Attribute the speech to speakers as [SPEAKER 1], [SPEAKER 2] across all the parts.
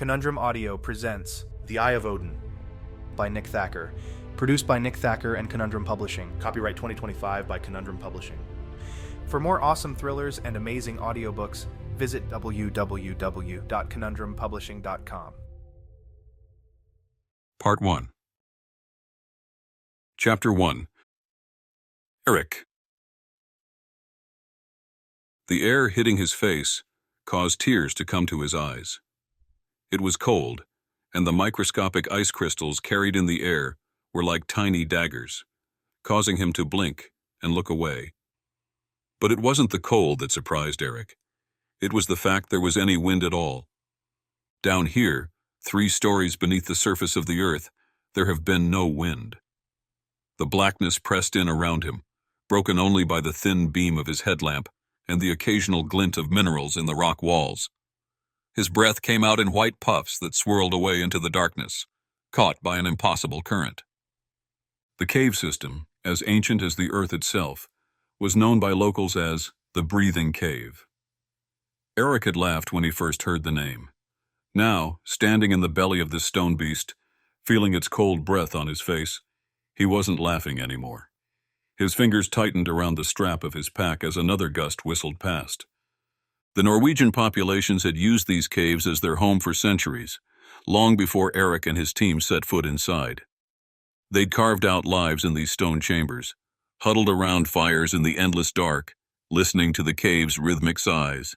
[SPEAKER 1] Conundrum Audio presents The Eye of Odin by Nick Thacker, produced by Nick Thacker and Conundrum Publishing, copyright 2025 by Conundrum Publishing. For more awesome thrillers and amazing audiobooks, visit www.conundrumpublishing.com.
[SPEAKER 2] Part 1. Chapter 1. Erik. The air hitting his face caused tears to come to his eyes. It was cold, and the microscopic ice crystals carried in the air were like tiny daggers, causing him to blink and look away. But it wasn't the cold that surprised Erik. It was the fact there was any wind at all. Down here, 3 stories beneath the surface of the earth, there have been no wind. The blackness pressed in around him, broken only by the thin beam of his headlamp and the occasional glint of minerals in the rock walls. His breath came out in white puffs that swirled away into the darkness, caught by an impossible current. The cave system, as ancient as the earth itself, was known by locals as the Breathing Cave. Erik had laughed when he first heard the name. Now, standing in the belly of this stone beast, feeling its cold breath on his face, he wasn't laughing anymore. His fingers tightened around the strap of his pack as another gust whistled past. The Norwegian populations had used these caves as their home for centuries, long before Erik and his team set foot inside. They'd carved out lives in these stone chambers, huddled around fires in the endless dark, listening to the cave's rhythmic sighs.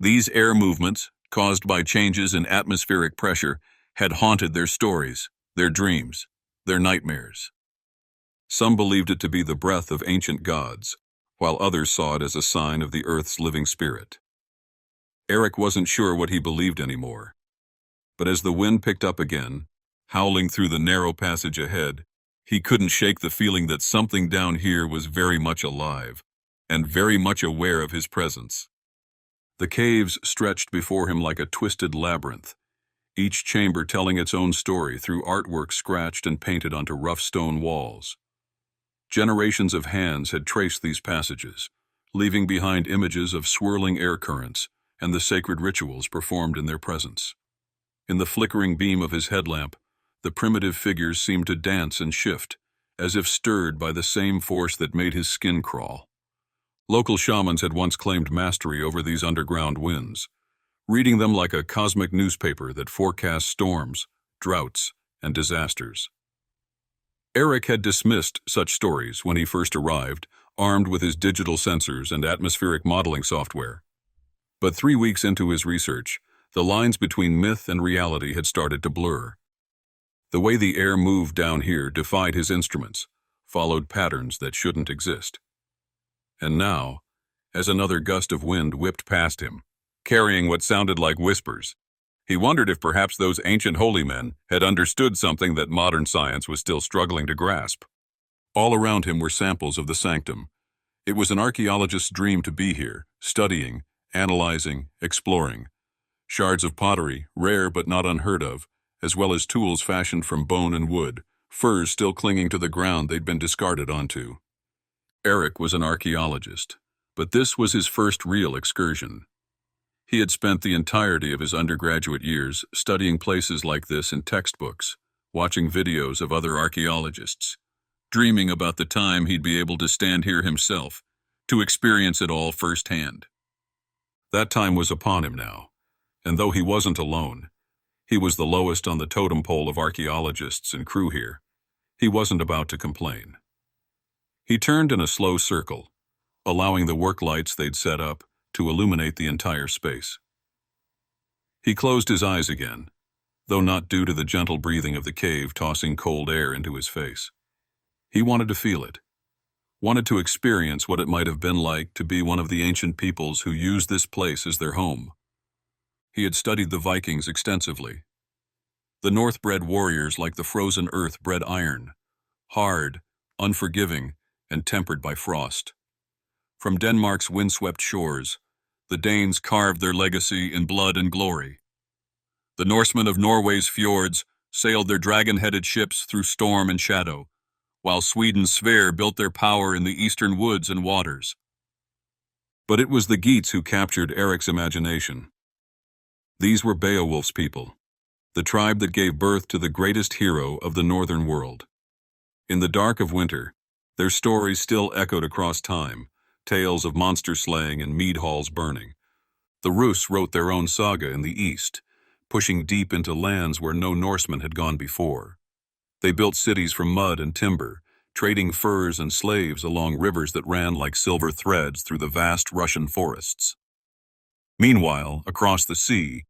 [SPEAKER 2] These air movements, caused by changes in atmospheric pressure, had haunted their stories, their dreams, their nightmares. Some believed it to be the breath of ancient gods, while others saw it as a sign of the earth's living spirit. Erik wasn't sure what he believed anymore. But as the wind picked up again, howling through the narrow passage ahead, he couldn't shake the feeling that something down here was very much alive, and very much aware of his presence. The caves stretched before him like a twisted labyrinth, each chamber telling its own story through artwork scratched and painted onto rough stone walls. Generations of hands had traced these passages, leaving behind images of swirling air currents and the sacred rituals performed in their presence. In the flickering beam of his headlamp, the primitive figures seemed to dance and shift, as if stirred by the same force that made his skin crawl. Local shamans had once claimed mastery over these underground winds, reading them like a cosmic newspaper that forecasts storms, droughts, and disasters. Erik had dismissed such stories when he first arrived, armed with his digital sensors and atmospheric modeling software. But 3 weeks into his research, the lines between myth and reality had started to blur. The way the air moved down here defied his instruments, followed patterns that shouldn't exist. And now, as another gust of wind whipped past him, carrying what sounded like whispers, he wondered if perhaps those ancient holy men had understood something that modern science was still struggling to grasp. All around him were samples of the sanctum. It was an archaeologist's dream to be here, studying, analyzing, exploring. Shards of pottery, rare but not unheard of, as well as tools fashioned from bone and wood, furs still clinging to the ground they'd been discarded onto. Erik was an archaeologist, but this was his first real excursion. He had spent the entirety of his undergraduate years studying places like this in textbooks, watching videos of other archaeologists, dreaming about the time he'd be able to stand here himself, to experience it all firsthand. That time was upon him now, and though he wasn't alone, he was the lowest on the totem pole of archaeologists and crew here. He wasn't about to complain. He turned in a slow circle, allowing the work lights they'd set up to illuminate the entire space. He closed his eyes again, though not due to the gentle breathing of the cave tossing cold air into his face. He wanted to feel it, wanted to experience what it might have been like to be one of the ancient peoples who used this place as their home. He had studied the Vikings extensively. The North-bred warriors like the frozen earth bred iron, hard, unforgiving, and tempered by frost. From Denmark's windswept shores, the Danes carved their legacy in blood and glory. The Norsemen of Norway's fjords sailed their dragon-headed ships through storm and shadow, while Sweden's Sverre built their power in the eastern woods and waters. But it was the Geats who captured Erik's imagination. These were Beowulf's people, the tribe that gave birth to the greatest hero of the northern world. In the dark of winter, their stories still echoed across time, tales of monster slaying and mead halls burning. The Rus wrote their own saga in the east, pushing deep into lands where no Norseman had gone before. They built cities from mud and timber, trading furs and slaves along rivers that ran like silver threads through the vast Russian forests. Meanwhile, across the sea,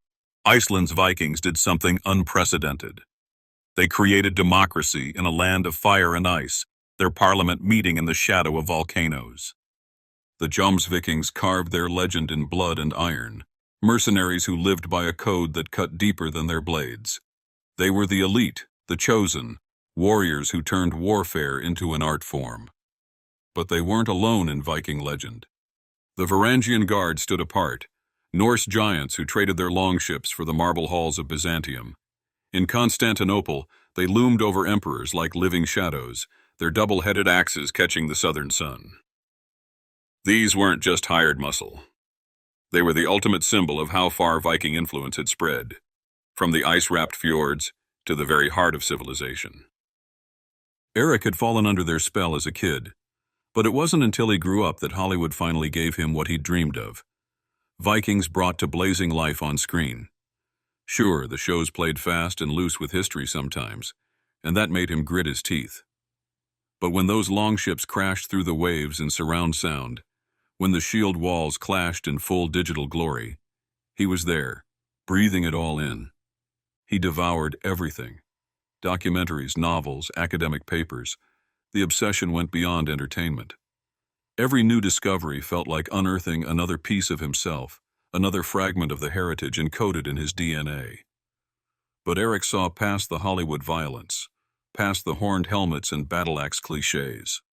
[SPEAKER 2] Iceland's Vikings did something unprecedented. They created democracy in a land of fire and ice, their parliament meeting in the shadow of volcanoes. The Jomsvikings carved their legend in blood and iron, mercenaries who lived by a code that cut deeper than their blades. They were the elite, the chosen, warriors who turned warfare into an art form. But they weren't alone in Viking legend. The Varangian Guard stood apart, Norse giants who traded their longships for the marble halls of Byzantium. In Constantinople, they loomed over emperors like living shadows, their double-headed axes catching the southern sun. These weren't just hired muscle. They were the ultimate symbol of how far Viking influence had spread, from the ice-wrapped fjords to the very heart of civilization. Erik had fallen under their spell as a kid, but it wasn't until he grew up that Hollywood finally gave him what he'd dreamed of. Vikings brought to blazing life on screen. Sure, the shows played fast and loose with history sometimes, and that made him grit his teeth. But when those longships crashed through the waves in surround sound, when the shield walls clashed in full digital glory, he was there, breathing it all in. He devoured everything. Documentaries, novels, academic papers. The obsession went beyond entertainment. Every new discovery felt like unearthing another piece of himself, another fragment of the heritage encoded in his DNA. But Erik saw past the Hollywood violence, past the horned helmets and battle-axe cliches.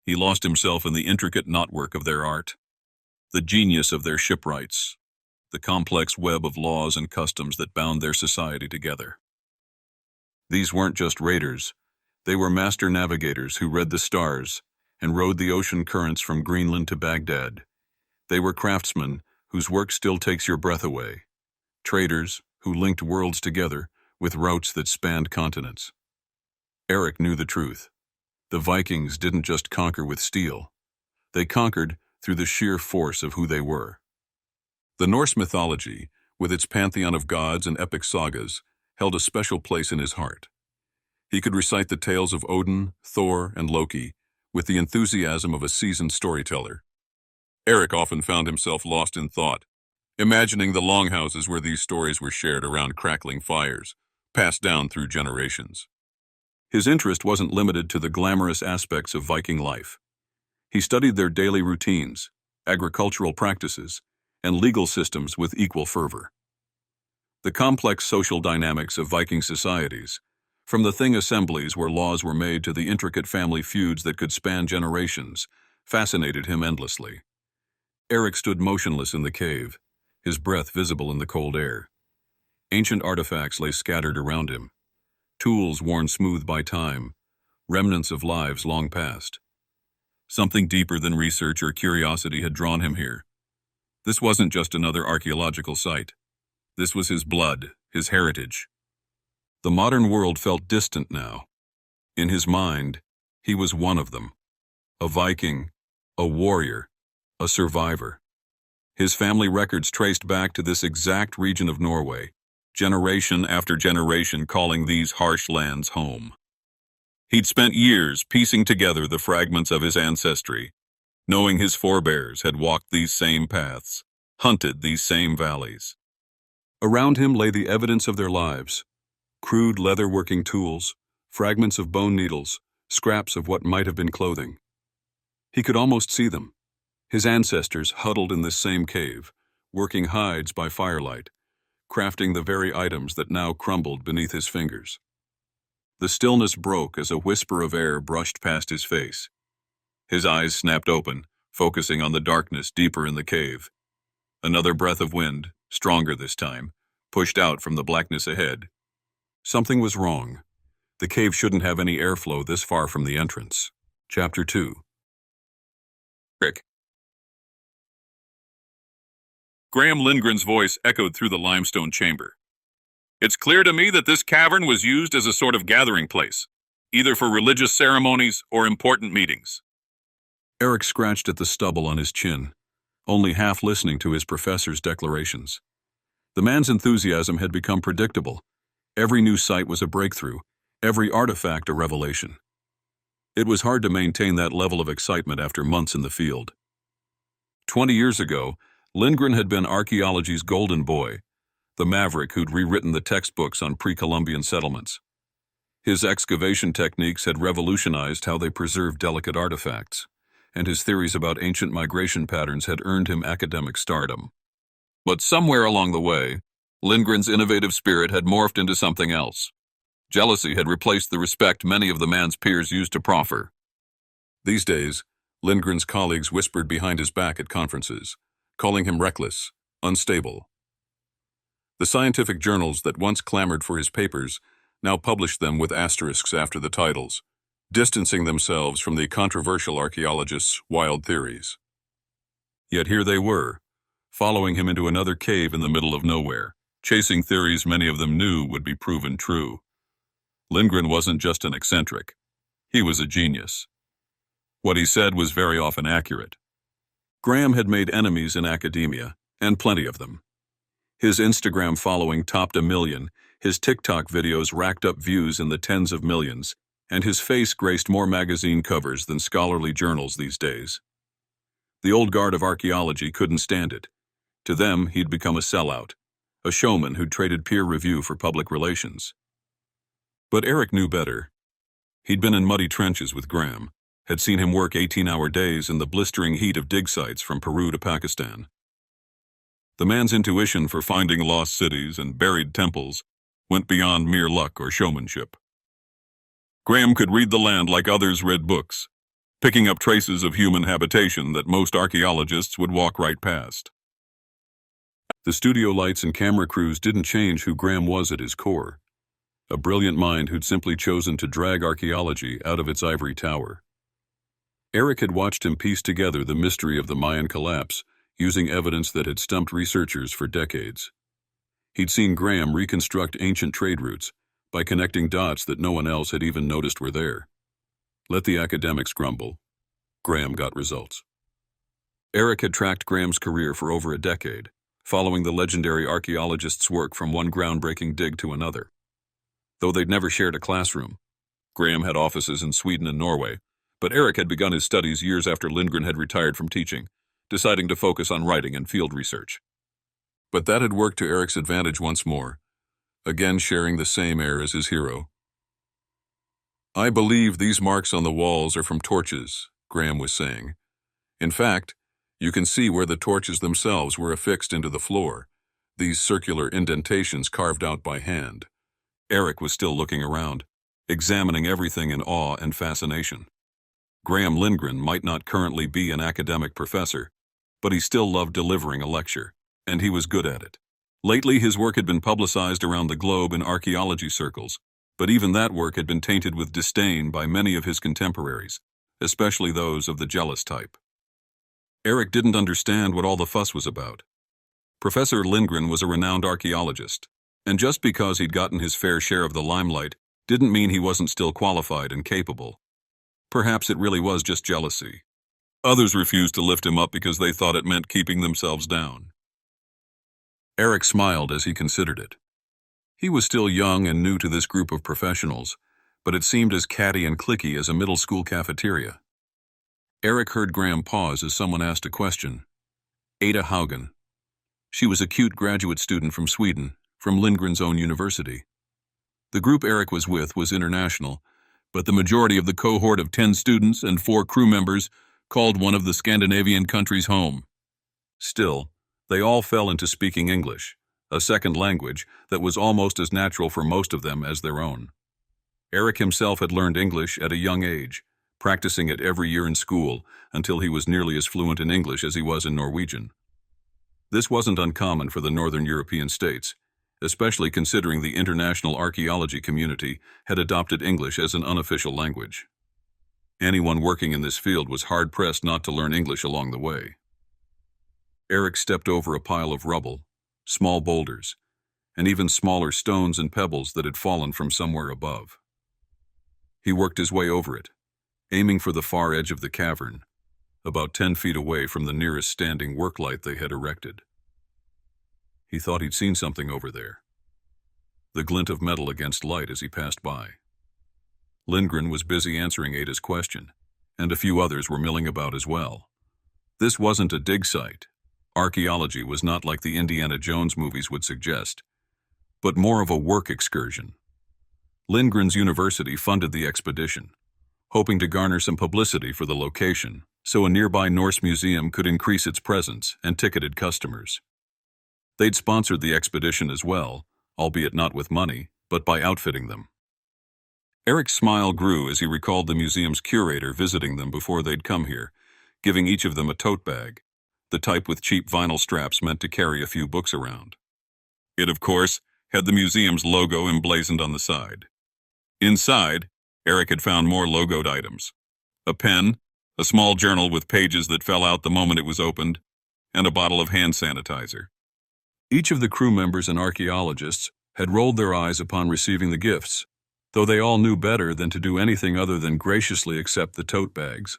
[SPEAKER 2] He lost himself in the intricate knotwork of their art, the genius of their shipwrights, the complex web of laws and customs that bound their society together. These weren't just raiders. They were master navigators who read the stars and rode the ocean currents from Greenland to Baghdad. They were craftsmen whose work still takes your breath away, traders who linked worlds together with routes that spanned continents. Erik knew the truth. The Vikings didn't just conquer with steel. They conquered through the sheer force of who they were. The Norse mythology, with its pantheon of gods and epic sagas, held a special place in his heart. He could recite the tales of Odin, Thor, and Loki with the enthusiasm of a seasoned storyteller. Erik often found himself lost in thought, imagining the longhouses where these stories were shared around crackling fires, passed down through generations. His interest wasn't limited to the glamorous aspects of Viking life. He studied their daily routines, agricultural practices, and legal systems with equal fervor. The complex social dynamics of Viking societies, from the Thing assemblies where laws were made to the intricate family feuds that could span generations, fascinated him endlessly. Erik stood motionless in the cave, his breath visible in the cold air. Ancient artifacts lay scattered around him, tools worn smooth by time, remnants of lives long past. Something deeper than research or curiosity had drawn him here. This wasn't just another archaeological site. This was his blood, his heritage. The modern world felt distant now. In his mind, he was one of them. A Viking, a warrior, a survivor. His family records traced back to this exact region of Norway, generation after generation calling these harsh lands home. He'd spent years piecing together the fragments of his ancestry, knowing his forebears had walked these same paths, hunted these same valleys. Around him lay the evidence of their lives. Crude leather-working tools, fragments of bone needles, scraps of what might have been clothing. He could almost see them, his ancestors huddled in this same cave, working hides by firelight, crafting the very items that now crumbled beneath his fingers. The stillness broke as a whisper of air brushed past his face. His eyes snapped open, focusing on the darkness deeper in the cave. Another breath of wind, stronger this time, pushed out from the blackness ahead. Something was wrong. The cave shouldn't have any airflow this far from the entrance. Chapter 2. Erik. Graham Lindgren's voice echoed through the limestone chamber. "It's clear to me that this cavern was used as a sort of gathering place, either for religious ceremonies or important meetings." Erik scratched at the stubble on his chin, only half listening to his professor's declarations. The man's enthusiasm had become predictable. Every new site was a breakthrough, every artifact a revelation. It was hard to maintain that level of excitement after months in the field. 20 years ago, Lindgren had been archaeology's golden boy, the maverick who'd rewritten the textbooks on pre-Columbian settlements. His excavation techniques had revolutionized how they preserved delicate artifacts, and his theories about ancient migration patterns had earned him academic stardom. But somewhere along the way, Lindgren's innovative spirit had morphed into something else. Jealousy had replaced the respect many of the man's peers used to proffer. These days, Lindgren's colleagues whispered behind his back at conferences, calling him reckless, unstable. The scientific journals that once clamored for his papers now published them with asterisks after the titles, distancing themselves from the controversial archaeologist's wild theories. Yet here they were, following him into another cave in the middle of nowhere, chasing theories many of them knew would be proven true. Lindgren wasn't just an eccentric. He was a genius. What he said was very often accurate. Graham had made enemies in academia, and plenty of them. His Instagram following topped 1 million, his TikTok videos racked up views in the tens of millions, and his face graced more magazine covers than scholarly journals these days. The old guard of archaeology couldn't stand it. To them, he'd become a sellout, a showman who'd traded peer review for public relations. But Erik knew better. He'd been in muddy trenches with Graham, had seen him work 18-hour days in the blistering heat of dig sites from Peru to Pakistan. The man's intuition for finding lost cities and buried temples went beyond mere luck or showmanship. Graham could read the land like others read books, picking up traces of human habitation that most archaeologists would walk right past. The studio lights and camera crews didn't change who Graham was at his core, a brilliant mind who'd simply chosen to drag archaeology out of its ivory tower. Erik had watched him piece together the mystery of the Mayan collapse using evidence that had stumped researchers for decades. He'd seen Graham reconstruct ancient trade routes by connecting dots that no one else had even noticed were there. Let the academics grumble. Graham got results. Erik had tracked Graham's career for over a decade, following the legendary archaeologist's work from one groundbreaking dig to another. Though they'd never shared a classroom, Graham had offices in Sweden and Norway, but Erik had begun his studies years after Lindgren had retired from teaching, deciding to focus on writing and field research. But that had worked to Erik's advantage once more, again sharing the same air as his hero. "I believe these marks on the walls are from torches," Graham was saying. "In fact, you can see where the torches themselves were affixed into the floor, these circular indentations carved out by hand." Erik was still looking around, examining everything in awe and fascination. Graham Lindgren might not currently be an academic professor, but he still loved delivering a lecture, and he was good at it. Lately, his work had been publicized around the globe in archaeology circles, but even that work had been tainted with disdain by many of his contemporaries, especially those of the jealous type. Erik didn't understand what all the fuss was about. Professor Lindgren was a renowned archaeologist, and just because he'd gotten his fair share of the limelight didn't mean he wasn't still qualified and capable. Perhaps it really was just jealousy. Others refused to lift him up because they thought it meant keeping themselves down. Erik smiled as he considered it. He was still young and new to this group of professionals, but it seemed as catty and cliquey as a middle school cafeteria. Erik heard Graham pause as someone asked a question. Ada Haugen. She was a cute graduate student from Sweden, from Lindgren's own university. The group Erik was with was international, but the majority of the cohort of 10 students and 4 crew members called one of the Scandinavian countries home. Still, they all fell into speaking English, a second language that was almost as natural for most of them as their own. Erik himself had learned English at a young age, practicing it every year in school until he was nearly as fluent in English as he was in Norwegian. This wasn't uncommon for the Northern European states, especially considering the international archaeology community had adopted English as an unofficial language. Anyone working in this field was hard-pressed not to learn English along the way. Erik stepped over a pile of rubble, small boulders, and even smaller stones and pebbles that had fallen from somewhere above. He worked his way over it, aiming for the far edge of the cavern, about 10 feet away from the nearest standing work light they had erected. He thought he'd seen something over there, the glint of metal against light as he passed by. Lindgren was busy answering Ada's question, and a few others were milling about as well. This wasn't a dig site. Archaeology was not like the Indiana Jones movies would suggest, but more of a work excursion. Lindgren's university funded the expedition, hoping to garner some publicity for the location, so a nearby Norse museum could increase its presence and ticketed customers. They'd sponsored the expedition as well, albeit not with money, but by outfitting them. Erik's smile grew as he recalled the museum's curator visiting them before they'd come here, giving each of them a tote bag, the type with cheap vinyl straps meant to carry a few books around. It, of course, had the museum's logo emblazoned on the side. Inside, Erik had found more logoed items: a pen, a small journal with pages that fell out the moment it was opened, and a bottle of hand sanitizer. Each of the crew members and archaeologists had rolled their eyes upon receiving the gifts, though they all knew better than to do anything other than graciously accept the tote bags.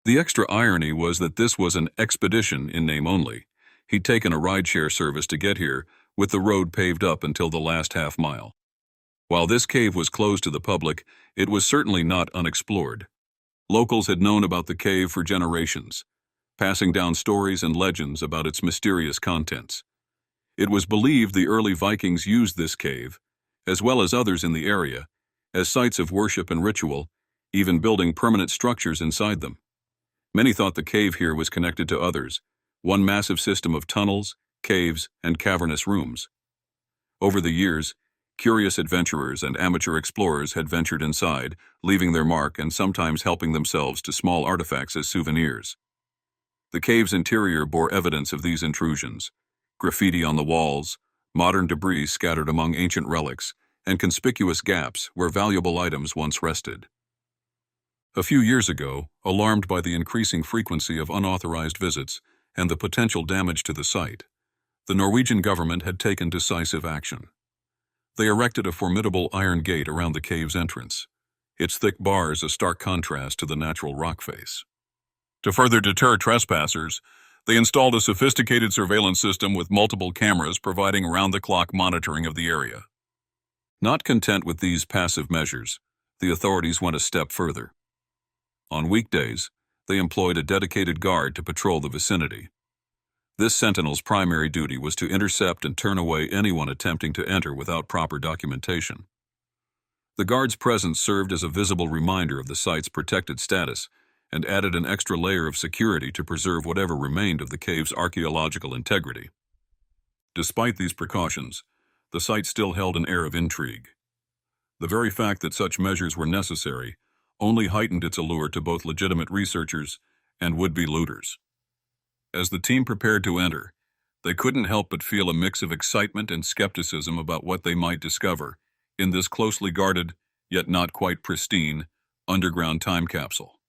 [SPEAKER 2] The extra irony was that this was an expedition in name only. He'd taken a rideshare service to get here, with the road paved up until the last half mile. While this cave was closed to the public, it was certainly not unexplored. Locals had known about the cave for generations, passing down stories and legends about its mysterious contents. It was believed the early Vikings used this cave, as well as others in the area, as sites of worship and ritual, even building permanent structures inside them. Many thought the cave here was connected to others, one massive system of tunnels, caves, and cavernous rooms. Over the years, curious adventurers and amateur explorers had ventured inside, leaving their mark and sometimes helping themselves to small artifacts as souvenirs. The cave's interior bore evidence of these intrusions: graffiti on the walls, modern debris scattered among ancient relics, and conspicuous gaps where valuable items once rested. A few years ago, alarmed by the increasing frequency of unauthorized visits and the potential damage to the site, the Norwegian government had taken decisive action. They erected a formidable iron gate around the cave's entrance, its thick bars a stark contrast to the natural rock face. To further deter trespassers, they installed a sophisticated surveillance system with multiple cameras providing round-the-clock monitoring of the area. Not content with these passive measures, the authorities went a step further. On weekdays, they employed a dedicated guard to patrol the vicinity. This sentinel's primary duty was to intercept and turn away anyone attempting to enter without proper documentation. The guard's presence served as a visible reminder of the site's protected status and added an extra layer of security to preserve whatever remained of the cave's archaeological integrity. Despite these precautions, the site still held an air of intrigue. The very fact that such measures were necessary only heightened its allure to both legitimate researchers and would-be looters. As the team prepared to enter, they couldn't help but feel a mix of excitement and skepticism about what they might discover in this closely guarded, yet not quite pristine, underground time capsule.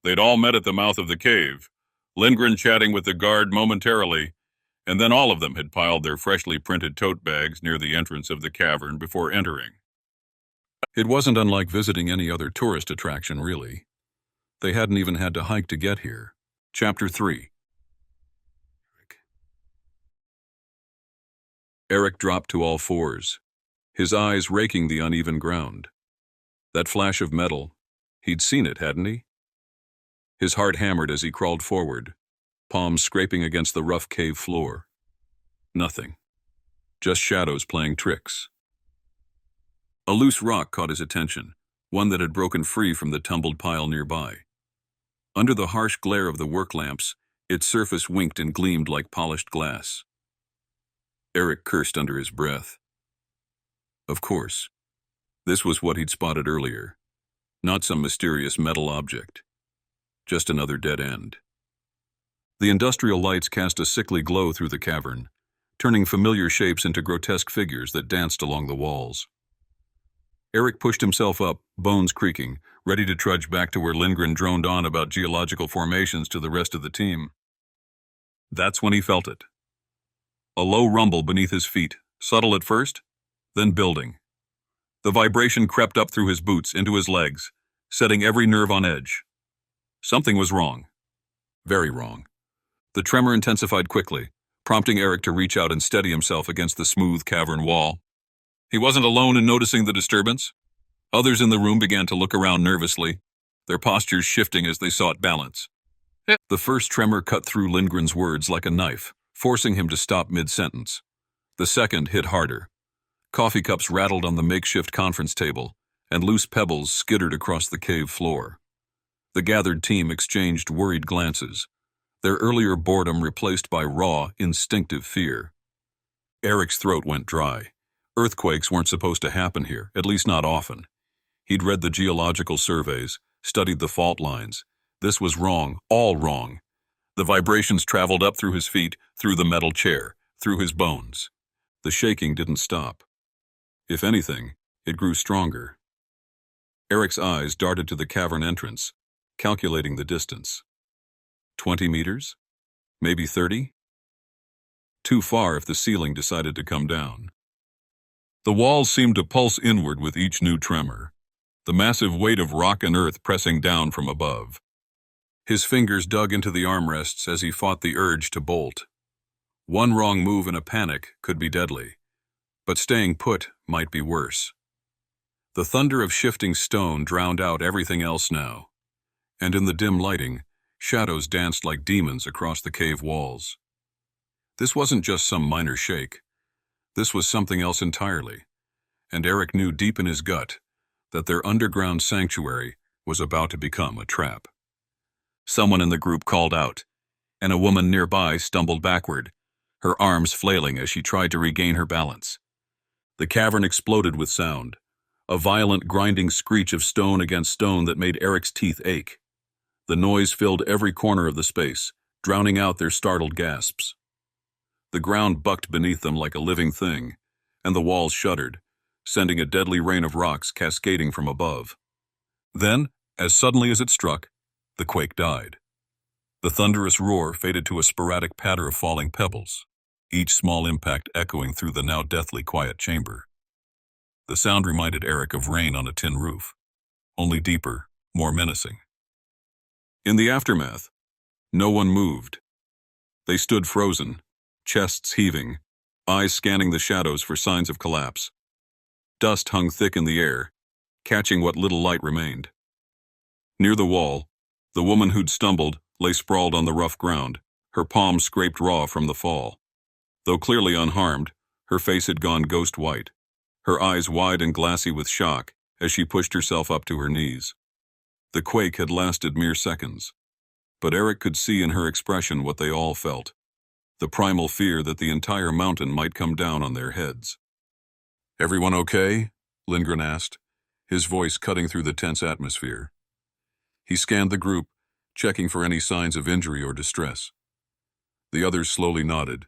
[SPEAKER 2] They'd all met at the mouth of the cave, Lindgren chatting with the guard momentarily, and then all of them had piled their freshly printed tote bags near the entrance of the cavern before entering. It wasn't unlike visiting any other tourist attraction, really. They hadn't even had to hike to get here. Chapter 3. Erik dropped to all fours, his eyes raking the uneven ground. That flash of metal, he'd seen it, hadn't he? His heart hammered as he crawled forward, palms scraping against the rough cave floor. Nothing. Just shadows playing tricks. A loose rock caught his attention, one that had broken free from the tumbled pile nearby. Under the harsh glare of the work lamps, its surface winked and gleamed like polished glass. Erik cursed under his breath. Of course, this was what he'd spotted earlier. Not some mysterious metal object. Just another dead end. The industrial lights cast a sickly glow through the cavern, turning familiar shapes into grotesque figures that danced along the walls. Erik pushed himself up, bones creaking, ready to trudge back to where Lindgren droned on about geological formations to the rest of the team. That's when he felt it. A low rumble beneath his feet, subtle at first, then building. The vibration crept up through his boots into his legs, setting every nerve on edge. Something was wrong. Very wrong. The tremor intensified quickly, prompting Erik to reach out and steady himself against the smooth cavern wall. He wasn't alone in noticing the disturbance. Others in the room began to look around nervously, their postures shifting as they sought balance. The first tremor cut through Lindgren's words like a knife, forcing him to stop mid-sentence. The second hit harder. Coffee cups rattled on the makeshift conference table, and loose pebbles skittered across the cave floor. The gathered team exchanged worried glances, their earlier boredom replaced by raw, instinctive fear. Erik's throat went dry. Earthquakes weren't supposed to happen here, at least not often. He'd read the geological surveys, studied the fault lines. This was wrong, all wrong. The vibrations traveled up through his feet, through the metal chair, through his bones. The shaking didn't stop. If anything, it grew stronger. Erik's eyes darted to the cavern entrance, calculating the distance. 20 meters? Maybe 30? Too far if the ceiling decided to come down. The walls seemed to pulse inward with each new tremor, the massive weight of rock and earth pressing down from above. His fingers dug into the armrests as he fought the urge to bolt. One wrong move in a panic could be deadly, but staying put might be worse. The thunder of shifting stone drowned out everything else now, and in the dim lighting, shadows danced like demons across the cave walls. This wasn't just some minor shake. This was something else entirely, and Erik knew deep in his gut that their underground sanctuary was about to become a trap. Someone in the group called out, and a woman nearby stumbled backward, her arms flailing as she tried to regain her balance. The cavern exploded with sound, a violent grinding screech of stone against stone that made Erik's teeth ache. The noise filled every corner of the space, drowning out their startled gasps. The ground bucked beneath them like a living thing, and the walls shuddered, sending a deadly rain of rocks cascading from above. Then, as suddenly as it struck, the quake died. The thunderous roar faded to a sporadic patter of falling pebbles, each small impact echoing through the now deathly quiet chamber. The sound reminded Erik of rain on a tin roof, only deeper, more menacing. In the aftermath, no one moved. They stood frozen, chests heaving, eyes scanning the shadows for signs of collapse. Dust hung thick in the air, catching what little light remained. Near the wall, the woman who'd stumbled lay sprawled on the rough ground, her palms scraped raw from the fall. Though clearly unharmed, her face had gone ghost white, her eyes wide and glassy with shock as she pushed herself up to her knees. The quake had lasted mere seconds, but Erik could see in her expression what they all felt, the primal fear that the entire mountain might come down on their heads. "Everyone okay?" Lindgren asked, his voice cutting through the tense atmosphere. He scanned the group, checking for any signs of injury or distress. The others slowly nodded,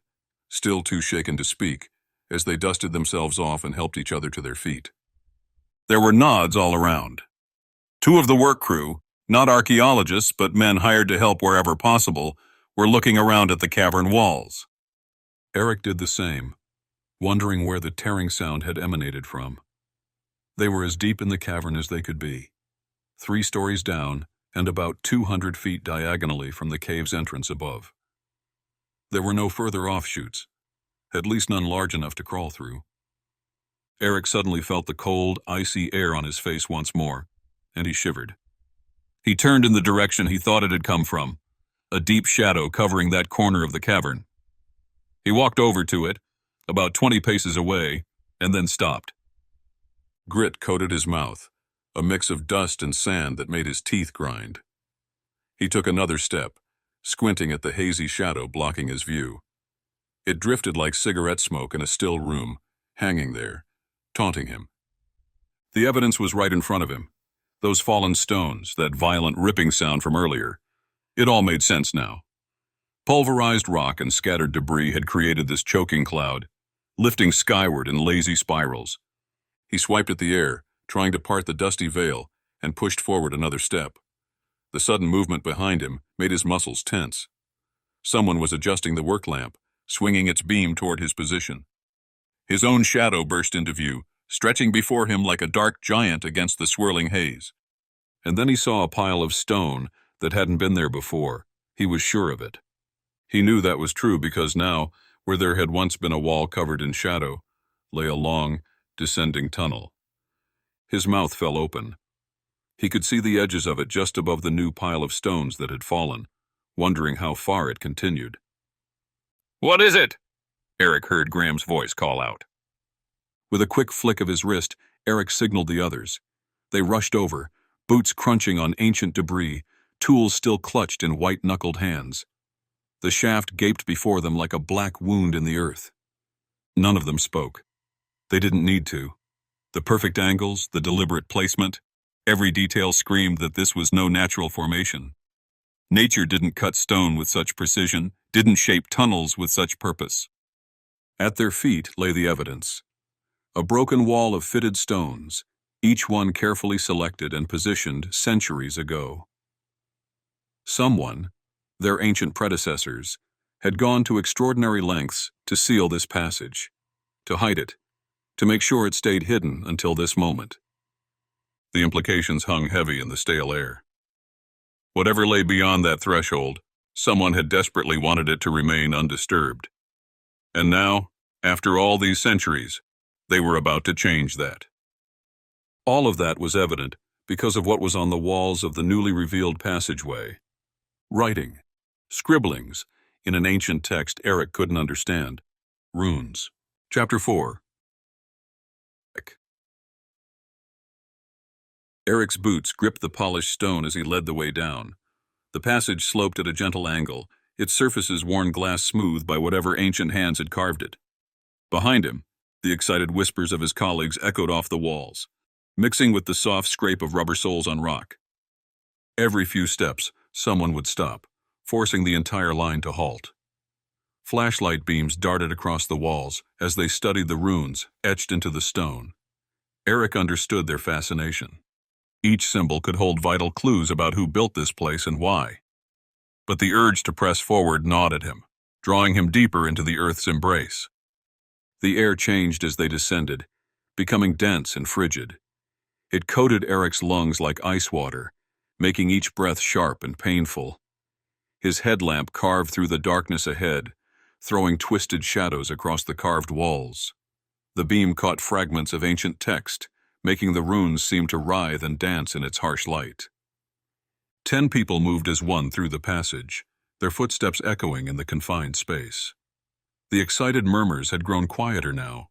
[SPEAKER 2] still too shaken to speak, as they dusted themselves off and helped each other to their feet. There were nods all around. Two of the work crew, not archaeologists but men hired to help wherever possible, were looking around at the cavern walls. Erik did the same, wondering where the tearing sound had emanated from. They were as deep in the cavern as they could be, 3 stories down and about 200 feet diagonally from the cave's entrance above. There were no further offshoots, at least none large enough to crawl through. Erik suddenly felt the cold, icy air on his face once more, and he shivered. He turned in the direction he thought it had come from, a deep shadow covering that corner of the cavern. He walked over to it, about 20 paces away, and then stopped. Grit coated his mouth, a mix of dust and sand that made his teeth grind. He took another step, squinting at the hazy shadow blocking his view. It drifted like cigarette smoke in a still room, hanging there, taunting him. The evidence was right in front of him. Those fallen stones, that violent ripping sound from earlier. It all made sense now. Pulverized rock and scattered debris had created this choking cloud, lifting skyward in lazy spirals. He swiped at the air, trying to part the dusty veil, and pushed forward another step. The sudden movement behind him made his muscles tense. Someone was adjusting the work lamp, swinging its beam toward his position. His own shadow burst into view, stretching before him like a dark giant against the swirling haze. And then he saw a pile of stone that hadn't been there before. He was sure of it. He knew that was true because now, where there had once been a wall covered in shadow, lay a long, descending tunnel. His mouth fell open. He could see the edges of it just above the new pile of stones that had fallen, wondering how far it continued. "What is it?" Erik heard Graham's voice call out. With a quick flick of his wrist, Erik signaled the others. They rushed over, boots crunching on ancient debris, tools still clutched in white-knuckled hands. The shaft gaped before them like a black wound in the earth. None of them spoke. They didn't need to. The perfect angles, the deliberate placement, every detail screamed that this was no natural formation. Nature didn't cut stone with such precision, didn't shape tunnels with such purpose. At their feet lay the evidence. A broken wall of fitted stones, each one carefully selected and positioned centuries ago. Someone, their ancient predecessors, had gone to extraordinary lengths to seal this passage, to hide it, to make sure it stayed hidden until this moment. The implications hung heavy in the stale air. Whatever lay beyond that threshold, someone had desperately wanted it to remain undisturbed. And now, after all these centuries, they were about to change that. All of that was evident because of what was on the walls of the newly revealed passageway. Writing, scribblings, in an ancient text Erik couldn't understand. Runes. Chapter 4. Erik's boots gripped the polished stone as he led the way down. The passage sloped at a gentle angle, its surfaces worn glass smooth by whatever ancient hands had carved it. Behind him, the excited whispers of his colleagues echoed off the walls, mixing with the soft scrape of rubber soles on rock. Every few steps, someone would stop, forcing the entire line to halt. Flashlight beams darted across the walls as they studied the runes etched into the stone. Erik understood their fascination. Each symbol could hold vital clues about who built this place and why. But the urge to press forward gnawed at him, drawing him deeper into the earth's embrace. The air changed as they descended, becoming dense and frigid. It coated Erik's lungs like ice water, making each breath sharp and painful. His headlamp carved through the darkness ahead, throwing twisted shadows across the carved walls. The beam caught fragments of ancient text, making the runes seem to writhe and dance in its harsh light. 10 people moved as one through the passage, their footsteps echoing in the confined space. The excited murmurs had grown quieter now,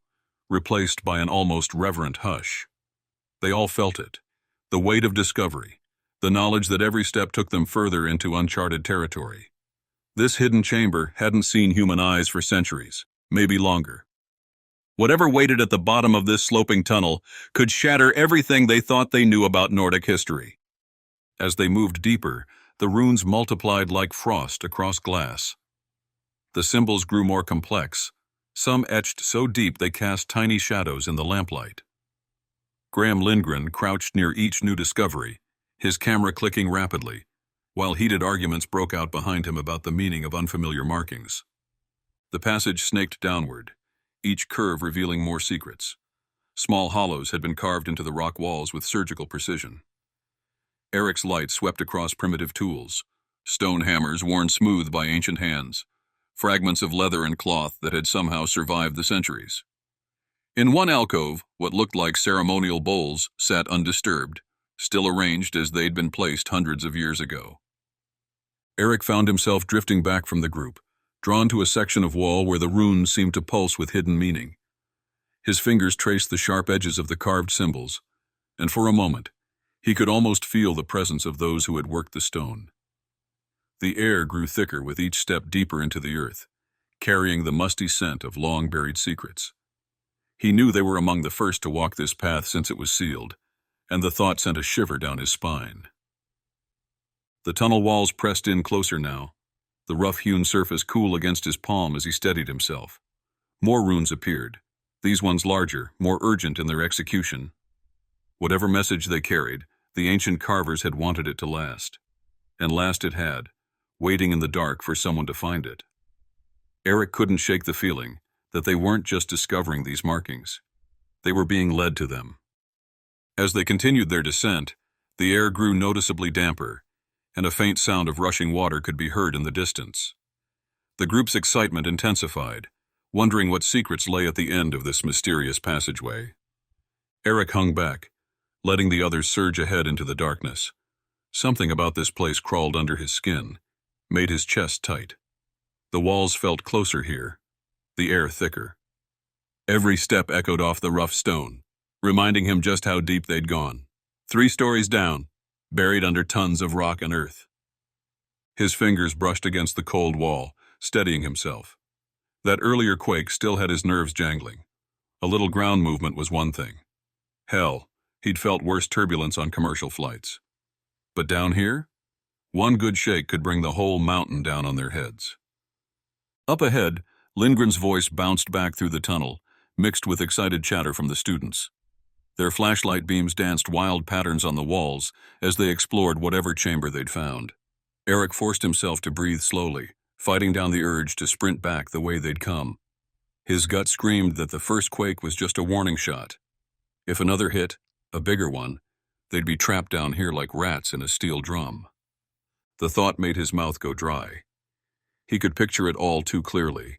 [SPEAKER 2] replaced by an almost reverent hush. They all felt it, the weight of discovery, the knowledge that every step took them further into uncharted territory. This hidden chamber hadn't seen human eyes for centuries, maybe longer. Whatever waited at the bottom of this sloping tunnel could shatter everything they thought they knew about Nordic history. As they moved deeper, the runes multiplied like frost across glass. The symbols grew more complex, some etched so deep they cast tiny shadows in the lamplight. Graham Lindgren crouched near each new discovery, his camera clicking rapidly, while heated arguments broke out behind him about the meaning of unfamiliar markings. The passage snaked downward, each curve revealing more secrets. Small hollows had been carved into the rock walls with surgical precision. Erik's light swept across primitive tools, stone hammers worn smooth by ancient hands, fragments of leather and cloth that had somehow survived the centuries. In one alcove, what looked like ceremonial bowls sat undisturbed, still arranged as they'd been placed hundreds of years ago. Erik found himself drifting back from the group, drawn to a section of wall where the runes seemed to pulse with hidden meaning. His fingers traced the sharp edges of the carved symbols, and for a moment, he could almost feel the presence of those who had worked the stone. The air grew thicker with each step deeper into the earth, carrying the musty scent of long-buried secrets. He knew they were among the first to walk this path since it was sealed, and the thought sent a shiver down his spine. The tunnel walls pressed in closer now, the rough-hewn surface cool against his palm as he steadied himself. More runes appeared, these ones larger, more urgent in their execution. Whatever message they carried, the ancient carvers had wanted it to last. And last it had, waiting in the dark for someone to find it. Erik couldn't shake the feeling that they weren't just discovering these markings. They were being led to them. As they continued their descent, the air grew noticeably damper, and a faint sound of rushing water could be heard in the distance. The group's excitement intensified, wondering what secrets lay at the end of this mysterious passageway. Erik hung back, letting the others surge ahead into the darkness. Something about this place crawled under his skin, made his chest tight. The walls felt closer here, the air thicker. Every step echoed off the rough stone, reminding him just how deep they'd gone. 3 stories down, buried under tons of rock and earth. His fingers brushed against the cold wall, steadying himself. That earlier quake still had his nerves jangling. A little ground movement was one thing. Hell, he'd felt worse turbulence on commercial flights. But down here, one good shake could bring the whole mountain down on their heads. Up ahead, Lindgren's voice bounced back through the tunnel, mixed with excited chatter from the students. Their flashlight beams danced wild patterns on the walls as they explored whatever chamber they'd found. Erik forced himself to breathe slowly, fighting down the urge to sprint back the way they'd come. His gut screamed that the first quake was just a warning shot. If another hit, a bigger one, they'd be trapped down here like rats in a steel drum. The thought made his mouth go dry. He could picture it all too clearly.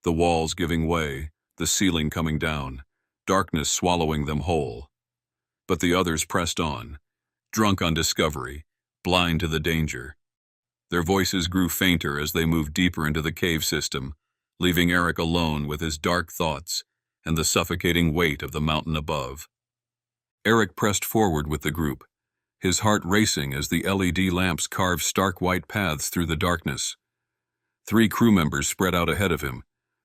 [SPEAKER 2] The walls giving way, the ceiling coming down, darkness swallowing them whole. But the others pressed on, drunk on discovery, blind to the danger. Their voices grew fainter as they moved deeper into the cave system, leaving Erik alone with his dark thoughts and the suffocating weight of the mountain above. Erik pressed forward with the group, his heart racing as the LED lamps carved stark white paths through the darkness. 3 crew members spread out ahead of him,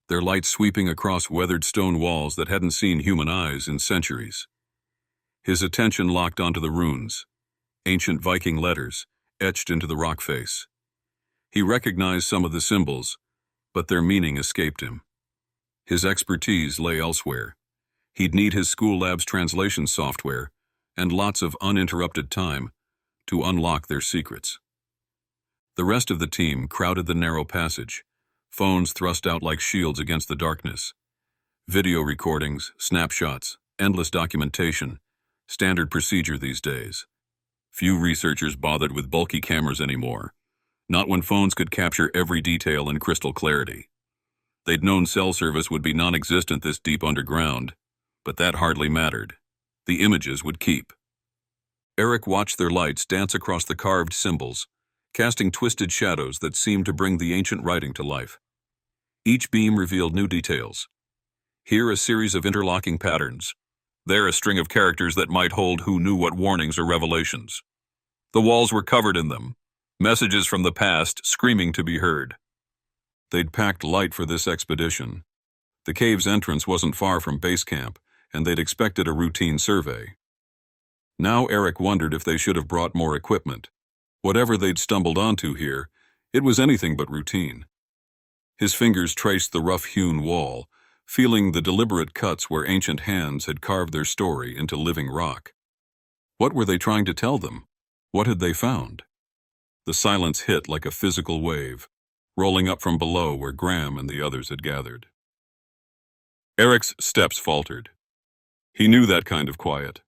[SPEAKER 2] their light sweeping across weathered stone walls that hadn't seen human eyes in centuries. His attention locked onto the runes, ancient Viking letters etched into the rock face. He recognized some of the symbols, but their meaning escaped him. His expertise lay elsewhere. He'd need his school lab's translation software and lots of uninterrupted time to unlock their secrets. The rest of the team crowded the narrow passage, phones thrust out like shields against the darkness. Video recordings, snapshots, endless documentation, standard procedure these days. Few researchers bothered with bulky cameras anymore, not when phones could capture every detail in crystal clarity. They'd known cell service would be non-existent this deep underground, but that hardly mattered. The images would keep. Erik watched their lights dance across the carved symbols, casting twisted shadows that seemed to bring the ancient writing to life. Each beam revealed new details. Here a series of interlocking patterns. There a string of characters that might hold who knew what warnings or revelations. The walls were covered in them, messages from the past screaming to be heard. They'd packed light for this expedition. The cave's entrance wasn't far from base camp, and they'd expected a routine survey. Now Erik wondered if they should have brought more equipment. Whatever they'd stumbled onto here, it was anything but routine. His fingers traced the rough-hewn wall, feeling the deliberate cuts where ancient hands had carved their story into living rock. What were they trying to tell them? What had they found? The silence hit like a physical wave, rolling up from below where Graham and the others had gathered. Erik's steps faltered. He knew that kind of quiet,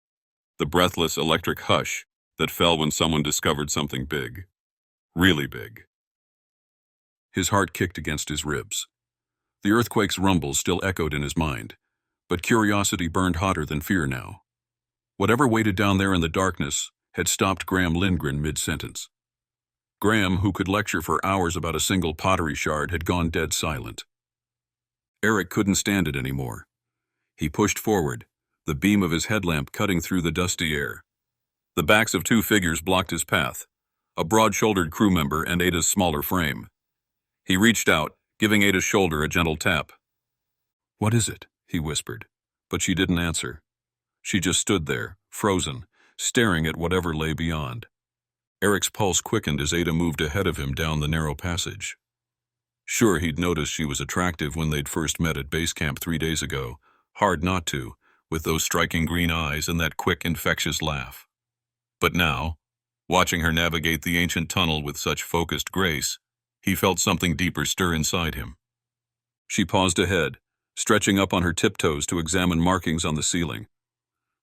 [SPEAKER 2] the breathless electric hush that fell when someone discovered something big, really big. His heart kicked against his ribs. The earthquake's rumble still echoed in his mind, but curiosity burned hotter than fear now. Whatever waited down there in the darkness had stopped Graham Lindgren mid-sentence. Graham, who could lecture for hours about a single pottery shard, had gone dead silent. Erik couldn't stand it anymore. He pushed forward, the beam of his headlamp cutting through the dusty air. The backs of 2 figures blocked his path, a broad-shouldered crew member and Ada's smaller frame. He reached out, giving Ada's shoulder a gentle tap. "What is it?" he whispered, but she didn't answer. She just stood there, frozen, staring at whatever lay beyond. Erik's pulse quickened as Ada moved ahead of him down the narrow passage. Sure, he'd noticed she was attractive when they'd first met at base camp 3 days ago, hard not to, with those striking green eyes and that quick, infectious laugh. But now, watching her navigate the ancient tunnel with such focused grace, He felt something deeper stir inside him. She paused ahead, stretching up on her tiptoes to examine markings on the ceiling.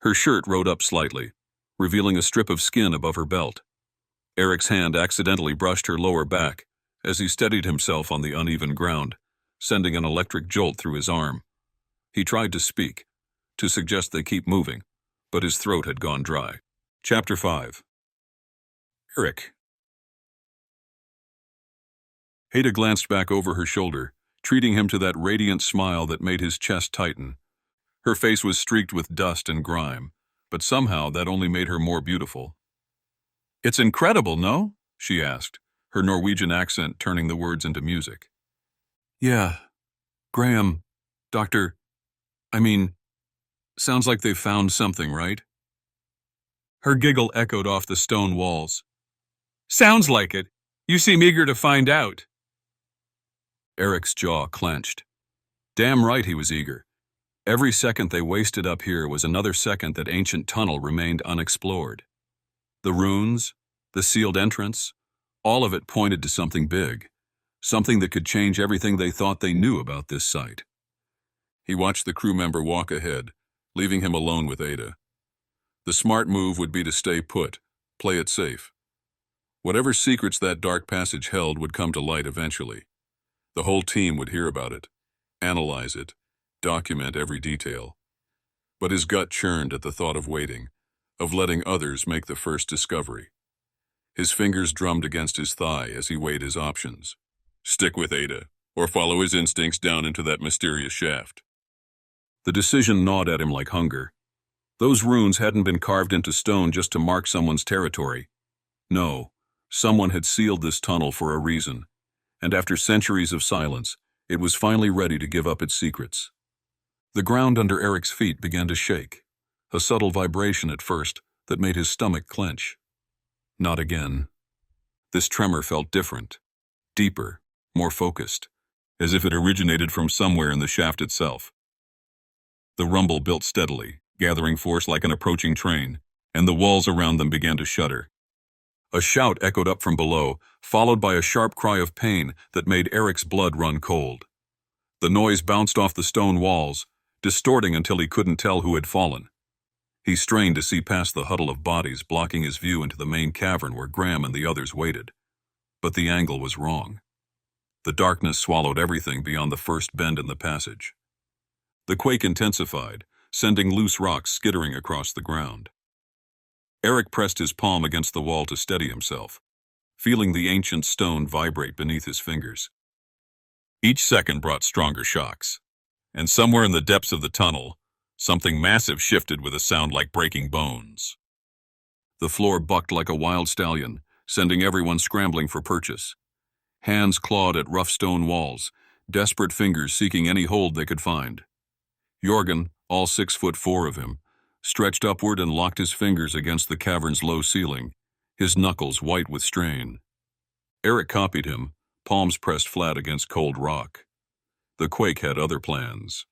[SPEAKER 2] Her shirt rode up slightly, revealing a strip of skin above her belt. Erik's hand accidentally brushed her lower back as he steadied himself on the uneven ground, sending an electric jolt through his arm. He tried to speak, to suggest they keep moving, but his throat had gone dry. Chapter 5. Erik. Ada glanced back over her shoulder, treating him to that radiant smile that made his chest tighten. Her face was streaked with dust and grime, but somehow that only made her more beautiful. "It's incredible, no?" she asked, her Norwegian accent turning the words into music. "Yeah, Graham, Doctor, sounds like they've found something, right?" Her giggle echoed off the stone walls. "Sounds like it. You seem eager to find out." Erik's jaw clenched. Damn right he was eager. Every second they wasted up here was another second that ancient tunnel remained unexplored. The runes, the sealed entrance, all of it pointed to something big, something that could change everything they thought they knew about this site. He watched the crew member walk ahead, leaving him alone with Ada. The smart move would be to stay put, play it safe. Whatever secrets that dark passage held would come to light eventually. The whole team would hear about it, analyze it, document every detail. But his gut churned at the thought of waiting, of letting others make the first discovery. His fingers drummed against his thigh as he weighed his options. Stick with Ada, or follow his instincts down into that mysterious shaft. The decision gnawed at him like hunger. Those runes hadn't been carved into stone just to mark someone's territory. No, someone had sealed this tunnel for a reason, and after centuries of silence, it was finally ready to give up its secrets. The ground under Erik's feet began to shake, a subtle vibration at first that made his stomach clench. Not again. This tremor felt different, deeper, more focused, as if it originated from somewhere in the shaft itself. The rumble built steadily, gathering force like an approaching train, and the walls around them began to shudder. A shout echoed up from below, followed by a sharp cry of pain that made Erik's blood run cold. The noise bounced off the stone walls, distorting until he couldn't tell who had fallen. He strained to see past the huddle of bodies blocking his view into the main cavern where Graham and the others waited. But the angle was wrong. The darkness swallowed everything beyond the first bend in the passage. The quake intensified, sending loose rocks skittering across the ground. Erik pressed his palm against the wall to steady himself, feeling the ancient stone vibrate beneath his fingers. Each second brought stronger shocks, and somewhere in the depths of the tunnel, something massive shifted with a sound like breaking bones. The floor bucked like a wild stallion, sending everyone scrambling for purchase. Hands clawed at rough stone walls, desperate fingers seeking any hold they could find. Jorgen, all 6'4" of him, stretched upward and locked his fingers against the cavern's low ceiling, his knuckles white with strain. Erik copied him, palms pressed flat against cold rock. The quake had other plans.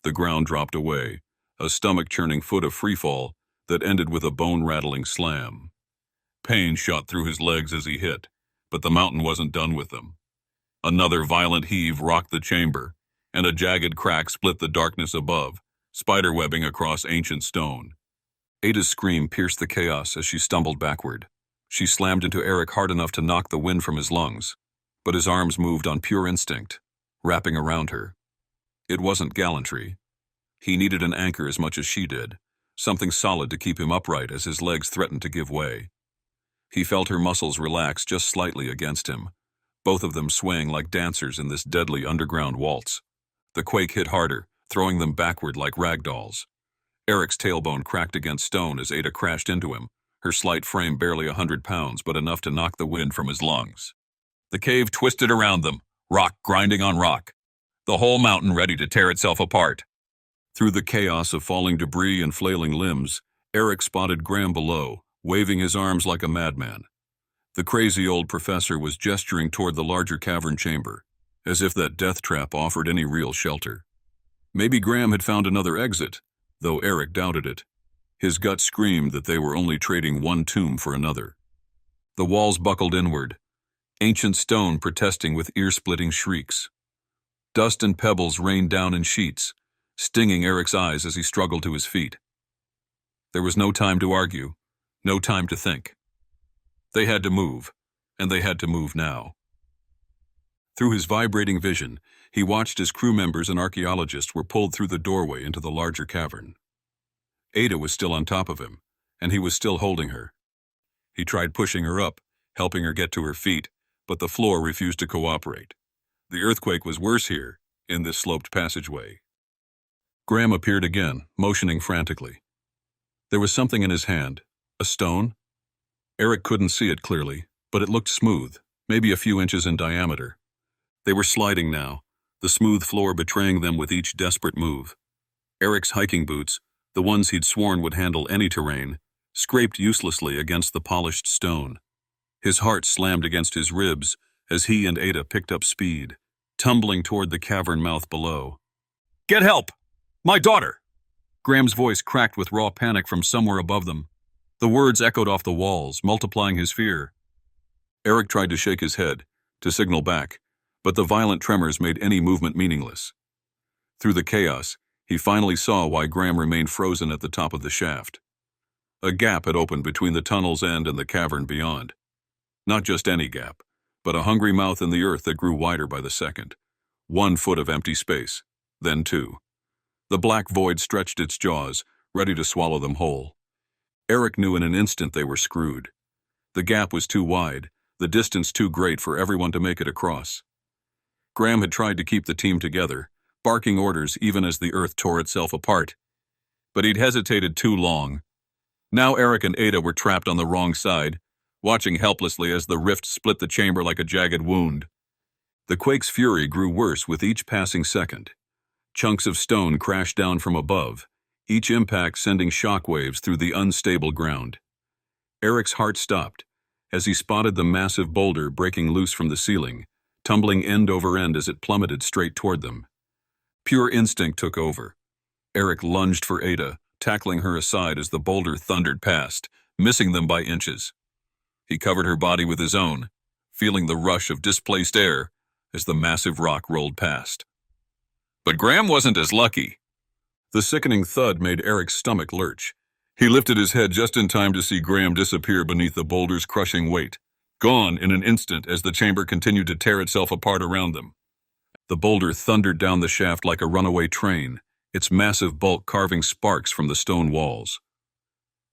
[SPEAKER 2] The ground dropped away, a stomach-churning foot of freefall that ended with a bone-rattling slam. Pain shot through his legs as he hit, but the mountain wasn't done with them. Another violent heave rocked the chamber, and a jagged crack split the darkness above, spiderwebbing across ancient stone. Ada's scream pierced the chaos as she stumbled backward. She slammed into Erik hard enough to knock the wind from his lungs, but his arms moved on pure instinct, wrapping around her. It wasn't gallantry. He needed an anchor as much as she did, something solid to keep him upright as his legs threatened to give way. He felt her muscles relax just slightly against him, both of them swaying like dancers in this deadly underground waltz. The quake hit harder, throwing them backward like ragdolls. Erik's tailbone cracked against stone as Ada crashed into him, her slight frame barely 100 pounds, but enough to knock the wind from his lungs. The cave twisted around them, rock grinding on rock, the whole mountain ready to tear itself apart. Through the chaos of falling debris and flailing limbs, Erik spotted Graham below, waving his arms like a madman. The crazy old professor was gesturing toward the larger cavern chamber, as if that death trap offered any real shelter. Maybe Graham had found another exit, though Erik doubted it. His gut screamed that they were only trading one tomb for another. The walls buckled inward. ancient stone protesting with ear-splitting shrieks. Dust and pebbles rained down in sheets, stinging Erik's eyes as he struggled to his feet. There was no time to argue, no time to think. They had to move, and they had to move now. Through his vibrating vision, he watched as crew members and archaeologists were pulled through the doorway into the larger cavern. Ada was still on top of him, and he was still holding her. He tried pushing her up, helping her get to her feet, but the floor refused to cooperate. The earthquake was worse here, in this sloped passageway. Graham appeared again, motioning frantically. There was something in his hand. A stone? Erik couldn't see it clearly, but it looked smooth, maybe a few inches in diameter. They were sliding now, the smooth floor betraying them with each desperate move. Erik's hiking boots, the ones he'd sworn would handle any terrain, scraped uselessly against the polished stone. His heart slammed against his ribs as he and Ada picked up speed, tumbling toward the cavern mouth below. "Get help! My daughter!" Graham's voice cracked with raw panic from somewhere above them. The words echoed off the walls, multiplying his fear. Erik tried to shake his head, to signal back, but the violent tremors made any movement meaningless. Through the chaos, he finally saw why Graham remained frozen at the top of the shaft. A gap had opened between the tunnel's end and the cavern beyond. Not just any gap, but a hungry mouth in the earth that grew wider by the second. 1 foot of empty space, then 2. The black void stretched its jaws, ready to swallow them whole. Erik knew in an instant they were screwed. The gap was too wide, the distance too great for everyone to make it across. Graham had tried to keep the team together, barking orders even as the earth tore itself apart. But he'd hesitated too long. Now Erik and Ada were trapped on the wrong side, watching helplessly as the rift split the chamber like a jagged wound. The quake's fury grew worse with each passing second. Chunks of stone crashed down from above, each impact sending shockwaves through the unstable ground. Erik's heart stopped as he spotted the massive boulder breaking loose from the ceiling, tumbling end over end as it plummeted straight toward them. Pure instinct took over. Erik lunged for Ada, tackling her aside as the boulder thundered past, missing them by inches. He covered her body with his own, feeling the rush of displaced air as the massive rock rolled past. But Graham wasn't as lucky. The sickening thud made Erik's stomach lurch. He lifted his head just in time to see Graham disappear beneath the boulder's crushing weight, gone in an instant as the chamber continued to tear itself apart around them. The boulder thundered down the shaft like a runaway train, its massive bulk carving sparks from the stone walls.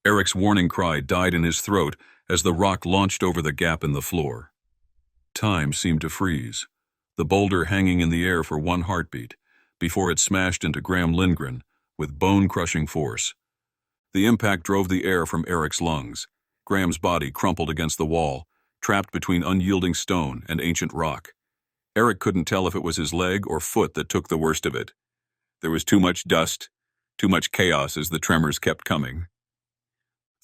[SPEAKER 2] Erik's warning cry died in his throat as the rock launched over the gap in the floor. Time seemed to freeze, the boulder hanging in the air for one heartbeat, before it smashed into Graham Lindgren with bone-crushing force. The impact drove the air from Erik's lungs. Graham's body crumpled against the wall, trapped between unyielding stone and ancient rock. Erik couldn't tell if it was his leg or foot that took the worst of it. There was too much dust, too much chaos as the tremors kept coming.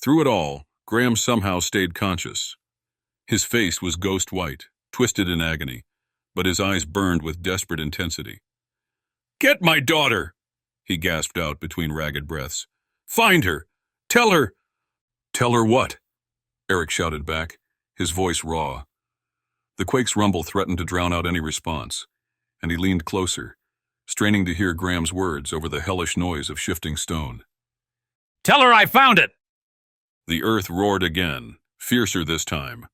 [SPEAKER 2] Through it all, Graham somehow stayed conscious. His face was ghost white, twisted in agony, but his eyes burned with desperate intensity. "Get my daughter!" he gasped out between ragged breaths. "Find her! Tell her—" "Tell her what?" Erik shouted back, his voice raw. The quake's rumble threatened to drown out any response, and he leaned closer, straining to hear Graham's words over the hellish noise of shifting stone.
[SPEAKER 3] "Tell her I found it!"
[SPEAKER 2] The earth roared again, fiercer this time.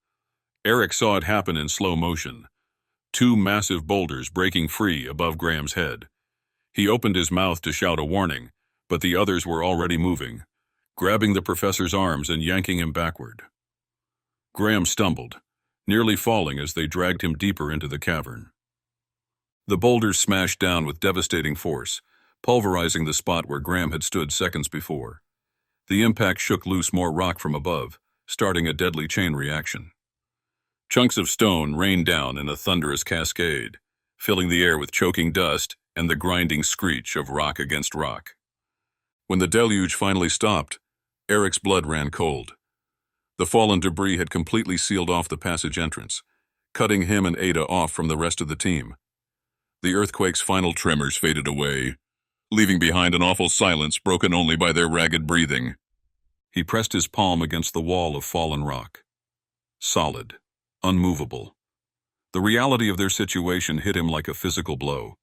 [SPEAKER 2] Erik saw it happen in slow motion, 2 massive boulders breaking free above Graham's head. He opened his mouth to shout a warning, but the others were already moving, grabbing the professor's arms and yanking him backward. Graham stumbled, nearly falling as they dragged him deeper into the cavern. The boulders smashed down with devastating force, pulverizing the spot where Graham had stood seconds before. The impact shook loose more rock from above, starting a deadly chain reaction. Chunks of stone rained down in a thunderous cascade, filling the air with choking dust and the grinding screech of rock against rock. When the deluge finally stopped, Erik's blood ran cold. The fallen debris had completely sealed off the passage entrance, cutting him and Ada off from the rest of the team. The earthquake's final tremors faded away, leaving behind an awful silence broken only by their ragged breathing. He pressed his palm against the wall of fallen rock. Solid, unmovable, The reality of their situation hit him like a physical blow.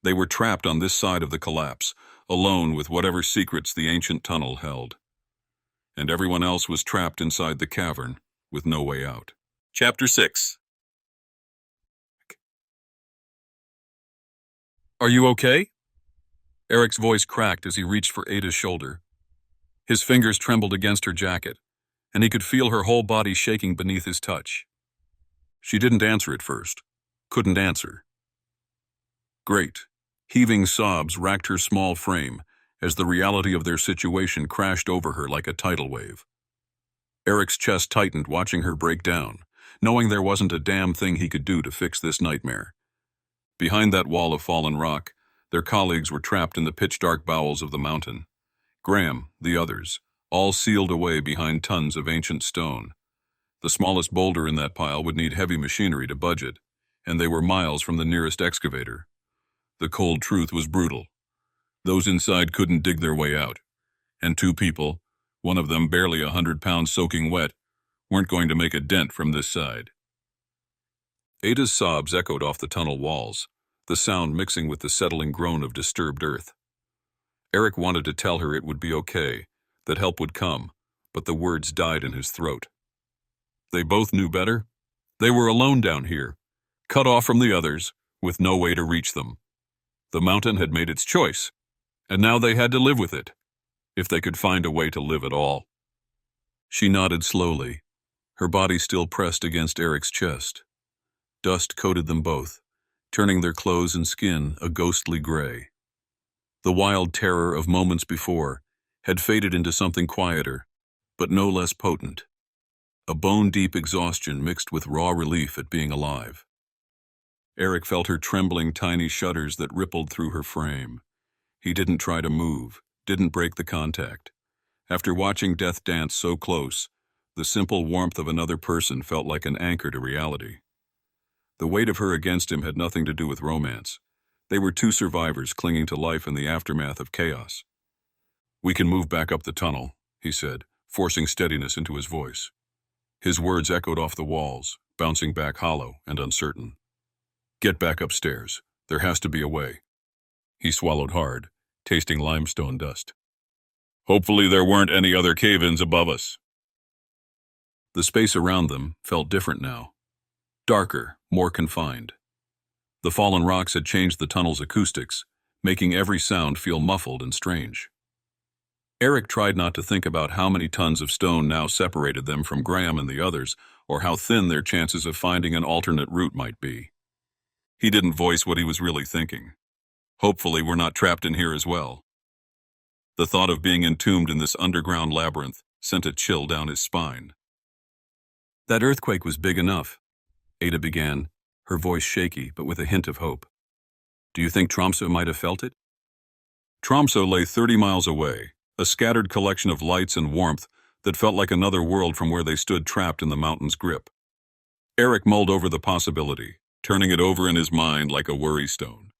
[SPEAKER 2] They were trapped on this side of the collapse, alone with whatever secrets the ancient tunnel held. And everyone else was trapped inside the cavern, with no way out. Chapter 6. "Are you okay?" Erik's voice cracked as he reached for Ada's shoulder. His fingers trembled against her jacket, and he could feel her whole body shaking beneath his touch. She didn't answer at first. Couldn't answer. Great. Heaving sobs racked her small frame as the reality of their situation crashed over her like a tidal wave. Erik's chest tightened watching her break down, knowing there wasn't a damn thing he could do to fix this nightmare. Behind that wall of fallen rock, their colleagues were trapped in the pitch-dark bowels of the mountain. Graham, the others, all sealed away behind tons of ancient stone. The smallest boulder in that pile would need heavy machinery to budge it, and they were miles from the nearest excavator. The cold truth was brutal. Those inside couldn't dig their way out, and two people, one of them barely 100 pounds soaking wet, weren't going to make a dent from this side. Ada's sobs echoed off the tunnel walls, the sound mixing with the settling groan of disturbed earth. Erik wanted to tell her it would be okay, that help would come, but the words died in his throat. They both knew better. They were alone down here, cut off from the others, with no way to reach them. The mountain had made its choice, and now they had to live with it, if they could find a way to live at all. She nodded slowly, her body still pressed against Erik's chest. Dust coated them both, turning their clothes and skin a ghostly gray. The wild terror of moments before had faded into something quieter, but no less potent. A bone-deep exhaustion mixed with raw relief at being alive. Erik felt her trembling tiny shudders that rippled through her frame. He didn't try to move, didn't break the contact. After watching death dance so close, the simple warmth of another person felt like an anchor to reality. The weight of her against him had nothing to do with romance. They were two survivors clinging to life in the aftermath of chaos. "We can move back up the tunnel," he said, forcing steadiness into his voice. His words echoed off the walls, bouncing back hollow and uncertain. "Get back upstairs. There has to be a way." He swallowed hard, tasting limestone dust. "Hopefully there weren't any other cave-ins above us." The space around them felt different now. Darker, more confined. The fallen rocks had changed the tunnel's acoustics, making every sound feel muffled and strange. Erik tried not to think about how many tons of stone now separated them from Graham and the others, or how thin their chances of finding an alternate route might be. He didn't voice what he was really thinking. Hopefully we're not trapped in here as well. The thought of being entombed in this underground labyrinth sent a chill down his spine. "That earthquake was big enough," Ada began, her voice shaky but with a hint of hope. "Do you think Tromsø might have felt it?" Tromsø lay 30 miles away, a scattered collection of lights and warmth that felt like another world from where they stood trapped in the mountain's grip. Erik mulled over the possibility, turning it over in his mind like a worry stone.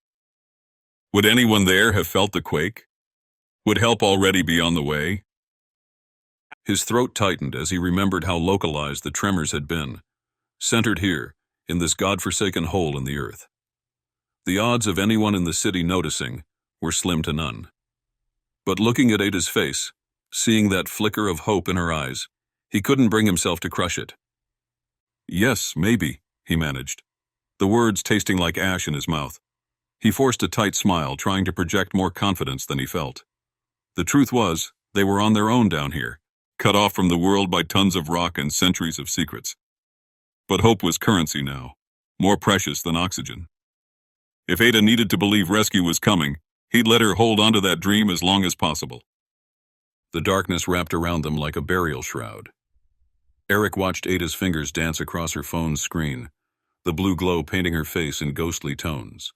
[SPEAKER 2] Would anyone there have felt the quake? Would help already be on the way? His throat tightened as he remembered how localized the tremors had been, centered here, in this godforsaken hole in the earth. The odds of anyone in the city noticing were slim to none. But looking at Ada's face, seeing that flicker of hope in her eyes, he couldn't bring himself to crush it. "Yes, maybe," he managed, the words tasting like ash in his mouth. He forced a tight smile, trying to project more confidence than he felt. The truth was, they were on their own down here, cut off from the world by tons of rock and centuries of secrets. But hope was currency now, more precious than oxygen. If Ada needed to believe rescue was coming, he'd let her hold onto that dream as long as possible. The darkness wrapped around them like a burial shroud. Erik watched Ada's fingers dance across her phone's screen, the blue glow painting her face in ghostly tones.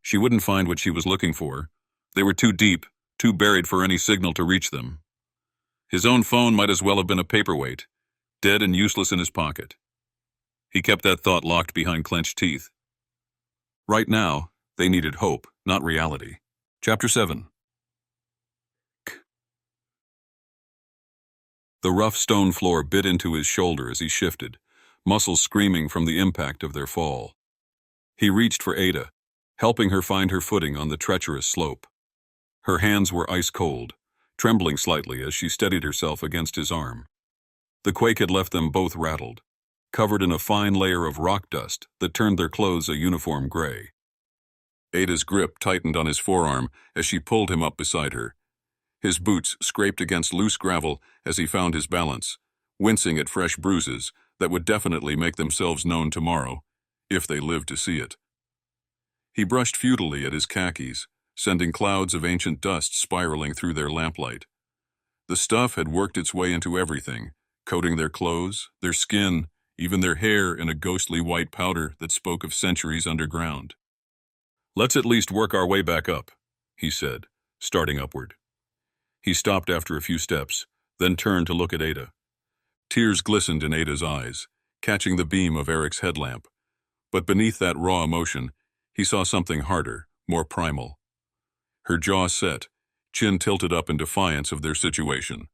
[SPEAKER 2] She wouldn't find what she was looking for. They were too deep, too buried for any signal to reach them. His own phone might as well have been a paperweight, dead and useless in his pocket. He kept that thought locked behind clenched teeth. Right now, they needed hope, not reality. Chapter 7. The rough stone floor bit into his shoulder as he shifted, muscles screaming from the impact of their fall. He reached for Ada, helping her find her footing on the treacherous slope. Her hands were ice cold, trembling slightly as she steadied herself against his arm. The quake had left them both rattled, covered in a fine layer of rock dust that turned their clothes a uniform gray. Ada's grip tightened on his forearm as she pulled him up beside her. His boots scraped against loose gravel as he found his balance, wincing at fresh bruises that would definitely make themselves known tomorrow, if they lived to see it. He brushed futilely at his khakis, sending clouds of ancient dust spiraling through their lamplight. The stuff had worked its way into everything, coating their clothes, their skin, even their hair in a ghostly white powder that spoke of centuries underground. "Let's at least work our way back up," he said, starting upward. He stopped after a few steps, then turned to look at Ada. Tears glistened in Ada's eyes, catching the beam of Erik's headlamp. But beneath that raw emotion, he saw something harder, more primal. Her jaw set, chin tilted up in defiance of their situation.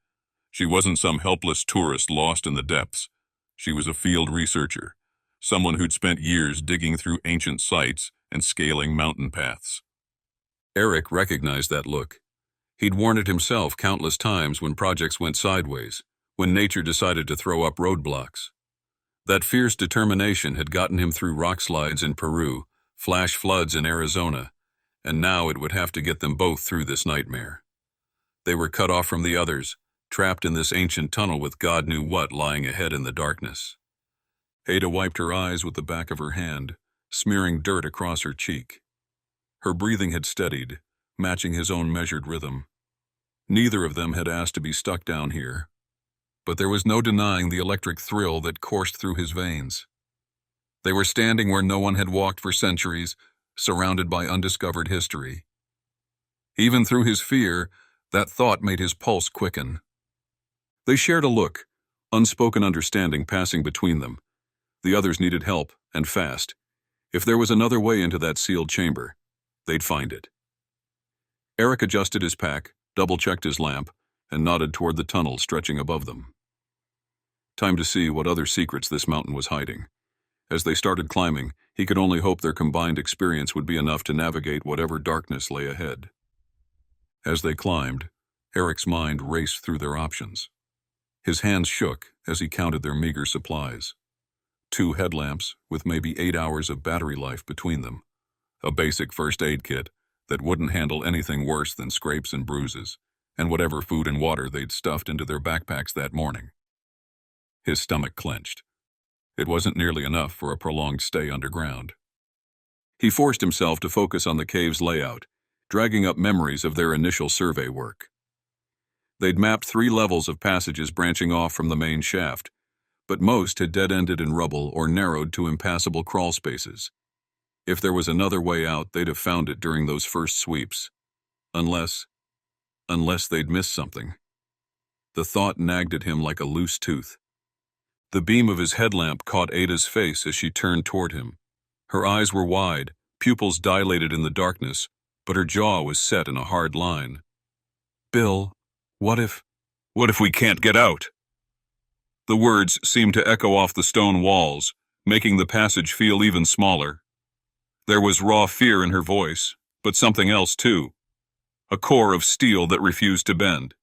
[SPEAKER 2] She wasn't some helpless tourist lost in the depths. She was a field researcher, someone who'd spent years digging through ancient sites and scaling mountain paths. Erik recognized that look. He'd worn it himself countless times when projects went sideways, when nature decided to throw up roadblocks. That fierce determination had gotten him through rock slides in Peru, flash floods in Arizona, and now it would have to get them both through this nightmare. They were cut off from the others, trapped in this ancient tunnel with God knew what lying ahead in the darkness. Ada wiped her eyes with the back of her hand, smearing dirt across her cheek. Her breathing had steadied, matching his own measured rhythm. Neither of them had asked to be stuck down here, but there was no denying the electric thrill that coursed through his veins. They were standing where no one had walked for centuries, surrounded by undiscovered history. Even through his fear, that thought made his pulse quicken. They shared a look, unspoken understanding passing between them. The others needed help, and fast. If there was another way into that sealed chamber, they'd find it. Erik adjusted his pack, double-checked his lamp, and nodded toward the tunnel stretching above them. Time to see what other secrets this mountain was hiding. As they started climbing, he could only hope their combined experience would be enough to navigate whatever darkness lay ahead. As they climbed, Erik's mind raced through their options. His hands shook as he counted their meager supplies. 2 headlamps with maybe 8 hours of battery life between them. A basic first aid kit that wouldn't handle anything worse than scrapes and bruises, and whatever food and water they'd stuffed into their backpacks that morning. His stomach clenched. It wasn't nearly enough for a prolonged stay underground. He forced himself to focus on the cave's layout, dragging up memories of their initial survey work. They'd mapped 3 levels of passages branching off from the main shaft, but most had dead-ended in rubble or narrowed to impassable crawl spaces. If there was another way out, they'd have found it during those first sweeps. Unless they'd missed something. The thought nagged at him like a loose tooth. The beam of his headlamp caught Ada's face as she turned toward him. Her eyes were wide, pupils dilated in the darkness, but her jaw was set in a hard line. "Bill, what if we can't get out?" The words seemed to echo off the stone walls, making the passage feel even smaller. There was raw fear in her voice, but something else too. A core of steel that refused to bend.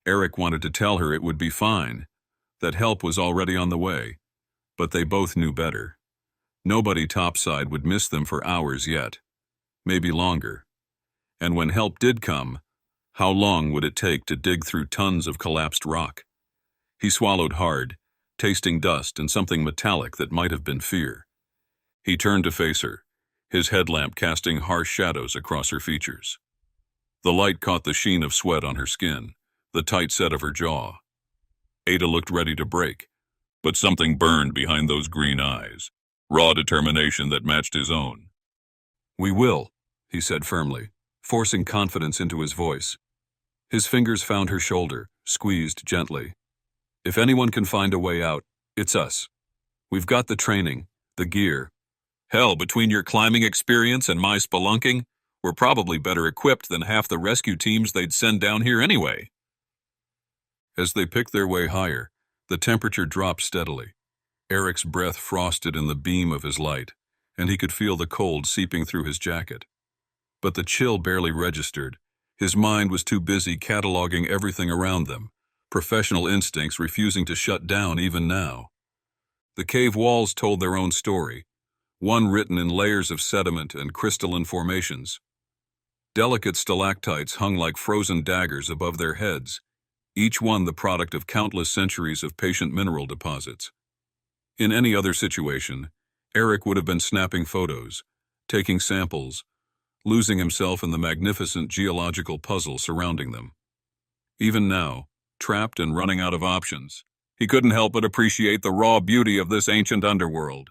[SPEAKER 2] Erik wanted to tell her it would be fine, that help was already on the way, but they both knew better. Nobody topside would miss them for hours yet, maybe longer. And when help did come, how long would it take to dig through tons of collapsed rock? He swallowed hard, tasting dust and something metallic that might have been fear. He turned to face her, his headlamp casting harsh shadows across her features. The light caught the sheen of sweat on her skin, the tight set of her jaw. Ada looked ready to break, but something burned behind those green eyes, raw determination that matched his own. "We will," he said firmly, forcing confidence into his voice. His fingers found her shoulder, squeezed gently. "If anyone can find a way out, it's us. We've got the training, the gear. Hell, between your climbing experience and my spelunking, we're probably better equipped than half the rescue teams they'd send down here anyway." As they picked their way higher, the temperature dropped steadily. Erik's breath frosted in the beam of his light, and he could feel the cold seeping through his jacket. But the chill barely registered. His mind was too busy cataloging everything around them, professional instincts refusing to shut down even now. The cave walls told their own story, one written in layers of sediment and crystalline formations. Delicate stalactites hung like frozen daggers above their heads, each one the product of countless centuries of patient mineral deposits. In any other situation, Erik would have been snapping photos, taking samples, losing himself in the magnificent geological puzzle surrounding them. Even now, trapped and running out of options, he couldn't help but appreciate the raw beauty of this ancient underworld.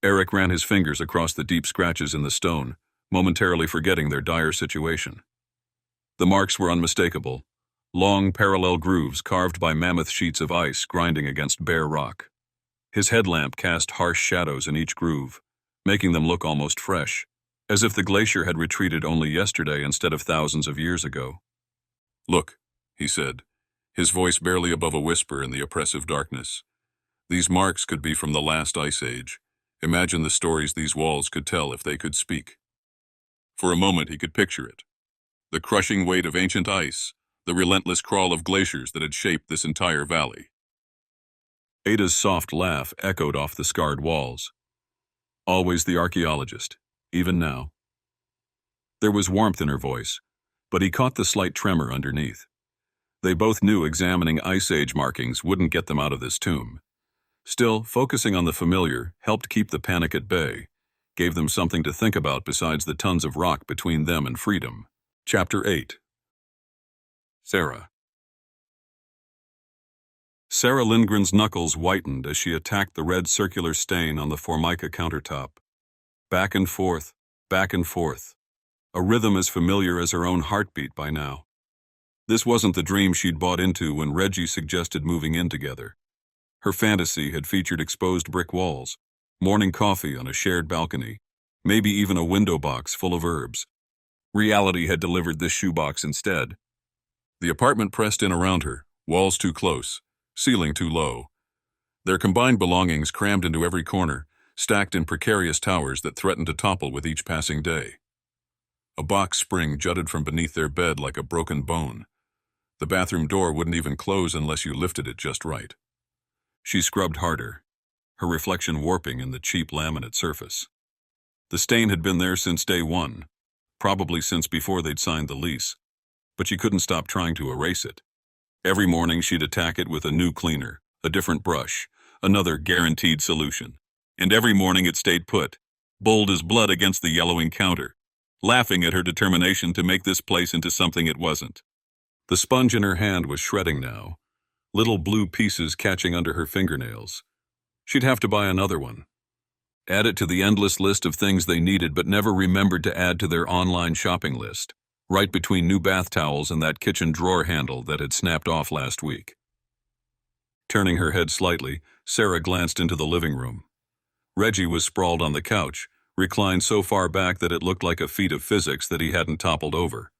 [SPEAKER 2] Erik ran his fingers across the deep scratches in the stone, momentarily forgetting their dire situation. The marks were unmistakable, long parallel grooves carved by mammoth sheets of ice grinding against bare rock. His headlamp cast harsh shadows in each groove, making them look almost fresh, as if the glacier had retreated only yesterday instead of thousands of years ago. "Look," he said, his voice barely above a whisper in the oppressive darkness. "These marks could be from the last ice age. Imagine the stories these walls could tell if they could speak." For a moment he could picture it. The crushing weight of ancient ice, the relentless crawl of glaciers that had shaped this entire valley. Ada's soft laugh echoed off the scarred walls. Always the archaeologist, even now. There was warmth in her voice, but he caught the slight tremor underneath. They both knew examining Ice Age markings wouldn't get them out of this tomb. Still, focusing on the familiar helped keep the panic at bay, gave them something to think about besides the tons of rock between them and freedom. Chapter 8. Sarah. Sarah Lindgren's knuckles whitened as she attacked the red circular stain on the formica countertop. Back and forth, a rhythm as familiar as her own heartbeat by now. This wasn't the dream she'd bought into when Reggie suggested moving in together. Her fantasy had featured exposed brick walls, morning coffee on a shared balcony, maybe even a window box full of herbs. Reality had delivered this shoebox instead. The apartment pressed in around her, walls too close, ceiling too low. Their combined belongings crammed into every corner, stacked in precarious towers that threatened to topple with each passing day. A box spring jutted from beneath their bed like a broken bone. The bathroom door wouldn't even close unless you lifted it just right. She scrubbed harder, her reflection warping in the cheap laminate surface. The stain had been there since day one, probably since before they'd signed the lease, but she couldn't stop trying to erase it. Every morning she'd attack it with a new cleaner, a different brush, another guaranteed solution. And every morning it stayed put, bold as blood against the yellowing counter, laughing at her determination to make this place into something it wasn't. The sponge in her hand was shredding now, little blue pieces catching under her fingernails. She'd have to buy another one. Add it to the endless list of things they needed but never remembered to add to their online shopping list, right between new bath towels and that kitchen drawer handle that had snapped off last week. Turning her head slightly, Sarah glanced into the living room. Reggie was sprawled on the couch, reclined so far back that it looked like a feat of physics that he hadn't toppled over.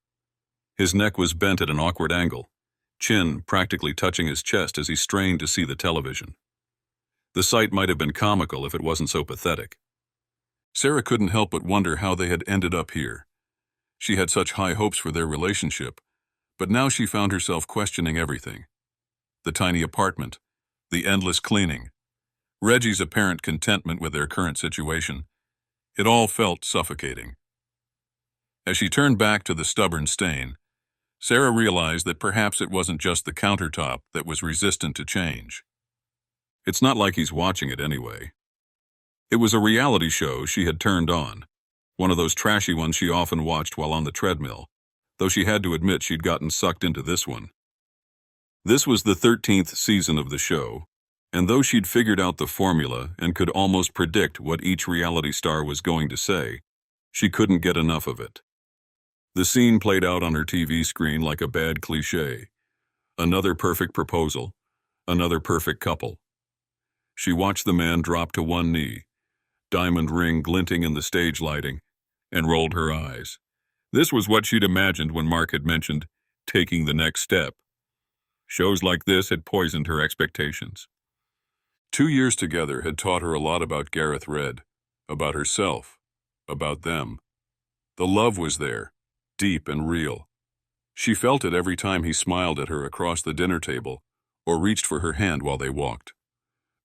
[SPEAKER 2] His neck was bent at an awkward angle, chin practically touching his chest as he strained to see the television. The sight might have been comical if it wasn't so pathetic. Sarah couldn't help but wonder how they had ended up here. She had such high hopes for their relationship, but now she found herself questioning everything. The tiny apartment, the endless cleaning, Reggie's apparent contentment with their current situation. It all felt suffocating. As she turned back to the stubborn stain, Sarah realized that perhaps it wasn't just the countertop that was resistant to change. It's not like he's watching it anyway. It was a reality show she had turned on, one of those trashy ones she often watched while on the treadmill, though she had to admit she'd gotten sucked into this one. This was the 13th season of the show, and though she'd figured out the formula and could almost predict what each reality star was going to say, she couldn't get enough of it. The scene played out on her TV screen like a bad cliché. Another perfect proposal, another perfect couple. She watched the man drop to one knee, diamond ring glinting in the stage lighting, and rolled her eyes. This was what she'd imagined when Mark had mentioned taking the next step. Shows like this had poisoned her expectations. 2 years together had taught her a lot about Gareth Red, about herself, about them. The love was there, deep and real. She felt it every time he smiled at her across the dinner table or reached for her hand while they walked.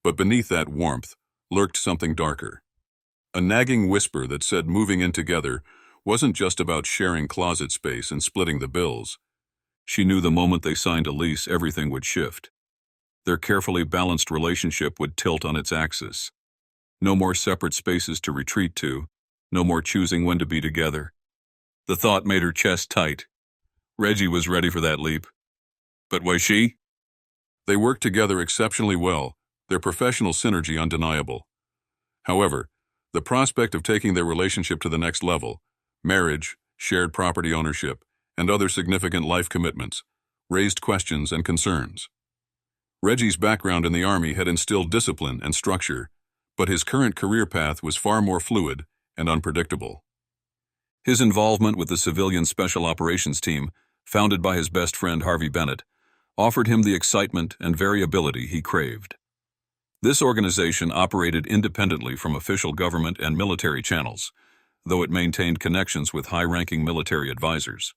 [SPEAKER 2] But beneath that warmth lurked something darker. A nagging whisper that said moving in together wasn't just about sharing closet space and splitting the bills. She knew the moment they signed a lease, everything would shift. Their carefully balanced relationship would tilt on its axis. No more separate spaces to retreat to, no more choosing when to be together. The thought made her chest tight. Reggie was ready for that leap. But was she? They worked together exceptionally well, their professional synergy undeniable. However, the prospect of taking their relationship to the next level, marriage, shared property ownership, and other significant life commitments, raised questions and concerns. Reggie's background in the Army had instilled discipline and structure, but his current career path was far more fluid and unpredictable. His involvement with the civilian Special Operations Team, founded by his best friend Harvey Bennett, offered him the excitement and variability he craved. This organization operated independently from official government and military channels, though it maintained connections with high-ranking military advisors.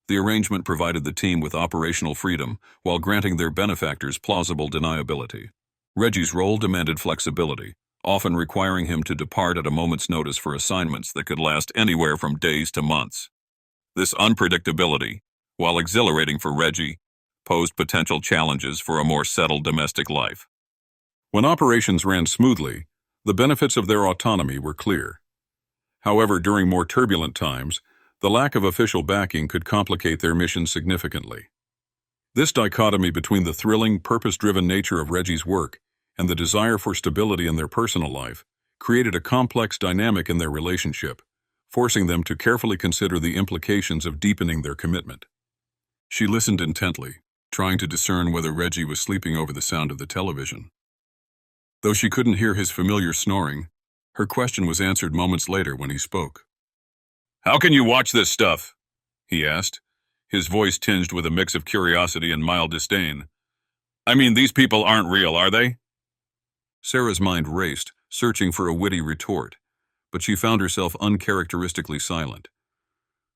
[SPEAKER 2] The arrangement provided the team with operational freedom while granting their benefactors plausible deniability. Reggie's role demanded flexibility, often requiring him to depart at a moment's notice for assignments that could last anywhere from days to months. This unpredictability, while exhilarating for Reggie, posed potential challenges for a more settled domestic life. When operations ran smoothly, the benefits of their autonomy were clear. However, during more turbulent times, the lack of official backing could complicate their mission significantly. This dichotomy between the thrilling, purpose-driven nature of Reggie's work and the desire for stability in their personal life created a complex dynamic in their relationship, forcing them to carefully consider the implications of deepening their commitment. She listened intently, trying to discern whether Reggie was sleeping over the sound of the television. Though she couldn't hear his familiar snoring, her question was answered moments later when he spoke. "How can you watch this stuff?" he asked, his voice tinged with a mix of curiosity and mild disdain. "I mean, these people aren't real, are they?" Sarah's mind raced, searching for a witty retort, but she found herself uncharacteristically silent.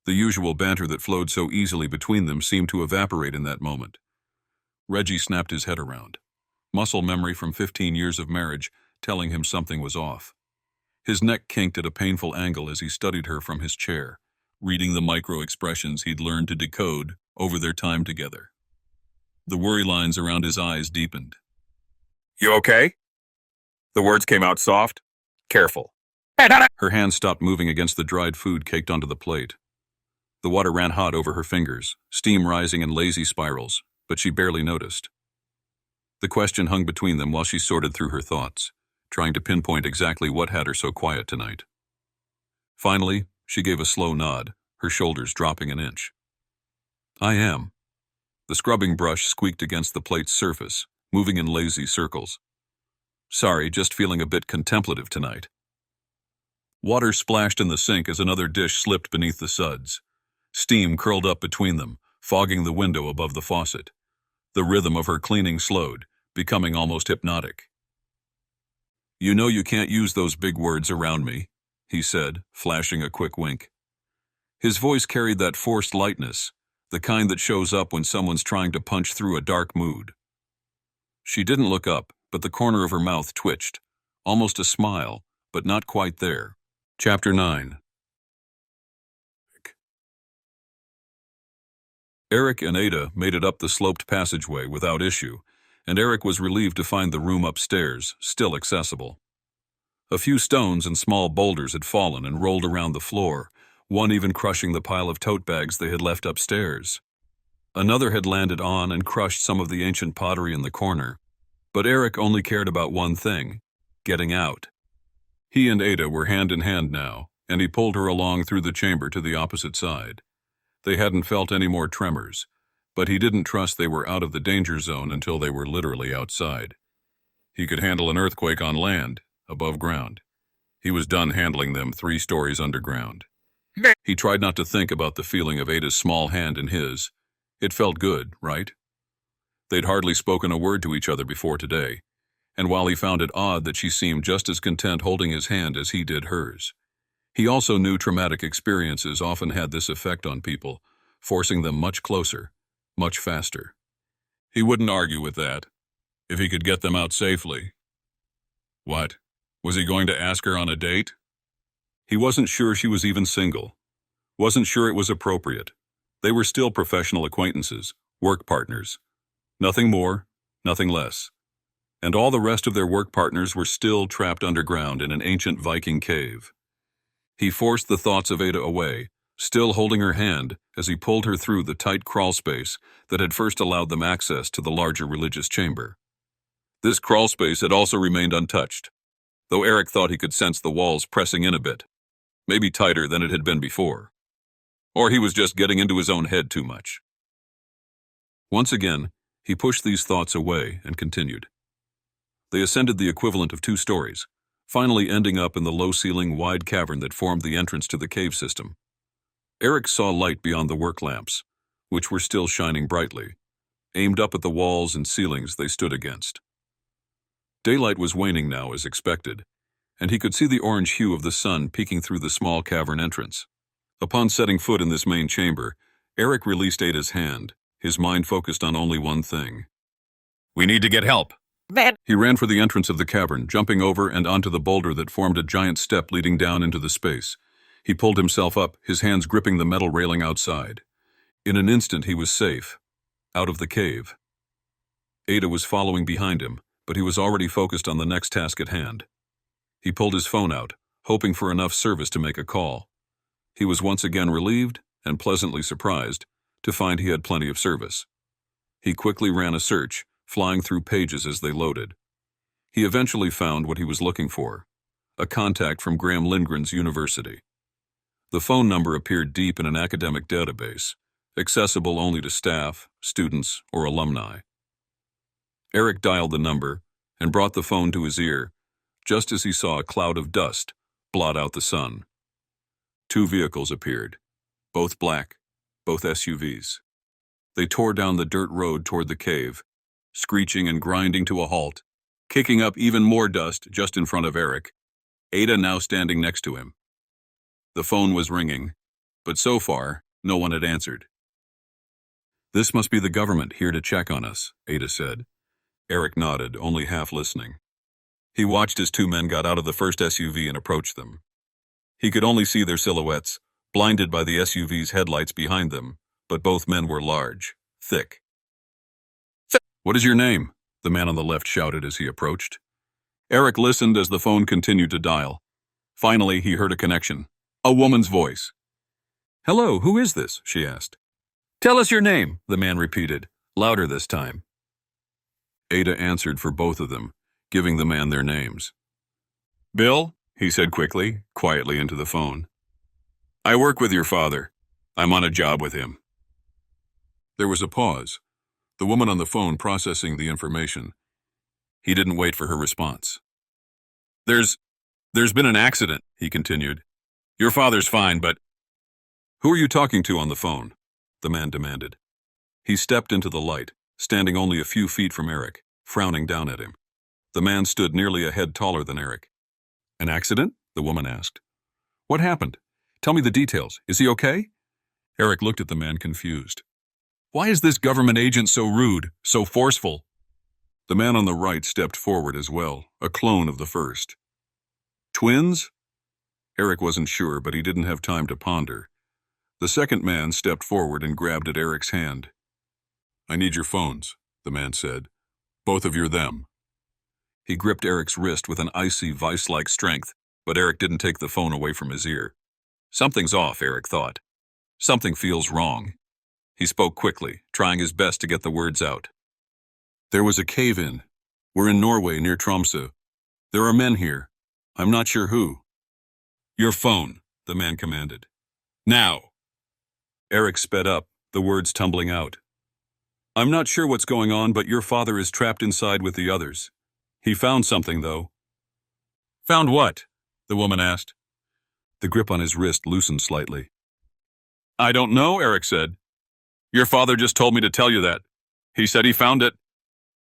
[SPEAKER 2] The usual banter that flowed so easily between them seemed to evaporate in that moment. Reggie snapped his head around, muscle memory from 15 years of marriage telling him something was off. His neck kinked at a painful angle as he studied her from his chair, reading the micro-expressions he'd learned to decode over their time together. The worry lines around his eyes deepened. "You okay?" The words came out soft. "Careful." Her hand stopped moving against the dried food caked onto the plate. The water ran hot over her fingers, steam rising in lazy spirals, but she barely noticed. The question hung between them while she sorted through her thoughts, trying to pinpoint exactly what had her so quiet tonight. Finally, she gave a slow nod, her shoulders dropping an inch. "I am." The scrubbing brush squeaked against the plate's surface, moving in lazy circles. "Sorry, just feeling a bit contemplative tonight." Water splashed in the sink as another dish slipped beneath the suds. Steam curled up between them, fogging the window above the faucet. The rhythm of her cleaning slowed, becoming almost hypnotic. "You know you can't use those big words around me," he said, flashing a quick wink. His voice carried that forced lightness, the kind that shows up when someone's trying to punch through a dark mood. She didn't look up, but the corner of her mouth twitched, almost a smile, but not quite there. Chapter 9. Erik and Ada made it up the sloped passageway without issue, and Erik was relieved to find the room upstairs still accessible. A few stones and small boulders had fallen and rolled around the floor, one even crushing the pile of tote bags they had left upstairs. Another had landed on and crushed some of the ancient pottery in the corner, but Erik only cared about one thing: getting out. He and Ada were hand in hand now, and he pulled her along through the chamber to the opposite side. They hadn't felt any more tremors, but he didn't trust they were out of the danger zone until they were literally outside. He could handle an earthquake on land, above ground. He was done handling them 3 stories underground. He tried not to think about the feeling of Ada's small hand in his. It felt good, right? They'd hardly spoken a word to each other before today, and while he found it odd that she seemed just as content holding his hand as he did hers. He also knew traumatic experiences often had this effect on people, forcing them much closer, much faster. He wouldn't argue with that, if he could get them out safely. What? Was he going to ask her on a date? He wasn't sure she was even single. Wasn't sure it was appropriate. They were still professional acquaintances, work partners. Nothing more, nothing less. And all the rest of their work partners were still trapped underground in an ancient Viking cave. He forced the thoughts of Ada away, still holding her hand as he pulled her through the tight crawl space that had first allowed them access to the larger religious chamber. This crawl space had also remained untouched, though Erik thought he could sense the walls pressing in a bit, maybe tighter than it had been before. Or he was just getting into his own head too much. Once again, he pushed these thoughts away and continued. They ascended the equivalent of 2 stories, finally ending up in the low-ceiling, wide cavern that formed the entrance to the cave system. Erik saw light beyond the work lamps, which were still shining brightly, aimed up at the walls and ceilings they stood against. Daylight was waning now, as expected, and he could see the orange hue of the sun peeking through the small cavern entrance. Upon setting foot in this main chamber, Erik released Ada's hand, his mind focused on only one thing.
[SPEAKER 3] We need to get help.
[SPEAKER 4] Man!
[SPEAKER 2] He ran for the entrance of the cavern, jumping over and onto the boulder that formed a giant step leading down into the space. He pulled himself up, his hands gripping the metal railing outside. In an instant he was safe, out of the cave. Ada was following behind him, but he was already focused on the next task at hand. He pulled his phone out, hoping for enough service to make a call. He was once again relieved and pleasantly surprised to find he had plenty of service. He quickly ran a search, flying through pages as they loaded. He eventually found what he was looking for, a contact from Graham Lindgren's university. The phone number appeared deep in an academic database, accessible only to staff, students, or alumni. Erik dialed the number and brought the phone to his ear, just as he saw a cloud of dust blot out the sun. 2 vehicles appeared, both black, both SUVs. They tore down the dirt road toward the cave, screeching and grinding to a halt, kicking up even more dust just in front of Erik, Ada now standing next to him. The phone was ringing, but so far, no one had answered. "This must be the government here to check on us," Ada said. Erik nodded, only half listening. He watched as 2 men got out of the first SUV and approached them. He could only see their silhouettes, blinded by the SUV's headlights behind them, but both men were large, thick. "What is your name?" the man on the left shouted as he approached. Erik listened as the phone continued to dial. Finally, he heard a connection. A woman's voice. "Hello, who is this?" she asked. "Tell us your name," the man repeated, louder this time. Ada answered for both of them, giving the man their names. "Bill," he said quickly, quietly into the phone. "I work with your father. I'm on a job with him." There was a pause, the woman on the phone processing the information. He didn't wait for her response. There's been an accident," he continued. "Your father's fine, but—" "Who are you talking to on the phone?" the man demanded. He stepped into the light, standing only a few feet from Erik, frowning down at him. The man stood nearly a head taller than Erik. "An accident?" the woman asked. "What happened? Tell me the details. Is he okay?" Erik looked at the man confused. "Why is this government agent so rude, so forceful?" The man on the right stepped forward as well, a clone of the first. "Twins?" Erik wasn't sure, but he didn't have time to ponder. The second man stepped forward and grabbed at Erik's hand. "I need your phones," the man said. "Both of them." He gripped Erik's wrist with an icy, vice-like strength, but Erik didn't take the phone away from his ear. Something's off, Erik thought. Something feels wrong. He spoke quickly, trying his best to get the words out. "There was a cave-in. We're in Norway, near Tromsø. There are men here. I'm not sure who." "Your phone," the man commanded. "Now!" Erik sped up, the words tumbling out. "I'm not sure what's going on, but your father is trapped inside with the others. He found something, though." "Found what?" the woman asked. The grip on his wrist loosened slightly. "I don't know," Erik said. "Your father just told me to tell you that. He said he found it.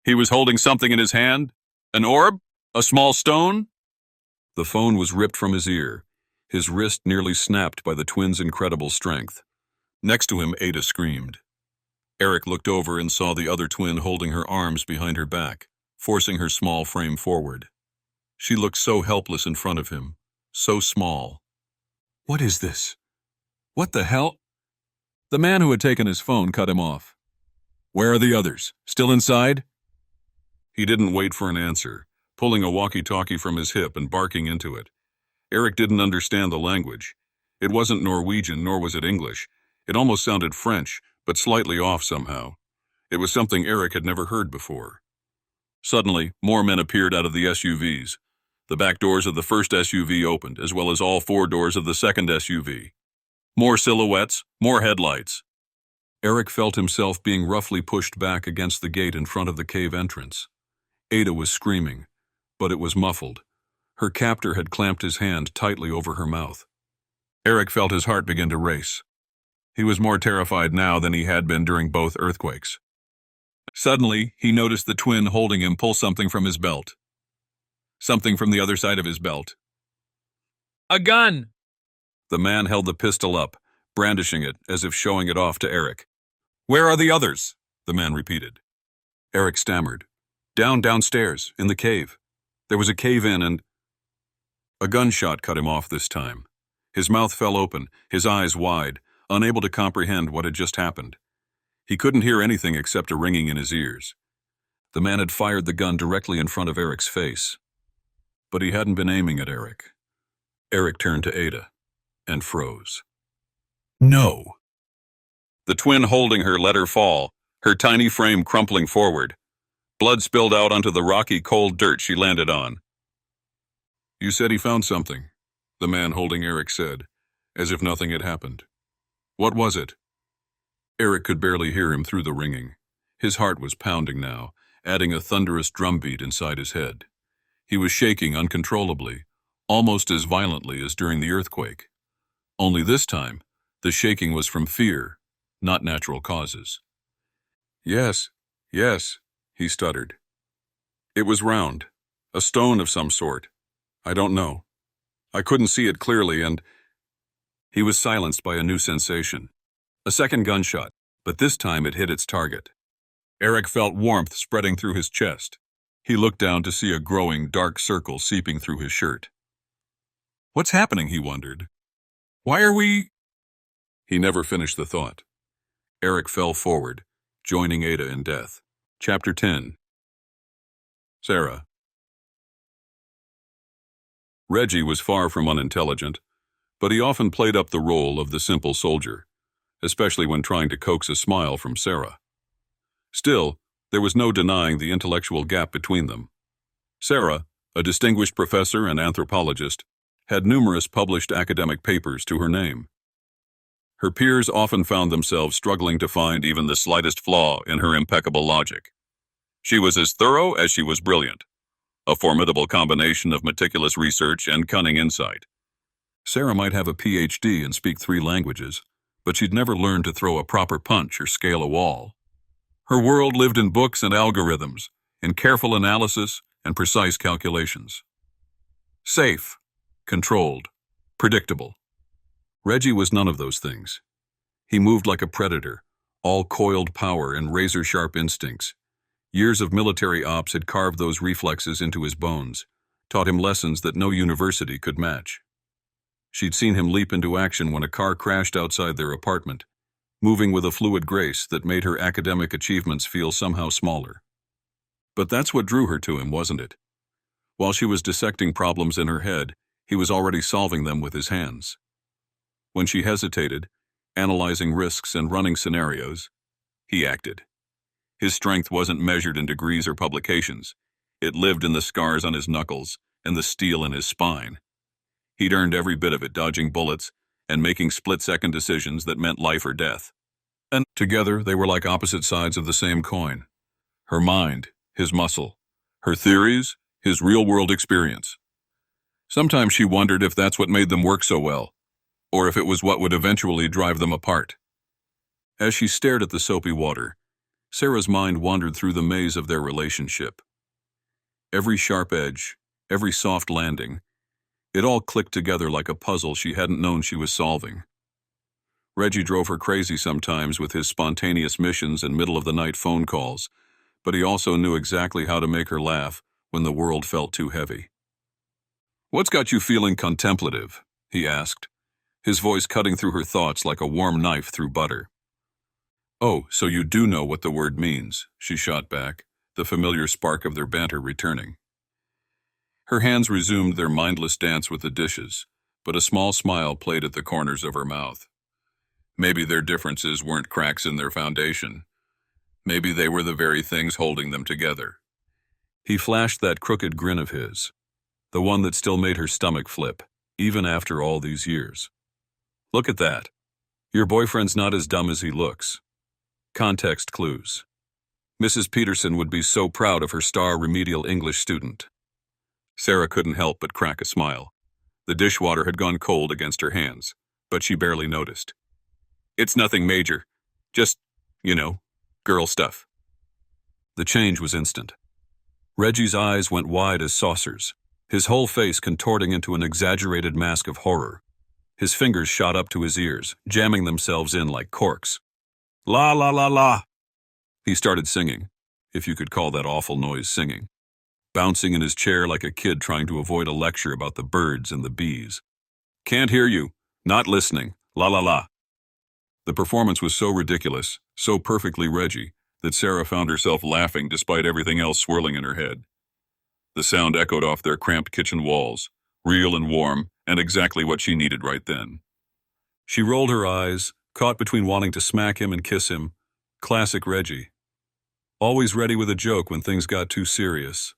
[SPEAKER 2] He was holding something in his hand, An orb? A small stone? The phone was ripped from his ear, his wrist nearly snapped by the twins' incredible strength. Next to him, Ada screamed. Erik looked over and saw the other twin holding her arms behind her back, forcing her small frame forward. She looked so helpless in front of him, so small. What is this? What the hell? The man who had taken his phone cut him off. Where are the others? Still inside? He didn't wait for an answer, pulling a walkie-talkie from his hip and barking into it. Erik didn't understand the language. It wasn't Norwegian, nor was it English. It almost sounded French, but slightly off somehow. It was something Erik had never heard before. Suddenly, more men appeared out of the SUVs. The back doors of the first SUV opened, as well as all 4 doors of the second SUV. More silhouettes, more headlights. Erik felt himself being roughly pushed back against the gate in front of the cave entrance. Ada was screaming, but it was muffled. Her captor had clamped his hand tightly over her mouth. Erik felt his heart begin to race. He was more terrified now than he had been during both earthquakes. Suddenly, he noticed the twin holding him pull something from his belt. Something from the other side of his belt.
[SPEAKER 4] A gun!
[SPEAKER 2] The man held the pistol up, brandishing it as if showing it off to Erik. Where are the others? The man repeated. Erik stammered. Downstairs, in the cave. There was a cave-in and... A gunshot cut him off this time. His mouth fell open, his eyes wide, unable to comprehend what had just happened. He couldn't hear anything except a ringing in his ears. The man had fired the gun directly in front of Erik's face. But he hadn't been aiming at Erik. Erik turned to Ada and froze. No! The twin holding her let her fall, her tiny frame crumpling forward. Blood spilled out onto the rocky, cold dirt she landed on. You said he found something, the man holding Erik said, as if nothing had happened. What was it? Erik could barely hear him through the ringing. His heart was pounding now, adding a thunderous drumbeat inside his head. He was shaking uncontrollably, almost as violently as during the earthquake. Only this time, the shaking was from fear, not natural causes. Yes, he stuttered. It was round, a stone of some sort. I don't know. I couldn't see it clearly and... He was silenced by a new sensation. A second gunshot, but this time it hit its target. Erik felt warmth spreading through his chest. He looked down to see a growing, dark circle seeping through his shirt. What's happening, he wondered. Why are we... He never finished the thought. Erik fell forward, joining Ada in death. Chapter 10. Sarah. Reggie was far from unintelligent, but he often played up the role of the simple soldier, especially when trying to coax a smile from Sarah. Still, there was no denying the intellectual gap between them. Sarah, a distinguished professor and anthropologist, had numerous published academic papers to her name. Her peers often found themselves struggling to find even the slightest flaw in her impeccable logic. She was as thorough as she was brilliant, a formidable combination of meticulous research and cunning insight. Sarah might have a PhD and speak 3 languages, but she'd never learned to throw a proper punch or scale a wall. Her world lived in books and algorithms, in careful analysis and precise calculations. Safe, controlled, predictable. Reggie was none of those things. He moved like a predator, all coiled power and razor-sharp instincts. Years of military ops had carved those reflexes into his bones, taught him lessons that no university could match. She'd seen him leap into action when a car crashed outside their apartment, moving with a fluid grace that made her academic achievements feel somehow smaller. But that's what drew her to him, wasn't it? While she was dissecting problems in her head, he was already solving them with his hands. When she hesitated, analyzing risks and running scenarios, he acted. His strength wasn't measured in degrees or publications. It lived in the scars on his knuckles and the steel in his spine. He'd earned every bit of it dodging bullets and making split-second decisions that meant life or death. And together, they were like opposite sides of the same coin. Her mind, his muscle. Her theories, his real-world experience. Sometimes she wondered if that's what made them work so well, or if it was what would eventually drive them apart. As she stared at the soapy water, Sarah's mind wandered through the maze of their relationship. Every sharp edge, every soft landing, it all clicked together like a puzzle she hadn't known she was solving. Reggie drove her crazy sometimes with his spontaneous missions and middle-of-the-night phone calls, but he also knew exactly how to make her laugh when the world felt too heavy. "What's got you feeling contemplative?" he asked, his voice cutting through her thoughts like a warm knife through butter. "Oh, so you do know what the word means," she shot back, the familiar spark of their banter returning. Her hands resumed their mindless dance with the dishes, but a small smile played at the corners of her mouth. Maybe their differences weren't cracks in their foundation. Maybe they were the very things holding them together. He flashed that crooked grin of his, the one that still made her stomach flip, even after all these years. "Look at that. Your boyfriend's not as dumb as he looks." Context clues. Mrs. Peterson would be so proud of her star remedial English student. Sarah couldn't help but crack a smile. The dishwater had gone cold against her hands, but she barely noticed. "It's nothing major. Just, girl stuff." The change was instant. Reggie's eyes went wide as saucers, his whole face contorting into an exaggerated mask of horror. His fingers shot up to his ears, jamming themselves in like corks. "La la la la." He started singing, if you could call that awful noise singing, bouncing in his chair like a kid trying to avoid a lecture about the birds and the bees. "Can't hear you. Not listening. La la la." The performance was so ridiculous, so perfectly Reggie, that Sarah found herself laughing despite everything else swirling in her head. The sound echoed off their cramped kitchen walls, real and warm, and exactly what she needed right then. She rolled her eyes, caught between wanting to smack him and kiss him. Classic Reggie. Always ready with a joke when things got too serious.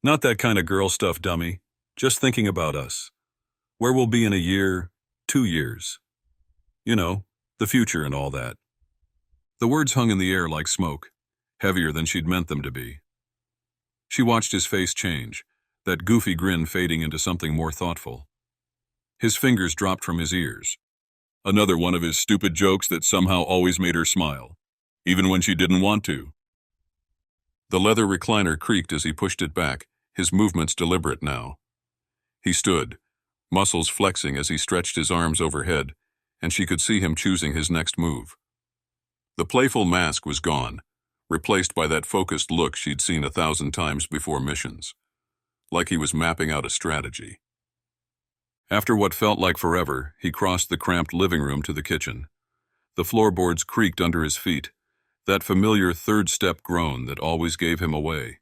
[SPEAKER 2] "Not that kind of girl stuff, dummy. Just thinking about us. Where we'll be in a year, 2 years. The future and all that." The words hung in the air like smoke, heavier than she'd meant them to be. She watched his face change, that goofy grin fading into something more thoughtful. His fingers dropped from his ears. Another one of his stupid jokes that somehow always made her smile, even when she didn't want to. The leather recliner creaked as he pushed it back, his movements deliberate now. He stood, muscles flexing as he stretched his arms overhead, and she could see him choosing his next move. The playful mask was gone, replaced by that focused look she'd seen 1,000 times before missions, like he was mapping out a strategy. After what felt like forever, he crossed the cramped living room to the kitchen. The floorboards creaked under his feet, that familiar third-step groan that always gave him away.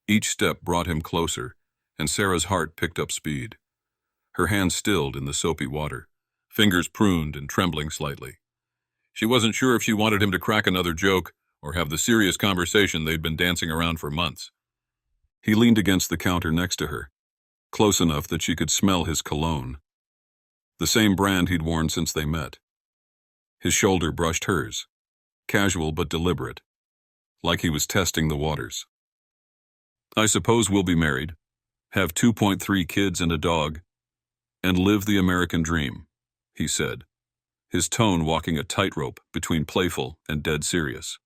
[SPEAKER 2] Each step brought him closer, and Sarah's heart picked up speed. Her hands stilled in the soapy water, fingers pruned and trembling slightly. She wasn't sure if she wanted him to crack another joke or have the serious conversation they'd been dancing around for months. He leaned against the counter next to her, close enough that she could smell his cologne. The same brand he'd worn since they met. His shoulder brushed hers, casual but deliberate, like he was testing the waters. "I suppose we'll be married, have 2.3 kids and a dog, and live the American dream," he said, his tone walking a tightrope between playful and dead serious.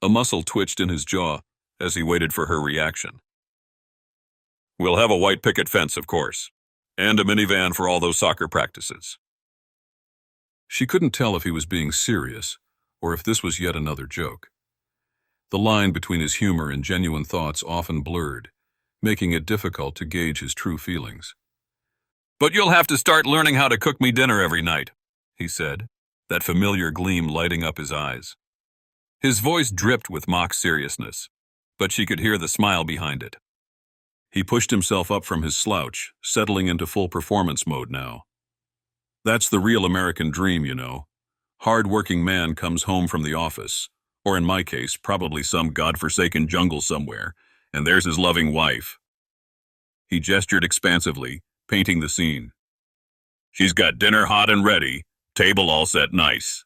[SPEAKER 2] A muscle twitched in his jaw as he waited for her reaction. "We'll have a white picket fence, of course, and a minivan for all those soccer practices." She couldn't tell if he was being serious or if this was yet another joke. The line between his humor and genuine thoughts often blurred, making it difficult to gauge his true feelings. "But you'll have to start learning how to cook me dinner every night," he said, that familiar gleam lighting up his eyes. His voice dripped with mock seriousness, but she could hear the smile behind it. He pushed himself up from his slouch, settling into full performance mode now. "That's the real American dream, Hard-working man comes home from the office, or in my case, probably some godforsaken jungle somewhere, and there's his loving wife." He gestured expansively, painting the scene. "She's got dinner hot and ready, table all set nice."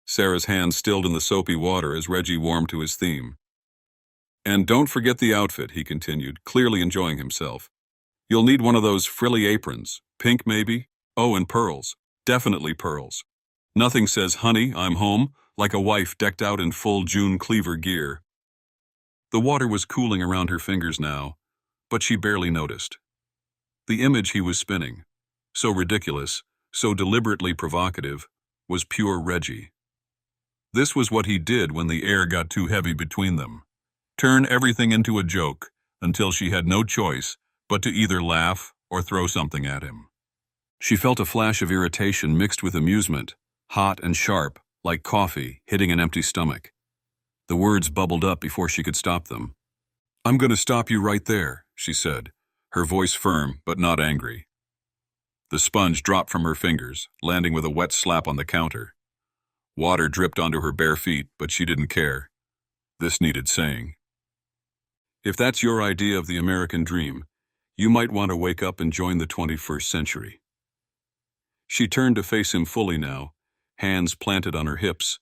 [SPEAKER 2] Sarah's hands stilled in the soapy water as Reggie warmed to his theme. "And don't forget the outfit," he continued, clearly enjoying himself. "You'll need one of those frilly aprons, pink maybe? Oh, and pearls. Definitely pearls. Nothing says, 'Honey, I'm home,' like a wife decked out in full June Cleaver gear." The water was cooling around her fingers now, but she barely noticed. The image he was spinning, so ridiculous, so deliberately provocative, was pure Reggie. This was what he did when the air got too heavy between them. Turn everything into a joke until she had no choice but to either laugh or throw something at him. She felt a flash of irritation mixed with amusement, hot and sharp, like coffee hitting an empty stomach. The words bubbled up before she could stop them. "I'm going to stop you right there," she said, her voice firm but not angry. The sponge dropped from her fingers, landing with a wet slap on the counter. Water dripped onto her bare feet, but she didn't care. This needed saying. If that's your idea of the American dream, you might want to wake up and join the 21st century. She turned to face him fully now, hands planted on her hips,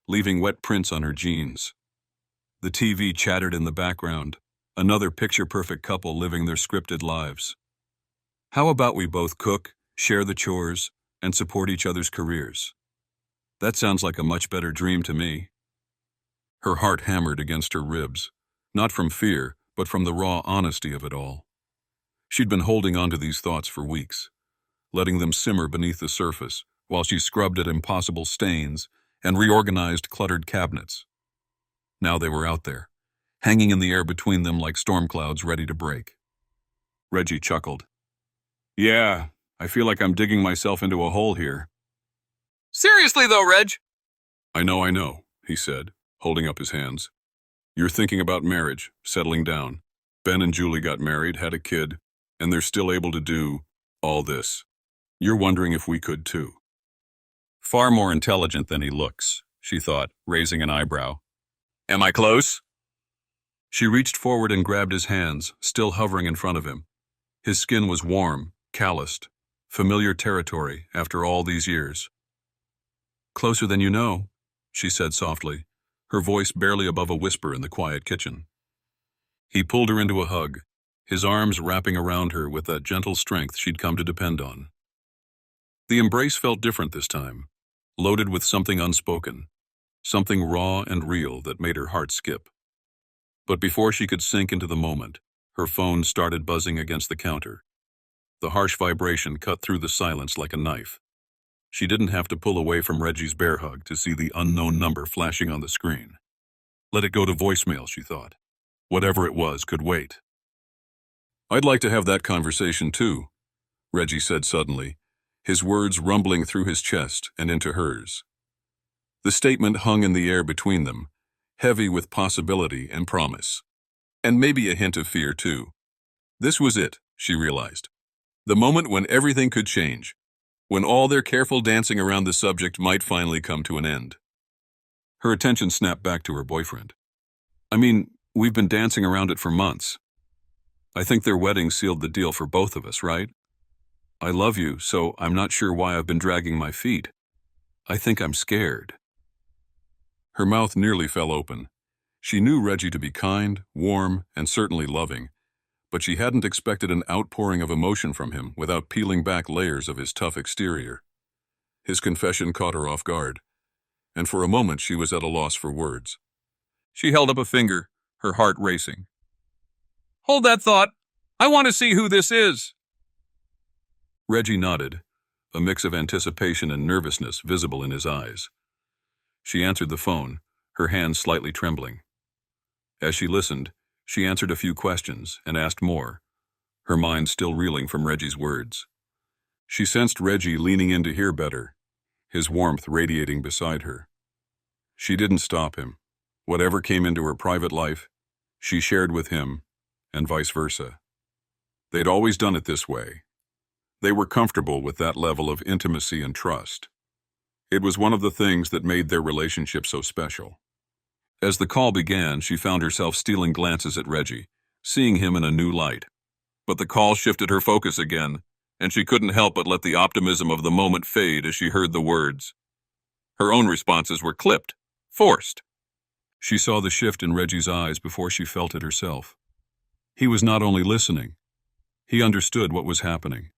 [SPEAKER 2] leaving wet prints on her jeans. The TV chattered in the background, another picture-perfect couple living their scripted lives. How about we both cook, share the chores, and support each other's careers? That sounds like a much better dream to me. Her heart hammered against her ribs, not from fear, but from the raw honesty of it all. She'd been holding on to these thoughts for weeks, letting them simmer beneath the surface while she scrubbed at impossible stains and reorganized cluttered cabinets. Now they were out there, hanging in the air between them like storm clouds ready to break. Reggie chuckled. "Yeah, I feel like I'm digging myself into a hole here."
[SPEAKER 4] Seriously though, Reg.
[SPEAKER 2] I know, he said, holding up his hands. "You're thinking about marriage, settling down. Ben and Julie got married, had a kid, and they're still able to do all this. You're wondering if we could too." Far more intelligent than he looks, she thought, raising an eyebrow. "Am I close?" She reached forward and grabbed his hands, still hovering in front of him. His skin was warm, calloused, familiar territory after all these years. "Closer than you know," she said softly, her voice barely above a whisper in the quiet kitchen. He pulled her into a hug, his arms wrapping around her with that gentle strength she'd come to depend on. The embrace felt different this time, loaded with something unspoken, something raw and real that made her heart skip. But before she could sink into the moment, her phone started buzzing against the counter. The harsh vibration cut through the silence like a knife. She didn't have to pull away from Reggie's bear hug to see the unknown number flashing on the screen. Let it go to voicemail, she thought. Whatever it was could wait. "I'd like to have that conversation too," Reggie said suddenly, his words rumbling through his chest and into hers. The statement hung in the air between them, heavy with possibility and promise. And maybe a hint of fear too. This was it, she realized. The moment when everything could change, when all their careful dancing around the subject might finally come to an end. Her attention snapped back to her boyfriend. "I mean, we've been dancing around it for months. I think their wedding sealed the deal for both of us, right? I love you, so I'm not sure why I've been dragging my feet. I think I'm scared." Her mouth nearly fell open. She knew Reggie to be kind, warm, and certainly loving, but she hadn't expected an outpouring of emotion from him without peeling back layers of his tough exterior. His confession caught her off guard, and for a moment she was at a loss for words. She held up a finger, her heart racing.
[SPEAKER 4] Hold that thought. I want to see who this is.
[SPEAKER 2] Reggie nodded, a mix of anticipation and nervousness visible in his eyes. She answered the phone, her hands slightly trembling. As she listened, she answered a few questions and asked more, her mind still reeling from Reggie's words. She sensed Reggie leaning in to hear better, his warmth radiating beside her. She didn't stop him. Whatever came into her private life, she shared with him, and vice versa. They'd always done it this way. They were comfortable with that level of intimacy and trust. It was one of the things that made their relationship so special. As the call began, she found herself stealing glances at Reggie, seeing him in a new light. But the call shifted her focus again, and she couldn't help but let the optimism of the moment fade as she heard the words. Her own responses were clipped, forced. She saw the shift in Reggie's eyes before she felt it herself. He was not only listening, he understood what was happening.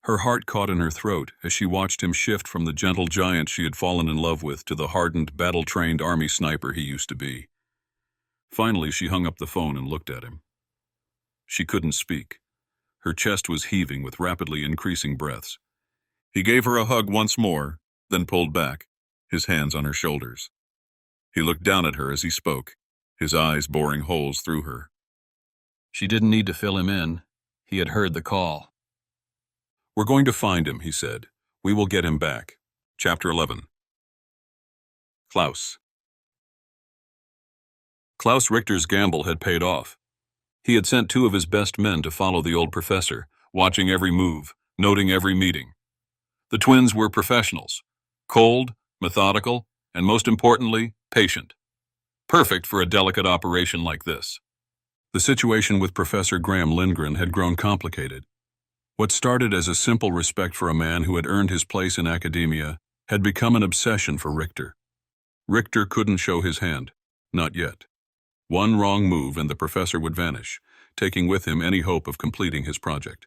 [SPEAKER 2] Her heart caught in her throat as she watched him shift from the gentle giant she had fallen in love with to the hardened, battle-trained army sniper he used to be. Finally, she hung up the phone and looked at him. She couldn't speak. Her chest was heaving with rapidly increasing breaths. He gave her a hug once more, then pulled back, his hands on her shoulders. He looked down at her as he spoke, his eyes boring holes through her.
[SPEAKER 4] She didn't need to fill him in. He had heard the call.
[SPEAKER 2] "We're going to find him," he said. "We will get him back." Chapter 11. Klaus. Klaus Richter's gamble had paid off. He had sent 2 of his best men to follow the old professor, watching every move, noting every meeting. The twins were professionals, cold, methodical, and most importantly, patient. Perfect for a delicate operation like this. The situation with Professor Graham Lindgren had grown complicated. What started as a simple respect for a man who had earned his place in academia had become an obsession for Richter. Richter couldn't show his hand, not yet. One wrong move and the professor would vanish, taking with him any hope of completing his project.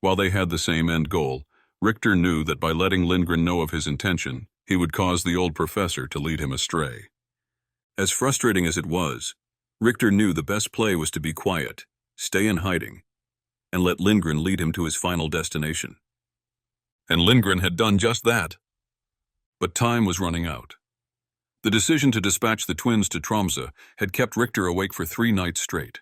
[SPEAKER 2] While they had the same end goal, Richter knew that by letting Lindgren know of his intention, he would cause the old professor to lead him astray. As frustrating as it was, Richter knew the best play was to be quiet, stay in hiding, and let Lindgren lead him to his final destination. And Lindgren had done just that. But time was running out. The decision to dispatch the twins to Tromsø had kept Richter awake for 3 nights straight.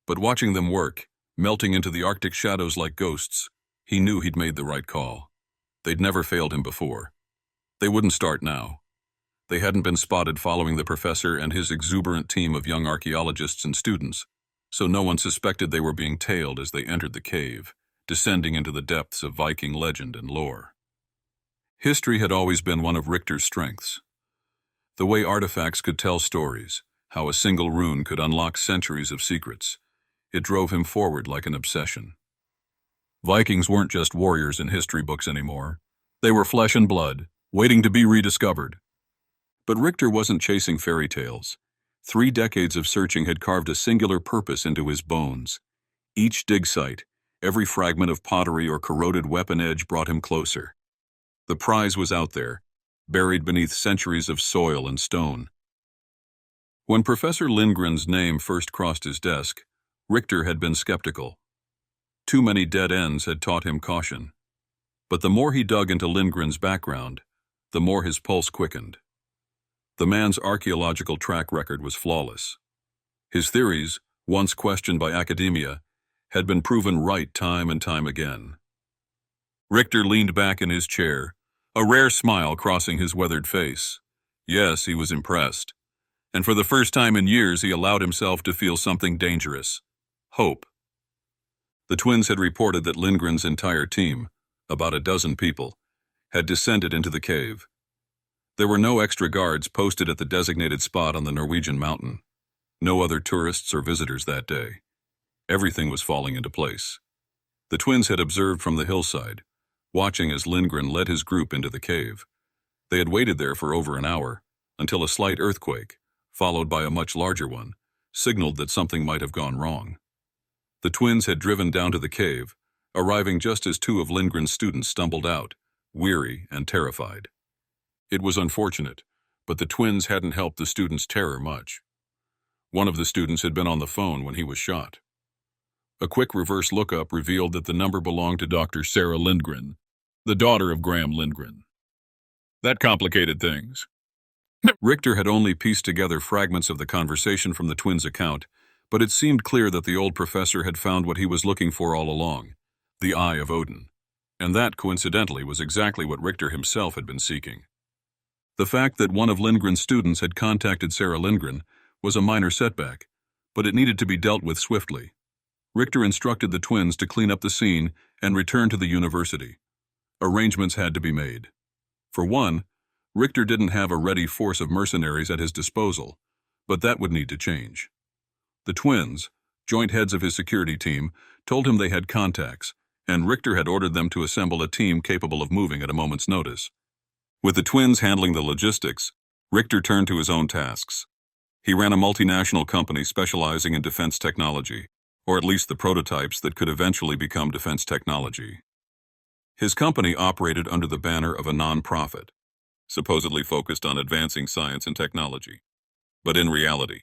[SPEAKER 2] But watching them work, melting into the Arctic shadows like ghosts, he knew he'd made the right call. They'd never failed him before. They wouldn't start now. They hadn't been spotted following the professor and his exuberant team of young archaeologists and students, so no one suspected they were being tailed as they entered the cave, descending into the depths of Viking legend and lore. History had always been one of Richter's strengths. The way artifacts could tell stories, how a single rune could unlock centuries of secrets, it drove him forward like an obsession. Vikings weren't just warriors in history books anymore. They were flesh and blood, waiting to be rediscovered. But Richter wasn't chasing fairy tales. 3 decades of searching had carved a singular purpose into his bones. Each dig site, every fragment of pottery or corroded weapon edge brought him closer. The prize was out there, buried beneath centuries of soil and stone. When Professor Lindgren's name first crossed his desk, Richter had been skeptical. Too many dead ends had taught him caution. But the more he dug into Lindgren's background, the more his pulse quickened. The man's archaeological track record was flawless. His theories, once questioned by academia, had been proven right time and time again. Richter leaned back in his chair, a rare smile crossing his weathered face. Yes, he was impressed. And for the first time in years, he allowed himself to feel something dangerous. Hope. The twins had reported that Lindgren's entire team, about a dozen people, had descended into the cave. There were no extra guards posted at the designated spot on the Norwegian mountain. No other tourists or visitors that day. Everything was falling into place. The twins had observed from the hillside, watching as Lindgren led his group into the cave. They had waited there for over an hour, until a slight earthquake, followed by a much larger one, signaled that something might have gone wrong. The twins had driven down to the cave, arriving just as 2 of Lindgren's students stumbled out, weary and terrified. It was unfortunate, but the twins hadn't helped the students' terror much. One of the students had been on the phone when he was shot. A quick reverse lookup revealed that the number belonged to Dr. Sarah Lindgren, the daughter of Graham Lindgren. That complicated things. Richter had only pieced together fragments of the conversation from the twins' account, but it seemed clear that the old professor had found what he was looking for all along, the Eye of Odin. And that, coincidentally, was exactly what Richter himself had been seeking. The fact that one of Lindgren's students had contacted Sarah Lindgren was a minor setback, but it needed to be dealt with swiftly. Richter instructed the twins to clean up the scene and return to the university. Arrangements had to be made. For one, Richter didn't have a ready force of mercenaries at his disposal, but that would need to change. The twins, joint heads of his security team, told him they had contacts, and Richter had ordered them to assemble a team capable of moving at a moment's notice. With the twins handling the logistics, Richter turned to his own tasks. He ran a multinational company specializing in defense technology, or at least the prototypes that could eventually become defense technology. His company operated under the banner of a non-profit, supposedly focused on advancing science and technology. But in reality,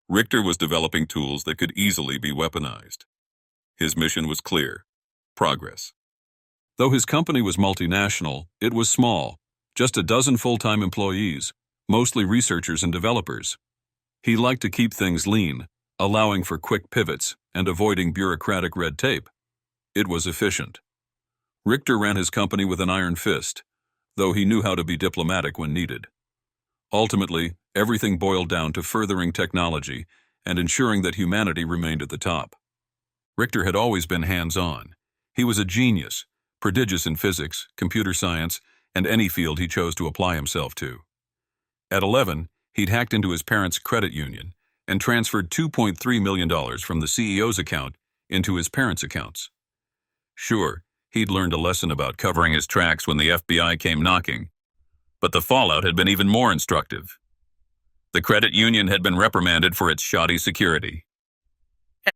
[SPEAKER 2] Richter was developing tools that could easily be weaponized. His mission was clear: progress. Though his company was multinational, it was small, just a dozen full-time employees, mostly researchers and developers. He liked to keep things lean, allowing for quick pivots and avoiding bureaucratic red tape. It was efficient. Richter ran his company with an iron fist, though he knew how to be diplomatic when needed. Ultimately, everything boiled down to furthering technology and ensuring that humanity remained at the top. Richter had always been hands-on. He was a genius, prodigious in physics, computer science, and any field he chose to apply himself to. At 11, he'd hacked into his parents' credit union and transferred $2.3 million from the CEO's account into his parents' accounts. Sure, he'd learned a lesson about covering his tracks when the FBI came knocking, but the fallout had been even more instructive. The credit union had been reprimanded for its shoddy security.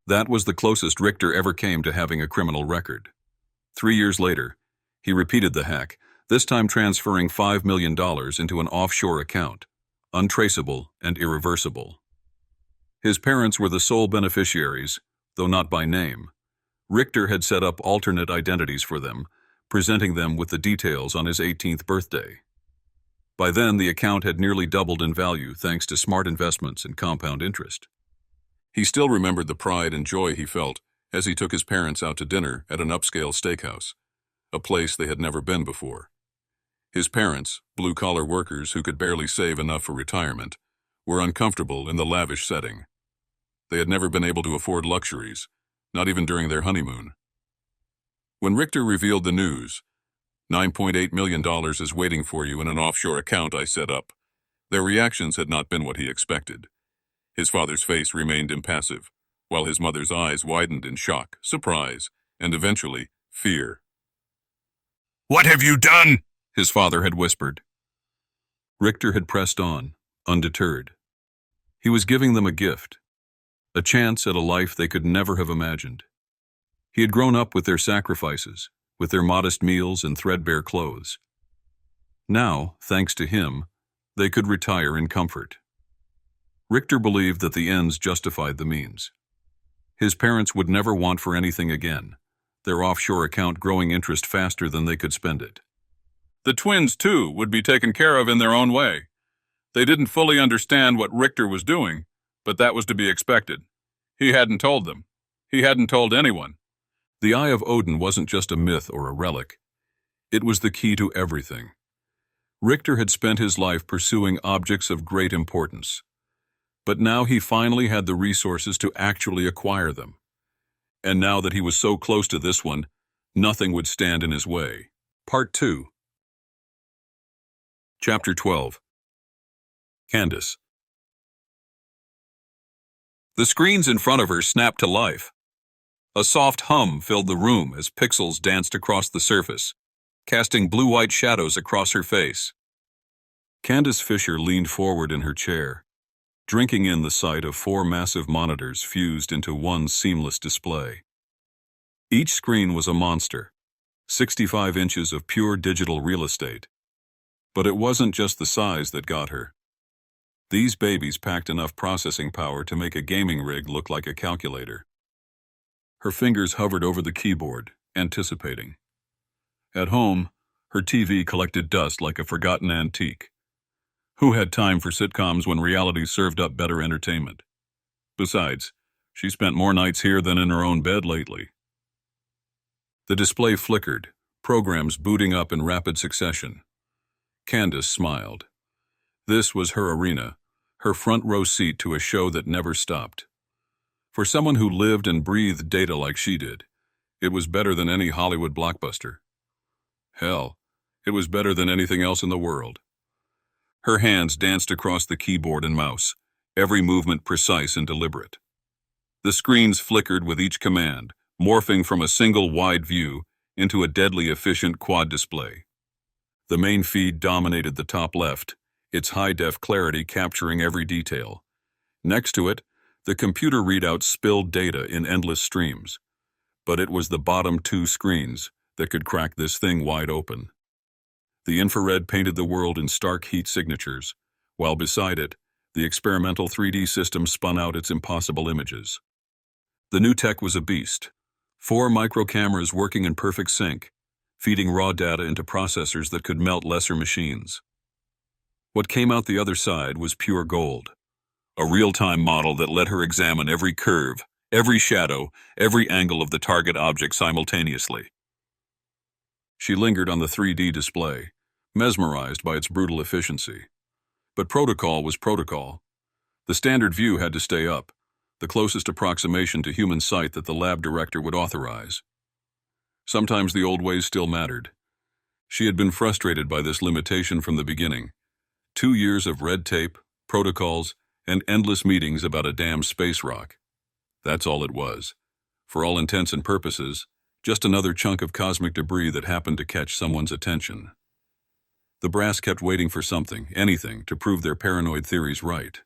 [SPEAKER 2] That was the closest Richter ever came to having a criminal record. 3 years later, he repeated the hack, this time transferring $5 million into an offshore account, untraceable and irreversible. His parents were the sole beneficiaries, though not by name. Richter had set up alternate identities for them, presenting them with the details on his 18th birthday. By then, the account had nearly doubled in value thanks to smart investments and compound interest. He still remembered the pride and joy he felt as he took his parents out to dinner at an upscale steakhouse, a place they had never been before. His parents, blue-collar workers who could barely save enough for retirement, were uncomfortable in the lavish setting. They had never been able to afford luxuries, not even during their honeymoon. When Richter revealed the news, $9.8 million is waiting for you in an offshore account I set up, their reactions had not been what he expected. His father's face remained impassive, while his mother's eyes widened in shock, surprise, and eventually, fear.
[SPEAKER 3] What have you done?
[SPEAKER 2] His father had whispered. Richter had pressed on, undeterred. He was giving them a gift, a chance at a life they could never have imagined. He had grown up with their sacrifices, with their modest meals and threadbare clothes. Now, thanks to him, they could retire in comfort. Richter believed that the ends justified the means. His parents would never want for anything again, their offshore account growing interest faster than they could spend it. The twins, too, would be taken care of in their own way. They didn't fully understand what Richter was doing, but that was to be expected. He hadn't told them. He hadn't told anyone. The Eye of Odin wasn't just a myth or a relic. It was the key to everything. Richter had spent his life pursuing objects of great importance, but now he finally had the resources to actually acquire them. And now that he was so close to this one, nothing would stand in his way. Part 2. Chapter 12. Candace. The screens in front of her snapped to life. A soft hum filled the room as pixels danced across the surface, casting blue-white shadows across her face. Candace Fisher leaned forward in her chair, drinking in the sight of 4 massive monitors fused into one seamless display. Each screen was a monster, 65 inches of pure digital real estate. But it wasn't just the size that got her. These babies packed enough processing power to make a gaming rig look like a calculator. Her fingers hovered over the keyboard, anticipating. At home, her TV collected dust like a forgotten antique. Who had time for sitcoms when reality served up better entertainment? Besides, she spent more nights here than in her own bed lately. The display flickered, programs booting up in rapid succession. Candace smiled. This was her arena, her front row seat to a show that never stopped. For someone who lived and breathed data like she did, it was better than any Hollywood blockbuster. Hell, it was better than anything else in the world. Her hands danced across the keyboard and mouse, every movement precise and deliberate. The screens flickered with each command, morphing from a single wide view into a deadly efficient quad display. The main feed dominated the top left, its high-def clarity capturing every detail. Next to it, the computer readouts spilled data in endless streams. But it was the bottom 2 screens that could crack this thing wide open. The infrared painted the world in stark heat signatures, while beside it, The experimental 3D system spun out its impossible images. The new tech was a beast. 4 micro cameras working in perfect sync, feeding raw data into processors that could melt lesser machines. What came out the other side was pure gold. A real-time model that let her examine every curve, every shadow, every angle of the target object simultaneously. She lingered on the 3D display, mesmerized by its brutal efficiency. But protocol was protocol. The standard view had to stay up, the closest approximation to human sight that the lab director would authorize. Sometimes the old ways still mattered. She had been frustrated by this limitation from the beginning. 2 years of red tape, protocols, and endless meetings about a damn space rock. That's all it was. For all intents and purposes, just another chunk of cosmic debris that happened to catch someone's attention. The brass kept waiting for something, anything, to prove their paranoid theories right.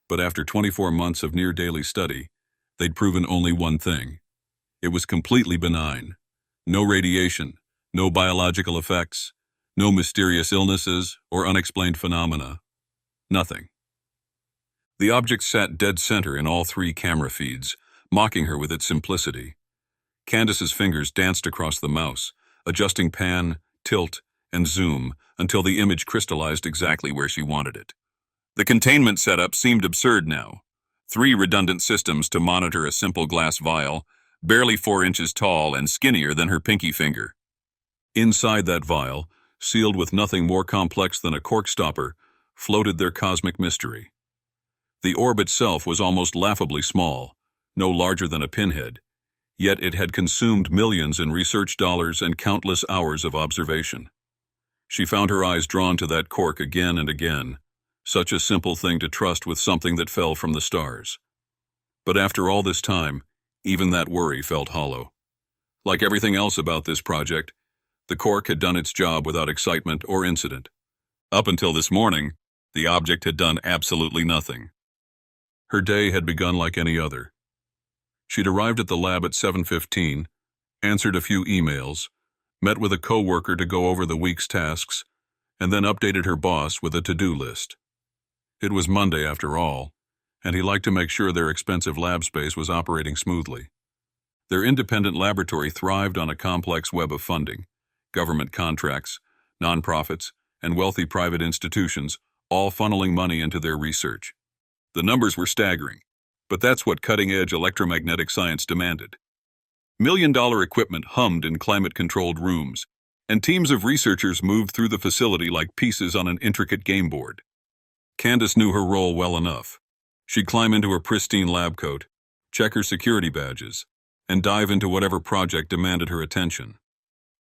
[SPEAKER 2] But after 24 months of near-daily study, they'd proven only one thing. It was completely benign. No radiation, no biological effects, no mysterious illnesses or unexplained phenomena. Nothing. The object sat dead center in all 3 camera feeds, mocking her with its simplicity. Candace's fingers danced across the mouse, adjusting pan, tilt, and zoom until the image crystallized exactly where she wanted it. The containment setup seemed absurd now. 3 redundant systems to monitor a simple glass vial, barely 4 inches tall and skinnier than her pinky finger. Inside that vial, sealed with nothing more complex than a cork stopper, floated their cosmic mystery. The orb itself was almost laughably small, no larger than a pinhead, yet it had consumed millions in research dollars and countless hours of observation. She found her eyes drawn to that cork again and again, such a simple thing to trust with something that fell from the stars. But after all this time, even that worry felt hollow. Like everything else about this project, the cork had done its job without excitement or incident. Up until this morning, the object had done absolutely nothing. Her day had begun like any other. She'd arrived at the lab at 7:15, answered a few emails, met with a co-worker to go over the week's tasks, and then updated her boss with a to-do list. It was Monday after all, and he liked to make sure their expensive lab space was operating smoothly. Their independent laboratory thrived on a complex web of funding, government contracts, nonprofits, and wealthy private institutions, all funneling money into their research. The numbers were staggering, but that's what cutting-edge electromagnetic science demanded. $1 million equipment hummed in climate-controlled rooms, and teams of researchers moved through the facility like pieces on an intricate game board. Candace knew her role well enough. She'd climb into her pristine lab coat, check her security badges, and dive into whatever project demanded her attention.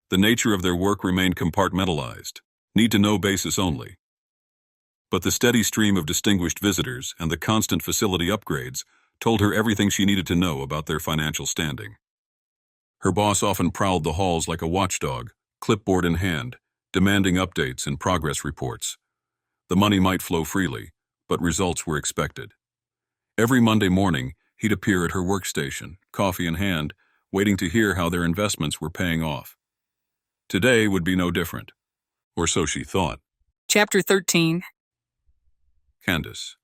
[SPEAKER 2] The nature of their work remained compartmentalized, need-to-know basis only. But the steady stream of distinguished visitors and the constant facility upgrades told her everything she needed to know about their financial standing. Her boss often prowled the halls like a watchdog, clipboard in hand, demanding updates and progress reports. The money might flow freely, but results were expected. Every Monday morning, he'd appear at her workstation, coffee in hand, waiting to hear how their investments were paying off. Today would be no different, or so she thought.
[SPEAKER 5] Chapter 13.
[SPEAKER 2] Candace.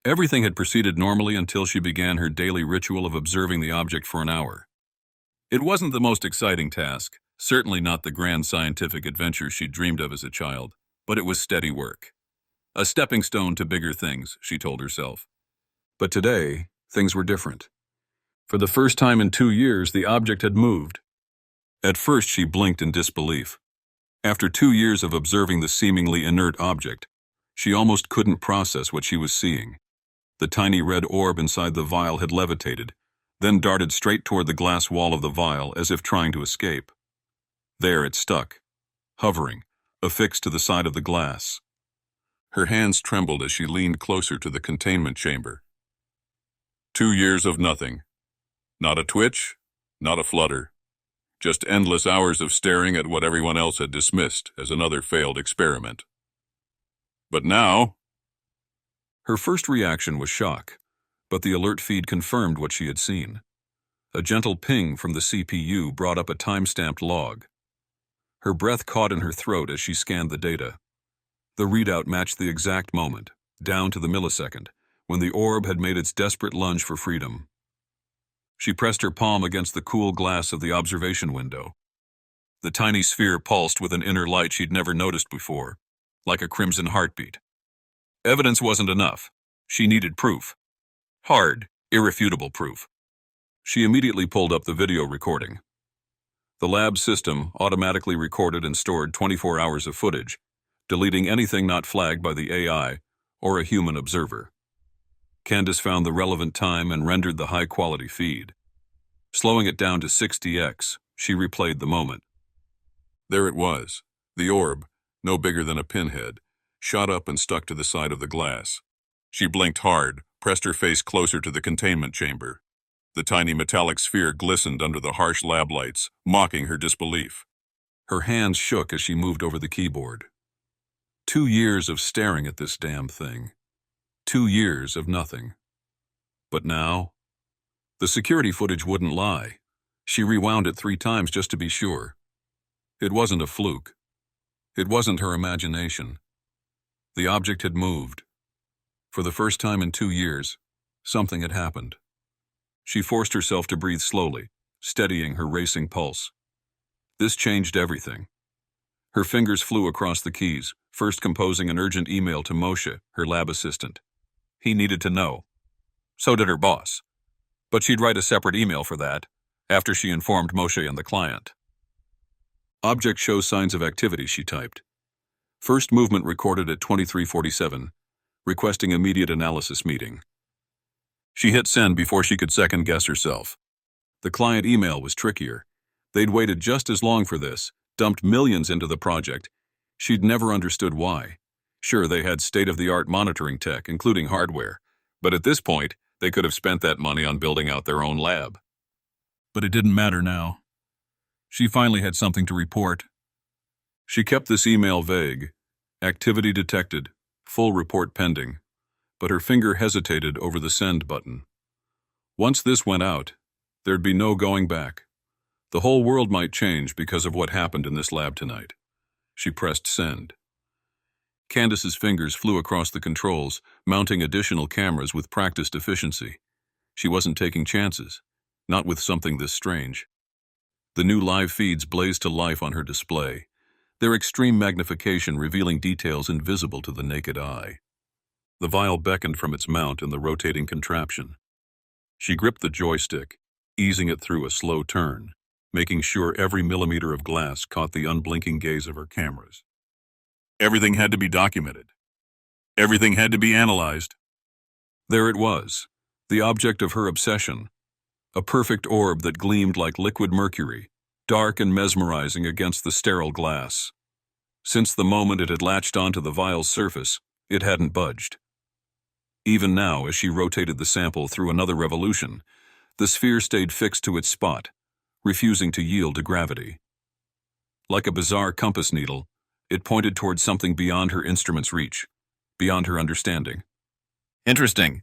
[SPEAKER 2] Everything had proceeded normally until she began her daily ritual of observing the object for an hour. It wasn't the most exciting task, certainly not the grand scientific adventure she'd dreamed of as a child, but it was steady work. A stepping stone to bigger things, she told herself. But today, things were different. For the first time in 2 years, the object had moved. At first, she blinked in disbelief. After 2 years of observing the seemingly inert object, she almost couldn't process what she was seeing. The tiny red orb inside the vial had levitated, then darted straight toward the glass wall of the vial as if trying to escape. There it stuck, hovering, affixed to the side of the glass. Her hands trembled as she leaned closer to the containment chamber. 2 years of nothing. Not a twitch, not a flutter. Just endless hours of staring at what everyone else had dismissed as another failed experiment. But now... Her first reaction was shock, but the alert feed confirmed what she had seen. A gentle ping from the CPU brought up a time-stamped log. Her breath caught in her throat as she scanned the data. The readout matched the exact moment, down to the millisecond, when the orb had made its desperate lunge for freedom. She pressed her palm against the cool glass of the observation window. The tiny sphere pulsed with an inner light she'd never noticed before, like a crimson heartbeat. Evidence wasn't enough. She needed proof. Hard, irrefutable proof. She immediately pulled up the video recording. The lab system automatically recorded and stored 24 hours of footage, deleting anything not flagged by the AI or a human observer. Candace found the relevant time and rendered the high-quality feed. Slowing it down to 60x, she replayed the moment. There it was. The orb, no bigger than a pinhead, shot up and stuck to the side of the glass. She blinked hard, pressed her face closer to the containment chamber. The tiny metallic sphere glistened under the harsh lab lights, mocking her disbelief. Her hands shook as she moved over the keyboard. 2 years of staring at this damn thing. 2 years of nothing. But now, the security footage wouldn't lie. She rewound it 3 times just to be sure. It wasn't a fluke. It wasn't her imagination. The object had moved. For the first time in 2 years, something had happened. She forced herself to breathe slowly, steadying her racing pulse. This changed everything. Her fingers flew across the keys, first composing an urgent email to Moshe, her lab assistant. He needed to know. So did her boss. But she'd write a separate email for that, after she informed Moshe and the client. Object shows signs of activity, she typed. First movement recorded at 23:47, requesting immediate analysis meeting. She hit send before she could second-guess herself. The client email was trickier. They'd waited just as long for this, dumped millions into the project. She'd never understood why. Sure, they had state-of-the-art monitoring tech, including hardware, but at this point, they could have spent that money on building out their own lab. But it didn't matter now. She finally had something to report. She kept this email vague. Activity detected. Full report pending. But her finger hesitated over the send button. Once this went out, there'd be no going back. The whole world might change because of what happened in this lab tonight. She pressed send. Candace's fingers flew across the controls, mounting additional cameras with practiced efficiency. She wasn't taking chances, not with something this strange. The new live feeds blazed to life on her display, their extreme magnification revealing details invisible to the naked eye. The vial beckoned from its mount in the rotating contraption. She gripped the joystick, easing it through a slow turn, making sure every millimeter of glass caught the unblinking gaze of her cameras. Everything had to be documented. Everything had to be analyzed. There it was, the object of her obsession, a perfect orb that gleamed like liquid mercury, dark and mesmerizing against the sterile glass. Since the moment it had latched onto the vial's surface, it hadn't budged. Even now, as she rotated the sample through another revolution, the sphere stayed fixed to its spot, refusing to yield to gravity. Like a bizarre compass needle, it pointed towards something beyond her instrument's reach, beyond her understanding. Interesting.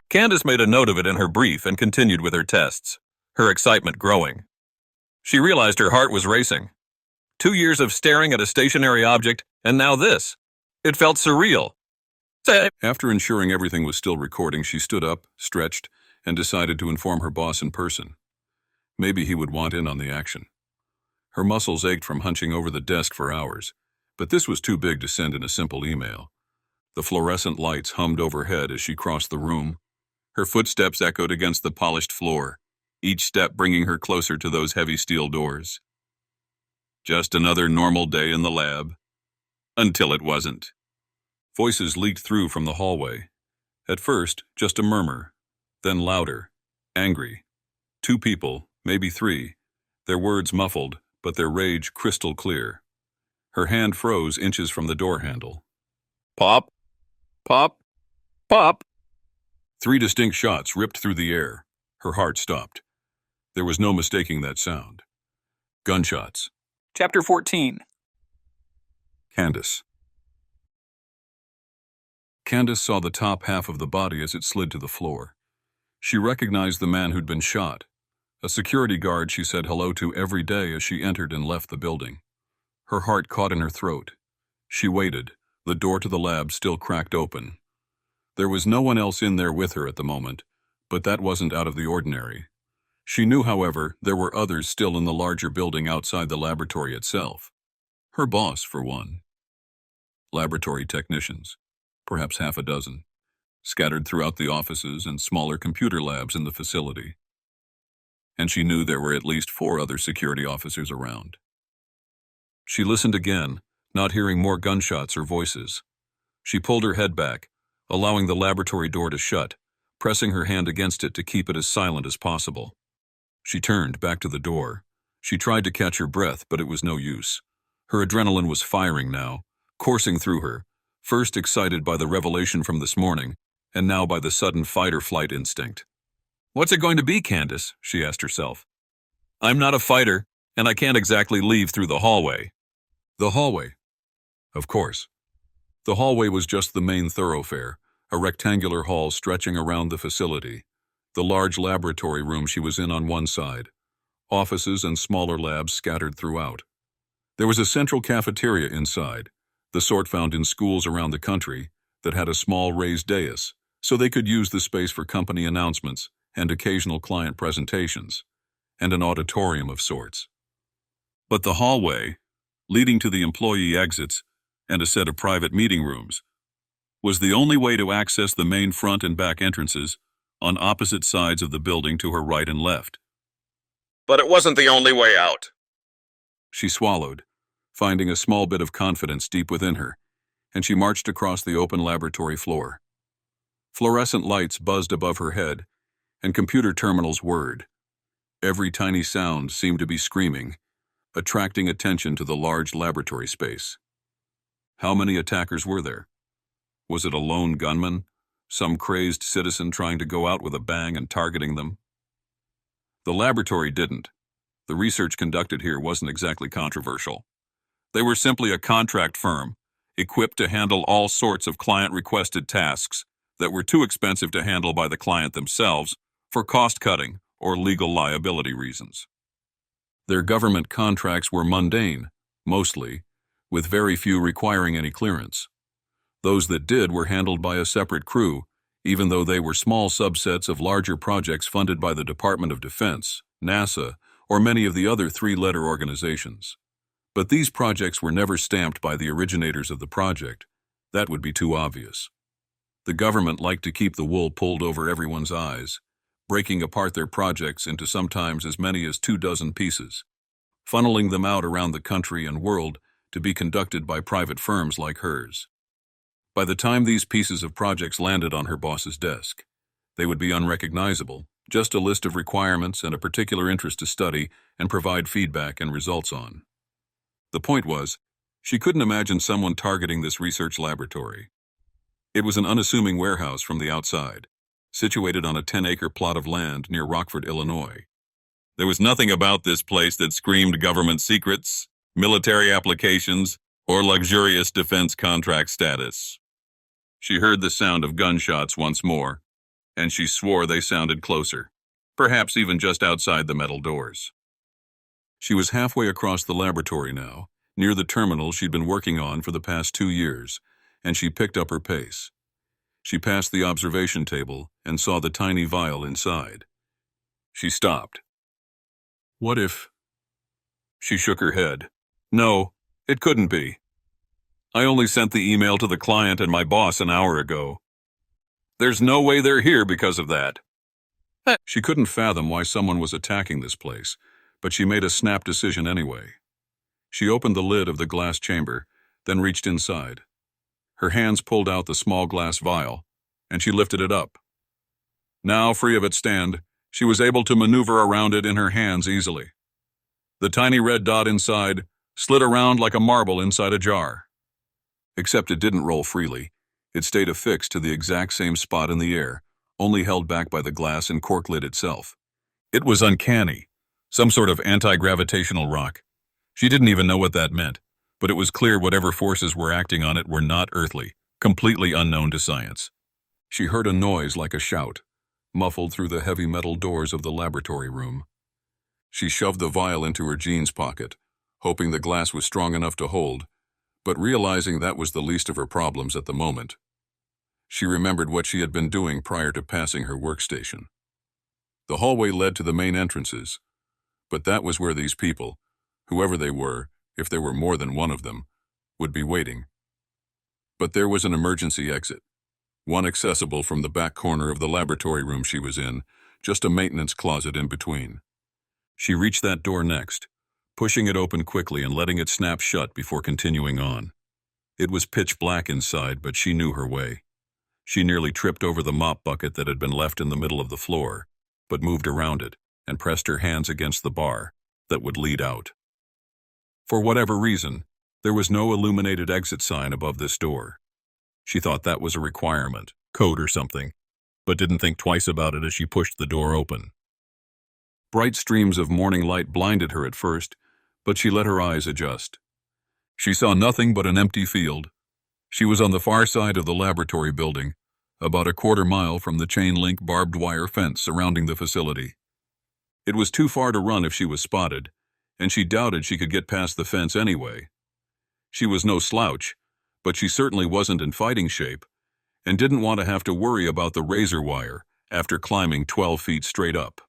[SPEAKER 2] Candace made a note of it in her brief and continued with her tests, her excitement growing. She realized her heart was racing. 2 years of staring at a stationary object, and now this. It felt surreal. After ensuring everything was still recording, she stood up, stretched, and decided to inform her boss in person. Maybe he would want in on the action. Her muscles ached from hunching over the desk for hours, but this was too big to send in a simple email. The fluorescent lights hummed overhead as she crossed the room. Her footsteps echoed against the polished floor, each step bringing her closer to those heavy steel doors. Just another normal day in the lab. Until it wasn't. Voices leaked through from the hallway. At first, just a murmur, then louder, angry. 2 people, maybe 3, their words muffled, but their rage crystal clear. Her hand froze inches from the door handle. Pop, pop, pop. 3 distinct shots ripped through the air. Her heart stopped. There was no mistaking that sound. Gunshots.
[SPEAKER 4] Chapter 14.
[SPEAKER 2] Candace. Candace saw the top half of the body as it slid to the floor. She recognized the man who'd been shot, a security guard she said hello to every day as she entered and left the building. Her heart caught in her throat. She waited, The door to the lab still cracked open. There was no one else in there with her at the moment, but that wasn't out of the ordinary. She knew, however, there were others still in the larger building outside the laboratory itself. Her boss, for one. Laboratory technicians, perhaps half a dozen, scattered throughout the offices and smaller computer labs in the facility. And she knew there were at least 4 other security officers around. She listened again, not hearing more gunshots or voices. She pulled her head back, allowing the laboratory door to shut, pressing her hand against it to keep it as silent as possible. She turned back to the door. She tried to catch her breath, but it was no use. Her adrenaline was firing now, coursing through her, first excited by the revelation from this morning, and now by the sudden fight-or-flight instinct. "What's it going to be, Candace?" she asked herself. "I'm not a fighter, and I can't exactly leave through the hallway." The hallway. Of course. The hallway was just the main thoroughfare, a rectangular hall stretching around the facility. The large laboratory room she was in on one side. Offices and smaller labs scattered throughout. There was a central cafeteria inside, the sort found in schools around the country, that had a small raised dais, so they could use the space for company announcements and occasional client presentations, and an auditorium of sorts. But the hallway, leading to the employee exits and a set of private meeting rooms, was the only way to access the main front and back entrances on opposite sides of the building to her right and left.
[SPEAKER 4] But it wasn't the only way out.
[SPEAKER 2] She swallowed, finding a small bit of confidence deep within her, and she marched across the open laboratory floor. Fluorescent lights buzzed above her head, and computer terminals whirred. Every tiny sound seemed to be screaming, attracting attention to the large laboratory space. How many attackers were there? Was it a lone gunman, some crazed citizen trying to go out with a bang and targeting them? The laboratory didn't. The research conducted here wasn't exactly controversial. They were simply a contract firm, equipped to handle all sorts of client-requested tasks that were too expensive to handle by the client themselves for cost-cutting or legal liability reasons. Their government contracts were mundane, mostly, with very few requiring any clearance. Those that did were handled by a separate crew, even though they were small subsets of larger projects funded by the Department of Defense, NASA, or many of the other 3-letter organizations. But these projects were never stamped by the originators of the project. That would be too obvious. The government liked to keep the wool pulled over everyone's eyes, breaking apart their projects into sometimes as many as 24 pieces, funneling them out around the country and world to be conducted by private firms like hers. By the time these pieces of projects landed on her boss's desk, they would be unrecognizable, just a list of requirements and a particular interest to study and provide feedback and results on. The point was, she couldn't imagine someone targeting this research laboratory. It was an unassuming warehouse from the outside, situated on a 10-acre plot of land near Rockford, Illinois. There was nothing about this place that screamed government secrets, military applications, or luxurious defense contract status. She heard the sound of gunshots once more, and she swore they sounded closer, perhaps even just outside the metal doors. She was halfway across the laboratory now, near the terminal she'd been working on for the past 2 years, and she picked up her pace. She passed the observation table and saw the tiny vial inside. She stopped. What if... She shook her head. No, it couldn't be. I only sent the email to the client and my boss an hour ago. There's no way they're here because of that. She couldn't fathom why someone was attacking this place, but she made a snap decision anyway. She opened the lid of the glass chamber, then reached inside. Her hands pulled out the small glass vial, and she lifted it up. Now, free of its stand, she was able to maneuver around it in her hands easily. The tiny red dot inside slid around like a marble inside a jar. Except it didn't roll freely. It stayed affixed to the exact same spot in the air, only held back by the glass and cork lid itself. It was uncanny, some sort of anti-gravitational rock. She didn't even know what that meant, but it was clear whatever forces were acting on it were not earthly, completely unknown to science. She heard a noise like a shout, muffled through the heavy metal doors of the laboratory room. She shoved the vial into her jeans pocket, hoping the glass was strong enough to hold, But realizing that was the least of her problems at the moment, she remembered what she had been doing prior to passing her workstation. The hallway led to the main entrances, but that was where these people, whoever they were, if there were more than one of them, would be waiting. But there was an emergency exit, one accessible from the back corner of the laboratory room she was in, just a maintenance closet in between. She reached that door next, pushing it open quickly and letting it snap shut before continuing on. It was pitch black inside, but she knew her way. She nearly tripped over the mop bucket that had been left in the middle of the floor, but moved around it and pressed her hands against the bar that would lead out. For whatever reason, there was no illuminated exit sign above this door. She thought that was a requirement, code or something, but didn't think twice about it as she pushed the door open. Bright streams of morning light blinded her at first, but she let her eyes adjust. She saw nothing but an empty field. She was on the far side of the laboratory building, about a quarter mile from the chain-link barbed wire fence surrounding the facility. It was too far to run if she was spotted, and she doubted she could get past the fence anyway. She was no slouch, but she certainly wasn't in fighting shape, and didn't want to have to worry about the razor wire after climbing 12 feet straight up.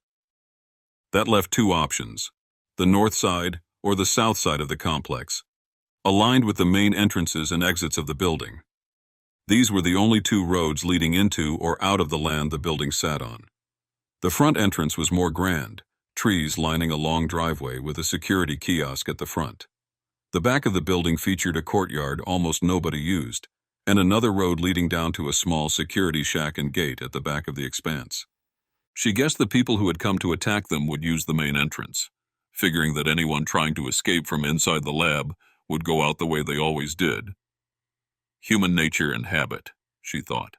[SPEAKER 2] That left two options, the north side or the south side of the complex, aligned with the main entrances and exits of the building. These were the only two roads leading into or out of the land the building sat on. The front entrance was more grand, trees lining a long driveway with a security kiosk at the front. The back of the building featured a courtyard almost nobody used, and another road leading down to a small security shack and gate at the back of the expanse. She guessed the people who had come to attack them would use the main entrance, figuring that anyone trying to escape from inside the lab would go out the way they always did. Human nature and habit, she thought.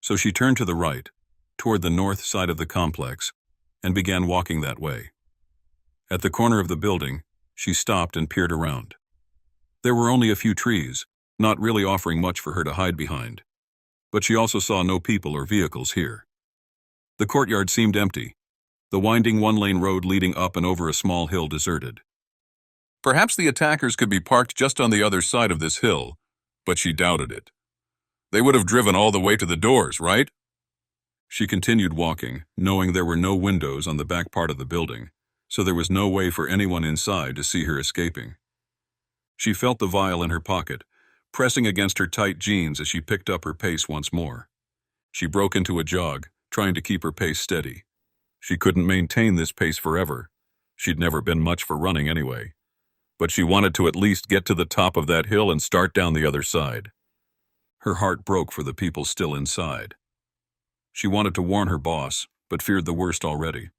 [SPEAKER 2] So she turned to the right, toward the north side of the complex, and began walking that way. At the corner of the building, she stopped and peered around. There were only a few trees, not really offering much for her to hide behind, but she also saw no people or vehicles here. The courtyard seemed empty, the winding one-lane road leading up and over a small hill deserted. Perhaps the attackers could be parked just on the other side of this hill, but she doubted it. They would have driven all the way to the doors, right? She continued walking, knowing there were no windows on the back part of the building, so there was no way for anyone inside to see her escaping. She felt the vial in her pocket, pressing against her tight jeans as she picked up her pace once more. She broke into a jog, trying to keep her pace steady. She couldn't maintain this pace forever. She'd never been much for running anyway. But she wanted to at least get to the top of that hill and start down the other side. Her heart broke for the people still inside. She wanted to warn her boss, but feared the worst already.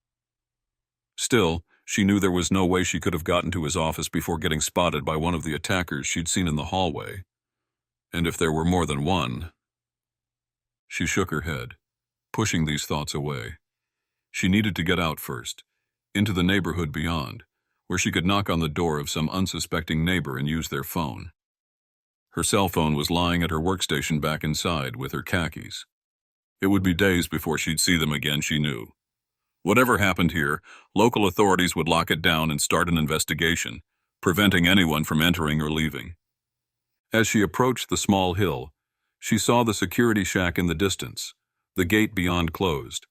[SPEAKER 2] Still, she knew there was no way she could have gotten to his office before getting spotted by one of the attackers she'd seen in the hallway. And if there were more than one... She shook her head, pushing these thoughts away. She needed to get out first, into the neighborhood beyond, where she could knock on the door of some unsuspecting neighbor and use their phone. Her cell phone was lying at her workstation back inside with her khakis. It would be days before she'd see them again, she knew. Whatever happened here, local authorities would lock it down and start an investigation, preventing anyone from entering or leaving. As she approached the small hill, she saw the security shack in the distance, the gate beyond closed.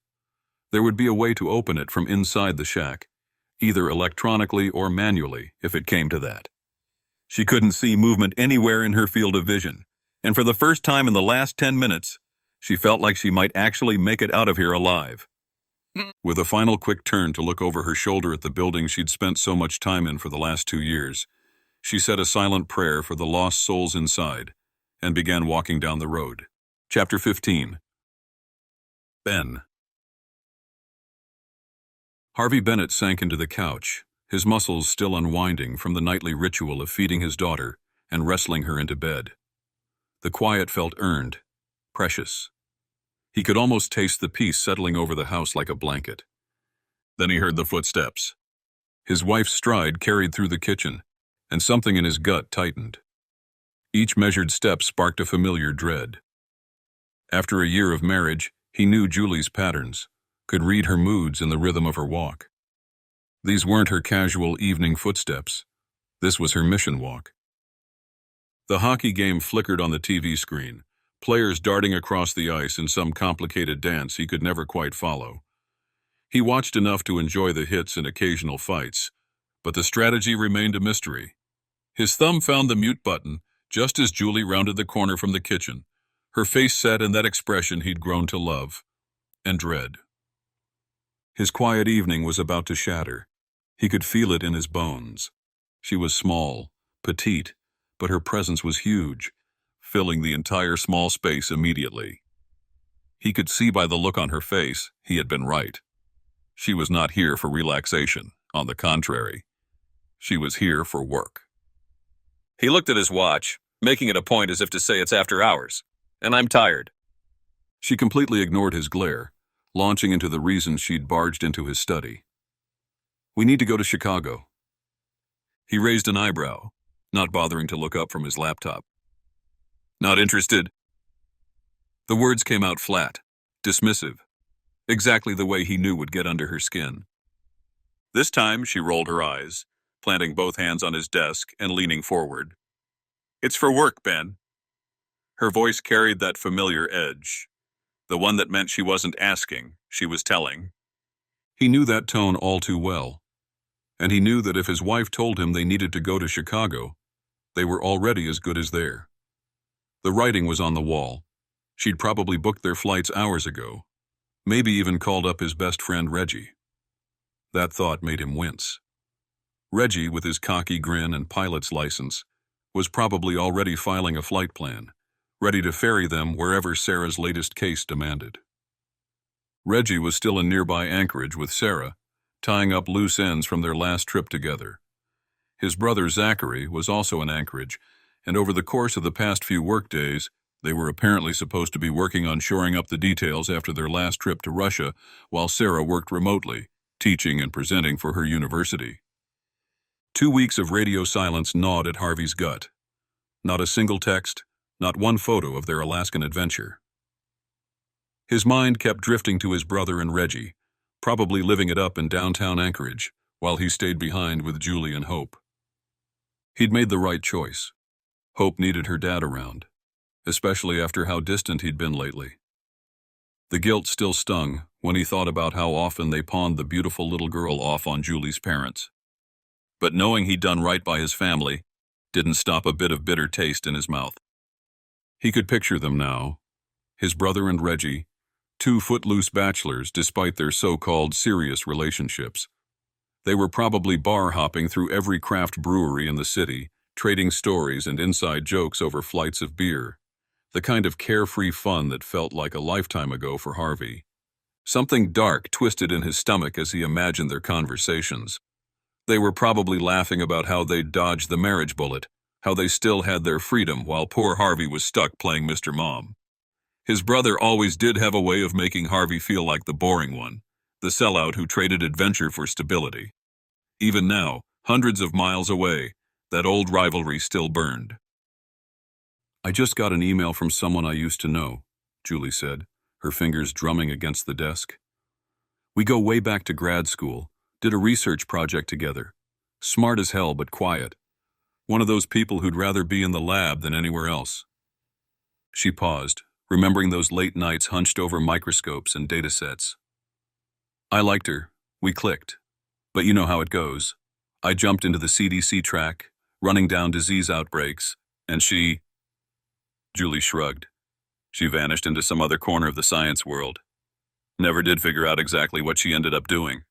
[SPEAKER 2] There would be a way to open it from inside the shack, either electronically or manually, if it came to that. She couldn't see movement anywhere in her field of vision, and for the first time in the last 10 minutes, she felt like she might actually make it out of here alive. With a final quick turn to look over her shoulder at the building she'd spent so much time in for the last 2 years, she said a silent prayer for the lost souls inside, and began walking down the road. Chapter 15. Ben. Harvey Bennett sank into the couch, his muscles still unwinding from the nightly ritual of feeding his daughter and wrestling her into bed. The quiet felt earned, precious. He could almost taste the peace settling over the house like a blanket. Then he heard the footsteps. His wife's stride carried through the kitchen, and something in his gut tightened. Each measured step sparked a familiar dread. After a year of marriage, he knew Julie's patterns, could read her moods in the rhythm of her walk. These weren't her casual evening footsteps. This was her mission walk. The hockey game flickered on the TV screen, players darting across the ice in some complicated dance he could never quite follow. He watched enough to enjoy the hits and occasional fights, but the strategy remained a mystery. His thumb found the mute button just as Julie rounded the corner from the kitchen, her face set in that expression he'd grown to love and dread. His quiet evening was about to shatter. He could feel it in his bones. She was small, petite, but her presence was huge, filling the entire small space immediately. He could see by the look on her face he had been right. She was not here for relaxation. On the contrary, she was here for work.
[SPEAKER 4] He looked at his watch, making it a point as if to say it's after hours, and I'm tired.
[SPEAKER 2] She completely ignored his glare, launching into the reason she'd barged into his study. We need to go to Chicago. He raised an eyebrow, not bothering to look up from his laptop. Not interested? The words came out flat, dismissive, exactly the way he knew would get under her skin. This time she rolled her eyes, planting both hands on his desk and leaning forward. It's for work, Ben. Her voice carried that familiar edge, the one that meant she wasn't asking, she was telling. He knew that tone all too well, and he knew that if his wife told him they needed to go to Chicago, they were already as good as there. The writing was on the wall. She'd probably booked their flights hours ago, maybe even called up his best friend Reggie. That thought made him wince. Reggie, with his cocky grin and pilot's license, was probably already filing a flight plan, ready to ferry them wherever Sarah's latest case demanded. Reggie was still in nearby Anchorage with Sarah, tying up loose ends from their last trip together. His brother Zachary was also in Anchorage, and over the course of the past few workdays, they were apparently supposed to be working on shoring up the details after their last trip to Russia, while Sarah worked remotely, teaching and presenting for her university. 2 weeks of radio silence gnawed at Harvey's gut. Not a single text, not one photo of their Alaskan adventure. His mind kept drifting to his brother and Reggie, probably living it up in downtown Anchorage, while he stayed behind with Julie and Hope. He'd made the right choice. Hope needed her dad around, especially after how distant he'd been lately. The guilt still stung when he thought about how often they pawned the beautiful little girl off on Julie's parents. But knowing he'd done right by his family didn't stop a bit of bitter taste in his mouth. He could picture them now, his brother and Reggie, 2 footloose bachelors despite their so-called serious relationships. They were probably bar-hopping through every craft brewery in the city, trading stories and inside jokes over flights of beer, the kind of carefree fun that felt like a lifetime ago for Harvey. Something dark twisted in his stomach as he imagined their conversations. They were probably laughing about how they'd dodged the marriage bullet, how they still had their freedom while poor Harvey was stuck playing Mr. Mom. His brother always did have a way of making Harvey feel like the boring one, the sellout who traded adventure for stability. Even now, hundreds of miles away, that old rivalry still burned. I just got an email from someone I used to know, Julie said, her fingers drumming against the desk. We go way back to grad school, did a research project together. Smart as hell, but quiet. One of those people who'd rather be in the lab than anywhere else. She paused, remembering those late nights hunched over microscopes and datasets. I liked her. We clicked. But you know how it goes. I jumped into the CDC track, running down disease outbreaks, and she... Julie shrugged. She vanished into some other corner of the science world. Never did figure out exactly what she ended up doing.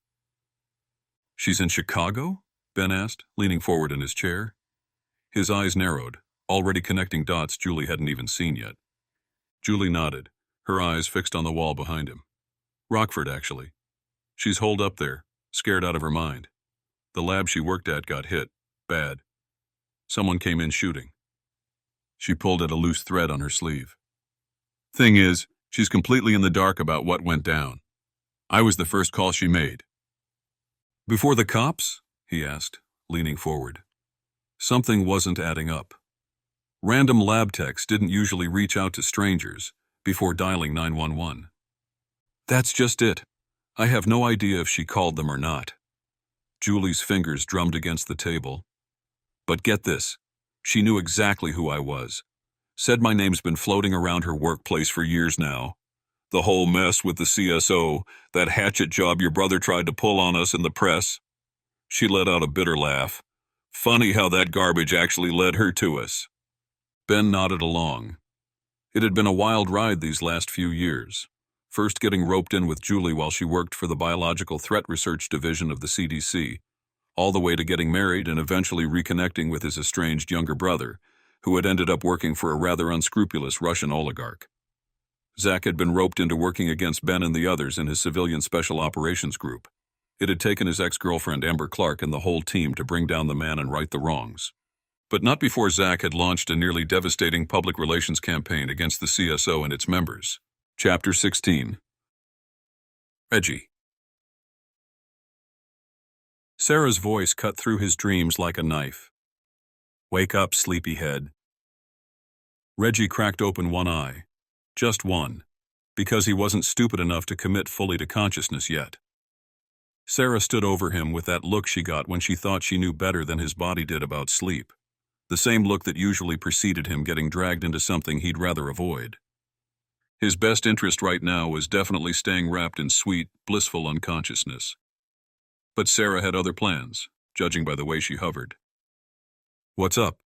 [SPEAKER 2] She's in Chicago? Ben asked, leaning forward in his chair. His eyes narrowed, already connecting dots Julie hadn't even seen yet. Julie nodded, her eyes fixed on the wall behind him. Rockford, actually. She's holed up there, scared out of her mind. The lab she worked at got hit, bad. Someone came in shooting. She pulled at a loose thread on her sleeve. Thing is, she's completely in the dark about what went down. I was the first call she made. Before the cops? He asked, leaning forward. Something wasn't adding up. Random lab techs didn't usually reach out to strangers before dialing 911. That's just it. I have no idea if she called them or not. Julie's fingers drummed against the table. But get this. She knew exactly who I was. Said my name's been floating around her workplace for years now. The whole mess with the CSO, that hatchet job your brother tried to pull on us in the press. She let out a bitter laugh. Funny how that garbage actually led her to us. Ben nodded along. It had been a wild ride these last few years. First getting roped in with Julie while she worked for the Biological Threat Research Division of the CDC, all the way to getting married and eventually reconnecting with his estranged younger brother, who had ended up working for a rather unscrupulous Russian oligarch. Zach had been roped into working against Ben and the others in his civilian special operations group. It had taken his ex-girlfriend Amber Clark and the whole team to bring down the man and right the wrongs. But not before Zach had launched a nearly devastating public relations campaign against the CSO and its members. Chapter 16. Reggie. Sarah's voice cut through his dreams like a knife. Wake up, sleepyhead. Reggie cracked open one eye. Just one, because he wasn't stupid enough to commit fully to consciousness yet. Sarah stood over him with that look she got when she thought she knew better than his body did about sleep. The same look that usually preceded him getting dragged into something he'd rather avoid. His best interest right now was definitely staying wrapped in sweet, blissful unconsciousness. But Sarah had other plans, judging by the way she hovered. What's up?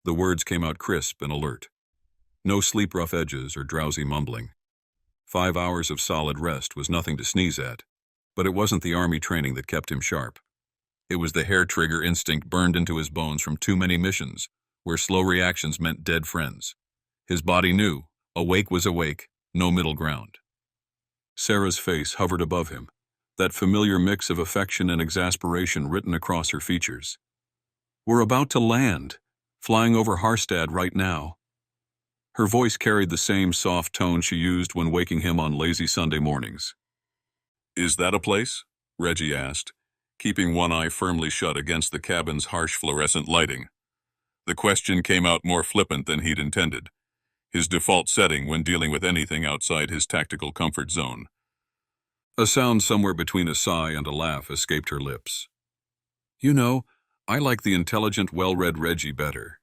[SPEAKER 2] The words came out crisp and alert. No sleep-rough edges or drowsy mumbling. 5 hours of solid rest was nothing to sneeze at, but it wasn't the army training that kept him sharp. It was the hair-trigger instinct burned into his bones from too many missions, where slow reactions meant dead friends. His body knew, awake was awake, no middle ground. Sarah's face hovered above him, that familiar mix of affection and exasperation written across her features. We're about to land, flying over Harstad right now. Her voice carried the same soft tone she used when waking him on lazy Sunday mornings. Is that a place? Reggie asked, keeping one eye firmly shut against the cabin's harsh fluorescent lighting. The question came out more flippant than he'd intended, his default setting when dealing with anything outside his tactical comfort zone. A sound somewhere between a sigh and a laugh escaped her lips. You know, I like the intelligent, well-read Reggie better.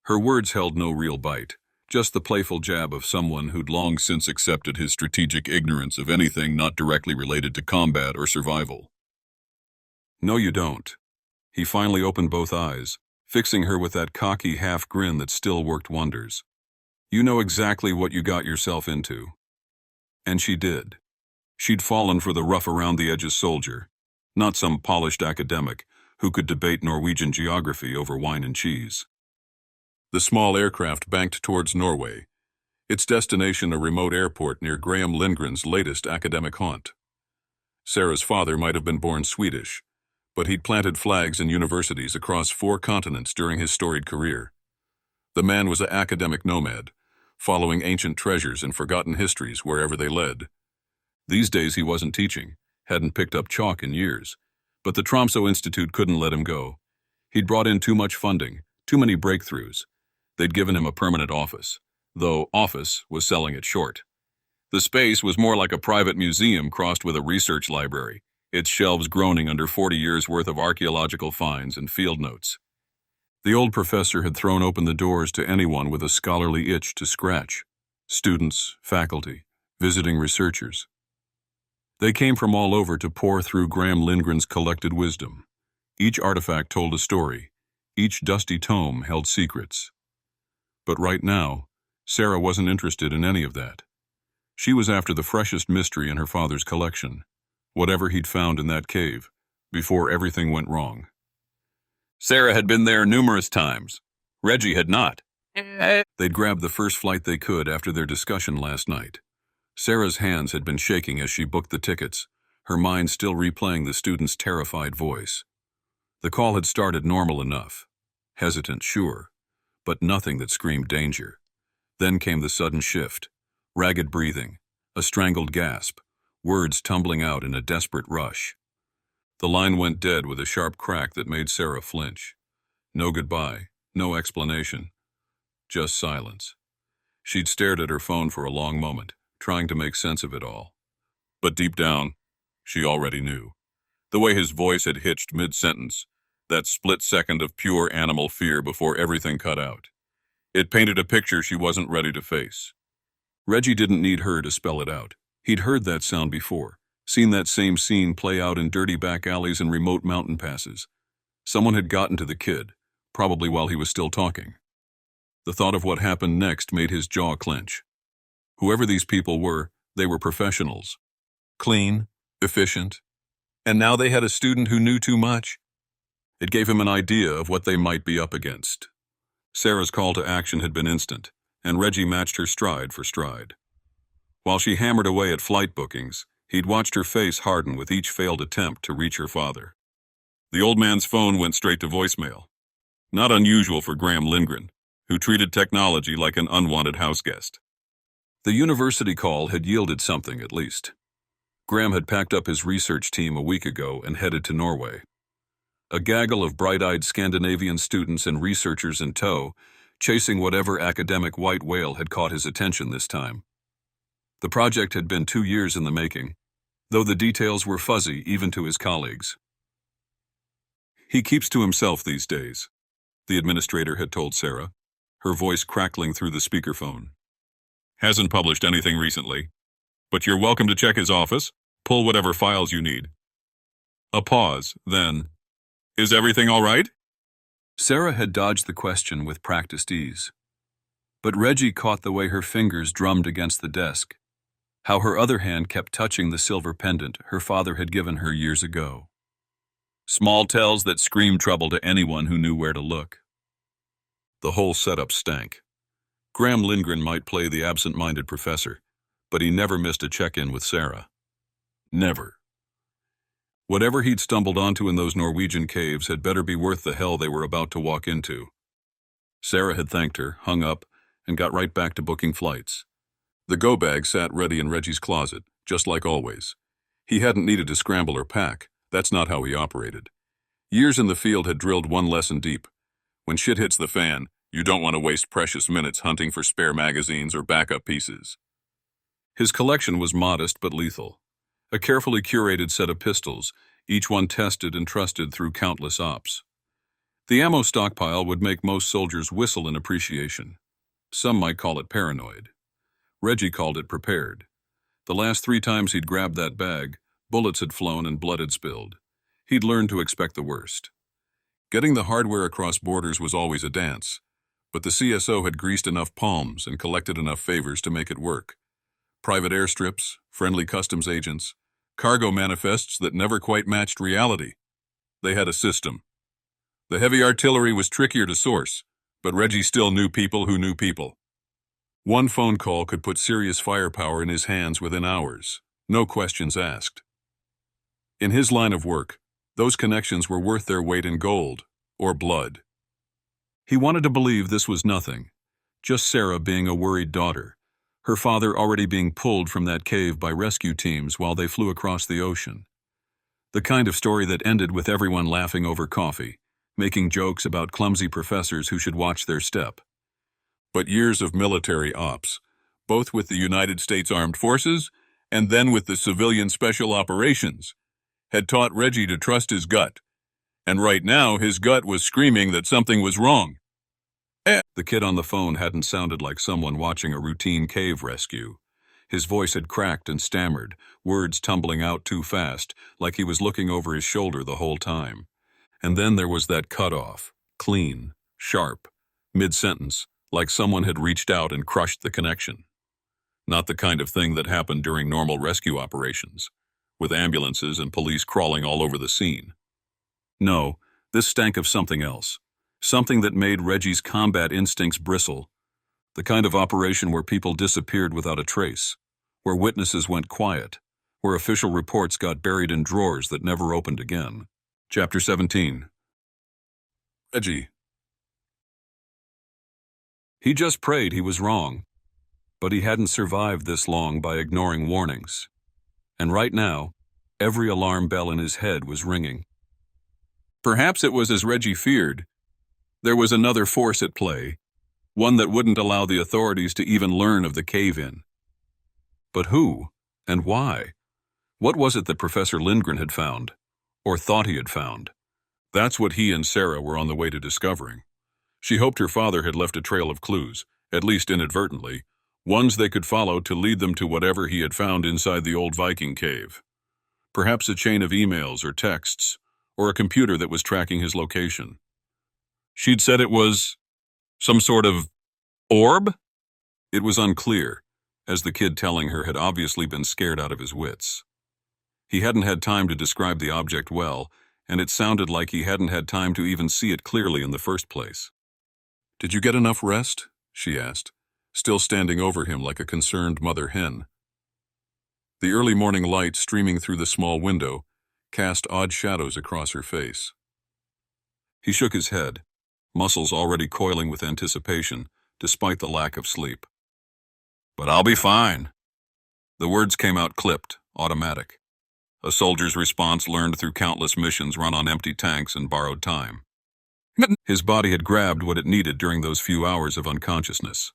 [SPEAKER 2] Her words held no real bite, just the playful jab of someone who'd long since accepted his strategic ignorance of anything not directly related to combat or survival. No, you don't. He finally opened both eyes, fixing her with that cocky half grin that still worked wonders. You know exactly what you got yourself into. And she did. She'd fallen for the rough-around-the-edges soldier, not some polished academic who could debate Norwegian geography over wine and cheese. The small aircraft banked towards Norway, its destination a remote airport near Graham Lindgren's latest academic haunt. Sarah's father might have been born Swedish, but he'd planted flags in universities across 4 continents during his storied career. The man was an academic nomad, following ancient treasures and forgotten histories wherever they led. These days he wasn't teaching, hadn't picked up chalk in years, but the Tromsø Institute couldn't let him go. He'd brought in too much funding, too many breakthroughs. They'd given him a permanent office, though office was selling it short. The space was more like a private museum crossed with a research library, its shelves groaning under 40 years' worth of archaeological finds and field notes. The old professor had thrown open the doors to anyone with a scholarly itch to scratch. Students, faculty, visiting researchers. They came from all over to pore through Graham Lindgren's collected wisdom. Each artifact told a story. Each dusty tome held secrets. But right now, Sarah wasn't interested in any of that. She was after the freshest mystery in her father's collection, whatever he'd found in that cave, before everything went wrong.
[SPEAKER 4] Sarah had been there numerous times. Reggie had not.
[SPEAKER 2] They'd grabbed the first flight they could after their discussion last night. Sarah's hands had been shaking as she booked the tickets, her mind still replaying the student's terrified voice. The call had started normal enough. Hesitant, sure, but nothing that screamed danger. Then came the sudden shift, ragged breathing, a strangled gasp, words tumbling out in a desperate rush. The line went dead with a sharp crack that made Sarah flinch. No goodbye, no explanation, just silence. She'd stared at her phone for a long moment, trying to make sense of it all. But deep down, she already knew. The way his voice had hitched mid-sentence, that split second of pure animal fear before everything cut out. It painted a picture she wasn't ready to face. Reggie didn't need her to spell it out. He'd heard that sound before, seen that same scene play out in dirty back alleys and remote mountain passes. Someone had gotten to the kid, probably while he was still talking. The thought of what happened next made his jaw clench. Whoever these people were, they were professionals. Clean, efficient, and now they had a student who knew too much. It gave him an idea of what they might be up against. Sarah's call to action had been instant, and Reggie matched her stride for stride. While she hammered away at flight bookings, he'd watched her face harden with each failed attempt to reach her father. The old man's phone went straight to voicemail. Not unusual for Graham Lindgren, who treated technology like an unwanted house guest. The university call had yielded something, at least. Graham had packed up his research team a week ago and headed to Norway. A gaggle of bright-eyed Scandinavian students and researchers in tow, chasing whatever academic white whale had caught his attention this time. The project had been 2 years in the making, though the details were fuzzy even to his colleagues. He keeps to himself these days, the administrator had told Sarah, her voice crackling through the speakerphone. Hasn't published anything recently, but you're welcome to check his office, pull whatever files you need. A pause, then, is everything all right? Sarah had dodged the question with practiced ease. But Reggie caught the way her fingers drummed against the desk, how her other hand kept touching the silver pendant her father had given her years ago. Small tells that screamed trouble to anyone who knew where to look. The whole setup stank. Graham Lindgren might play the absent-minded professor, but he never missed a check-in with Sarah. Never. Whatever he'd stumbled onto in those Norwegian caves had better be worth the hell they were about to walk into. Sarah had thanked her, hung up, and got right back to booking flights. The go-bag sat ready in Reggie's closet, just like always. He hadn't needed to scramble or pack. That's not how he operated. Years in the field had drilled one lesson deep. When shit hits the fan, you don't want to waste precious minutes hunting for spare magazines or backup pieces. His collection was modest but lethal. A carefully curated set of pistols, each one tested and trusted through countless ops. The ammo stockpile would make most soldiers whistle in appreciation. Some might call it paranoid. Reggie called it prepared. The last 3 times he'd grabbed that bag, bullets had flown and blood had spilled. He'd learned to expect the worst. Getting the hardware across borders was always a dance, but the CSO had greased enough palms and collected enough favors to make it work. Private airstrips, friendly customs agents, cargo manifests that never quite matched reality. They had a system. The heavy artillery was trickier to source, but Reggie still knew people who knew people. One phone call could put serious firepower in his hands within hours, no questions asked. In his line of work, those connections were worth their weight in gold or blood. He wanted to believe this was nothing, just Sarah being a worried daughter, her father already being pulled from that cave by rescue teams while they flew across the ocean. The kind of story that ended with everyone laughing over coffee, making jokes about clumsy professors who should watch their step. But years of military ops, both with the United States Armed Forces and then with the civilian special operations, had taught Reggie to trust his gut, and right now his gut was screaming that something was wrong. The kid on the phone hadn't sounded like someone watching a routine cave rescue. His voice had cracked and stammered, words tumbling out too fast, like he was looking over his shoulder the whole time. And then there was that cutoff, clean, sharp, mid-sentence, like someone had reached out and crushed the connection. Not the kind of thing that happened during normal rescue operations, with ambulances and police crawling all over the scene. No, this stank of something else. Something that made Reggie's combat instincts bristle. The kind of operation where people disappeared without a trace, where witnesses went quiet, where official reports got buried in drawers that never opened again. Chapter 17. Reggie. He just prayed he was wrong, but he hadn't survived this long by ignoring warnings. And right now, every alarm bell in his head was ringing. Perhaps it was as Reggie feared. There was another force at play, one that wouldn't allow the authorities to even learn of the cave-in. But who, and why? What was it that Professor Lindgren had found, or thought he had found? That's what he and Sarah were on the way to discovering. She hoped her father had left a trail of clues, at least inadvertently, ones they could follow to lead them to whatever he had found inside the old Viking cave. Perhaps a chain of emails or texts, or a computer that was tracking his location. She'd said it was some sort of orb? It was unclear, as the kid telling her had obviously been scared out of his wits. He hadn't had time to describe the object well, and it sounded like he hadn't had time to even see it clearly in the first place. "Did you get enough rest?" she asked, still standing over him like a concerned mother hen. The early morning light streaming through the small window cast odd shadows across her face. He shook his head, muscles already coiling with anticipation, despite the lack of sleep. "But I'll be fine." The words came out clipped, automatic. A soldier's response learned through countless missions run on empty tanks and borrowed time. His body had grabbed what it needed during those few hours of unconsciousness.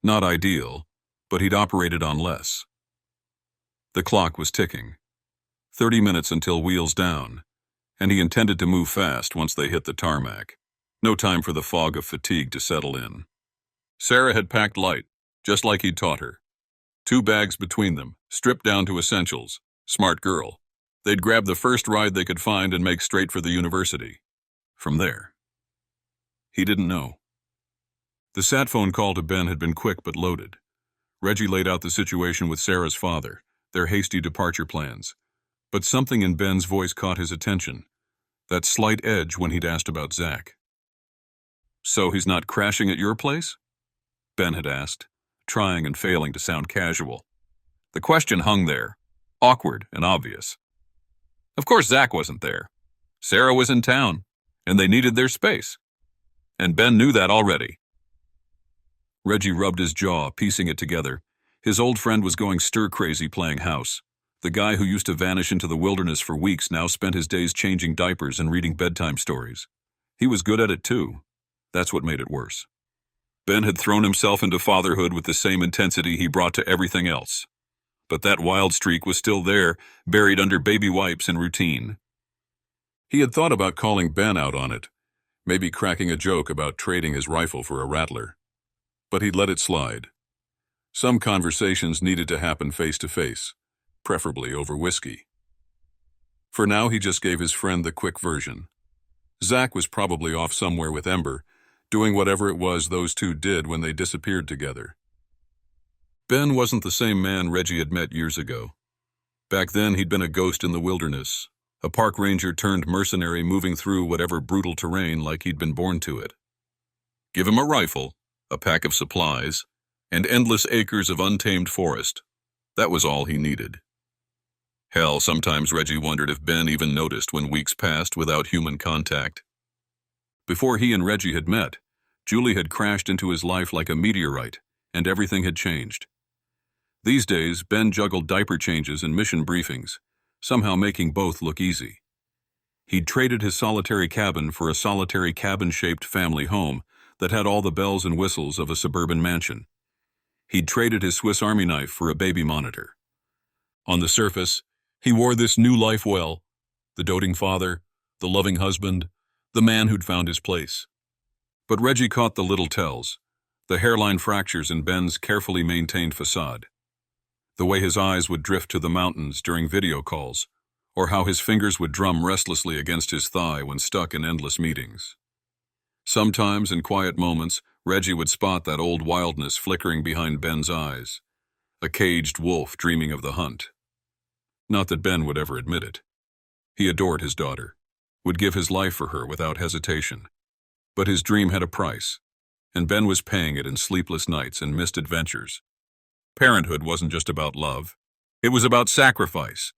[SPEAKER 2] Not ideal, but he'd operated on less. The clock was ticking. 30 minutes until wheels down, and he intended to move fast once they hit the tarmac. No time for the fog of fatigue to settle in. Sarah had packed light, just like he'd taught her. 2 bags between them, stripped down to essentials. Smart girl. They'd grab the first ride they could find and make straight for the university. From there. He didn't know. The sat phone call to Ben had been quick but loaded. Reggie laid out the situation with Sarah's father, their hasty departure plans. But something in Ben's voice caught his attention. That slight edge when he'd asked about Zach. "So he's not crashing at your place?" Ben had asked, trying and failing to sound casual. The question hung there, awkward and obvious. Of course Zach wasn't there. Sarah was in town, and they needed their space. And Ben knew that already. Reggie rubbed his jaw, piecing it together. His old friend was going stir-crazy playing house. The guy who used to vanish into the wilderness for weeks now spent his days changing diapers and reading bedtime stories. He was good at it too. That's what made it worse. Ben had thrown himself into fatherhood with the same intensity he brought to everything else. But that wild streak was still there, buried under baby wipes and routine. He had thought about calling Ben out on it, maybe cracking a joke about trading his rifle for a rattler. But he'd let it slide. Some conversations needed to happen face to face, preferably over whiskey. For now, he just gave his friend the quick version. Zach was probably off somewhere with Ember, doing whatever it was those two did when they disappeared together. Ben wasn't the same man Reggie had met years ago. Back then, he'd been a ghost in the wilderness, a park ranger turned mercenary moving through whatever brutal terrain like he'd been born to it. Give him a rifle, a pack of supplies, and endless acres of untamed forest. That was all he needed. Hell, sometimes Reggie wondered if Ben even noticed when weeks passed without human contact. Before he and Reggie had met, Julie had crashed into his life like a meteorite, and everything had changed. These days, Ben juggled diaper changes and mission briefings, somehow making both look easy. He'd traded his solitary cabin for a solitary cabin-shaped family home that had all the bells and whistles of a suburban mansion. He'd traded his Swiss Army knife for a baby monitor. On the surface, he wore this new life well, the doting father, the loving husband, the man who'd found his place. But Reggie caught the little tells, the hairline fractures in Ben's carefully maintained facade. The way his eyes would drift to the mountains during video calls, or how his fingers would drum restlessly against his thigh when stuck in endless meetings. Sometimes, in quiet moments, Reggie would spot that old wildness flickering behind Ben's eyes, a caged wolf dreaming of the hunt. Not that Ben would ever admit it. He adored his daughter, would give his life for her without hesitation. But his dream had a price, and Ben was paying it in sleepless nights and missed adventures. Parenthood wasn't just about love. It was about sacrifice,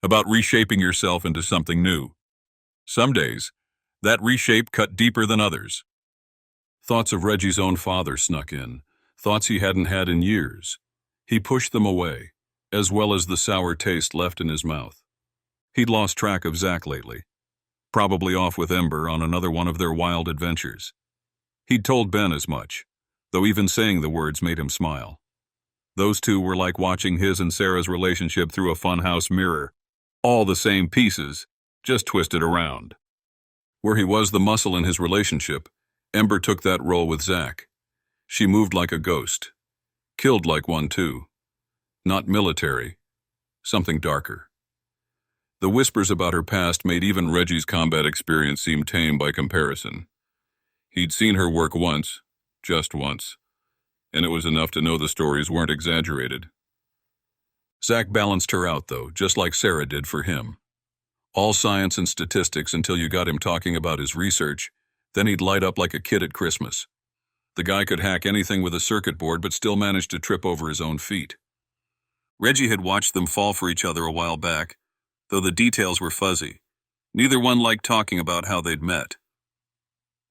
[SPEAKER 2] about reshaping yourself into something new. Some days, that reshape cut deeper than others. Thoughts of Reggie's own father snuck in, thoughts he hadn't had in years. He pushed them away, as well as the sour taste left in his mouth. He'd lost track of Zach lately, probably off with Ember on another one of their wild adventures. He'd told Ben as much, though even saying the words made him smile. Those two were like watching his and Sarah's relationship through a funhouse mirror, all the same pieces, just twisted around. Where he was the muscle in his relationship, Ember took that role with Zach. She moved like a ghost. Killed like one, too. Not military. Something darker. The whispers about her past made even Reggie's combat experience seem tame by comparison. He'd seen her work once, just once, and it was enough to know the stories weren't exaggerated. Zach balanced her out, though, just like Sarah did for him. All science and statistics until you got him talking about his research, then he'd light up like a kid at Christmas. The guy could hack anything with a circuit board but still managed to trip over his own feet. Reggie had watched them fall for each other a while back, though the details were fuzzy. Neither one liked talking about how they'd met.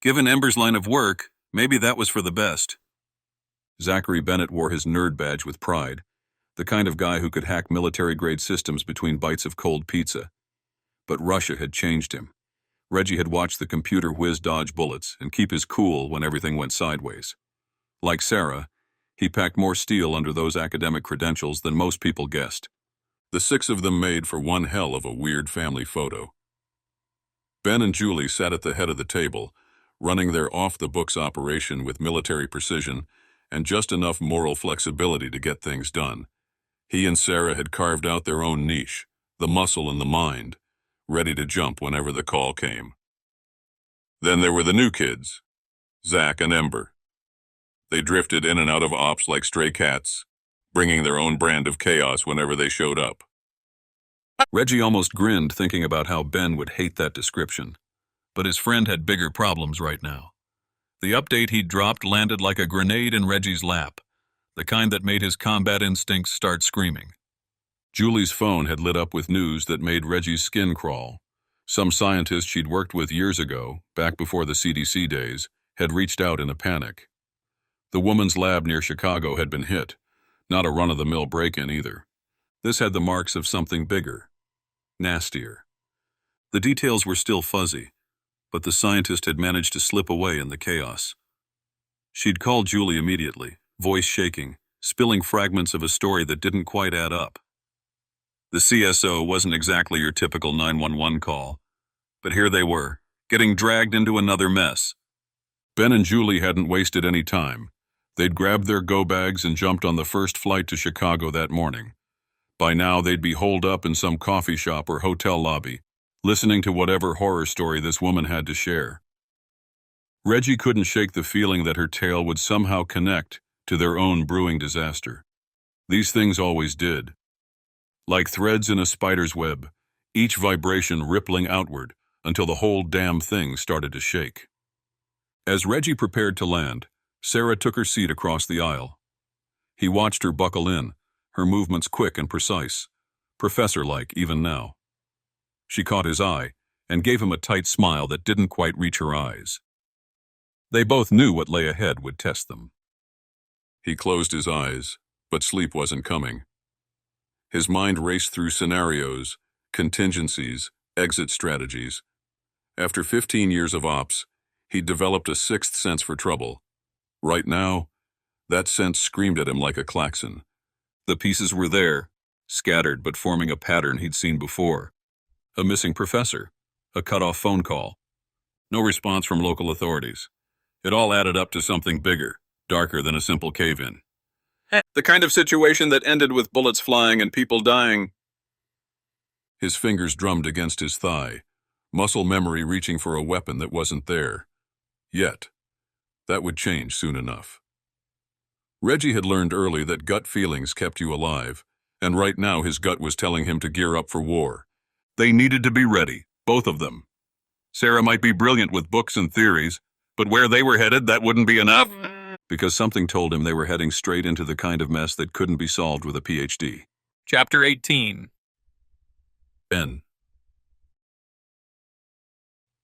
[SPEAKER 2] Given Ember's line of work, maybe that was for the best. Zachary Bennett wore his nerd badge with pride, the kind of guy who could hack military-grade systems between bites of cold pizza. But Russia had changed him. Reggie had watched the computer whiz dodge bullets and keep his cool when everything went sideways. Like Sarah, he packed more steel under those academic credentials than most people guessed. The six of them made for one hell of a weird family photo. Ben and Julie sat at the head of the table, running their off-the-books operation with military precision and just enough moral flexibility to get things done. He and Sarah had carved out their own niche, the muscle and the mind, ready to jump whenever the call came. Then there were the new kids, Zach and Ember. They drifted in and out of ops like stray cats, bringing their own brand of chaos whenever they showed up. Reggie almost grinned thinking about how Ben would hate that description, but his friend had bigger problems right now. The update he'd dropped landed like a grenade in Reggie's lap, the kind that made his combat instincts start screaming. Julie's phone had lit up with news that made Reggie's skin crawl. Some scientist she'd worked with years ago, back before the CDC days, had reached out in a panic. The woman's lab near Chicago had been hit, not a run-of-the-mill break-in either. This had the marks of something bigger, nastier. The details were still fuzzy, but the scientist had managed to slip away in the chaos. She'd called Julie immediately, voice shaking, spilling fragments of a story that didn't quite add up. The CSO wasn't exactly your typical 911 call, but here they were, getting dragged into another mess. Ben and Julie hadn't wasted any time. They'd grabbed their go-bags and jumped on the first flight to Chicago that morning. By now, they'd be holed up in some coffee shop or hotel lobby, listening to whatever horror story this woman had to share. Reggie couldn't shake the feeling that her tale would somehow connect to their own brewing disaster. These things always did. Like threads in a spider's web, each vibration rippling outward until the whole damn thing started to shake. As Reggie prepared to land, Sarah took her seat across the aisle. He watched her buckle in, her movements quick and precise, professor-like even now. She caught his eye and gave him a tight smile that didn't quite reach her eyes. They both knew what lay ahead would test them. He closed his eyes, but sleep wasn't coming. His mind raced through scenarios, contingencies, exit strategies. After 15 years of ops, he'd developed a sixth sense for trouble. Right now, that sense screamed at him like a klaxon. The pieces were there, scattered but forming a pattern he'd seen before. A missing professor, a cut-off phone call. No response from local authorities. It all added up to something bigger, darker than a simple cave-in. The kind of situation that ended with bullets flying and people dying. His fingers drummed against his thigh, muscle memory reaching for a weapon that wasn't there. Yet. That would change soon enough. Reggie had learned early that gut feelings kept you alive, and right now his gut was telling him to gear up for war. They needed to be ready, both of them. Sarah might be brilliant with books and theories, but where they were headed, that wouldn't be enough. Because something told him they were heading straight into the kind of mess that couldn't be solved with a PhD.
[SPEAKER 5] Chapter 18.
[SPEAKER 2] Ben.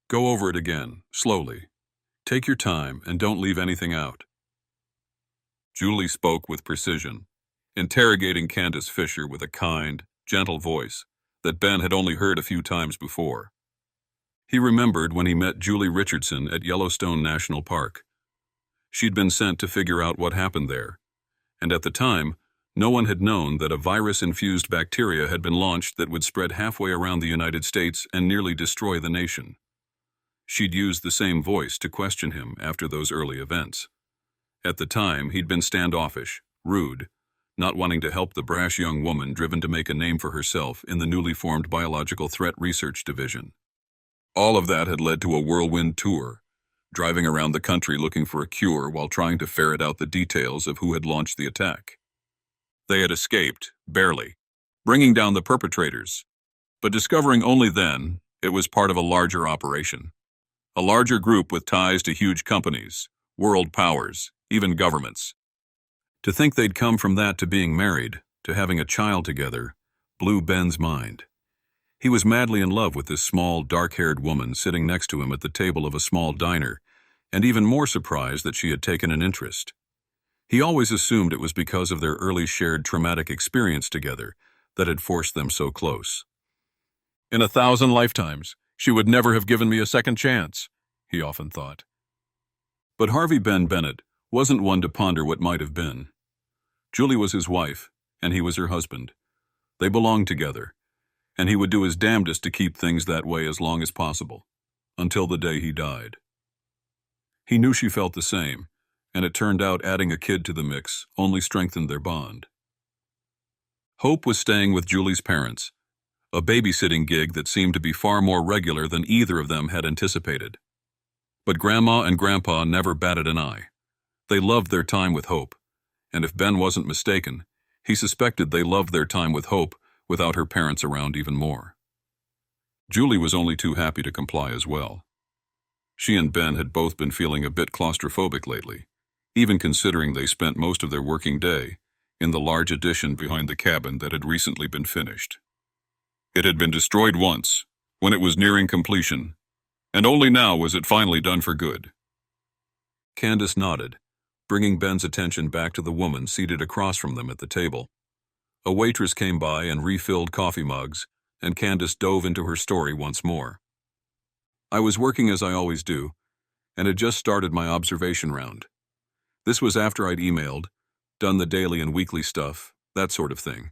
[SPEAKER 2] Go over it again, slowly. Take your time and don't leave anything out. Julie spoke with precision, interrogating Candace Fisher with a kind, gentle voice that Ben had only heard a few times before. He remembered when he met Julie Richardson at Yellowstone National Park. She'd been sent to figure out what happened there, and at the time, no one had known that a virus-infused bacteria had been launched that would spread halfway around the United States and nearly destroy the nation. She'd used the same voice to question him after those early events. At the time, he'd been standoffish, rude, not wanting to help the brash young woman driven to make a name for herself in the newly formed Biological Threat Research Division. All of that had led to a whirlwind tour, driving around the country looking for a cure while trying to ferret out the details of who had launched the attack. They had escaped, barely, bringing down the perpetrators, but discovering only then it was part of a larger operation. A larger group with ties to huge companies, world powers, even governments. To think they'd come from that to being married, to having a child together, blew Ben's mind. He was madly in love with this small, dark-haired woman sitting next to him at the table of a small diner, and even more surprised that she had taken an interest. He always assumed it was because of their early shared traumatic experience together that had forced them so close. In 1,000 lifetimes, she would never have given me a second chance, he often thought. But Harvey Bennett wasn't one to ponder what might have been. Julie was his wife, and he was her husband. They belonged together, and he would do his damnedest to keep things that way as long as possible, until the day he died. He knew she felt the same, and it turned out adding a kid to the mix only strengthened their bond. Hope was staying with Julie's parents, a babysitting gig that seemed to be far more regular than either of them had anticipated. But Grandma and Grandpa never batted an eye. They loved their time with Hope, and if Ben wasn't mistaken, he suspected they loved their time with Hope without her parents around even more. Julie was only too happy to comply as well. She and Ben had both been feeling a bit claustrophobic lately, even considering they spent most of their working day in the large addition behind the cabin that had recently been finished. It had been destroyed once, when it was nearing completion, and only now was it finally done for good. Candace nodded, bringing Ben's attention back to the woman seated across from them at the table. A waitress came by and refilled coffee mugs, and Candace dove into her story once more. I was working as I always do, and had just started my observation round. This was after I'd emailed, done the daily and weekly stuff, that sort of thing.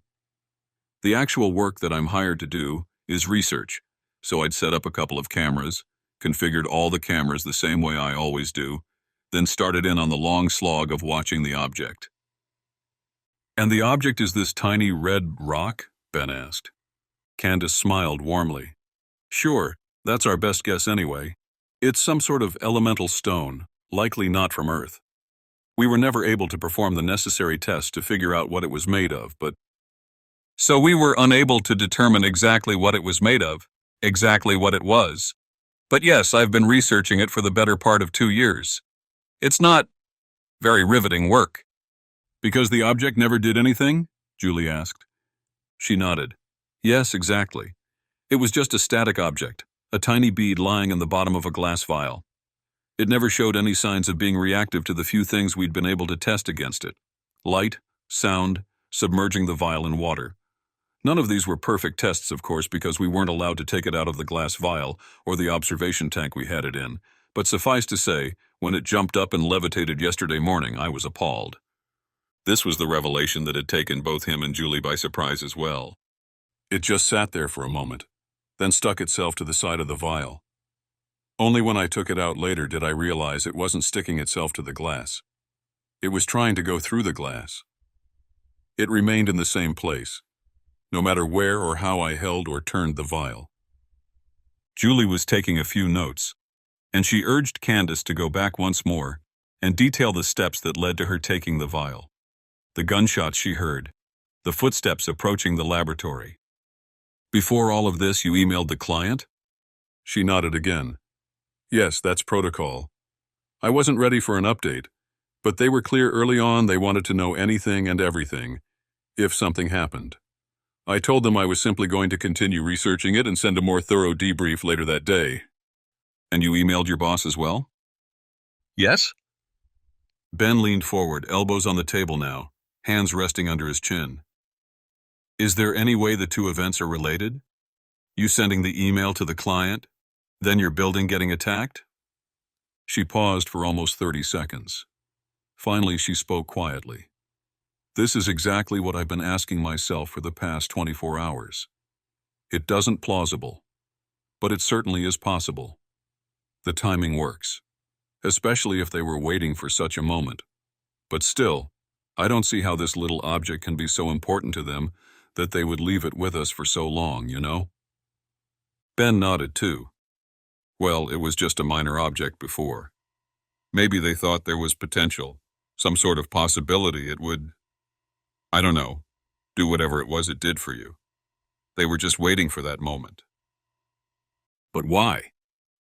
[SPEAKER 2] The actual work that I'm hired to do is research, so I'd set up a couple of cameras, configured all the cameras the same way I always do, then started in on the long slog of watching the object. And the object is this tiny red rock? Ben asked. Candace smiled warmly. Sure, that's our best guess anyway. It's some sort of elemental stone, likely not from Earth. We were never able to perform the necessary tests to figure out what it was made of, but... So we were unable to determine exactly what it was made of, exactly what it was. But yes, I've been researching it for the better part of 2 years. It's not very riveting work. Because the object never did anything? Julie asked. She nodded. Yes, exactly. It was just a static object, a tiny bead lying in the bottom of a glass vial. It never showed any signs of being reactive to the few things we'd been able to test against it. Light, sound, submerging the vial in water. None of these were perfect tests, of course, because we weren't allowed to take it out of the glass vial or the observation tank we had it in, but suffice to say, when it jumped up and levitated yesterday morning, I was appalled. This was the revelation that had taken both him and Julie by surprise as well. It just sat there for a moment, then stuck itself to the side of the vial. Only when I took it out later did I realize it wasn't sticking itself to the glass. It was trying to go through the glass. It remained in the same place, no matter where or how I held or turned the vial. Julie was taking a few notes, and she urged Candace to go back once more and detail the steps that led to her taking the vial. The gunshots she heard, the footsteps approaching the laboratory. Before all of this, you emailed the client? She nodded again. Yes, that's protocol. I wasn't ready for an update, but they were clear early on they wanted to know anything and everything, if something happened. I told them I was simply going to continue researching it and send a more thorough debrief later that day. And you emailed your boss as well? Yes? Ben leaned forward, elbows on the table now, hands resting under his chin. Is there any way the two events are related? You sending the email to the client, then your building getting attacked? She paused for almost 30 seconds. Finally, she spoke quietly. This is exactly what I've been asking myself for the past 24 hours. It doesn't plausible, but it certainly is possible. The timing works, especially if they were waiting for such a moment. But still, I don't see how this little object can be so important to them that they would leave it with us for so long, you know? Ben nodded too. Well, it was just a minor object before. Maybe they thought there was potential, some sort of possibility it would, I don't know, do whatever it was it did for you. They were just waiting for that moment. But why?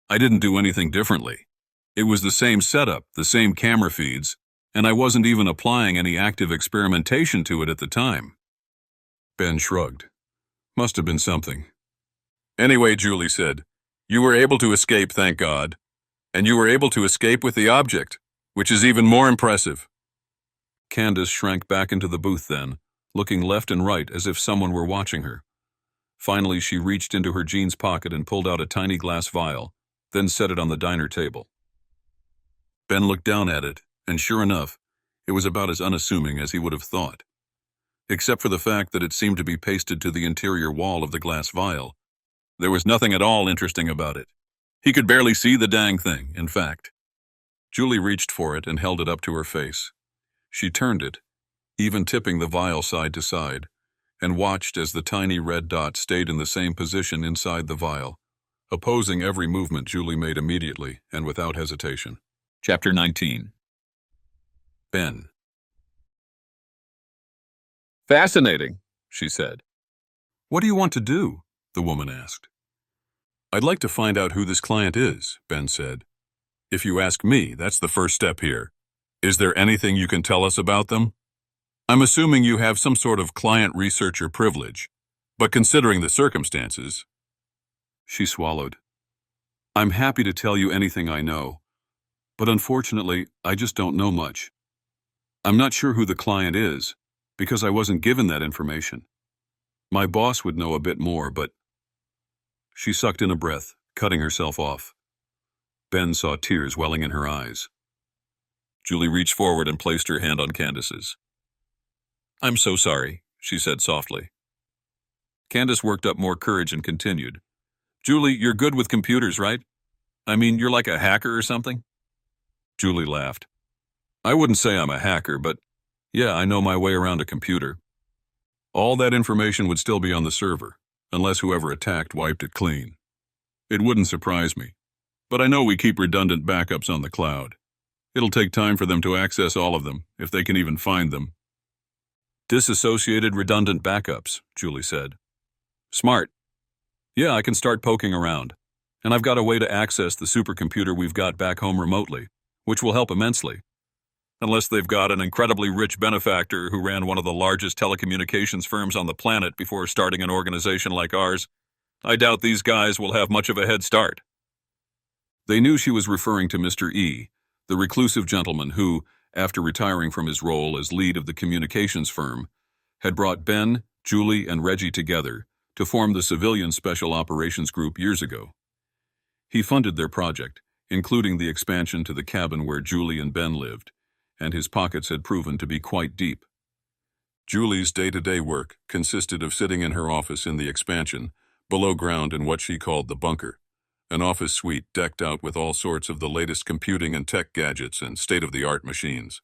[SPEAKER 2] I didn't do anything differently. It was the same setup, the same camera feeds, and I wasn't even applying any active experimentation to it at the time. Ben shrugged. Must have been something. Anyway, Julie said, you were able to escape, thank God. And you were able to escape with the object, which is even more impressive. Candace shrank back into the booth then, looking left and right as if someone were watching her. Finally, she reached into her jeans pocket and pulled out a tiny glass vial, then set it on the diner table. Ben looked down at it, and sure enough, it was about as unassuming as he would have thought. Except for the fact that it seemed to be pasted to the interior wall of the glass vial. There was nothing at all interesting about it. He could barely see the dang thing, in fact. Julie reached for it and held it up to her face. She turned it, even tipping the vial side to side, and watched as the tiny red dot stayed in the same position inside the vial, opposing every movement Julie made immediately and without hesitation.
[SPEAKER 4] Chapter 19.
[SPEAKER 2] Ben.
[SPEAKER 4] Fascinating, she said.
[SPEAKER 2] What do you want to do? The woman asked. I'd like to find out who this client is, Ben said. If you ask me, that's the first step here. Is there anything you can tell us about them? I'm assuming you have some sort of client researcher privilege, but considering the circumstances... She swallowed. I'm happy to tell you anything I know, but unfortunately, I just don't know much. I'm not sure who the client is, because I wasn't given that information. My boss would know a bit more, but... She sucked in a breath, cutting herself off. Ben saw tears welling in her eyes. Julie reached forward and placed her hand on Candace's. I'm so sorry, she said softly. Candace worked up more courage and continued. Julie, you're good with computers, right? I mean, you're like a hacker or something? Julie laughed. I wouldn't say I'm a hacker, but yeah, I know my way around a computer. All that information would still be on the server, unless whoever attacked wiped it clean. It wouldn't surprise me, but I know we keep redundant backups on the cloud. It'll take time for them to access all of them, if they can even find them. Disassociated redundant backups, Julie said. Smart. Yeah, I can start poking around, and I've got a way to access the supercomputer we've got back home remotely, which will help immensely. Unless they've got an incredibly rich benefactor who ran one of the largest telecommunications firms on the planet before starting an organization like ours, I doubt these guys will have much of a head start. They knew she was referring to Mr. E, the reclusive gentleman who, after retiring from his role as lead of the communications firm, had brought Ben, Julie, and Reggie together to form the Civilian Special Operations Group years ago. He funded their project, including the expansion to the cabin where Julie and Ben lived, and his pockets had proven to be quite deep. Julie's day-to-day work consisted of sitting in her office in the expansion, below ground in what she called the bunker, an office suite decked out with all sorts of the latest computing and tech gadgets and state-of-the-art machines.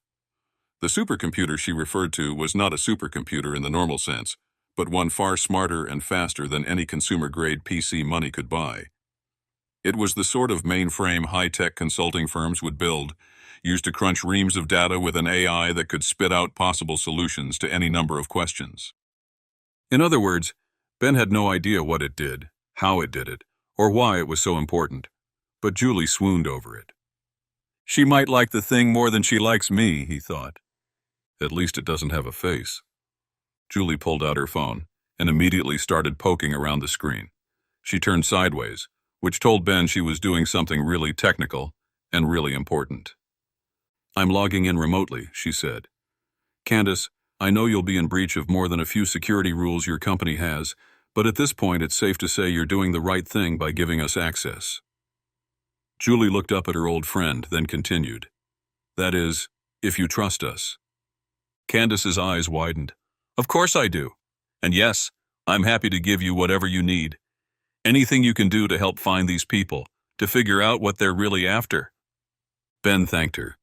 [SPEAKER 2] The supercomputer she referred to was not a supercomputer in the normal sense, but one far smarter and faster than any consumer-grade PC money could buy. It was the sort of mainframe high-tech consulting firms would build, used to crunch reams of data with an AI that could spit out possible solutions to any number of questions. In other words, Ben had no idea what it did, how it did it, or why it was so important, but Julie swooned over it. She might like the thing more than she likes me, he thought. At least it doesn't have a face. Julie pulled out her phone and immediately started poking around the screen. She turned sideways, which told Ben she was doing something really technical and really important. I'm logging in remotely, she said. Candace, I know you'll be in breach of more than a few security rules your company has, but at this point it's safe to say you're doing the right thing by giving us access. Julie looked up at her old friend, then continued. That is, if you trust us. Candace's eyes widened. Of course I do. And yes, I'm happy to give you whatever you need. Anything you can do to help find these people, to figure out what they're really after. Ben thanked her.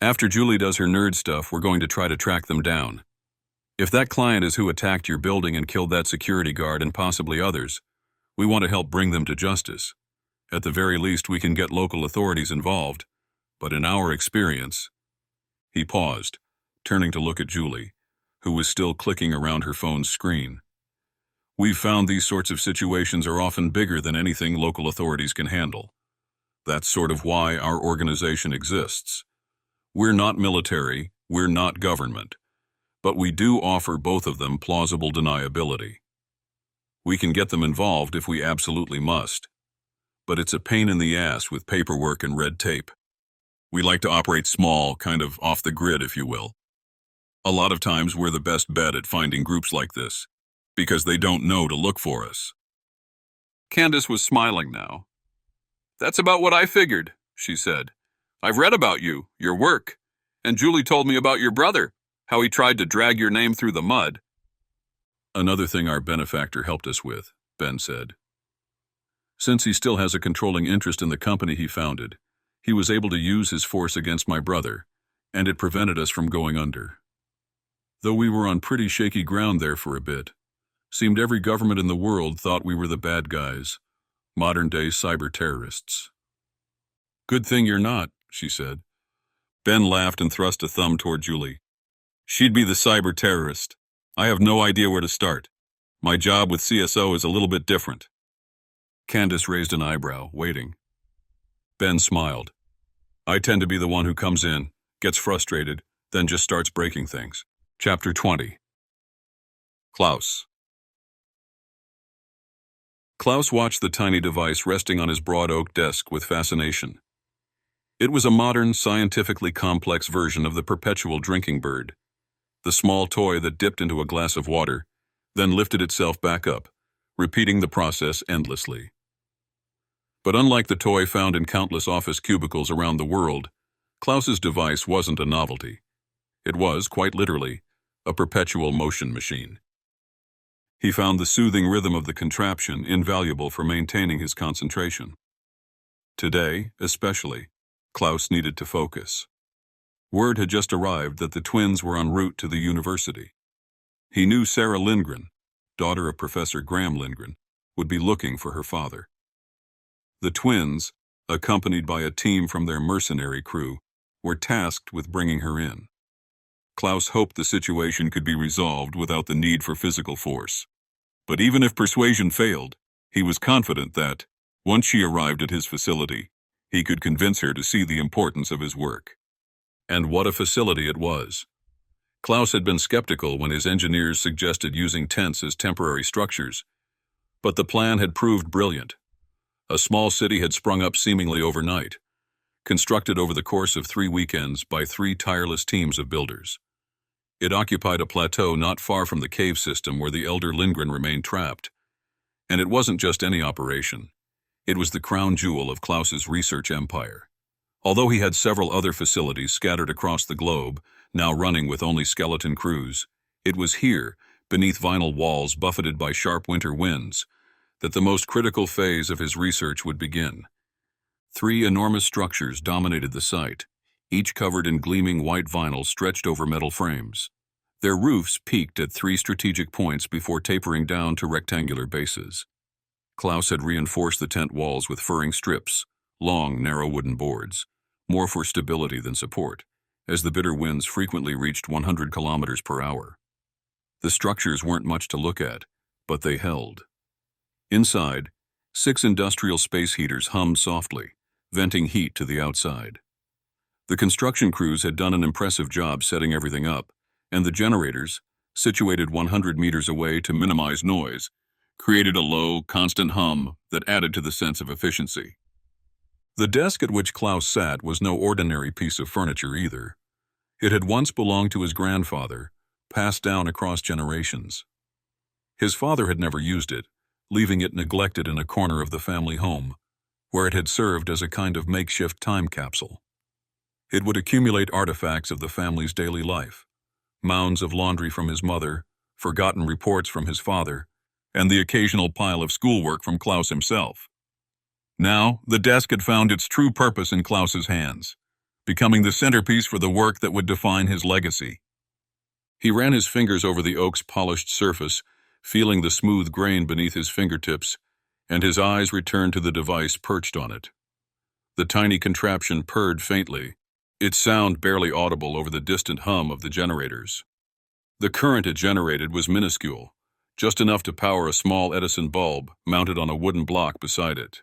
[SPEAKER 2] After Julie does her nerd stuff, we're going to try to track them down. If that client is who attacked your building and killed that security guard and possibly others, we want to help bring them to justice. At the very least, we can get local authorities involved, but in our experience... He paused, turning to look at Julie, who was still clicking around her phone's screen. We've found these sorts of situations are often bigger than anything local authorities can handle. That's sort of why our organization exists. We're not military, we're not government, but we do offer both of them plausible deniability. We can get them involved if we absolutely must, but it's a pain in the ass with paperwork and red tape. We like to operate small, kind of off the grid, if you will. A lot of times we're the best bet at finding groups like this, because they don't know to look for us.
[SPEAKER 4] Candace was smiling now. That's about what I figured, she said. I've read about you, your work, and Julie told me about your brother, how he tried to drag your name through the mud.
[SPEAKER 2] Another thing our benefactor helped us with, Ben said. Since he still has a controlling interest in the company he founded, he was able to use his force against my brother, and it prevented us from going under. Though we were on pretty shaky ground there for a bit, seemed every government in the world thought we were the bad guys, modern-day cyber terrorists. Good thing you're not, she said. Ben laughed and thrust a thumb toward Julie. She'd be the cyber terrorist. I have no idea where to start. My job with CSO is a little bit different. Candace raised an eyebrow, waiting. Ben smiled. I tend to be the one who comes in, gets frustrated, then just starts breaking things. Chapter 20. Klaus. Klaus watched the tiny device resting on his broad oak desk with fascination. It was a modern, scientifically complex version of the perpetual drinking bird, the small toy that dipped into a glass of water, then lifted itself back up, repeating the process endlessly. But unlike the toy found in countless office cubicles around the world, Klaus's device wasn't a novelty. It was, quite literally, a perpetual motion machine. He found the soothing rhythm of the contraption invaluable for maintaining his concentration. Today, especially, Klaus needed to focus. Word had just arrived that the twins were en route to the university. He knew Sarah Lindgren, daughter of Professor Graham Lindgren, would be looking for her father. The twins, accompanied by a team from their mercenary crew, were tasked with bringing her in. Klaus hoped the situation could be resolved without the need for physical force. But even if persuasion failed, he was confident that, once she arrived at his facility, he could convince her to see the importance of his work. And what a facility it was. Klaus had been skeptical when his engineers suggested using tents as temporary structures, but the plan had proved brilliant. A small city had sprung up seemingly overnight, constructed over the course of 3 weekends by 3 tireless teams of builders. It occupied a plateau not far from the cave system where the elder Lindgren remained trapped. And it wasn't just any operation. It was the crown jewel of Klaus's research empire. Although he had several other facilities scattered across the globe, now running with only skeleton crews, it was here, beneath vinyl walls buffeted by sharp winter winds, that the most critical phase of his research would begin. 3 enormous structures dominated the site, each covered in gleaming white vinyl stretched over metal frames. Their roofs peaked at 3 strategic points before tapering down to rectangular bases. Klaus had reinforced the tent walls with furring strips, long, narrow wooden boards, more for stability than support, as the bitter winds frequently reached 100 kilometers per hour. The structures weren't much to look at, but they held. Inside, 6 industrial space heaters hummed softly, venting heat to the outside. The construction crews had done an impressive job setting everything up, and the generators, situated 100 meters away to minimize noise, created a low, constant hum that added to the sense of efficiency. The desk at which Klaus sat was no ordinary piece of furniture either. It had once belonged to his grandfather, passed down across generations. His father had never used it, leaving it neglected in a corner of the family home, where it had served as a kind of makeshift time capsule. It would accumulate artifacts of the family's daily life, mounds of laundry from his mother, forgotten reports from his father, and the occasional pile of schoolwork from Klaus himself. Now, the desk had found its true purpose in Klaus's hands, becoming the centerpiece for the work that would define his legacy. He ran his fingers over the oak's polished surface, feeling the smooth grain beneath his fingertips, and his eyes returned to the device perched on it. The tiny contraption purred faintly, its sound barely audible over the distant hum of the generators. The current it generated was minuscule, just enough to power a small Edison bulb mounted on a wooden block beside it.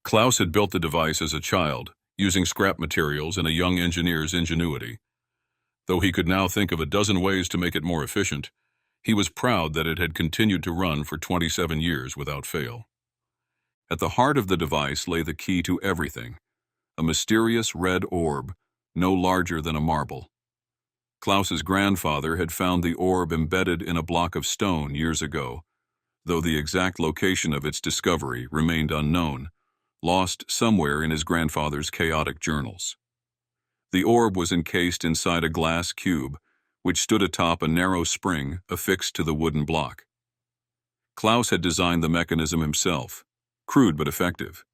[SPEAKER 2] Klaus had built the device as a child, using scrap materials and a young engineer's ingenuity. Though he could now think of a dozen ways to make it more efficient, he was proud that it had continued to run for 27 years without fail. At the heart of the device lay the key to everything, a mysterious red orb, no larger than a marble. Klaus's grandfather had found the orb embedded in a block of stone years ago, though the exact location of its discovery remained unknown, lost somewhere in his grandfather's chaotic journals. The orb was encased inside a glass cube, which stood atop a narrow spring affixed to the wooden block. Klaus had designed the mechanism himself, crude but effective.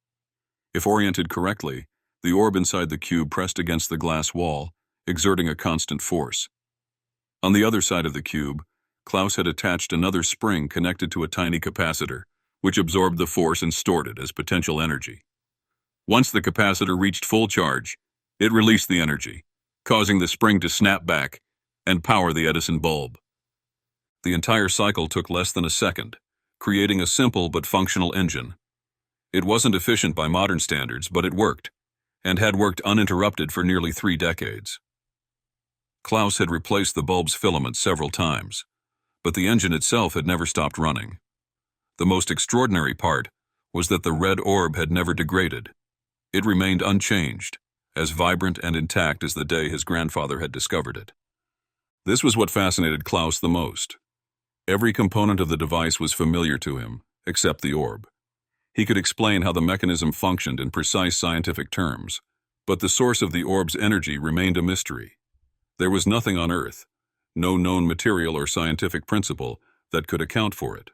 [SPEAKER 2] If oriented correctly, the orb inside the cube pressed against the glass wall, exerting a constant force. On the other side of the cube, Klaus had attached another spring connected to a tiny capacitor, which absorbed the force and stored it as potential energy. Once the capacitor reached full charge, it released the energy, causing the spring to snap back and power the Edison bulb. The entire cycle took less than a second, creating a simple but functional engine. It wasn't efficient by modern standards, but it worked, and had worked uninterrupted for nearly 3 decades. Klaus had replaced the bulb's filament several times, but the engine itself had never stopped running. The most extraordinary part was that the red orb had never degraded. It remained unchanged, as vibrant and intact as the day his grandfather had discovered it. This was what fascinated Klaus the most. Every component of the device was familiar to him, except the orb. He could explain how the mechanism functioned in precise scientific terms, but the source of the orb's energy remained a mystery. There was nothing on Earth, no known material or scientific principle that could account for it.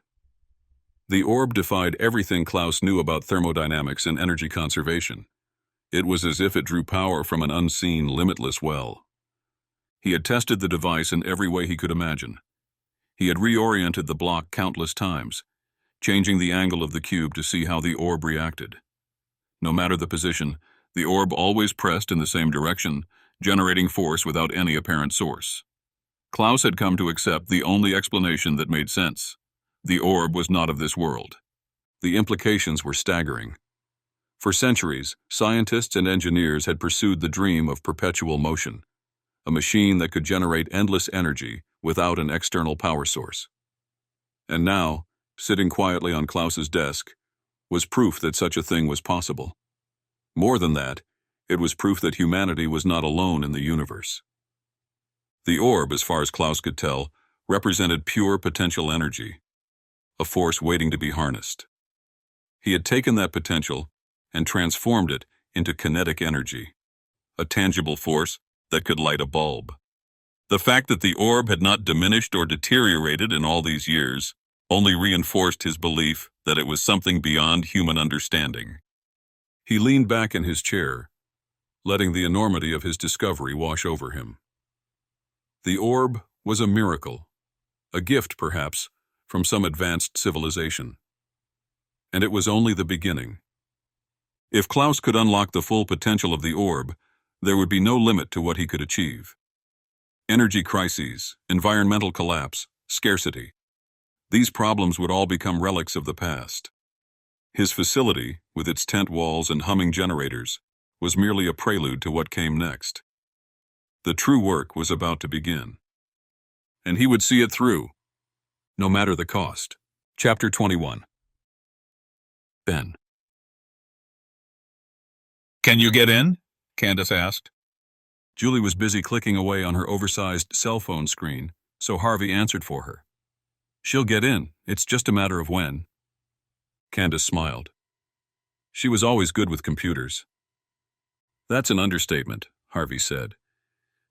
[SPEAKER 2] The orb defied everything Klaus knew about thermodynamics and energy conservation. It was as if it drew power from an unseen, limitless well. He had tested the device in every way he could imagine. He had reoriented the block countless times, changing the angle of the cube to see how the orb reacted. No matter the position, the orb always pressed in the same direction, generating force without any apparent source. Klaus had come to accept the only explanation that made sense. The orb was not of this world. The implications were staggering. For centuries, scientists and engineers had pursued the dream of perpetual motion, a machine that could generate endless energy without an external power source. And now, sitting quietly on Klaus's desk, was proof that such a thing was possible. More than that, it was proof that humanity was not alone in the universe. The orb, as far as Klaus could tell, represented pure potential energy, a force waiting to be harnessed. He had taken that potential and transformed it into kinetic energy, a tangible force that could light a bulb. The fact that the orb had not diminished or deteriorated in all these years only reinforced his belief that it was something beyond human understanding. He leaned back in his chair, letting the enormity of his discovery wash over him. The orb was a miracle, a gift, perhaps, from some advanced civilization. And it was only the beginning. If Klaus could unlock the full potential of the orb, there would be no limit to what he could achieve. Energy crises, environmental collapse, scarcity. These problems would all become relics of the past. His facility, with its tent walls and humming generators, was merely a prelude to what came next. The true work was about to begin. And he would see it through, no matter the cost. Chapter 21. Ben.
[SPEAKER 3] Can you get in?
[SPEAKER 2] Candace asked. Julie was busy clicking away on her oversized cell phone screen, so Harvey answered for her. She'll get in, it's just a matter of when. Candace smiled. She was always good with computers. That's an understatement, Harvey said.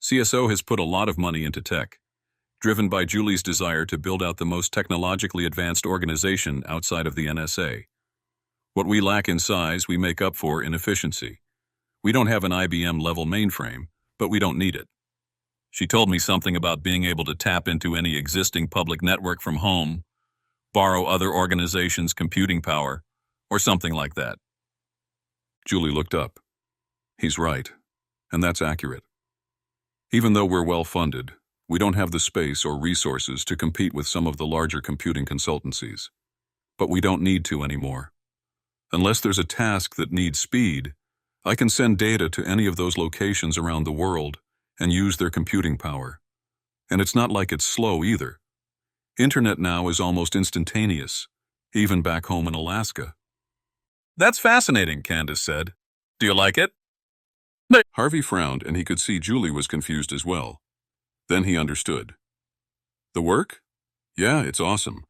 [SPEAKER 2] CSO has put a lot of money into tech, driven by Julie's desire to build out the most technologically advanced organization outside of the NSA. What we lack in size, we make up for in efficiency. We don't have an IBM-level mainframe, but we don't need it. She told me something about being able to tap into any existing public network from home, borrow other organizations' computing power, or something like that. Julie looked up. He's right, and that's accurate. Even though we're well-funded, we don't have the space or resources to compete with some of the larger computing consultancies. But we don't need to anymore. Unless there's a task that needs speed, I can send data to any of those locations around the world and use their computing power. And it's not like it's slow either. Internet now is almost instantaneous, even back home in Alaska. That's fascinating, Candace said. Do you like it? Harvey frowned, and he could see Julie was confused as well. Then he understood. The work? Yeah, it's awesome.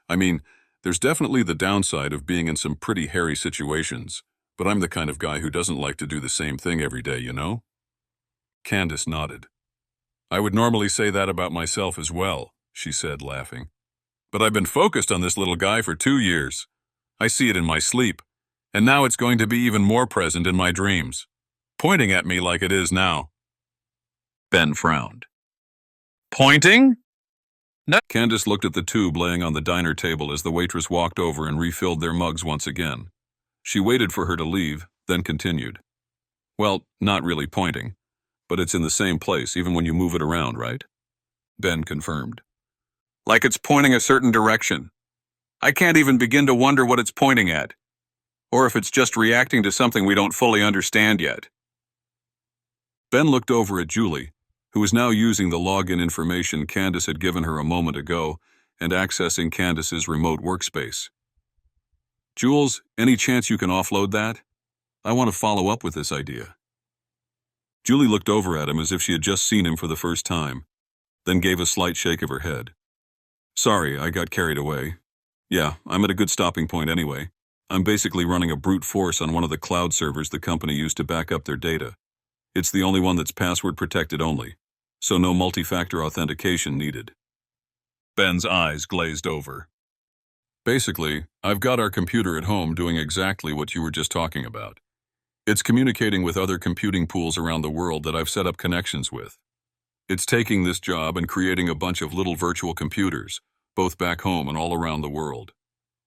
[SPEAKER 2] I mean, there's definitely the downside of being in some pretty hairy situations, but I'm the kind of guy who doesn't like to do the same thing every day, you know? Candace nodded. I would normally say that about myself as well, she said, laughing. But I've been focused on this little guy for 2 years. I see it in my sleep, and now it's going to be even more present in my dreams, pointing at me like it is now. Ben frowned. Pointing? No. Candace looked at the tube laying on the diner table as the waitress walked over and refilled their mugs once again. She waited for her to leave, then continued. Well, not really pointing, but it's in the same place even when you move it around, right? Ben confirmed. Like it's pointing a certain direction. I can't even begin to wonder what it's pointing at, or if it's just reacting to something we don't fully understand yet. Ben looked over at Julie, who was now using the login information Candace had given her a moment ago and accessing Candace's remote workspace. Jules, any chance you can offload that? I want to follow up with this idea. Julie looked over at him as if she had just seen him for the first time, then gave a slight shake of her head. Sorry, I got carried away. Yeah, I'm at a good stopping point anyway. I'm basically running a brute force on one of the cloud servers the company used to back up their data. It's the only one that's password protected only, so no multi-factor authentication needed. Ben's eyes glazed over. Basically, I've got our computer at home doing exactly what you were just talking about. It's communicating with other computing pools around the world that I've set up connections with. It's taking this job and creating a bunch of little virtual computers, both back home and all around the world.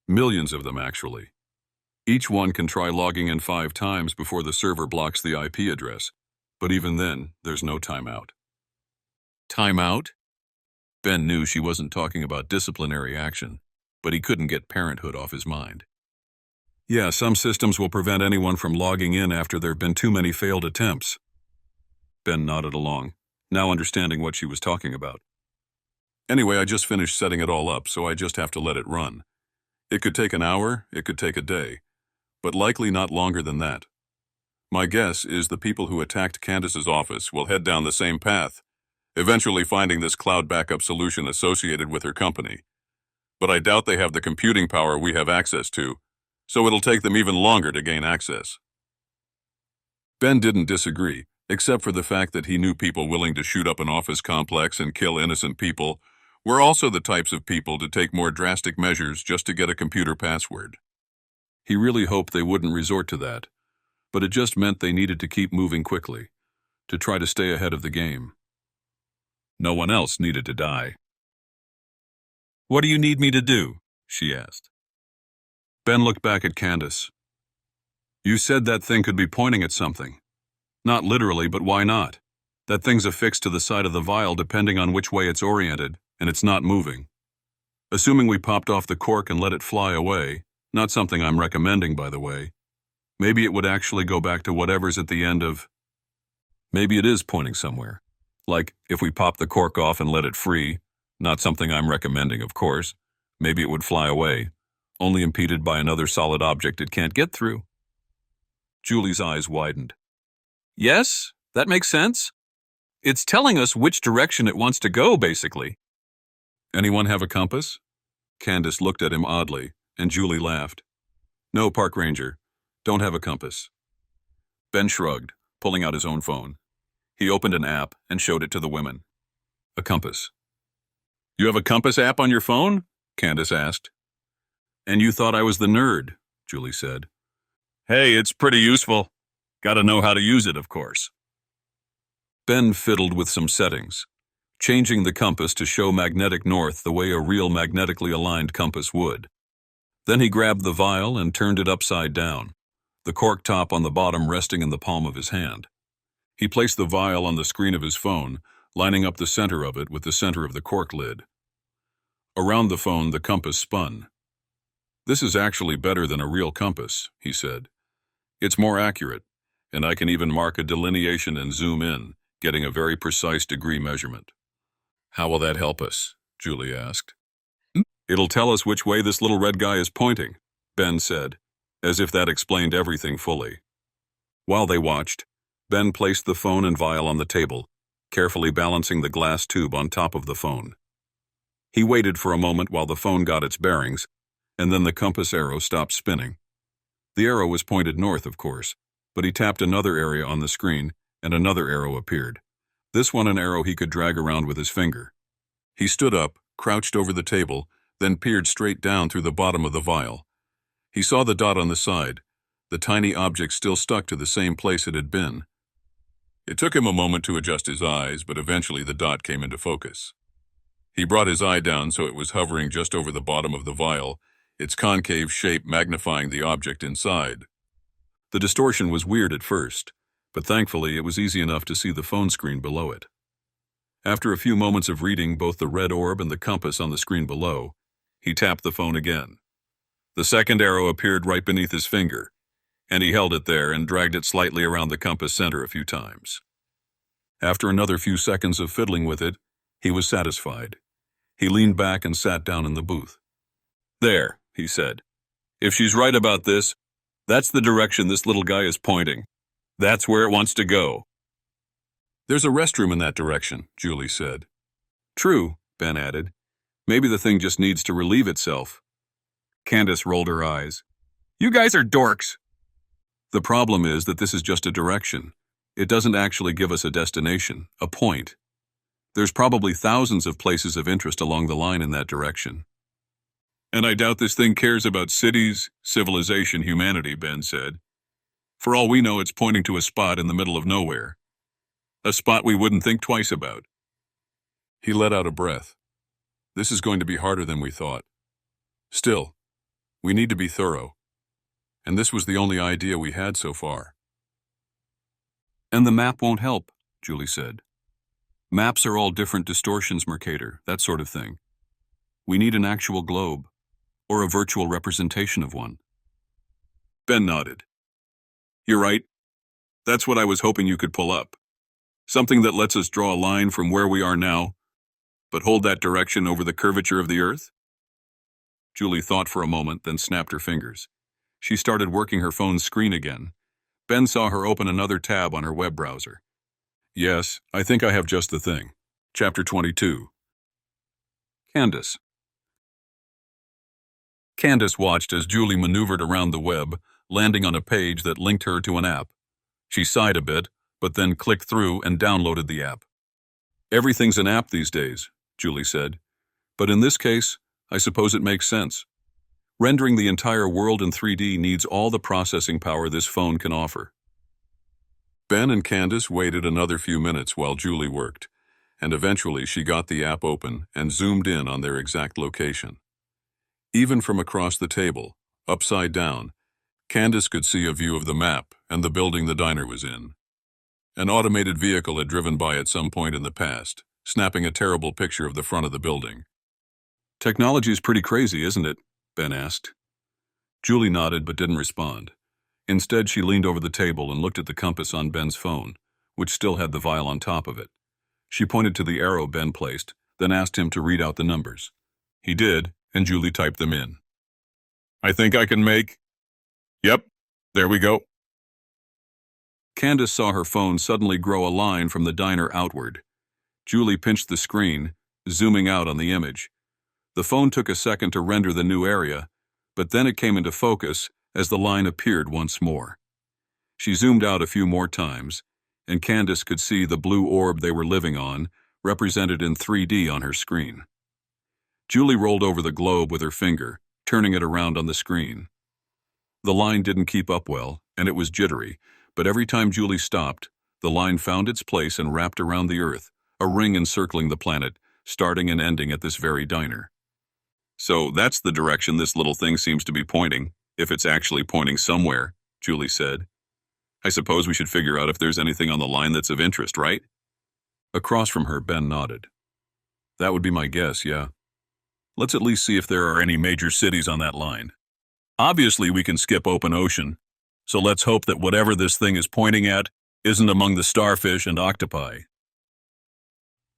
[SPEAKER 2] Millions of them, actually. Each one can try logging in 5 times before the server blocks the IP address, but even then, there's no timeout. Timeout? Ben knew she wasn't talking about disciplinary action, but he couldn't get parenthood off his mind. Yeah, some systems will prevent anyone from logging in after there have been too many failed attempts. Ben nodded along, now understanding what she was talking about. Anyway, I just finished setting it all up, so I just have to let it run. It could take an hour, it could take a day, but likely not longer than that. My guess is the people who attacked Candace's office will head down the same path, eventually finding this cloud backup solution associated with her company. But I doubt they have the computing power we have access to, so it'll take them even longer to gain access. Ben didn't disagree, except for the fact that he knew people willing to shoot up an office complex and kill innocent people were also the types of people to take more drastic measures just to get a computer password. He really hoped they wouldn't resort to that, but it just meant they needed to keep moving quickly, to try to stay ahead of the game. No one else needed to die. What do you need me to do? She asked. Ben looked back at Candace. You said that thing could be pointing at something. Not literally, but why not? That thing's affixed to the side of the vial depending on which way it's oriented, and it's not moving. Assuming we popped off the cork and let it fly away, not something I'm recommending, by the way, maybe it would actually go back to whatever's at the end of... Maybe it is pointing somewhere. Like, if we pop the cork off and let it free, not something I'm recommending, of course, maybe it would fly away, only impeded by another solid object it can't get through. Julie's eyes widened. Yes, that makes sense. It's telling us which direction it wants to go, basically. Anyone have a compass? Candace looked at him oddly, and Julie laughed. No, Park Ranger. Don't have a compass. Ben shrugged, pulling out his own phone. He opened an app and showed it to the women. A compass. You have a compass app on your phone? Candace asked. And you thought I was the nerd, Julie said.
[SPEAKER 4] Hey, it's pretty useful. Gotta know how to use it, of course.
[SPEAKER 2] Ben fiddled with some settings, changing the compass to show magnetic north the way a real magnetically aligned compass would. Then he grabbed the vial and turned it upside down, the cork top on the bottom resting in the palm of his hand. He placed the vial on the screen of his phone, lining up the center of it with the center of the cork lid. Around the phone, the compass spun. "This is actually better than a real compass," he said. "It's more accurate, and I can even mark a delineation and zoom in, getting a very precise degree measurement." "How will that help us?" Julie asked. "It'll tell us which way this little red guy is pointing," Ben said, as if that explained everything fully. While they watched, Ben placed the phone and vial on the table, carefully balancing the glass tube on top of the phone. He waited for a moment while the phone got its bearings, and then the compass arrow stopped spinning. The arrow was pointed north, of course, but he tapped another area on the screen, and another arrow appeared. This one an arrow he could drag around with his finger. He stood up, crouched over the table, then peered straight down through the bottom of the vial. He saw the dot on the side, the tiny object still stuck to the same place it had been. It took him a moment to adjust his eyes, but eventually the dot came into focus. He brought his eye down so it was hovering just over the bottom of the vial, its concave shape magnifying the object inside. The distortion was weird at first, but thankfully it was easy enough to see the phone screen below it. After a few moments of reading both the red orb and the compass on the screen below, he tapped the phone again. The second arrow appeared right beneath his finger, and he held it there and dragged it slightly around the compass center a few times. After another few seconds of fiddling with it, he was satisfied. He leaned back and sat down in the booth. "There," he said. "If she's right about this, that's the direction this little guy is pointing. That's where it wants to go." "There's a restroom in that direction," Julie said. "True," Ben added. "Maybe the thing just needs to relieve itself." Candace rolled her eyes. "You guys are dorks." "The problem is that this is just a direction. It doesn't actually give us a destination, a point. There's probably thousands of places of interest along the line in that direction." "And I doubt this thing cares about cities, civilization, humanity," Ben said. "For all we know, it's pointing to a spot in the middle of nowhere. A spot we wouldn't think twice about." He let out a breath. "This is going to be harder than we thought. Still, we need to be thorough. And this was the only idea we had so far." "And the map won't help," Julie said. "Maps are all different distortions, Mercator, that sort of thing. We need an actual globe, or a virtual representation of one." Ben nodded. "You're right. That's what I was hoping you could pull up. Something that lets us draw a line from where we are now, but hold that direction over the curvature of the Earth." Julie thought for a moment, then snapped her fingers. She started working her phone's screen again. Ben saw her open another tab on her web browser. "Yes, I think I have just the thing. Chapter 22. Candace." Candace watched as Julie maneuvered around the web, landing on a page that linked her to an app. She sighed a bit, but then clicked through and downloaded the app. "Everything's an app these days," Julie said. "But in this case, I suppose it makes sense. Rendering the entire world in 3D needs all the processing power this phone can offer." Ben and Candace waited another few minutes while Julie worked, and eventually she got the app open and zoomed in on their exact location. Even from across the table, upside down, Candace could see a view of the map and the building the diner was in. An automated vehicle had driven by at some point in the past, snapping a terrible picture of the front of the building. "Technology's pretty crazy, isn't it?" Ben asked. Julie nodded but didn't respond. Instead, she leaned over the table and looked at the compass on Ben's phone, which still had the vial on top of it. She pointed to the arrow Ben placed, then asked him to read out the numbers. He did, and Julie typed them in. "I think I can make... Yep, there we go." Candace saw her phone suddenly grow a line from the diner outward. Julie pinched the screen, zooming out on the image. The phone took a second to render the new area, but then it came into focus as the line appeared once more. She zoomed out a few more times, and Candace could see the blue orb they were living on, represented in 3D on her screen. Julie rolled over the globe with her finger, turning it around on the screen. The line didn't keep up well, and it was jittery, but every time Julie stopped, the line found its place and wrapped around the Earth, a ring encircling the planet, starting and ending at this very diner. So that's the direction this little thing seems to be pointing, if it's actually pointing somewhere, Julie said. I suppose we should figure out if there's anything on the line that's of interest, right? Across from her, Ben nodded. That would be my guess, yeah. Let's at least see if there are any major cities on that line. Obviously, we can skip open ocean, so let's hope that whatever this thing is pointing at isn't among the starfish and octopi.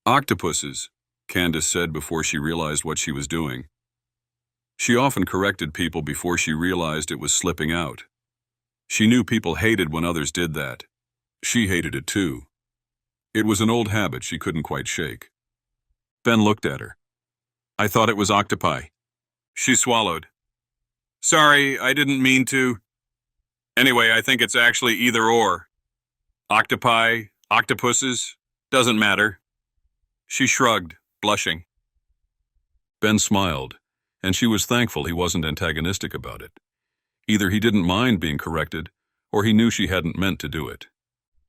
[SPEAKER 2] Octopuses, Candace said before she realized what she was doing. She often corrected people before she realized it was slipping out. She knew people hated when others did that. She hated it too. It was an old habit she couldn't quite shake. Ben looked at her. I thought it was octopi. She swallowed. Sorry, I didn't mean to. Anyway, I think it's actually either or. Octopi, octopuses, doesn't matter. She shrugged, blushing. Ben smiled, and she was thankful he wasn't antagonistic about it. Either he didn't mind being corrected, or he knew she hadn't meant to do it.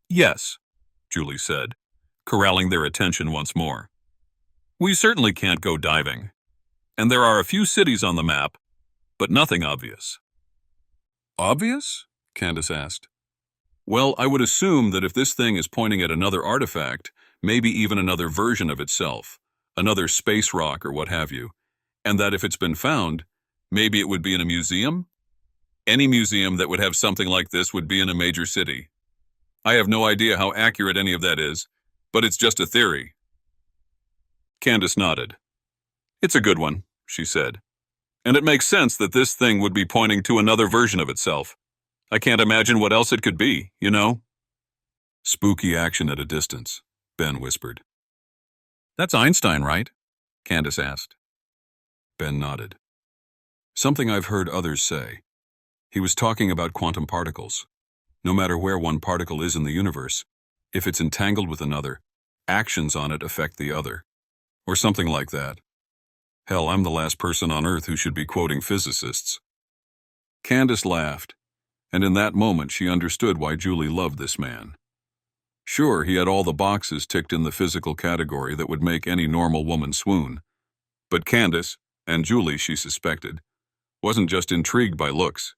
[SPEAKER 2] Yes, Julie said, corralling their attention once more. We certainly can't go diving. And there are a few cities on the map, but nothing obvious. Obvious? Candace asked. Well, I would assume that if this thing is pointing at another artifact, maybe even another version of itself, another space rock or what have you, and that if it's been found, maybe it would be in a museum? Any museum that would have something like this would be in a major city. I have no idea how accurate any of that is, but it's just a theory. Candace nodded. It's a good one, she said. And it makes sense that this thing would be pointing to another version of itself. I can't imagine what else it could be, you know? Spooky action at a distance, Ben whispered. That's Einstein, right? Candace asked. Ben nodded. Something I've heard others say. He was talking about quantum particles. No matter where one particle is in the universe, if it's entangled with another, actions on it affect the other. Or something like that. Hell, I'm the last person on Earth who should be quoting physicists. Candace laughed, and in that moment she understood why Julie loved this man. Sure, he had all the boxes ticked in the physical category that would make any normal woman swoon. But Candace, and Julie she suspected, wasn't just intrigued by looks.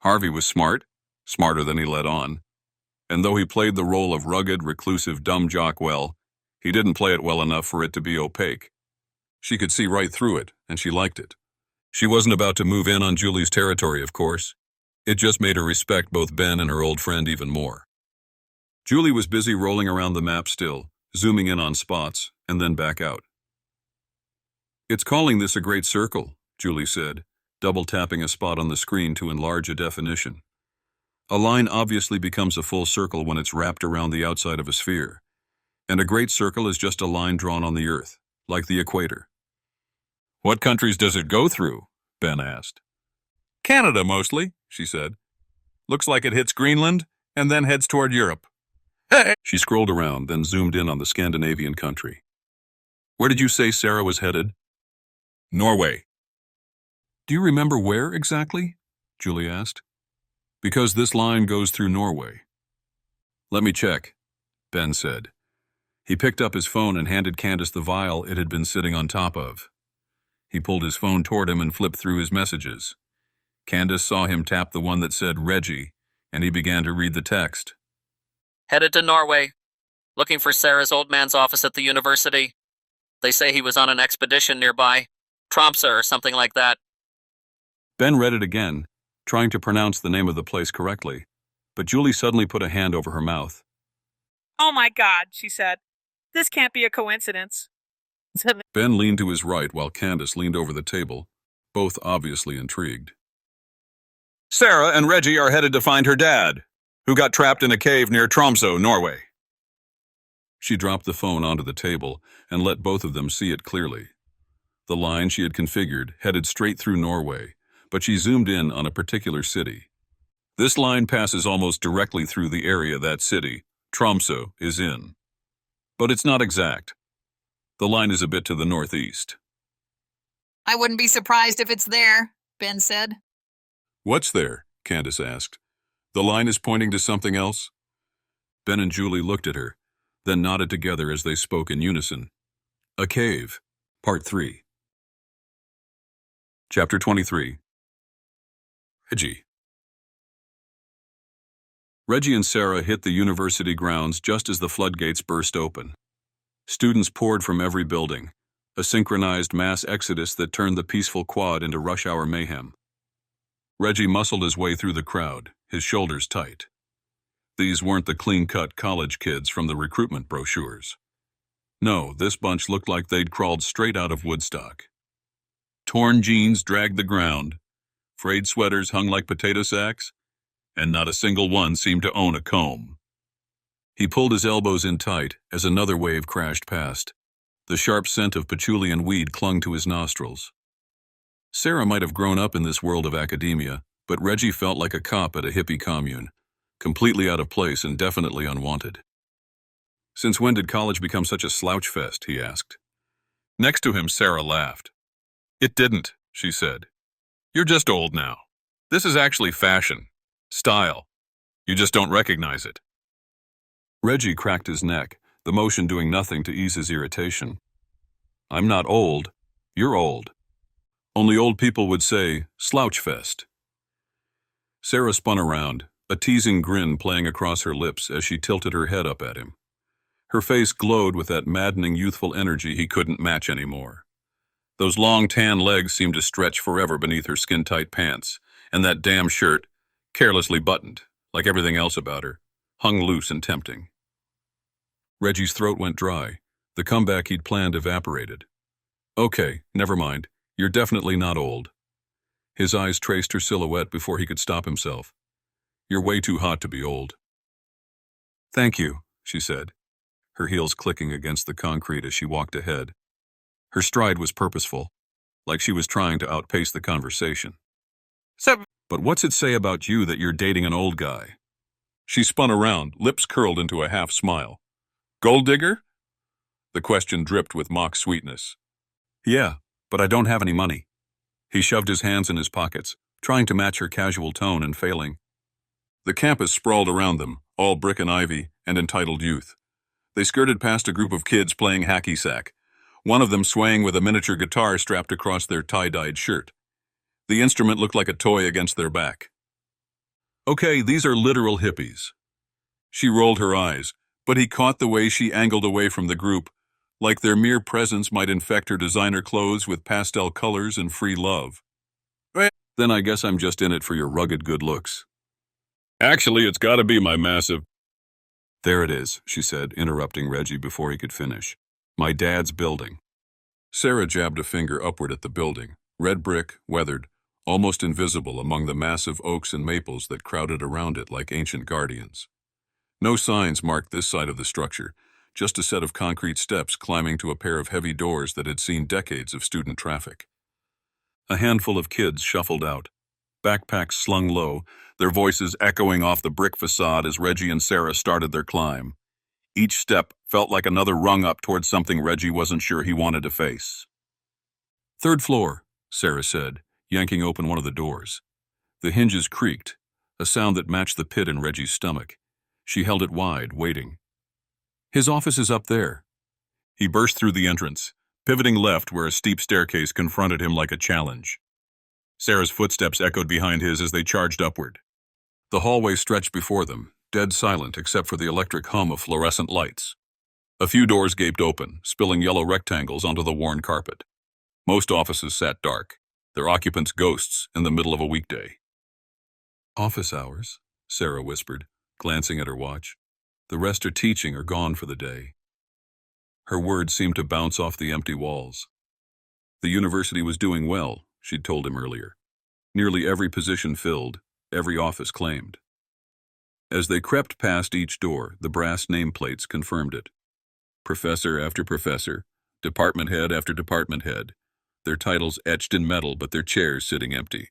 [SPEAKER 2] Harvey was smart, smarter than he let on. And though he played the role of rugged, reclusive dumb jock well, he didn't play it well enough for it to be opaque. She could see right through it, and she liked it. She wasn't about to move in on Julie's territory, of course. It just made her respect both Ben and her old friend even more. Julie was busy rolling around the map still, zooming in on spots, and then back out. It's calling this a great circle, Julie said, double-tapping a spot on the screen to enlarge a definition. A line obviously becomes a full circle when it's wrapped around the outside of a sphere. And a great circle is just a line drawn on the Earth, like the equator. What countries does it go through? Ben asked. Canada, mostly, she said. Looks like it hits Greenland and then heads toward Europe. Hey! She scrolled around, then zoomed in on the Scandinavian country. Where did you say Sarah was headed? Norway. Do you remember where exactly? Julie asked. Because this line goes through Norway. Let me check, Ben said. He picked up his phone and handed Candace the vial it had been sitting on top of. He pulled his phone toward him and flipped through his messages. Candace saw him tap the one that said Reggie, and he began to read the text.
[SPEAKER 5] Headed to Norway. Looking for Sarah's old man's office at the university. They say he was on an expedition nearby. Tromsø or something like that.
[SPEAKER 2] Ben read it again, trying to pronounce the name of the place correctly, but Julie suddenly put a hand over her mouth.
[SPEAKER 6] Oh my God, she said. This can't be a coincidence.
[SPEAKER 2] Ben leaned to his right while Candace leaned over the table, both obviously intrigued. Sarah and Reggie are headed to find her dad, who got trapped in a cave near Tromsø, Norway. She dropped the phone onto the table and let both of them see it clearly. The line she had configured headed straight through Norway, but she zoomed in on a particular city. This line passes almost directly through the area that city, Tromsø, is in. But it's not exact. The line is a bit to the northeast.
[SPEAKER 7] I wouldn't be surprised if it's there, Ben said.
[SPEAKER 2] What's there? Candace asked. The line is pointing to something else? Ben and Julie looked at her, then nodded together as they spoke in unison. A Cave, Part 3. Chapter 23. Reggie. Reggie and Sarah hit the university grounds just as the floodgates burst open. Students poured from every building, a synchronized mass exodus that turned the peaceful quad into rush-hour mayhem. Reggie muscled his way through the crowd, his shoulders tight. These weren't the clean-cut college kids from the recruitment brochures. No, this bunch looked like they'd crawled straight out of Woodstock. Torn jeans dragged the ground, frayed sweaters hung like potato sacks, and not a single one seemed to own a comb. He pulled his elbows in tight as another wave crashed past. The sharp scent of patchouli and weed clung to his nostrils. Sarah might have grown up in this world of academia, but Reggie felt like a cop at a hippie commune, completely out of place and definitely unwanted. Since when did college become such a slouch fest, he asked. Next to him, Sarah laughed. It didn't, she said. You're just old now. This is actually fashion. Style. You just don't recognize it. Reggie cracked his neck, the motion doing nothing to ease his irritation. I'm not old. You're old. Only old people would say, slouch fest. Sarah spun around, a teasing grin playing across her lips as she tilted her head up at him. Her face glowed with that maddening youthful energy he couldn't match anymore. Those long tan legs seemed to stretch forever beneath her skin-tight pants, and that damn shirt, carelessly buttoned, like everything else about her, hung loose and tempting. Reggie's throat went dry. The comeback he'd planned evaporated. Okay, never mind. You're definitely not old. His eyes traced her silhouette before he could stop himself. You're way too hot to be old. Thank you, she said, her heels clicking against the concrete as she walked ahead. Her stride was purposeful, like she was trying to outpace the conversation. But what's it say about you that you're dating an old guy? She spun around, lips curled into a half smile. Gold digger? The question dripped with mock sweetness. Yeah, but I don't have any money. He shoved his hands in his pockets, trying to match her casual tone and failing. The campus sprawled around them, all brick and ivy and entitled youth. They skirted past a group of kids playing hacky sack, one of them swaying with a miniature guitar strapped across their tie-dyed shirt. The instrument looked like a toy against their back. Okay, these are literal hippies. She rolled her eyes, but he caught the way she angled away from the group, like their mere presence might infect her designer clothes with pastel colors and free love. Then I guess I'm just in it for your rugged good looks. Actually, it's gotta be my massive... There it is, she said, interrupting Reggie before he could finish. My dad's building. Sarah jabbed a finger upward at the building, red brick, weathered, almost invisible among the massive oaks and maples that crowded around it like ancient guardians. No signs marked this side of the structure, just a set of concrete steps climbing to a pair of heavy doors that had seen decades of student traffic. A handful of kids shuffled out, backpacks slung low, their voices echoing off the brick facade as Reggie and Sarah started their climb. Each step felt like another rung up towards something Reggie wasn't sure he wanted to face. Third floor, Sarah said, yanking open one of the doors. The hinges creaked, a sound that matched the pit in Reggie's stomach. She held it wide, waiting. His office is up there. He burst through the entrance, pivoting left where a steep staircase confronted him like a challenge. Sarah's footsteps echoed behind his as they charged upward. The hallway stretched before them, dead silent except for the electric hum of fluorescent lights. A few doors gaped open, spilling yellow rectangles onto the worn carpet. Most offices sat dark, their occupants ghosts in the middle of a weekday. Office hours, Sarah whispered, glancing at her watch. The rest are teaching or gone for the day. Her words seemed to bounce off the empty walls. The university was doing well, she'd told him earlier. Nearly every position filled, every office claimed. As they crept past each door, the brass nameplates confirmed it. Professor after professor, department head after department head, their titles etched in metal but their chairs sitting empty.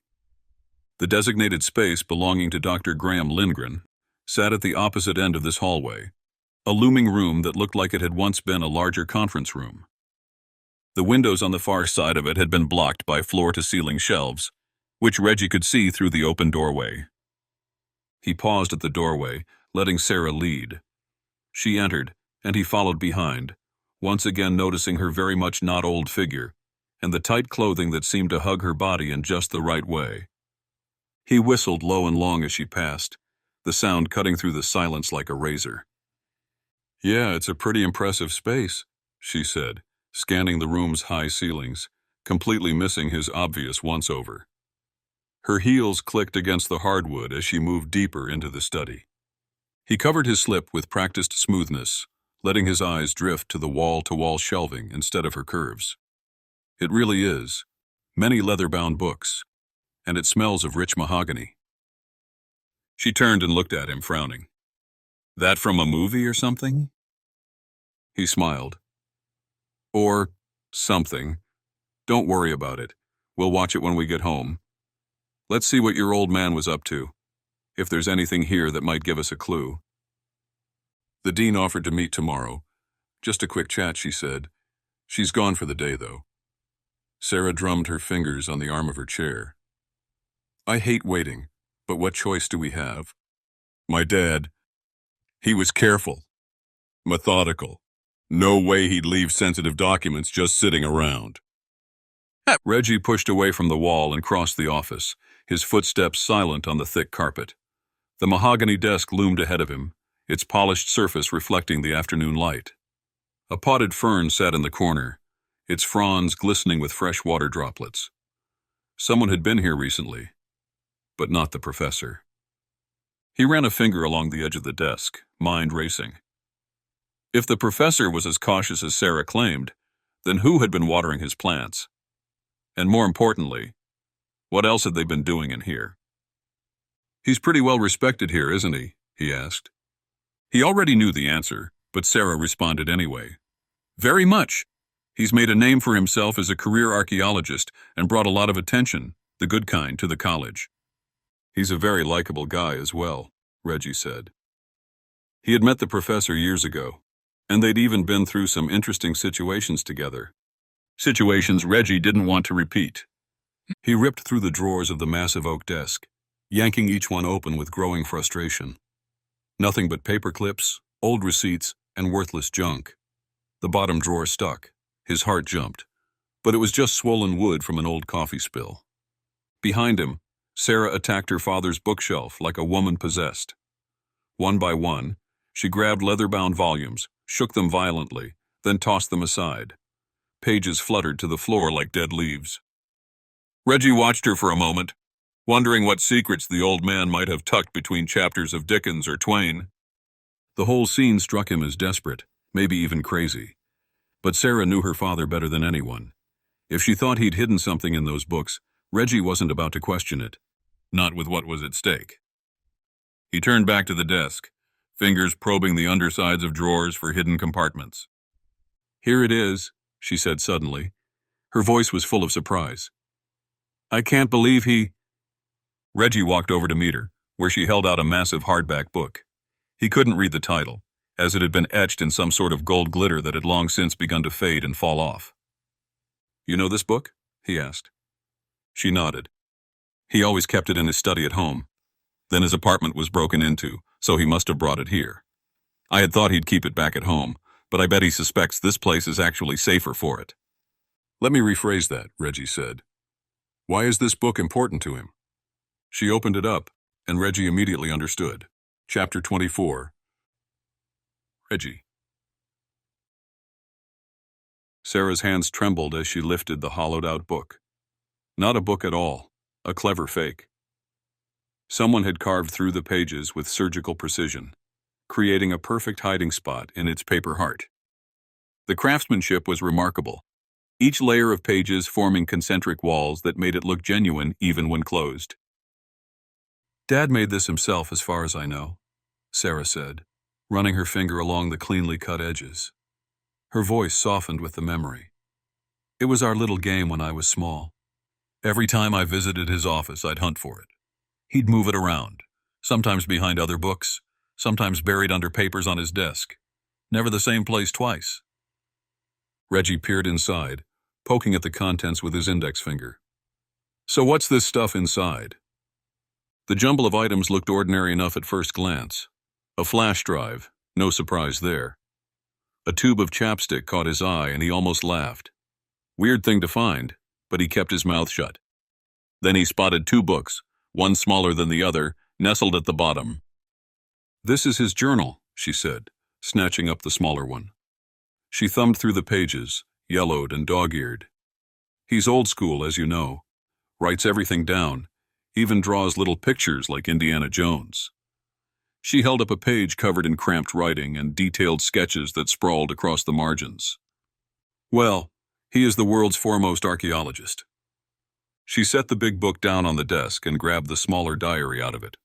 [SPEAKER 2] The designated space belonging to Dr. Graham Lindgren sat at the opposite end of this hallway, a looming room that looked like it had once been a larger conference room. The windows on the far side of it had been blocked by floor-to-ceiling shelves, which Reggie could see through the open doorway, He paused at the doorway, letting Sarah lead. She entered, and he followed behind, once again noticing her very much not old figure, and the tight clothing that seemed to hug her body in just the right way. He whistled low and long as she passed, the sound cutting through the silence like a razor. "Yeah, it's a pretty impressive space," she said, scanning the room's high ceilings, completely missing his obvious once-over. Her heels clicked against the hardwood as she moved deeper into the study. He covered his slip with practiced smoothness, letting his eyes drift to the wall-to-wall shelving instead of her curves. It really is. Many leather-bound books, and it smells of rich mahogany. She turned and looked at him, frowning. "That from a movie or something?" He smiled. "Or something. Don't worry about it. We'll watch it when we get home. Let's see what your old man was up to, if there's anything here that might give us a clue." The dean offered to meet tomorrow. "Just a quick chat," she said. "She's gone for the day, though." Sarah drummed her fingers on the arm of her chair. "I hate waiting, but what choice do we have? My dad, he was careful, methodical. No way he'd leave sensitive documents just sitting around." Reggie pushed away from the wall and crossed the office, his footsteps silent on the thick carpet. The mahogany desk loomed ahead of him, its polished surface reflecting the afternoon light. A potted fern sat in the corner, its fronds glistening with fresh water droplets. Someone had been here recently, but not the professor. He ran a finger along the edge of the desk, mind racing. If the professor was as cautious as Sarah claimed, then who had been watering his plants? And more importantly, what else had they been doing in here? "He's pretty well respected here, isn't he?" he asked. He already knew the answer, but Sarah responded anyway. "Very much. He's made a name for himself as a career archaeologist and brought a lot of attention, the good kind, to the college." "He's a very likable guy as well," Reggie said. He had met the professor years ago, and they'd even been through some interesting situations together. Situations Reggie didn't want to repeat. He ripped through the drawers of the massive oak desk, yanking each one open with growing frustration. Nothing but paper clips, old receipts, and worthless junk. The bottom drawer stuck. His heart jumped, but it was just swollen wood from an old coffee spill. Behind him, Sarah attacked her father's bookshelf like a woman possessed. One by one, she grabbed leather-bound volumes, shook them violently, then tossed them aside. Pages fluttered to the floor like dead leaves. Reggie watched her for a moment, wondering what secrets the old man might have tucked between chapters of Dickens or Twain. The whole scene struck him as desperate, maybe even crazy. But Sarah knew her father better than anyone. If she thought he'd hidden something in those books, Reggie wasn't about to question it, not with what was at stake. He turned back to the desk, fingers probing the undersides of drawers for hidden compartments. "Here it is," she said suddenly. Her voice was full of surprise. "I can't believe he—" Reggie walked over to meet her, where she held out a massive hardback book. He couldn't read the title, as it had been etched in some sort of gold glitter that had long since begun to fade and fall off. "You know this book?" he asked. She nodded. He always kept it in his study at home. Then his apartment was broken into, so he must have brought it here. I had thought he'd keep it back at home, but I bet he suspects this place is actually safer for it. "Let me rephrase that," Reggie said. "Why is this book important to him?" She opened it up, and Reggie immediately understood. Chapter 24. Reggie. Sarah's hands trembled as she lifted the hollowed-out book. Not a book at all, a clever fake. Someone had carved through the pages with surgical precision, creating a perfect hiding spot in its paper heart. The craftsmanship was remarkable, each layer of pages forming concentric walls that made it look genuine even when closed. "Dad made this himself as far as I know," Sarah said, running her finger along the cleanly cut edges. Her voice softened with the memory. "It was our little game when I was small. Every time I visited his office, I'd hunt for it. He'd move it around, sometimes behind other books, sometimes buried under papers on his desk. Never the same place twice." Reggie peered inside, poking at the contents with his index finger. "So what's this stuff inside?" The jumble of items looked ordinary enough at first glance. A flash drive, no surprise there. A tube of chapstick caught his eye and he almost laughed. Weird thing to find, but he kept his mouth shut. Then he spotted 2 books, one smaller than the other, nestled at the bottom. "This is his journal," she said, snatching up the smaller one. She thumbed through the pages, yellowed and dog-eared. "He's old school, as you know. Writes everything down, even draws little pictures like Indiana Jones." She held up a page covered in cramped writing and detailed sketches that sprawled across the margins. "Well, he is the world's foremost archaeologist." She set the big book down on the desk and grabbed the smaller diary out of it.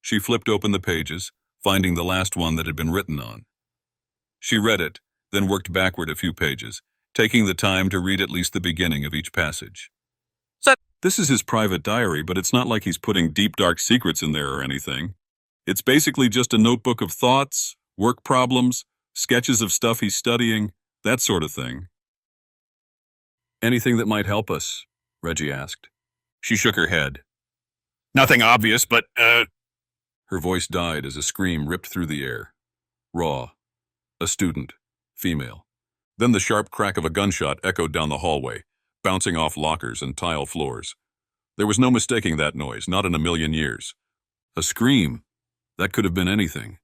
[SPEAKER 2] She flipped open the pages, finding the last one that had been written on. She read it, then worked backward a few pages, taking the time to read at least the beginning of each passage. This is his private diary, but it's not like he's putting deep, dark secrets in there or anything. It's basically just a notebook of thoughts, work problems, sketches of stuff he's studying, that sort of thing. "Anything that might help us?" Reggie asked. She shook her head.
[SPEAKER 3] Nothing obvious, but,
[SPEAKER 2] Her voice died as a scream ripped through the air. Raw. A student. Female. Then the sharp crack of a gunshot echoed down the hallway, bouncing off lockers and tile floors. There was no mistaking that noise, not in a million years. A scream. That could have been anything.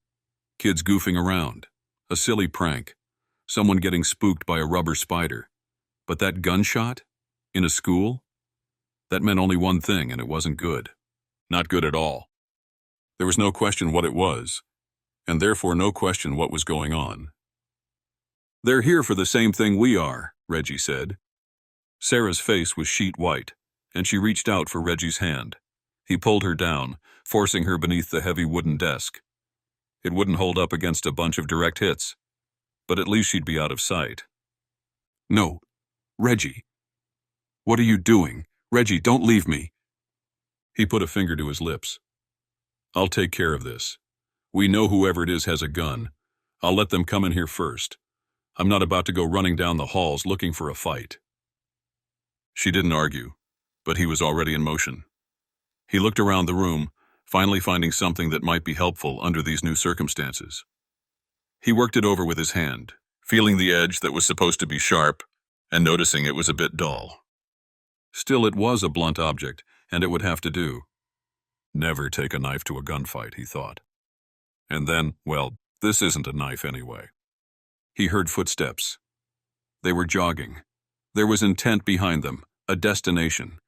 [SPEAKER 2] Kids goofing around. A silly prank. Someone getting spooked by a rubber spider. But that gunshot? In a school? That meant only one thing, and it wasn't good. Not good at all. There was no question what it was, and therefore no question what was going on. "They're here for the same thing we are," Reggie said. Sarah's face was sheet white, and she reached out for Reggie's hand. He pulled her down, forcing her beneath the heavy wooden desk. It wouldn't hold up against a bunch of direct hits, but at least she'd be out of sight. "No, Reggie. What are you doing? Reggie, don't leave me." He put a finger to his lips. "I'll take care of this. We know whoever it is has a gun. I'll let them come in here first. I'm not about to go running down the halls looking for a fight." She didn't argue, but he was already in motion. He looked around the room, finally finding something that might be helpful under these new circumstances. He worked it over with his hand, feeling the edge that was supposed to be sharp, and noticing it was a bit dull. Still, it was a blunt object, and it would have to do. Never take a knife to a gunfight, he thought. And then, well, this isn't a knife anyway. He heard footsteps. They were jogging. There was intent behind them, a destination.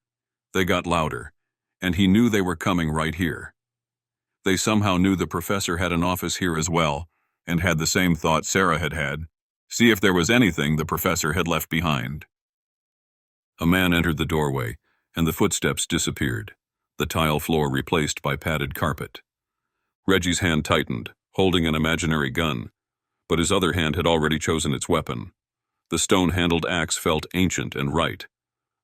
[SPEAKER 2] They got louder, and he knew they were coming right here. They somehow knew the professor had an office here as well, and had the same thought Sarah had had. See if there was anything the professor had left behind. A man entered the doorway, and the footsteps disappeared, the tile floor replaced by padded carpet. Reggie's hand tightened, holding an imaginary gun, but his other hand had already chosen its weapon. The stone-handled axe felt ancient and right,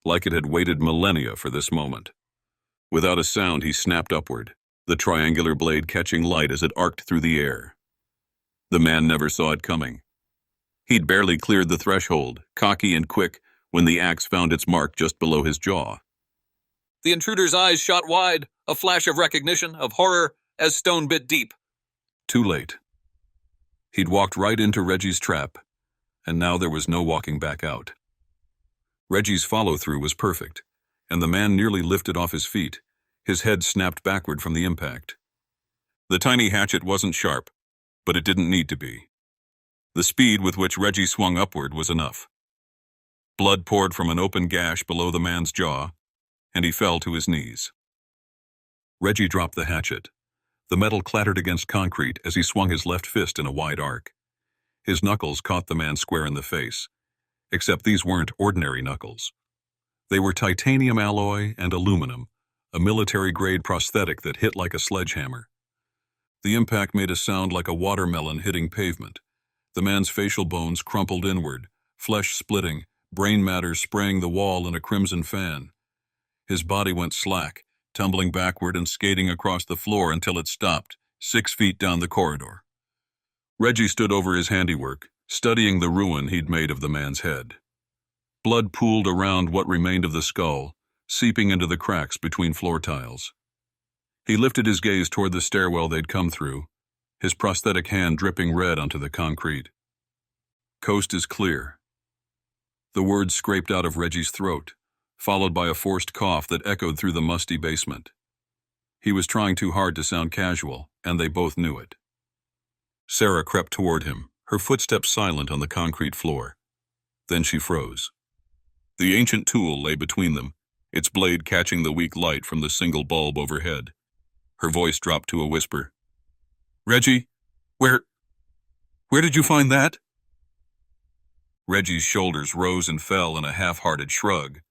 [SPEAKER 2] like it had waited millennia for this moment. Without a sound, he snapped upward, the triangular blade catching light as it arced through the air. The man never saw it coming. He'd barely cleared the threshold, cocky and quick, when the axe found its mark just below his jaw.
[SPEAKER 5] The intruder's eyes shot wide, a flash of recognition, of horror, as stone bit deep.
[SPEAKER 2] Too late. He'd walked right into Reggie's trap, and now there was no walking back out. Reggie's follow-through was perfect, and the man nearly lifted off his feet, his head snapped backward from the impact. The tiny hatchet wasn't sharp, but it didn't need to be. The speed with which Reggie swung upward was enough. Blood poured from an open gash below the man's jaw, and he fell to his knees. Reggie dropped the hatchet. The metal clattered against concrete as he swung his left fist in a wide arc. His knuckles caught the man square in the face, except these weren't ordinary knuckles. They were titanium alloy and aluminum, a military-grade prosthetic that hit like a sledgehammer. The impact made a sound like a watermelon hitting pavement. The man's facial bones crumpled inward, flesh splitting, brain matter spraying the wall in a crimson fan. His body went slack, tumbling backward and skating across the floor until it stopped, 6 feet down the corridor. Reggie stood over his handiwork, studying the ruin he'd made of the man's head. Blood pooled around what remained of the skull, seeping into the cracks between floor tiles. He lifted his gaze toward the stairwell they'd come through, his prosthetic hand dripping red onto the concrete. Coast is clear. The words scraped out of Reggie's throat, followed by a forced cough that echoed through the musty basement. He was trying too hard to sound casual, and they both knew it. Sarah crept toward him, her footsteps silent on the concrete floor. Then she froze. The ancient tool lay between them, its blade catching the weak light from the single bulb overhead. Her voice dropped to a whisper. "Reggie, where did you find that?" Reggie's shoulders rose and fell in a half-hearted shrug.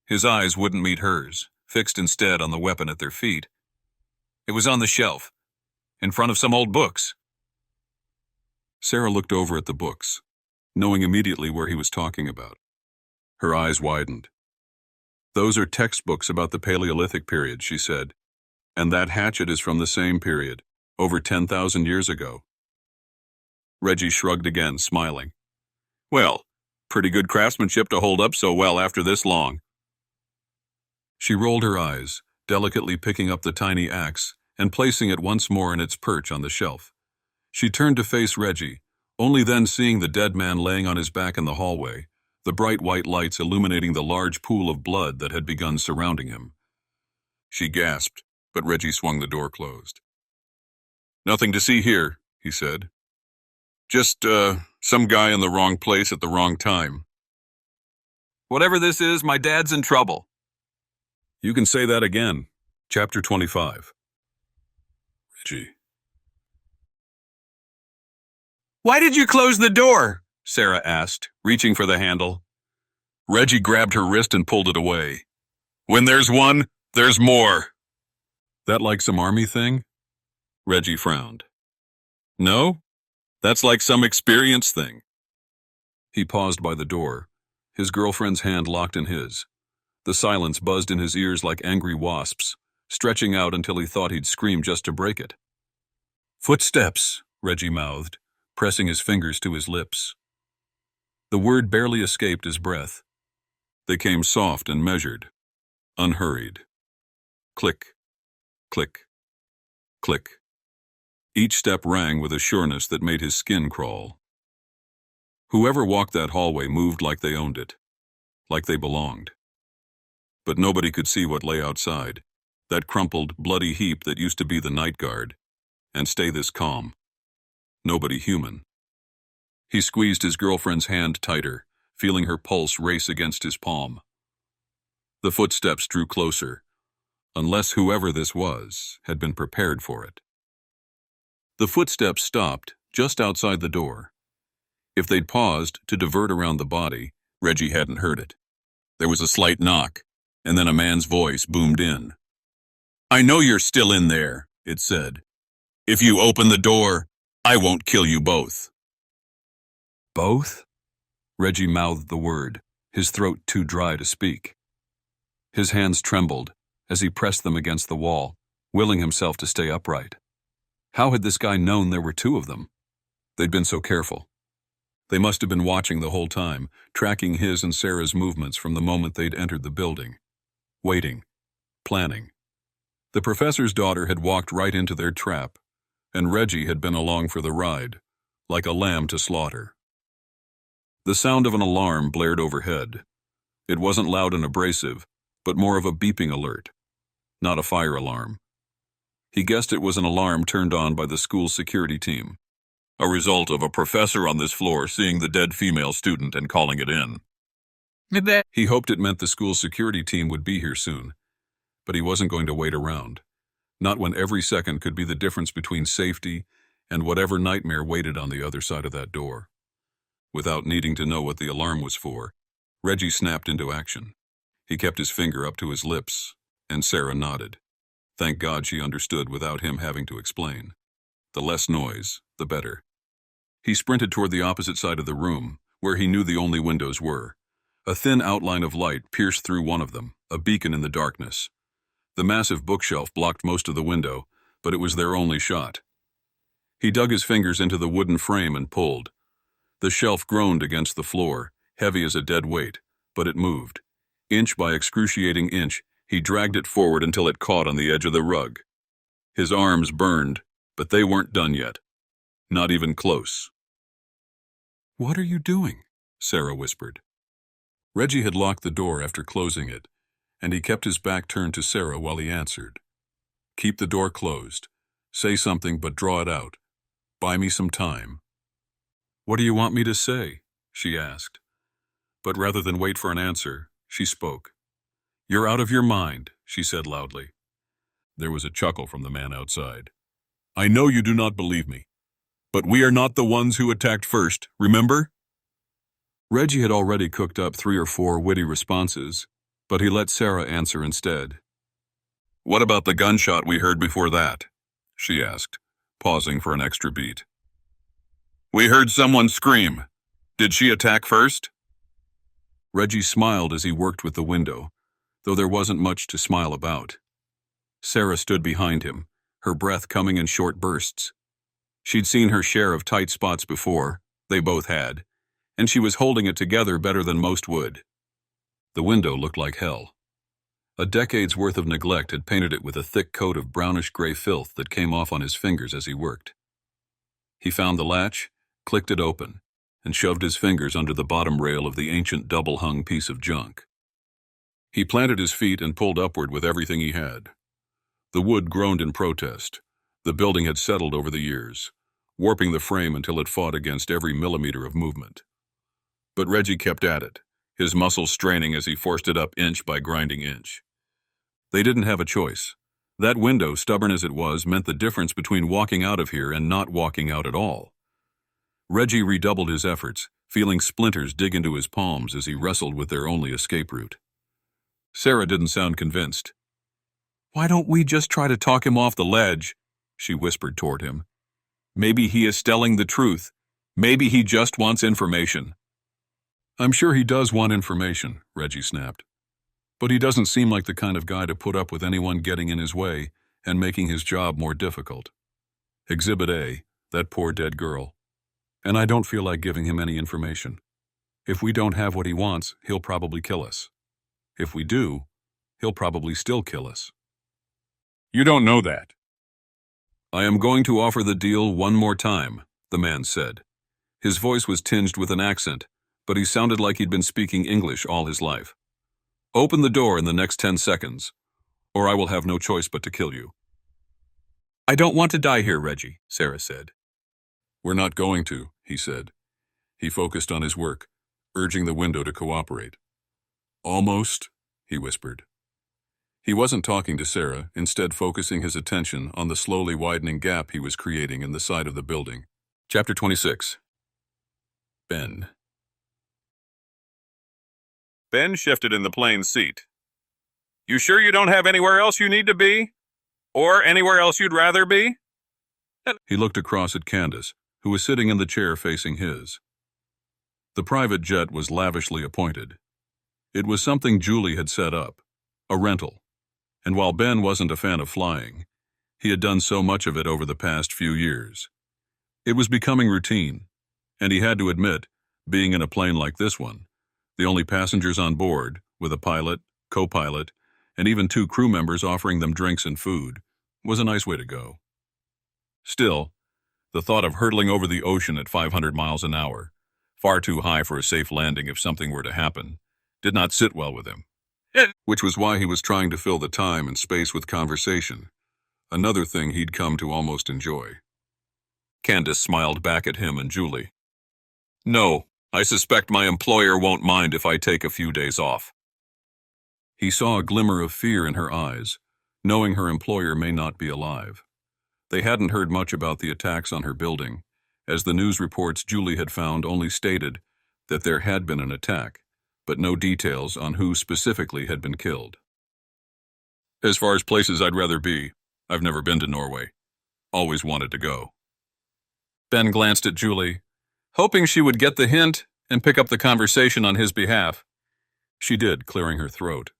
[SPEAKER 2] His eyes wouldn't meet hers, fixed instead on the weapon at their feet. "It was on the shelf, in front of some old books." Sarah looked over at the books, knowing immediately where he was talking about. Her eyes widened. "Those are textbooks about the Paleolithic period," she said, "and that hatchet is from the same period, over 10,000 years ago." Reggie shrugged again, smiling. "Well, pretty good craftsmanship to hold up so well after this long." She rolled her eyes, delicately picking up the tiny axe and placing it once more in its perch on the shelf. She turned to face Reggie, only then seeing the dead man laying on his back in the hallway, the bright white lights illuminating the large pool of blood that had begun surrounding him. She gasped, but Reggie swung the door closed. "Nothing to see here," he said. "Just, some guy in the wrong place at the wrong time." "Whatever this is, my dad's in trouble." "You can say that again." Chapter 25. Reggie. "Why did you close the door?" Sarah asked, reaching for the handle. Reggie grabbed her wrist and pulled it away. "When there's one, there's more." "That like some army thing?" Reggie frowned. "No, that's like some experience thing." He paused by the door, his girlfriend's hand locked in his. The silence buzzed in his ears like angry wasps, stretching out until he thought he'd scream just to break it. "Footsteps," Reggie mouthed, pressing his fingers to his lips. The word barely escaped his breath. They came soft and measured, unhurried. Click, click, click. Each step rang with a sureness that made his skin crawl. Whoever walked that hallway moved like they owned it, like they belonged. But nobody could see what lay outside, that crumpled, bloody heap that used to be the night guard, and stay this calm. Nobody human. He squeezed his girlfriend's hand tighter, feeling her pulse race against his palm. The footsteps drew closer, unless whoever this was had been prepared for it. The footsteps stopped just outside the door. If they'd paused to divert around the body, Reggie hadn't heard it. There was a slight knock, and then a man's voice boomed in. "I know you're still in there," it said. "If you open the door, I won't kill you both." "Both?" Reggie mouthed the word, his throat too dry to speak. His hands trembled as he pressed them against the wall, willing himself to stay upright. How had this guy known there were two of them? They'd been so careful. They must have been watching the whole time, tracking his and Sarah's movements from the moment they'd entered the building. Waiting. Planning. The professor's daughter had walked right into their trap, and Reggie had been along for the ride, like a lamb to slaughter. The sound of an alarm blared overhead. It wasn't loud and abrasive, but more of a beeping alert, not a fire alarm. He guessed it was an alarm turned on by the school security team, a result of a professor on this floor seeing the dead female student and calling it in. He hoped it meant the school security team would be here soon, but he wasn't going to wait around, not when every second could be the difference between safety and whatever nightmare waited on the other side of that door. Without needing to know what the alarm was for, Reggie snapped into action. He kept his finger up to his lips, and Sarah nodded. Thank God she understood without him having to explain. The less noise, the better. He sprinted toward the opposite side of the room, where he knew the only windows were. A thin outline of light pierced through one of them, a beacon in the darkness. The massive bookshelf blocked most of the window, but it was their only shot. He dug his fingers into the wooden frame and pulled. The shelf groaned against the floor, heavy as a dead weight, but it moved. Inch by excruciating inch, he dragged it forward until it caught on the edge of the rug. His arms burned, but they weren't done yet. Not even close. "What are you doing?" Sarah whispered. Reggie had locked the door after closing it, and he kept his back turned to Sarah while he answered. "Keep the door closed. Say something, but draw it out. Buy me some time." "What do you want me to say?" she asked. But rather than wait for an answer, she spoke. "You're out of your mind," she said loudly. There was a chuckle from the man outside. "I know you do not believe me, but we are not the ones who attacked first, remember?" Reggie had already cooked up 3 or 4 witty responses, but he let Sarah answer instead. "What about the gunshot we heard before that?" she asked, pausing for an extra beat. "We heard someone scream. Did she attack first?" Reggie smiled as he worked with the window, though there wasn't much to smile about. Sarah stood behind him, her breath coming in short bursts. She'd seen her share of tight spots before, they both had, and she was holding it together better than most would. The window looked like hell. A decade's worth of neglect had painted it with a thick coat of brownish-gray filth that came off on his fingers as he worked. He found the latch, clicked it open, and shoved his fingers under the bottom rail of the ancient double-hung piece of junk. He planted his feet and pulled upward with everything he had. The wood groaned in protest. The building had settled over the years, warping the frame until it fought against every millimeter of movement. But Reggie kept at it, his muscles straining as he forced it up inch by grinding inch. They didn't have a choice. That window, stubborn as it was, meant the difference between walking out of here and not walking out at all. Reggie redoubled his efforts, feeling splinters dig into his palms as he wrestled with their only escape route. Sarah didn't sound convinced. "Why don't we just try to talk him off the ledge?" she whispered toward him. "Maybe he is telling the truth. Maybe he just wants information." "I'm sure he does want information," Reggie snapped. "But he doesn't seem like the kind of guy to put up with anyone getting in his way and making his job more difficult. Exhibit A, that poor dead girl. And I don't feel like giving him any information. If we don't have what he wants, he'll probably kill us. If we do, he'll probably still kill us."
[SPEAKER 3] You don't know that.
[SPEAKER 2] "I am going to offer the deal one more time," the man said. His voice was tinged with an accent, but he sounded like he'd been speaking English all his life. "Open the door in the next 10 seconds, or I will have no choice but to kill you." "I don't want to die here, Reggie," Sarah said. "We're not going to," he said. He focused on his work, urging the window to cooperate. "Almost," he whispered. He wasn't talking to Sarah, instead focusing his attention on the slowly widening gap he was creating in the side of the building. Chapter 26. Ben.
[SPEAKER 3] Ben shifted in the plane's seat. "You sure you don't have anywhere else you need to be? Or anywhere else you'd rather be?"
[SPEAKER 2] He looked across at Candace, who was sitting in the chair facing his. The private jet was lavishly appointed. It was something Julie had set up, a rental, and while Ben wasn't a fan of flying, he had done so much of it over the past few years. It was becoming routine, and he had to admit, being in a plane like this one, the only passengers on board, with a pilot, co-pilot, and even 2 crew members offering them drinks and food, was a nice way to go. Still, the thought of hurtling over the ocean at 500 miles an hour, far too high for a safe landing if something were to happen, did not sit well with him, which was why he was trying to fill the time and space with conversation, another thing he'd come to almost enjoy. Candace smiled back at him and Julie. "No, I suspect my employer won't mind if I take a few days off." He saw a glimmer of fear in her eyes, knowing her employer may not be alive. They hadn't heard much about the attacks on her building, as the news reports Julie had found only stated that there had been an attack, but no details on who specifically had been killed. "As far as places I'd rather be, I've never been to Norway. Always wanted to go." Ben glanced at Julie, hoping she would get the hint and pick up the conversation on his behalf. She did, clearing her throat.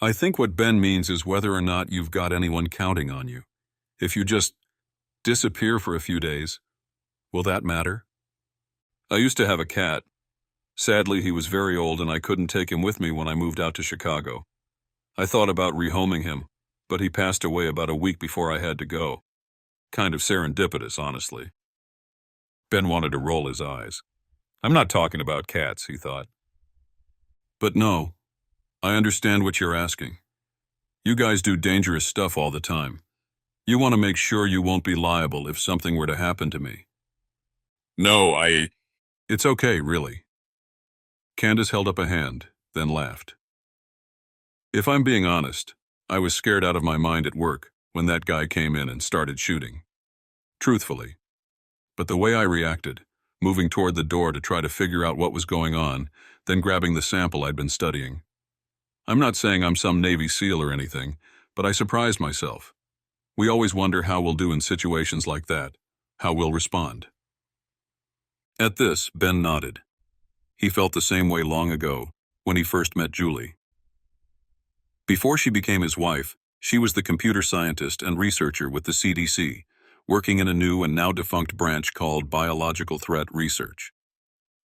[SPEAKER 2] "I think what Ben means is whether or not you've got anyone counting on you. If you just disappear for a few days, will that matter? I used to have a cat. Sadly, he was very old and I couldn't take him with me when I moved out to Chicago. I thought about rehoming him, but he passed away about a week before I had to go. Kind of serendipitous, honestly. Ben wanted to roll his eyes. I'm not talking about cats, he thought. But no, I understand what you're asking. You guys do dangerous stuff all the time. You want to make sure you won't be liable if something were to happen to me.
[SPEAKER 3] No,
[SPEAKER 2] It's okay, really. Candace held up a hand, then laughed. If I'm being honest, I was scared out of my mind at work when that guy came in and started shooting. Truthfully. But the way I reacted, moving toward the door to try to figure out what was going on, then grabbing the sample I'd been studying. I'm not saying I'm some Navy SEAL or anything, but I surprised myself. We always wonder how we'll do in situations like that, how we'll respond. At this, Ben nodded. He felt the same way long ago, when he first met Julie. Before she became his wife, she was the computer scientist and researcher with the CDC, working in a new and now defunct branch called Biological Threat Research.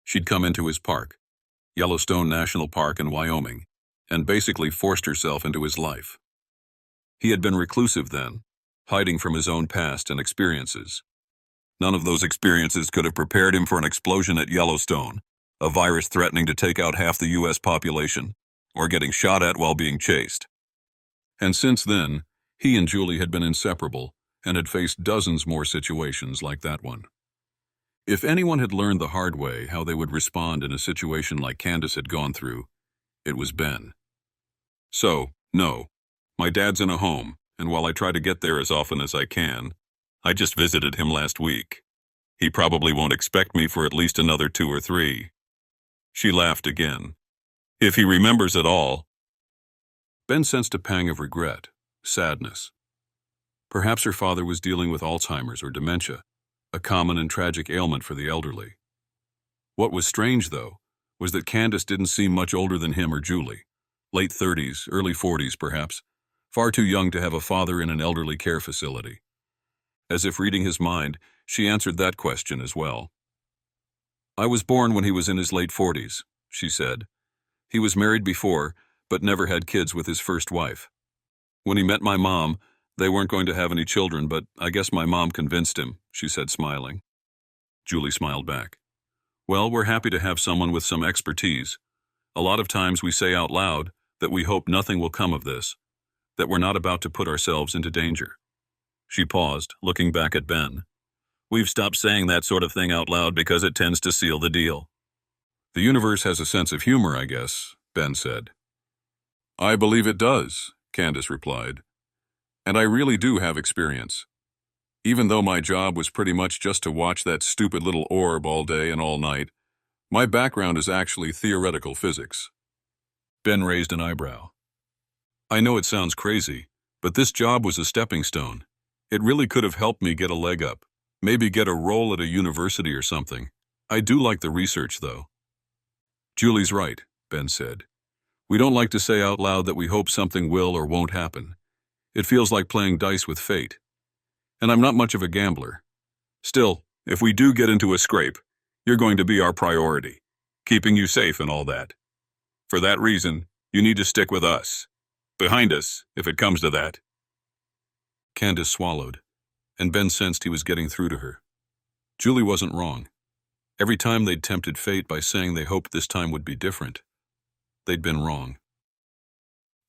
[SPEAKER 2] She'd come into his park, Yellowstone National Park in Wyoming, and basically forced herself into his life. He had been reclusive then, hiding from his own past and experiences. None of those experiences could have prepared him for an explosion at Yellowstone, a virus threatening to take out half the U.S. population, or getting shot at while being chased. And since then, he and Julie had been inseparable and had faced dozens more situations like that one. If anyone had learned the hard way how they would respond in a situation like Candace had gone through, it was Ben. So, no, my dad's in a home, and while I try to get there as often as I can, I just visited him last week. He probably won't expect me for at least another 2 or 3. She laughed again. If he remembers at all. Ben sensed a pang of regret, sadness. Perhaps her father was dealing with Alzheimer's or dementia, a common and tragic ailment for the elderly. What was strange, though, was that Candace didn't seem much older than him or Julie. Late 30s, early 40s perhaps, far too young to have a father in an elderly care facility. As if reading his mind, she answered that question as well. I was born when he was in his late 40s, she said. He was married before, but never had kids with his first wife. When he met my mom, they weren't going to have any children, but I guess my mom convinced him, she said, smiling. Julie smiled back. Well, we're happy to have someone with some expertise. A lot of times we say out loud that we hope nothing will come of this, that we're not about to put ourselves into danger. She paused, looking back at Ben. We've stopped saying that sort of thing out loud because it tends to seal the deal. The universe has a sense of humor, I guess, Ben said. I believe it does, Candace replied. And I really do have experience. Even though my job was pretty much just to watch that stupid little orb all day and all night, my background is actually theoretical physics. Ben raised an eyebrow. I know it sounds crazy, but this job was a stepping stone. It really could have helped me get a leg up, maybe get a role at a university or something. I do like the research, though. Julie's right, Ben said. We don't like to say out loud that we hope something will or won't happen. It feels like playing dice with fate. And I'm not much of a gambler. Still, if we do get into a scrape, you're going to be our priority, keeping you safe and all that. For that reason, you need to stick with us. Behind us, if it comes to that. Candace swallowed, and Ben sensed he was getting through to her. Julie wasn't wrong. Every time they'd tempted fate by saying they hoped this time would be different, they'd been wrong.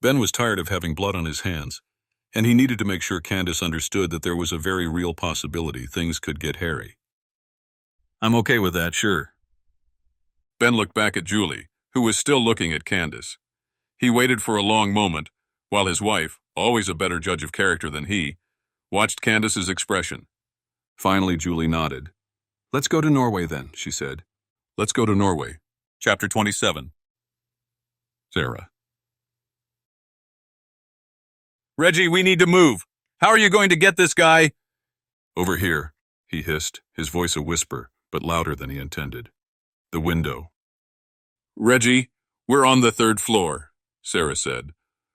[SPEAKER 2] Ben was tired of having blood on his hands, and he needed to make sure Candace understood that there was a very real possibility things could get hairy. I'm okay with that, sure. Ben looked back at Julie, who was still looking at Candace. He waited for a long moment, while his wife, always a better judge of character than he, watched Candace's expression. Finally, Julie nodded. Let's go to Norway then, she said. Let's go to Norway. Chapter 27. Sarah.
[SPEAKER 3] Reggie, we need to move. How are you going to get this guy?
[SPEAKER 2] Over here, he hissed, his voice a whisper, but louder than he intended. The window.
[SPEAKER 3] Reggie, we're on the 3rd floor, Sarah said,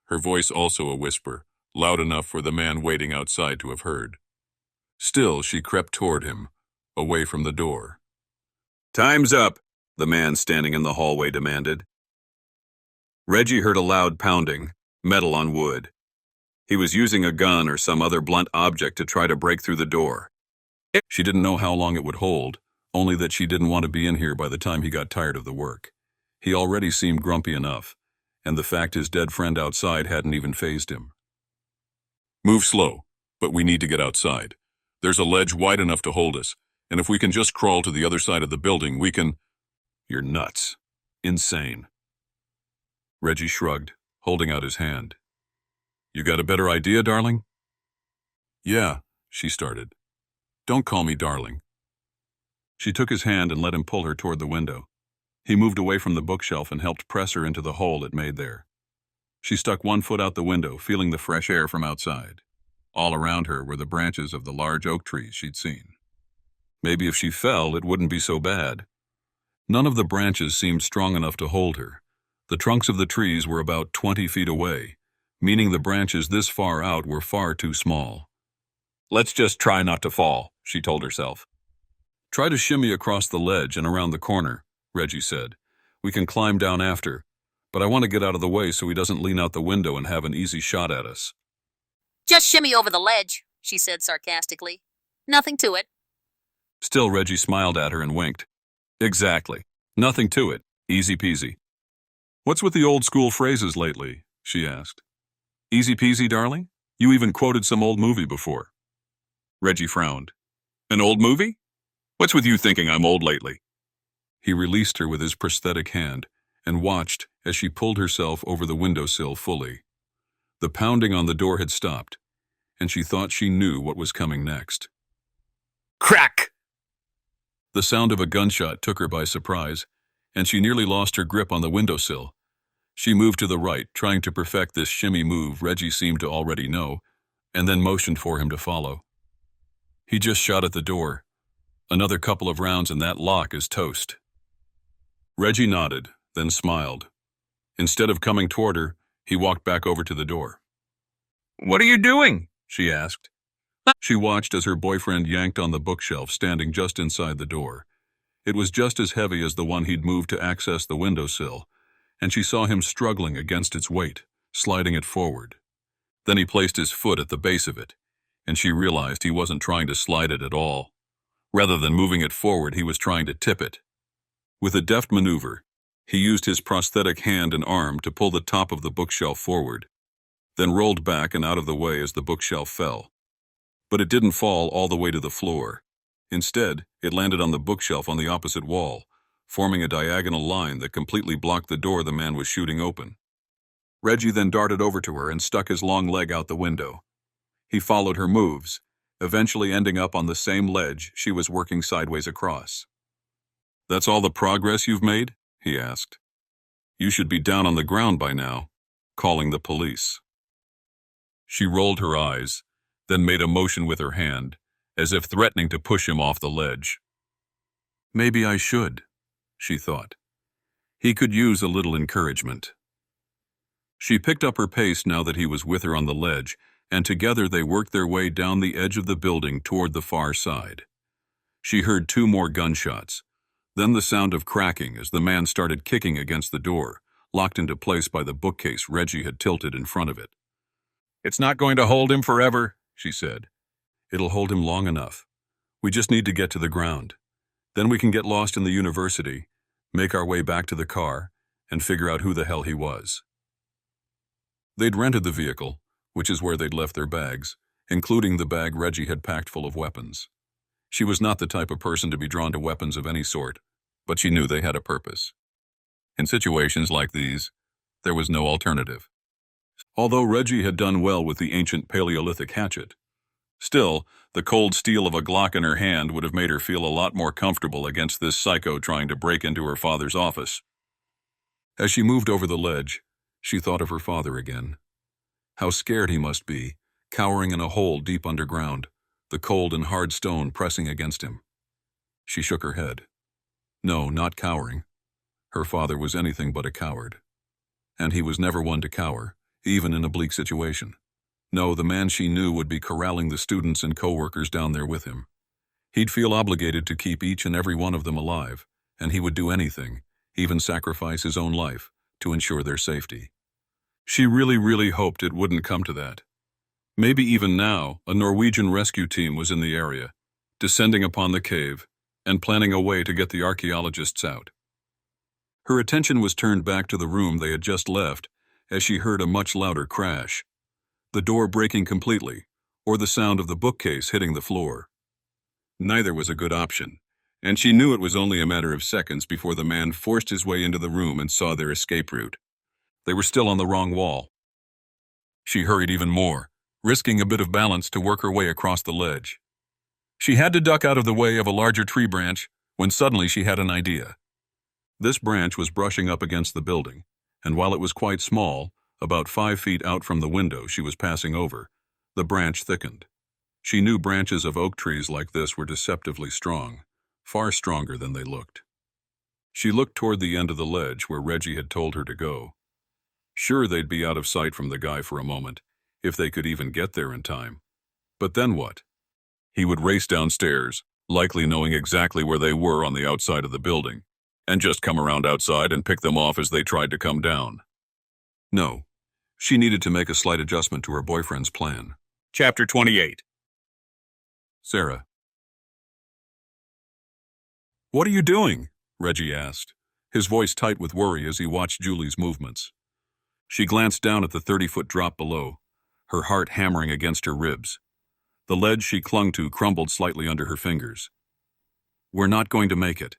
[SPEAKER 3] her voice also a whisper, loud enough for the man waiting outside to have heard. Still, she crept toward him, away from the door.
[SPEAKER 2] Time's up, the man standing in the hallway demanded. Reggie heard a loud pounding, metal on wood.
[SPEAKER 4] He was using a gun or some other blunt object to try to break through the door. She didn't know how long it would hold, only that she didn't want to be in here by the time he got tired of the work. He already seemed grumpy enough, and the fact his dead friend outside hadn't even fazed him.
[SPEAKER 3] Move slow, but we need to get outside. There's a ledge wide enough to hold us, and if we can just crawl to the other side of the building, we can—
[SPEAKER 2] You're nuts. Insane. Reggie shrugged, holding out his hand. You got a better idea, darling?
[SPEAKER 3] Yeah, she started. Don't call me darling.
[SPEAKER 2] She took his hand and let him pull her toward the window. He moved away from the bookshelf and helped press her into the hole it made there. She stuck one foot out the window, feeling the fresh air from outside. All around her were the branches of the large oak trees she'd seen. Maybe if she fell, it wouldn't be so bad. None of the branches seemed strong enough to hold her. The trunks of the trees were about 20 feet away, meaning the branches this far out were far too small.
[SPEAKER 4] Let's just try not to fall, she told herself.
[SPEAKER 2] Try to shimmy across the ledge and around the corner, Reggie said. We can climb down after, but I want to get out of the way so he doesn't lean out the window and have an easy shot at us.
[SPEAKER 7] Just shimmy over the ledge, she said sarcastically. Nothing to it.
[SPEAKER 2] Still, Reggie smiled at her and winked. Exactly. Nothing to it. Easy peasy. What's with the old school phrases lately? She asked. Easy peasy, darling? You even quoted some old movie before. Reggie frowned.
[SPEAKER 4] An old movie? What's with you thinking I'm old lately?
[SPEAKER 2] He released her with his prosthetic hand and watched as she pulled herself over the windowsill fully. The pounding on the door had stopped, and she thought she knew what was coming next.
[SPEAKER 4] Crack!
[SPEAKER 2] The sound of a gunshot took her by surprise, and she nearly lost her grip on the windowsill. She moved to the right, trying to perfect this shimmy move Reggie seemed to already know, and then motioned for him to follow. He just shot at the door. Another couple of rounds and that lock is toast. Reggie nodded, then smiled. Instead of coming toward her, he walked back over to the door.
[SPEAKER 4] What are you doing?
[SPEAKER 2] She asked. She watched as her boyfriend yanked on the bookshelf standing just inside the door. It was just as heavy as the one he'd moved to access the windowsill, and she saw him struggling against its weight, sliding it forward. Then he placed his foot at the base of it, and she realized he wasn't trying to slide it at all. Rather than moving it forward, he was trying to tip it. With a deft maneuver, he used his prosthetic hand and arm to pull the top of the bookshelf forward, then rolled back and out of the way as the bookshelf fell. But it didn't fall all the way to the floor. Instead, it landed on the bookshelf on the opposite wall, forming a diagonal line that completely blocked the door the man was shooting open. Reggie then darted over to her and stuck his long leg out the window. He followed her moves, eventually ending up on the same ledge she was working sideways across. That's all the progress you've made? He asked. You should be down on the ground by now, calling the police. She rolled her eyes, then made a motion with her hand, as if threatening to push him off the ledge. Maybe I should, she thought. He could use a little encouragement. She picked up her pace now that he was with her on the ledge, and together they worked their way down the edge of the building toward the far side. She heard 2 more gunshots, then the sound of cracking as the man started kicking against the door, locked into place by the bookcase Reggie had tilted in front of it. It's not going to hold him forever, she said. It'll hold him long enough. We just need to get to the ground. Then we can get lost in the university, make our way back to the car, and figure out who the hell he was. They'd rented the vehicle, which is where they'd left their bags, including the bag Reggie had packed full of weapons. She was not the type of person to be drawn to weapons of any sort, but she knew they had a purpose. In situations like these, there was no alternative. Although Reggie had done well with the ancient Paleolithic hatchet, still, the cold steel of a Glock in her hand would have made her feel a lot more comfortable against this psycho trying to break into her father's office. As she moved over the ledge, she thought of her father again. How scared he must be, cowering in a hole deep underground, the cold and hard stone pressing against him. She shook her head. No, not cowering. Her father was anything but a coward. And he was never one to cower, even in a bleak situation. No, the man she knew would be corralling the students and co-workers down there with him. He'd feel obligated to keep each and every one of them alive, and he would do anything, even sacrifice his own life, to ensure their safety. She really hoped it wouldn't come to that. Maybe even now, a Norwegian rescue team was in the area, descending upon the cave and planning a way to get the archaeologists out. Her attention was turned back to the room they had just left as she heard a much louder crash, the door breaking completely, or the sound of the bookcase hitting the floor. Neither was a good option, and she knew it was only a matter of seconds before the man forced his way into the room and saw their escape route. They were still on the wrong wall. She hurried even more, risking a bit of balance to work her way across the ledge. She had to duck out of the way of a larger tree branch when suddenly she had an idea. This branch was brushing up against the building, and while it was quite small, about 5 feet out from the window she was passing over, the branch thickened. She knew branches of oak trees like this were deceptively strong, far stronger than they looked. She looked toward the end of the ledge where Reggie had told her to go. Sure, they'd be out of sight from the guy for a moment, if they could even get there in time. But then what? He would race downstairs, likely knowing exactly where they were on the outside of the building, and just come around outside and pick them off as they tried to come down. No, she needed to make a slight adjustment to her boyfriend's plan.
[SPEAKER 4] Chapter 28.
[SPEAKER 2] Sarah. "What are you doing?" Reggie asked, his voice tight with worry as he watched Julie's movements. She glanced down at the 30-foot drop below, her heart hammering against her ribs. The ledge she clung to crumbled slightly under her fingers. "We're not going to make it,"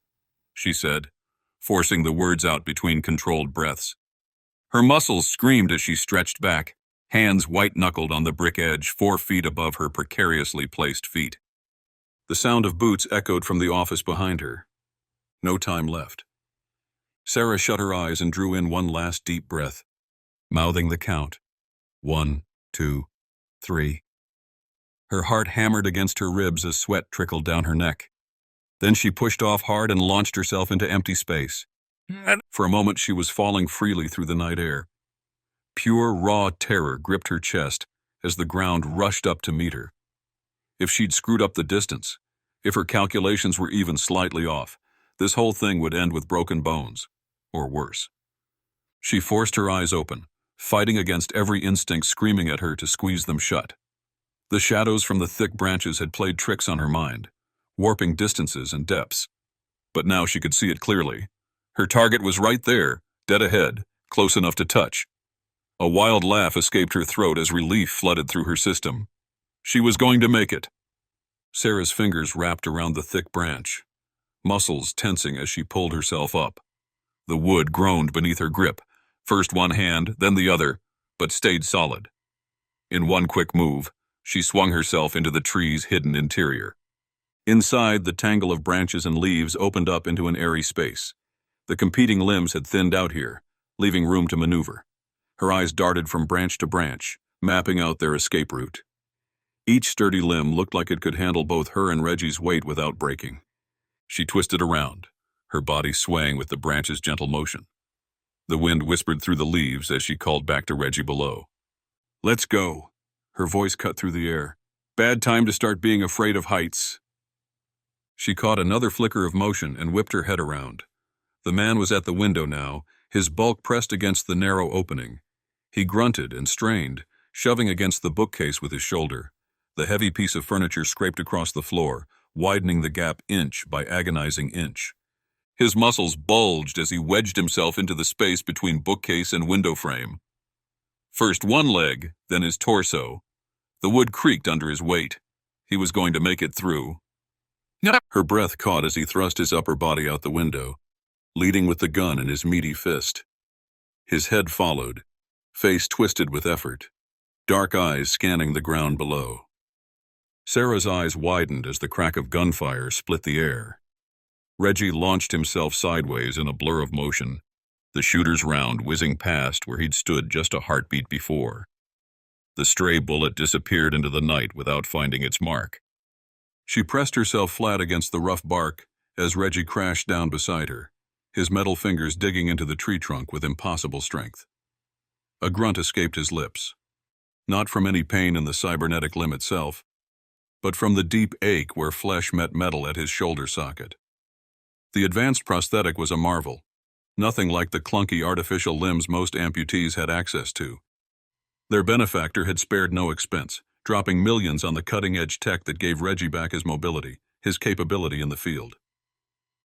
[SPEAKER 2] she said, forcing the words out between controlled breaths. Her muscles screamed as she stretched back, hands white-knuckled on the brick edge 4 feet above her precariously placed feet. The sound of boots echoed from the office behind her. No time left. Sarah shut her eyes and drew in one last deep breath, mouthing the count. 1, 2, 3. Her heart hammered against her ribs as sweat trickled down her neck. Then she pushed off hard and launched herself into empty space. For a moment she was falling freely through the night air. Pure, raw terror gripped her chest as the ground rushed up to meet her. If she'd screwed up the distance, if her calculations were even slightly off, this whole thing would end with broken bones, or worse. She forced her eyes open, fighting against every instinct screaming at her to squeeze them shut. The shadows from the thick branches had played tricks on her mind, warping distances and depths. But now she could see it clearly. Her target was right there, dead ahead, close enough to touch. A wild laugh escaped her throat as relief flooded through her system. She was going to make it. Sarah's fingers wrapped around the thick branch, muscles tensing as she pulled herself up. The wood groaned beneath her grip, first one hand, then the other, but stayed solid. In one quick move, she swung herself into the tree's hidden interior. Inside, the tangle of branches and leaves opened up into an airy space. The competing limbs had thinned out here, leaving room to maneuver. Her eyes darted from branch to branch, mapping out their escape route. Each sturdy limb looked like it could handle both her and Reggie's weight without breaking. She twisted around, her body swaying with the branch's gentle motion. The wind whispered through the leaves as she called back to Reggie below. "Let's go." Her voice cut through the air. "Bad time to start being afraid of heights." She caught another flicker of motion and whipped her head around. The man was at the window now, his bulk pressed against the narrow opening. He grunted and strained, shoving against the bookcase with his shoulder. The heavy piece of furniture scraped across the floor, widening the gap inch by agonizing inch. His muscles bulged as he wedged himself into the space between bookcase and window frame. First one leg, then his torso. The wood creaked under his weight. He was going to make it through. Her breath caught as he thrust his upper body out the window, leading with the gun in his meaty fist. His head followed, face twisted with effort, dark eyes scanning the ground below. Sarah's eyes widened as the crack of gunfire split the air. Reggie launched himself sideways in a blur of motion, the shooter's round whizzing past where he'd stood just a heartbeat before. The stray bullet disappeared into the night without finding its mark. She pressed herself flat against the rough bark as Reggie crashed down beside her, his metal fingers digging into the tree trunk with impossible strength. A grunt escaped his lips, not from any pain in the cybernetic limb itself, but from the deep ache where flesh met metal at his shoulder socket. The advanced prosthetic was a marvel, nothing like the clunky artificial limbs most amputees had access to. Their benefactor had spared no expense, dropping millions on the cutting-edge tech that gave Reggie back his mobility, his capability in the field.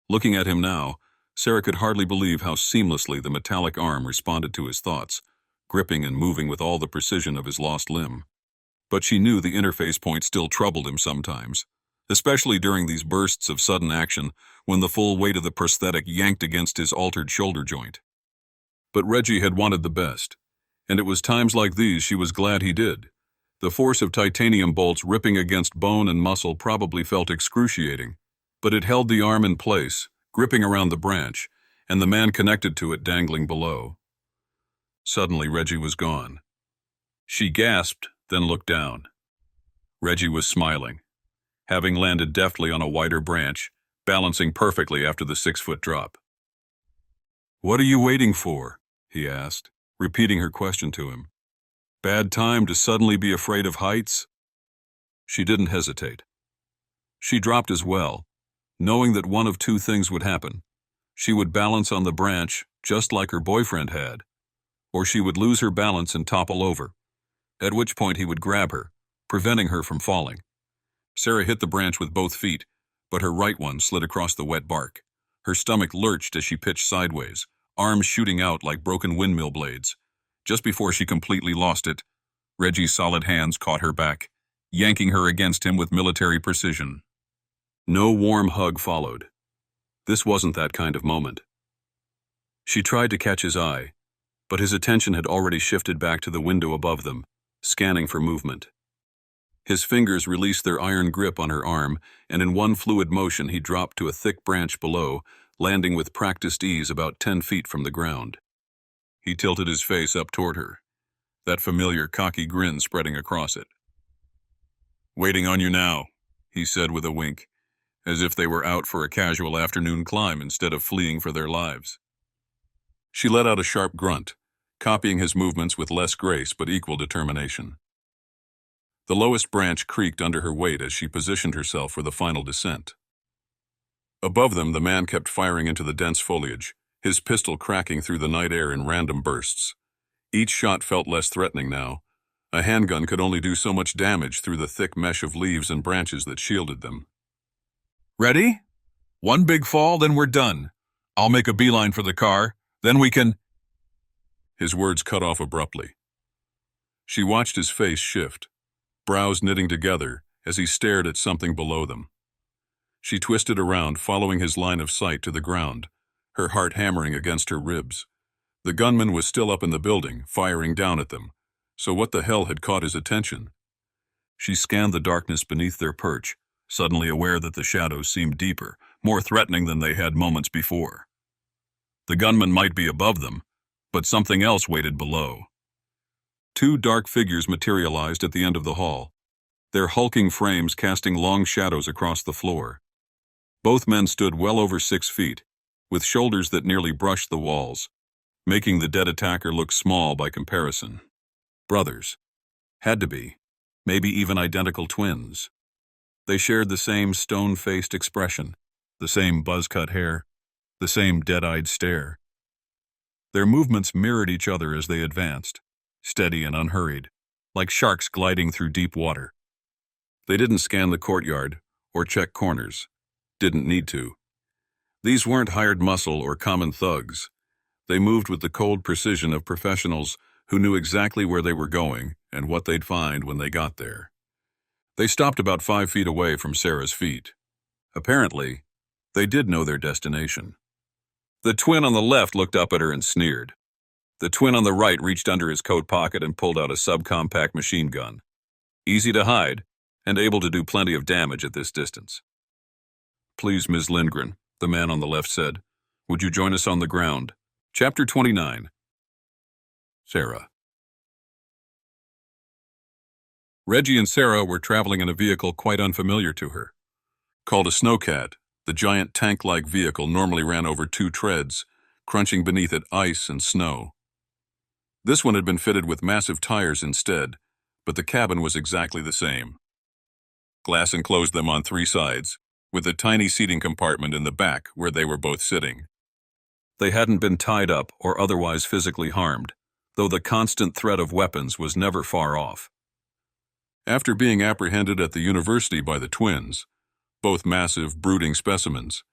[SPEAKER 2] Looking at him now, Sarah could hardly believe how seamlessly the metallic arm responded to his thoughts, gripping and moving with all the precision of his lost limb. But she knew the interface point still troubled him sometimes, especially during these bursts of sudden action when the full weight of the prosthetic yanked against his altered shoulder joint. But Reggie had wanted the best, and it was times like these she was glad he did. The force of titanium bolts ripping against bone and muscle probably felt excruciating, but it held the arm in place, gripping around the branch, and the man connected to it dangling below. Suddenly Reggie was gone. She gasped, then looked down. Reggie was smiling, having landed deftly on a wider branch, balancing perfectly after the 6-foot drop. "What are you waiting for?" he asked, repeating her question to him. "Bad time to suddenly be afraid of heights?" She didn't hesitate. She dropped as well, knowing that one of two things would happen. She would balance on the branch just like her boyfriend had, or she would lose her balance and topple over, at which point he would grab her, preventing her from falling. Sarah hit the branch with both feet, but her right one slid across the wet bark. Her stomach lurched as she pitched sideways, arms shooting out like broken windmill blades. Just before she completely lost it, Reggie's solid hands caught her back, yanking her against him with military precision. No warm hug followed. This wasn't that kind of moment. She tried to catch his eye, but his attention had already shifted back to the window above them, scanning for movement. His fingers released their iron grip on her arm, and in one fluid motion he dropped to a thick branch below, landing with practiced ease about 10 feet from the ground. He tilted his face up toward her, that familiar cocky grin spreading across it. "Waiting on you now," he said with a wink, as if they were out for a casual afternoon climb instead of fleeing for their lives. She let out a sharp grunt, copying his movements with less grace but equal determination. The lowest branch creaked under her weight as she positioned herself for the final descent. Above them, the man kept firing into the dense foliage, his pistol cracking through the night air in random bursts. Each shot felt less threatening now. A handgun could only do so much damage through the thick mesh of leaves and branches that shielded them. "Ready? One big fall, then we're done. I'll make a beeline for the car, then we can—" His words cut off abruptly. She watched his face shift, brows knitting together as he stared at something below them. She twisted around, following his line of sight to the ground, her heart hammering against her ribs. The gunman was still up in the building, firing down at them, so what the hell had caught his attention? She scanned the darkness beneath their perch, suddenly aware that the shadows seemed deeper, more threatening than they had moments before. The gunman might be above them, but something else waited below. Two dark figures materialized at the end of the hall, their hulking frames casting long shadows across the floor. Both men stood well over 6 feet, with shoulders that nearly brushed the walls, making the dead attacker look small by comparison. Brothers. Had to be. Maybe even identical twins. They shared the same stone-faced expression, the same buzz-cut hair, the same dead-eyed stare. Their movements mirrored each other as they advanced, steady and unhurried, like sharks gliding through deep water. They didn't scan the courtyard or check corners. Didn't need to. These weren't hired muscle or common thugs. They moved with the cold precision of professionals who knew exactly where they were going and what they'd find when they got there. They stopped about 5 feet away from Sarah's feet. Apparently, they did know their destination. The twin on the left looked up at her and sneered. The twin on the right reached under his coat pocket and pulled out a subcompact machine gun. Easy to hide, and able to do plenty of damage at this distance. "Please, Ms. Lindgren," the man on the left said. "Would you join us on the ground?" Chapter 29. Sarah. Reggie and Sarah were traveling in a vehicle quite unfamiliar to her. Called a snowcat, the giant tank-like vehicle normally ran over 2 treads, crunching beneath it ice and snow. This one had been fitted with massive tires instead, but the cabin was exactly the same. Glass enclosed them on 3 sides, with a tiny seating compartment in the back where they were both sitting. They hadn't been tied up or otherwise physically harmed. though the constant threat of weapons was never far off.
[SPEAKER 3] After being apprehended at the university by the twins, both massive, brooding specimens,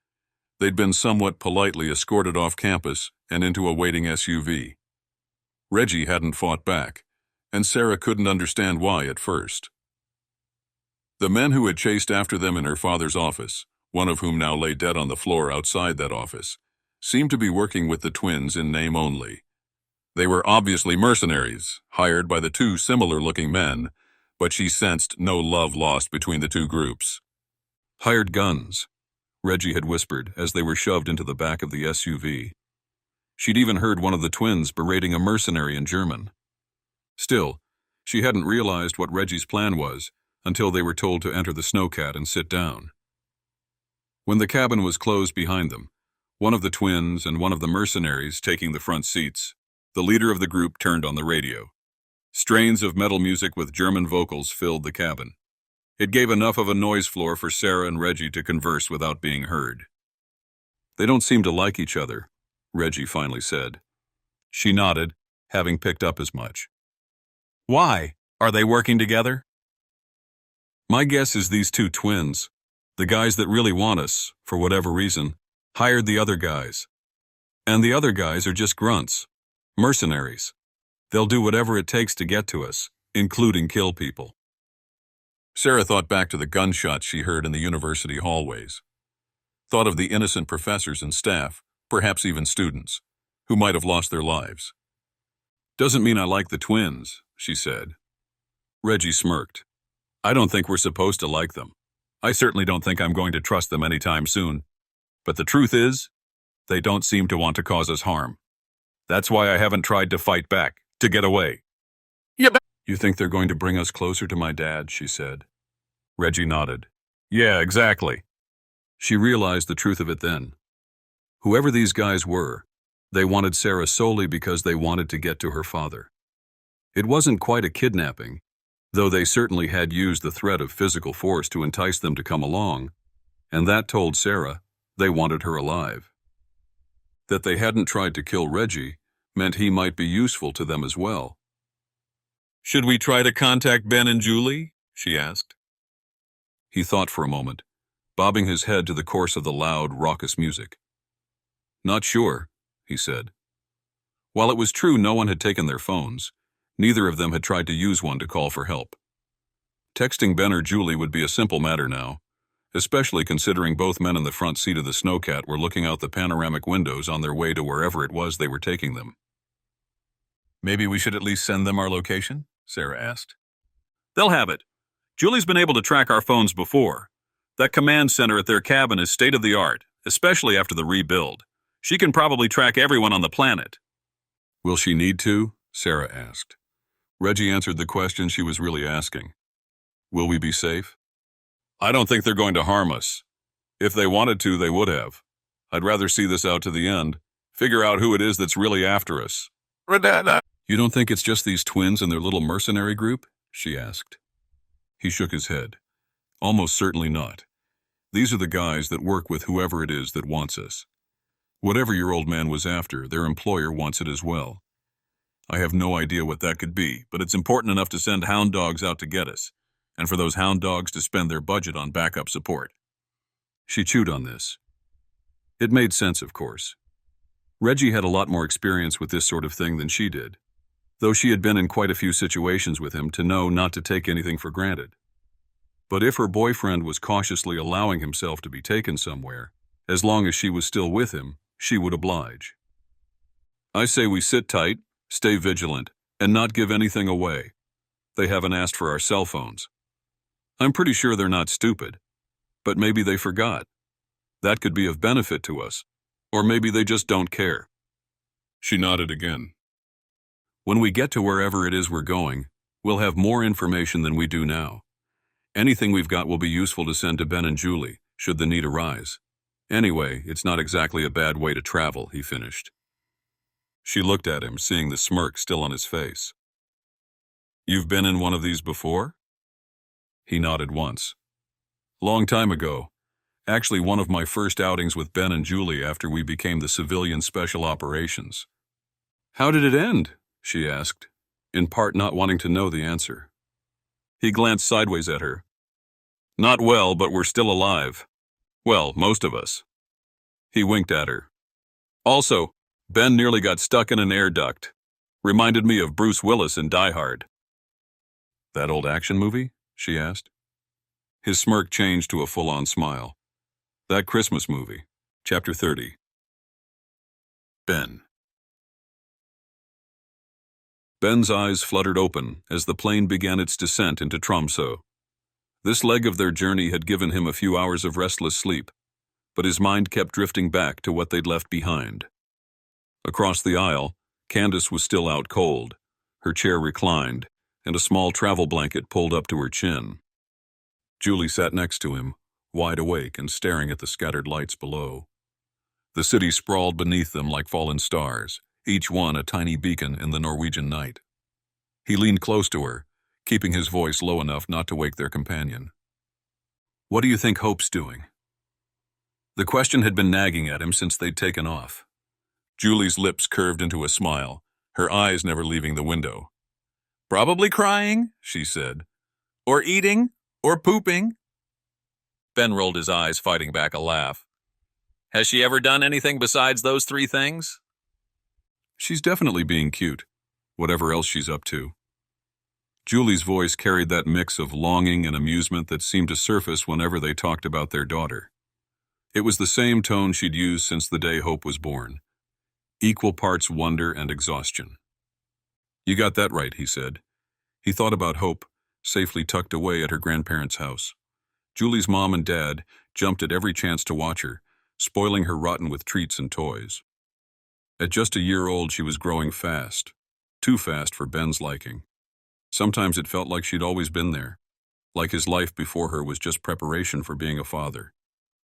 [SPEAKER 3] they'd been somewhat politely escorted off campus and into a waiting SUV. Reggie hadn't fought back, and Sarah couldn't understand why at first. The men who had chased after them in her father's office, one of whom now lay dead on the floor outside that office, seemed to be working with the twins in name only. They were obviously mercenaries, hired by the two similar-looking men, but she sensed no love lost between the two groups.
[SPEAKER 2] Hired guns, Reggie had whispered as they were shoved into the back of the SUV. She'd even heard one of the twins berating a mercenary in German. Still, she hadn't realized what Reggie's plan was until they were told to enter the snowcat and sit down. When the cabin was closed behind them, one of the twins and one of the mercenaries taking the front seats, the leader of the group turned on the radio. Strains of metal music with German vocals filled the cabin. It gave enough of a noise floor for Sarah and Reggie to converse without being heard. "They don't seem to like each other," Reggie finally said. She nodded, having picked up as much. "Why? Are they working together?" "My guess is these two twins, the guys that really want us, for whatever reason, hired the other guys. And the other guys are just grunts, mercenaries. They'll do whatever it takes to get to us, including kill people."
[SPEAKER 3] Sarah thought back to the gunshots she heard in the university hallways. Thought of the innocent professors and staff, perhaps even students, who might have lost their lives.
[SPEAKER 2] "Doesn't mean I like the twins," she said. Reggie smirked. "I don't think we're supposed to like them. I certainly don't think I'm going to trust them anytime soon. But the truth is, they don't seem to want to cause us harm. That's why I haven't tried to fight back, to get away." "You think they're going to bring us closer to my dad?" she said. Reggie nodded. "Yeah, exactly." She realized the truth of it then. Whoever these guys were, they wanted Sarah solely because they wanted to get to her father. It wasn't quite a kidnapping, though they certainly had used the threat of physical force to entice them to come along, and that told Sarah they wanted her alive. That they hadn't tried to kill Reggie meant he might be useful to them as well. "Should we try to contact Ben and Julie?" she asked. He thought for a moment, bobbing his head to the course of the loud, raucous music. "Not sure," he said. While it was true no one had taken their phones, neither of them had tried to use one to call for help. Texting Ben or Julie would be a simple matter now, especially considering both men in the front seat of the snowcat were looking out the panoramic windows on their way to wherever it was they were taking them. "Maybe we should at least send them our location?" Sarah asked. "They'll have it. Julie's been able to track our phones before. That command center at their cabin is state-of-the-art, especially after the rebuild. She can probably track everyone on the planet." "Will she need to?" Sarah asked. Reggie answered the question she was really asking. "Will we be safe?" "I don't think they're going to harm us. If they wanted to, they would have. I'd rather see this out to the end, figure out who it is that's really after us." "You don't think it's just these twins and their little mercenary group?" she asked. He shook his head. "Almost certainly not. These are the guys that work with whoever it is that wants us. Whatever your old man was after, their employer wants it as well. I have no idea what that could be, but it's important enough to send hound dogs out to get us, and for those hound dogs to spend their budget on backup support." She chewed on this. It made sense, of course. Reggie had a lot more experience with this sort of thing than she did, though she had been in quite a few situations with him to know not to take anything for granted. But if her boyfriend was cautiously allowing himself to be taken somewhere, as long as she was still with him, she would oblige. "I say we sit tight, stay vigilant, and not give anything away. They haven't asked for our cell phones. I'm pretty sure they're not stupid, but maybe they forgot. That could be of benefit to us, or maybe they just don't care." She nodded again. "When we get to wherever it is we're going, we'll have more information than we do now. Anything we've got will be useful to send to Ben and Julie, should the need arise. Anyway, it's not exactly a bad way to travel," he finished. She looked at him, seeing the smirk still on his face. "You've been in one of these before?" He nodded once. "Long time ago. Actually, one of my first outings with Ben and Julie after we became the civilian special operations." "How did it end?" she asked, in part not wanting to know the answer. He glanced sideways at her. Not well, but we're still alive. Well, most of us. He winked at her. Also, Ben nearly got stuck in an air duct. Reminded me of Bruce Willis in Die Hard. That old action movie? She asked. His smirk changed to a full-on smile. That Christmas movie. Chapter 30. Ben. Ben's eyes fluttered open as the plane began its descent into Tromsø. This leg of their journey had given him a few hours of restless sleep, but his mind kept drifting back to what they'd left behind. Across the aisle, Candace was still out cold, her chair reclined, and a small travel blanket pulled up to her chin. Julie sat next to him, wide awake and staring at the scattered lights below. The city sprawled beneath them like fallen stars, each one a tiny beacon in the Norwegian night. He leaned close to her, keeping his voice low enough not to wake their companion. What do you think Hope's doing? The question had been nagging at him since they'd taken off. Julie's lips curved into a smile, her eyes never leaving the window. Probably crying, she said. Or eating, or pooping. Ben rolled his eyes, fighting back a laugh. Has she ever done anything besides those three things? She's definitely being cute, whatever else she's up to. Julie's voice carried that mix of longing and amusement that seemed to surface whenever they talked about their daughter. It was the same tone she'd used since the day Hope was born. Equal parts wonder and exhaustion. You got that right, he said. He thought about Hope, safely tucked away at her grandparents' house. Julie's mom and dad jumped at every chance to watch her, spoiling her rotten with treats and toys. At just a year old, she was growing fast, too fast for Ben's liking. Sometimes it felt like she'd always been there, like his life before her was just preparation for being a father.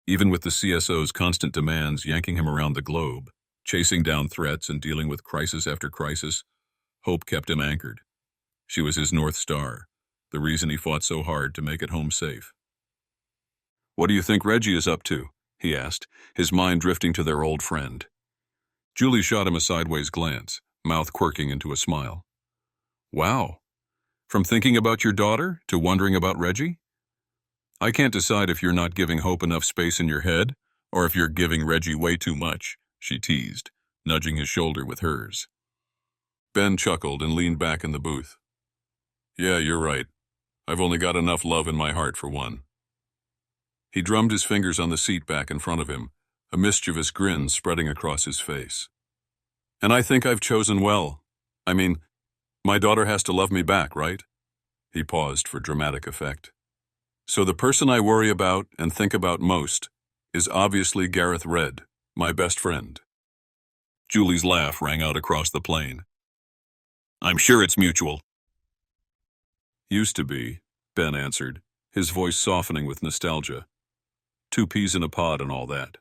[SPEAKER 2] Even with the CSO's constant demands yanking him around the globe, chasing down threats and dealing with crisis after crisis, Hope kept him anchored. She was his North Star, the reason he fought so hard to make it home safe. What do you think Reggie is up to? He asked, his mind drifting to their old friend. Julie shot him a sideways glance, mouth quirking into a smile. Wow. From thinking about your daughter to wondering about Reggie? I can't decide if you're not giving Hope enough space in your head, or if you're giving Reggie way too much, she teased, nudging his shoulder with hers. Ben chuckled and leaned back in the booth. Yeah, you're right. I've only got enough love in my heart for one. He drummed his fingers on the seat back in front of him, a mischievous grin spreading across his face. And I think I've chosen well. I mean, my daughter has to love me back, right? He paused for dramatic effect. So the person I worry about and think about most is obviously Gareth Red, my best friend. Julie's laugh rang out across the plane. I'm sure it's mutual. Used to be, Ben answered, his voice softening with nostalgia. 2 peas in a pod and all that.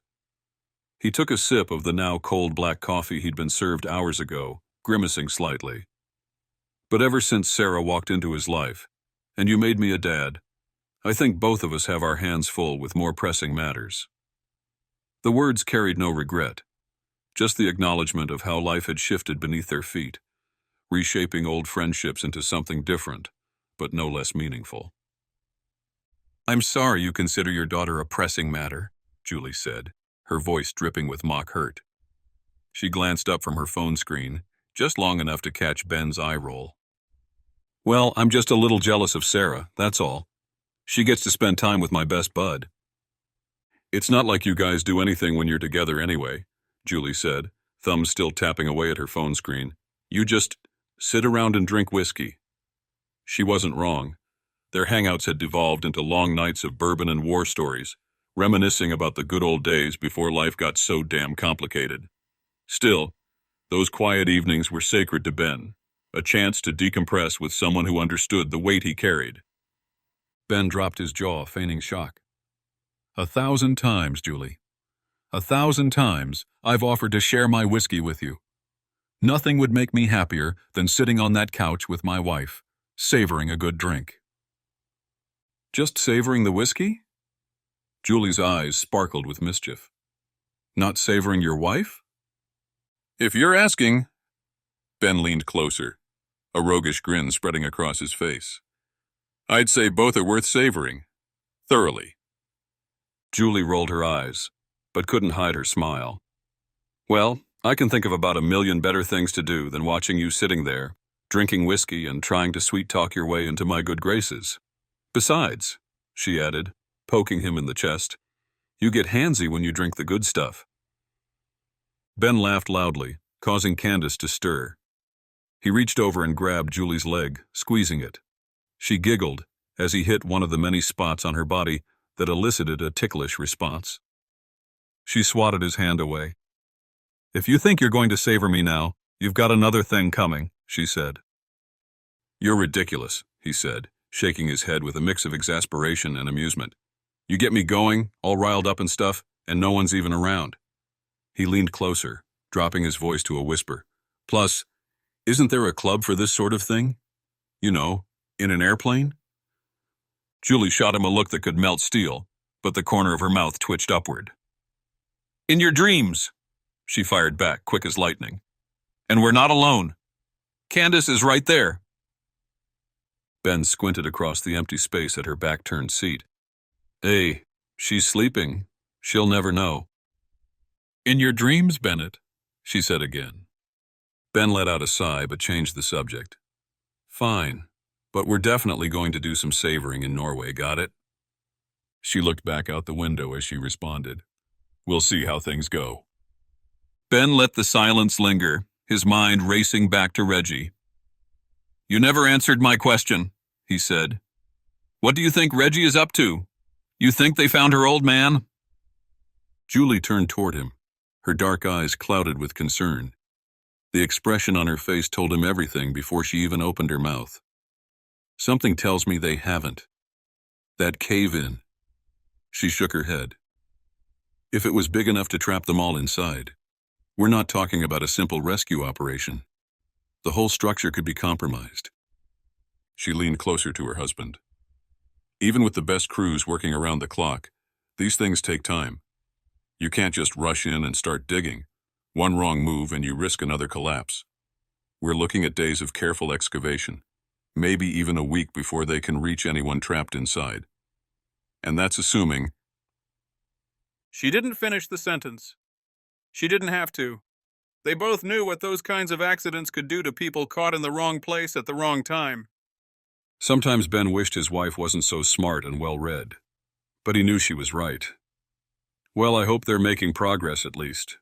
[SPEAKER 2] He took a sip of the now cold black coffee he'd been served hours ago, grimacing slightly. But ever since Sarah walked into his life, and you made me a dad, I think both of us have our hands full with more pressing matters. The words carried no regret, just the acknowledgement of how life had shifted beneath their feet, reshaping old friendships into something different, but no less meaningful. I'm sorry you consider your daughter a pressing matter, Julie said, her voice dripping with mock hurt. She glanced up from her phone screen, just long enough to catch Ben's eye roll. Well, I'm just a little jealous of Sarah, that's all. She gets to spend time with my best bud. It's not like you guys do anything when you're together anyway, Julie said, thumbs still tapping away at her phone screen. You just sit around and drink whiskey. She wasn't wrong. Their hangouts had devolved into long nights of bourbon and war stories, reminiscing about the good old days before life got so damn complicated. Still, those quiet evenings were sacred to Ben, a chance to decompress with someone who understood the weight he carried. Ben dropped his jaw, feigning shock. 1,000 times, Julie. 1,000 times I've offered to share my whiskey with you. Nothing would make me happier than sitting on that couch with my wife, savoring a good drink. Just savoring the whiskey? Julie's eyes sparkled with mischief. Not savoring your wife? If you're asking.
[SPEAKER 3] Ben leaned closer, a roguish grin spreading across his face. I'd say both are worth savoring. Thoroughly.
[SPEAKER 2] Julie rolled her eyes, but couldn't hide her smile. Well, I can think of about 1,000,000 better things to do than watching you sitting there, drinking whiskey and trying to sweet-talk your way into my good graces. Besides, she added, poking him in the chest, you get handsy when you drink the good stuff. Ben laughed loudly, causing Candace to stir. He reached over and grabbed Julie's leg, squeezing it. She giggled as he hit one of the many spots on her body that elicited a ticklish response. She swatted his hand away. If you think you're going to savor me now, you've got another thing coming, she said. You're ridiculous, he said, shaking his head with a mix of exasperation and amusement. You get me going, all riled up and stuff, and no one's even around. He leaned closer, dropping his voice to a whisper. Plus, isn't there a club for this sort of thing? You know, in an airplane? Julie shot him a look that could melt steel, but the corner of her mouth twitched upward. In your dreams, she fired back, quick as lightning. And we're not alone. Candace is right there. Ben squinted across the empty space at her back-turned seat. Hey, she's sleeping. She'll never know. In your dreams, Bennett, she said again. Ben let out a sigh but changed the subject. Fine, but we're definitely going to do some savoring in Norway, got it? She looked back out the window as she responded. We'll see how things go. Ben let the silence linger, his mind racing back to Reggie. You never answered my question, he said. What do you think Reggie is up to? You think they found her old man? Julie turned toward him, her dark eyes clouded with concern. The expression on her face told him everything before she even opened her mouth. Something tells me they haven't. That cave-in. She shook her head. If it was big enough to trap them all inside, we're not talking about a simple rescue operation. The whole structure could be compromised. She leaned closer to her husband. Even with the best crews working around the clock, these things take time. You can't just rush in and start digging. One wrong move and you risk another collapse. We're looking at days of careful excavation, maybe even a week before they can reach anyone trapped inside. And that's assuming...
[SPEAKER 4] She didn't finish the sentence. She didn't have to. They both knew what those kinds of accidents could do to people caught in the wrong place at the wrong time.
[SPEAKER 2] Sometimes Ben wished his wife wasn't so smart and well-read, but he knew she was right. Well, I hope they're making progress at least.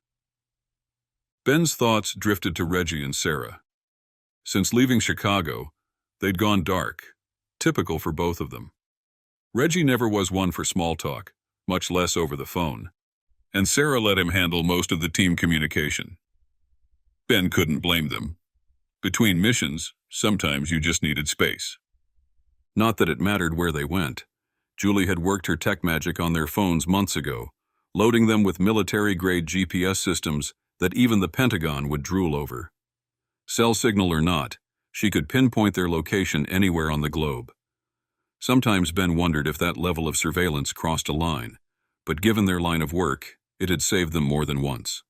[SPEAKER 2] Ben's thoughts drifted to Reggie and Sarah. Since leaving Chicago, they'd gone dark, typical for both of them. Reggie never was one for small talk, much less over the phone, and Sarah let him handle most of the team communication. Ben couldn't blame them. Between missions, sometimes you just needed space. Not that it mattered where they went. Julie had worked her tech magic on their phones months ago, loading them with military-grade GPS systems that even the Pentagon would drool over. Cell signal or not, she could pinpoint their location anywhere on the globe. Sometimes Ben wondered if that level of surveillance crossed a line, but given their line of work, it had saved them more than once.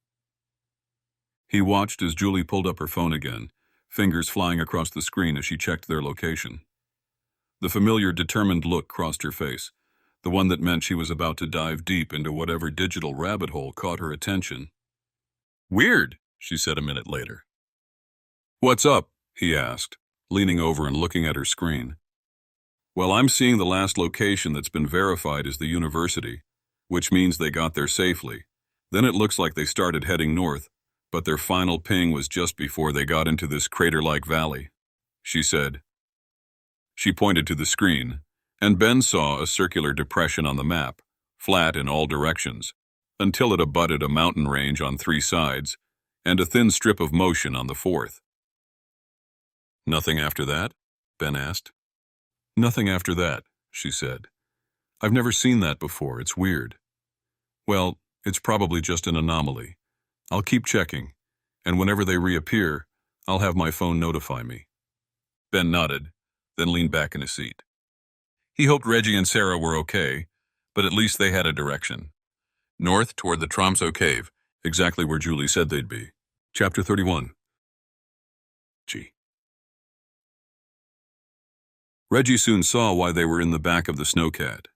[SPEAKER 2] He watched as Julie pulled up her phone again, fingers flying across the screen as she checked their location. The familiar determined look crossed her face, the one that meant she was about to dive deep into whatever digital rabbit hole caught her attention. Weird, she said a minute later. What's up? He asked, leaning over and looking at her screen. Well, I'm seeing the last location that's been verified as the university, which means they got there safely. Then it looks like they started heading north, but their final ping was just before they got into this crater-like valley, she said. She pointed to the screen, and Ben saw a circular depression on the map, flat in all directions, until it abutted a mountain range on 3 sides, and a thin strip of motion on the 4th. Nothing after that? Ben asked. Nothing after that, she said. I've never seen that before, it's weird. Well, it's probably just an anomaly. I'll keep checking, and whenever they reappear, I'll have my phone notify me. Ben nodded, then leaned back in his seat. He hoped Reggie and Sarah were okay, but at least they had a direction. North toward the Tromsø cave, exactly where Julie said they'd be. Chapter 31. Reggie soon saw why they were in the back of the snowcat.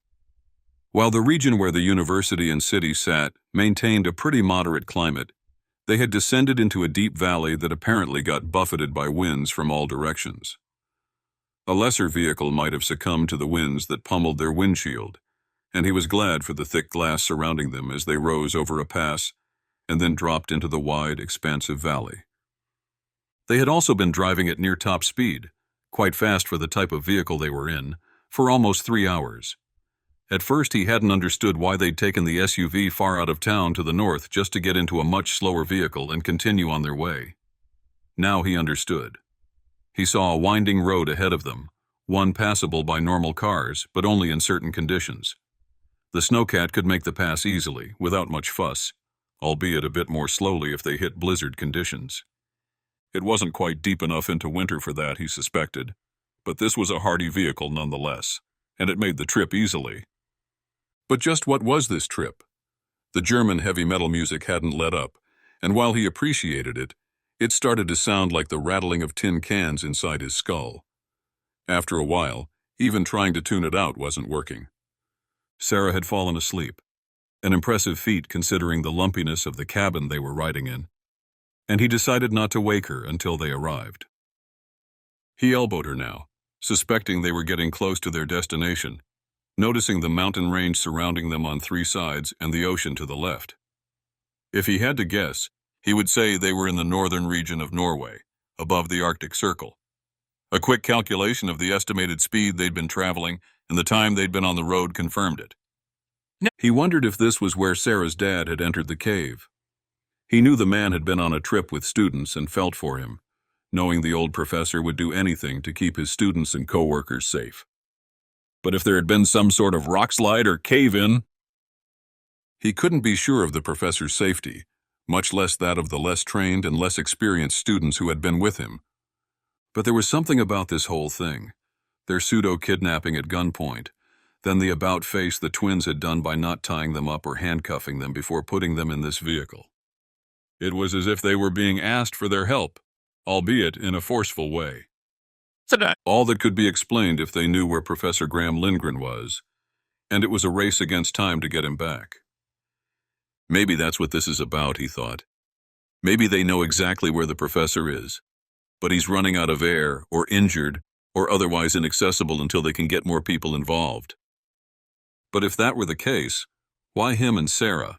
[SPEAKER 2] While the region where the university and city sat maintained a pretty moderate climate, they had descended into a deep valley that apparently got buffeted by winds from all directions. A lesser vehicle might have succumbed to the winds that pummeled their windshield, and he was glad for the thick glass surrounding them as they rose over a pass and then dropped into the wide, expansive valley. They had also been driving at near top speed, quite fast for the type of vehicle they were in, for almost 3 hours. At first he hadn't understood why they'd taken the SUV far out of town to the north just to get into a much slower vehicle and continue on their way. Now he understood. He saw a winding road ahead of them, one passable by normal cars, but only in certain conditions. The snowcat could make the pass easily, without much fuss, albeit a bit more slowly if they hit blizzard conditions. It wasn't quite deep enough into winter for that, he suspected, but this was a hardy vehicle nonetheless, and it made the trip easily. But just what was this trip? The German heavy metal music hadn't let up, and while he appreciated it, it started to sound like the rattling of tin cans inside his skull. After a while, even trying to tune it out wasn't working. Sarah had fallen asleep, an impressive feat considering the lumpiness of the cabin they were riding in, and he decided not to wake her until they arrived. He elbowed her now, suspecting they were getting close to their destination, noticing the mountain range surrounding them on 3 sides and the ocean to the left. If he had to guess, he would say they were in the northern region of Norway, above the Arctic Circle. A quick calculation of the estimated speed they'd been traveling and the time they'd been on the road confirmed it. He wondered if this was where Sarah's dad had entered the cave. He knew the man had been on a trip with students and felt for him, knowing the old professor would do anything to keep his students and co-workers safe. But if there had been some sort of rock slide or cave-in, he couldn't be sure of the professor's safety, much less that of the less trained and less experienced students who had been with him. But there was something about this whole thing, their pseudo-kidnapping at gunpoint, then the about-face the twins had done by not tying them up or handcuffing them before putting them in this vehicle. It was as if they were being asked for their help, albeit in a forceful way. All that could be explained if they knew where Professor Graham Lindgren was, and it was a race against time to get him back. Maybe that's what this is about, he thought. Maybe they know exactly where the professor is, but he's running out of air, or injured, or otherwise inaccessible until they can get more people involved. But if that were the case, why him and Sarah?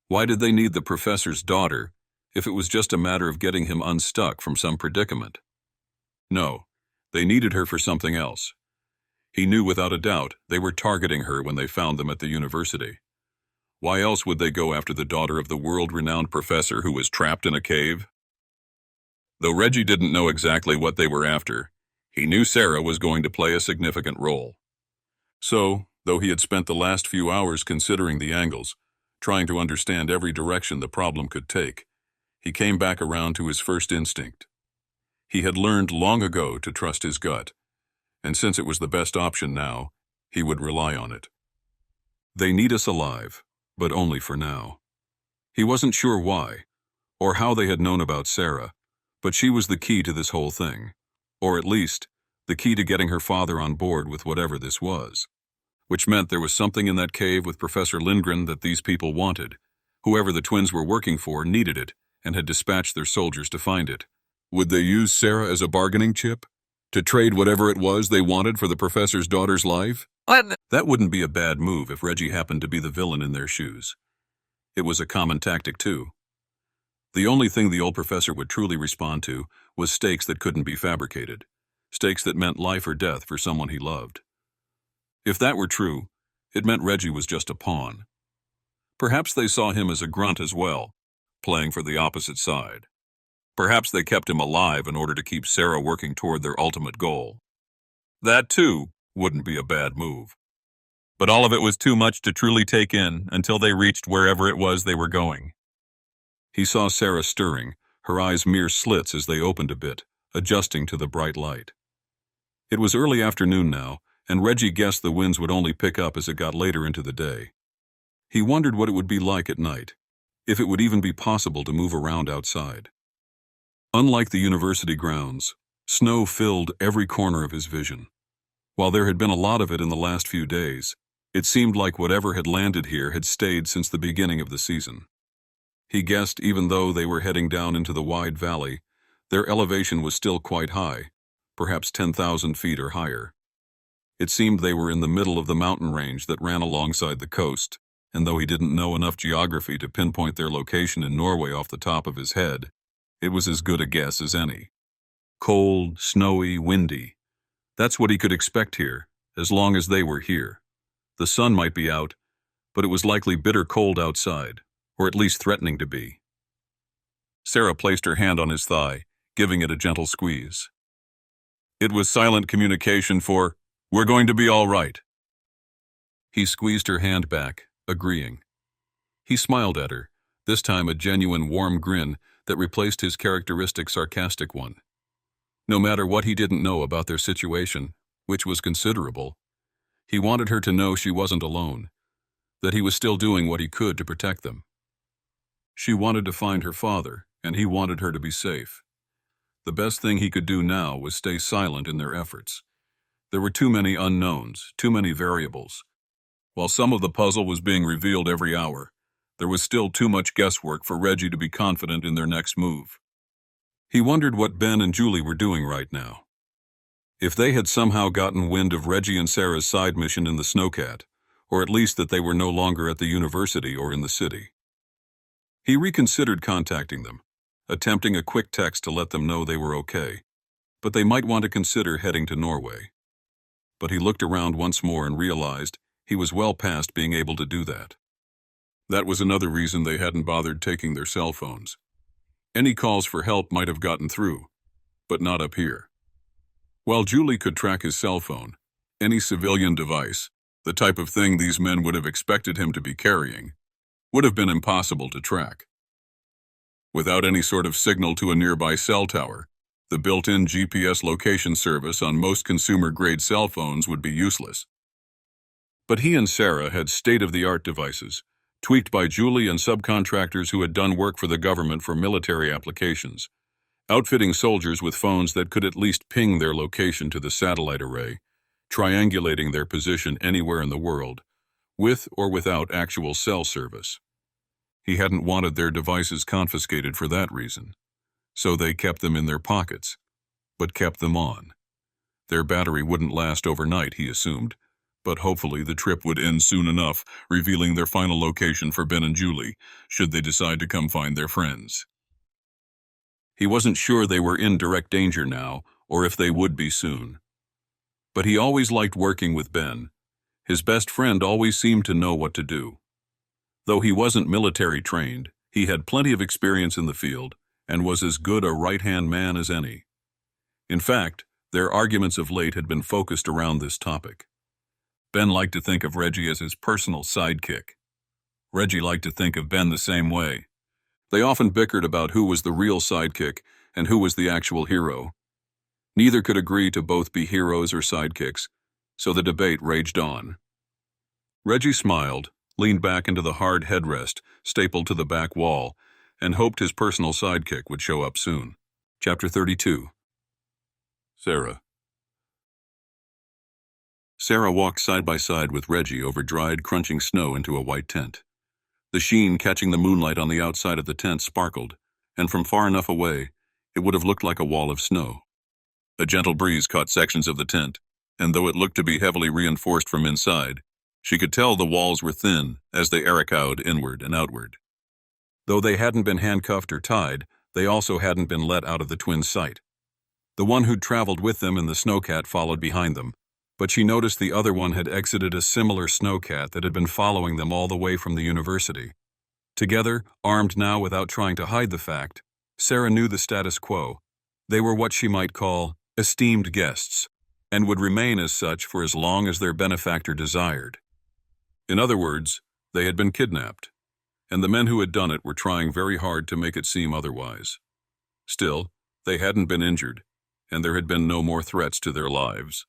[SPEAKER 2] Why did they need the professor's daughter if it was just a matter of getting him unstuck from some predicament? No, they needed her for something else. He knew without a doubt they were targeting her when they found them at the university. Why else would they go after the daughter of the world-renowned professor who was trapped in a cave? Though Reggie didn't know exactly what they were after, he knew Sarah was going to play a significant role. So, though he had spent the last few hours considering the angles, trying to understand every direction the problem could take, he came back around to his first instinct. He had learned long ago to trust his gut, and since it was the best option now, he would rely on it. They need us alive, but only for now. He wasn't sure why, or how they had known about Sarah, but she was the key to this whole thing, or at least, the key to getting her father on board with whatever this was. Which meant there was something in that cave with Professor Lindgren that these people wanted. Whoever the twins were working for needed it, and had dispatched their soldiers to find it. Would they use Sarah as a bargaining chip? To trade whatever it was they wanted for the professor's daughter's life? That wouldn't be a bad move if Reggie happened to be the villain in their shoes. It was a common tactic, too. The only thing the old professor would truly respond to was stakes that couldn't be fabricated, stakes that meant life or death for someone he loved. If that were true, it meant Reggie was just a pawn. Perhaps they saw him as a grunt as well, playing for the opposite side. Perhaps they kept him alive in order to keep Sarah working toward their ultimate goal. That, too, wouldn't be a bad move. But all of it was too much to truly take in until they reached wherever it was they were going. He saw Sarah stirring, her eyes mere slits as they opened a bit, adjusting to the bright light. It was early afternoon now, and Reggie guessed the winds would only pick up as it got later into the day. He wondered what it would be like at night, if it would even be possible to move around outside. Unlike the university grounds, snow filled every corner of his vision. While there had been a lot of it in the last few days, it seemed like whatever had landed here had stayed since the beginning of the season. He guessed even though they were heading down into the wide valley, their elevation was still quite high, perhaps 10,000 feet or higher. It seemed they were in the middle of the mountain range that ran alongside the coast, and though he didn't know enough geography to pinpoint their location in Norway off the top of his head, it was as good a guess as any. Cold, snowy, windy. That's what he could expect here, as long as they were here. The sun might be out, but it was likely bitter cold outside, or at least threatening to be. Sarah placed her hand on his thigh, giving it a gentle squeeze. It was silent communication for, "We're going to be all right." He squeezed her hand back, agreeing. He smiled at her, this time a genuine warm grin that replaced his characteristic sarcastic one. No matter what he didn't know about their situation, which was considerable, he wanted her to know she wasn't alone, that he was still doing what he could to protect them. She wanted to find her father, and he wanted her to be safe. The best thing he could do now was stay silent in their efforts. There were too many unknowns, too many variables. While some of the puzzle was being revealed every hour, there was still too much guesswork for Reggie to be confident in their next move. He wondered what Ben and Julie were doing right now. If they had somehow gotten wind of Reggie and Sarah's side mission in the Snowcat, or at least that they were no longer at the university or in the city. He reconsidered contacting them, attempting a quick text to let them know they were okay, but they might want to consider heading to Norway. But he looked around once more and realized he was well past being able to do that. That was another reason they hadn't bothered taking their cell phones. Any calls for help might have gotten through, but not up here. While Julie could track his cell phone, any civilian device, the type of thing these men would have expected him to be carrying, would have been impossible to track. Without any sort of signal to a nearby cell tower, the built-in GPS location service on most consumer-grade cell phones would be useless. But he and Sarah had state-of-the-art devices, tweaked by Julie and subcontractors who had done work for the government for military applications, outfitting soldiers with phones that could at least ping their location to the satellite array, triangulating their position anywhere in the world, with or without actual cell service. He hadn't wanted their devices confiscated for that reason, so they kept them in their pockets, but kept them on. Their battery wouldn't last overnight, he assumed, but hopefully the trip would end soon enough, revealing their final location for Ben and Julie, should they decide to come find their friends. He wasn't sure they were in direct danger now, or if they would be soon. But he always liked working with Ben. His best friend always seemed to know what to do. Though he wasn't military trained, he had plenty of experience in the field, and was as good a right-hand man as any. In fact, their arguments of late had been focused around this topic. Ben liked to think of Reggie as his personal sidekick. Reggie liked to think of Ben the same way. They often bickered about who was the real sidekick and who was the actual hero. Neither could agree to both be heroes or sidekicks, so the debate raged on. Reggie smiled, leaned back into the hard headrest stapled to the back wall, and hoped his personal sidekick would show up soon. Chapter 32. Sarah. Sarah walked side by side with Reggie over dried, crunching snow into a white tent. The sheen catching the moonlight on the outside of the tent sparkled, and from far enough away, it would have looked like a wall of snow. A gentle breeze caught sections of the tent, and though it looked to be heavily reinforced from inside, she could tell the walls were thin as they echoed inward and outward. Though they hadn't been handcuffed or tied, they also hadn't been let out of the twins' sight. The one who'd traveled with them in the snowcat followed behind them, but she noticed the other one had exited a similar snowcat that had been following them all the way from the university. Together, armed now without trying to hide the fact, Sarah knew the status quo. They were what she might call esteemed guests, and would remain as such for as long as their benefactor desired. In other words, they had been kidnapped, and the men who had done it were trying very hard to make it seem otherwise. Still, they hadn't been injured, and there had been no more threats to their lives.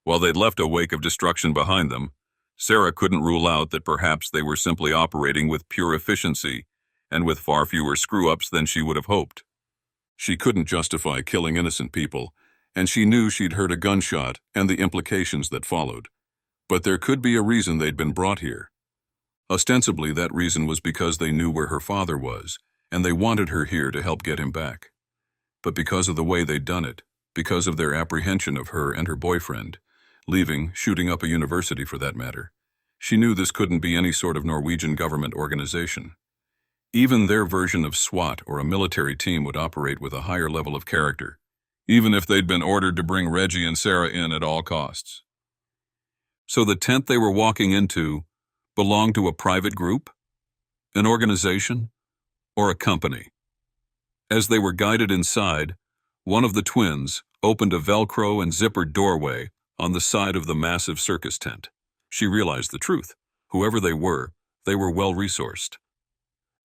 [SPEAKER 2] While they'd left a wake of destruction behind them, Sarah couldn't rule out that perhaps they were simply operating with pure efficiency and with far fewer screw-ups than she would have hoped.
[SPEAKER 3] She couldn't justify killing innocent people, and she knew she'd heard a gunshot and the implications that followed. But there could be a reason they'd been brought here. Ostensibly, that reason was because they knew where her father was, and they wanted her here to help get him back. But because of the way they'd done it, because of their apprehension of her and her boyfriend, leaving, shooting up a university for that matter, she knew this couldn't be any sort of Norwegian government organization. Even their version of SWAT or a military team would operate with a higher level of character, even if they'd been ordered to bring Reggie and Sarah in at all costs. So the tent they were walking into belonged to a private group, an organization, or a company. As they were guided inside, one of the twins opened a Velcro and zippered doorway on the side of the massive circus tent. She realized the truth. Whoever they were well-resourced.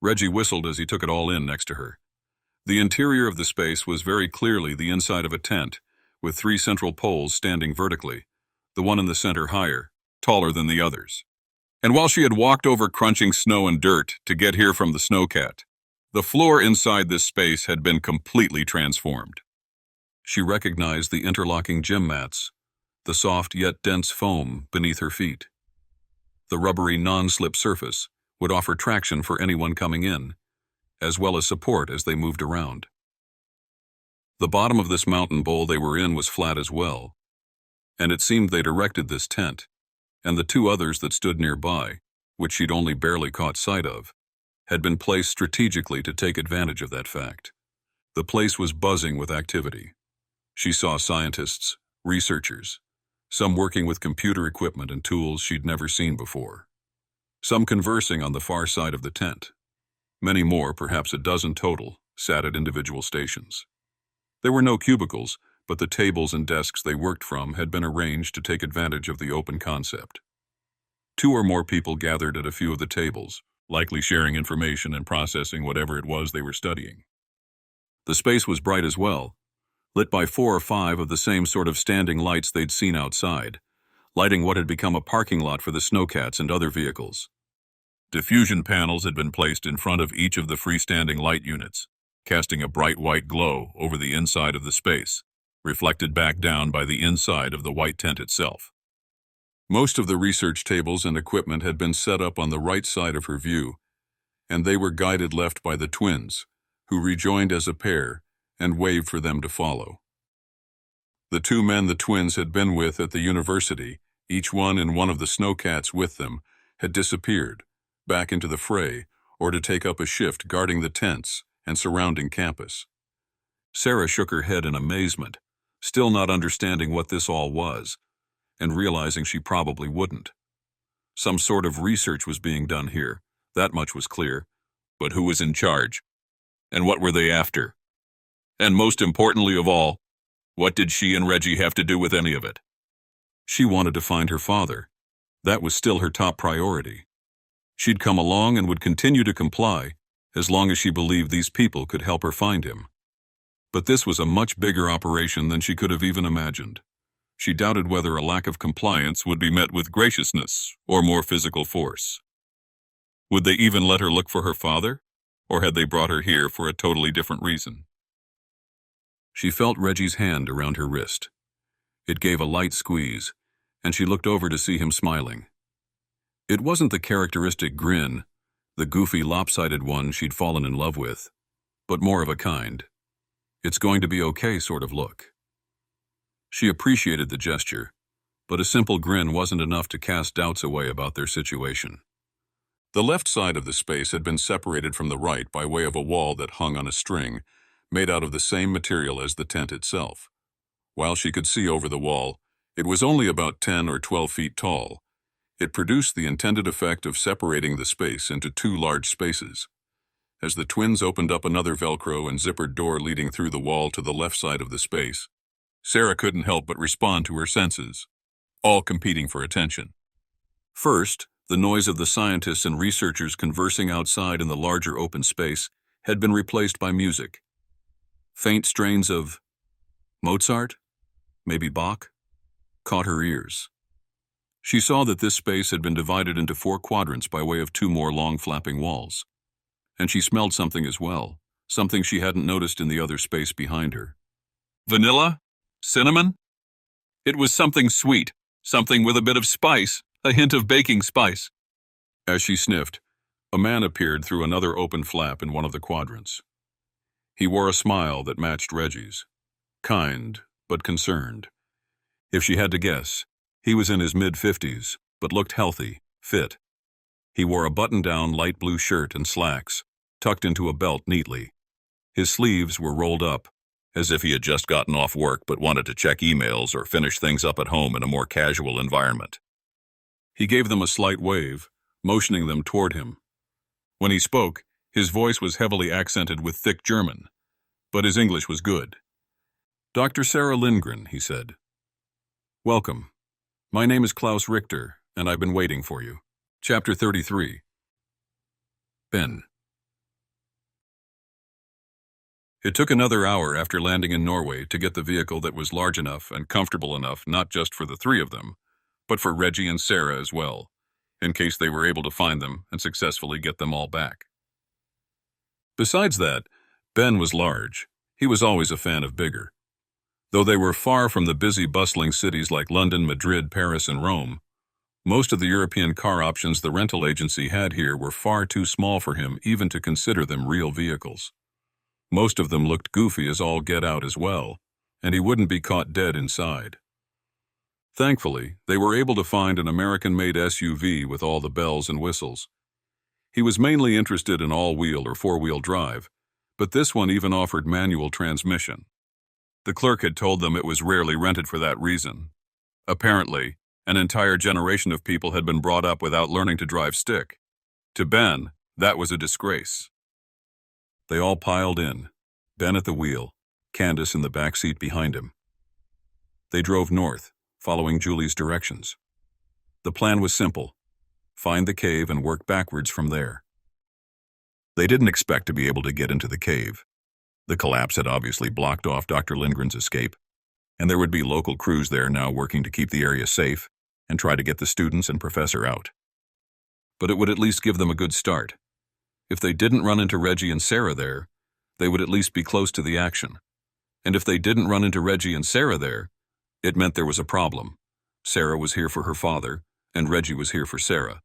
[SPEAKER 3] Reggie whistled as he took it all in next to her. The interior of the space was very clearly the inside of a tent, with 3 central poles standing vertically, the one in the center higher, taller than the others. And while she had walked over crunching snow and dirt to get here from the snowcat, the floor inside this space had been completely transformed. She recognized the interlocking gym mats, the soft yet dense foam beneath her feet. The rubbery non-slip surface would offer traction for anyone coming in, as well as support as they moved around. The bottom of this mountain bowl they were in was flat as well, and it seemed they'd erected this tent, and the 2 others that stood nearby, which she'd only barely caught sight of, had been placed strategically to take advantage of that fact. The place was buzzing with activity. She saw scientists, researchers, some working with computer equipment and tools she'd never seen before. Some conversing on the far side of the tent. Many more, perhaps a dozen total, sat at individual stations. There were no cubicles, but the tables and desks they worked from had been arranged to take advantage of the open concept. 2 or more people gathered at a few of the tables, likely sharing information and processing whatever it was they were studying. The space was bright as well, lit by 4 or 5 of the same sort of standing lights they'd seen outside, lighting what had become a parking lot for the snowcats and other vehicles. Diffusion panels had been placed in front of each of the freestanding light units, casting a bright white glow over the inside of the space, reflected back down by the inside of the white tent itself. Most of the research tables and equipment had been set up on the right side of her view, and they were guided left by the twins, who rejoined as a pair and waved for them to follow. The 2 men the twins had been with at the university, each one in one of the snowcats with them, had disappeared, back into the fray, or to take up a shift guarding the tents and surrounding campus. Sarah shook her head in amazement, still not understanding what this all was, and realizing she probably wouldn't. Some sort of research was being done here, that much was clear.
[SPEAKER 4] But who was in charge? And what were they after? And most importantly of all, what did she and Reggie have to do with any of it?
[SPEAKER 2] She wanted to find her father. That was still her top priority. She'd come along and would continue to comply as long as she believed these people could help her find him. But this was a much bigger operation than she could have even imagined. She doubted whether a lack of compliance would be met with graciousness or more physical force. Would they even let her look for her father, or had they brought her here for a totally different reason? She felt Reggie's hand around her wrist. It gave a light squeeze, and she looked over to see him smiling. It wasn't the characteristic grin, the goofy, lopsided one she'd fallen in love with, but more of a kind, it's going to be okay sort of look. She appreciated the gesture, but a simple grin wasn't enough to cast doubts away about their situation. The left side of the space had been separated from the right by way of a wall that hung on a string, made out of the same material as the tent itself. While she could see over the wall, it was only about 10 or 12 feet tall. It produced the intended effect of separating the space into 2 large spaces. As the twins opened up another Velcro and zippered door leading through the wall to the left side of the space, Sarah couldn't help but respond to her senses, all competing for attention. First, the noise of the scientists and researchers conversing outside in the larger open space had been replaced by music. Faint strains of Mozart, maybe Bach, caught her ears. She saw that this space had been divided into 4 quadrants by way of 2 more long flapping walls. And she smelled something as well, something she hadn't noticed in the other space behind her.
[SPEAKER 4] Vanilla? Cinnamon? It was something sweet, something with a bit of spice, a hint of baking spice.
[SPEAKER 2] As she sniffed, a man appeared through another open flap in one of the quadrants. He wore a smile that matched Reggie's. Kind, but concerned. If she had to guess, he was in his mid-50s, but looked healthy, fit. He wore a button-down light blue shirt and slacks, tucked into a belt neatly. His sleeves were rolled up, as if he had just gotten off work but wanted to check emails or finish things up at home in a more casual environment. He gave them a slight wave, motioning them toward him. When he spoke, his voice was heavily accented with thick German, but his English was good. "Dr. Sarah Lindgren," he said. "Welcome. My name is Klaus Richter, and I've been waiting for you." Chapter 33. Ben. It took another hour after landing in Norway to get the vehicle that was large enough and comfortable enough not just for the three of them, but for Reggie and Sarah as well, in case they were able to find them and successfully get them all back. Besides that, Ben was large. He was always a fan of bigger. Though they were far from the busy, bustling cities like London, Madrid, Paris, and Rome, most of the European car options the rental agency had here were far too small for him even to consider them real vehicles. Most of them looked goofy as all get out as well, and he wouldn't be caught dead inside. Thankfully, they were able to find an American-made SUV with all the bells and whistles. He was mainly interested in all-wheel or four-wheel drive, but this one even offered manual transmission. The clerk had told them it was rarely rented for that reason. Apparently, an entire generation of people had been brought up without learning to drive stick. To Ben, that was a disgrace. They all piled in, Ben at the wheel, Candace in the back seat behind him. They drove north, following Julie's directions. The plan was simple: find the cave and work backwards from there. They didn't expect to be able to get into the cave. The collapse had obviously blocked off Dr. Lindgren's escape, and there would be local crews there now working to keep the area safe and try to get the students and professor out. But it would at least give them a good start. If they didn't run into Reggie and Sarah there, they would at least be close to the action. And if they didn't run into Reggie and Sarah there, it meant there was a problem. Sarah was here for her father, and Reggie was here for Sarah.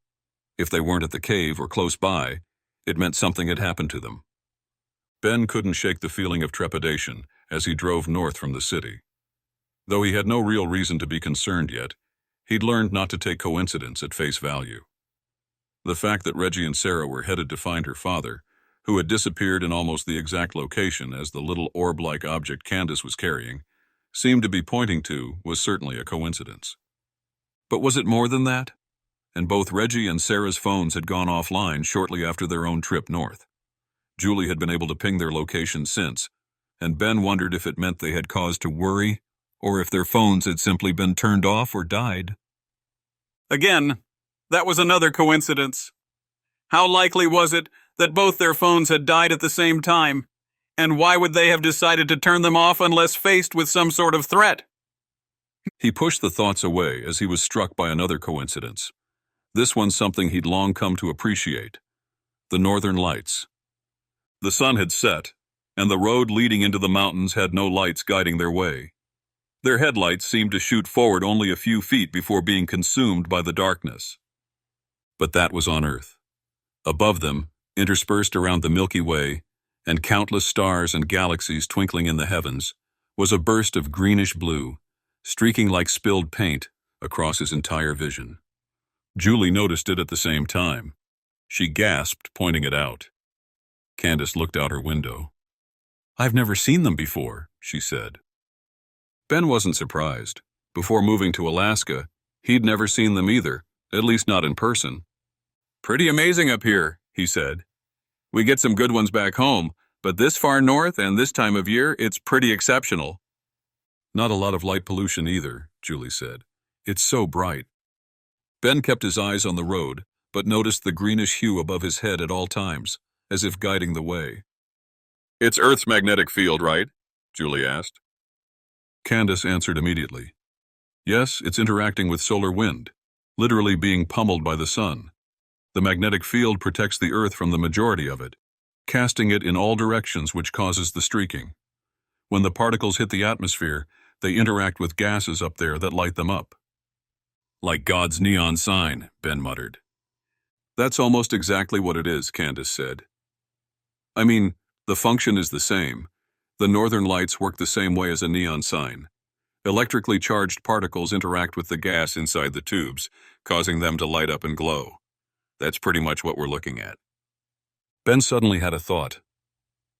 [SPEAKER 2] If they weren't at the cave or close by, it meant something had happened to them. Ben couldn't shake the feeling of trepidation as he drove north from the city. Though he had no real reason to be concerned yet, he'd learned not to take coincidence at face value. The fact that Reggie and Sarah were headed to find her father, who had disappeared in almost the exact location as the little orb-like object Candace was carrying, seemed to be pointing to was certainly a coincidence. But was it more than that? And both Reggie and Sarah's phones had gone offline shortly after their own trip north. Julie had been able to ping their location since, and Ben wondered if it meant they had cause to worry, or if their phones had simply been turned off or died.
[SPEAKER 4] Again, that was another coincidence. How likely was it that both their phones had died at the same time? And why would they have decided to turn them off unless faced with some sort of threat?
[SPEAKER 2] He pushed the thoughts away as he was struck by another coincidence. This one something he'd long come to appreciate: the northern lights. The sun had set, and the road leading into the mountains had no lights guiding their way. Their headlights seemed to shoot forward only a few feet before being consumed by the darkness. But that was on Earth. Above them, interspersed around the Milky Way, and countless stars and galaxies twinkling in the heavens, was a burst of greenish blue, streaking like spilled paint across his entire vision. Julie noticed it at the same time. She gasped, pointing it out. Candace looked out her window. "I've never seen them before," she said. Ben wasn't surprised. Before moving to Alaska, he'd never seen them either, at least not in person.
[SPEAKER 4] "Pretty amazing up here," he said. "We get some good ones back home, but this far north and this time of year, it's pretty exceptional."
[SPEAKER 2] "Not a lot of light pollution either," Julie said. "It's so bright." Ben kept his eyes on the road, but noticed the greenish hue above his head at all times, as if guiding the way.
[SPEAKER 3] "It's Earth's magnetic field, right?" Julie asked.
[SPEAKER 2] Candace answered immediately. "Yes, it's interacting with solar wind, literally being pummeled by the sun. The magnetic field protects the Earth from the majority of it, casting it in all directions, which causes the streaking. When the particles hit the atmosphere, they interact with gases up there that light them up. Like God's neon sign, Ben muttered. That's almost exactly what it is, Candace said. I mean, the function is the same. The northern lights work the same way as a neon sign. Electrically charged particles interact with the gas inside the tubes, causing them to light up and glow. That's pretty much what we're looking at. Ben suddenly had a thought.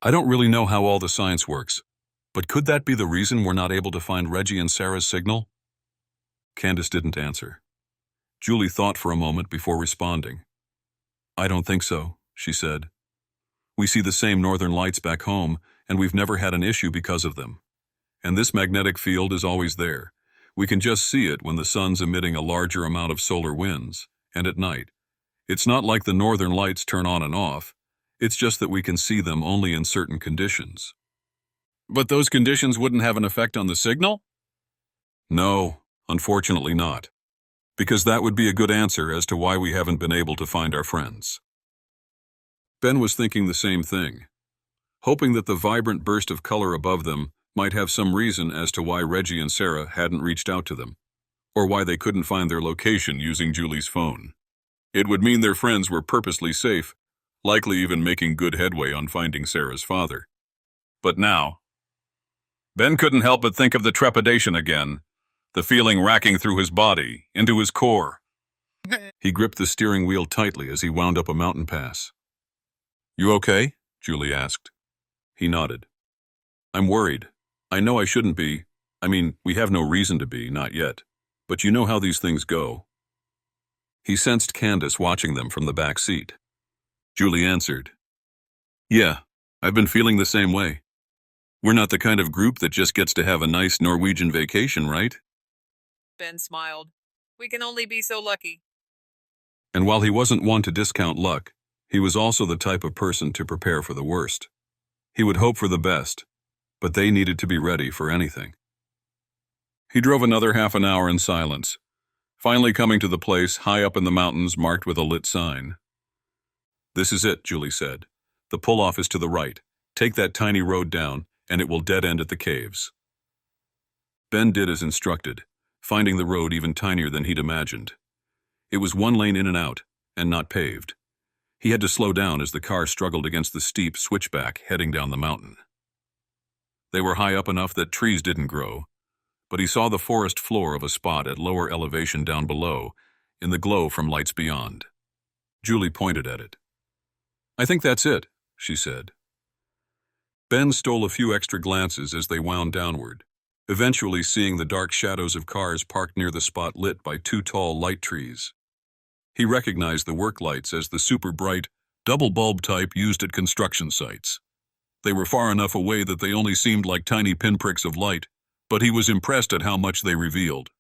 [SPEAKER 2] I don't really know how all the science works, but could that be the reason we're not able to find Reggie and Sarah's signal? Candace didn't answer. Julie thought for a moment before responding. I don't think so, she said. We see the same northern lights back home, and we've never had an issue because of them. And this magnetic field is always there. We can just see it when the sun's emitting a larger amount of solar winds, and at night. It's not like the northern lights turn on and off. It's just that we can see them only in certain conditions. But those conditions wouldn't have an effect on the signal? No, unfortunately not. Because that would be a good answer as to why we haven't been able to find our friends. Ben was thinking the same thing, hoping that the vibrant burst of color above them might have some reason as to why Reggie and Sarah hadn't reached out to them, or why they couldn't find their location using Julie's phone. It would mean their friends were purposely safe, likely even making good headway on finding Sarah's father. But now, Ben couldn't help but think of the trepidation again, the feeling racking through his body, into his core. He gripped the steering wheel tightly as he wound up a mountain pass. You okay? Julie asked. He nodded. I'm worried. I know I shouldn't be. I mean, we have no reason to be, not yet. But you know how these things go. He sensed Candace watching them from the back seat. Julie answered. Yeah, I've been feeling the same way. We're not the kind of group that just gets to have a nice Norwegian vacation, right?
[SPEAKER 6] Ben smiled. We can only be so lucky.
[SPEAKER 2] And while he wasn't one to discount luck, he was also the type of person to prepare for the worst. He would hope for the best, but they needed to be ready for anything. He drove another half an hour in silence, finally coming to the place high up in the mountains marked with a lit sign. This is it, Julie said. The pull-off is to the right. Take that tiny road down, and it will dead end at the caves. Ben did as instructed, finding the road even tinier than he'd imagined. It was one lane in and out, and not paved. He had to slow down as the car struggled against the steep switchback heading down the mountain. They were high up enough that trees didn't grow, but he saw the forest floor of a spot at lower elevation down below, in the glow from lights beyond. Julie pointed at it. I think that's it, she said. Ben stole a few extra glances as they wound downward, eventually seeing the dark shadows of cars parked near the spot lit by two tall light trees. He recognized the work lights as the super bright, double bulb type used at construction sites. They were far enough away that they only seemed like tiny pinpricks of light, but he was impressed at how much they revealed.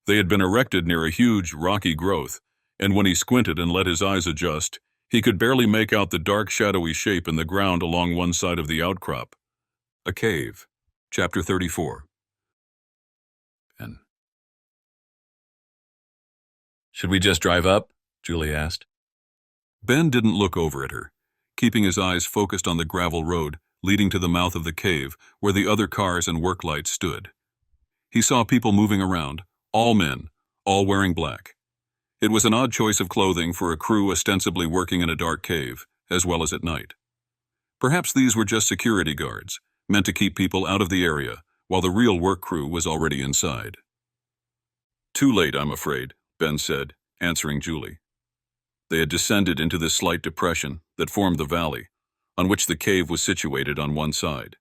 [SPEAKER 2] They had been erected near a huge, rocky growth, and when he squinted and let his eyes adjust, he could barely make out the dark, shadowy shape in the ground along one side of the outcrop. A cave. Chapter 34. Should we just drive up? Julie asked. Ben didn't look over at her, keeping his eyes focused on the gravel road leading to the mouth of the cave where the other cars and work lights stood. He saw people moving around, all men, all wearing black. It was an odd choice of clothing for a crew ostensibly working in a dark cave, as well as at night. Perhaps these were just security guards, meant to keep people out of the area, while the real work crew was already inside. Too late, I'm afraid, Ben said, answering Julie. They had descended into this slight depression that formed the valley, on which the cave was situated on one side.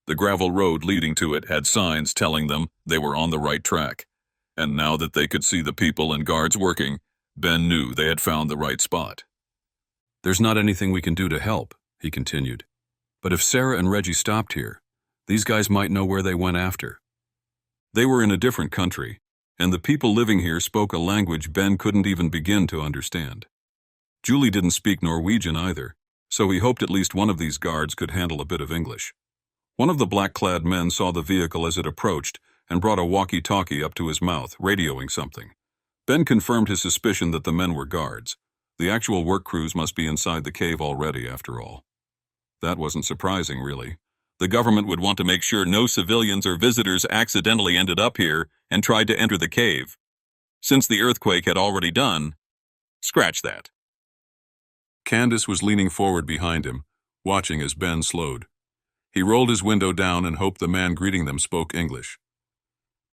[SPEAKER 2] The gravel road leading to it had signs telling them they were on the right track, and now that they could see the people and guards working, Ben knew they had found the right spot. There's not anything we can do to help, he continued. But if Sarah and Reggie stopped here, these guys might know where they went after. They were in a different country, and the people living here spoke a language Ben couldn't even begin to understand. Julie didn't speak Norwegian either, so he hoped at least one of these guards could handle a bit of English. One of the black-clad men saw the vehicle as it approached and brought a walkie-talkie up to his mouth, radioing something. Ben confirmed his suspicion that the men were guards. The actual work crews must be inside the cave already, after all. That wasn't surprising, really. The government would want to make sure no civilians or visitors accidentally ended up here and tried to enter the cave. Since the earthquake had already done, scratch that.
[SPEAKER 3] Candace was leaning forward behind him, watching as Ben slowed. He rolled his window down and hoped the man greeting them spoke English.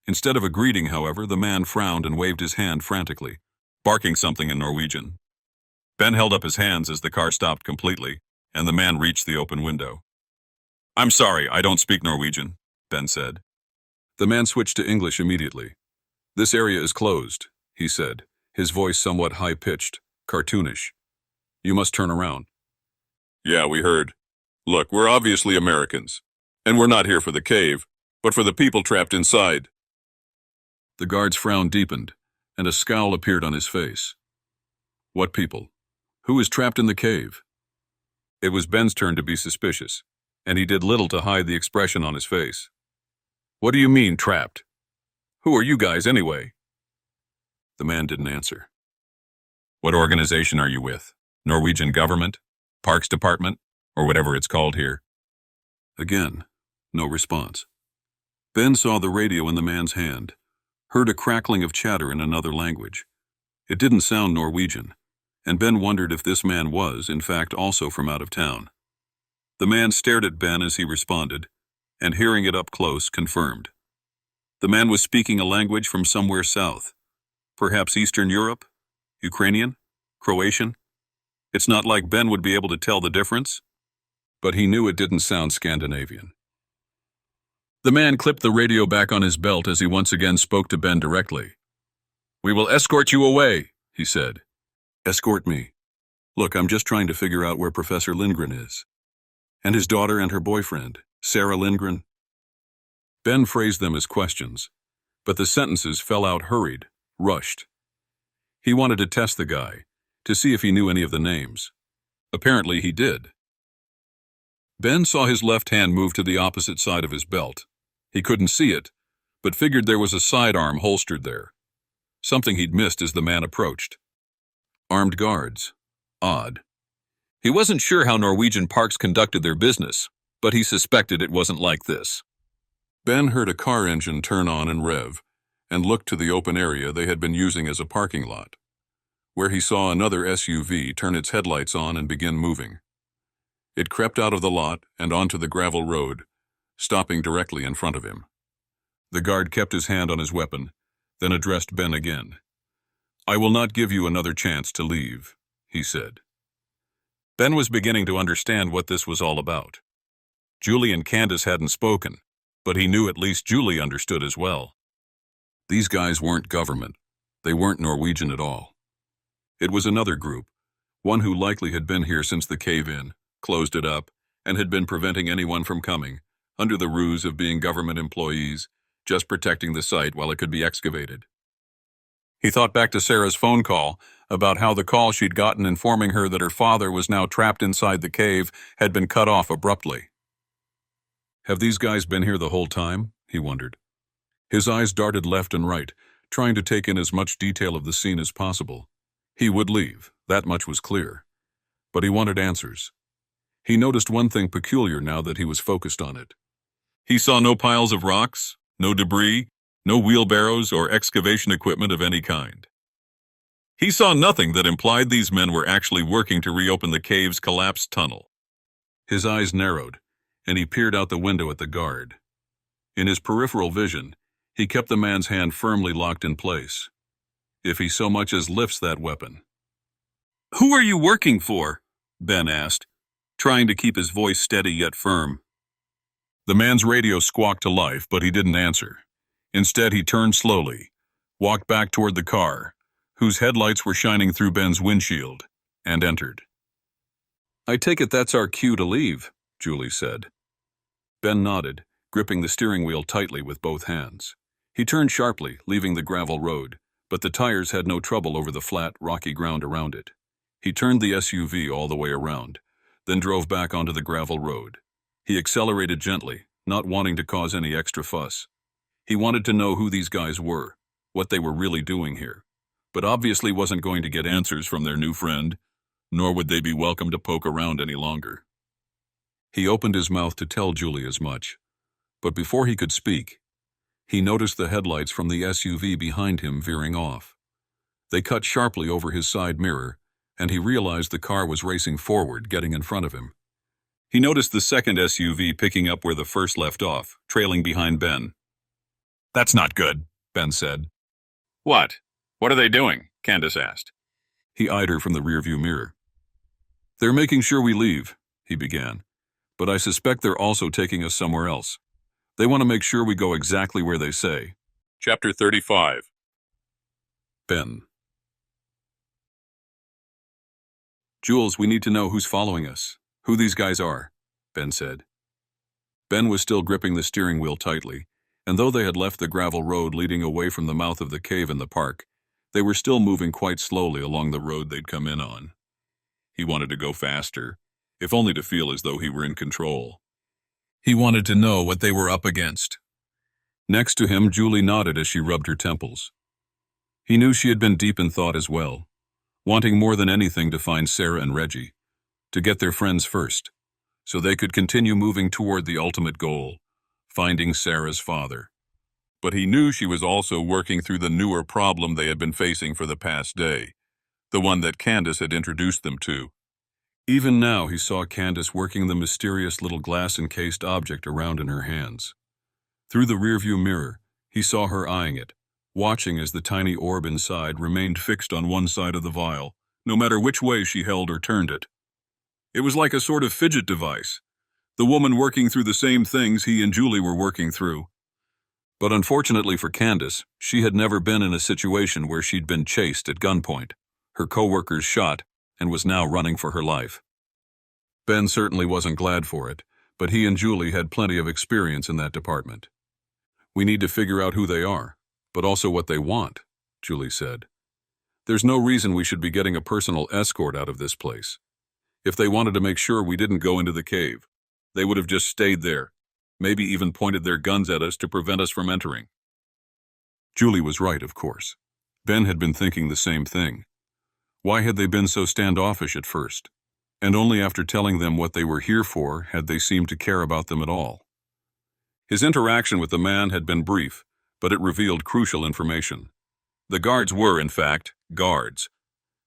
[SPEAKER 2] Instead of a greeting, however, the man frowned and waved his hand frantically, barking something in Norwegian. Ben held up his hands as the car stopped completely, and the man reached the open window. "I'm sorry, I don't speak Norwegian," Ben said. The man switched to English immediately. "This area is closed," he said, his voice somewhat high-pitched, cartoonish. "You must turn around."
[SPEAKER 3] "Yeah, we heard. Look, we're obviously Americans, and we're not here for the cave, but for the people trapped inside."
[SPEAKER 2] The guard's frown deepened, and a scowl appeared on his face. "What people? Who is trapped in the cave?" It was Ben's turn to be suspicious, and he did little to hide the expression on his face. "What do you mean, trapped? Who are you guys, anyway?" The man didn't answer. "What organization are you with? Norwegian government? Parks Department? Or whatever it's called here?" Again, no response. Ben saw the radio in the man's hand, heard a crackling of chatter in another language. It didn't sound Norwegian, and Ben wondered if this man was, in fact, also from out of town. The man stared at Ben as he responded, and hearing it up close, confirmed. The man was speaking a language from somewhere south, perhaps Eastern Europe, Ukrainian, Croatian. It's not like Ben would be able to tell the difference, but he knew it didn't sound Scandinavian. The man clipped the radio back on his belt as he once again spoke to Ben directly. "We will escort you away," he said. "Escort me? Look, I'm just trying to figure out where Professor Lindgren is. And his daughter and her boyfriend, Sarah Lindgren." Ben phrased them as questions, but the sentences fell out hurried, rushed. He wanted to test the guy, to see if he knew any of the names. Apparently he did. Ben saw his left hand move to the opposite side of his belt. He couldn't see it, but figured there was a sidearm holstered there. Something he'd missed as the man approached. Armed guards. Odd. He wasn't sure how Norwegian parks conducted their business, but he suspected it wasn't like this.
[SPEAKER 3] Ben heard a car engine turn on and rev, and looked to the open area they had been using as a parking lot, where he saw another SUV turn its headlights on and begin moving. It crept out of the lot and onto the gravel road, stopping directly in front of him. The guard kept his hand on his weapon, then addressed Ben again. "I will not give you another chance to leave," he said. Ben was beginning to understand what this was all about. Julie and Candace hadn't spoken, but he knew at least Julie understood as well. These guys weren't government. They weren't Norwegian at all. It was another group, one who likely had been here since the cave-in, closed it up, and had been preventing anyone from coming, under the ruse of being government employees, just protecting the site while it could be excavated. He thought back to Sarah's phone call about how the call she'd gotten informing her that her father was now trapped inside the cave had been cut off abruptly. Have these guys been here the whole time? He wondered. His eyes darted left and right, trying to take in as much detail of the scene as possible. He would leave, that much was clear. But he wanted answers. He noticed one thing peculiar now that he was focused on it. He saw no piles of rocks, no debris, no wheelbarrows or excavation equipment of any kind. He saw nothing that implied these men were actually working to reopen the cave's collapsed tunnel. His eyes narrowed, and he peered out the window at the guard. In his peripheral vision, he kept the man's hand firmly locked in place. If he so much as lifts that weapon. "Who are you working for?" Ben asked, trying to keep his voice steady yet firm. The man's radio squawked to life, but he didn't answer. Instead, he turned slowly, walked back toward the car, whose headlights were shining through Ben's windshield, and entered. "I take it that's our cue to leave," Julie said. Ben nodded, gripping the steering wheel tightly with both hands. He turned sharply, leaving the gravel road, but the tires had no trouble over the flat, rocky ground around it. He turned the SUV all the way around, then drove back onto the gravel road. He accelerated gently, not wanting to cause any extra fuss. He wanted to know who these guys were, what they were really doing here, but obviously wasn't going to get answers from their new friend, nor would they be welcome to poke around any longer.
[SPEAKER 2] He opened his mouth to tell Julie as much, but before he could speak, he noticed the headlights from the SUV behind him veering off. They cut sharply over his side mirror, and he realized the car was racing forward, getting in front of him. He noticed the second SUV picking up where the first left off, trailing behind Ben.
[SPEAKER 4] That's not good, Ben said. What? What are they doing? Candace asked.
[SPEAKER 2] He eyed her from the rearview mirror. They're making sure we leave, he began, but I suspect they're also taking us somewhere else. They want to make sure we go exactly where they say.
[SPEAKER 3] Chapter 35.
[SPEAKER 2] Ben. Jules, we need to know who's following us, who these guys are, Ben said. Ben was still gripping the steering wheel tightly, and though they had left the gravel road leading away from the mouth of the cave in the park, they were still moving quite slowly along the road they'd come in on. He wanted to go faster, if only to feel as though he were in control. He wanted to know what they were up against. Next to him, Julie nodded as she rubbed her temples. He knew she had been deep in thought as well, wanting more than anything to find Sarah and Reggie, to get their friends first, so they could continue moving toward the ultimate goal, finding Sarah's father.
[SPEAKER 3] But he knew she was also working through the newer problem they had been facing for the past day, the one that Candace had introduced them to.
[SPEAKER 2] Even now he saw Candace working the mysterious little glass-encased object around in her hands. Through the rearview mirror, he saw her eyeing it, watching as the tiny orb inside remained fixed on one side of the vial, no matter which way she held or turned it. It was like a sort of fidget device, the woman working through the same things he and Julie were working through. But unfortunately for Candace, she had never been in a situation where she'd been chased at gunpoint, her co-workers shot, and was now running for her life. Ben certainly wasn't glad for it, but he and Julie had plenty of experience in that department. We need to figure out who they are, but also what they want, Julie said. There's no reason we should be getting a personal escort out of this place. If they wanted to make sure we didn't go into the cave, they would have just stayed there, maybe even pointed their guns at us to prevent us from entering. Julie was right, of course. Ben had been thinking the same thing. Why had they been so standoffish at first? And only after telling them what they were here for had they seemed to care about them at all. His interaction with the man had been brief, but it revealed crucial information. The guards were, in fact, guards.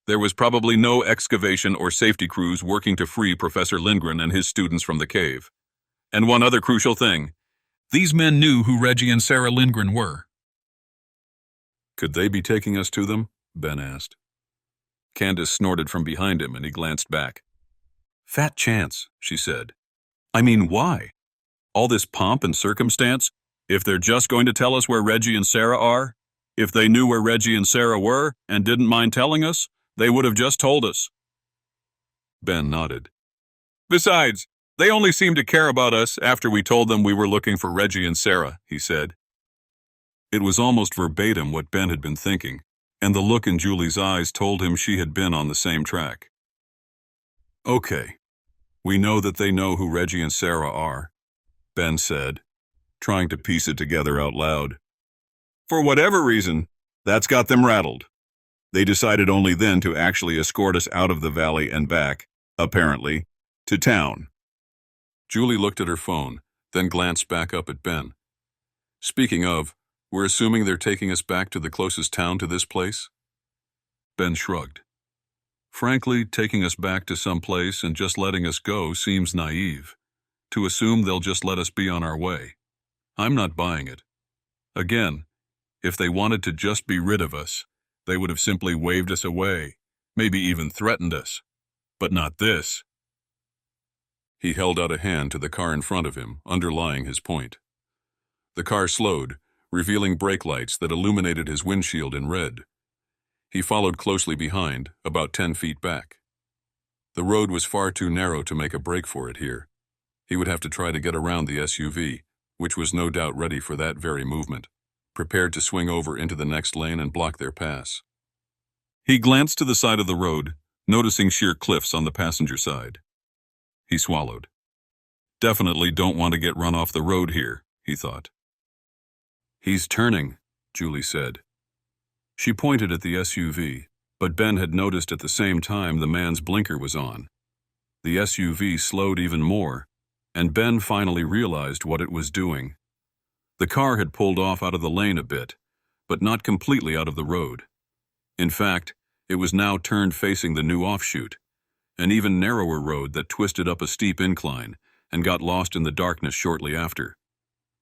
[SPEAKER 2] There was probably no excavation or safety crews working to free Professor Lindgren and his students from the cave. And one other crucial thing, these men knew who Reggie and Sarah Lindgren were. Could they be taking us to them? Ben asked. Candace snorted from behind him and he glanced back. Fat chance, she said. I mean, why? All this pomp and circumstance? If they're just going to tell us where Reggie and Sarah are? If they knew where Reggie and Sarah were and didn't mind telling us, they would have just told us. Ben nodded. Besides, they only seemed to care about us after we told them we were looking for Reggie and Sarah, he said. It was almost verbatim what Ben had been thinking, and the look in Julie's eyes told him she had been on the same track. Okay, we know that they know who Reggie and Sarah are, Ben said, trying to piece it together out loud. For whatever reason, that's got them rattled. They decided only then to actually escort us out of the valley and back, apparently, to town. Julie looked at her phone, then glanced back up at Ben. Speaking of, we're assuming they're taking us back to the closest town to this place? Ben shrugged. Frankly, taking us back to some place and just letting us go seems naive. To assume they'll just let us be on our way. I'm not buying it. Again, if they wanted to just be rid of us, they would have simply waved us away, maybe even threatened us. But not this. He held out a hand to the car in front of him, underlying his point. The car slowed, revealing brake lights that illuminated his windshield in red. He followed closely behind, about 10 feet back. The road was far too narrow to make a break for it here. He would have to try to get around the SUV, which was no doubt ready for that very movement, prepared to swing over into the next lane and block their pass. He glanced to the side of the road, noticing sheer cliffs on the passenger side. He swallowed. Definitely don't want to get run off the road here, he thought. He's turning, Julie said. She pointed at the SUV, but Ben had noticed at the same time the man's blinker was on. The SUV slowed even more, and Ben finally realized what it was doing. The car had pulled off out of the lane a bit, but not completely out of the road. In fact, it was now turned facing the new offshoot, an even narrower road that twisted up a steep incline and got lost in the darkness shortly after,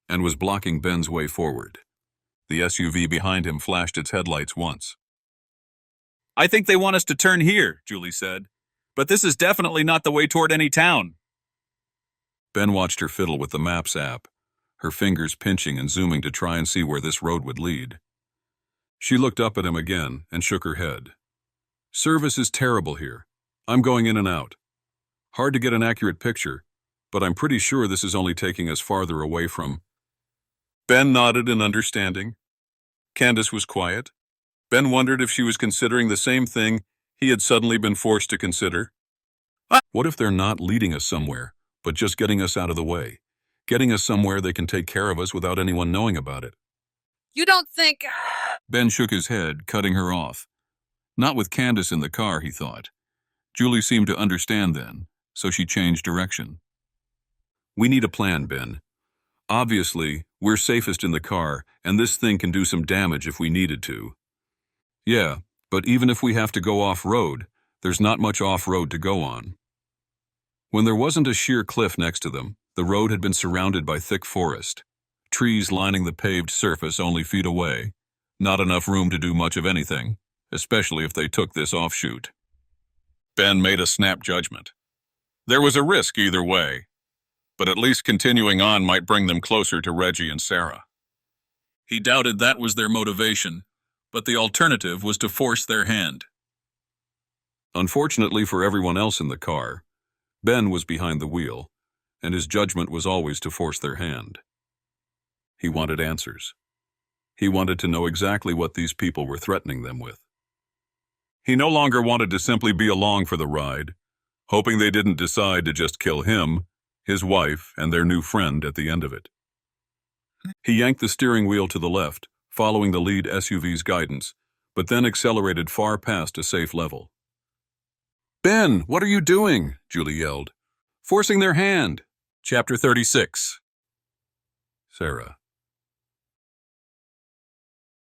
[SPEAKER 2] and was blocking Ben's way forward. The SUV behind him flashed its headlights once.
[SPEAKER 4] I think they want us to turn here, Julie said. But this is definitely not the way toward any town.
[SPEAKER 2] Ben watched her fiddle with the Maps app, her fingers pinching and zooming to try and see where this road would lead. She looked up at him again and shook her head. Service is terrible here. I'm going in and out. Hard to get an accurate picture, but I'm pretty sure this is only taking us farther away from...
[SPEAKER 3] Ben nodded in understanding. Candace was quiet. Ben wondered if she was considering the same thing he had suddenly been forced to consider.
[SPEAKER 2] What if they're not leading us somewhere, but just getting us out of the way? Getting us somewhere they can take care of us without anyone knowing about it?
[SPEAKER 6] You don't think...
[SPEAKER 2] Ben shook his head, cutting her off. Not with Candace in the car, he thought. Julie seemed to understand then, so she changed direction. We need a plan, Ben. Obviously, we're safest in the car, and this thing can do some damage if we needed to. Yeah, but even if we have to go off-road, there's not much off-road to go on. When there wasn't a sheer cliff next to them, the road had been surrounded by thick forest, trees lining the paved surface only feet away, not enough room to do much of anything, especially if they took this offshoot.
[SPEAKER 3] Ben made a snap judgment. There was a risk either way, but at least continuing on might bring them closer to Reggie and Sarah.
[SPEAKER 4] He doubted that was their motivation, but the alternative was to force their hand.
[SPEAKER 2] Unfortunately for everyone else in the car, Ben was behind the wheel, and his judgment was always to force their hand. He wanted answers. He wanted to know exactly what these people were threatening them with.
[SPEAKER 3] He no longer wanted to simply be along for the ride, hoping they didn't decide to just kill him, his wife, and their new friend at the end of it.
[SPEAKER 2] He yanked the steering wheel to the left, following the lead SUV's guidance, but then accelerated far past a safe level. Ben, what are you doing? Julie yelled. Forcing their hand.
[SPEAKER 4] Chapter 36.
[SPEAKER 2] Sarah.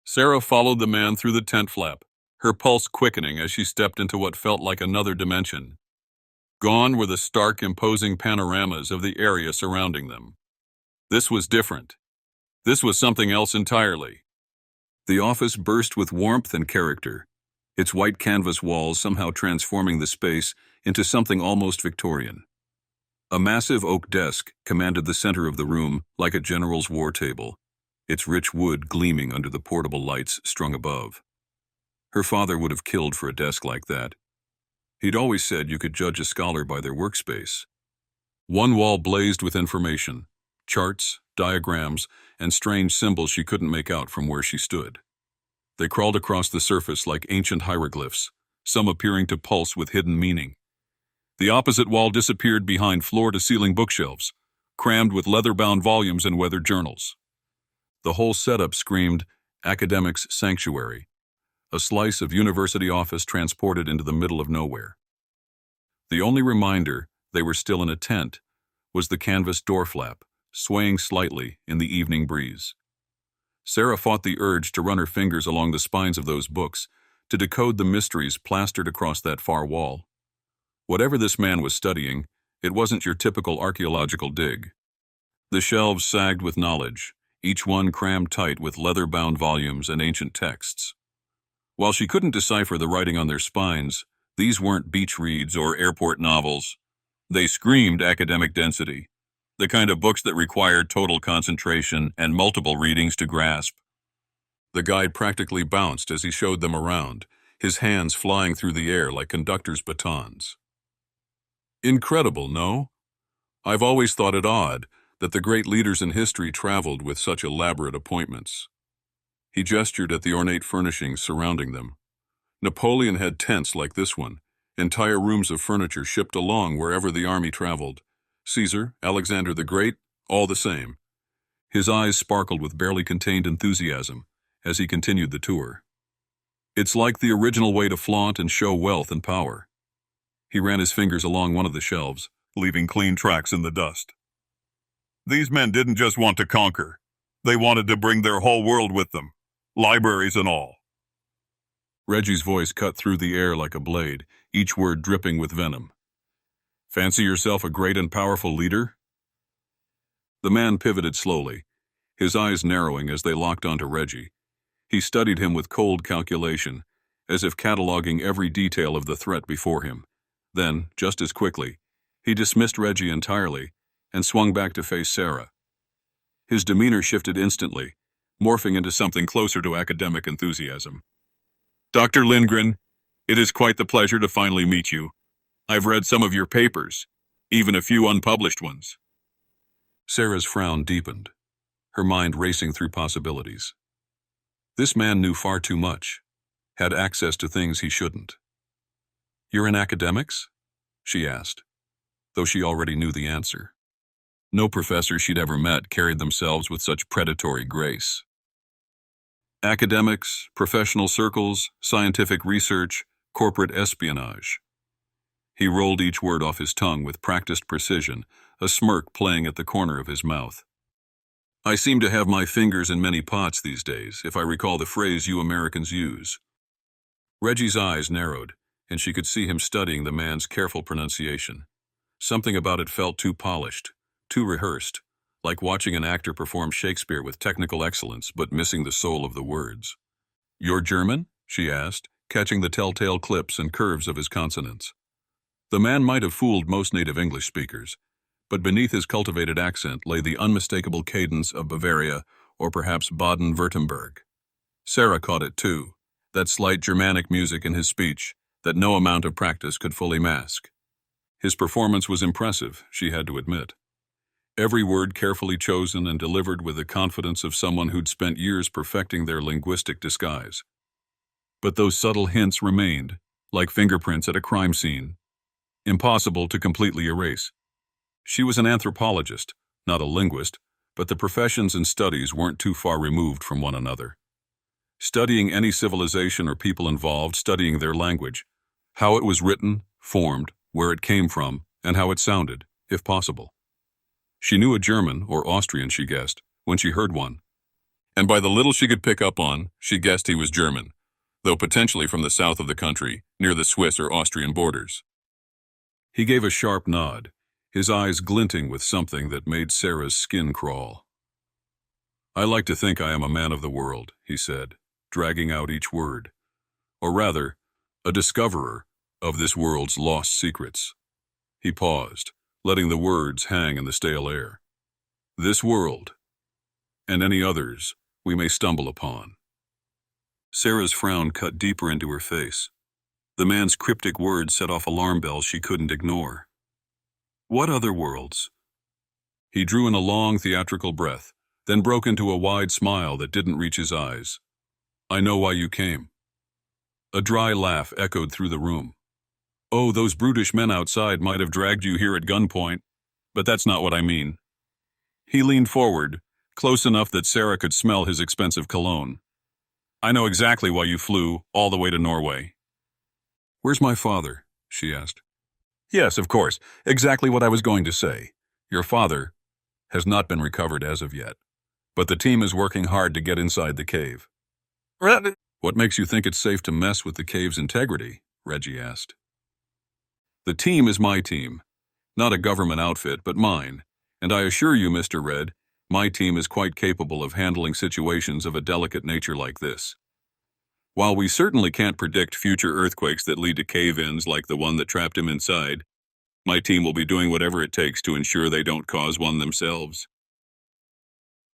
[SPEAKER 3] Sarah followed the man through the tent flap, her pulse quickening as she stepped into what felt like another dimension. Gone were the stark, imposing panoramas of the area surrounding them. This was different. This was something else entirely.
[SPEAKER 2] The office burst with warmth and character, its white canvas walls somehow transforming the space into something almost Victorian. A massive oak desk commanded the center of the room like a general's war table, its rich wood gleaming under the portable lights strung above. Her father would have killed for a desk like that. He'd always said you could judge a scholar by their workspace. One wall blazed with information, charts, diagrams, and strange symbols she couldn't make out from where she stood. They crawled across the surface like ancient hieroglyphs, some appearing to pulse with hidden meaning. The opposite wall disappeared behind floor-to-ceiling bookshelves, crammed with leather-bound volumes and weathered journals. The whole setup screamed academic's sanctuary, a slice of university office transported into the middle of nowhere. The only reminder they were still in a tent was the canvas door flap, swaying slightly in the evening breeze. Sarah fought the urge to run her fingers along the spines of those books, to decode the mysteries plastered across that far wall. Whatever this man was studying, it wasn't your typical archaeological dig. The shelves sagged with knowledge, each one crammed tight with leather-bound volumes and ancient texts. While she couldn't decipher the writing on their spines, these weren't beach reads or airport novels. They screamed academic density, the kind of books that required total concentration and multiple readings to grasp. The guide practically bounced as he showed them around, his hands flying through the air like conductors' batons. Incredible, no? I've always thought it odd that the great leaders in history traveled with such elaborate appointments. He gestured at the ornate furnishings surrounding them. Napoleon had tents like this one, entire rooms of furniture shipped along wherever the army traveled. Caesar, Alexander the Great, all the same. His eyes sparkled with barely contained enthusiasm as he continued the tour. It's like the original way to flaunt and show wealth and power. He ran his fingers along one of the shelves, leaving clean tracks in the dust. These men didn't just want to conquer. They wanted to bring their whole world with them, libraries and all. Reggie's voice cut through the air like a blade, each word dripping with venom. Fancy yourself a great and powerful leader? The man pivoted slowly, his eyes narrowing as they locked onto Reggie. He studied him with cold calculation, as if cataloging every detail of the threat before him. Then, just as quickly, he dismissed Reggie entirely and swung back to face Sarah. His demeanor shifted instantly, morphing into something closer to academic enthusiasm. Dr. Lindgren, it is quite the pleasure to finally meet you. I've read some of your papers, even a few unpublished ones. Sarah's frown deepened, her mind racing through possibilities. This man knew far too much, had access to things he shouldn't. You're in academics? She asked, though she already knew the answer. No professor she'd ever met carried themselves with such predatory grace. Academics, professional circles, scientific research, corporate espionage. He rolled each word off his tongue with practiced precision, a smirk playing at the corner of his mouth. I seem to have my fingers in many pots these days, if I recall the phrase you Americans use. Reggie's eyes narrowed, and she could see him studying the man's careful pronunciation. Something about it felt too polished, too rehearsed, like watching an actor perform Shakespeare with technical excellence but missing the soul of the words. You're German? She asked, catching the telltale clips and curves of his consonants. The man might have fooled most native English speakers, but beneath his cultivated accent lay the unmistakable cadence of Bavaria or perhaps Baden-Württemberg. Sarah caught it too, that slight Germanic music in his speech that no amount of practice could fully mask. His performance was impressive, she had to admit. Every word carefully chosen and delivered with the confidence of someone who'd spent years perfecting their linguistic disguise. But those subtle hints remained, like fingerprints at a crime scene, impossible to completely erase. She was an anthropologist, not a linguist, but the professions and studies weren't too far removed from one another. Studying any civilization or people involved, studying their language, how it was written, formed, where it came from, and how it sounded, if possible. She knew a German, or Austrian, she guessed, when she heard one. And by the little she could pick up on, she guessed he was German, though potentially from the south of the country, near the Swiss or Austrian borders. He gave a sharp nod, his eyes glinting with something that made Sarah's skin crawl. I like to think I am a man of the world, he said, dragging out each word. Or rather, a discoverer of this world's lost secrets. He paused, letting the words hang in the stale air. This world, and any others we may stumble upon. Sarah's frown cut deeper into her face. The man's cryptic words set off alarm bells she couldn't ignore. What other worlds? He drew in a long theatrical breath, then broke into a wide smile that didn't reach his eyes. I know why you came. A dry laugh echoed through the room. Oh, those brutish men outside might have dragged you here at gunpoint, but that's not what I mean. He leaned forward, close enough that Sarah could smell his expensive cologne. I know exactly why you flew all the way to Norway. Where's my father? She asked. Yes, of course, exactly what I was going to say. Your father has not been recovered as of yet, but the team is working hard to get inside the cave. What makes you think it's safe to mess with the cave's integrity? Reggie asked. The team is my team, not a government outfit, but mine, and I assure you, Mr. Red, my team is quite capable of handling situations of a delicate nature like this. While we certainly can't predict future earthquakes that lead to cave-ins like the one that trapped him inside, my team will be doing whatever it takes to ensure they don't cause one themselves.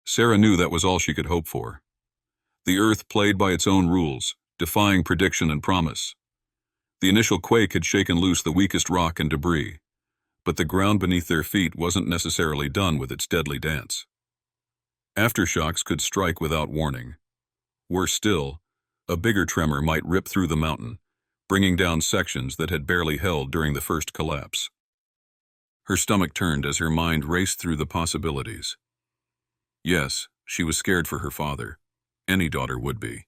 [SPEAKER 2] Sarah knew that was all she could hope for. The earth played by its own rules, defying prediction and promise. The initial quake had shaken loose the weakest rock and debris, but the ground beneath their feet wasn't necessarily done with its deadly dance. Aftershocks could strike without warning. Worse still, a bigger tremor might rip through the mountain, bringing down sections that had barely held during the first collapse. Her stomach turned as her mind raced through the possibilities. Yes, she was scared for her father. Any daughter would be.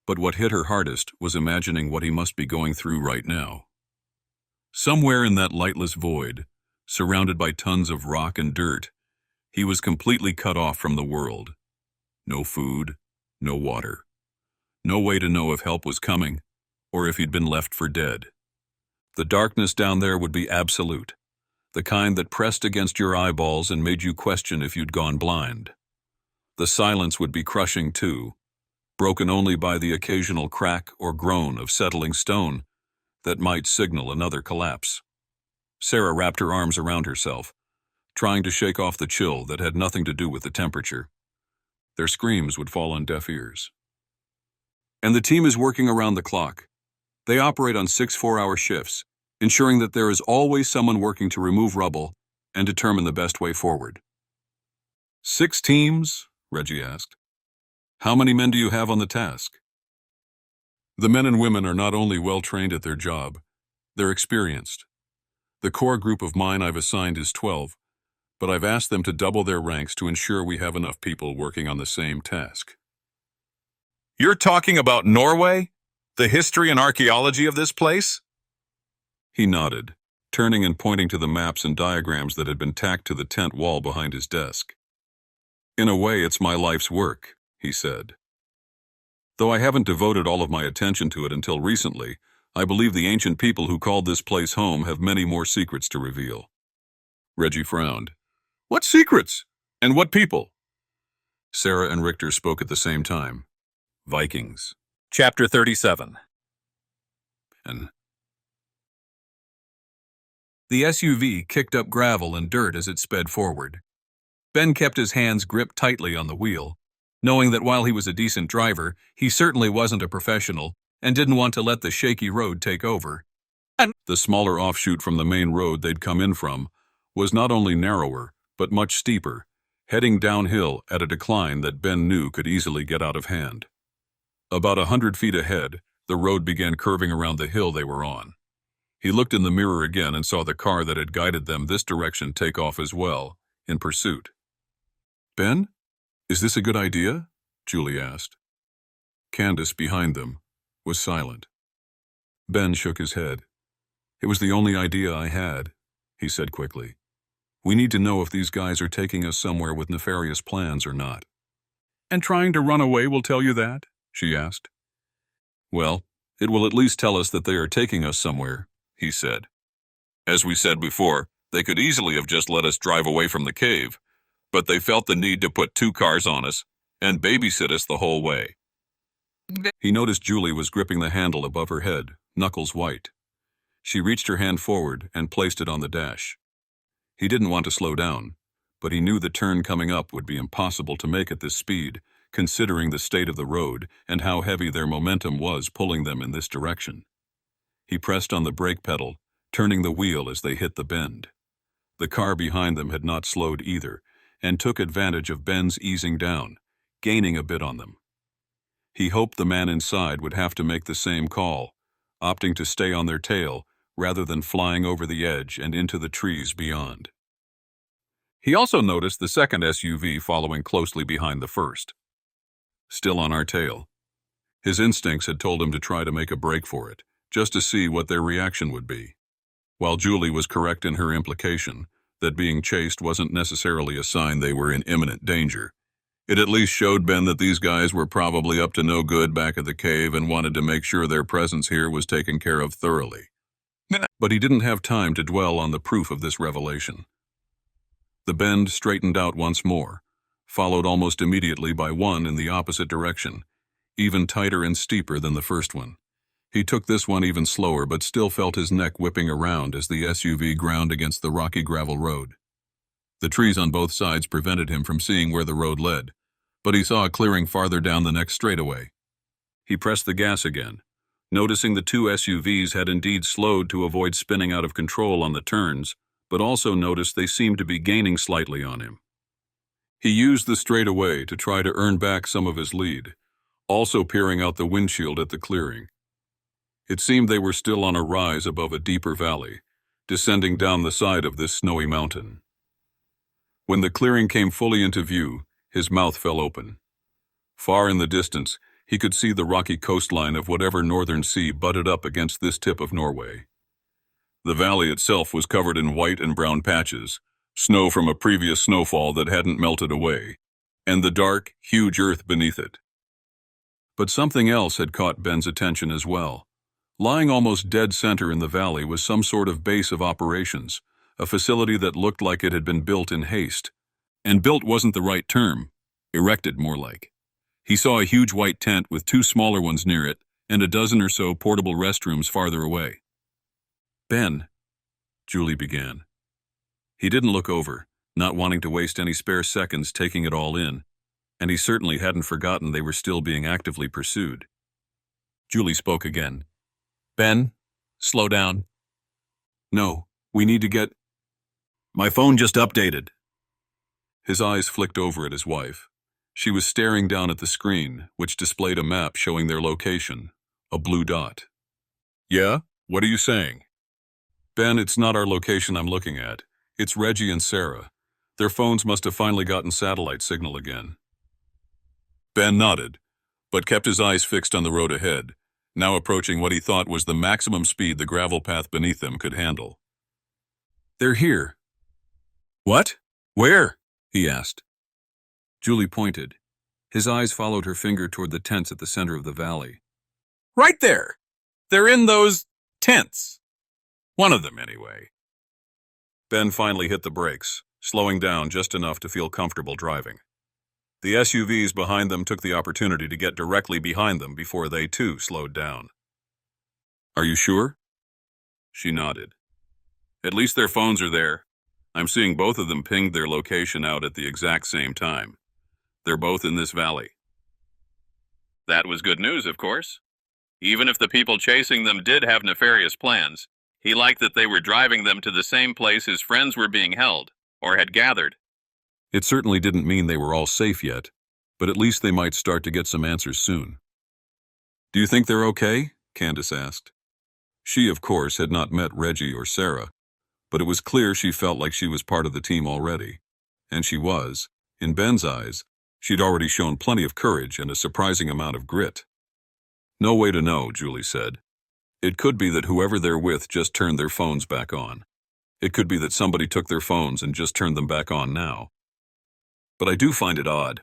[SPEAKER 2] But what hit her hardest was imagining what he must be going through right now. Somewhere in that lightless void, surrounded by tons of rock and dirt, He was completely cut off from the world. No food, no water. No way to know if help was coming, or if he'd been left for dead. The darkness down there would be absolute, the kind that pressed against your eyeballs and made you question if you'd gone blind. The silence would be crushing too, broken only by the occasional crack or groan of settling stone that might signal another collapse. Sarah wrapped her arms around herself, trying to shake off the chill that had nothing to do with the temperature. Their screams would fall on deaf ears. And the team is working around the clock. They operate on 6 4-hour shifts, ensuring that there is always someone working to remove rubble and determine the best way forward. 6 teams? Reggie asked. How many men do you have on the task? The men and women are not only well-trained at their job, they're experienced. The core group of mine I've assigned is 12, but I've asked them to double their ranks to ensure we have enough people working on the same task.
[SPEAKER 4] You're talking about Norway? The history and archaeology of this place?
[SPEAKER 2] He nodded, turning and pointing to the maps and diagrams that had been tacked to the tent wall behind his desk. In a way, it's my life's work, he said. Though I haven't devoted all of my attention to it until recently, I believe the ancient people who called this place home have many more secrets to reveal. Reggie frowned.
[SPEAKER 4] What secrets? And what people?
[SPEAKER 2] Sarah and Richter spoke at the same time. Vikings.
[SPEAKER 4] Chapter 37.
[SPEAKER 2] And the SUV kicked up gravel and dirt as it sped forward. Ben kept his hands gripped tightly on the wheel, knowing that while he was a decent driver, he certainly wasn't a professional and didn't want to let the shaky road take over. The smaller offshoot from the main road they'd come in from was not only narrower, but much steeper, heading downhill at a decline that Ben knew could easily get out of hand. About 100 feet ahead, the road began curving around the hill they were on. He looked in the mirror again and saw the car that had guided them this direction take off as well, in pursuit. Ben? Is this a good idea? Julie asked. Candace, behind them, was silent. Ben shook his head. It was the only idea I had, he said quickly. We need to know if these guys are taking us somewhere with nefarious plans or not. And trying to run away will tell you that? She asked. Well, it will at least tell us that they are taking us somewhere, he said.
[SPEAKER 4] As we said before, they could easily have just let us drive away from the cave, but they felt the need to put 2 cars on us and babysit us the whole way.
[SPEAKER 2] He noticed Julie was gripping the handle above her head, knuckles white. She reached her hand forward and placed it on the dash. He didn't want to slow down, but he knew the turn coming up would be impossible to make at this speed, considering the state of the road and how heavy their momentum was pulling them in this direction. He pressed on the brake pedal, turning the wheel as they hit the bend. The car behind them had not slowed either, and took advantage of Ben's easing down, gaining a bit on them. He hoped the man inside would have to make the same call, opting to stay on their tail rather than flying over the edge and into the trees beyond. He also noticed the second SUV following closely behind the first. Still on our tail. His instincts had told him to try to make a break for it, just to see what their reaction would be. While Julie was correct in her implication that being chased wasn't necessarily a sign they were in imminent danger, it at least showed Ben that these guys were probably up to no good back at the cave and wanted to make sure their presence here was taken care of thoroughly. But he didn't have time to dwell on the proof of this revelation. The bend straightened out once more, followed almost immediately by one in the opposite direction, even tighter and steeper than the first one. He took this one even slower but still felt his neck whipping around as the SUV ground against the rocky gravel road. The trees on both sides prevented him from seeing where the road led, but he saw a clearing farther down the next straightaway. He pressed the gas again, noticing the 2 SUVs had indeed slowed to avoid spinning out of control on the turns, but also noticed they seemed to be gaining slightly on him. He used the straightaway to try to earn back some of his lead, also peering out the windshield at the clearing. It seemed they were still on a rise above a deeper valley, descending down the side of this snowy mountain. When the clearing came fully into view, his mouth fell open. Far in the distance, he could see the rocky coastline of whatever northern sea butted up against this tip of Norway. The valley itself was covered in white and brown patches, snow from a previous snowfall that hadn't melted away, and the dark, huge earth beneath it. But something else had caught Ben's attention as well. Lying almost dead center in the valley was some sort of base of operations, a facility that looked like it had been built in haste. And built wasn't the right term, erected more like. He saw a huge white tent with 2 smaller ones near it and a dozen or so portable restrooms farther away. "Ben," Julie began. He didn't look over, not wanting to waste any spare seconds taking it all in, and he certainly hadn't forgotten they were still being actively pursued. Julie spoke again. "Ben, slow down." "No, we need to get—" "My phone just updated." His eyes flicked over at his wife. She was staring down at the screen, which displayed a map showing their location, a blue dot. "Yeah? What are you saying?" "Ben, it's not our location I'm looking at. It's Reggie and Sarah. Their phones must have finally gotten satellite signal again." Ben nodded, but kept his eyes fixed on the road ahead, now approaching what he thought was the maximum speed the gravel path beneath them could handle. "They're here." "What? Where?" he asked. Julie pointed. His eyes followed her finger toward the tents at the center of the valley. "Right there! They're in those tents. One of them, anyway." Ben finally hit the brakes, slowing down just enough to feel comfortable driving. The SUVs behind them took the opportunity to get directly behind them before they, too, slowed down. "Are you sure?" She nodded. "At least their phones are there. I'm seeing both of them pinged their location out at the exact same time. They're both in this valley."
[SPEAKER 4] That was good news, of course. Even if the people chasing them did have nefarious plans, he liked that they were driving them to the same place his friends were being held, or had gathered.
[SPEAKER 2] It certainly didn't mean they were all safe yet, but at least they might start to get some answers soon. "Do you think they're okay?" Candace asked. She, of course, had not met Reggie or Sarah, but it was clear she felt like she was part of the team already. And she was. In Ben's eyes, she'd already shown plenty of courage and a surprising amount of grit. "No way to know," Julie said. "It could be that whoever they're with just turned their phones back on. It could be that somebody took their phones and just turned them back on now. But I do find it odd.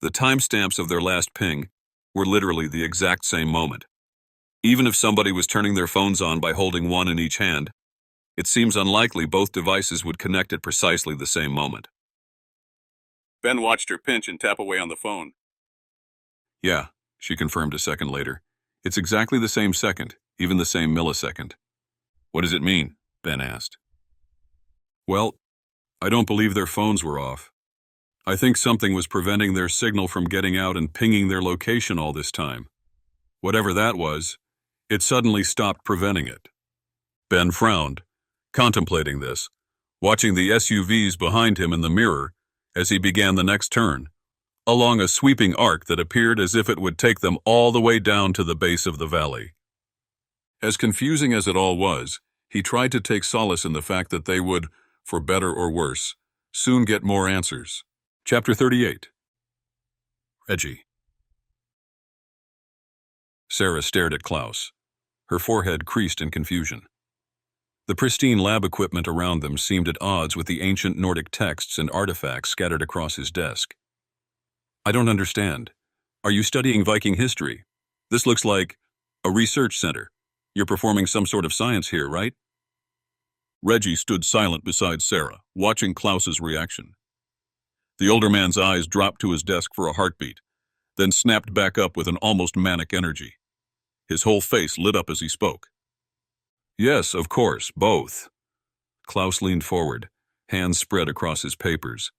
[SPEAKER 2] The timestamps of their last ping were literally the exact same moment. Even if somebody was turning their phones on by holding one in each hand, it seems unlikely both devices would connect at precisely the same moment." Ben watched her pinch and tap away on the phone. "Yeah," she confirmed a second later. "It's exactly the same second, even the same millisecond." "What does it mean?" Ben asked. "Well, I don't believe their phones were off. I think something was preventing their signal from getting out and pinging their location all this time. Whatever that was, it suddenly stopped preventing it." Ben frowned, contemplating this, watching the SUVs behind him in the mirror as he began the next turn, along a sweeping arc that appeared as if it would take them all the way down to the base of the valley. As confusing as it all was, he tried to take solace in the fact that they would, for better or worse, soon get more answers. Chapter 38. Reggie. Sarah stared at Klaus. Her forehead creased in confusion. The pristine lab equipment around them seemed at odds with the ancient Nordic texts and artifacts scattered across his desk. "I don't understand. Are you studying Viking history? This looks like a research center. You're performing some sort of science here, right?" Reggie stood silent beside Sarah, watching Klaus's reaction. The older man's eyes dropped to his desk for a heartbeat, then snapped back up with an almost manic energy. His whole face lit up as he spoke. "Yes, of course, both." Klaus leaned forward, hands spread across his papers.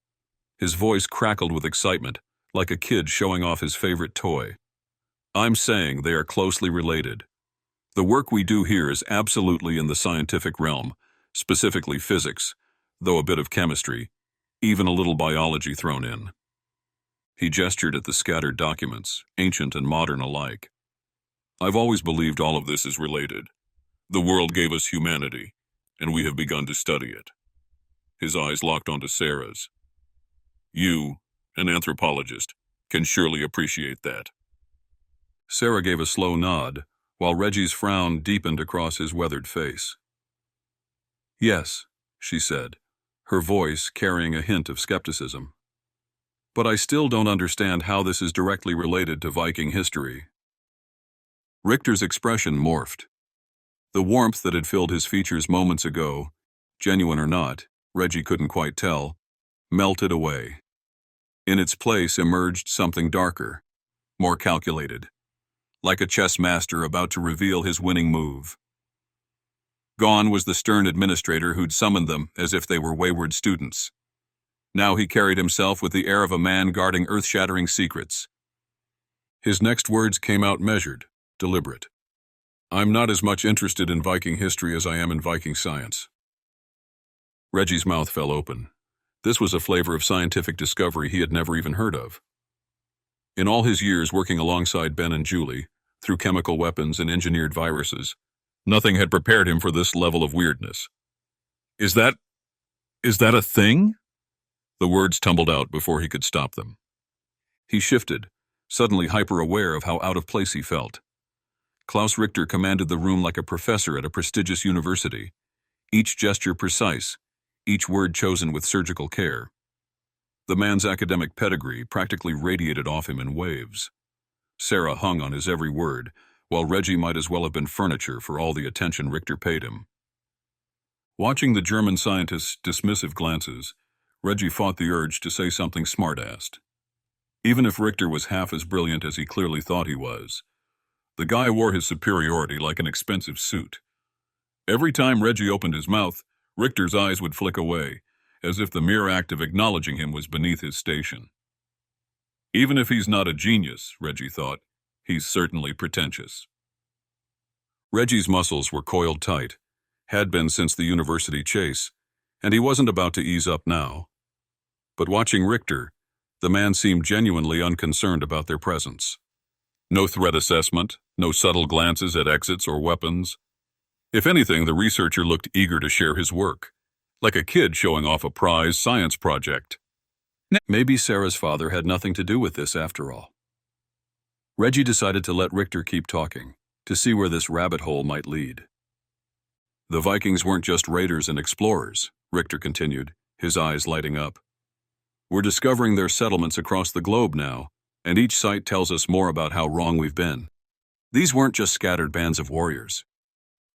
[SPEAKER 2] His voice crackled with excitement, like a kid showing off his favorite toy. "I'm saying they are closely related. The work we do here is absolutely in the scientific realm, specifically physics, though a bit of chemistry, even a little biology thrown in." He gestured at the scattered documents, ancient and modern alike. "I've always believed all of this is related. The world gave us humanity, and we have begun to study it." His eyes locked onto Sarah's. "You, an anthropologist, can surely appreciate that." Sarah gave a slow nod, while Reggie's frown deepened across his weathered face. "Yes," she said, her voice carrying a hint of skepticism. "But I still don't understand how this is directly related to Viking history." Richter's expression morphed. The warmth that had filled his features moments ago, genuine or not, Reggie couldn't quite tell, melted away. In its place emerged something darker, more calculated, like a chess master about to reveal his winning move. Gone was the stern administrator who'd summoned them as if they were wayward students. Now he carried himself with the air of a man guarding earth-shattering secrets. His next words came out measured, deliberate. "I'm not as much interested in Viking history as I am in Viking science." Reggie's mouth fell open. This was a flavor of scientific discovery he had never even heard of. In all his years working alongside Ben and Julie, through chemical weapons and engineered viruses, nothing had prepared him for this level of weirdness. Is that a thing?" The words tumbled out before he could stop them. He shifted, suddenly hyper-aware of how out of place he felt. Klaus Richter commanded the room like a professor at a prestigious university, each gesture precise, each word chosen with surgical care. The man's academic pedigree practically radiated off him in waves. Sarah hung on his every word, while Reggie might as well have been furniture for all the attention Richter paid him. Watching the German scientist's dismissive glances, Reggie fought the urge to say something smart-assed. Even if Richter was half as brilliant as he clearly thought he was, the guy wore his superiority like an expensive suit. Every time Reggie opened his mouth, Richter's eyes would flick away, as if the mere act of acknowledging him was beneath his station. Even if he's not a genius, Reggie thought, he's certainly pretentious. Reggie's muscles were coiled tight, had been since the university chase, and he wasn't about to ease up now. But watching Richter, the man seemed genuinely unconcerned about their presence. No threat assessment, no subtle glances at exits or weapons. If anything, the researcher looked eager to share his work, like a kid showing off a prize science project. Maybe Sarah's father had nothing to do with this after all. Reggie decided to let Richter keep talking, to see where this rabbit hole might lead. "The Vikings weren't just raiders and explorers," Richter continued, his eyes lighting up. "We're discovering their settlements across the globe now, and each site tells us more about how wrong we've been. These weren't just scattered bands of warriors.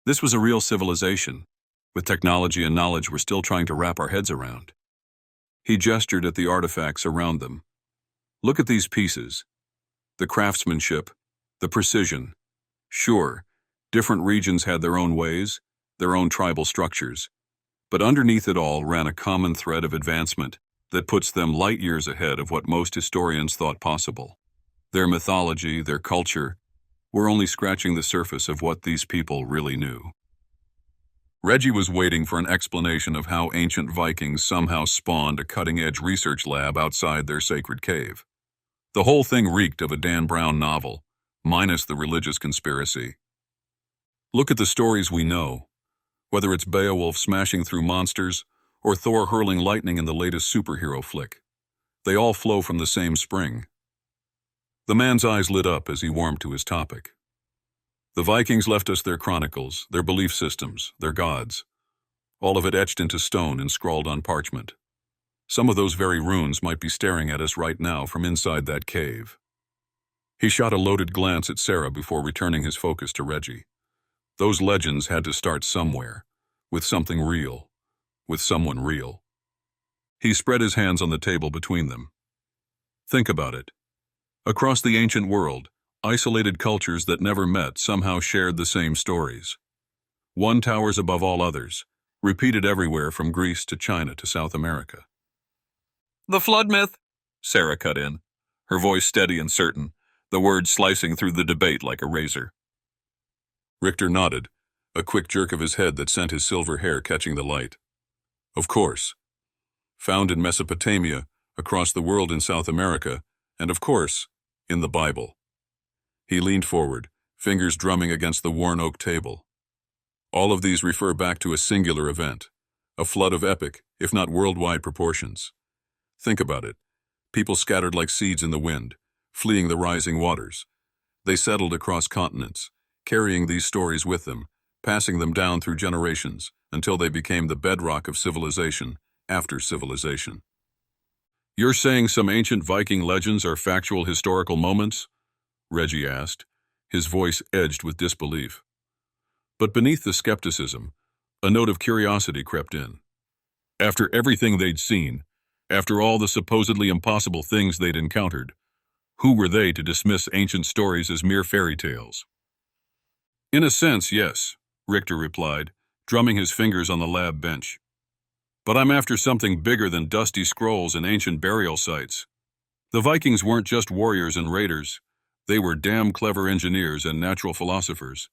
[SPEAKER 2] This was a real civilization, with technology and knowledge we're still trying to wrap our heads around." He gestured at the artifacts around them. "Look at these pieces. The craftsmanship, the precision. Sure, different regions had their own ways, their own tribal structures, but underneath it all ran a common thread of advancement that puts them light years ahead of what most historians thought possible. Their mythology, their culture, we're only scratching the surface of what these people really knew." Reggie was waiting for an explanation of how ancient Vikings somehow spawned a cutting-edge research lab outside their sacred cave. The whole thing reeked of a Dan Brown novel, minus the religious conspiracy. Look at the stories we know, whether it's Beowulf smashing through monsters or Thor hurling lightning in the latest superhero flick. They all flow from the same spring. The man's eyes lit up as he warmed to his topic. The Vikings left us their chronicles, their belief systems, their gods. All of it etched into stone and scrawled on parchment. Some of those very runes might be staring at us right now from inside that cave. He shot a loaded glance at Sarah before returning his focus to Reggie. Those legends had to start somewhere, with something real, with someone real. He spread his hands on the table between them. Think about it. Across the ancient world, isolated cultures that never met somehow shared the same stories. One towers above all others, repeated everywhere from Greece to China to South America.
[SPEAKER 4] "The flood myth," Sarah cut in, her voice steady and certain, the words slicing through the debate like a razor.
[SPEAKER 2] Richter nodded, a quick jerk of his head that sent his silver hair catching the light. "Of course. Found in Mesopotamia, across the world in South America, and of course, in the Bible." He leaned forward, fingers drumming against the worn oak table. All of these refer back to a singular event, a flood of epic, if not worldwide proportions. Think about it. People scattered like seeds in the wind, fleeing the rising waters. They settled across continents, carrying these stories with them, passing them down through generations until they became the bedrock of civilization after civilization. You're saying some ancient Viking legends are factual historical moments? Reggie asked, his voice edged with disbelief. But beneath the skepticism, a note of curiosity crept in. After everything they'd seen, after all the supposedly impossible things they'd encountered, who were they to dismiss ancient stories as mere fairy tales? In a sense, yes, Richter replied, drumming his fingers on the lab bench. But I'm after something bigger than dusty scrolls and ancient burial sites. The Vikings weren't just warriors and raiders. They were damn clever engineers and natural philosophers.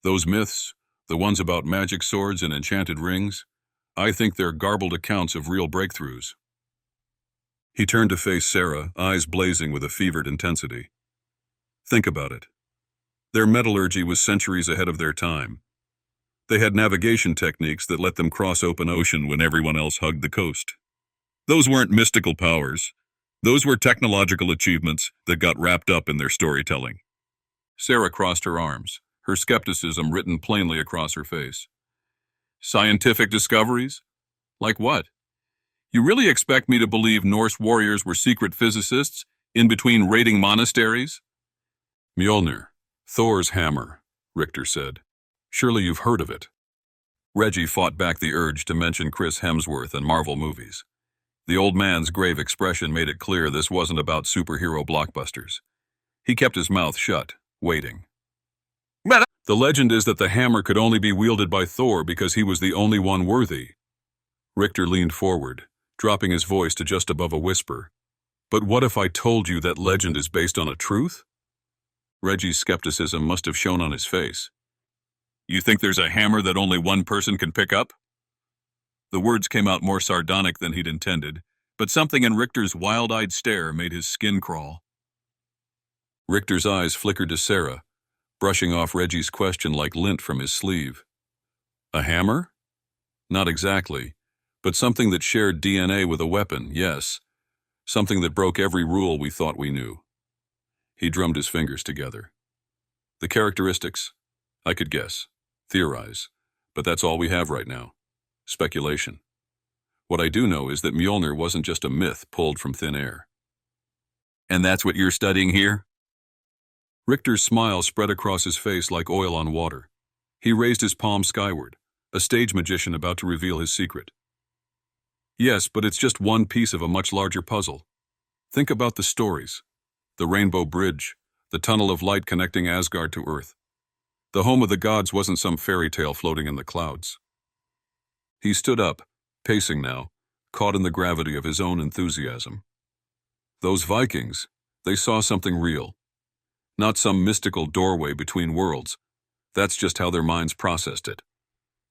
[SPEAKER 2] Those myths, the ones about magic swords and enchanted rings, I think they're garbled accounts of real breakthroughs. He turned to face Sarah, eyes blazing with a fevered intensity. Think about it. Their metallurgy was centuries ahead of their time. They had navigation techniques that let them cross open ocean when everyone else hugged the coast. Those weren't mystical powers. Those were technological achievements that got wrapped up in their storytelling. Sarah crossed her arms, her skepticism written plainly across her face. Scientific discoveries? Like what? You really expect me to believe Norse warriors were secret physicists in between raiding monasteries? Mjolnir, Thor's hammer, Richter said. Surely you've heard of it. Reggie fought back the urge to mention Chris Hemsworth and Marvel movies. The old man's grave expression made it clear this wasn't about superhero blockbusters. He kept his mouth shut, waiting. The legend is that the hammer could only be wielded by Thor because he was the only one worthy. Richter leaned forward, dropping his voice to just above a whisper. But what if I told you that legend is based on a truth? Reggie's skepticism must have shown on his face. You think there's a hammer that only one person can pick up? The words came out more sardonic than he'd intended, but something in Richter's wild-eyed stare made his skin crawl. Richter's eyes flickered to Sarah, brushing off Reggie's question like lint from his sleeve. A hammer? Not exactly, but something that shared DNA with a weapon, yes. Something that broke every rule we thought we knew. He drummed his fingers together. The characteristics? I could guess, theorize, but that's all we have right now. Speculation. What I do know is that Mjolnir wasn't just a myth pulled from thin air. And that's what you're studying here? Richter's smile spread across his face like oil on water. He raised his palm skyward, a stage magician about to reveal his secret. Yes, but it's just one piece of a much larger puzzle. Think about the stories. The Rainbow Bridge, the tunnel of light connecting Asgard to Earth. The home of the gods wasn't some fairy tale floating in the clouds. He stood up, pacing now, caught in the gravity of his own enthusiasm. Those Vikings, they saw something real. Not some mystical doorway between worlds. That's just how their minds processed it.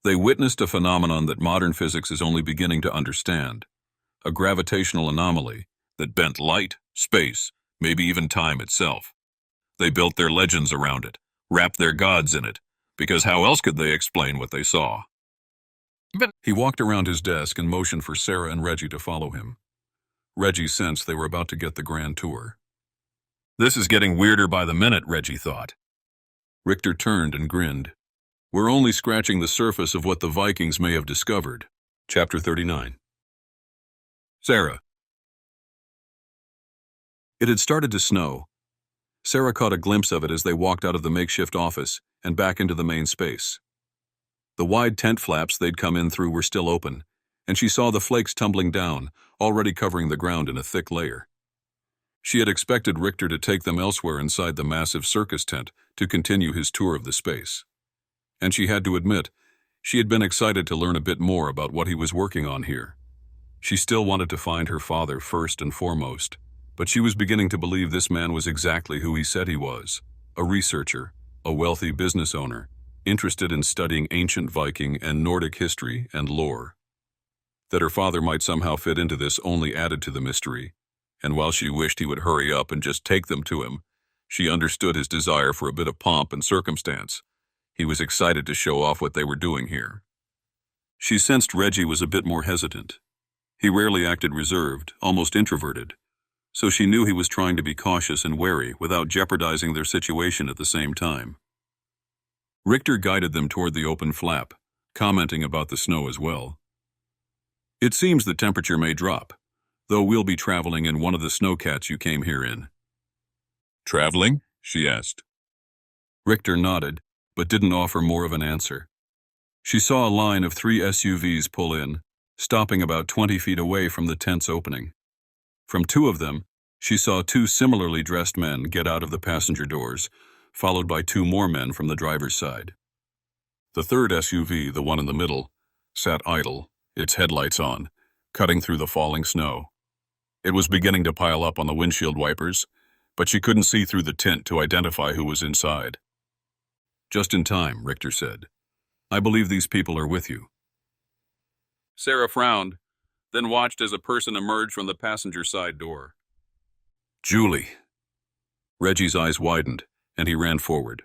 [SPEAKER 2] They witnessed a phenomenon that modern physics is only beginning to understand. A gravitational anomaly that bent light, space, maybe even time itself. They built their legends around it, wrapped their gods in it, because how else could they explain what they saw? He walked around his desk and motioned for Sarah and Reggie to follow him. Reggie sensed they were about to get the grand tour. This is getting weirder by the minute, Reggie thought. Richter turned and grinned. We're only scratching the surface of what the Vikings may have discovered. Chapter 39. Sarah. It had started to snow. Sarah caught a glimpse of it as they walked out of the makeshift office and back into the main space. The wide tent flaps they'd come in through were still open, and she saw the flakes tumbling down, already covering the ground in a thick layer. She had expected Richter to take them elsewhere inside the massive circus tent to continue his tour of the space. And she had to admit, she had been excited to learn a bit more about what he was working on here. She still wanted to find her father first and foremost, but she was beginning to believe this man was exactly who he said he was, a researcher, a wealthy business owner, interested in studying ancient Viking and Nordic history and lore. That her father might somehow fit into this only added to the mystery, and while she wished he would hurry up and just take them to him, she understood his desire for a bit of pomp and circumstance. He was excited to show off what they were doing here. She sensed Reggie was a bit more hesitant. He rarely acted reserved, almost introverted, so she knew he was trying to be cautious and wary without jeopardizing their situation at the same time. Richter guided them toward the open flap, commenting about the snow as well. It seems the temperature may drop, though we'll be traveling in one of the snowcats you came here in.
[SPEAKER 3] Traveling? She asked.
[SPEAKER 2] Richter nodded, but didn't offer more of an answer. She saw a line of 3 SUVs pull in, stopping about 20 feet away from the tent's opening. From 2 of them, she saw 2 similarly dressed men get out of the passenger doors, followed by 2 more men from the driver's side. The third SUV, the one in the middle, sat idle, its headlights on, cutting through the falling snow. It was beginning to pile up on the windshield wipers, but she couldn't see through the tint to identify who was inside. Just in time, Richter said. I believe these people are with you.
[SPEAKER 4] Sarah frowned, then watched as a person emerged from the passenger side door.
[SPEAKER 2] Julie. Reggie's eyes widened, and he ran forward.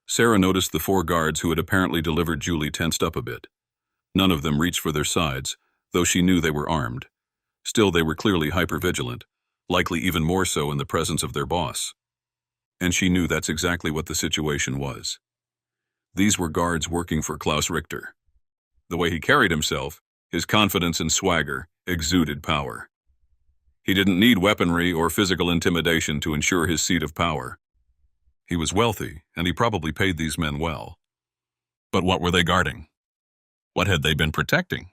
[SPEAKER 2] Sarah noticed the 4 guards who had apparently delivered Julie tensed up a bit. None of them reached for their sides, though she knew they were armed. Still, they were clearly hypervigilant, likely even more so in the presence of their boss. And she knew that's exactly what the situation was. These were guards working for Klaus Richter. The way he carried himself, his confidence and swagger, exuded power. He didn't need weaponry or physical intimidation to ensure his seat of power. He was wealthy, and he probably paid these men well. But what were they guarding? What had they been protecting?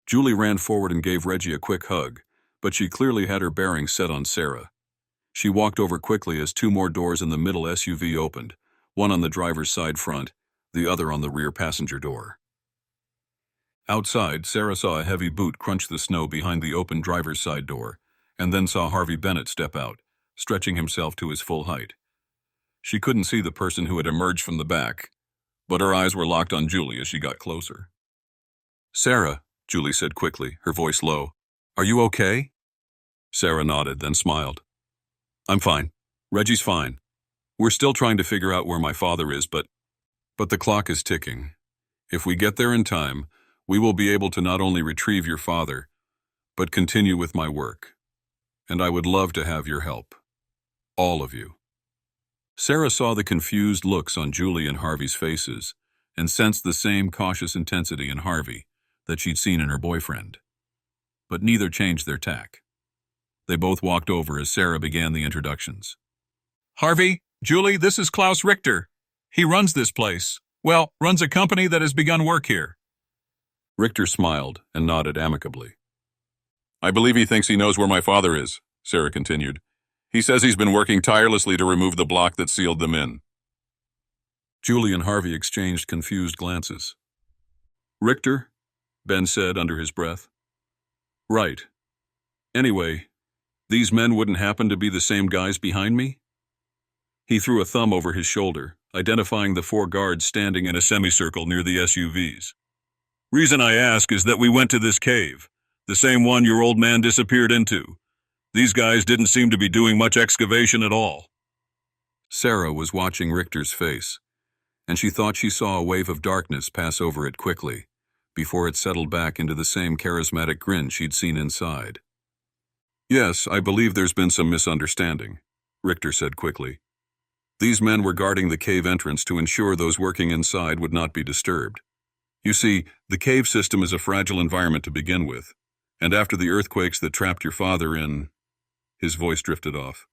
[SPEAKER 2] Julie ran forward and gave Reggie a quick hug, but she clearly had her bearings set on Sarah. She walked over quickly as 2 more doors in the middle SUV opened, one on the driver's side front, the other on the rear passenger door. Outside, Sarah saw a heavy boot crunch the snow behind the open driver's side door, and then saw Harvey Bennett step out, stretching himself to his full height. She couldn't see the person who had emerged from the back, but her eyes were locked on Julie as she got closer. Sarah, Julie said quickly, her voice low. Are you okay? Sarah nodded, then smiled. I'm fine. Reggie's fine. We're still trying to figure out where my father is, but the clock is ticking. If we get there in time, we will be able to not only retrieve your father, but continue with my work. And I would love to have your help. All of you. Sarah saw the confused looks on Julie and Harvey's faces, and sensed the same cautious intensity in Harvey that she'd seen in her boyfriend. But neither changed their tack. They both walked over as Sarah began the introductions.
[SPEAKER 4] Harvey, Julie, this is Klaus Richter. He runs this place. Well, runs a company that has begun work here.
[SPEAKER 2] Richter smiled and nodded amicably.
[SPEAKER 3] I believe he thinks he knows where my father is, Sarah continued. He says he's been working tirelessly to remove the block that sealed them in.
[SPEAKER 2] Julie and Harvey exchanged confused glances. Richter? Ben said under his breath. Right. Anyway, these men wouldn't happen to be the same guys behind me? He threw a thumb over his shoulder, identifying the 4 guards standing in a semicircle near the SUVs. Reason I ask is that we went to this cave, the same one your old man disappeared into. These guys didn't seem to be doing much excavation at all. Sarah was watching Richter's face, and she thought she saw a wave of darkness pass over it quickly, before it settled back into the same charismatic grin she'd seen inside. Yes, I believe there's been some misunderstanding, Richter said quickly. These men were guarding the cave entrance to ensure those working inside would not be disturbed. You see, the cave system is a fragile environment to begin with, and after the earthquakes that trapped your father in... His voice drifted off.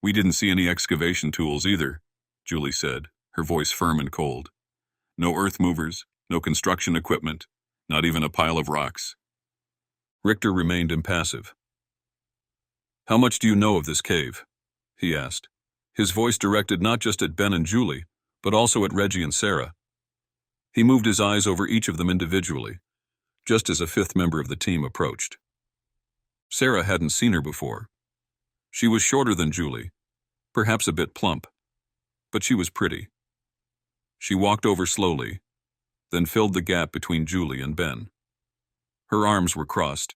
[SPEAKER 2] We didn't see any excavation tools either, Julie said, her voice firm and cold. No earth movers, no construction equipment, not even a pile of rocks. Richter remained impassive. How much do you know of this cave? He asked, his voice directed not just at Ben and Julie, but also at Reggie and Sarah. He moved his eyes over each of them individually, just as a 5th member of the team approached. Sarah hadn't seen her before. She was shorter than Julie, perhaps a bit plump, but she was pretty. She walked over slowly, then filled the gap between Julie and Ben. Her arms were crossed,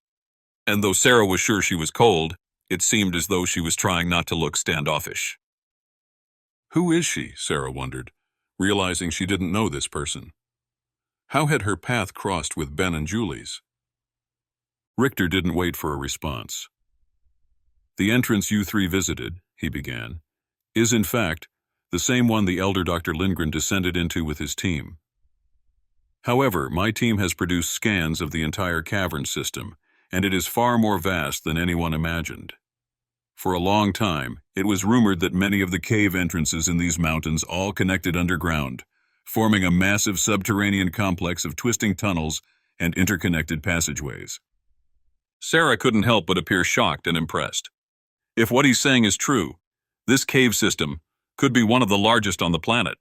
[SPEAKER 2] and though Sarah was sure she was cold, it seemed as though she was trying not to look standoffish. Who is she? Sarah wondered, realizing she didn't know this person. How had her path crossed with Ben and Julie's? Richter didn't wait for a response. The entrance you 3 visited, he began, is in fact the same one the elder Dr. Lindgren descended into with his team. However, my team has produced scans of the entire cavern system, and it is far more vast than anyone imagined. For a long time, it was rumored that many of the cave entrances in these mountains all connected underground, forming a massive subterranean complex of twisting tunnels and interconnected passageways.
[SPEAKER 4] Sarah couldn't help but appear shocked and impressed. If what he's saying is true, this cave system could be one of the largest on the planet.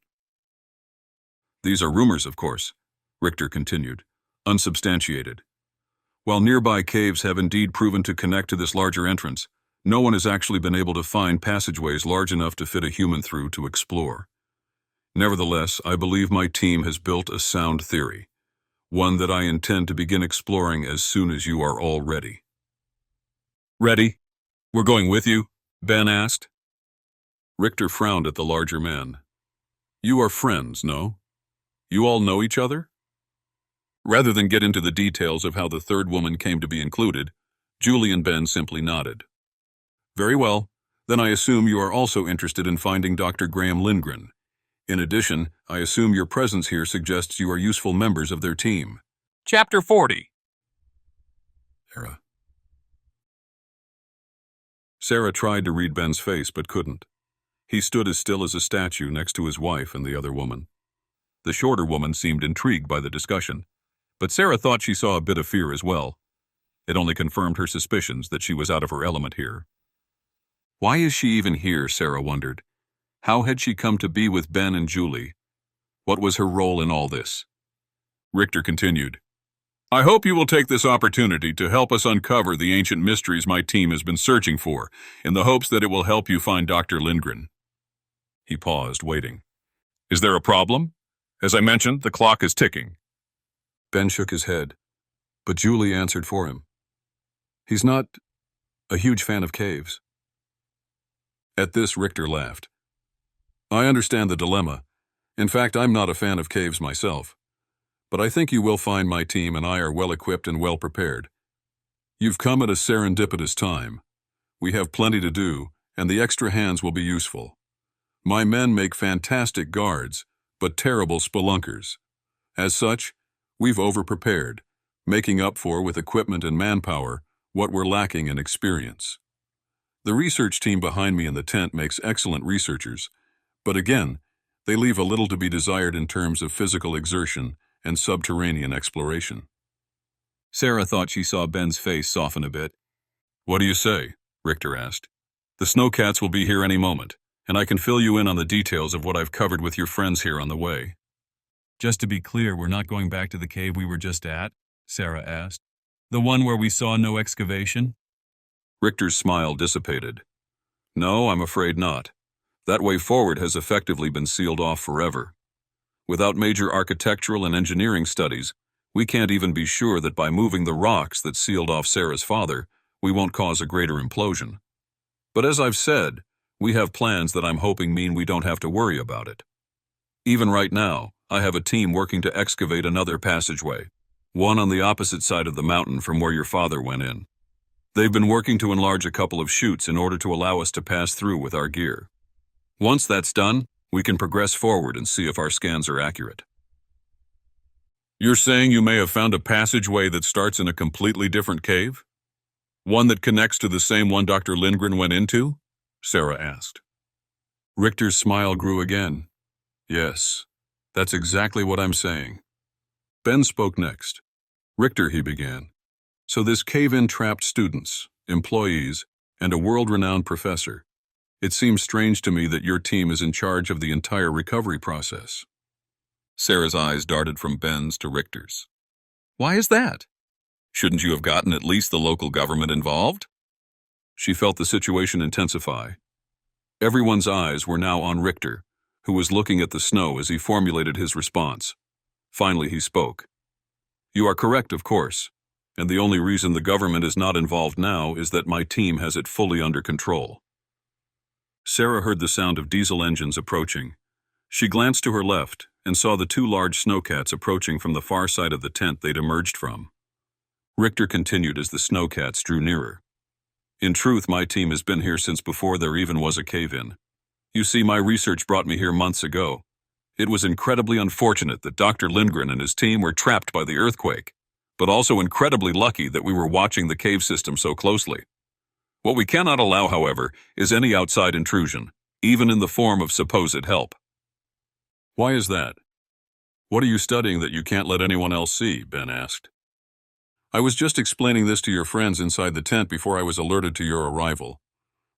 [SPEAKER 2] These are rumors, of course, Richter continued, unsubstantiated. While nearby caves have indeed proven to connect to this larger entrance, no one has actually been able to find passageways large enough to fit a human through to explore. Nevertheless, I believe my team has built a sound theory, one that I intend to begin exploring as soon as you are all ready.
[SPEAKER 4] Ready? We're going with you? Ben asked.
[SPEAKER 2] Richter frowned at the larger man. You are friends, no? You all know each other? Rather than get into the details of how the third woman came to be included, Julie and Ben simply nodded. Very well, then I assume you are also interested in finding Dr. Graham Lindgren. In addition, I assume your presence here suggests you are useful members of their team.
[SPEAKER 4] Chapter 40.
[SPEAKER 2] Sarah tried to read Ben's face but couldn't. He stood as still as a statue next to his wife and the other woman. The shorter woman seemed intrigued by the discussion, but Sarah thought she saw a bit of fear as well. It only confirmed her suspicions that she was out of her element here. Why is she even here, Sarah wondered. How had she come to be with Ben and Julie? What was her role in all this? Richter continued, I hope you will take this opportunity to help us uncover the ancient mysteries my team has been searching for, in the hopes that it will help you find Dr. Lindgren. He paused, waiting. Is there a problem? As I mentioned, the clock is ticking. Ben shook his head, but Julie answered for him. He's not a huge fan of caves. At this, Richter laughed. I understand the dilemma. In fact, I'm not a fan of caves myself. But I think you will find my team and I are well equipped and well prepared. You've come at a serendipitous time. We have plenty to do, and the extra hands will be useful. My men make fantastic guards, but terrible spelunkers. As such, we've over-prepared, making up for, with equipment and manpower, what we're lacking in experience. The research team behind me in the tent makes excellent researchers, but again, they leave a little to be desired in terms of physical exertion and subterranean exploration. Sarah thought she saw Ben's face soften a bit. What do you say? Richter asked. The snowcats will be here any moment, and I can fill you in on the details of what I've covered with your friends here on the way. Just to be clear, we're not going back to the cave we were just at? Sarah asked. The one where we saw no excavation? Richter's smile dissipated. No, I'm afraid not. That way forward has effectively been sealed off forever. Without major architectural and engineering studies, we can't even be sure that by moving the rocks that sealed off Sarah's father, we won't cause a greater implosion. But as I've said, we have plans that I'm hoping mean we don't have to worry about it. Even right now, I have a team working to excavate another passageway, one on the opposite side of the mountain from where your father went in. They've been working to enlarge a couple of chutes in order to allow us to pass through with our gear. Once that's done, we can progress forward and see if our scans are accurate. You're saying you may have found a passageway that starts in a completely different cave? One that connects to the same one Dr. Lindgren went into? Sarah asked. Richter's smile grew again. Yes, that's exactly what I'm saying. Ben spoke next. Richter, he began. So this cave-in trapped students, employees, and a world-renowned professor. It seems strange to me that your team is in charge of the entire recovery process. Sarah's eyes darted from Ben's to Richter's. Why is that? Shouldn't you have gotten at least the local government involved? She felt the situation intensify. Everyone's eyes were now on Richter, who was looking at the snow as he formulated his response. Finally, he spoke. You are correct, of course, and the only reason the government is not involved now is that my team has it fully under control. Sarah heard the sound of diesel engines approaching. She glanced to her left and saw the two large snowcats approaching from the far side of the tent they'd emerged from. Richter continued as the snowcats drew nearer. In truth, my team has been here since before there even was a cave-in. You see, my research brought me here months ago. It was incredibly unfortunate that Dr. Lindgren and his team were trapped by the earthquake, but also incredibly lucky that we were watching the cave system so closely. What we cannot allow, however, is any outside intrusion, even in the form of supposed help.
[SPEAKER 3] Why is that? What are you studying that you can't let anyone else see? Ben asked. I was just explaining this to your friends inside the tent before I was alerted to your arrival.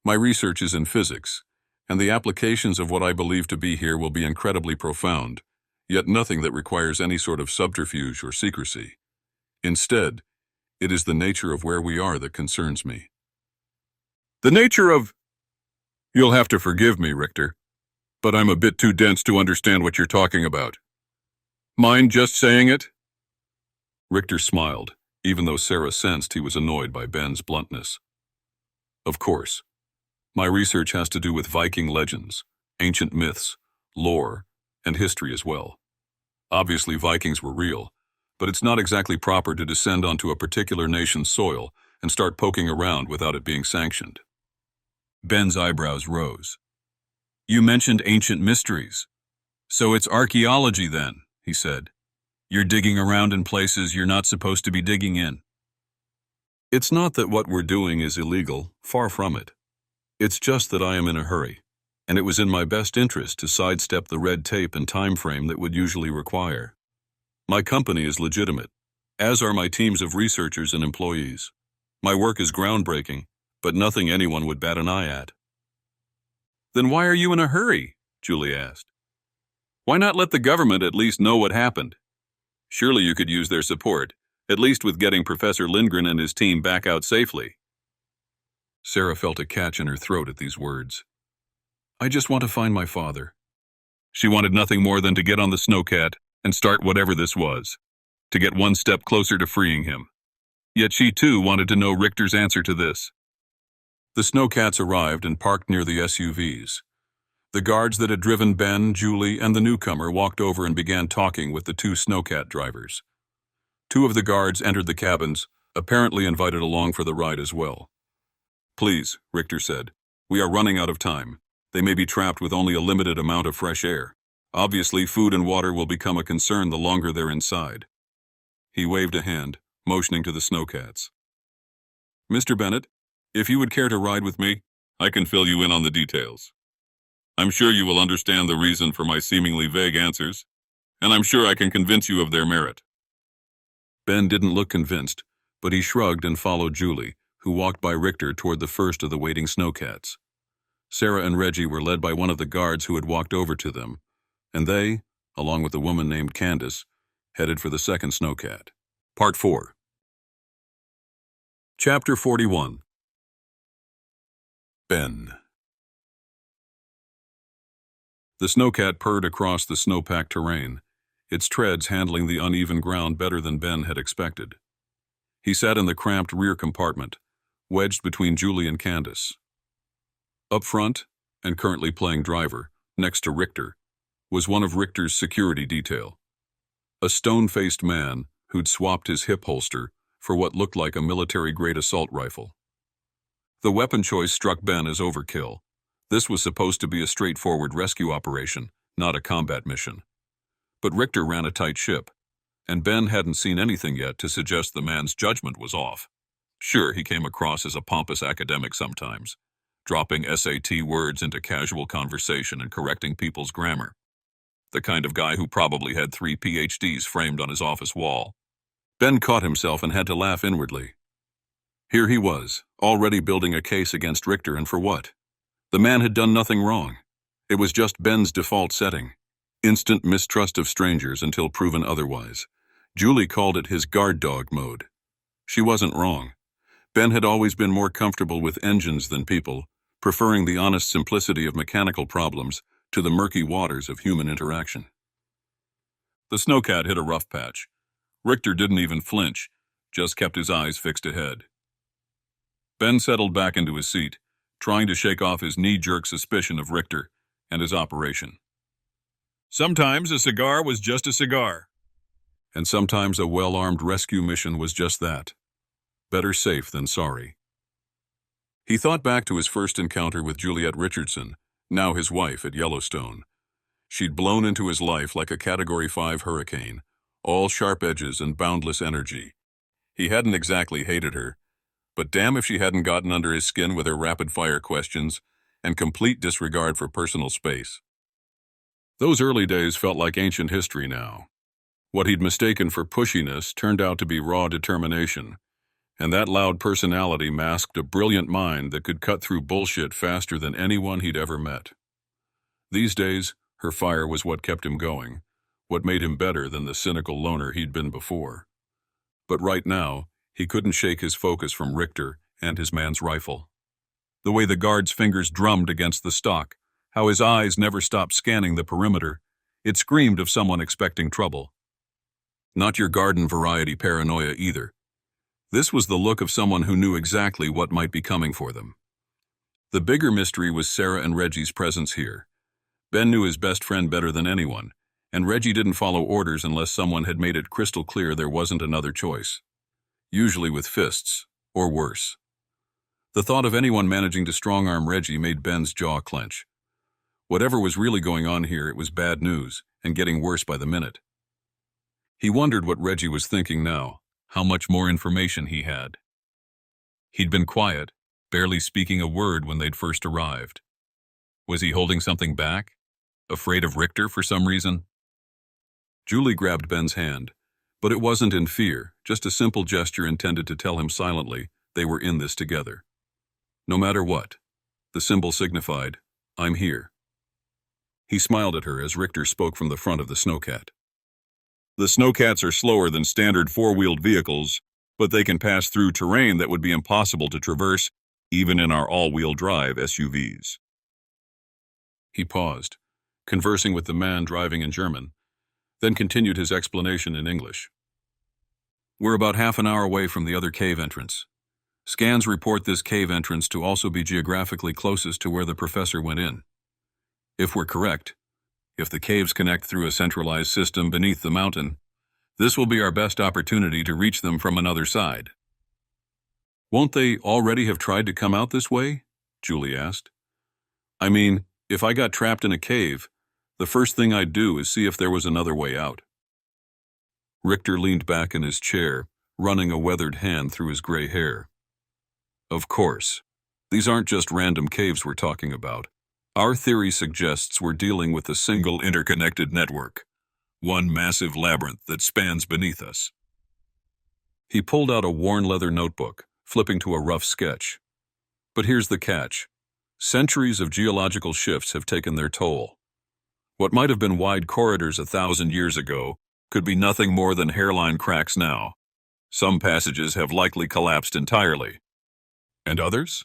[SPEAKER 3] My research is in physics, and the applications of what I believe to be here will be incredibly profound, yet nothing that requires any sort of subterfuge or secrecy. Instead, it is the nature of where we are that concerns me.
[SPEAKER 2] The nature of... You'll have to forgive me, Richter, but I'm a bit too dense to understand what you're talking about. Mind just saying it?
[SPEAKER 3] Richter smiled, even though Sarah sensed he was annoyed by Ben's bluntness. Of course. My research has to do with Viking legends, ancient myths, lore, and history as well. Obviously, Vikings were real, but it's not exactly proper to descend onto a particular nation's soil and start poking around without it being sanctioned.
[SPEAKER 2] Ben's eyebrows rose. You mentioned ancient mysteries. So it's archaeology then, he said. You're digging around in places you're not supposed to be digging in.
[SPEAKER 3] It's not that what we're doing is illegal, far from it. It's just that I am in a hurry, and it was in my best interest to sidestep the red tape and time frame that would usually require. My company is legitimate, as are my teams of researchers and employees. My work is groundbreaking, but nothing anyone would bat an eye at.
[SPEAKER 2] Then why are you in a hurry? Julie asked. Why not let the government at least know what happened? Surely you could use their support, at least with getting Professor Lindgren and his team back out safely.
[SPEAKER 3] Sarah felt a catch in her throat at these words. I just want to find my father.
[SPEAKER 2] She wanted nothing more than to get on the snowcat and start whatever this was, to get one step closer to freeing him. Yet she too wanted to know Richter's answer to this.
[SPEAKER 3] The snowcats arrived and parked near the SUVs. The guards that had driven Ben, Julie, and the newcomer walked over and began talking with the two snowcat drivers. Two of the guards entered the cabins, apparently invited along for the ride as well. Please, Richter said, we are running out of time. They may be trapped with only a limited amount of fresh air. Obviously, food and water will become a concern the longer they're inside. He waved a hand, motioning to the snowcats. Mr. Bennett, if you would care to ride with me, I can fill you in on the details. I'm sure you will understand the reason for my seemingly vague answers, and I'm sure I can convince you of their merit. Ben didn't look convinced, but he shrugged and followed Julie, who walked by Richter toward the first of the waiting snowcats. Sarah and Reggie were led by one of the guards who had walked over to them, and they, along with a woman named Candace, headed for the second snowcat. Part 4. Chapter 41. Ben. The snowcat purred across the snow-packed terrain, its treads handling the uneven ground better than Ben had expected. He sat in the cramped rear compartment, wedged between Julie and Candace. Up front, and currently playing driver, next to Richter, was one of Richter's security detail. A stone-faced man who'd swapped his hip holster for what looked like a military-grade assault rifle. The weapon choice struck Ben as overkill. This was supposed to be a straightforward rescue operation, not a combat mission. But Richter ran a tight ship, and Ben hadn't seen anything yet to suggest the man's judgment was off. Sure, he came across as a pompous academic sometimes, dropping SAT words into casual conversation and correcting people's grammar. The kind of guy who probably had 3 PhDs framed on his office wall. Ben caught himself and had to laugh inwardly. Here he was, already building a case against Richter, and for what? The man had done nothing wrong. It was just Ben's default setting. Instant mistrust of strangers until proven otherwise. Julie called it his guard dog mode. She wasn't wrong. Ben had always been more comfortable with engines than people, preferring the honest simplicity of mechanical problems to the murky waters of human interaction. The snowcat hit a rough patch. Richter didn't even flinch, just kept his eyes fixed ahead. Ben settled back into his seat, trying to shake off his knee-jerk suspicion of Richter and his operation.
[SPEAKER 2] Sometimes a cigar was just a cigar.
[SPEAKER 3] And sometimes a well-armed rescue mission was just that. Better safe than sorry. He thought back to his first encounter with Juliet Richardson, now his wife, at Yellowstone. She'd blown into his life like a Category 5 hurricane, all sharp edges and boundless energy. He hadn't exactly hated her, but damn if she hadn't gotten under his skin with her rapid-fire questions and complete disregard for personal space.
[SPEAKER 2] Those early days felt like ancient history now. What he'd mistaken for pushiness turned out to be raw determination, and that loud personality masked a brilliant mind that could cut through bullshit faster than anyone he'd ever met. These days, her fire was what kept him going, what made him better than the cynical loner he'd been before. But right now, he couldn't shake his focus from Richter and his man's rifle. The way the guard's fingers drummed against the stock, how his eyes never stopped scanning the perimeter, it screamed of someone expecting trouble. Not your garden variety paranoia either. This was the look of someone who knew exactly what might be coming for them. The bigger mystery was Sarah and Reggie's presence here. Ben knew his best friend better than anyone, and Reggie didn't follow orders unless someone had made it crystal clear there wasn't another choice. Usually with fists, or worse. The thought of anyone managing to strong-arm Reggie made Ben's jaw clench. Whatever was really going on here, it was bad news, and getting worse by the minute. He wondered what Reggie was thinking now, how much more information he had. He'd been quiet, barely speaking a word when they'd first arrived. Was he holding something back? Afraid of Richter for some reason? Julie grabbed Ben's hand, but it wasn't in fear, just a simple gesture intended to tell him silently they were in this together. No matter what, the symbol signified, "I'm here." He smiled at her as Richter spoke from the front of the snowcat. "The snowcats are slower than standard four-wheeled vehicles, but they can pass through terrain that would be impossible to traverse, even in our all-wheel drive SUVs." He paused, conversing with the man driving in German, then continued his explanation in English. "We're about half an hour away from the other cave entrance. Scans report this cave entrance to also be geographically closest to where the professor went in. If we're correct, if the caves connect through a centralized system beneath the mountain, this will be our best opportunity to reach them from another side." "Won't they already have tried to come out this way?" Julie asked. "I mean, if I got trapped in a cave, the first thing I'd do is see if there was another way out." Richter leaned back in his chair, running a weathered hand through his gray hair. "Of course. These aren't just random caves we're talking about. Our theory suggests we're dealing with a single interconnected network, one massive labyrinth that spans beneath us." He pulled out a worn leather notebook, flipping to a rough sketch. "But here's the catch. Centuries of geological shifts have taken their toll. What might have been wide corridors 1,000 years ago could be nothing more than hairline cracks now. Some passages have likely collapsed entirely." "And others?"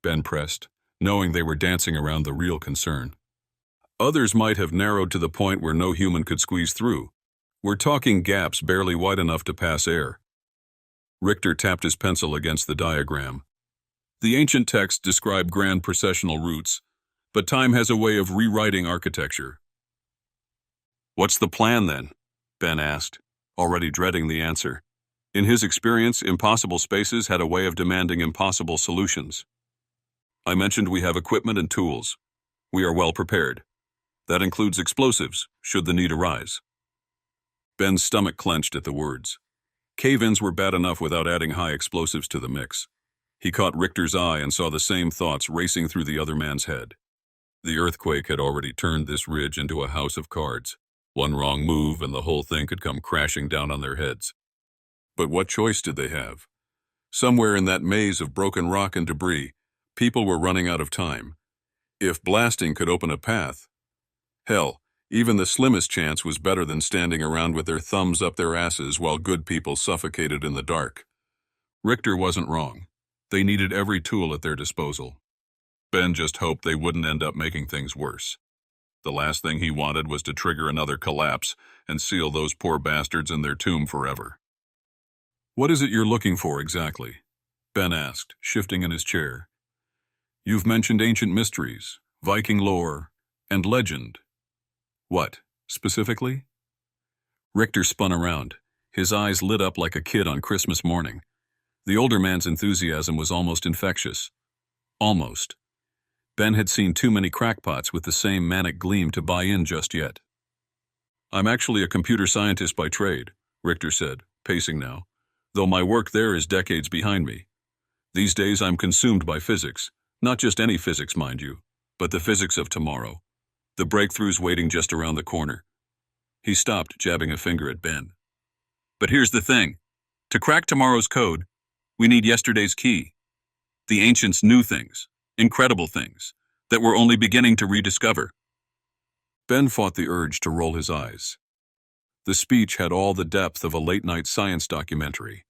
[SPEAKER 2] Ben pressed, knowing they were dancing around the real concern. "Others might have narrowed to the point where no human could squeeze through. We're talking gaps barely wide enough to pass air." Richter tapped his pencil against the diagram. "The ancient texts describe grand processional routes, but time has a way of rewriting architecture." "What's the plan then?" Ben asked, already dreading the answer. In his experience, impossible spaces had a way of demanding impossible solutions. "I mentioned we have equipment and tools. We are well prepared. That includes explosives, should the need arise." Ben's stomach clenched at the words. Cave-ins were bad enough without adding high explosives to the mix. He caught Richter's eye and saw the same thoughts racing through the other man's head. The earthquake had already turned this ridge into a house of cards. One wrong move and the whole thing could come crashing down on their heads. But what choice did they have? Somewhere in that maze of broken rock and debris, people were running out of time. If blasting could open a path, hell, even the slimmest chance was better than standing around with their thumbs up their asses while good people suffocated in the dark. Richter wasn't wrong. They needed every tool at their disposal. Ben just hoped they wouldn't end up making things worse. The last thing he wanted was to trigger another collapse and seal those poor bastards in their tomb forever. "What is it you're looking for exactly?" Ben asked, shifting in his chair. "You've mentioned ancient mysteries, Viking lore, and legend. What, specifically?" Richter spun around. His eyes lit up like a kid on Christmas morning. The older man's enthusiasm was almost infectious. Almost. Ben had seen too many crackpots with the same manic gleam to buy in just yet. "I'm actually a computer scientist by trade," Richter said, pacing now, "though my work there is decades behind me. These days I'm consumed by physics, not just any physics, mind you, but the physics of tomorrow. The breakthroughs waiting just around the corner." He stopped, jabbing a finger at Ben. "But here's the thing. To crack tomorrow's code, we need yesterday's key. The ancients knew things, incredible things, that we're only beginning to rediscover." Ben fought the urge to roll his eyes. The speech had all the depth of a late-night science documentary,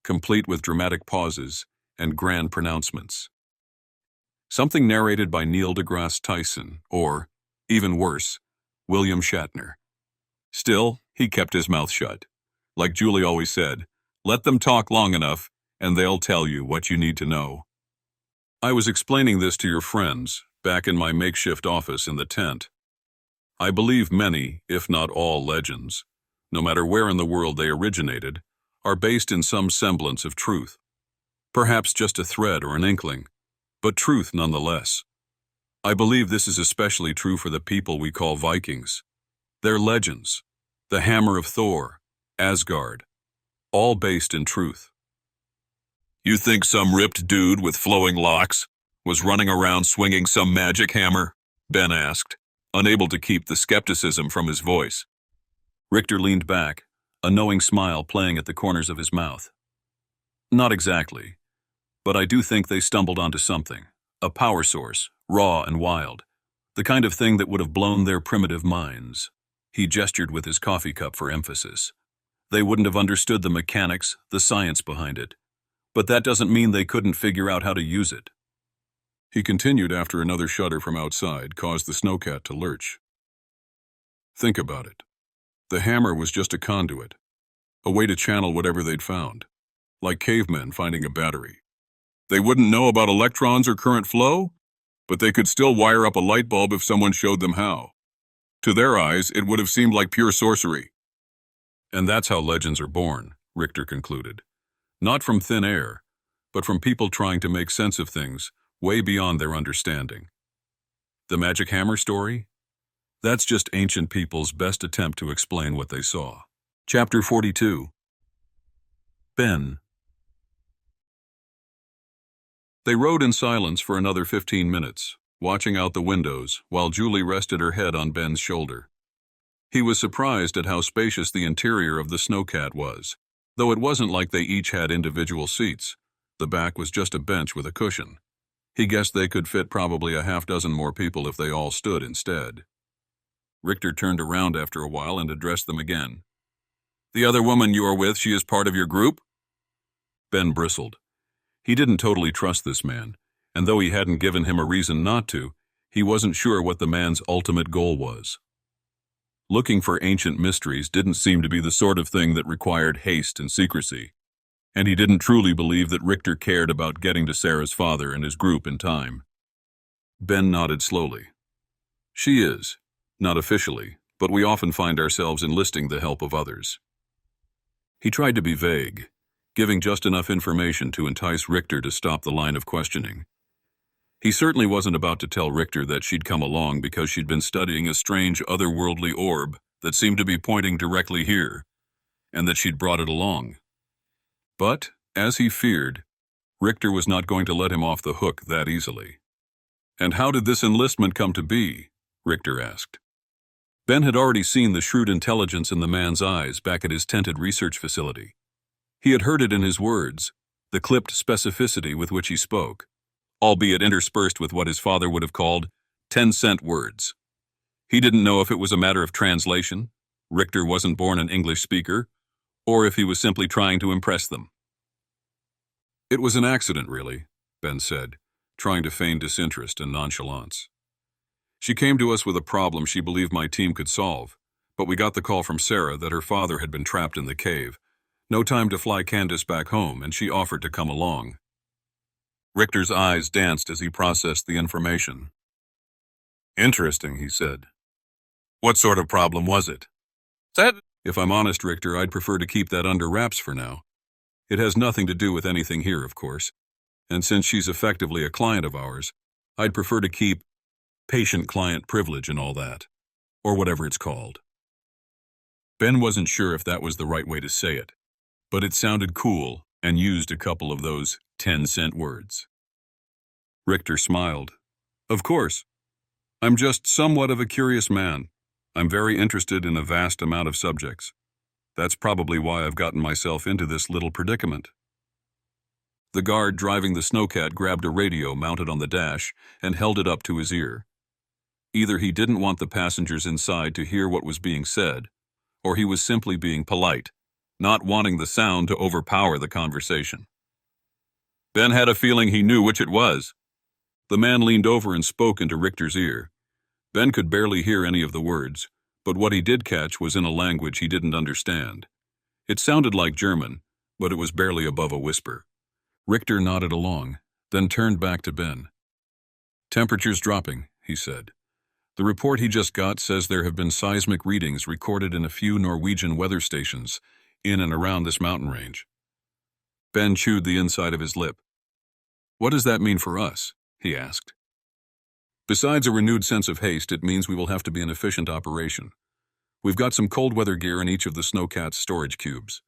[SPEAKER 2] complete with dramatic pauses and grand pronouncements. Something narrated by Neil deGrasse Tyson, or, even worse, William Shatner. Still, he kept his mouth shut. Like Julie always said, let them talk long enough, and they'll tell you what you need to know. "I was explaining this to your friends, back in my makeshift office in the tent. I believe many, if not all, legends, no matter where in the world they originated, are based in some semblance of truth. Perhaps just a thread or an inkling, but truth nonetheless. I believe this is especially true for the people we call Vikings. Their legends, the hammer of Thor, Asgard, all based in truth." "You think some ripped dude with flowing locks was running around swinging some magic hammer?" Ben asked, unable to keep the skepticism from his voice. Richter leaned back, a knowing smile playing at the corners of his mouth. "Not exactly, but I do think they stumbled onto something, a power source, raw and wild, the kind of thing that would have blown their primitive minds." He gestured with his coffee cup for emphasis. "They wouldn't have understood the mechanics, the science behind it. But that doesn't mean they couldn't figure out how to use it." He continued after another shudder from outside caused the snowcat to lurch. "Think about it. The hammer was just a conduit, a way to channel whatever they'd found, like cavemen finding a battery. They wouldn't know about electrons or current flow, but they could still wire up a light bulb if someone showed them how. To their eyes, it would have seemed like pure sorcery." "And that's how legends are born," Richter concluded. "Not from thin air, but from people trying to make sense of things way beyond their understanding. The magic hammer story? That's just ancient people's best attempt to explain what they saw." Chapter 42. Ben. They rode in silence for another 15 minutes, watching out the windows while Julie rested her head on Ben's shoulder. He was surprised at how spacious the interior of the snowcat was, though it wasn't like they each had individual seats. The back was just a bench with a cushion. He guessed they could fit probably a half-dozen more people if they all stood instead. Richter turned around after a while and addressed them again. "The other woman you are with, she is part of your group?" Ben bristled. He didn't totally trust this man, and though he hadn't given him a reason not to, he wasn't sure what the man's ultimate goal was. Looking for ancient mysteries didn't seem to be the sort of thing that required haste and secrecy, and he didn't truly believe that Richter cared about getting to Sarah's father and his group in time. Ben nodded slowly. "She is, not officially, but we often find ourselves enlisting the help of others." He tried to be vague, giving just enough information to entice Richter to stop the line of questioning. He certainly wasn't about to tell Richter that she'd come along because she'd been studying a strange otherworldly orb that seemed to be pointing directly here, and that she'd brought it along. But, as he feared, Richter was not going to let him off the hook that easily. "And how did this enlistment come to be?" Richter asked. Ben had already seen the shrewd intelligence in the man's eyes back at his tented research facility. He had heard it in his words, the clipped specificity with which he spoke, albeit interspersed with what his father would have called 10-cent words. He didn't know if it was a matter of translation, Richter wasn't born an English speaker, or if he was simply trying to impress them. "It was an accident, really," Ben said, trying to feign disinterest and nonchalance. "She came to us with a problem she believed my team could solve, but we got the call from Sarah that her father had been trapped in the cave. No time to fly Candace back home, and she offered to come along." Richter's eyes danced as he processed the information. "Interesting," he said. "What sort of problem was it?" "If I'm honest, Richter, I'd prefer to keep that under wraps for now. It has nothing to do with anything here, of course, and since she's effectively a client of ours, I'd prefer to keep patient-client privilege and all that, or whatever it's called. Ben wasn't sure if that was the right way to say it, but it sounded cool and used a couple of those 10-cent words. Richter smiled. Of course. I'm just somewhat of a curious man. I'm very interested in a vast amount of subjects. That's probably why I've gotten myself into this little predicament. The guard driving the snowcat grabbed a radio mounted on the dash and held it up to his ear. Either he didn't want the passengers inside to hear what was being said, or he was simply being polite, not wanting the sound to overpower the conversation. Ben had a feeling he knew which it was. The man leaned over and spoke into Richter's ear. Ben could barely hear any of the words, but what he did catch was in a language he didn't understand. It sounded like German, but it was barely above a whisper. Richter nodded along, then turned back to Ben. Temperature's dropping, he said. The report he just got says there have been seismic readings recorded in a few Norwegian weather stations in and around this mountain range. Ben chewed the inside of his lip. What does that mean for us? He asked. Besides a renewed sense of haste, it means we will have to be an efficient operation. We've got some cold weather gear in each of the snowcat's storage cubes,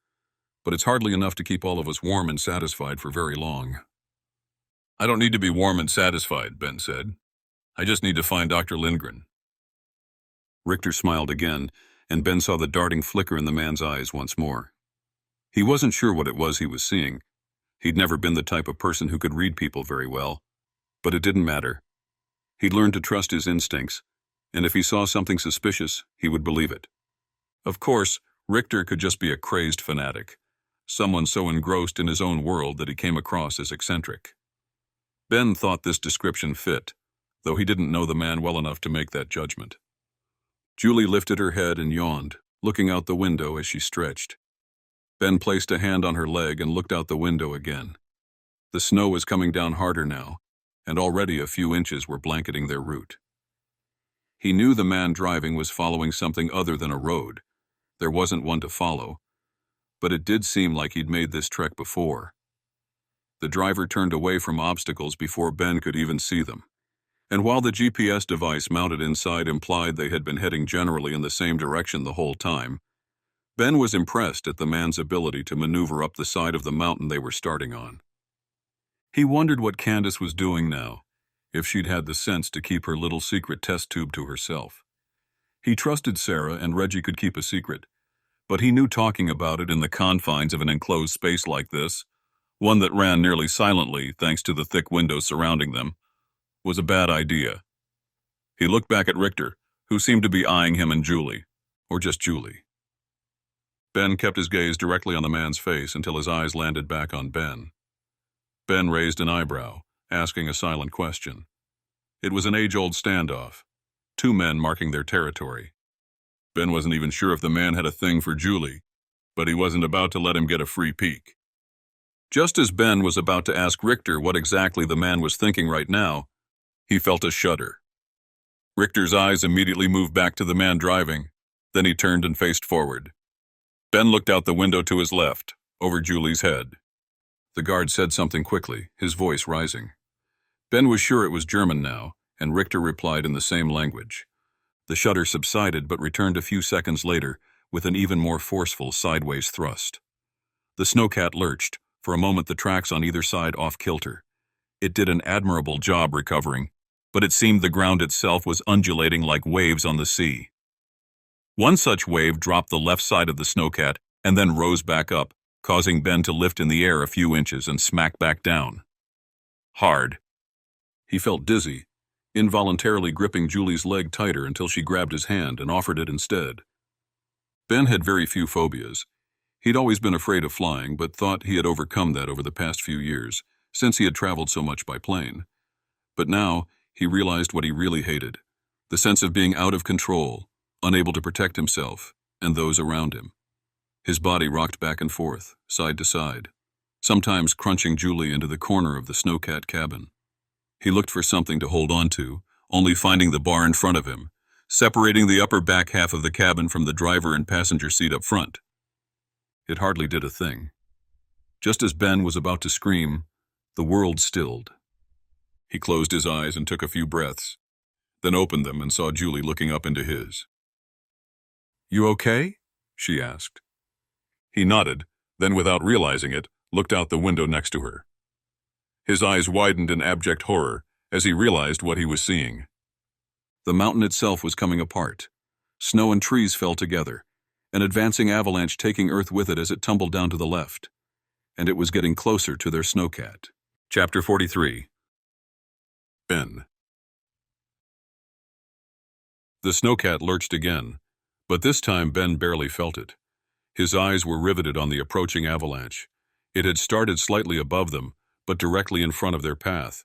[SPEAKER 2] but it's hardly enough to keep all of us warm and satisfied for very long. I don't need to be warm and satisfied, Ben said. I just need to find Dr. Lindgren. Richter smiled again, and Ben saw the darting flicker in the man's eyes once more. He wasn't sure what it was he was seeing. He'd never been the type of person who could read people very well, but it didn't matter. He'd learned to trust his instincts, and if he saw something suspicious, he would believe it. Of course, Richter could just be a crazed fanatic, someone so engrossed in his own world that he came across as eccentric. Ben thought this description fit, though he didn't know the man well enough to make that judgment. Julie lifted her head and yawned, looking out the window as she stretched. Ben placed a hand on her leg and looked out the window again. The snow was coming down harder now, and already a few inches were blanketing their route. He knew the man driving was following something other than a road. There wasn't one to follow, but it did seem like he'd made this trek before. The driver turned away from obstacles before Ben could even see them, and while the GPS device mounted inside implied they had been heading generally in the same direction the whole time, Ben was impressed at the man's ability to maneuver up the side of the mountain they were starting on. He wondered what Candace was doing now, if she'd had the sense to keep her little secret test tube to herself. He trusted Sarah and Reggie could keep a secret, but he knew talking about it in the confines of an enclosed space like this, one that ran nearly silently thanks to the thick windows surrounding them, was a bad idea. He looked back at Richter, who seemed to be eyeing him and Julie, or just Julie. Ben kept his gaze directly on the man's face until his eyes landed back on Ben. Ben raised an eyebrow, asking a silent question. It was an age-old standoff, two men marking their territory. Ben wasn't even sure if the man had a thing for Julie, but he wasn't about to let him get a free peek. Just as Ben was about to ask Richter what exactly the man was thinking right now, he felt a shudder. Richter's eyes immediately moved back to the man driving, then he turned and faced forward. Ben looked out the window to his left, over Julie's head. The guard said something quickly, his voice rising. Ben was sure it was German now, and Richter replied in the same language. The shudder subsided but returned a few seconds later with an even more forceful sideways thrust. The snowcat lurched, for a moment the tracks on either side off-kilter. It did an admirable job recovering, but it seemed the ground itself was undulating like waves on the sea. One such wave dropped the left side of the snowcat and then rose back up, causing Ben to lift in the air a few inches and smack back down. Hard. He felt dizzy, involuntarily gripping Julie's leg tighter until she grabbed his hand and offered it instead. Ben had very few phobias. He'd always been afraid of flying, but thought he had overcome that over the past few years, since he had traveled so much by plane. But now, he realized what he really hated, the sense of being out of control, unable to protect himself and those around him. His body rocked back and forth, side to side, sometimes crunching Julie into the corner of the snowcat cabin. He looked for something to hold on to, only finding the bar in front of him, separating the upper back half of the cabin from the driver and passenger seat up front. It hardly did a thing. Just as Ben was about to scream, the world stilled. He closed his eyes and took a few breaths, then opened them and saw Julie looking up into his. "You okay?" she asked. He nodded, then without realizing it, looked out the window next to her. His eyes widened in abject horror as he realized what he was seeing. The mountain itself was coming apart. Snow and trees fell together, an advancing avalanche taking Earth with it as it tumbled down to the left, and it was getting closer to their snowcat. Chapter 43. Ben. The snowcat lurched again, but this time Ben barely felt it. His eyes were riveted on the approaching avalanche. It had started slightly above them, but directly in front of their path.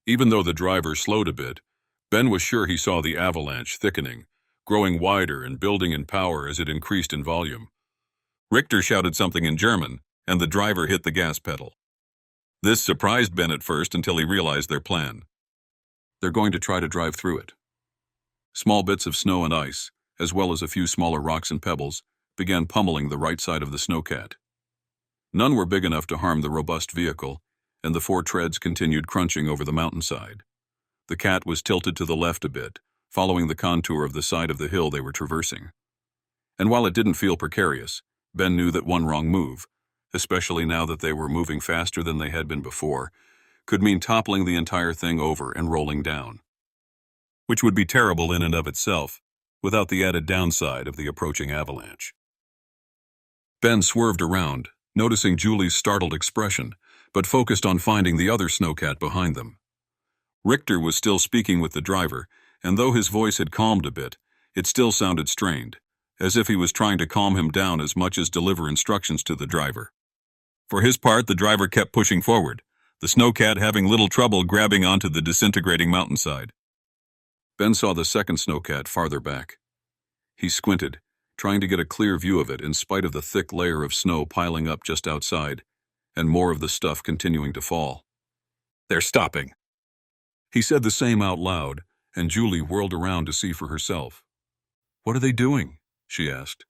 [SPEAKER 2] Even though the driver slowed a bit, Ben was sure he saw the avalanche thickening, growing wider and building in power as it increased in volume. Richter shouted something in German, and the driver hit the gas pedal. This surprised Ben at first until he realized their plan. They're going to try to drive through it. Small bits of snow and ice, as well as a few smaller rocks and pebbles, began pummeling the right side of the snowcat. None were big enough to harm the robust vehicle, and the four treads continued crunching over the mountainside. The cat was tilted to the left a bit, following the contour of the side of the hill they were traversing. And while it didn't feel precarious, Ben knew that one wrong move, especially now that they were moving faster than they had been before, could mean toppling the entire thing over and rolling down. Which would be terrible in and of itself, without the added downside of the approaching avalanche. Ben swerved around, noticing Julie's startled expression, but focused on finding the other snowcat behind them. Richter was still speaking with the driver, and though his voice had calmed a bit, it still sounded strained, as if he was trying to calm him down as much as deliver instructions to the driver. For his part, the driver kept pushing forward, the snowcat having little trouble grabbing onto the disintegrating mountainside. Ben saw the second snowcat farther back. He squinted, trying to get a clear view of it in spite of the thick layer of snow piling up just outside, and more of the stuff continuing to fall. "They're stopping." He said the same out loud, and Julie whirled around to see for herself. "What are they doing?" she asked.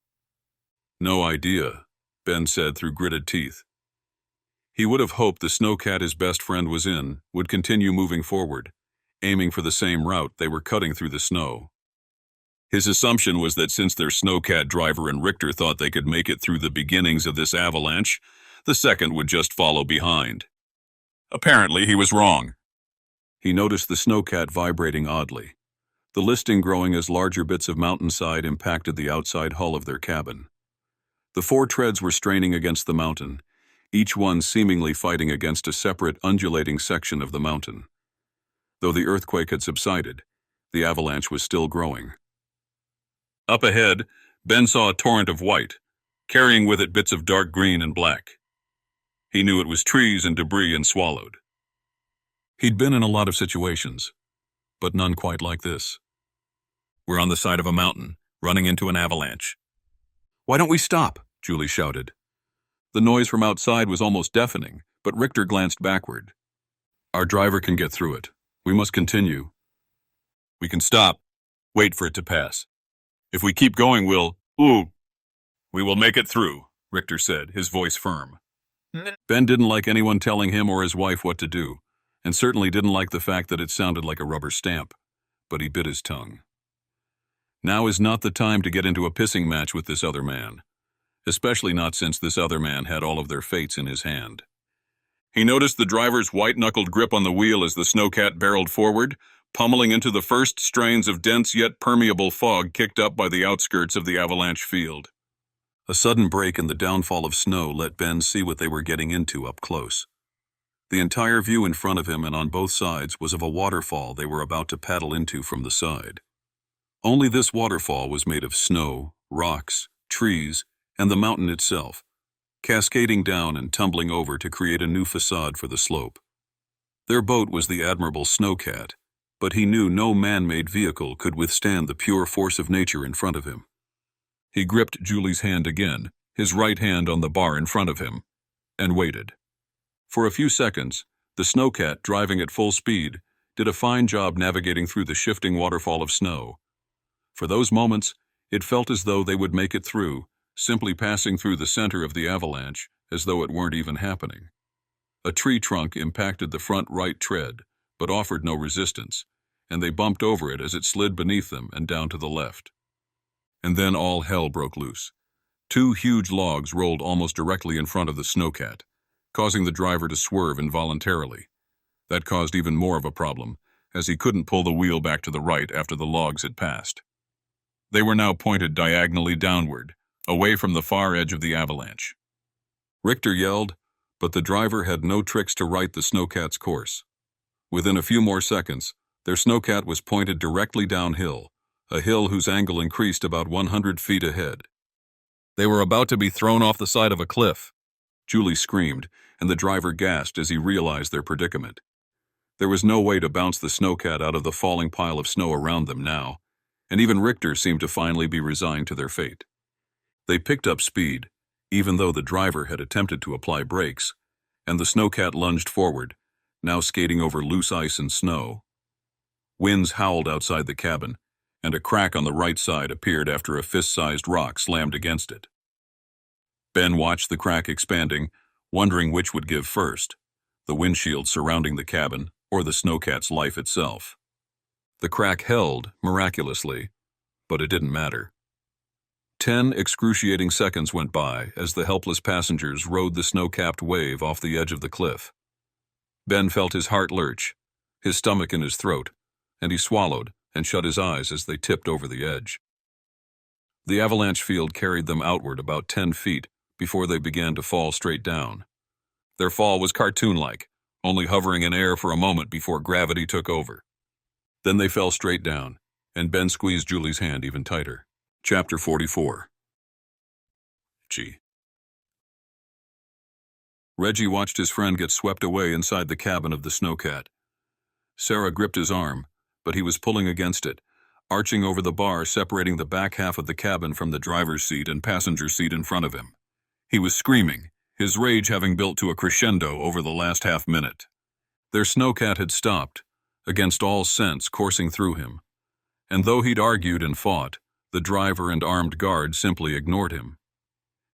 [SPEAKER 2] "No idea," Ben said through gritted teeth. He would have hoped the snowcat his best friend was in would continue moving forward, aiming for the same route they were cutting through the snow. His assumption was that since their snowcat driver and Richter thought they could make it through the beginnings of this avalanche, the second would just follow behind. Apparently, he was wrong. He noticed the snowcat vibrating oddly, the listing growing as larger bits of mountainside impacted the outside hull of their cabin. The four treads were straining against the mountain, each one seemingly fighting against a separate undulating section of the mountain. Though the earthquake had subsided, the avalanche was still growing. Up ahead, Ben saw a torrent of white, carrying with it bits of dark green and black. He knew it was trees and debris and swallowed. He'd been in a lot of situations, but none quite like this. "We're on the side of a mountain, running into an avalanche." "Why don't we stop?" Julie shouted. The noise from outside was almost deafening, but Richter glanced backward. "Our driver can get through it. We must continue." "We can stop. Wait for it to pass. If we keep going, we will make it through," Richter said, his voice firm. Ben didn't like anyone telling him or his wife what to do, and certainly didn't like the fact that it sounded like a rubber stamp, but he bit his tongue. Now is not the time to get into a pissing match with this other man, especially not since this other man had all of their fates in his hand. He noticed the driver's white-knuckled grip on the wheel as the snowcat barreled forward, pummeling into the first strains of dense yet permeable fog kicked up by the outskirts of the avalanche field. A sudden break in the downfall of snow let Ben see what they were getting into up close. The entire view in front of him and on both sides was of a waterfall they were about to paddle into from the side. Only this waterfall was made of snow, rocks, trees, and the mountain itself, cascading down and tumbling over to create a new facade for the slope. Their boat was the admirable snowcat, but he knew no man-made vehicle could withstand the pure force of nature in front of him. He gripped Julie's hand again, his right hand on the bar in front of him, and waited. For a few seconds, the snowcat, driving at full speed, did a fine job navigating through the shifting waterfall of snow. For those moments, it felt as though they would make it through, simply passing through the center of the avalanche, as though it weren't even happening. A tree trunk impacted the front right tread, but offered no resistance, and they bumped over it as it slid beneath them and down to the left. And then all hell broke loose. 2 huge logs rolled almost directly in front of the snowcat, causing the driver to swerve involuntarily. That caused even more of a problem, as he couldn't pull the wheel back to the right after the logs had passed. They were now pointed diagonally downward, away from the far edge of the avalanche. Richter yelled, but the driver had no tricks to right the snowcat's course. Within a few more seconds, their snowcat was pointed directly downhill, a hill whose angle increased about 100 feet ahead. They were about to be thrown off the side of a cliff. Julie screamed, and the driver gasped as he realized their predicament. There was no way to bounce the snowcat out of the falling pile of snow around them now, and even Richter seemed to finally be resigned to their fate. They picked up speed, even though the driver had attempted to apply brakes, and the snowcat lunged forward, now skating over loose ice and snow. Winds howled outside the cabin, and a crack on the right side appeared after a fist-sized rock slammed against it. Ben watched the crack expanding, wondering which would give first, the windshield surrounding the cabin or the snowcat's life itself. The crack held, miraculously, but it didn't matter. 10 excruciating seconds went by as the helpless passengers rode the snow-capped wave off the edge of the cliff. Ben felt his heart lurch, his stomach in his throat, and he swallowed and shut his eyes as they tipped over the edge. The avalanche field carried them outward about 10 feet before they began to fall straight down. Their fall was cartoon-like, only hovering in air for a moment before gravity took over. Then they fell straight down, and Ben squeezed Julie's hand even tighter. Chapter 44. Reggie watched his friend get swept away inside the cabin of the snowcat. Sarah gripped his arm, but he was pulling against it, arching over the bar separating the back half of the cabin from the driver's seat and passenger seat in front of him. He was screaming, his rage having built to a crescendo over the last half-minute. Their snowcat had stopped, against all sense coursing through him. And though he'd argued and fought, the driver and armed guard simply ignored him.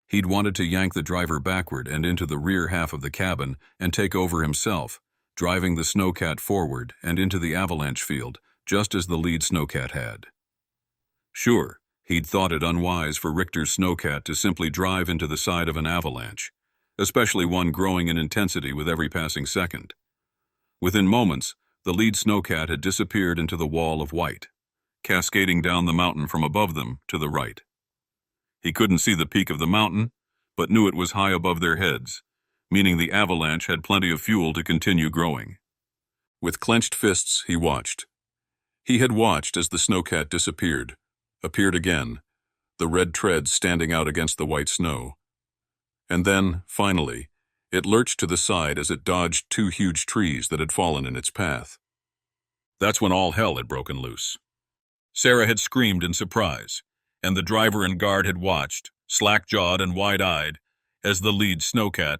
[SPEAKER 2] He'd wanted to yank the driver backward and into the rear half of the cabin and take over himself, driving the snowcat forward and into the avalanche field, just as the lead snowcat had. Sure, he'd thought it unwise for Richter's snowcat to simply drive into the side of an avalanche, especially one growing in intensity with every passing second. Within moments, the lead snowcat had disappeared into the wall of white, cascading down the mountain from above them to the right. He couldn't see the peak of the mountain, but knew it was high above their heads, meaning the avalanche had plenty of fuel to continue growing. With clenched fists, he watched. He had watched as the snowcat disappeared, appeared again, the red treads standing out against the white snow. And then, finally, it lurched to the side as it dodged 2 huge trees that had fallen in its path. That's when all hell had broken loose. Sarah had screamed in surprise, and the driver and guard had watched, slack-jawed and wide-eyed, as the lead snowcat,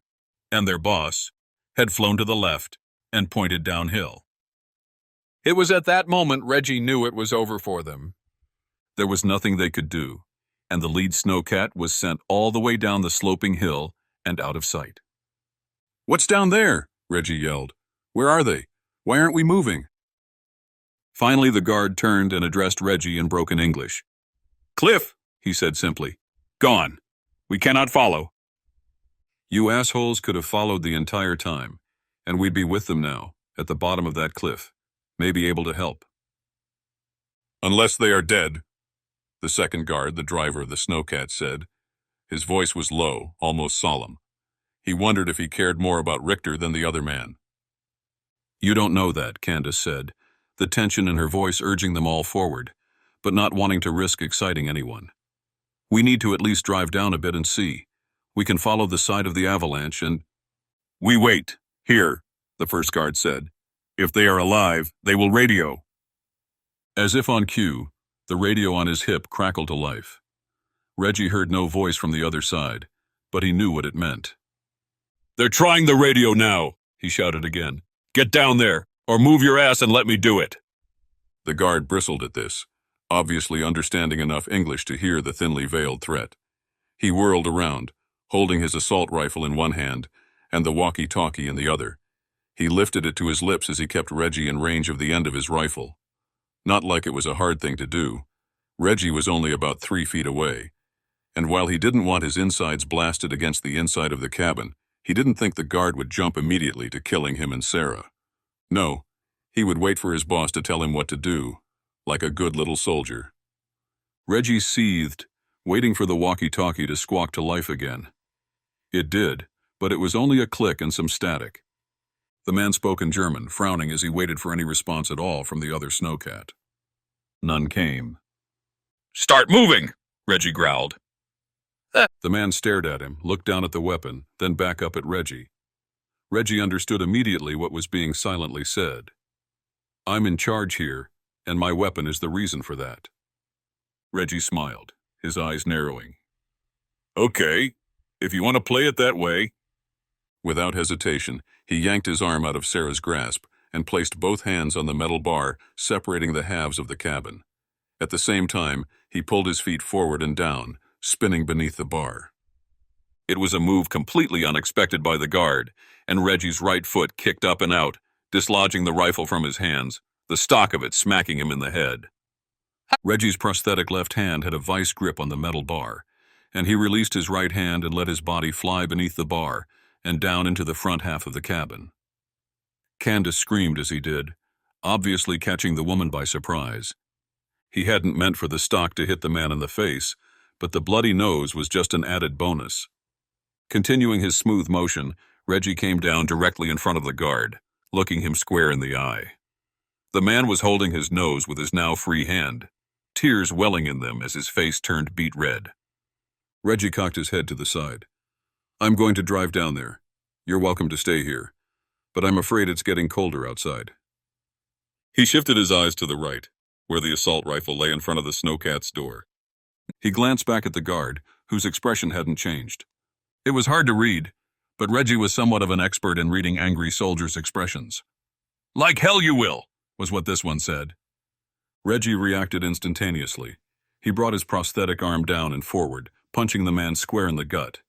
[SPEAKER 2] and their boss, had flown to the left and pointed downhill. It was at that moment Reggie knew it was over for them. There was nothing they could do, and the lead snowcat was sent all the way down the sloping hill and out of sight. "What's down there?" Reggie yelled. "Where are they? Why aren't we moving?" Finally, the guard turned and addressed Reggie in broken English. "Cliff," he said simply. "Gone. We cannot follow." "You assholes could have followed the entire time, and we'd be with them now, at the bottom of that cliff, maybe able to help." "Unless they are dead," the second guard, the driver of the snowcat, said. His voice was low, almost solemn. He wondered if he cared more about Richter than the other man. "You don't know that," Candace said, the tension in her voice urging them all forward, but not wanting to risk exciting anyone. "We need to at least drive down a bit and see. We can follow the side of the avalanche and—" "We wait, here," the first guard said. "If they are alive, they will radio." As if on cue, the radio on his hip crackled to life. Reggie heard no voice from the other side, but he knew what it meant. "They're trying the radio now," he shouted again. "Get down there, or move your ass and let me do it." The guard bristled at this, obviously understanding enough English to hear the thinly veiled threat. He whirled around, holding his assault rifle in one hand and the walkie-talkie in the other.
[SPEAKER 3] He lifted it to his lips as he kept Reggie in range of the end of his rifle. Not like it was a hard thing to do. Reggie was only about 3 feet away, and while he didn't want his insides blasted against the inside of the cabin, he didn't think the guard would jump immediately to killing him and Sarah. No, he would wait for his boss to tell him what to do, like a good little soldier.
[SPEAKER 2] Reggie seethed, waiting for the walkie-talkie to squawk to life again. It did, but it was only a click and some static. The man spoke in German, frowning as he waited for any response at all from the other snowcat. None came.
[SPEAKER 4] Start moving, Reggie growled.
[SPEAKER 2] The man stared at him, looked down at the weapon, then back up at Reggie. Reggie understood immediately what was being silently said. I'm in charge here, and my weapon is the reason for that. Reggie smiled, his eyes narrowing.
[SPEAKER 4] Okay, if you want to play it that way.
[SPEAKER 3] Without hesitation, he yanked his arm out of Sarah's grasp and placed both hands on the metal bar separating the halves of the cabin. At the same time, he pulled his feet forward and down, spinning beneath the bar.
[SPEAKER 4] It was a move completely unexpected by the guard, and Reggie's right foot kicked up and out, dislodging the rifle from his hands, the stock of it smacking him in the head.
[SPEAKER 2] Reggie's prosthetic left hand had a vice grip on the metal bar, and he released his right hand and let his body fly beneath the bar and down into the front half of the cabin. Candace screamed as he did, obviously catching the woman by surprise. He hadn't meant for the stock to hit the man in the face, but the bloody nose was just an added bonus. Continuing his smooth motion, Reggie came down directly in front of the guard, looking him square in the eye. The man was holding his nose with his now free hand, tears welling in them as his face turned beet red. Reggie cocked his head to the side. I'm going to drive down there. You're welcome to stay here, but I'm afraid it's getting colder outside. He shifted his eyes to the right, where the assault rifle lay in front of the snowcat's door. He glanced back at the guard, whose expression hadn't changed. It was hard to read, but Reggie was somewhat of an expert in reading angry soldiers' expressions.
[SPEAKER 4] Like hell you will,
[SPEAKER 2] was what this one said. Reggie reacted instantaneously. He brought his prosthetic arm down and forward, punching the man square in the gut.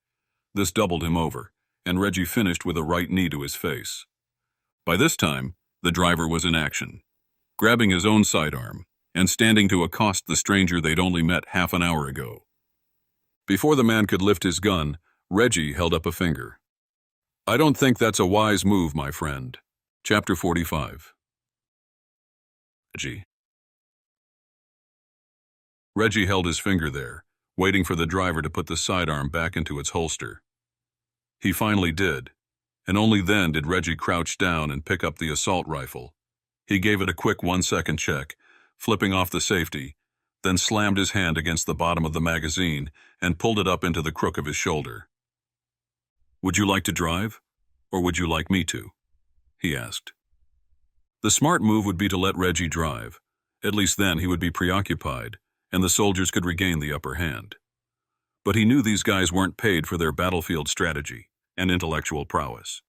[SPEAKER 2] This doubled him over, and Reggie finished with a right knee to his face. By this time, the driver was in action, grabbing his own sidearm and standing to accost the stranger they'd only met half an hour ago. Before the man could lift his gun, Reggie held up a finger. I don't think that's a wise move, my friend. Chapter 45. Reggie held his finger there, waiting for the driver to put the sidearm back into its holster. He finally did, and only then did Reggie crouch down and pick up the assault rifle. He gave it a quick 1-second check, flipping off the safety, then slammed his hand against the bottom of the magazine and pulled it up into the crook of his shoulder. Would you like to drive, or would you like me to? He asked. The smart move would be to let Reggie drive. At least then he would be preoccupied, and the soldiers could regain the upper hand. But he knew these guys weren't paid for their battlefield strategy and intellectual prowess.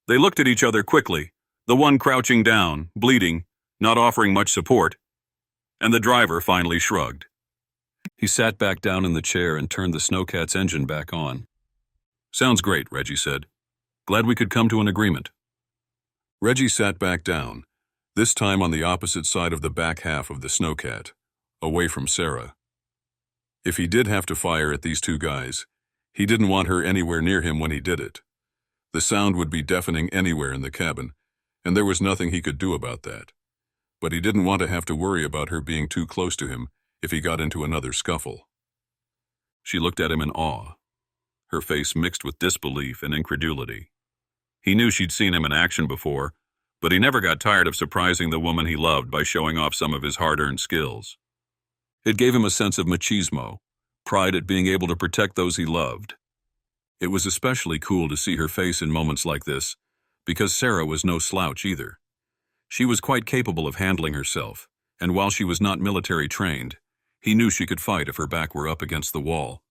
[SPEAKER 2] They looked at each other quickly, the one crouching down, bleeding, not offering much support, and the driver finally shrugged. He sat back down in the chair and turned the snowcat's engine back on. Sounds great, Reggie said. Glad we could come to an agreement. Reggie sat back down, this time on the opposite side of the back half of the snowcat, away from Sarah. If he did have to fire at these two guys, he didn't want her anywhere near him when he did it. The sound would be deafening anywhere in the cabin, and there was nothing he could do about that. But he didn't want to have to worry about her being too close to him if he got into another scuffle. She looked at him in awe, her face mixed with disbelief and incredulity. He knew she'd seen him in action before, but he never got tired of surprising the woman he loved by showing off some of his hard-earned skills. It gave him a sense of machismo, pride at being able to protect those he loved. It was especially cool to see her face in moments like this, because Sarah was no slouch either. She was quite capable of handling herself, and while she was not military trained, he knew she could fight if her back were up against the wall.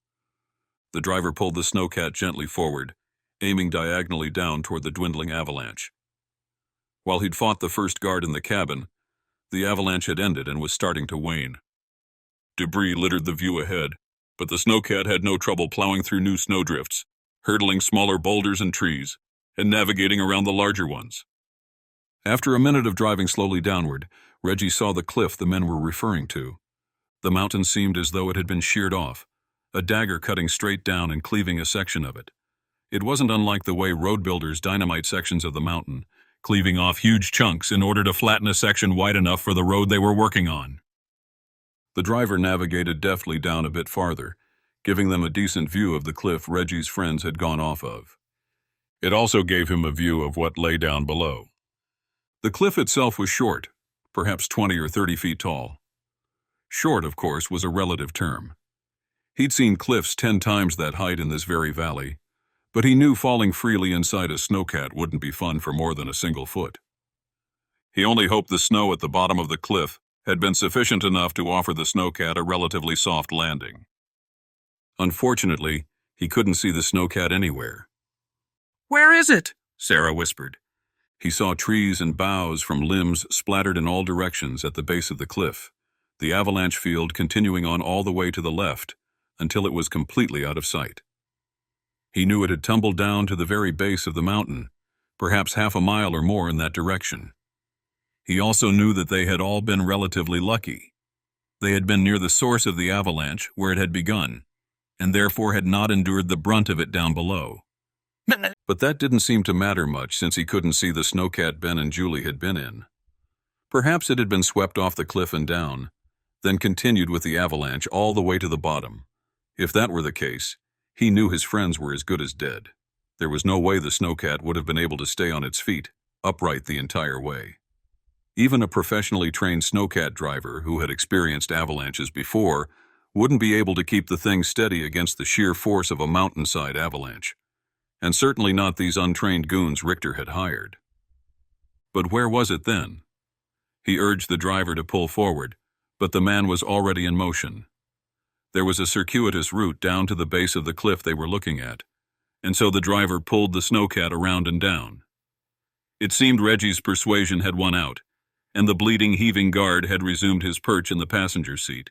[SPEAKER 2] The driver pulled the snowcat gently forward, aiming diagonally down toward the dwindling avalanche. While he'd fought the first guard in the cabin, the avalanche had ended and was starting to wane. Debris littered the view ahead, but the snowcat had no trouble plowing through new snowdrifts, hurdling smaller boulders and trees, and navigating around the larger ones. After a minute of driving slowly downward, Reggie saw the cliff the men were referring to. The mountain seemed as though it had been sheared off, a dagger cutting straight down and cleaving a section of it. It wasn't unlike the way road builders dynamite sections of the mountain, cleaving off huge chunks in order to flatten a section wide enough for the road they were working on. The driver navigated deftly down a bit farther, giving them a decent view of the cliff Reggie's friends had gone off of. It also gave him a view of what lay down below. The cliff itself was short, perhaps 20 or 30 feet tall. Short, of course, was a relative term. He'd seen cliffs 10 times that height in this very valley, but he knew falling freely inside a snowcat wouldn't be fun for more than a single foot. He only hoped the snow at the bottom of the cliff had been sufficient enough to offer the snowcat a relatively soft landing. Unfortunately, he couldn't see the snowcat anywhere.
[SPEAKER 6] Where is it?
[SPEAKER 2] Sarah whispered. He saw trees and boughs from limbs splattered in all directions at the base of the cliff, the avalanche field continuing on all the way to the left until it was completely out of sight. He knew it had tumbled down to the very base of the mountain, perhaps half a mile or more in that direction. He also knew that they had all been relatively lucky. They had been near the source of the avalanche, where it had begun, and therefore had not endured the brunt of it down below. But that didn't seem to matter much since he couldn't see the snowcat Ben and Julie had been in. Perhaps it had been swept off the cliff and down, then continued with the avalanche all the way to the bottom. If that were the case, he knew his friends were as good as dead. There was no way the snowcat would have been able to stay on its feet, upright the entire way. Even a professionally trained snowcat driver who had experienced avalanches before wouldn't be able to keep the thing steady against the sheer force of a mountainside avalanche, and certainly not these untrained goons Richter had hired. But where was it then? He urged the driver to pull forward, but the man was already in motion. There was a circuitous route down to the base of the cliff they were looking at, and so the driver pulled the snowcat around and down. It seemed Reggie's persuasion had won out, and the bleeding, heaving guard had resumed his perch in the passenger seat,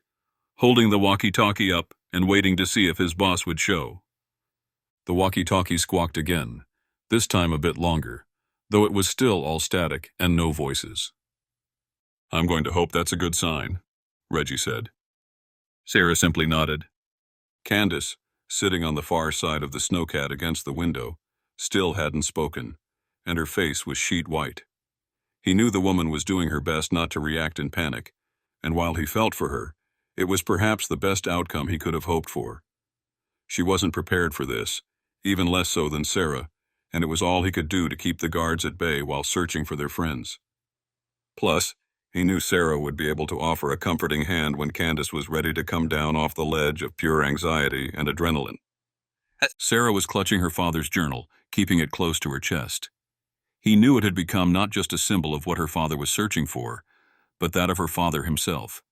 [SPEAKER 2] holding the walkie-talkie up and waiting to see if his boss would show. The walkie-talkie squawked again, this time a bit longer, though it was still all static and no voices. "I'm going to hope that's a good sign," Reggie said. Sarah simply nodded. Candace, sitting on the far side of the snowcat against the window, still hadn't spoken, and her face was sheet white. He knew the woman was doing her best not to react in panic, and while he felt for her, it was perhaps the best outcome he could have hoped for. She wasn't prepared for this, even less so than Sarah, and it was all he could do to keep the guards at bay while searching for their friends. Plus, he knew Sarah would be able to offer a comforting hand when Candace was ready to come down off the ledge of pure anxiety and adrenaline. Sarah was clutching her father's journal, keeping it close to her chest. He knew it had become not just a symbol of what her father was searching for, but that of her father himself.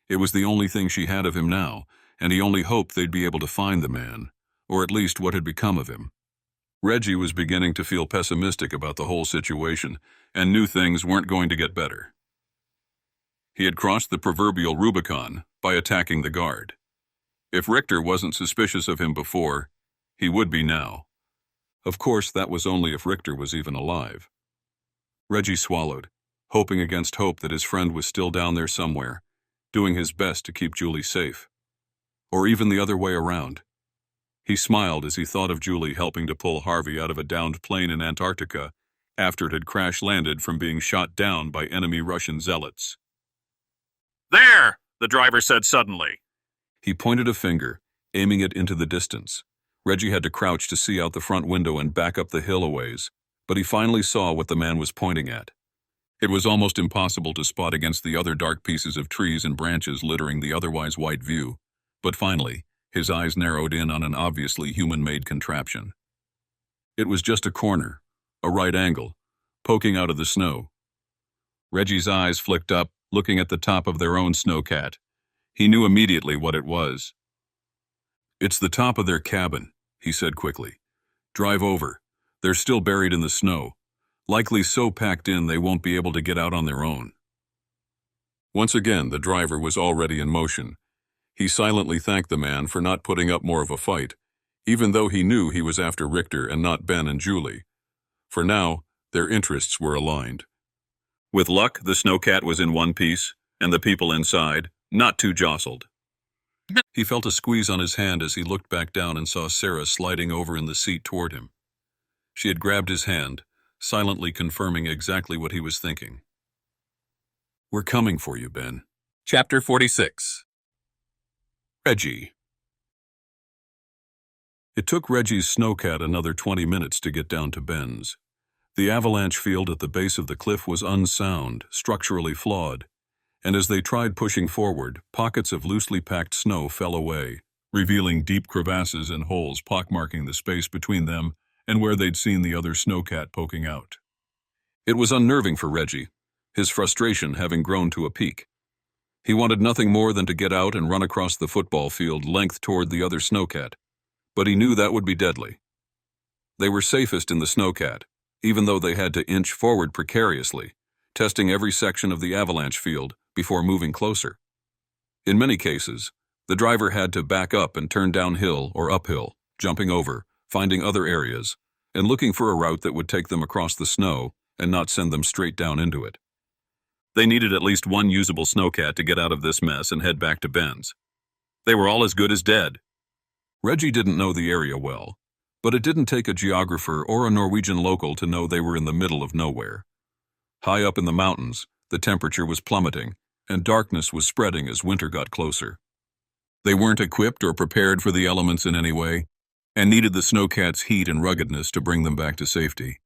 [SPEAKER 2] It was the only thing she had of him now, and he only hoped they'd be able to find the man, or at least what had become of him. Reggie was beginning to feel pessimistic about the whole situation, and knew things weren't going to get better. He had crossed the proverbial Rubicon by attacking the guard. If Richter wasn't suspicious of him before, he would be now. Of course, that was only if Richter was even alive. Reggie swallowed, hoping against hope that his friend was still down there somewhere, doing his best to keep Julie safe. Or even the other way around. He smiled as he thought of Julie helping to pull Harvey out of a downed plane in Antarctica after it had crash-landed from being shot down by enemy Russian zealots.
[SPEAKER 4] "There!" the driver said suddenly.
[SPEAKER 2] He pointed a finger, aiming it into the distance. Reggie had to crouch to see out the front window and back up the hill a ways, but he finally saw what the man was pointing at. It was almost impossible to spot against the other dark pieces of trees and branches littering the otherwise white view, but finally, his eyes narrowed in on an obviously human-made contraption. It was just a corner, a right angle, poking out of the snow. Reggie's eyes flicked up, looking at the top of their own snowcat. He knew immediately what it was. "It's the top of their cabin," he said quickly. "Drive over. They're still buried in the snow, likely so packed in they won't be able to get out on their own." Once again, the driver was already in motion. He silently thanked the man for not putting up more of a fight, even though he knew he was after Richter and not Ben and Julie.
[SPEAKER 3] For now, their interests were aligned.
[SPEAKER 4] With luck, the snowcat was in one piece, and the people inside, not too jostled.
[SPEAKER 2] He felt a squeeze on his hand as he looked back down and saw Sarah sliding over in the seat toward him. She had grabbed his hand, silently confirming exactly what he was thinking. "We're coming for you, Ben."
[SPEAKER 4] Chapter 46.
[SPEAKER 2] Reggie. It took Reggie's snowcat another 20 minutes to get down to Ben's. The avalanche field at the base of the cliff was unsound, structurally flawed, and as they tried pushing forward, pockets of loosely packed snow fell away, revealing deep crevasses and holes pockmarking the space between them and where they'd seen the other snowcat poking out. It was unnerving for Reggie, his frustration having grown to a peak. He wanted nothing more than to get out and run across the football field length toward the other snowcat, but he knew that would be deadly. They were safest in the snowcat, even though they had to inch forward precariously, testing every section of the avalanche field before moving closer. In many cases, the driver had to back up and turn downhill or uphill, jumping over, finding other areas, and looking for a route that would take them across the snow and not send them straight down into it.
[SPEAKER 4] They needed at least one usable snowcat to get out of this mess and head back to Ben's. They were all as good as dead.
[SPEAKER 2] Reggie didn't know the area well, but it didn't take a geographer or a Norwegian local to know they were in the middle of nowhere. High up in the mountains, the temperature was plummeting, and darkness was spreading as winter got closer. They weren't equipped or prepared for the elements in any way, and needed the snowcat's heat and ruggedness to bring them back to safety.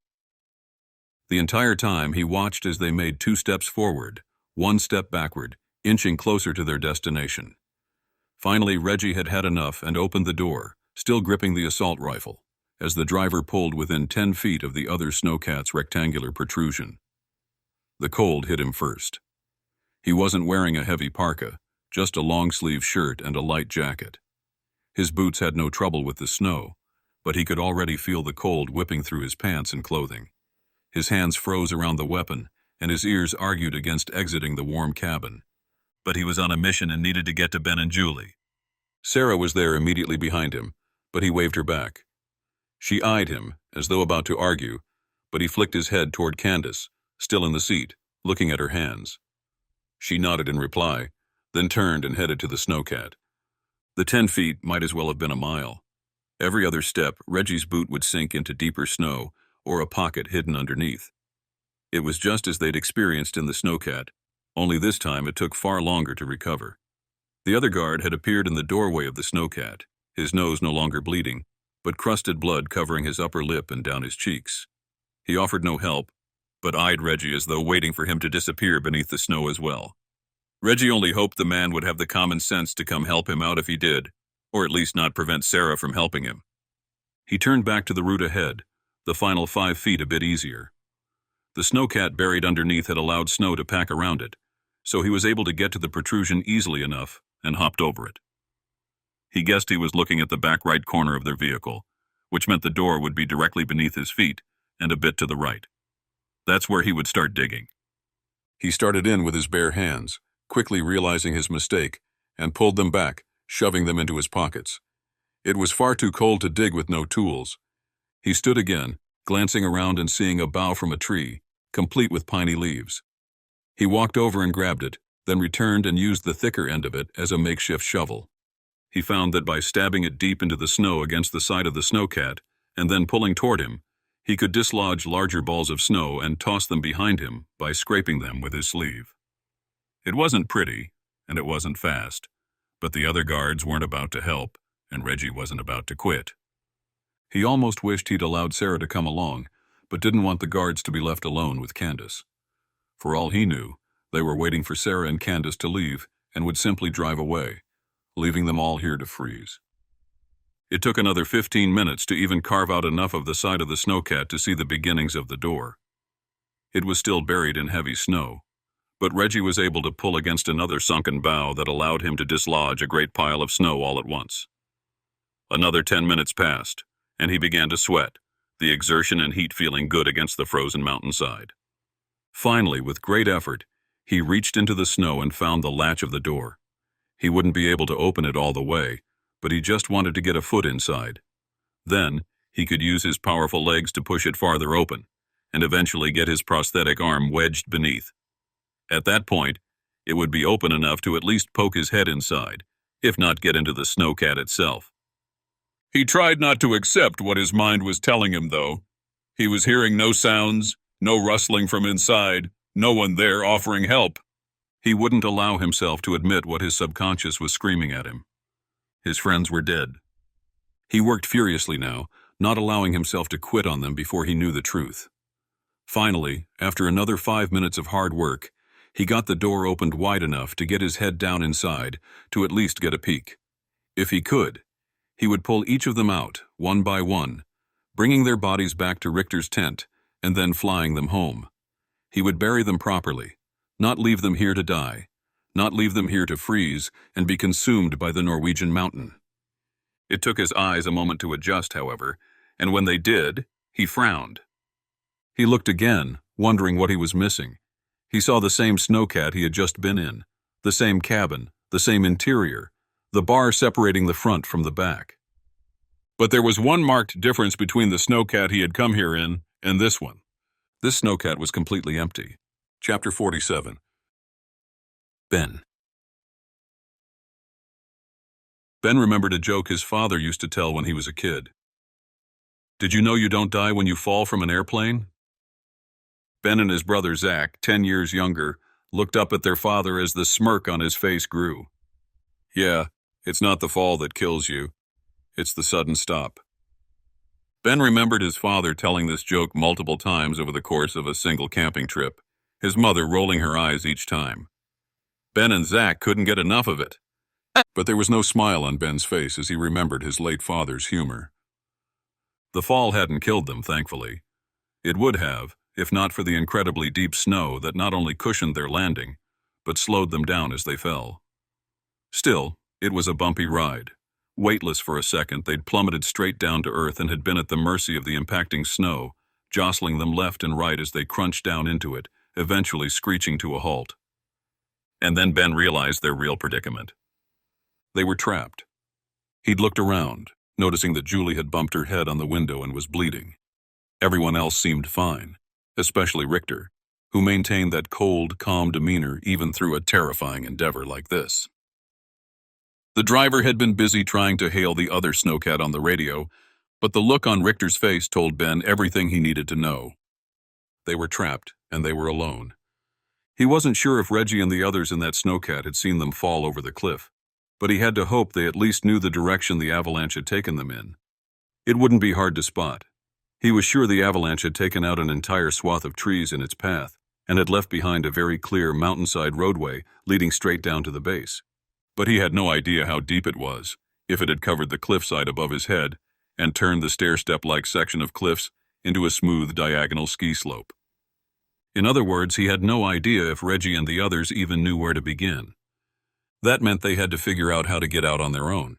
[SPEAKER 2] The entire time he watched as they made 2 steps forward, 1 step backward, inching closer to their destination. Finally, Reggie had had enough and opened the door, still gripping the assault rifle, as the driver pulled within 10 feet of the other snowcat's rectangular protrusion. The cold hit him first. He wasn't wearing a heavy parka, just a long-sleeve shirt and a light jacket. His boots had no trouble with the snow, but he could already feel the cold whipping through his pants and clothing. His hands froze around the weapon, and his ears argued against exiting the warm cabin. But he was on a mission and needed to get to Ben and Julie. Sarah was there immediately behind him, but he waved her back. She eyed him, as though about to argue, but he flicked his head toward Candace, still in the seat, looking at her hands. She nodded in reply, then turned and headed to the snowcat. The 10 feet might as well have been a mile. Every other step, Reggie's boot would sink into deeper snow or a pocket hidden underneath. It was just as they'd experienced in the snowcat, only this time it took far longer to recover. The other guard had appeared in the doorway of the snowcat, his nose no longer bleeding, but crusted blood covering his upper lip and down his cheeks. He offered no help, but eyed Reggie as though waiting for him to disappear beneath the snow as well. Reggie only hoped the man would have the common sense to come help him out if he did, or at least not prevent Sarah from helping him. He turned back to the route ahead, the final 5 feet a bit easier. The snowcat buried underneath had allowed snow to pack around it, so he was able to get to the protrusion easily enough and hopped over it. He guessed he was looking at the back right corner of their vehicle, which meant the door would be directly beneath his feet and a bit to the right. That's where he would start digging. He started in with his bare hands, quickly realizing his mistake, and pulled them back, shoving them into his pockets. It was far too cold to dig with no tools. He stood again, glancing around and seeing a bough from a tree, complete with piney leaves. He walked over and grabbed it, then returned and used the thicker end of it as a makeshift shovel. He found that by stabbing it deep into the snow against the side of the snowcat, and then pulling toward him, he could dislodge larger balls of snow and toss them behind him by scraping them with his sleeve. It wasn't pretty, and it wasn't fast, but the other guards weren't about to help, and Reggie wasn't about to quit. He almost wished he'd allowed Sarah to come along, but didn't want the guards to be left alone with Candace. For all he knew, they were waiting for Sarah and Candace to leave and would simply drive away, leaving them all here to freeze. It took another 15 minutes to even carve out enough of the side of the snowcat to see the beginnings of the door. It was still buried in heavy snow, but Reggie was able to pull against another sunken bough that allowed him to dislodge a great pile of snow all at once. Another 10 minutes passed, and he began to sweat, the exertion and heat feeling good against the frozen mountainside. Finally, with great effort, he reached into the snow and found the latch of the door. He wouldn't be able to open it all the way, but he just wanted to get a foot inside. Then, he could use his powerful legs to push it farther open, and eventually get his prosthetic arm wedged beneath. At that point, it would be open enough to at least poke his head inside, if not get into the snowcat itself. He tried not to accept what his mind was telling him, though. He was hearing no sounds, no rustling from inside, no one there offering help. He wouldn't allow himself to admit what his subconscious was screaming at him. His friends were dead. He worked furiously now, not allowing himself to quit on them before he knew the truth. Finally, after another 5 minutes of hard work, he got the door opened wide enough to get his head down inside to at least get a peek. If he could, he would pull each of them out, one by one, bringing their bodies back to Richter's tent and then flying them home. He would bury them properly, not leave them here to die, not leave them here to freeze and be consumed by the Norwegian mountain. It took his eyes a moment to adjust, however, and when they did, he frowned. He looked again, wondering what he was missing. He saw the same snowcat he had just been in, the same cabin, the same interior, the bar separating the front from the back. But there was one marked difference between the snowcat he had come here in and this one. This snowcat was completely empty. Chapter 47. Ben. Ben remembered a joke his father used to tell when he was a kid. Did you know you don't die when you fall from an airplane? Ben and his brother Zach, 10 years younger, looked up at their father as the smirk on his face grew. Yeah, it's not the fall that kills you. It's the sudden stop. Ben remembered his father telling this joke multiple times over the course of a single camping trip, his mother rolling her eyes each time. Ben and Zach couldn't get enough of it. But there was no smile on Ben's face as he remembered his late father's humor. The fall hadn't killed them, thankfully. It would have, if not for the incredibly deep snow that not only cushioned their landing, but slowed them down as they fell. Still, it was a bumpy ride. Weightless for a second, they'd plummeted straight down to earth and had been at the mercy of the impacting snow, jostling them left and right as they crunched down into it, eventually screeching to a halt. And then Ben realized their real predicament. They were trapped. He'd looked around, noticing that Julie had bumped her head on the window and was bleeding. Everyone else seemed fine, especially Richter, who maintained that cold, calm demeanor even through a terrifying endeavor like this. The driver had been busy trying to hail the other snowcat on the radio, but the look on Richter's face told Ben everything he needed to know. They were trapped, and they were alone. He wasn't sure if Reggie and the others in that snowcat had seen them fall over the cliff, but he had to hope they at least knew the direction the avalanche had taken them in. It wouldn't be hard to spot. He was sure the avalanche had taken out an entire swath of trees in its path and had left behind a very clear mountainside roadway leading straight down to the base. But he had no idea how deep it was, if it had covered the cliffside above his head and turned the stair-step-like section of cliffs into a smooth diagonal ski slope. In other words, he had no idea if Reggie and the others even knew where to begin. That meant they had to figure out how to get out on their own.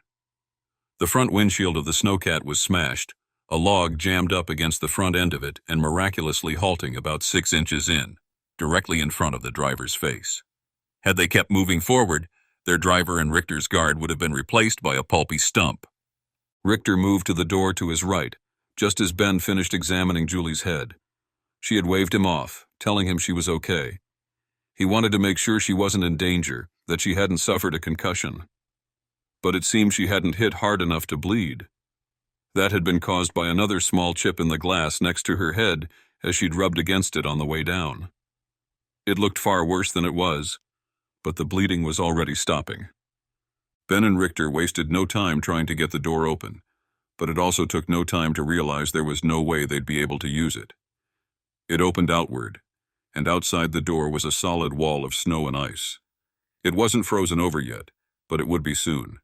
[SPEAKER 2] The front windshield of the snowcat was smashed, a log jammed up against the front end of it and miraculously halting about 6 inches in, directly in front of the driver's face. Had they kept moving forward, their driver and Richter's guard would have been replaced by a pulpy stump. Richter moved to the door to his right, just as Ben finished examining Julie's head. She had waved him off, telling him she was okay. He wanted to make sure she wasn't in danger, that she hadn't suffered a concussion. But it seemed she hadn't hit hard enough to bleed. That had been caused by another small chip in the glass next to her head as she'd rubbed against it on the way down. It looked far worse than it was, but the bleeding was already stopping. Ben and Richter wasted no time trying to get the door open, but it also took no time to realize there was no way they'd be able to use it. It opened outward, and outside the door was a solid wall of snow and ice. It wasn't frozen over yet, but it would be soon.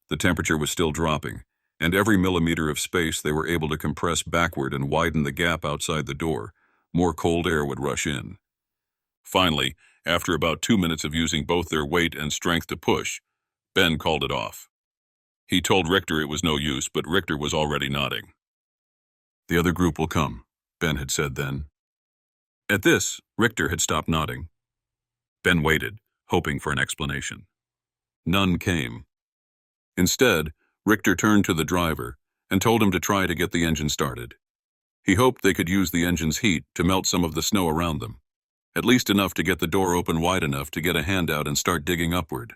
[SPEAKER 2] The temperature was still dropping, and every millimeter of space they were able to compress backward and widen the gap outside the door, more cold air would rush in. Finally, after about 2 minutes of using both their weight and strength to push, Ben called it off. He told Richter it was no use, but Richter was already nodding. "The other group will come," Ben had said then. At this, Richter had stopped nodding. Ben waited, hoping for an explanation. None came. Instead, Richter turned to the driver and told him to try to get the engine started. He hoped they could use the engine's heat to melt some of the snow around them, at least enough to get the door open wide enough to get a hand out and start digging upward.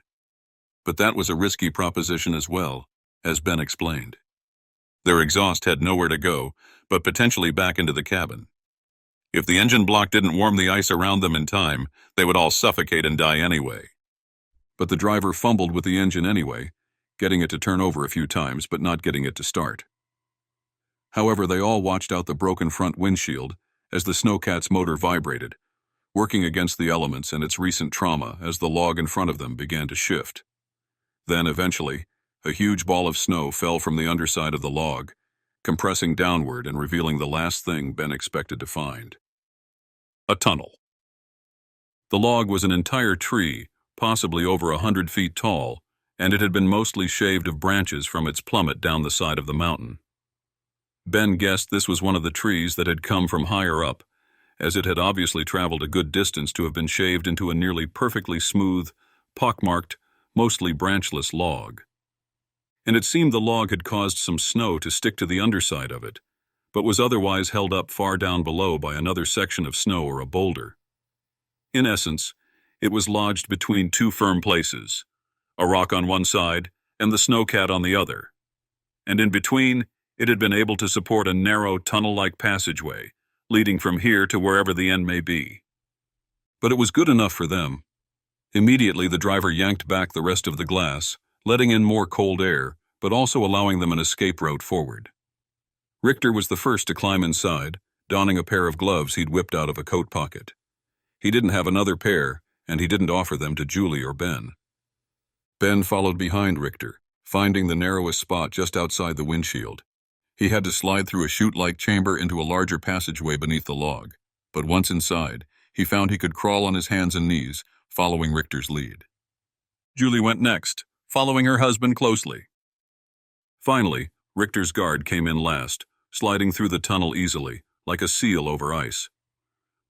[SPEAKER 2] But that was a risky proposition as well, as Ben explained. Their exhaust had nowhere to go, but potentially back into the cabin. If the engine block didn't warm the ice around them in time, they would all suffocate and die anyway. But the driver fumbled with the engine anyway, getting it to turn over a few times but not getting it to start. However, they all watched out the broken front windshield as the snowcat's motor vibrated, working against the elements and its recent trauma as the log in front of them began to shift. Then, eventually, a huge ball of snow fell from the underside of the log, compressing downward and revealing the last thing Ben expected to find. A tunnel. The log was an entire tree, possibly over 100 feet tall, and it had been mostly shaved of branches from its plummet down the side of the mountain. Ben guessed this was one of the trees that had come from higher up, as it had obviously traveled a good distance to have been shaved into a nearly perfectly smooth, pockmarked, mostly branchless log. And it seemed the log had caused some snow to stick to the underside of it, but was otherwise held up far down below by another section of snow or a boulder. In essence, it was lodged between two firm places, a rock on one side and the snowcat on the other, and in between it had been able to support a narrow tunnel-like passageway, leading from here to wherever the end may be. But it was good enough for them. Immediately the driver yanked back the rest of the glass, letting in more cold air, but also allowing them an escape route forward. Richter was the first to climb inside, donning a pair of gloves he'd whipped out of a coat pocket. He didn't have another pair, and he didn't offer them to Julie or Ben. Ben followed behind Richter, finding the narrowest spot just outside the windshield. He had to slide through a chute-like chamber into a larger passageway beneath the log, but once inside, he found he could crawl on his hands and knees, following Richter's lead. Julie went next, following her husband closely. Finally, Richter's guard came in last, sliding through the tunnel easily, like a seal over ice.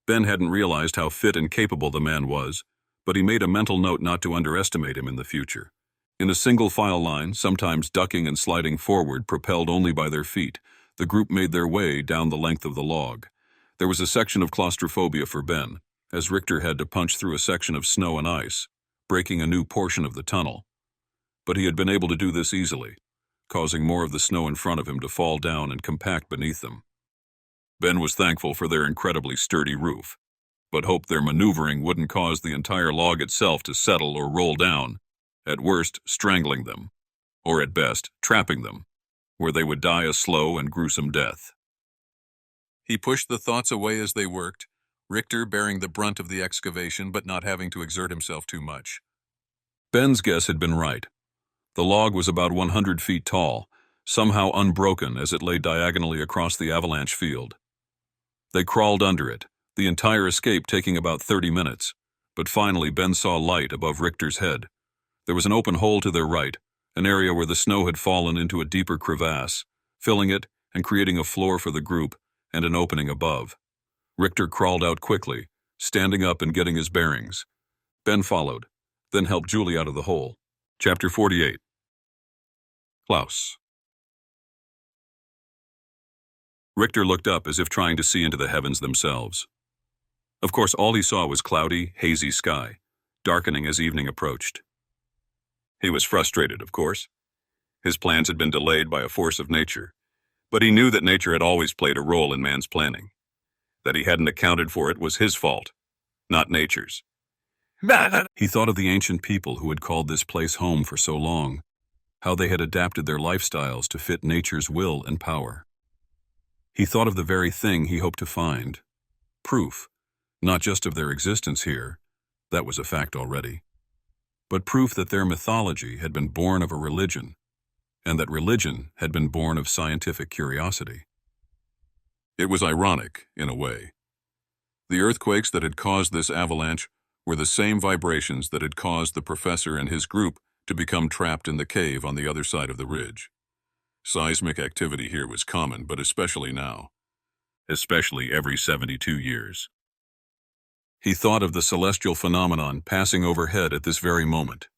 [SPEAKER 2] Ben hadn't realized how fit and capable the man was, but he made a mental note not to underestimate him in the future. In a single file line, sometimes ducking and sliding forward, propelled only by their feet, the group made their way down the length of the log. There was a section of claustrophobia for Ben, as Richter had to punch through a section of snow and ice, breaking a new portion of the tunnel. But he had been able to do this easily, causing more of the snow in front of him to fall down and compact beneath them. Ben was thankful for their incredibly sturdy roof, but hoped their maneuvering wouldn't cause the entire log itself to settle or roll down, at worst strangling them, or at best trapping them, where they would die a slow and gruesome death. He pushed the thoughts away as they worked, Richter bearing the brunt of the excavation but not having to exert himself too much. Ben's guess had been right. The log was about 100 feet tall, somehow unbroken as it lay diagonally across the avalanche field. They crawled under it, the entire escape taking about 30 minutes, but finally Ben saw light above Richter's head. There was an open hole to their right, an area where the snow had fallen into a deeper crevasse, filling it and creating a floor for the group and an opening above. Richter crawled out quickly, standing up and getting his bearings. Ben followed, then helped Julie out of the hole. Chapter 48. Klaus. Richter looked up as if trying to see into the heavens themselves. Of course, all he saw was cloudy, hazy sky, darkening as evening approached. He was frustrated, of course. His plans had been delayed by a force of nature, but he knew that nature had always played a role in man's planning. That he hadn't accounted for it was his fault, not nature's. He thought of the ancient people who had called this place home for so long, how they had adapted their lifestyles to fit nature's will and power. He thought of the very thing he hoped to find, proof, not just of their existence here, that was a fact already, but proof that their mythology had been born of a religion, and that religion had been born of scientific curiosity. It was ironic, in a way. The earthquakes that had caused this avalanche were the same vibrations that had caused the professor and his group to become trapped in the cave on the other side of the ridge. Seismic activity here was common, but especially now. Especially every 72 years. He thought of the celestial phenomenon passing overhead at this very moment.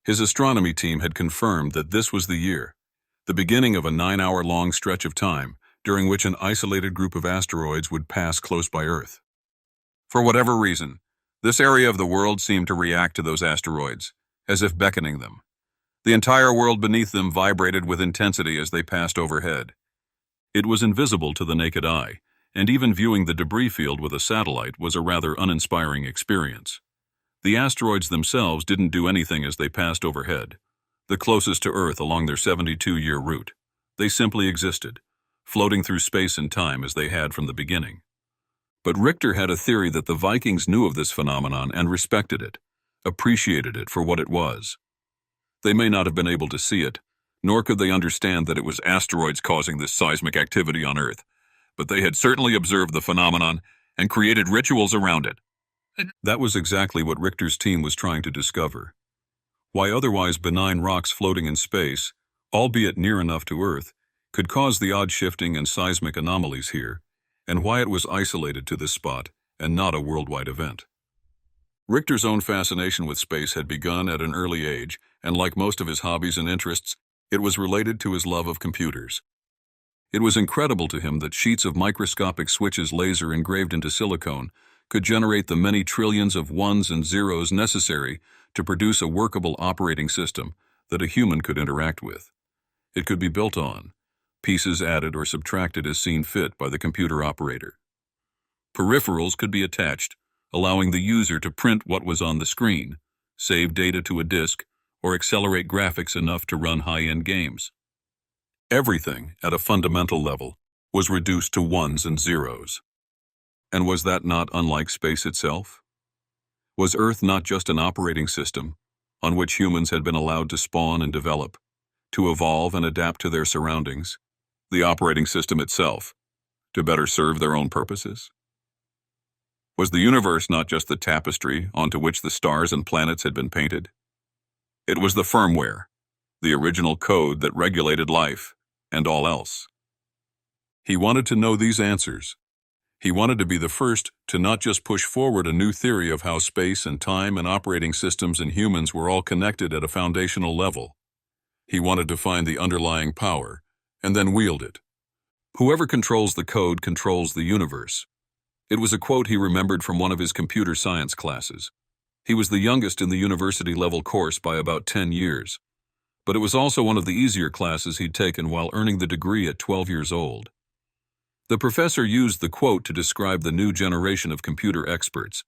[SPEAKER 2] His astronomy team had confirmed that this was the year, the beginning of a 9-hour-long stretch of time during which an isolated group of asteroids would pass close by Earth. For whatever reason, this area of the world seemed to react to those asteroids, as if beckoning them. The entire world beneath them vibrated with intensity as they passed overhead. It was invisible to the naked eye, and even viewing the debris field with a satellite was a rather uninspiring experience. The asteroids themselves didn't do anything as they passed overhead, the closest to Earth along their 72-year route. They simply existed, floating through space and time as they had from the beginning. But Richter had a theory that the Vikings knew of this phenomenon and respected it, appreciated it for what it was. They may not have been able to see it, nor could they understand that it was asteroids causing this seismic activity on Earth, but they had certainly observed the phenomenon and created rituals around it. That was exactly what Richter's team was trying to discover. Why otherwise benign rocks floating in space, albeit near enough to Earth, could cause the odd shifting and seismic anomalies here, and why it was isolated to this spot and not a worldwide event. Richter's own fascination with space had begun at an early age, and like most of his hobbies and interests, it was related to his love of computers. It was incredible to him that sheets of microscopic switches laser engraved into silicone could generate the many trillions of ones and zeros necessary to produce a workable operating system that a human could interact with. It could be built on, pieces added or subtracted as seen fit by the computer operator. Peripherals could be attached, allowing the user to print what was on the screen, save data to a disk, or accelerate graphics enough to run high-end games. Everything, at a fundamental level, was reduced to ones and zeros. And was that not unlike space itself? Was Earth not just an operating system on which humans had been allowed to spawn and develop, to evolve and adapt to their surroundings, the operating system itself, to better serve their own purposes? Was the universe not just the tapestry onto which the stars and planets had been painted? It was the firmware, the original code that regulated life and all else. He wanted to know these answers. He wanted to be the first to not just push forward a new theory of how space and time and operating systems and humans were all connected at a foundational level. He wanted to find the underlying power and then wield it. Whoever controls the code controls the universe. It was a quote he remembered from one of his computer science classes. He was the youngest in the university-level course by about 10 years, but it was also one of the easier classes he'd taken while earning the degree at 12 years old. The professor used the quote to describe the new generation of computer experts,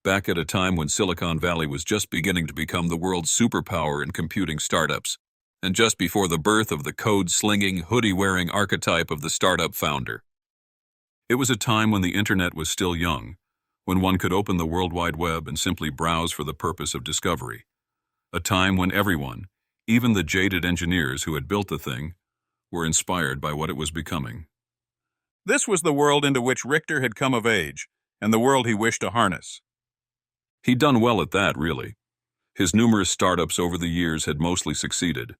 [SPEAKER 2] back at a time when Silicon Valley was just beginning to become the world's superpower in computing startups, and just before the birth of the code-slinging, hoodie-wearing archetype of the startup founder. It was a time when the internet was still young, when one could open the World Wide Web and simply browse for the purpose of discovery. A time when everyone, even the jaded engineers who had built the thing, were inspired by what it was becoming. This was the world into which Richter had come of age, and the world he wished to harness. He'd done well at that, really. His numerous startups over the years had mostly succeeded.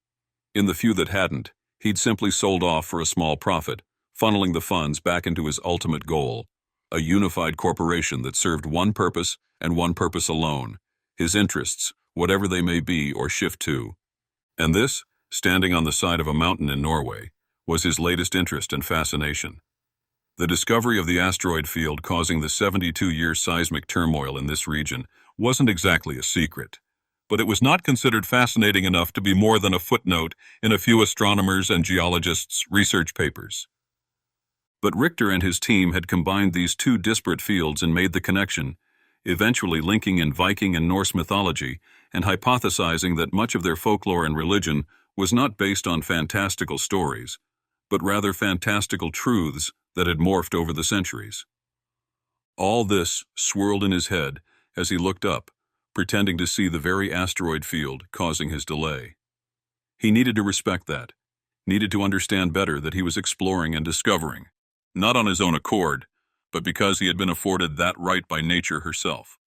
[SPEAKER 2] In the few that hadn't, he'd simply sold off for a small profit, funneling the funds back into his ultimate goal, a unified corporation that served one purpose and one purpose alone, his interests, whatever they may be or shift to. And this, standing on the side of a mountain in Norway, was his latest interest and fascination. The discovery of the asteroid field causing the 72-year seismic turmoil in this region wasn't exactly a secret, but it was not considered fascinating enough to be more than a footnote in a few astronomers' and geologists' research papers. But Richter and his team had combined these two disparate fields and made the connection, eventually linking in Viking and Norse mythology and hypothesizing that much of their folklore and religion was not based on fantastical stories, but rather fantastical truths that had morphed over the centuries. All this swirled in his head as he looked up, pretending to see the very asteroid field causing his delay. He needed to respect that, needed to understand better that he was exploring and discovering, not on his own accord, but because he had been afforded that right by nature herself.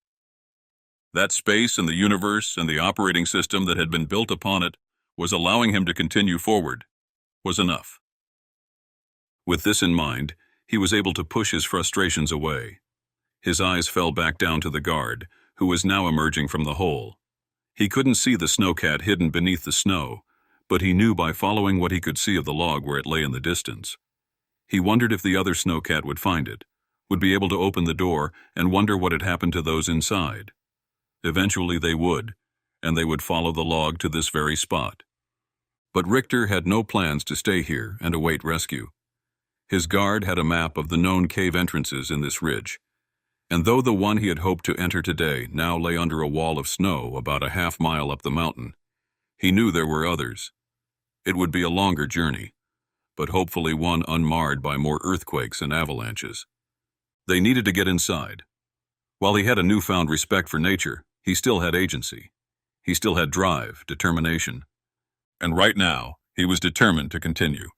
[SPEAKER 2] That space and the universe and the operating system that had been built upon it was allowing him to continue forward, was enough. With this in mind, he was able to push his frustrations away. His eyes fell back down to the guard, who was now emerging from the hole. He couldn't see the snowcat hidden beneath the snow, but he knew by following what he could see of the log where it lay in the distance. He wondered if the other snowcat would find it, would be able to open the door and wonder what had happened to those inside. Eventually they would, and they would follow the log to this very spot. But Richter had no plans to stay here and await rescue. His guard had a map of the known cave entrances in this ridge, and though the one he had hoped to enter today now lay under a wall of snow about a half-mile up the mountain, he knew there were others. It would be a longer journey, but hopefully one unmarred by more earthquakes and avalanches. They needed to get inside. While he had a newfound respect for nature, he still had agency. He still had drive, determination. And right now, he was determined to continue.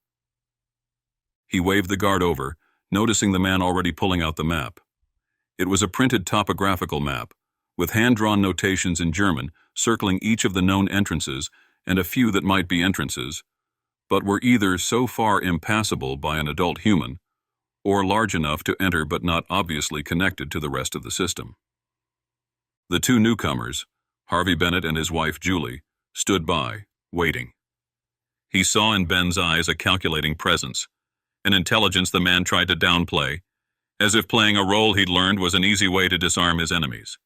[SPEAKER 2] He waved the guard over, noticing the man already pulling out the map. It was a printed topographical map, with hand-drawn notations in German circling each of the known entrances and a few that might be entrances, but were either so far impassable by an adult human, or large enough to enter but not obviously connected to the rest of the system. The two newcomers, Harvey Bennett and his wife Julie, stood by, waiting. He saw in Ben's eyes a calculating presence, an intelligence the man tried to downplay, as if playing a role he'd learned was an easy way to disarm his enemies.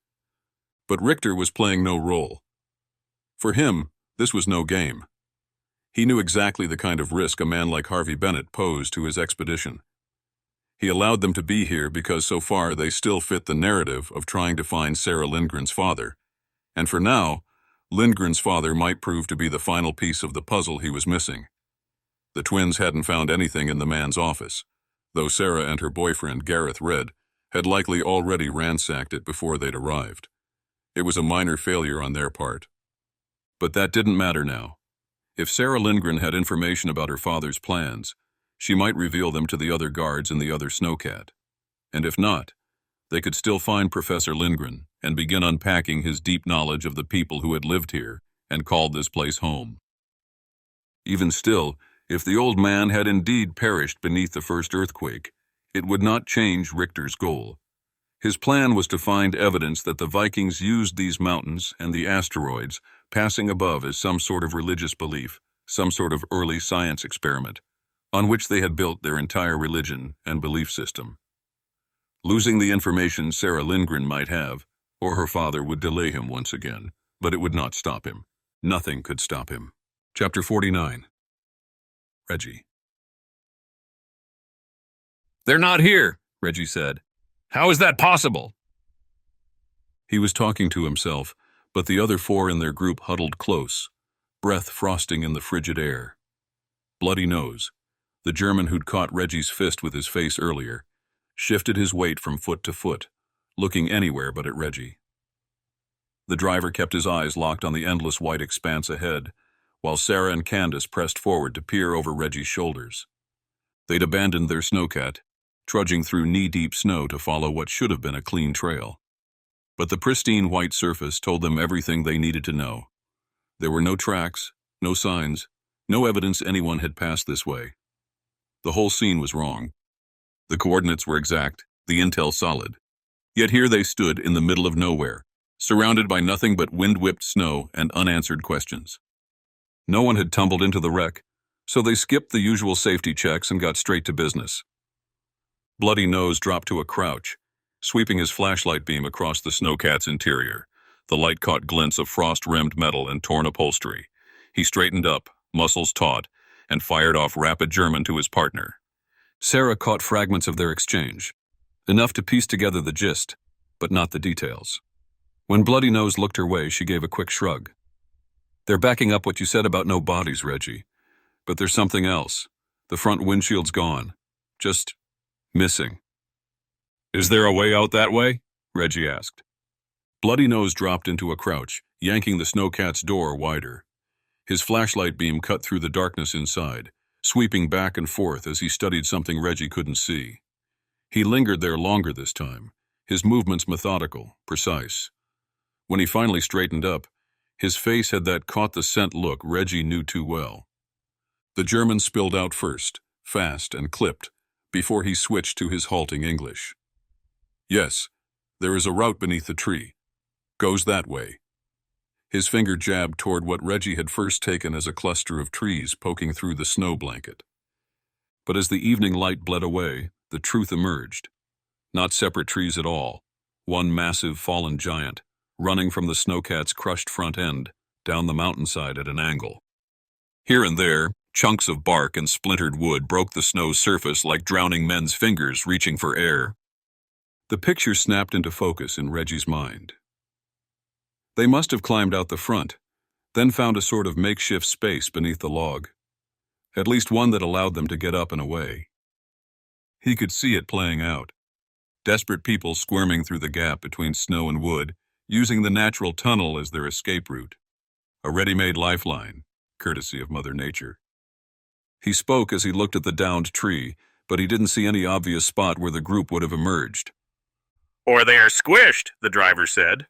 [SPEAKER 2] But Richter was playing no role. For him, this was no game. He knew exactly the kind of risk a man like Harvey Bennett posed to his expedition. He allowed them to be here because so far they still fit the narrative of trying to find Sarah Lindgren's father, and for now, Lindgren's father might prove to be the final piece of the puzzle he was missing. The twins hadn't found anything in the man's office, though Sarah and her boyfriend, Gareth Red, had likely already ransacked it before they'd arrived. It was a minor failure on their part. But that didn't matter now. If Sarah Lindgren had information about her father's plans, she might reveal them to the other guards and the other snowcat. And if not, they could still find Professor Lindgren and begin unpacking his deep knowledge of the people who had lived here and called this place home. Even still, if the old man had indeed perished beneath the first earthquake, it would not change Richter's goal. His plan was to find evidence that the Vikings used these mountains and the asteroids passing above as some sort of religious belief, some sort of early science experiment, on which they had built their entire religion and belief system. Losing the information Sarah Lindgren might have, or her father would delay him once again, but it would not stop him. Nothing could stop him. Chapter 49. Reggie.
[SPEAKER 4] They're not here, Reggie said. How is that possible?
[SPEAKER 2] He was talking to himself, but the other four in their group huddled close, breath frosting in the frigid air. Bloody Nose, the German who'd caught Reggie's fist with his face earlier, shifted his weight from foot to foot, looking anywhere but at Reggie. The driver kept his eyes locked on the endless white expanse ahead, while Sarah and Candace pressed forward to peer over Reggie's shoulders. They'd abandoned their snowcat, trudging through knee-deep snow to follow what should have been a clean trail. But the pristine white surface told them everything they needed to know. There were no tracks, no signs, no evidence anyone had passed this way. The whole scene was wrong. The coordinates were exact, the intel solid. Yet here they stood in the middle of nowhere, surrounded by nothing but wind-whipped snow and unanswered questions. No one had tumbled into the wreck, so they skipped the usual safety checks and got straight to business. Bloody Nose dropped to a crouch, sweeping his flashlight beam across the snowcat's interior. The light caught glints of frost-rimmed metal and torn upholstery. He straightened up, muscles taut, and fired off rapid German to his partner. Sarah caught fragments of their exchange, enough to piece together the gist, but not the details. When Bloody Nose looked her way, she gave a quick shrug. They're backing up what you said about no bodies, Reggie. But there's something else. The front windshield's gone. Just missing.
[SPEAKER 4] Is there a way out that way? Reggie asked.
[SPEAKER 2] Bloody Nose dropped into a crouch, yanking the snowcat's door wider. His flashlight beam cut through the darkness inside, sweeping back and forth as he studied something Reggie couldn't see. He lingered there longer this time, his movements methodical, precise. When he finally straightened up, his face had that caught-the-scent look Reggie knew too well. The German spilled out first, fast and clipped, before he switched to his halting English. Yes, there is a route beneath the tree. Goes that way. His finger jabbed toward what Reggie had first taken as a cluster of trees poking through the snow blanket. But as the evening light bled away, the truth emerged. Not separate trees at all. One massive fallen giant, running from the snowcat's crushed front end, down the mountainside at an angle. Here and there, chunks of bark and splintered wood broke the snow's surface like drowning men's fingers reaching for air. The picture snapped into focus in Reggie's mind. They must have climbed out the front, then found a sort of makeshift space beneath the log. At least one that allowed them to get up and away. He could see it playing out. Desperate people squirming through the gap between snow and wood, using the natural tunnel as their escape route. A ready-made lifeline, courtesy of Mother Nature. He spoke as he looked at the downed tree, but he didn't see any obvious spot where the group would have emerged.
[SPEAKER 4] Or they are squished, the driver said.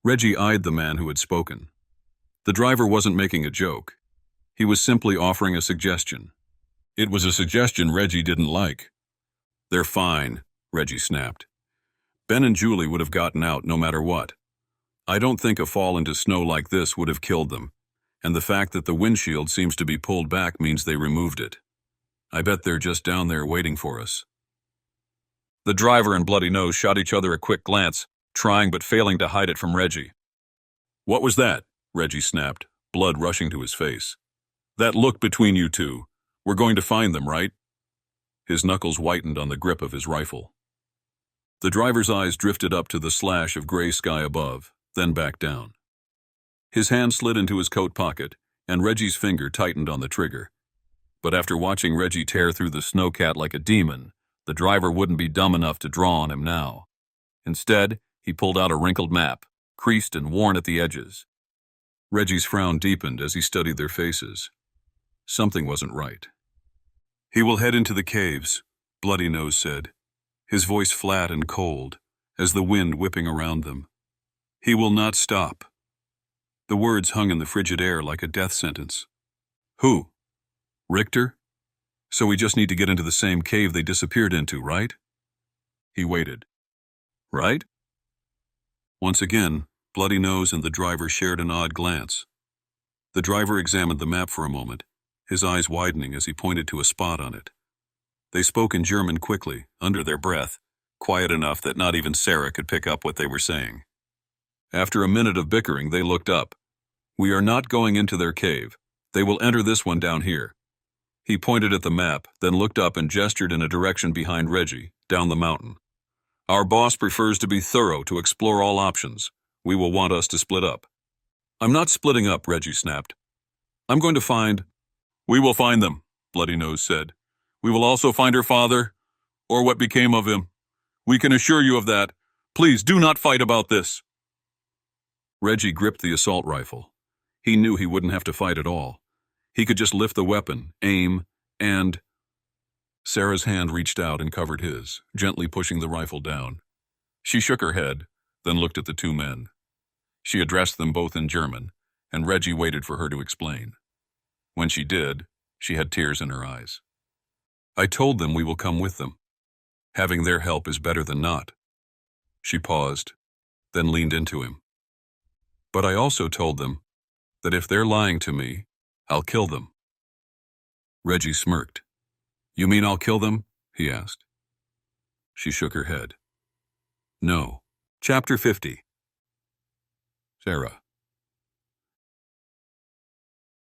[SPEAKER 2] Reggie eyed the man who had spoken. The driver wasn't making a joke. He was simply offering a suggestion. It was a suggestion Reggie didn't like. "They're fine," Reggie snapped. "Ben and Julie would have gotten out no matter what. I don't think a fall into snow like this would have killed them, and the fact that the windshield seems to be pulled back means they removed it. I bet they're just down there waiting for us." The driver and Bloody Nose shot each other a quick glance, trying but failing to hide it from Reggie. "What was that?" Reggie snapped, blood rushing to his face. "That look between you two. We're going to find them, right?" His knuckles whitened on the grip of his rifle. The driver's eyes drifted up to the slash of gray sky above, then back down. His hand slid into his coat pocket, and Reggie's finger tightened on the trigger. But after watching Reggie tear through the snowcat like a demon, the driver wouldn't be dumb enough to draw on him now. Instead, he pulled out a wrinkled map, creased and worn at the edges. Reggie's frown deepened as he studied their faces. Something wasn't right. "He will head into the caves," Bloody Nose said, his voice flat and cold, as the wind whipping around them. "He will not stop." The words hung in the frigid air like a death sentence. "Who? Richter? So we just need to get into the same cave they disappeared into, right?" He waited. "Right?" Once again, Bloody Nose and the driver shared an odd glance. The driver examined the map for a moment, his eyes widening as he pointed to a spot on it. They spoke in German quickly, under their breath, quiet enough that not even Sarah could pick up what they were saying. After a minute of bickering, they looked up. "We are not going into their cave. They will enter this one down here." He pointed at the map, then looked up and gestured in a direction behind Reggie, down the mountain. "Our boss prefers to be thorough, to explore all options. We will want us to split up." "I'm not splitting up," Reggie snapped. "I'm going to find—" "We will find them," Bloody Nose said. "We will also find her father, or what became of him. We can assure you of that. Please do not fight about this." Reggie gripped the assault rifle. He knew he wouldn't have to fight at all. He could just lift the weapon, aim, and... Sarah's hand reached out and covered his, gently pushing the rifle down. She shook her head, then looked at the two men. She addressed them both in German, and Reggie waited for her to explain. When she did, she had tears in her eyes. "I told them we will come with them. Having their help is better than not." She paused, then leaned into him. "But I also told them that if they're lying to me, I'll kill them." Reggie smirked. "You mean I'll kill them?" he asked. She shook her head. "No." Chapter 50. Sarah.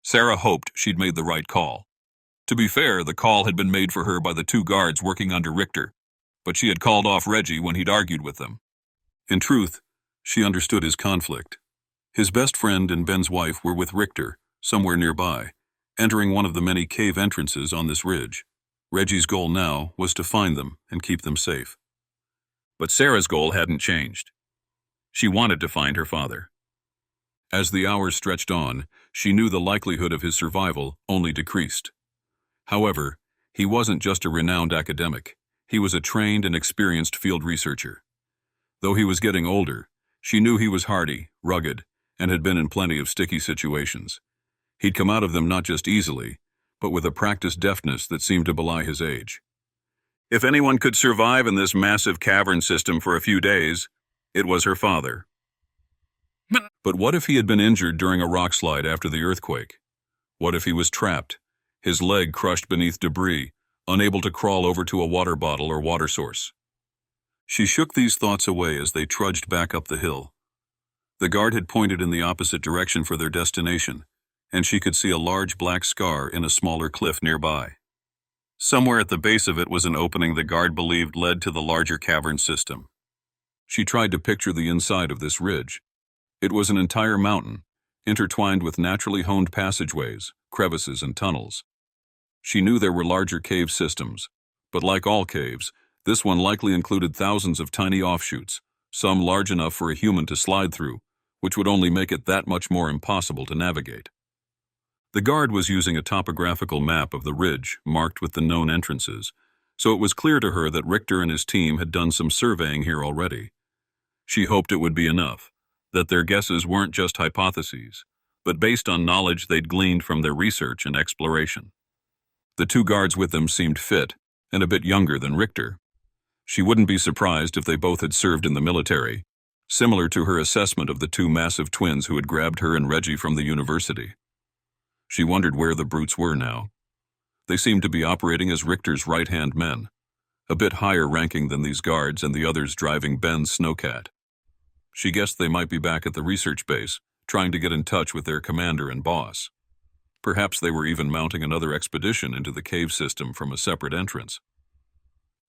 [SPEAKER 2] Sarah hoped she'd made the right call. To be fair, the call had been made for her by the two guards working under Richter, but she had called off Reggie when he'd argued with them. In truth, she understood his conflict. His best friend and Ben's wife were with Richter, somewhere nearby, entering one of the many cave entrances on this ridge. Reggie's goal now was to find them and keep them safe. But Sarah's goal hadn't changed. She wanted to find her father. As the hours stretched on, she knew the likelihood of his survival only decreased. However, he wasn't just a renowned academic. He was a trained and experienced field researcher. Though he was getting older, she knew he was hardy, rugged, and had been in plenty of sticky situations. He'd come out of them not just easily, but with a practiced deftness that seemed to belie his age. If anyone could survive in this massive cavern system for a few days, it was her father. But what if he had been injured during a rock slide after the earthquake? What if he was trapped, his leg crushed beneath debris, unable to crawl over to a water bottle or water source. She shook these thoughts away as they trudged back up the hill. The guard had pointed in the opposite direction for their destination, and she could see a large black scar in a smaller cliff nearby. Somewhere at the base of it was an opening the guard believed led to the larger cavern system. She tried to picture the inside of this ridge. It was an entire mountain, intertwined with naturally honed passageways, crevices, and tunnels. She knew there were larger cave systems, but like all caves, this one likely included thousands of tiny offshoots, some large enough for a human to slide through, which would only make it that much more impossible to navigate. The guard was using a topographical map of the ridge marked with the known entrances, so it was clear to her that Richter and his team had done some surveying here already. She hoped it would be enough, that their guesses weren't just hypotheses, but based on knowledge they'd gleaned from their research and exploration. The two guards with them seemed fit, and a bit younger than Richter. She wouldn't be surprised if they both had served in the military, similar to her assessment of the two massive twins who had grabbed her and Reggie from the university. She wondered where the brutes were now. They seemed to be operating as Richter's right-hand men, a bit higher ranking than these guards and the others driving Ben's snowcat. She guessed they might be back at the research base, trying to get in touch with their commander and boss. Perhaps they were even mounting another expedition into the cave system from a separate entrance.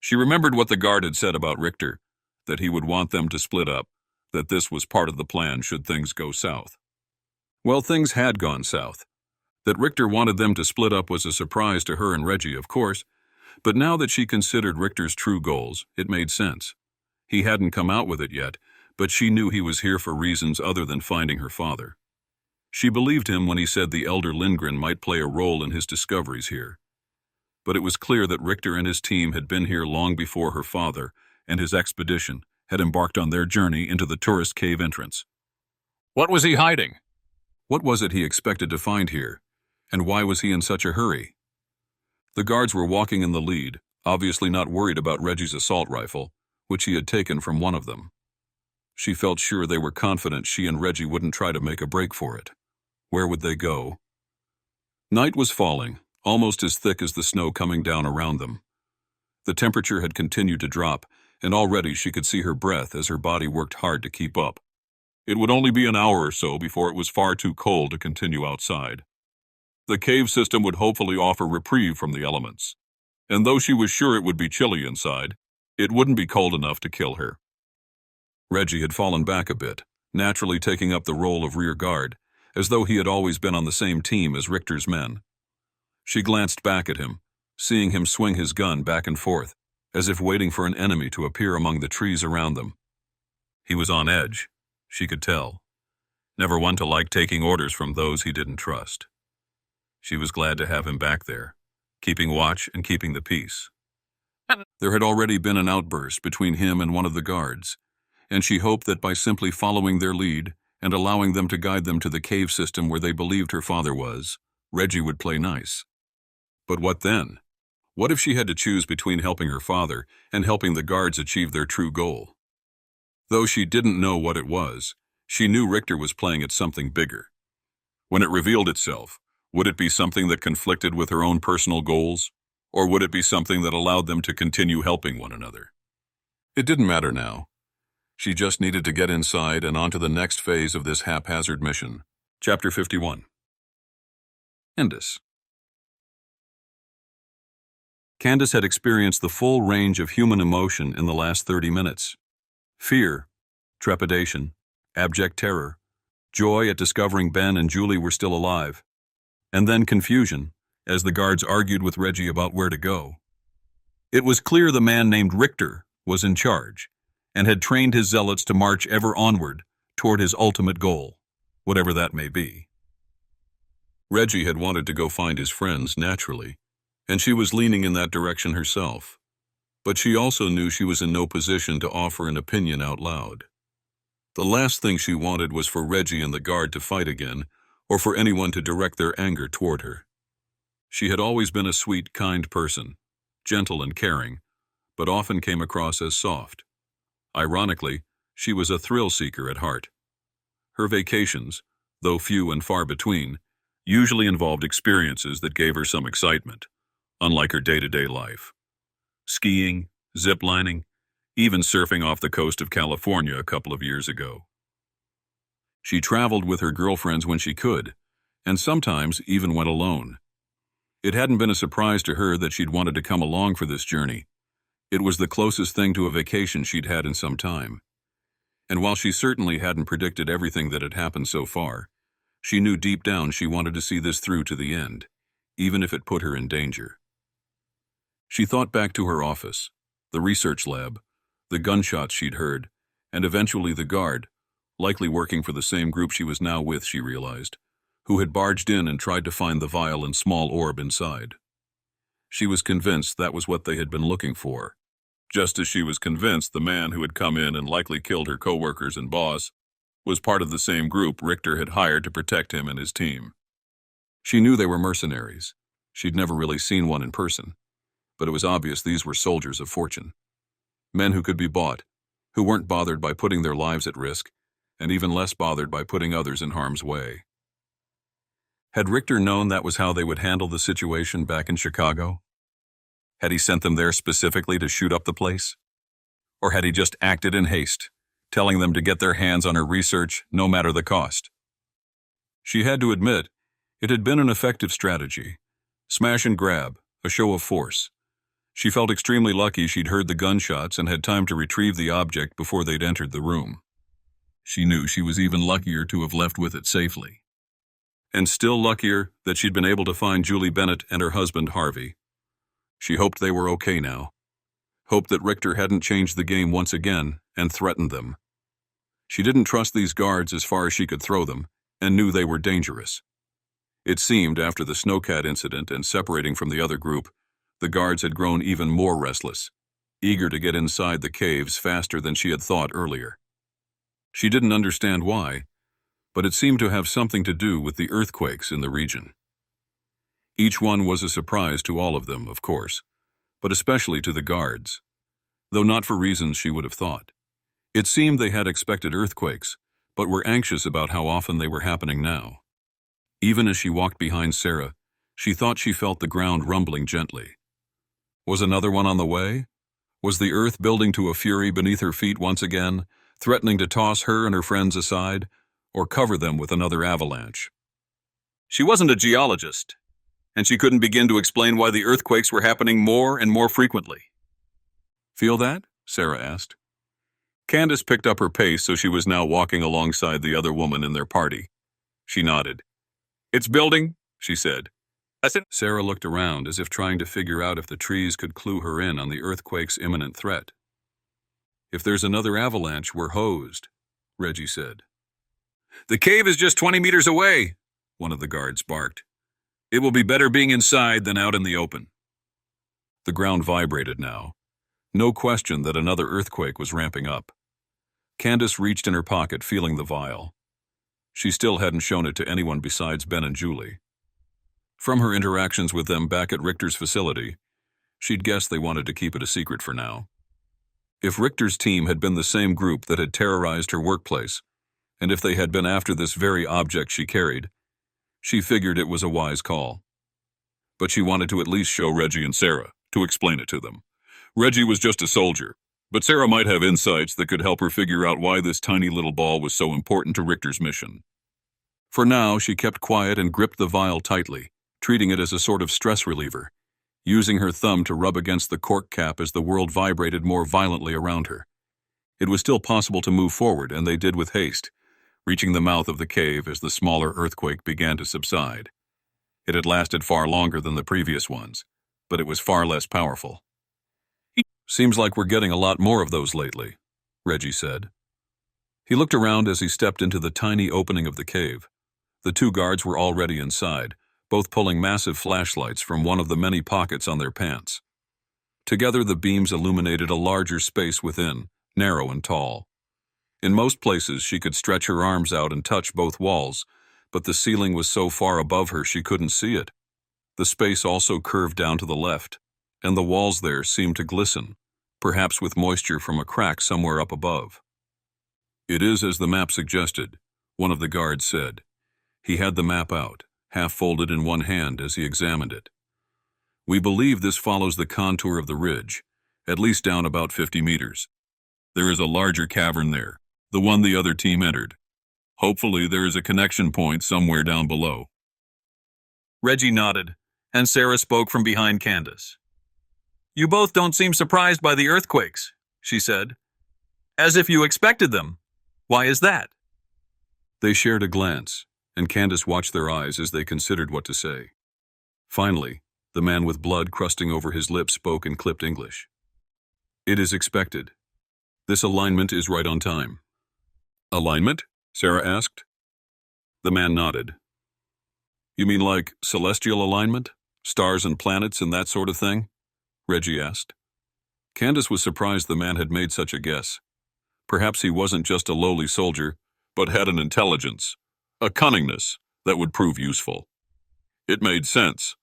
[SPEAKER 2] She remembered what the guard had said about Richter, that he would want them to split up, that this was part of the plan should things go south. Well, things had gone south. That Richter wanted them to split up was a surprise to her and Reggie, of course, but now that she considered Richter's true goals, it made sense. He hadn't come out with it yet, but she knew he was here for reasons other than finding her father. She believed him when he said the elder Lindgren might play a role in his discoveries here. But it was clear that Richter and his team had been here long before her father and his expedition had embarked on their journey into the tourist cave entrance.
[SPEAKER 4] What was he hiding?
[SPEAKER 2] What was it he expected to find here, and why was he in such a hurry? The guards were walking in the lead, obviously not worried about Reggie's assault rifle, which he had taken from one of them. She felt sure they were confident she and Reggie wouldn't try to make a break for it. Where would they go? Night was falling, almost as thick as the snow coming down around them. The temperature had continued to drop, and already she could see her breath as her body worked hard to keep up. It would only be an hour or so before it was far too cold to continue outside. The cave system would hopefully offer reprieve from the elements, and though she was sure it would be chilly inside, it wouldn't be cold enough to kill her. Reggie had fallen back a bit, naturally taking up the role of rear guard, as though he had always been on the same team as Richter's men. She glanced back at him, seeing him swing his gun back and forth, as if waiting for an enemy to appear among the trees around them. He was on edge, she could tell, never one to like taking orders from those he didn't trust. She was glad to have him back there, keeping watch and keeping the peace. There had already been an outburst between him and one of the guards, and she hoped that by simply following their lead and allowing them to guide them to the cave system where they believed her father was, Reggie would play nice. But what then? What if she had to choose between helping her father and helping the guards achieve their true goal? Though she didn't know what it was, she knew Richter was playing at something bigger. When it revealed itself, would it be something that conflicted with her own personal goals, or would it be something that allowed them to continue helping one another? It didn't matter now. She just needed to get inside and on to the next phase of this haphazard mission. Chapter 51. Indus. Candace had experienced the full range of human emotion in the last 30 minutes. Fear, trepidation, abject terror, joy at discovering Ben and Julie were still alive, and then confusion as the guards argued with Reggie about where to go. It was clear the man named Richter was in charge and had trained his zealots to march ever onward toward his ultimate goal, whatever that may be. Reggie had wanted to go find his friends naturally, and she was leaning in that direction herself, but she also knew she was in no position to offer an opinion out loud. The last thing she wanted was for Reggie and the guard to fight again, or for anyone to direct their anger toward her. She had always been a sweet, kind person, gentle and caring, but often came across as soft. Ironically, she was a thrill-seeker at heart. Her vacations, though few and far between, usually involved experiences that gave her some excitement, unlike her day-to-day life. Skiing, ziplining, even surfing off the coast of California a couple of years ago. She traveled with her girlfriends when she could, and sometimes even went alone. It hadn't been a surprise to her that she'd wanted to come along for this journey. It was the closest thing to a vacation she'd had in some time. And while she certainly hadn't predicted everything that had happened so far, she knew deep down she wanted to see this through to the end, even if it put her in danger. She thought back to her office, the research lab, the gunshots she'd heard, and eventually the guard, likely working for the same group she was now with, she realized, who had barged in and tried to find the vial and small orb inside. She was convinced that was what they had been looking for, just as she was convinced the man who had come in and likely killed her co-workers and boss was part of the same group Richter had hired to protect him and his team. She knew they were mercenaries. She'd never really seen one in person, but it was obvious these were soldiers of fortune. Men who could be bought, who weren't bothered by putting their lives at risk, and even less bothered by putting others in harm's way. Had Richter known that was how they would handle the situation back in Chicago? Had he sent them there specifically to shoot up the place? Or had he just acted in haste, telling them to get their hands on her research no matter the cost? She had to admit, it had been an effective strategy. Smash and grab, a show of force. She felt extremely lucky she'd heard the gunshots and had time to retrieve the object before they'd entered the room. She knew she was even luckier to have left with it safely. And still luckier that she'd been able to find Julie Bennett and her husband Harvey. She hoped they were okay now. Hoped that Richter hadn't changed the game once again and threatened them. She didn't trust these guards as far as she could throw them, and knew they were dangerous. It seemed, after the snowcat incident and separating from the other group, the guards had grown even more restless, eager to get inside the caves faster than she had thought earlier. She didn't understand why, but it seemed to have something to do with the earthquakes in the region. Each one was a surprise to all of them, of course, but especially to the guards, though not for reasons she would have thought. It seemed they had expected earthquakes, but were anxious about how often they were happening now. Even as she walked behind Sarah, she thought she felt the ground rumbling gently. Was another one on the way? Was the earth building to a fury beneath her feet once again, threatening to toss her and her friends aside, or cover them with another avalanche?
[SPEAKER 4] She wasn't a geologist, and she couldn't begin to explain why the earthquakes were happening more and more frequently.
[SPEAKER 2] Feel that? Sarah asked. Candace picked up her pace so she was now walking alongside the other woman in their party. She nodded.
[SPEAKER 4] It's building, she said.
[SPEAKER 2] Sarah looked around as if trying to figure out if the trees could clue her in on the earthquake's imminent threat. If there's another avalanche, we're hosed, Reggie said.
[SPEAKER 4] The cave is just 20 meters away, one of the guards barked. It will be better being inside than out in the open.
[SPEAKER 2] The ground vibrated now. No question that another earthquake was ramping up. Candace reached in her pocket, feeling the vial. She still hadn't shown it to anyone besides Ben and Julie. From her interactions with them back at Richter's facility, she'd guessed they wanted to keep it a secret for now. If Richter's team had been the same group that had terrorized her workplace, and if they had been after this very object she carried, she figured it was a wise call. But she wanted to at least show Reggie and Sarah, to explain it to them. Reggie was just a soldier, but Sarah might have insights that could help her figure out why this tiny little ball was so important to Richter's mission. For now, she kept quiet and gripped the vial tightly, treating it as a sort of stress reliever, using her thumb to rub against the cork cap as the world vibrated more violently around her. It was still possible to move forward, and they did with haste, reaching the mouth of the cave as the smaller earthquake began to subside. It had lasted far longer than the previous ones, but it was far less powerful. Seems like we're getting a lot more of those lately, Reggie said. He looked around as he stepped into the tiny opening of the cave. The two guards were already inside, both pulling massive flashlights from one of the many pockets on their pants. Together, the beams illuminated a larger space within, narrow and tall. In most places, she could stretch her arms out and touch both walls, but the ceiling was so far above her she couldn't see it. The space also curved down to the left, and the walls there seemed to glisten, perhaps with moisture from a crack somewhere up above. It is as the map suggested, one of the guards said. He had the map out, half folded in one hand as he examined it. We believe this follows the contour of the ridge, at least down about 50 meters. There is a larger cavern there, the one the other team entered. Hopefully there is a connection point somewhere down below.
[SPEAKER 4] Reggie nodded, and Sarah spoke from behind Candace. You both don't seem surprised by the earthquakes, she said. As if you expected them. Why is that?
[SPEAKER 2] They shared a glance, and Candace watched their eyes as they considered what to say. Finally, the man with blood crusting over his lips spoke in clipped English. It is expected. This alignment is right on time. Alignment? Sarah asked. The man nodded. You mean like celestial alignment? Stars and planets and that sort of thing? Reggie asked. Candace was surprised the man had made such a guess. Perhaps he wasn't just a lowly soldier, but had an intelligence, a cunningness that would prove useful. It made sense.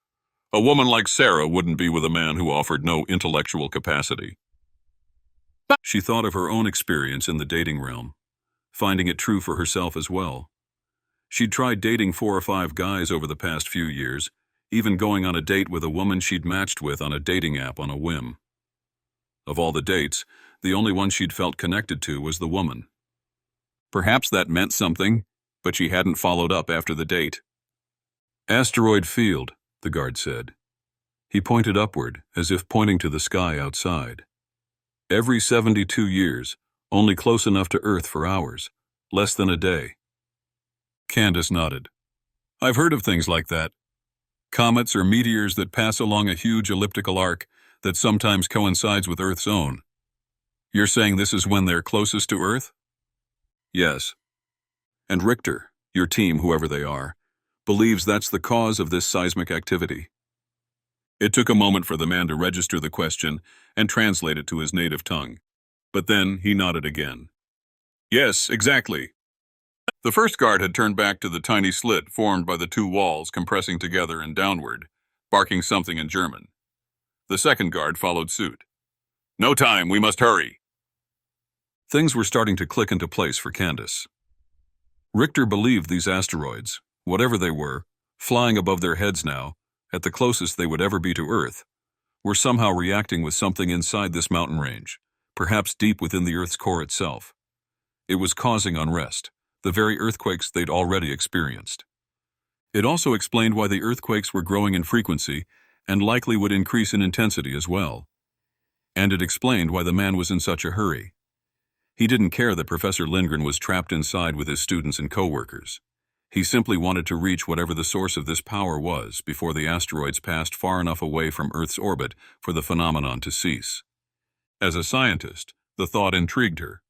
[SPEAKER 2] A woman like Sarah wouldn't be with a man who offered no intellectual capacity. She thought of her own experience in the dating realm, finding it true for herself as well. She'd tried dating 4 or 5 guys over the past few years, even going on a date with a woman she'd matched with on a dating app on a whim. Of all the dates, the only one she'd felt connected to was the woman. Perhaps that meant something, but she hadn't followed up after the date. Asteroid field, the guard said. He pointed upward, as if pointing to the sky outside. Every 72 years, only close enough to Earth for hours, less than a day. Candace nodded. I've heard of things like that. Comets or meteors that pass along a huge elliptical arc that sometimes coincides with Earth's own. You're saying this is when they're closest to Earth? Yes. And Richter, your team, whoever they are, believes that's the cause of this seismic activity. It took a moment for the man to register the question and translate it to his native tongue. But then he nodded again. Yes, exactly. The first guard had turned back to the tiny slit formed by the 2 walls compressing together and downward, barking something in German. The second guard followed suit. No time, we must hurry. Things were starting to click into place for Candace. Richter believed these asteroids, whatever they were, flying above their heads now, at the closest they would ever be to Earth, were somehow reacting with something inside this mountain range, perhaps deep within the Earth's core itself. It was causing unrest, the very earthquakes they'd already experienced. It also explained why the earthquakes were growing in frequency and likely would increase in intensity as well. And it explained why the man was in such a hurry. He didn't care that Professor Lindgren was trapped inside with his students and co-workers. He simply wanted to reach whatever the source of this power was before the asteroids passed far enough away from Earth's orbit for the phenomenon to cease. As a scientist, the thought intrigued her.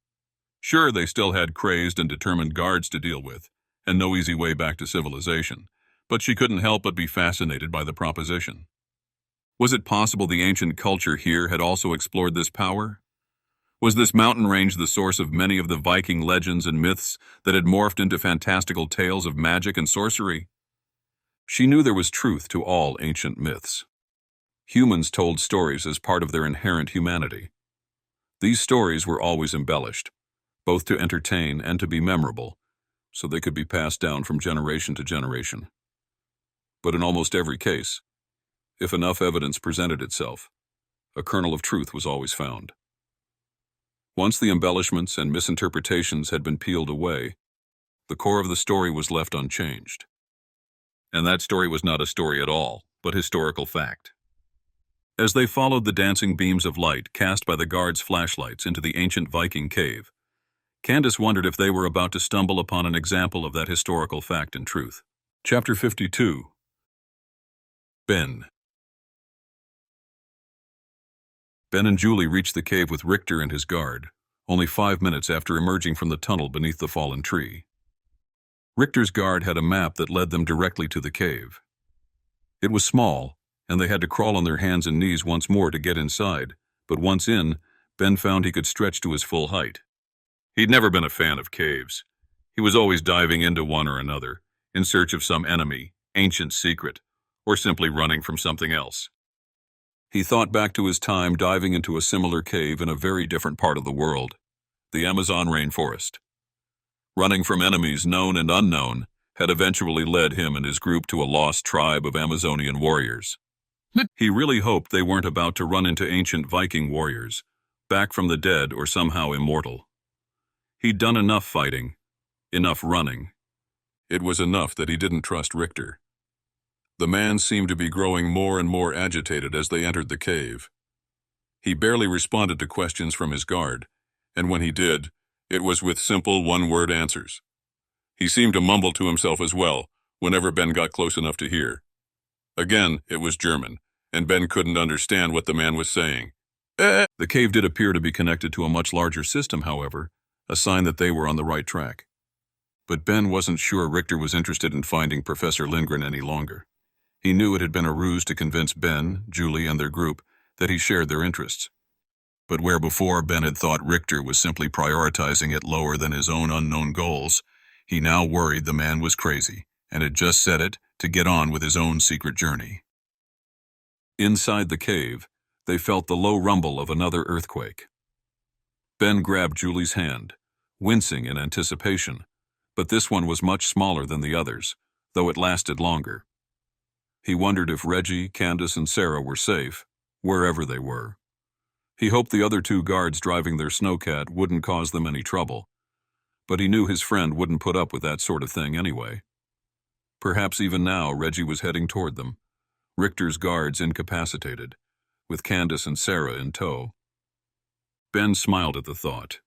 [SPEAKER 2] Sure, they still had crazed and determined guards to deal with, and no easy way back to civilization, but she couldn't help but be fascinated by the proposition. Was it possible the ancient culture here had also explored this power? Was this mountain range the source of many of the Viking legends and myths that had morphed into fantastical tales of magic and sorcery? She knew there was truth to all ancient myths. Humans told stories as part of their inherent humanity. These stories were always embellished, both to entertain and to be memorable, so they could be passed down from generation to generation. But in almost every case, if enough evidence presented itself, a kernel of truth was always found. Once the embellishments and misinterpretations had been peeled away, the core of the story was left unchanged. And that story was not a story at all, but historical fact. As they followed the dancing beams of light cast by the guards' flashlights into the ancient Viking cave, Candace wondered if they were about to stumble upon an example of that historical fact and truth. Chapter 52. Ben. Ben and Julie reached the cave with Richter and his guard, only 5 minutes after emerging from the tunnel beneath the fallen tree. Richter's guard had a map that led them directly to the cave. It was small, and they had to crawl on their hands and knees once more to get inside, but once in, Ben found he could stretch to his full height. He'd never been a fan of caves. He was always diving into one or another, in search of some enemy, ancient secret, or simply running from something else. He thought back to his time diving into a similar cave in a very different part of the world, the Amazon rainforest. Running from enemies known and unknown had eventually led him and his group to a lost tribe of Amazonian warriors. He really hoped they weren't about to run into ancient Viking warriors, back from the dead or somehow immortal. He'd done enough fighting, enough running.
[SPEAKER 3] It was enough that he didn't trust Richter. The man seemed to be growing more and more agitated as they entered the cave. He barely responded to questions from his guard, and when he did, it was with simple one-word answers. He seemed to mumble to himself as well, whenever Ben got close enough to hear. Again, it was German, and Ben couldn't understand what the man was saying.
[SPEAKER 2] The cave did appear to be connected to a much larger system, however, a sign that they were on the right track. But Ben wasn't sure Richter was interested in finding Professor Lindgren any longer. He knew it had been a ruse to convince Ben, Julie, and their group that he shared their interests. But where before Ben had thought Richter was simply prioritizing it lower than his own unknown goals, he now worried the man was crazy and had just said it to get on with his own secret journey. Inside the cave, they felt the low rumble of another earthquake. Ben grabbed Julie's hand, wincing in anticipation, but this one was much smaller than the others, though it lasted longer. He wondered if Reggie, Candace, and Sarah were safe, wherever they were. He hoped the other two guards driving their snowcat wouldn't cause them any trouble, but he knew his friend wouldn't put up with that sort of thing anyway. Perhaps even now Reggie was heading toward them, Richter's guards incapacitated, with Candace and Sarah in tow. Ben smiled at the thought.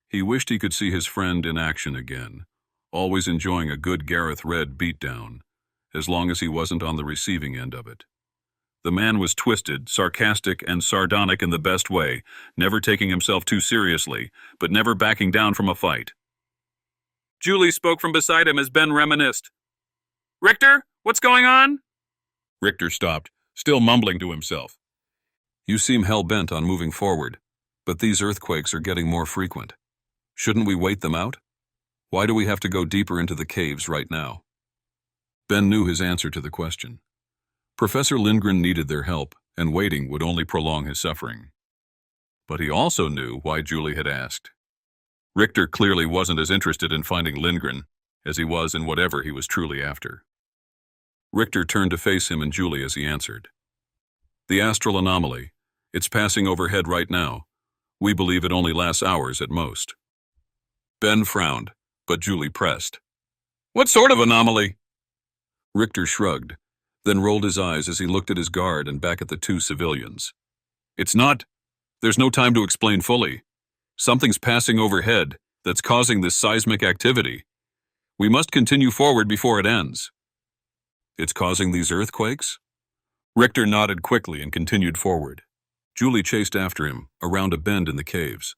[SPEAKER 2] He wished he could see his friend in action again, always enjoying a good Gareth Red beatdown, as long as he wasn't on the receiving end of it. The man was twisted, sarcastic, and sardonic in the best way, never taking himself too seriously, but never backing down from a fight.
[SPEAKER 4] Julie spoke from beside him as Ben reminisced. Richter, what's going on?
[SPEAKER 2] Richter stopped, still mumbling to himself. You seem hell-bent on moving forward, but these earthquakes are getting more frequent. Shouldn't we wait them out? Why do we have to go deeper into the caves right now? Ben knew his answer to the question. Professor Lindgren needed their help, and waiting would only prolong his suffering. But he also knew why Julie had asked. Richter clearly wasn't as interested in finding Lindgren as he was in whatever he was truly after. Richter turned to face him and Julie as he answered. The astral anomaly. It's passing overhead right now. We believe it only lasts hours at most. Ben frowned, but Julie pressed.
[SPEAKER 4] What sort of anomaly?
[SPEAKER 2] Richter shrugged, then rolled his eyes as he looked at his guard and back at the two civilians. It's not. There's no time to explain fully. Something's passing overhead that's causing this seismic activity. We must continue forward before it ends. It's causing these earthquakes? Richter nodded quickly and continued forward. Julie chased after him, around a bend in the caves.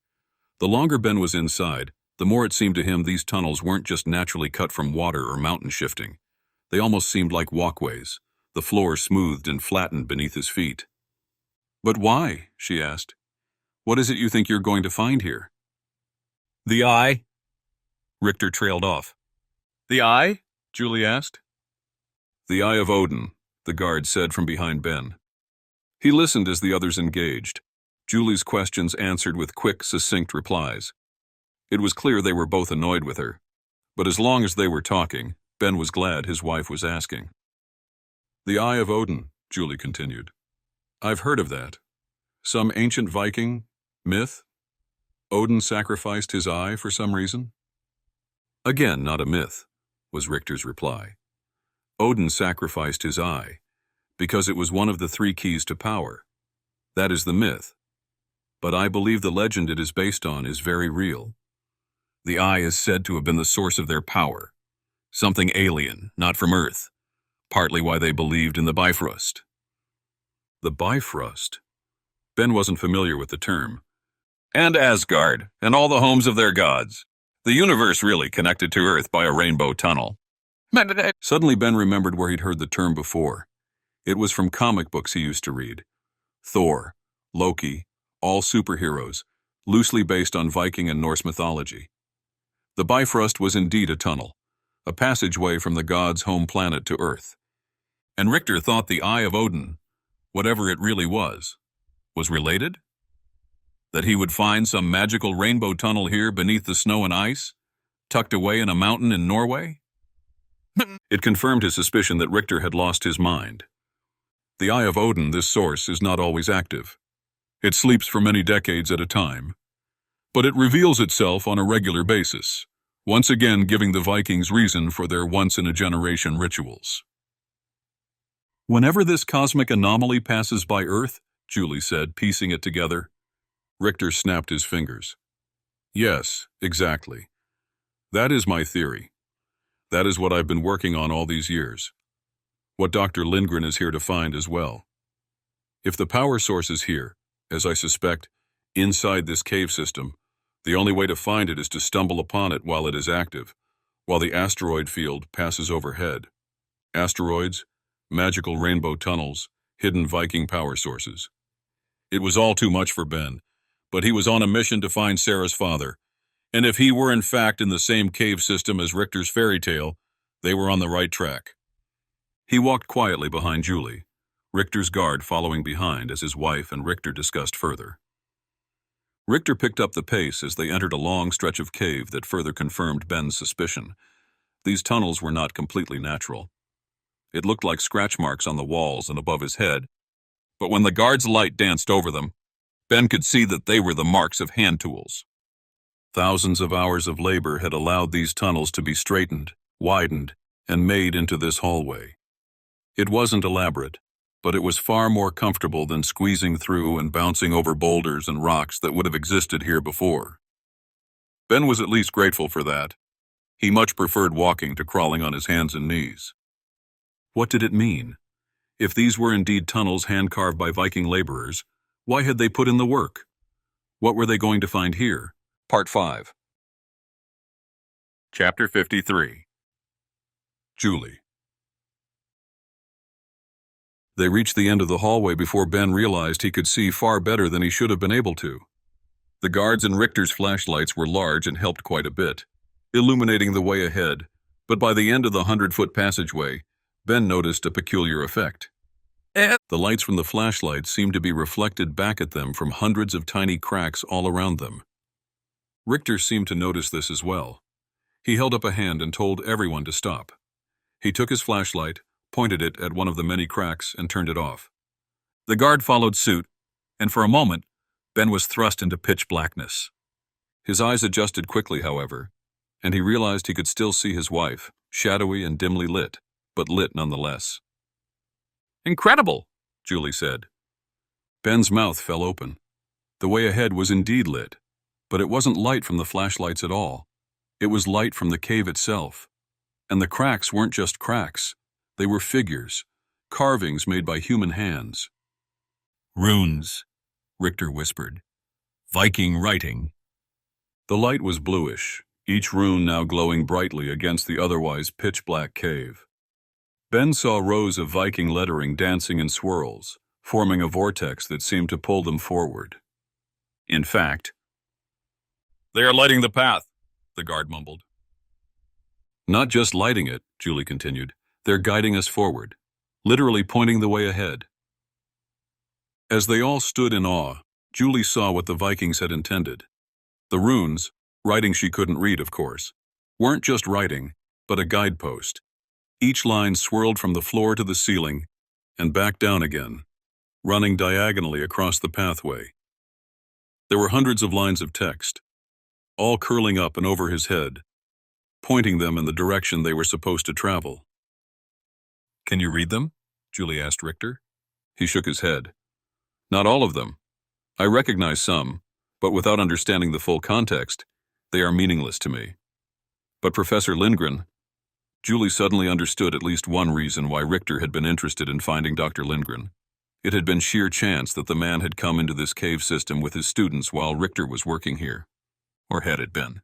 [SPEAKER 2] The longer Ben was inside, the more it seemed to him these tunnels weren't just naturally cut from water or mountain shifting. They almost seemed like walkways, the floor smoothed and flattened beneath his feet. But why? She asked. What is it you think you're going to find here?
[SPEAKER 4] The eye?
[SPEAKER 2] Richter trailed off.
[SPEAKER 4] The eye?
[SPEAKER 2] Julie asked. The Eye of Odin, the guard said from behind Ben. He listened as the others engaged, Julie's questions answered with quick, succinct replies. It was clear they were both annoyed with her, but as long as they were talking, Ben was glad his wife was asking. The Eye of Odin, Julie continued. I've heard of that. Some ancient Viking myth? Odin sacrificed his eye for some reason? Again, not a myth, was Richter's reply. Odin sacrificed his eye because it was one of the three keys to power. That is the myth. But I believe the legend it is based on is very real. The eye is said to have been the source of their power, something alien, not from Earth, partly why they believed in the Bifrost. The Bifrost? Ben wasn't familiar with the term.
[SPEAKER 4] And Asgard, and all the homes of their gods. The universe really connected to Earth by a rainbow tunnel.
[SPEAKER 2] Suddenly Ben remembered where he'd heard the term before. It was from comic books he used to read. Thor, Loki, all superheroes, loosely based on Viking and Norse mythology. The Bifrost was indeed a tunnel, a passageway from the gods' home planet to Earth. And Richter thought the Eye of Odin, whatever it really was related? That he would find some magical rainbow tunnel here beneath the snow and ice, tucked away in a mountain in Norway? It confirmed his suspicion that Richter had lost his mind. The Eye of Odin, this source, is not always active. It sleeps for many decades at a time. But it reveals itself on a regular basis, once again giving the Vikings reason for their once-in-a-generation rituals. "Whenever this cosmic anomaly passes by Earth," Julie said, piecing it together. Richter snapped his fingers. "Yes, exactly. That is my theory. That is what I've been working on all these years. What Dr. Lindgren is here to find as well. If the power source is here, as I suspect, inside this cave system, the only way to find it is to stumble upon it while it is active, while the asteroid field passes overhead. Asteroids, magical rainbow tunnels, hidden Viking power sources. It was all too much for Ben, but he was on a mission to find Sarah's father, and if he were in fact in the same cave system as Richter's fairy tale, they were on the right track." He walked quietly behind Julie, Richter's guard following behind as his wife and Richter discussed further. Richter picked up the pace as they entered a long stretch of cave that further confirmed Ben's suspicion. These tunnels were not completely natural. It looked like scratch marks on the walls and above his head, but when the guard's light danced over them, Ben could see that they were the marks of hand tools. Thousands of hours of labor had allowed these tunnels to be straightened, widened, and made into this hallway. It wasn't elaborate, but it was far more comfortable than squeezing through and bouncing over boulders and rocks that would have existed here before. Ben was at least grateful for that. He much preferred walking to crawling on his hands and knees. What did it mean? If these were indeed tunnels hand-carved by Viking laborers, why had they put in the work? What were they going to find here? Part 5. Chapter 53. Julie. They reached the end of the hallway before Ben realized he could see far better than he should have been able to. The guards and Richter's flashlights were large and helped quite a bit, illuminating the way ahead, but by the end of the 100-foot passageway, Ben noticed a peculiar effect. The lights from the flashlights seemed to be reflected back at them from hundreds of tiny cracks all around them. Richter seemed to notice this as well. He held up a hand and told everyone to stop. He took his flashlight, pointed it at one of the many cracks, and turned it off. The guard followed suit, and for a moment, Ben was thrust into pitch blackness. His eyes adjusted quickly, however, and he realized he could still see his wife, shadowy and dimly lit, but lit nonetheless. "Incredible," Julie said. Ben's mouth fell open. The way ahead was indeed lit, but it wasn't light from the flashlights at all. It was light from the cave itself. And the cracks weren't just cracks. They were figures, carvings made by human hands. "Runes," Richter whispered. "Viking writing." The light was bluish, each rune now glowing brightly against the otherwise pitch-black cave. Ben saw rows of Viking lettering dancing in swirls, forming a vortex that seemed to pull them forward. In fact, "They are lighting the path," the guard mumbled. "Not just lighting it," Julie continued. "They're guiding us forward, literally pointing the way ahead." As they all stood in awe, Julie saw what the Vikings had intended. The runes, writing she couldn't read, of course, weren't just writing, but a guidepost. Each line swirled from the floor to the ceiling and back down again, running diagonally across the pathway. There were hundreds of lines of text, all curling up and over his head, pointing them in the direction they were supposed to travel. "Can you read them?" Julie asked Richter. He shook his head. "Not all of them. I recognize some, but without understanding the full context, they are meaningless to me. But Professor Lindgren..." Julie suddenly understood at least one reason why Richter had been interested in finding Dr. Lindgren. It had been sheer chance that the man had come into this cave system with his students while Richter was working here. Or had it been?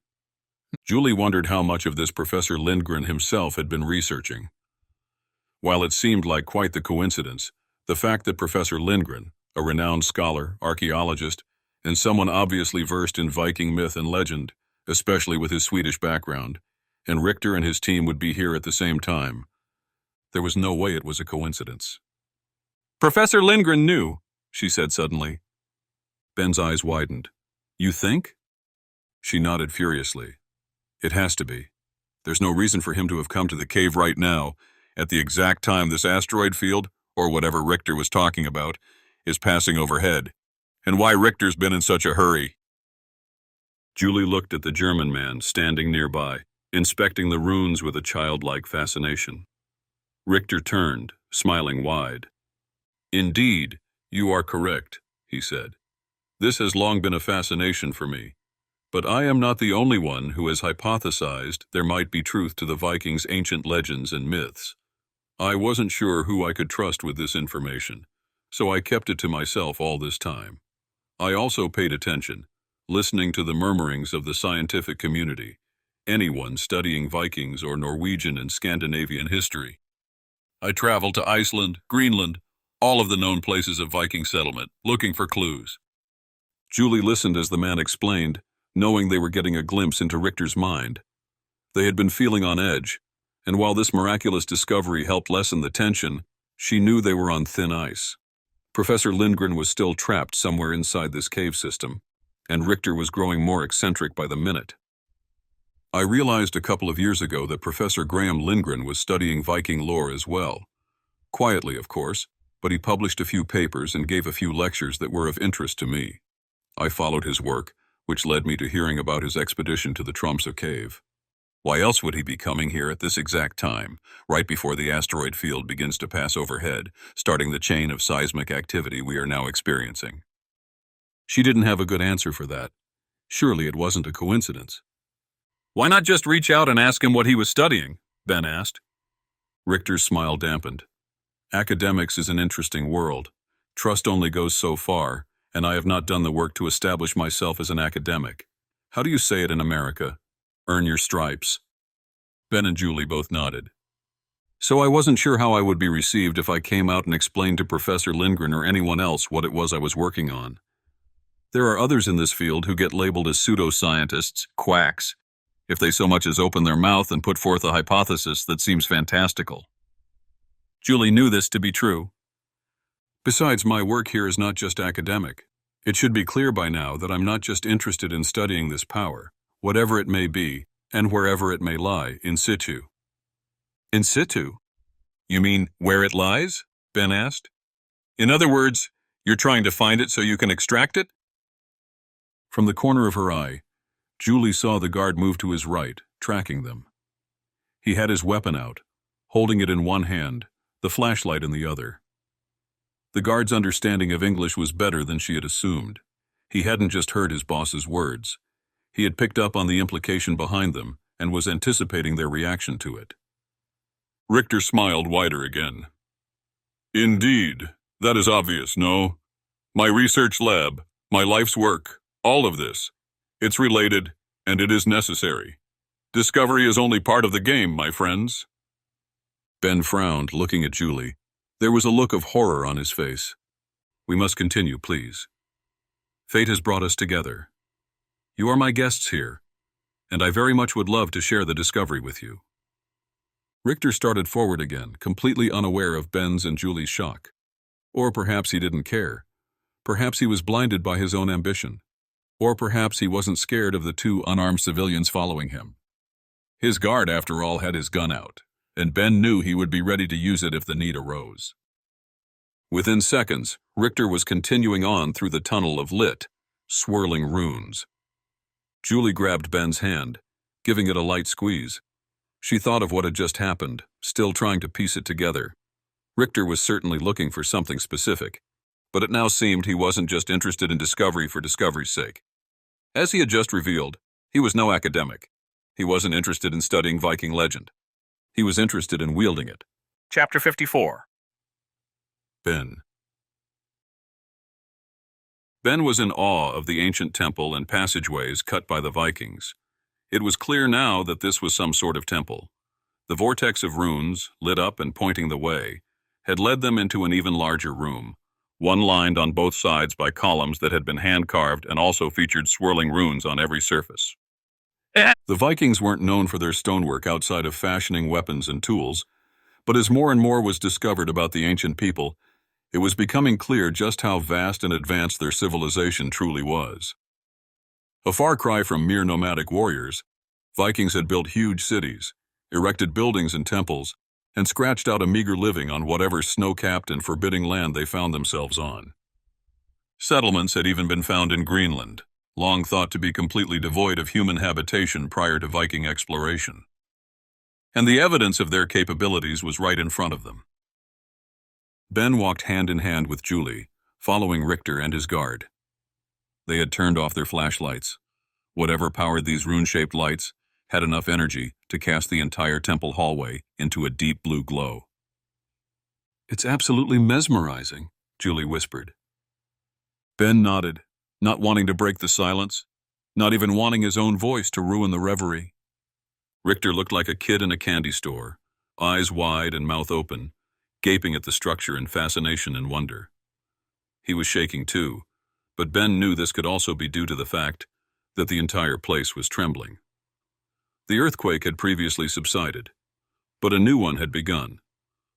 [SPEAKER 2] Julie wondered how much of this Professor Lindgren himself had been researching. While it seemed like quite the coincidence, the fact that Professor Lindgren, a renowned scholar, archaeologist, and someone obviously versed in Viking myth and legend, especially with his Swedish background, and Richter and his team would be here at the same time, there was no way it was a coincidence. "Professor Lindgren knew," she said suddenly. Ben's eyes widened. "You think?" She nodded furiously. "It has to be. There's no reason for him to have come to the cave right now, at the exact time this asteroid field, or whatever Richter was talking about, is passing overhead, and why Richter's been in such a hurry. Julie looked at the German man standing nearby, inspecting the runes with a childlike fascination. Richter turned, smiling wide. "Indeed, you are correct," he said. "This has long been a fascination for me. But I am not the only one who has hypothesized there might be truth to the Vikings' ancient legends and myths. I wasn't sure who I could trust with this information, so I kept it to myself all this time. I also paid attention, listening to the murmurings of the scientific community, anyone studying Vikings or Norwegian and Scandinavian history. I traveled to Iceland, Greenland, all of the known places of Viking settlement, looking for clues." Julie listened as the man explained, knowing they were getting a glimpse into Richter's mind. They had been feeling on edge, and while this miraculous discovery helped lessen the tension, she knew they were on thin ice. Professor Lindgren was still trapped somewhere inside this cave system, and Richter was growing more eccentric by the minute. I realized a couple of years ago that Professor Graham Lindgren was studying Viking lore as well. Quietly, of course, but he published a few papers and gave a few lectures that were of interest to me. I followed his work, which led me to hearing about his expedition to the Tromsø cave. Why else would he be coming here at this exact time, right before the asteroid field begins to pass overhead, starting the chain of seismic activity we are now experiencing? She didn't have a good answer for that. Surely it wasn't a coincidence.
[SPEAKER 4] Why not just reach out and ask him what he was studying? Ben asked.
[SPEAKER 2] Richter's smile dampened. Academics is an interesting world. Trust only goes so far, and I have not done the work to establish myself as an academic. How do you say it in America? Earn your stripes. Ben and Julie both nodded. So I wasn't sure how I would be received if I came out and explained to Professor Lindgren or anyone else what it was I was working on. There are others in this field who get labeled as pseudoscientists, quacks, if they so much as open their mouth and put forth a hypothesis that seems fantastical. Julie knew this to be true. Besides, my work here is not just academic. It should be clear by now that I'm not just interested in studying this power, whatever it may be, and wherever it may lie, in situ. In situ? You mean where it lies? Ben asked. In other words, you're trying to find it so you can extract it? From the corner of her eye, Julie saw the guard move to his right, tracking them. He had his weapon out, holding it in one hand, the flashlight in the other. The guard's understanding of English was better than she had assumed. He hadn't just heard his boss's words. He had picked up on the implication behind them and was anticipating their reaction to it. Richter smiled wider again. Indeed, that is obvious, no? My research lab, my life's work, all of this. It's related, and it is necessary. Discovery is only part of the game, my friends. Ben frowned, looking at Julie. There was a look of horror on his face. We must continue, please. Fate has brought us together. You are my guests here, and I very much would love to share the discovery with you. Richter started forward again, completely unaware of Ben's and Julie's shock. Or perhaps he didn't care. Perhaps he was blinded by his own ambition. Or perhaps he wasn't scared of the two unarmed civilians following him. His guard, after all, had his gun out, and Ben knew he would be ready to use it if the need arose. Within seconds, Richter was continuing on through the tunnel of lit, swirling runes. Julie grabbed Ben's hand, giving it a light squeeze. She thought of what had just happened, still trying to piece it together. Richter was certainly looking for something specific, but it now seemed he wasn't just interested in discovery for discovery's sake. As he had just revealed, he was no academic. He wasn't interested in studying Viking legend. He was interested in wielding it.
[SPEAKER 1] Chapter 54.
[SPEAKER 2] Ben. Ben was in awe of the ancient temple and passageways cut by the Vikings. It was clear now that this was some sort of temple. The vortex of runes, lit up and pointing the way, had led them into an even larger room, one lined on both sides by columns that had been hand-carved and also featured swirling runes on every surface. The Vikings weren't known for their stonework outside of fashioning weapons and tools, but as more and more was discovered about the ancient people, it was becoming clear just how vast and advanced their civilization truly was. A far cry from mere nomadic warriors, Vikings had built huge cities, erected buildings and temples, and scratched out a meager living on whatever snow-capped and forbidding land they found themselves on. Settlements had even been found in Greenland, long thought to be completely devoid of human habitation prior to Viking exploration. And the evidence of their capabilities was right in front of them. Ben walked hand in hand with Julie, following Richter and his guard. They had turned off their flashlights. Whatever powered these rune-shaped lights had enough energy to cast the entire temple hallway into a deep blue glow. "It's absolutely mesmerizing," Julie whispered. Ben nodded, not wanting to break the silence, not even wanting his own voice to ruin the reverie. Richter looked like a kid in a candy store, eyes wide and mouth open, gaping at the structure in fascination and wonder. He was shaking too, but Ben knew this could also be due to the fact that the entire place was trembling. The earthquake had previously subsided, but a new one had begun,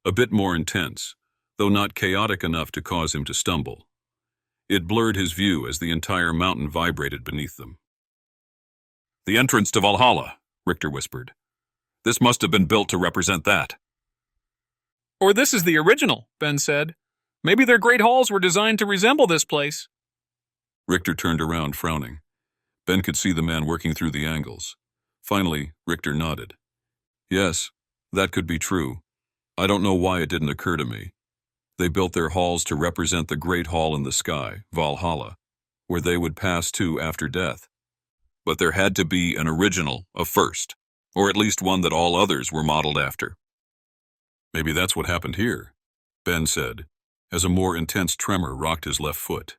[SPEAKER 2] a bit more intense, though not chaotic enough to cause him to stumble. It blurred his view as the entire mountain vibrated beneath them. "The entrance to Valhalla," Richter whispered. "This must have been built to represent that."
[SPEAKER 6] Or this is the original, Ben said. Maybe their great halls were designed to resemble this place.
[SPEAKER 2] Richter turned around, frowning. Ben could see the man working through the angles. Finally, Richter nodded. "Yes, that could be true. I don't know why it didn't occur to me. They built their halls to represent the great hall in the sky, Valhalla, where they would pass to after death. But there had to be an original, a first, or at least one that all others were modeled after." "Maybe that's what happened here," Ben said, as a more intense tremor rocked his left foot.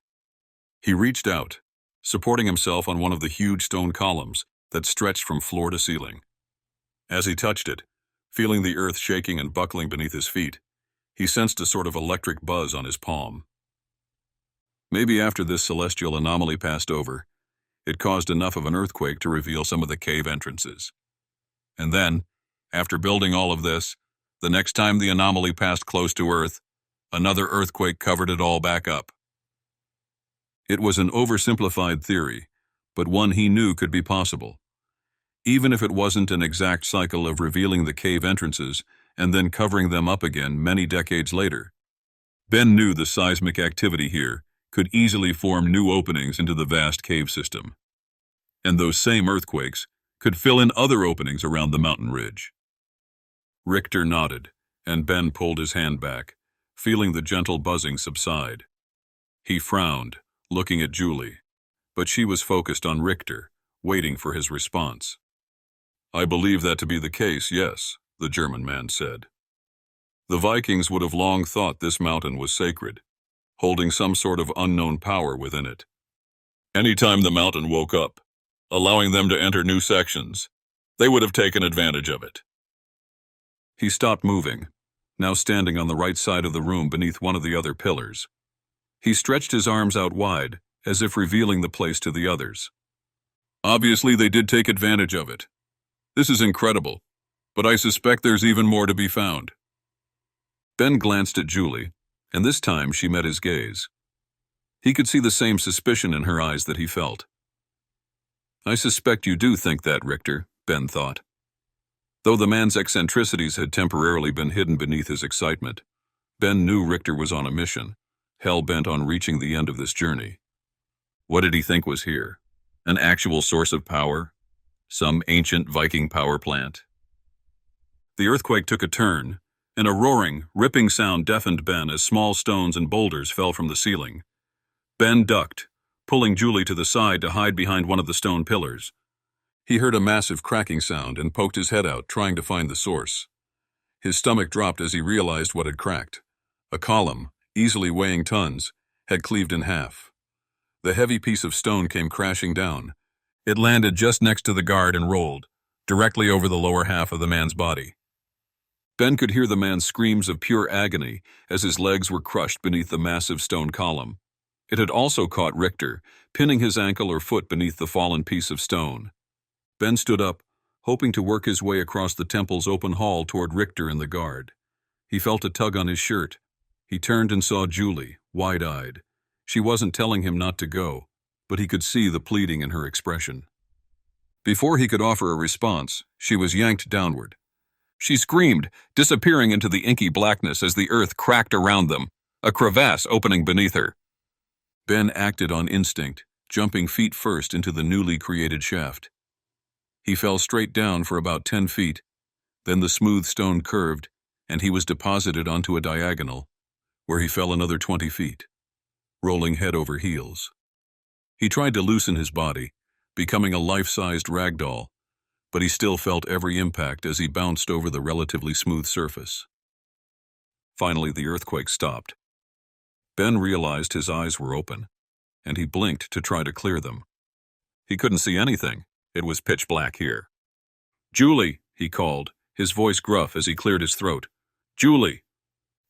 [SPEAKER 2] He reached out, supporting himself on one of the huge stone columns that stretched from floor to ceiling. As he touched it, feeling the earth shaking and buckling beneath his feet, he sensed a sort of electric buzz on his palm. Maybe after this celestial anomaly passed over, it caused enough of an earthquake to reveal some of the cave entrances. And then, after building all of this, the next time the anomaly passed close to Earth, another earthquake covered it all back up. It was an oversimplified theory, but one he knew could be possible. Even if it wasn't an exact cycle of revealing the cave entrances and then covering them up again many decades later, Ben knew the seismic activity here could easily form new openings into the vast cave system. And those same earthquakes could fill in other openings around the mountain ridge. Richter nodded, and Ben pulled his hand back, feeling the gentle buzzing subside. He frowned, looking at Julie, but she was focused on Richter, waiting for his response. "I believe that to be the case, yes," the German man said. "The Vikings would have long thought this mountain was sacred, holding some sort of unknown power within it. Anytime the mountain woke up, allowing them to enter new sections, they would have taken advantage of it." He stopped moving, now standing on the right side of the room beneath one of the other pillars. He stretched his arms out wide, as if revealing the place to the others. "Obviously, they did take advantage of it. This is incredible, but I suspect there's even more to be found." Ben glanced at Julie, and this time she met his gaze. He could see the same suspicion in her eyes that he felt. "I suspect you do think that, Richter," Ben thought. Though the man's eccentricities had temporarily been hidden beneath his excitement, Ben knew Richter was on a mission, hell-bent on reaching the end of this journey. What did he think was here? An actual source of power? Some ancient Viking power plant? The earthquake took a turn, and a roaring, ripping sound deafened Ben as small stones and boulders fell from the ceiling. Ben ducked, pulling Julie to the side to hide behind one of the stone pillars. He heard a massive cracking sound and poked his head out, trying to find the source. His stomach dropped as he realized what had cracked. A column, easily weighing tons, had cleaved in half. The heavy piece of stone came crashing down. It landed just next to the guard and rolled, directly over the lower half of the man's body. Ben could hear the man's screams of pure agony as his legs were crushed beneath the massive stone column. It had also caught Richter, pinning his ankle or foot beneath the fallen piece of stone. Ben stood up, hoping to work his way across the temple's open hall toward Richter and the guard. He felt a tug on his shirt. He turned and saw Julie, wide-eyed. She wasn't telling him not to go, but he could see the pleading in her expression. Before he could offer a response, she was yanked downward.
[SPEAKER 4] She screamed, disappearing into the inky blackness as the earth cracked around them, a crevasse opening beneath her.
[SPEAKER 2] Ben acted on instinct, jumping feet first into the newly created shaft. He fell straight down for about 10 feet, then the smooth stone curved, and he was deposited onto a diagonal, where he fell another 20 feet, rolling head over heels. He tried to loosen his body, becoming a life-sized rag doll, but he still felt every impact as he bounced over the relatively smooth surface. Finally, the earthquake stopped. Ben realized his eyes were open, and he blinked to try to clear them. He couldn't see anything. It was pitch black here. "Julie," he called, his voice gruff as he cleared his throat. "Julie!"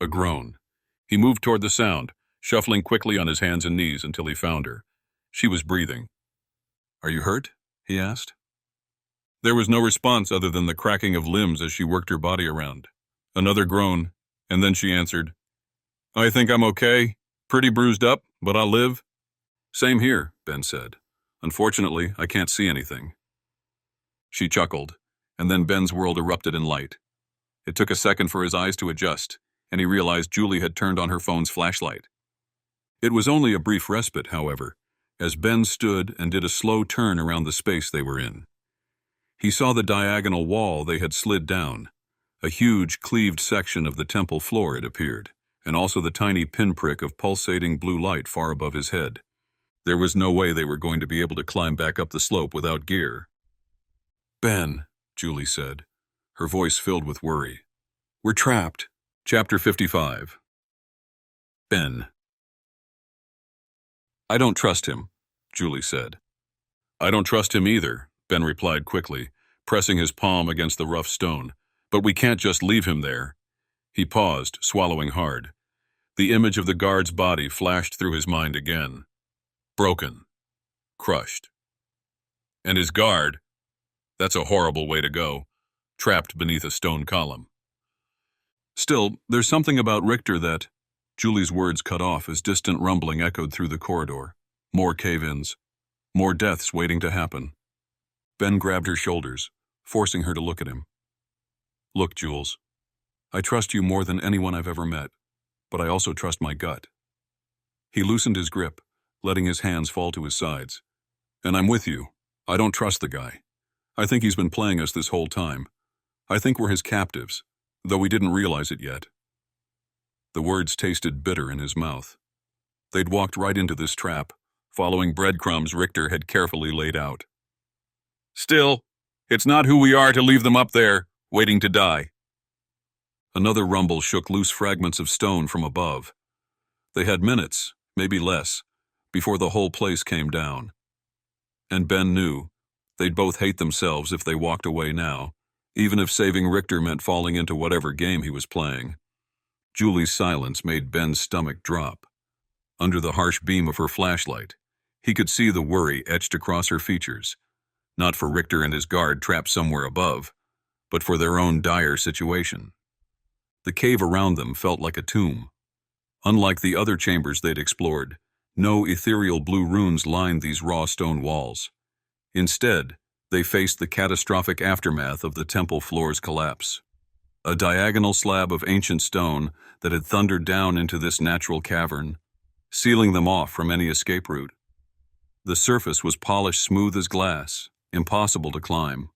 [SPEAKER 2] A groan. He moved toward the sound, shuffling quickly on his hands and knees until he found her. She was breathing. "Are you hurt?" he asked. There was no response other than the cracking of limbs as she worked her body around. Another groan, and then she answered, "I think I'm okay. Pretty bruised up, but I'll live." "Same here," Ben said. "Unfortunately, I can't see anything." She chuckled, and then Ben's world erupted in light. It took a second for his eyes to adjust, and he realized Julie had turned on her phone's flashlight. It was only a brief respite, however, as Ben stood and did a slow turn around the space they were in. He saw the diagonal wall they had slid down, a huge cleaved section of the temple floor, it appeared, and also the tiny pinprick of pulsating blue light far above his head. There was no way they were going to be able to climb back up the slope without gear. "Ben," Julie said, her voice filled with worry. "We're trapped." Chapter 55. Ben. "I don't trust him," Julie said. "I don't trust him either," Ben replied quickly, pressing his palm against the rough stone. "But we can't just leave him there." He paused, swallowing hard. The image of the guard's body flashed through his mind again. Broken. Crushed. And his guard? That's a horrible way to go, trapped beneath a stone column. "Still, there's something about Richter that—" Julie's words cut off as distant rumbling echoed through the corridor. More cave-ins. More deaths waiting to happen. Ben grabbed her shoulders, forcing her to look at him. "Look, Jules, I trust you more than anyone I've ever met, but I also trust my gut." He loosened his grip, letting his hands fall to his sides. "And I'm with you. I don't trust the guy. I think he's been playing us this whole time. I think we're his captives, though we didn't realize it yet." The words tasted bitter in his mouth. They'd walked right into this trap, following breadcrumbs Richter had carefully laid out. "Still, it's not who we are to leave them up there, waiting to die." Another rumble shook loose fragments of stone from above. They had minutes, maybe less, before the whole place came down. And Ben knew they'd both hate themselves if they walked away now, even if saving Richter meant falling into whatever game he was playing. Julie's silence made Ben's stomach drop. Under the harsh beam of her flashlight, he could see the worry etched across her features, not for Richter and his guard trapped somewhere above, but for their own dire situation. The cave around them felt like a tomb. Unlike the other chambers they'd explored, no ethereal blue runes lined these raw stone walls. Instead, they faced the catastrophic aftermath of the temple floor's collapse. A diagonal slab of ancient stone that had thundered down into this natural cavern, sealing them off from any escape route. The surface was polished smooth as glass, impossible to climb.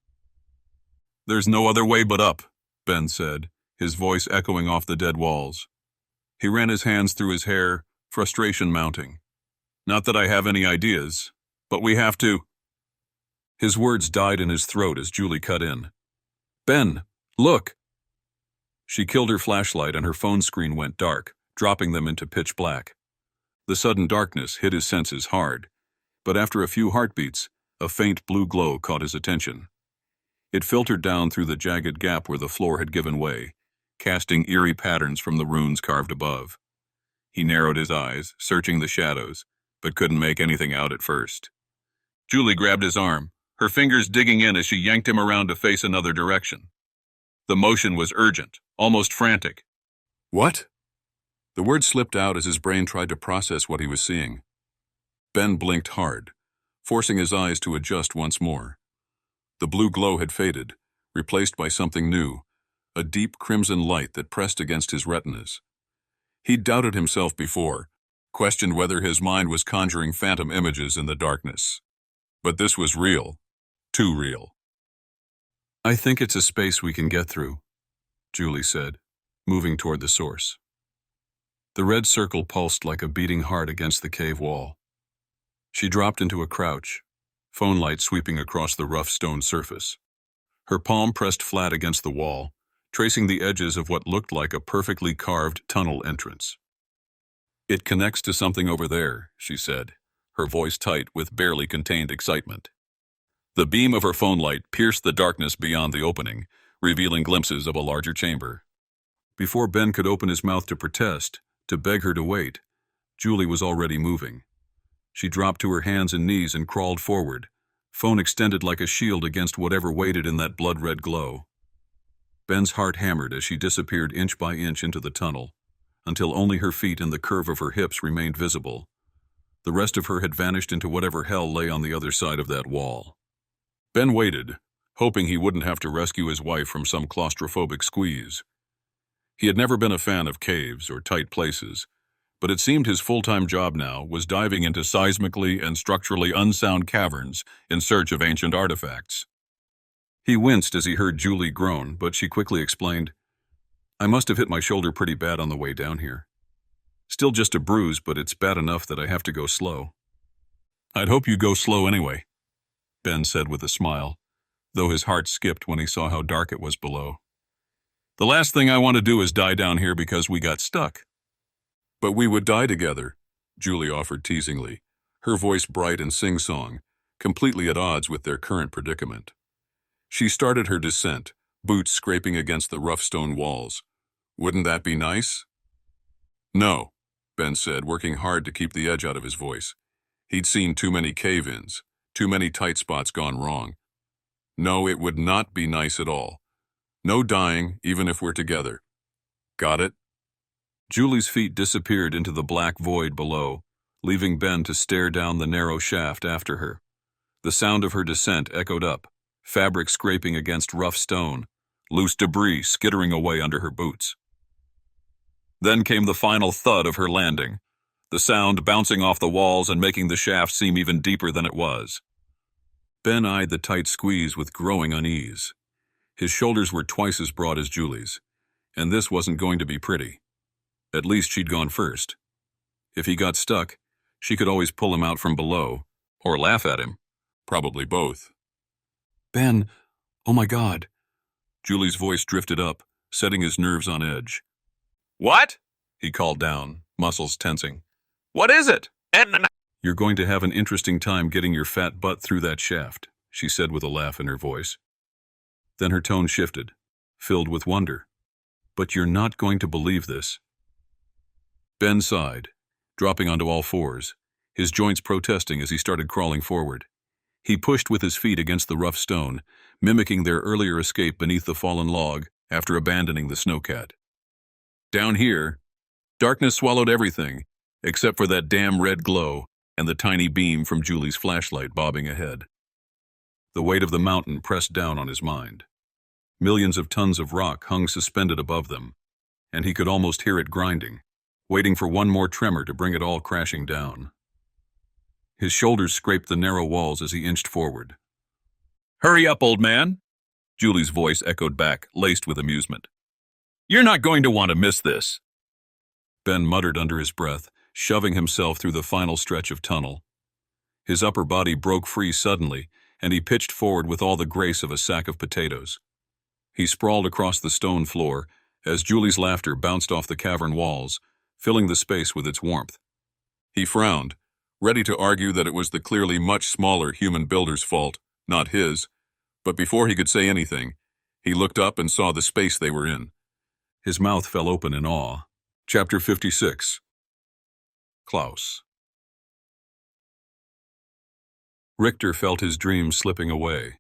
[SPEAKER 2] "There's no other way but up," Ben said, his voice echoing off the dead walls. He ran his hands through his hair, frustration mounting. "Not that I have any ideas, but we have to—" His words died in his throat as Julie cut in. "Ben, look!" She killed her flashlight and her phone screen went dark, dropping them into pitch black. The sudden darkness hit his senses hard, but after a few heartbeats, a faint blue glow caught his attention. It filtered down through the jagged gap where the floor had given way, casting eerie patterns from the runes carved above. He narrowed his eyes, searching the shadows, but couldn't make anything out at first. Julie grabbed his arm, her fingers digging in as she yanked him around to face another direction. The motion was urgent, almost frantic. "What?" The word slipped out as his brain tried to process what he was seeing. Ben blinked hard, forcing his eyes to adjust once more. The blue glow had faded, replaced by something new,
[SPEAKER 3] a deep crimson light that pressed against his retinas. He'd doubted himself before, questioned whether his mind was conjuring phantom images in the darkness. But this was real, too real.
[SPEAKER 2] I think it's a space we can get through, Julie said, moving toward the source. The red circle pulsed like a beating heart against the cave wall. She dropped into a crouch, phone light sweeping across the rough stone surface. Her palm pressed flat against the wall, tracing the edges of what looked like a perfectly carved tunnel entrance. It connects to something over there, she said, her voice tight with barely contained excitement. The beam of her phone light pierced the darkness beyond the opening, revealing glimpses of a larger chamber. Before Ben could open his mouth to protest, to beg her to wait, Julie was already moving. She dropped to her hands and knees and crawled forward, phone extended like a shield against whatever waited in that blood-red glow. Ben's heart hammered as she disappeared inch by inch into the tunnel, until only her feet and the curve of her hips remained visible. The rest of her had vanished into whatever hell lay on the other side of that wall. Ben waited, hoping he wouldn't have to rescue his wife from some claustrophobic squeeze. He had never been a fan of caves or tight places, but it seemed his full-time job now was diving into seismically and structurally unsound caverns in search of ancient artifacts. He winced as he heard Julie groan, but she quickly explained, I must have hit my shoulder pretty bad on the way down here. Still just a bruise, but it's bad enough that I have to go slow. I'd hope you go slow anyway, Ben said with a smile, though his heart skipped when he saw how dark it was below. The last thing I want to do is die down here because we got stuck. But we would die together, Julie offered teasingly, her voice bright and sing-song, completely at odds with their current predicament. She started her descent, boots scraping against the rough stone walls. Wouldn't that be nice? No, Ben said, working hard to keep the edge out of his voice. He'd seen too many cave-ins, too many tight spots gone wrong. No, it would not be nice at all. No dying, even if we're together. Got it? Julie's feet disappeared into the black void below, leaving Ben to stare down the narrow shaft after her. The sound of her descent echoed up, fabric scraping against rough stone, loose debris skittering away under her boots. Then came the final thud of her landing, the sound bouncing off the walls and making the shaft seem even deeper than it was. Ben eyed the tight squeeze with growing unease. His shoulders were twice as broad as Julie's, and this wasn't going to be pretty. At least she'd gone first. If he got stuck, she could always pull him out from below, or laugh at him. Probably both. Ben, oh my God. Julie's voice drifted up, setting his nerves on edge.
[SPEAKER 4] What?
[SPEAKER 2] He called down, muscles tensing.
[SPEAKER 4] What is it?
[SPEAKER 2] You're going to have an interesting time getting your fat butt through that shaft, she said with a laugh in her voice. Then her tone shifted, filled with wonder. But you're not going to believe this. Ben sighed, dropping onto all fours, his joints protesting as he started crawling forward. He pushed with his feet against the rough stone, mimicking their earlier escape beneath the fallen log after abandoning the snowcat. Down here, darkness swallowed everything, except for that damn red glow and the tiny beam from Julie's flashlight bobbing ahead. The weight of the mountain pressed down on his mind. Millions of tons of rock hung suspended above them, and he could almost hear it grinding, waiting for one more tremor to bring it all crashing down. His shoulders scraped the narrow walls as he inched forward.
[SPEAKER 4] Hurry up, old man.
[SPEAKER 2] Julie's voice echoed back, laced with amusement.
[SPEAKER 4] You're not going to want to miss this.
[SPEAKER 2] Ben muttered under his breath, shoving himself through the final stretch of tunnel. His upper body broke free suddenly, and he pitched forward with all the grace of a sack of potatoes. He sprawled across the stone floor as Julie's laughter bounced off the cavern walls, filling the space with its warmth. He frowned, ready to argue that it was the clearly much smaller human builder's fault, not his, but before he could say anything, he looked up and saw the space they were in. His mouth fell open in awe. Chapter 56. Klaus. Richter felt his dreams slipping away.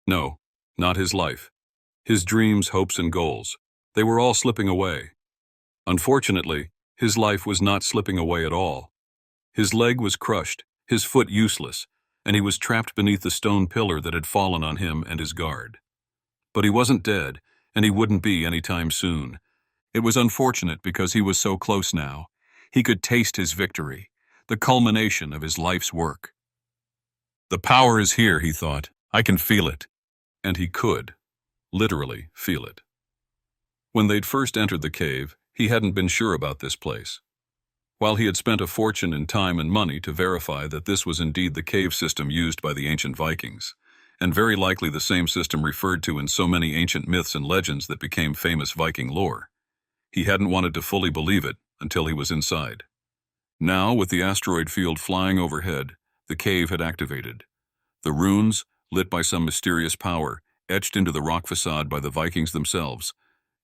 [SPEAKER 2] No, not his life. His dreams, hopes, and goals. They were all slipping away. Unfortunately, his life was not slipping away at all. His leg was crushed, his foot useless, and he was trapped beneath the stone pillar that had fallen on him and his guard. But he wasn't dead, and he wouldn't be any time soon. It was unfortunate because he was so close now. He could taste his victory, the culmination of his life's work. The power is here, he thought. I can feel it. And he could, literally, feel it. When they'd first entered the cave, he hadn't been sure about this place. While he had spent a fortune in time and money to verify that this was indeed the cave system used by the ancient Vikings, and very likely the same system referred to in so many ancient myths and legends that became famous Viking lore, he hadn't wanted to fully believe it until he was inside. Now, with the asteroid field flying overhead, the cave had activated. The runes, lit by some mysterious power, etched into the rock facade by the Vikings themselves,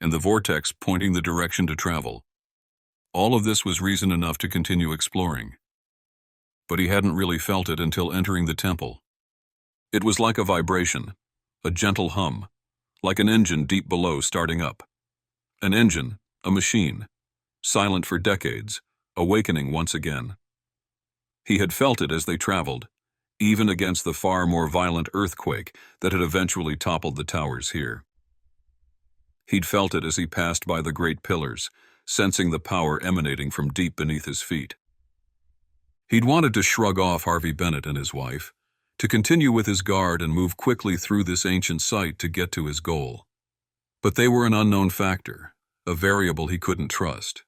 [SPEAKER 2] and the vortex pointing the direction to travel. All of this was reason enough to continue exploring. But he hadn't really felt it until entering the temple. It was like a vibration, a gentle hum, like an engine deep below starting up. An engine, a machine, silent for decades, awakening once again. He had felt it as they traveled, even against the far more violent earthquake that had eventually toppled the towers here. He'd felt it as he passed by the great pillars, sensing the power emanating from deep beneath his feet. He'd wanted to shrug off Harvey Bennett and his wife, to continue with his guard and move quickly through this ancient site to get to his goal. But they were an unknown factor, a variable he couldn't trust.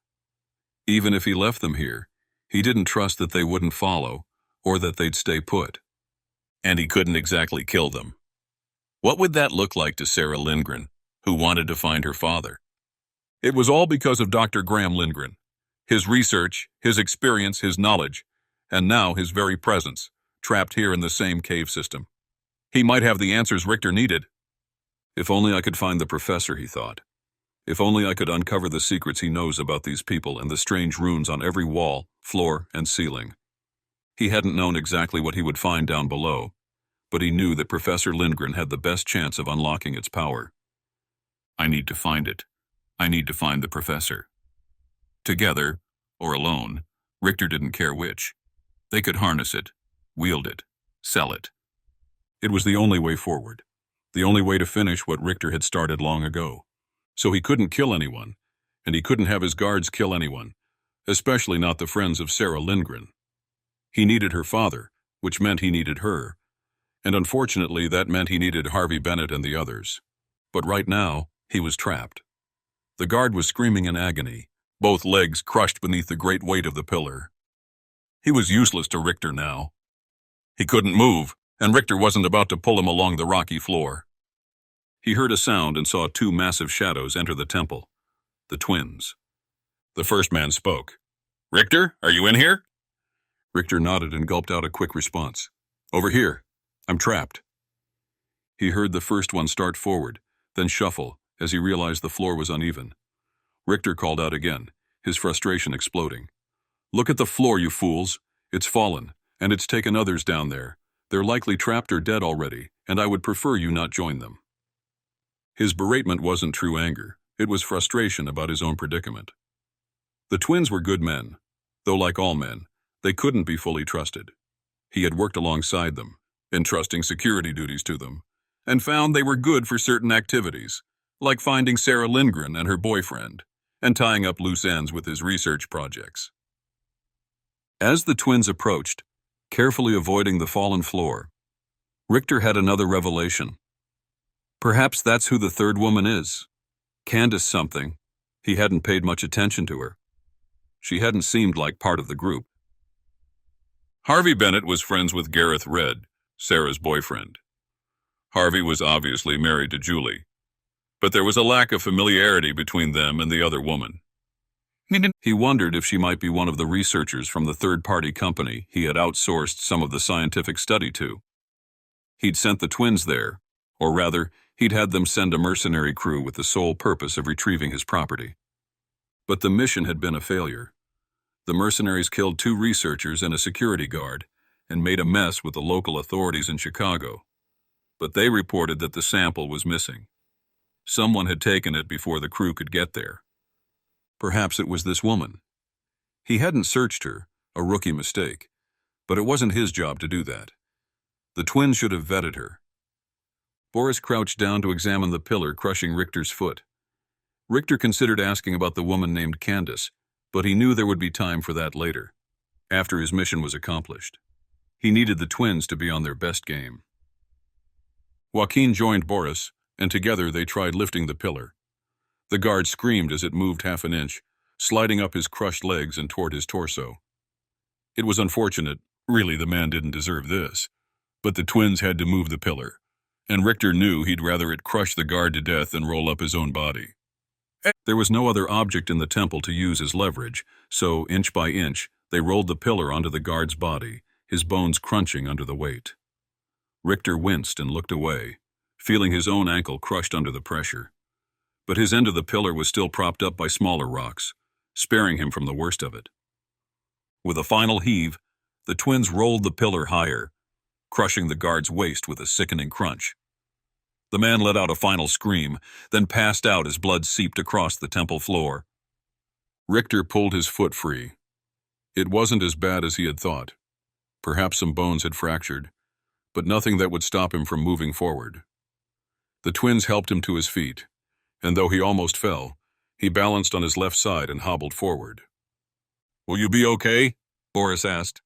[SPEAKER 2] Even if he left them here, he didn't trust that they wouldn't follow, or that they'd stay put. And he couldn't exactly kill them. What would that look like to Sarah Lindgren, who wanted to find her father? It was all because of Dr. Graham Lindgren, his research, his experience, his knowledge, and now his very presence, trapped here in the same cave system. He might have the answers Richter needed. If only I could find the professor, he thought. If only I could uncover the secrets he knows about these people and the strange runes on every wall, floor, and ceiling. He hadn't known exactly what he would find down below, but he knew that Professor Lindgren had the best chance of unlocking its power. I need to find it. I need to find the professor. Together, or alone, Richter didn't care which. They could harness it, wield it, sell it. It was the only way forward, the only way to finish what Richter had started long ago. So he couldn't kill anyone, and he couldn't have his guards kill anyone, especially not the friends of Sarah Lindgren. He needed her father, which meant he needed her, and unfortunately that meant he needed Harvey Bennett and the others. But right now, he was trapped. The guard was screaming in agony, both legs crushed beneath the great weight of the pillar. He was useless to Richter now. He couldn't move, and Richter wasn't about to pull him along the rocky floor. He heard a sound and saw two massive shadows enter the temple, the twins. The first man spoke. "Richter, are you in here?" Richter nodded and gulped out a quick response. "Over here. I'm trapped." He heard the first one start forward, then shuffle, as he realized the floor was uneven. Richter called out again, his frustration exploding. "Look at the floor, you fools. It's fallen, and it's taken others down there. They're likely trapped or dead already, and I would prefer you not join them." His beratement wasn't true anger. It was frustration about his own predicament. The twins were good men, though like all men, they couldn't be fully trusted. He had worked alongside them, entrusting security duties to them, and found they were good for certain activities, like finding Sarah Lindgren and her boyfriend, and tying up loose ends with his research projects. As the twins approached, carefully avoiding the fallen floor, Richter had another revelation. Perhaps that's who the third woman is. Candace something. He hadn't paid much attention to her. She hadn't seemed like part of the group. Harvey Bennett was friends with Gareth Red, Sarah's boyfriend. Harvey was obviously married to Julie, but there was a lack of familiarity between them and the other woman. He wondered if she might be one of the researchers from the third-party company he had outsourced some of the scientific study to. He'd sent the twins there, or rather, he'd had them send a mercenary crew with the sole purpose of retrieving his property. But the mission had been a failure. The mercenaries killed 2 researchers and a security guard, and made a mess with the local authorities in Chicago. But they reported that the sample was missing. Someone had taken it before the crew could get there. Perhaps it was this woman. He hadn't searched her, a rookie mistake, but it wasn't his job to do that. The twins should have vetted her. Boris crouched down to examine the pillar crushing Richter's foot. Richter considered asking about the woman named Candace, but he knew there would be time for that later, after his mission was accomplished. He needed the twins to be on their best game. Joaquin joined Boris, and together they tried lifting the pillar. The guard screamed as it moved half an inch, sliding up his crushed legs and toward his torso. It was unfortunate, really the man didn't deserve this, but the twins had to move the pillar, and Richter knew he'd rather it crush the guard to death than roll up his own body. There was no other object in the temple to use as leverage, so inch by inch, they rolled the pillar onto the guard's body, his bones crunching under the weight. Richter winced and looked away, feeling his own ankle crushed under the pressure. But his end of the pillar was still propped up by smaller rocks, sparing him from the worst of it. With a final heave, the twins rolled the pillar higher, crushing the guard's waist with a sickening crunch. The man let out a final scream, then passed out as blood seeped across the temple floor. Richter pulled his foot free. It wasn't as bad as he had thought. Perhaps some bones had fractured, but nothing that would stop him from moving forward. The twins helped him to his feet, and though he almost fell, he balanced on his left side and hobbled forward. "Will you be okay?" Boris asked.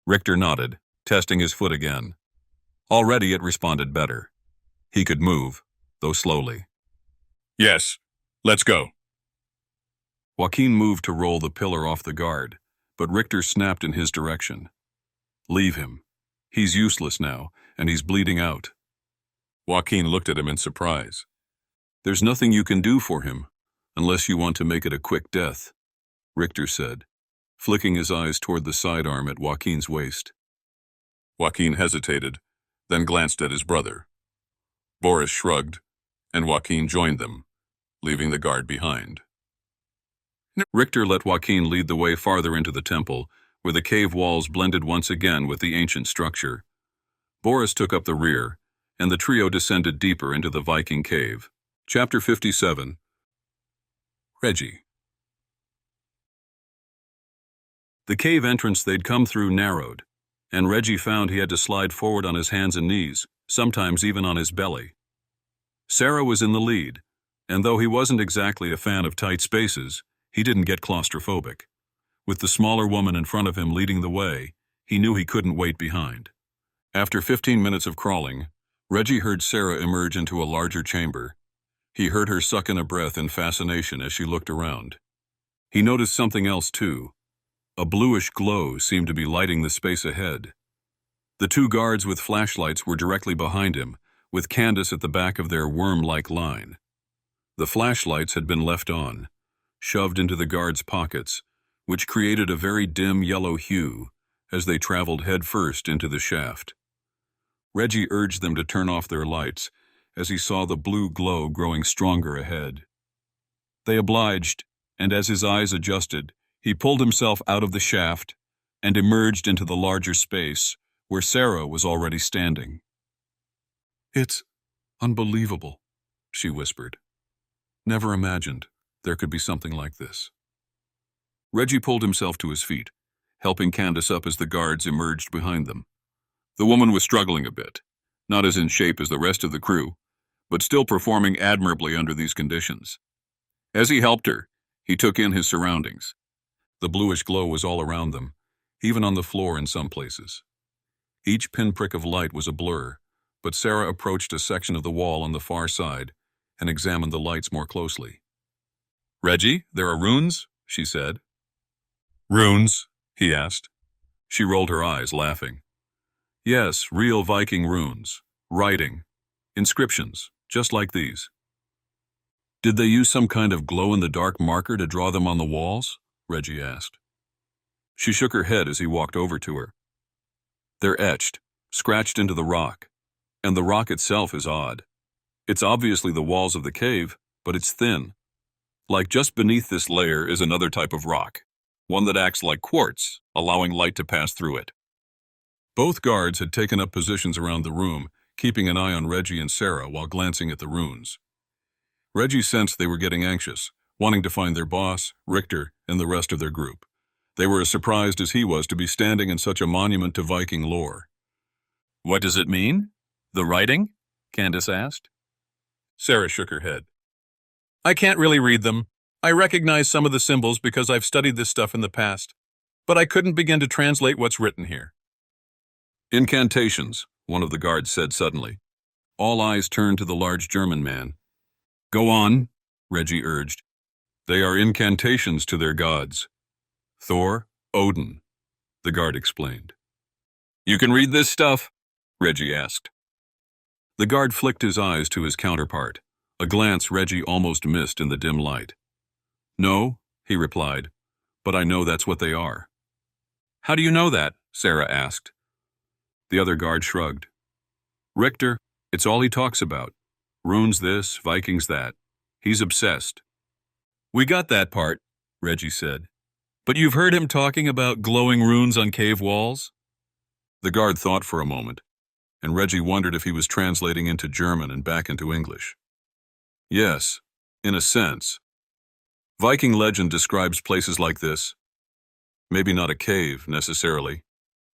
[SPEAKER 2] Richter nodded, testing his foot again. Already it responded better. He could move, though slowly.
[SPEAKER 3] "Yes, let's go."
[SPEAKER 2] Joaquin moved to roll the pillar off the guard, but Richter snapped in his direction. "Leave him. He's useless now, and he's bleeding out."
[SPEAKER 3] Joaquin looked at him in surprise.
[SPEAKER 2] "There's nothing you can do for him, unless you want to make it a quick death," Richter said, flicking his eyes toward the sidearm at Joaquin's waist.
[SPEAKER 3] Joaquin hesitated, then glanced at his brother. Boris shrugged, and Joaquin joined them, leaving the guard behind.
[SPEAKER 2] Richter let Joaquin lead the way farther into the temple, where the cave walls blended once again with the ancient structure. Boris took up the rear, and the trio descended deeper into the Viking cave. Chapter 57. Reggie. The cave entrance they'd come through narrowed, and Reggie found he had to slide forward on his hands and knees, sometimes even on his belly. Sarah was in the lead, and though he wasn't exactly a fan of tight spaces, he didn't get claustrophobic. With the smaller woman in front of him leading the way, he knew he couldn't wait behind. After 15 minutes of crawling, Reggie heard Sarah emerge into a larger chamber. He heard her suck in a breath in fascination as she looked around. He noticed something else too. A bluish glow seemed to be lighting the space ahead. The two guards with flashlights were directly behind him, with Candace at the back of their worm-like line. The flashlights had been left on, shoved into the guards' pockets, which created a very dim yellow hue as they traveled headfirst into the shaft. Reggie urged them to turn off their lights as he saw the blue glow growing stronger ahead. They obliged, and as his eyes adjusted, he pulled himself out of the shaft and emerged into the larger space where Sarah was already standing. "It's unbelievable," she whispered. "Never imagined there could be something like this." Reggie pulled himself to his feet, helping Candace up as the guards emerged behind them. The woman was struggling a bit, not as in shape as the rest of the crew, but still performing admirably under these conditions. As he helped her, he took in his surroundings. The bluish glow was all around them, even on the floor in some places. Each pinprick of light was a blur, but Sarah approached a section of the wall on the far side and examined the lights more closely. "Reggie, there are runes?" she said.
[SPEAKER 3] "Runes?"
[SPEAKER 2] he asked. She rolled her eyes, laughing. "Yes, real Viking runes. Writing. Inscriptions, just like these." "Did they use some kind of glow-in-the-dark marker to draw them on the walls?" Reggie asked. She shook her head as he walked over to her. "They're etched, scratched into the rock, and the rock itself is odd. It's obviously the walls of the cave, but it's thin. Like just beneath this layer is another type of rock, one that acts like quartz, allowing light to pass through it." Both guards had taken up positions around the room, keeping an eye on Reggie and Sarah while glancing at the runes. Reggie sensed they were getting anxious, wanting to find their boss, Richter, and the rest of their group. They were as surprised as he was to be standing in such a monument to Viking lore. "What does it mean? The writing?"
[SPEAKER 4] Candace asked.
[SPEAKER 3] Sarah shook her head.
[SPEAKER 6] I can't really read them. I recognize some of the symbols because I've studied this stuff in the past, but I couldn't begin to translate what's written here.
[SPEAKER 2] Incantations, one of the guards said suddenly. All eyes turned to the large German man. Go on, Reggie urged. They are incantations to their gods. Thor, Odin, the guard explained.
[SPEAKER 4] You can read this stuff? Reggie asked.
[SPEAKER 2] The guard flicked his eyes to his counterpart, a glance Reggie almost missed in the dim light. No, he replied, but I know that's what they are.
[SPEAKER 4] How do you know that? Sarah asked.
[SPEAKER 2] The other guard shrugged. Richter, it's all he talks about. Runes this, Vikings that. He's obsessed.
[SPEAKER 4] We got that part, Reggie said. But you've heard him talking about glowing runes on cave walls?
[SPEAKER 2] The guard thought for a moment, and Reggie wondered if he was translating into German and back into English. Yes, in a sense. Viking legend describes places like this. Maybe not a cave, necessarily,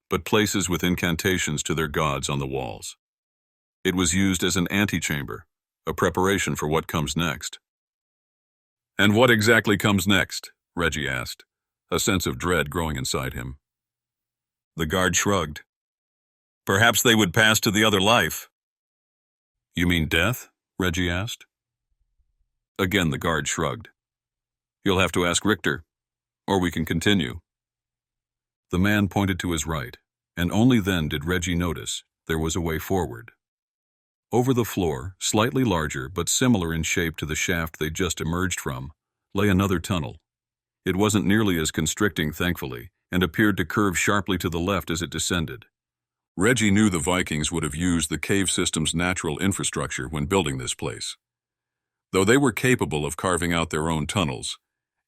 [SPEAKER 2] but places with incantations to their gods on the walls. It was used as an antechamber, a preparation for what comes next.
[SPEAKER 4] And what exactly comes next? Reggie asked, a sense of dread growing inside him.
[SPEAKER 2] The guard shrugged.
[SPEAKER 4] Perhaps they would pass to the other life.
[SPEAKER 2] You mean death? Reggie asked. Again the guard shrugged. You'll have to ask Richter, or we can continue. The man pointed to his right, and only then did Reggie notice there was a way forward. Over the floor, slightly larger but similar in shape to the shaft they'd just emerged from, lay another tunnel. It wasn't nearly as constricting, thankfully, and appeared to curve sharply to the left as it descended. Reggie knew the Vikings would have used the cave system's natural infrastructure when building this place. Though they were capable of carving out their own tunnels,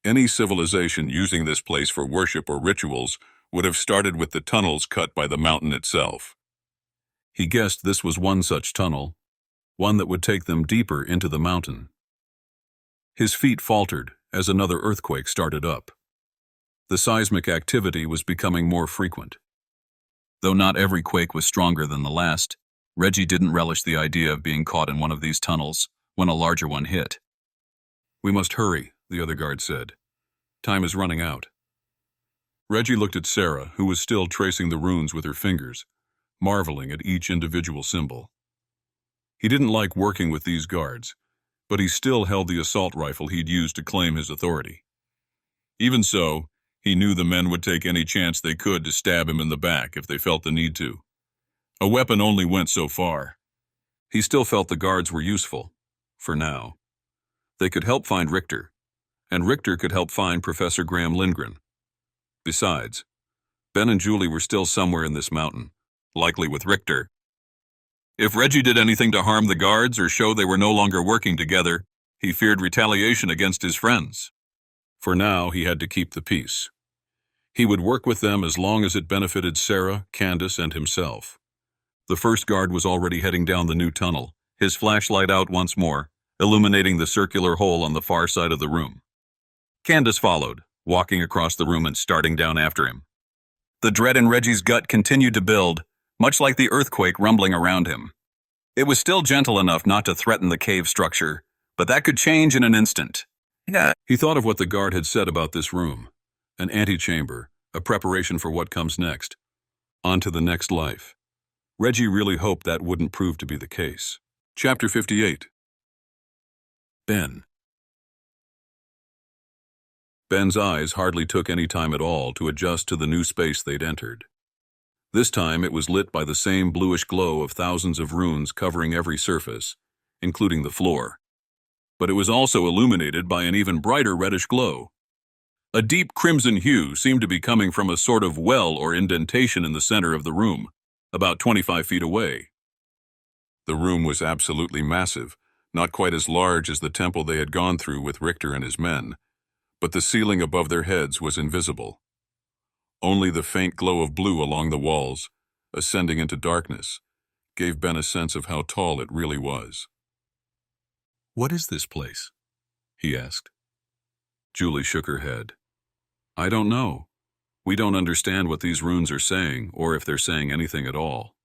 [SPEAKER 2] any civilization using this place for worship or rituals would have started with the tunnels cut by the mountain itself. He guessed this was one such tunnel, one that would take them deeper into the mountain. His feet faltered as another earthquake started up. The seismic activity was becoming more frequent. Though not every quake was stronger than the last, Reggie didn't relish the idea of being caught in one of these tunnels when a larger one hit. We must hurry, the other guard said. Time is running out. Reggie looked at Sarah, who was still tracing the runes with her fingers, marveling at each individual symbol. He didn't like working with these guards, but he still held the assault rifle he'd used to claim his authority. Even so, he knew the men would take any chance they could to stab him in the back if they felt the need to. A weapon only went so far. He still felt the guards were useful, for now. They could help find Richter, and Richter could help find Professor Graham Lindgren. Besides, Ben and Julie were still somewhere in this mountain, likely with Richter. If Reggie did anything to harm the guards or show they were no longer working together, he feared retaliation against his friends. For now, he had to keep the peace. He would work with them as long as it benefited Sarah, Candace, and himself. The first guard was already heading down the new tunnel, his flashlight out once more, illuminating the circular hole on the far side of the room. Candace followed, walking across the room and starting down after him. The dread in Reggie's gut continued to build, much like the earthquake rumbling around him. It was still gentle enough not to threaten the cave structure, but that could change in an instant. He thought of what the guard had said about this room, an antechamber, a preparation for what comes next. On to the next life. Reggie really hoped that wouldn't prove to be the case. Chapter 58. Ben. Ben's eyes hardly took any time at all to adjust to the new space they'd entered. This time it was lit by the same bluish glow of thousands of runes covering every surface, including the floor. But it was also illuminated by an even brighter reddish glow. A deep crimson hue seemed to be coming from a sort of well or indentation in the center of the room, about 25 feet away. The room was absolutely massive, not quite as large as the temple they had gone through with Richter and his men, but the ceiling above their heads was invisible. Only the faint glow of blue along the walls, ascending into darkness, gave Ben a sense of how tall it really was. "What is this place?" he asked. Julie shook her head. "I don't know. We don't understand what these runes are saying, or if they're saying anything at all."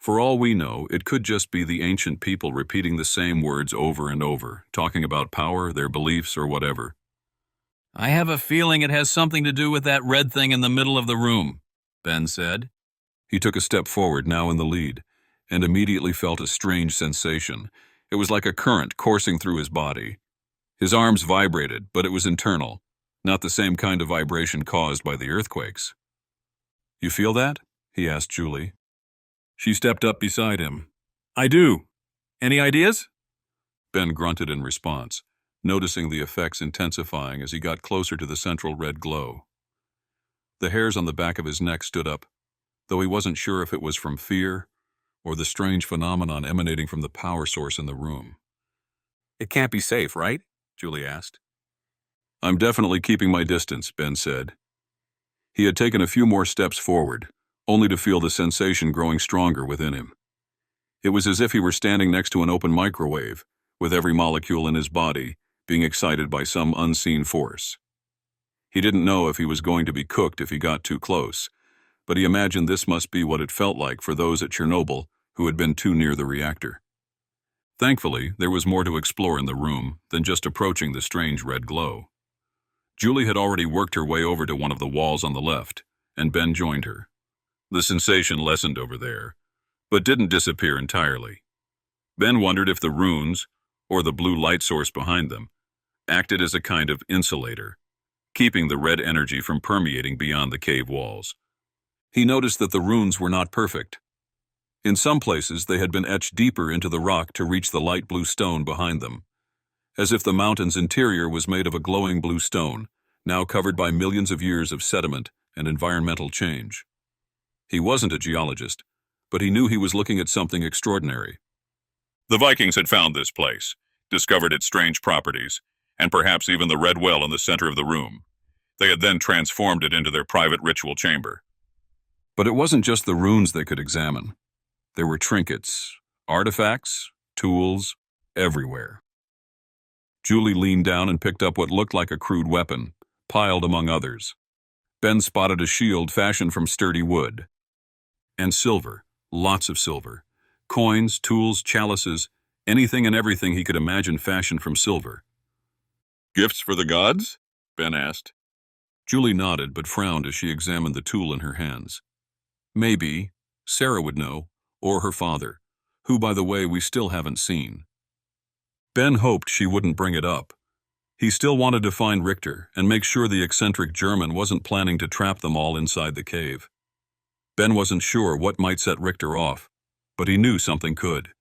[SPEAKER 2] For all we know, it could just be the ancient people repeating the same words over and over, talking about power, their beliefs, or whatever.
[SPEAKER 4] I have a feeling it has something to do with that red thing in the middle of the room, Ben said.
[SPEAKER 2] He took a step forward, now in the lead, and immediately felt a strange sensation. It was like a current coursing through his body. His arms vibrated, but it was internal, not the same kind of vibration caused by the earthquakes. "You feel that?" he asked Julie. She stepped up beside him. "I do. Any ideas?" Ben grunted in response, noticing the effects intensifying as he got closer to the central red glow. The hairs on the back of his neck stood up, though he wasn't sure if it was from fear or the strange phenomenon emanating from the power source in the room. "It can't be safe, right?" Julie asked. "I'm definitely keeping my distance," Ben said. He had taken a few more steps forward, only to feel the sensation growing stronger within him. It was as if he were standing next to an open microwave, with every molecule in his body being excited by some unseen force. He didn't know if he was going to be cooked if he got too close, but he imagined this must be what it felt like for those at Chernobyl who had been too near the reactor. Thankfully, there was more to explore in the room than just approaching the strange red glow. Julie had already worked her way over to one of the walls on the left, and Ben joined her. The sensation lessened over there, but didn't disappear entirely. Ben wondered if the runes, or the blue light source behind them, acted as a kind of insulator, keeping the red energy from permeating beyond the cave walls. He noticed that the runes were not perfect. In some places, they had been etched deeper into the rock to reach the light blue stone behind them, as if the mountain's interior was made of a glowing blue stone, now covered by millions of years of sediment and environmental change. He wasn't a geologist, but he knew he was looking at something extraordinary.
[SPEAKER 3] The Vikings had found this place, discovered its strange properties, and perhaps even the red well in the center of the room. They had then transformed it into their private ritual chamber.
[SPEAKER 2] But it wasn't just the runes they could examine. There were trinkets, artifacts, tools, everywhere. Julie leaned down and picked up what looked like a crude weapon, piled among others. Ben spotted a shield fashioned from sturdy wood. And silver, lots of silver. Coins, tools, chalices, anything and everything he could imagine fashioned from silver.
[SPEAKER 3] "Gifts for the gods?" Ben asked.
[SPEAKER 2] Julie nodded but frowned as she examined the tool in her hands. Maybe, Sarah would know, or her father, who, by the way, we still haven't seen. Ben hoped she wouldn't bring it up. He still wanted to find Richter and make sure the eccentric German wasn't planning to trap them all inside the cave. Ben wasn't sure what might set Richter off, but he knew something could.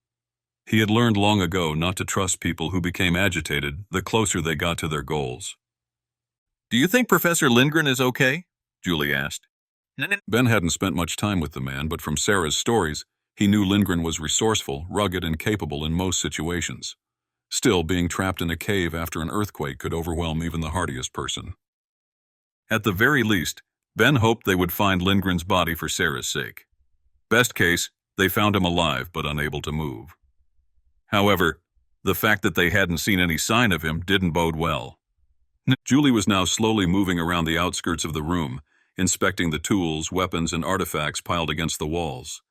[SPEAKER 2] He had learned long ago not to trust people who became agitated the closer they got to their goals.
[SPEAKER 4] Do you think Professor Lindgren is okay? Julie asked.
[SPEAKER 2] Ben hadn't spent much time with the man, but from Sarah's stories, he knew Lindgren was resourceful, rugged, and capable in most situations. Still, being trapped in a cave after an earthquake could overwhelm even the hardiest person. At the very least, Ben hoped they would find Lindgren's body for Sarah's sake. Best case, they found him alive but unable to move. However, the fact that they hadn't seen any sign of him didn't bode well. Julie was now slowly moving around the outskirts of the room, inspecting the tools, weapons, and artifacts piled against the walls.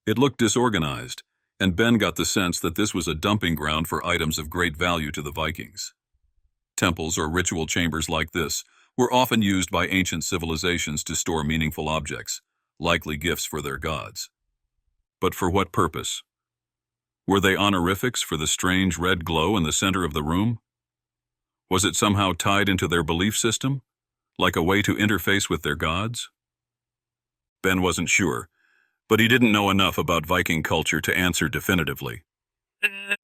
[SPEAKER 2] It looked disorganized, and Ben got the sense that this was a dumping ground for items of great value to the Vikings. Temples or ritual chambers like this were often used by ancient civilizations to store meaningful objects, likely gifts for their gods. But for what purpose? Were they honorifics for the strange red glow in the center of the room? Was it somehow tied into their belief system, like a way to interface with their gods? Ben wasn't sure, but he didn't know enough about Viking culture to answer definitively.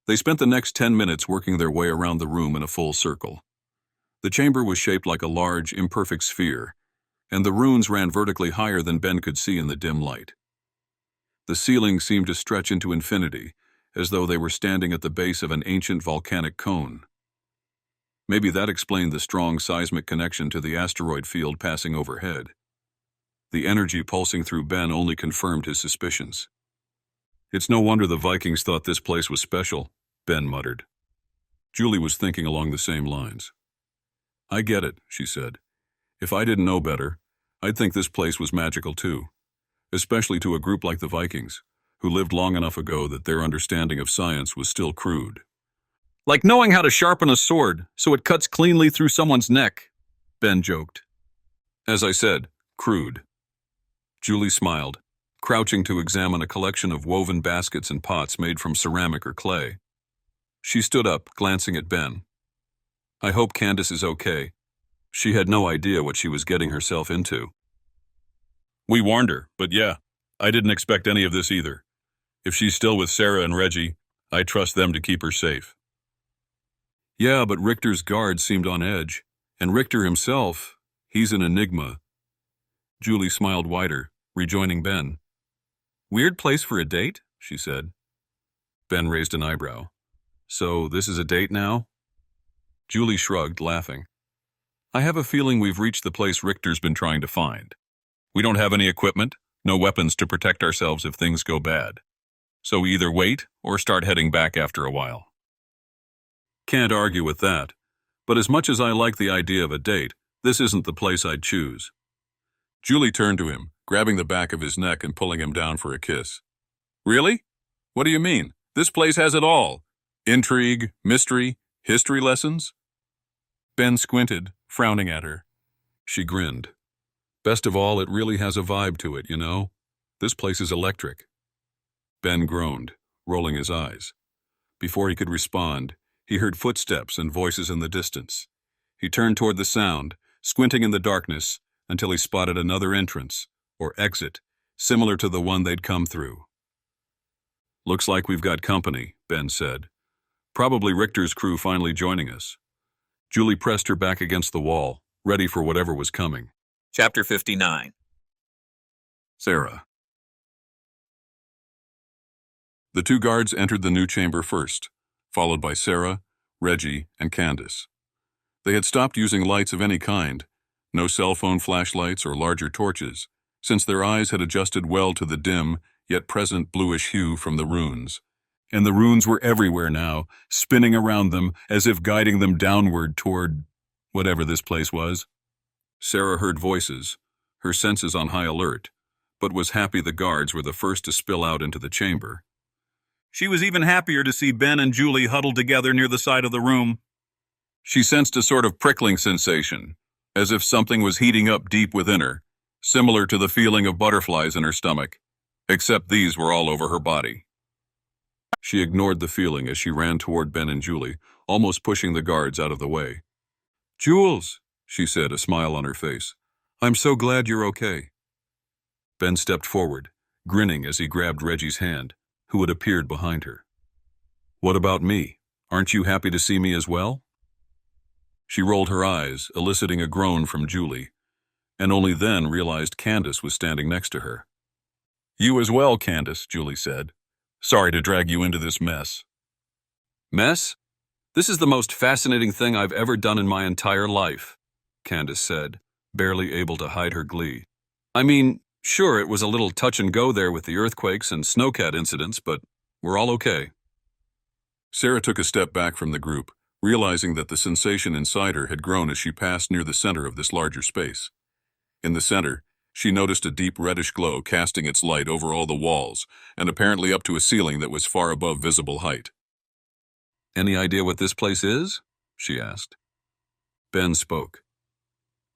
[SPEAKER 2] They spent the next 10 minutes working their way around the room in a full circle. The chamber was shaped like a large, imperfect sphere, and the runes ran vertically higher than Ben could see in the dim light. The ceiling seemed to stretch into infinity, as though they were standing at the base of an ancient volcanic cone. Maybe that explained the strong seismic connection to the asteroid field passing overhead. The energy pulsing through Ben only confirmed his suspicions. It's no wonder the Vikings thought this place was special, Ben muttered. Julie was thinking along the same lines. I get it, she said. If I didn't know better, I'd think this place was magical too, especially to a group like the Vikings, who lived long enough ago that their understanding of science was still crude.
[SPEAKER 4] Like knowing how to sharpen a sword so it cuts cleanly through someone's neck, Ben joked.
[SPEAKER 2] As I said, crude. Julie smiled, crouching to examine a collection of woven baskets and pots made from ceramic or clay. She stood up, glancing at Ben. I hope Candace is okay. She had no idea what she was getting herself into.
[SPEAKER 3] We warned her, but yeah, I didn't expect any of this either. If she's still with Sarah and Reggie, I trust them to keep her safe.
[SPEAKER 2] Yeah, but Richter's guards seemed on edge, and Richter himself, he's an enigma. Julie smiled wider, rejoining Ben.
[SPEAKER 4] Weird place for a date, she said.
[SPEAKER 2] Ben raised an eyebrow. So this is a date now? Julie shrugged, laughing. I have a feeling we've reached the place Richter's been trying to find. We don't have any equipment, no weapons to protect ourselves if things go bad. So we either wait or start heading back after a while. Can't argue with that, but as much as I like the idea of a date, this isn't the place I'd choose.
[SPEAKER 3] Julie turned to him, grabbing the back of his neck and pulling him down for a kiss. Really? What do you mean? This place has it all. Intrigue, mystery, history lessons?
[SPEAKER 2] Ben squinted, frowning at her. She grinned. Best of all, it really has a vibe to it, you know? This place is electric. Ben groaned, rolling his eyes. Before he could respond, he heard footsteps and voices in the distance. He turned toward the sound, squinting in the darkness, until he spotted another entrance, or exit, similar to the one they'd come through. Looks like we've got company, Ben said. Probably Richter's crew finally joining us. Julie pressed her back against the wall, ready for whatever was coming.
[SPEAKER 5] Chapter 59.
[SPEAKER 2] Sarah.
[SPEAKER 3] The two guards entered the new chamber first, followed by Sarah, Reggie, and Candace. They had stopped using lights of any kind, no cell phone flashlights or larger torches, since their eyes had adjusted well to the dim, yet present bluish hue from the runes. And the runes were everywhere now, spinning around them as if guiding them downward toward whatever this place was. Sarah heard voices, her senses on high alert, but was happy the guards were the first to spill out into the chamber.
[SPEAKER 4] She was even happier to see Ben and Julie huddled together near the side of the room.
[SPEAKER 2] She sensed a sort of prickling sensation, as if something was heating up deep within her, similar to the feeling of butterflies in her stomach, except these were all over her body. She ignored the feeling as she ran toward Ben and Julie, almost pushing the guards out of the way. "Jules," she said, a smile on her face. "I'm so glad you're okay." Ben stepped forward, grinning as he grabbed Reggie's hand, who had appeared behind her. "What about me? Aren't you happy to see me as well?" She rolled her eyes, eliciting a groan from Julie, and only then realized Candace was standing next to her. "You as well, Candace," Julie said. "Sorry to drag you into this mess." "Mess? This is the most fascinating thing I've ever done in my entire life," Candace said, barely able to hide her glee. "I mean, sure, it was a little touch and go there with the earthquakes and snowcat incidents, but we're all okay." Sarah took a step back from the group, realizing that the sensation inside her had grown as she passed near the center of this larger space. In the center, she noticed a deep reddish glow casting its light over all the walls, and apparently up to a ceiling that was far above visible height. "Any idea what this place is?" she asked. Ben spoke.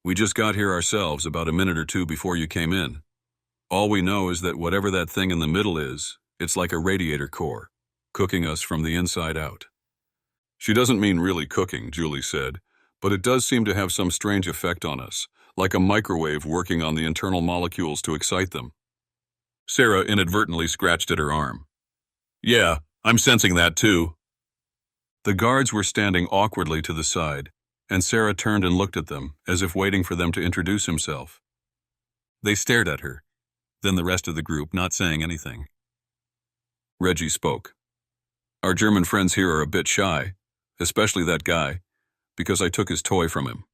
[SPEAKER 2] "We just got here ourselves about a minute or two before you came in. All we know is that whatever that thing in the middle is, it's like a radiator core, cooking us from the inside out." "She doesn't mean really cooking," Julie said, "but it does seem to have some strange effect on us, like a microwave working on the internal molecules to excite them." Sarah inadvertently scratched at her arm. "Yeah, I'm sensing that too." The guards were standing awkwardly to the side, and Sarah turned and looked at them, as if waiting for them to introduce himself. They stared at her, then the rest of the group, not saying anything. Reggie spoke. "Our German friends here are a bit shy, especially that guy, because I took his toy from him."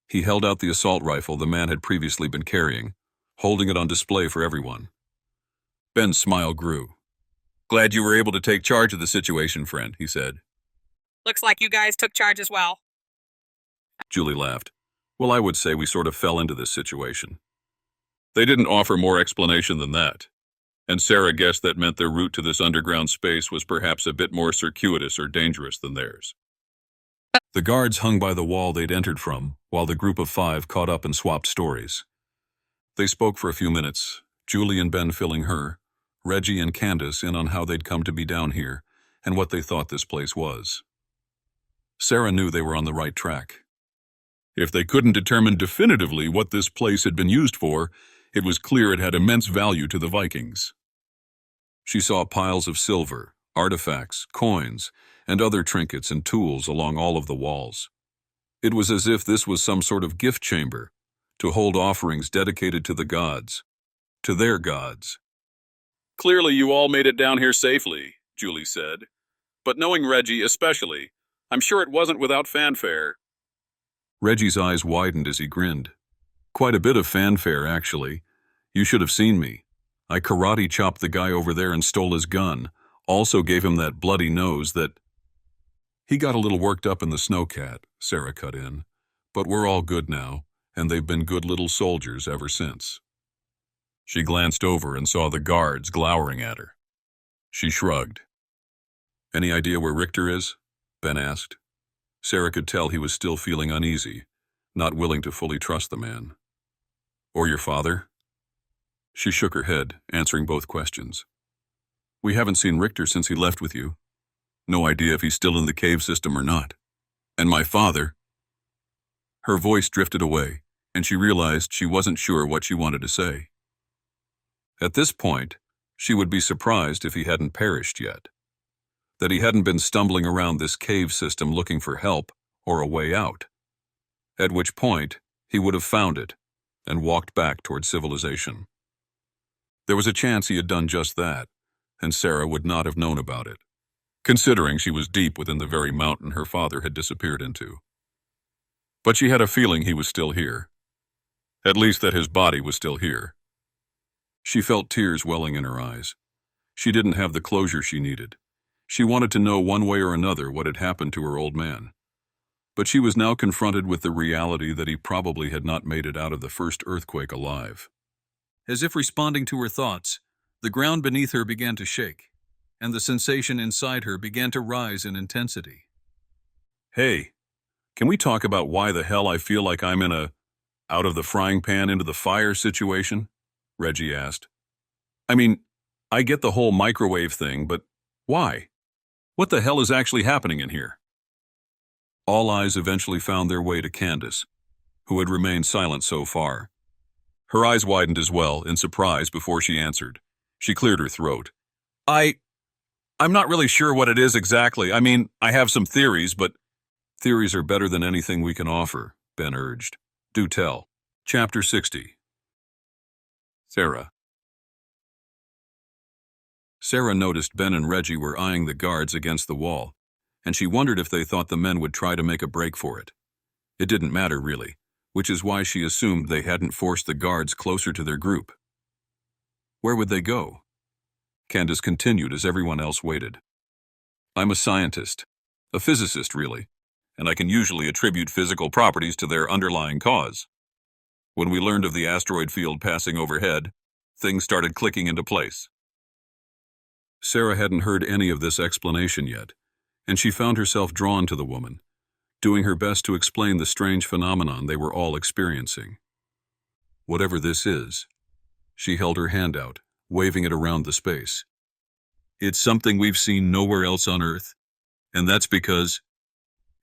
[SPEAKER 2] He held out the assault rifle the man had previously been carrying, holding it on display for everyone. Ben's smile grew. "Glad you were able to take charge of the situation, friend," he said.
[SPEAKER 8] Looks like you guys took charge as well.
[SPEAKER 2] Julie laughed. "Well, I would say we sort of fell into this situation." "They didn't offer more explanation than that. and Sarah guessed that meant their route to this underground space was perhaps a bit more circuitous or dangerous than theirs. The guards hung by the wall they'd entered from, while the group of 5 caught up and swapped stories. They spoke for a few minutes, Julie and Ben filling her, Reggie and Candace in on how they'd come to be down here, and what they thought this place was. Sarah knew they were on the right track. If they couldn't determine definitively what this place had been used for, it was clear it had immense value to the Vikings. She saw piles of silver, artifacts, coins, and other trinkets and tools along all of the walls. It was as if this was some sort of gift chamber, to hold offerings dedicated to the gods, to their gods.
[SPEAKER 4] Clearly you all made it down here safely, Julie said. But knowing Reggie especially, I'm sure it wasn't without fanfare.
[SPEAKER 2] Reggie's eyes widened as he grinned. Quite a bit of fanfare, actually. You should have seen me. I karate chopped the guy over there and stole his gun, also gave him that bloody nose that... He got a little worked up in the snowcat, Sarah cut in. But we're all good now, and they've been good little soldiers ever since. She glanced over and saw the guards glowering at her. She shrugged. Any idea where Richter is? Ben asked. Sarah could tell he was still feeling uneasy, not willing to fully trust the man. Or your father? She shook her head, answering both questions. We haven't seen Richter since he left with you. No idea if he's still in the cave system or not. And my father... Her voice drifted away, and she realized she wasn't sure what she wanted to say. At this point, she would be surprised if he hadn't perished yet. That he hadn't been stumbling around this cave system looking for help or a way out. At which point, he would have found it and walked back toward civilization. There was a chance he had done just that, and Sarah would not have known about it, considering she was deep within the very mountain her father had disappeared into. But she had a feeling he was still here. At least that his body was still here. She felt tears welling in her eyes. She didn't have the closure she needed. She wanted to know one way or another what had happened to her old man. But she was now confronted with the reality that he probably had not made it out of the first earthquake alive. As if responding to her thoughts, the ground beneath her began to shake, and the sensation inside her began to rise in intensity. Hey, can we talk about why the hell I feel like I'm in a out of the frying pan into the fire situation? Reggie asked. I mean, I get the whole microwave thing, but why? What the hell is actually happening in here? All eyes eventually found their way to Candace, who had remained silent so far. Her eyes widened as well, in surprise, before she answered. She cleared her throat. I'm not really sure what it is exactly. I mean, I have some theories, but... Theories are better than anything we can offer, Ben urged. Do tell. Chapter 60. Sarah. Sarah noticed Ben and Reggie were eyeing the guards against the wall, and she wondered if they thought the men would try to make a break for it. It didn't matter, really, which is why she assumed they hadn't forced the guards closer to their group. Where would they go? Candace continued as everyone else waited. I'm a scientist, a physicist, really, and I can usually attribute physical properties to their underlying cause. When we learned of the asteroid field passing overhead, things started clicking into place. Sarah hadn't heard any of this explanation yet, and she found herself drawn to the woman, doing her best to explain the strange phenomenon they were all experiencing. Whatever this is, she held her hand out, waving it around the space. It's something we've seen nowhere else on Earth, and that's because,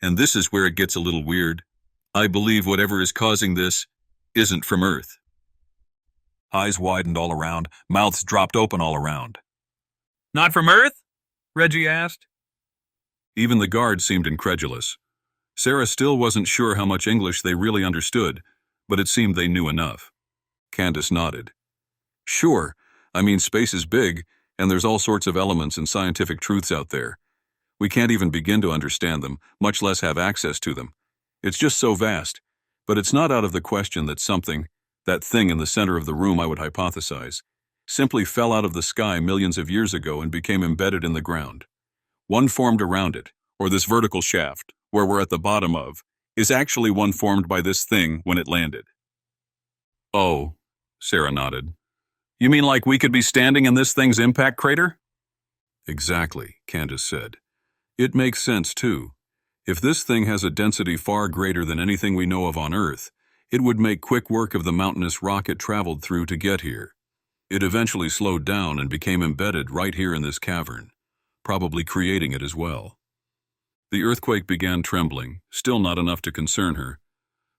[SPEAKER 2] and this is where it gets a little weird, I believe whatever is causing this isn't from Earth. Eyes widened all around, mouths dropped open all around.
[SPEAKER 6] Not from Earth? Reggie asked.
[SPEAKER 2] Even the guards seemed incredulous. Sarah still wasn't sure how much English they really understood, but it seemed they knew enough. Candace nodded. Sure, I mean space is big, and there's all sorts of elements and scientific truths out there. We can't even begin to understand them, much less have access to them. It's just so vast, but it's not out of the question that something, that thing in the center of the room I would hypothesize, simply fell out of the sky millions of years ago and became embedded in the ground. One formed around it, or this vertical shaft, where we're at the bottom of, is actually one formed by this thing when it landed. Oh, Sarah nodded.
[SPEAKER 4] You mean like we could be standing in this thing's impact crater?
[SPEAKER 2] Exactly, Candace said. It makes sense, too. If this thing has a density far greater than anything we know of on Earth, it would make quick work of the mountainous rock it traveled through to get here. It eventually slowed down and became embedded right here in this cavern, probably creating it as well. The earthquake began trembling, still not enough to concern her,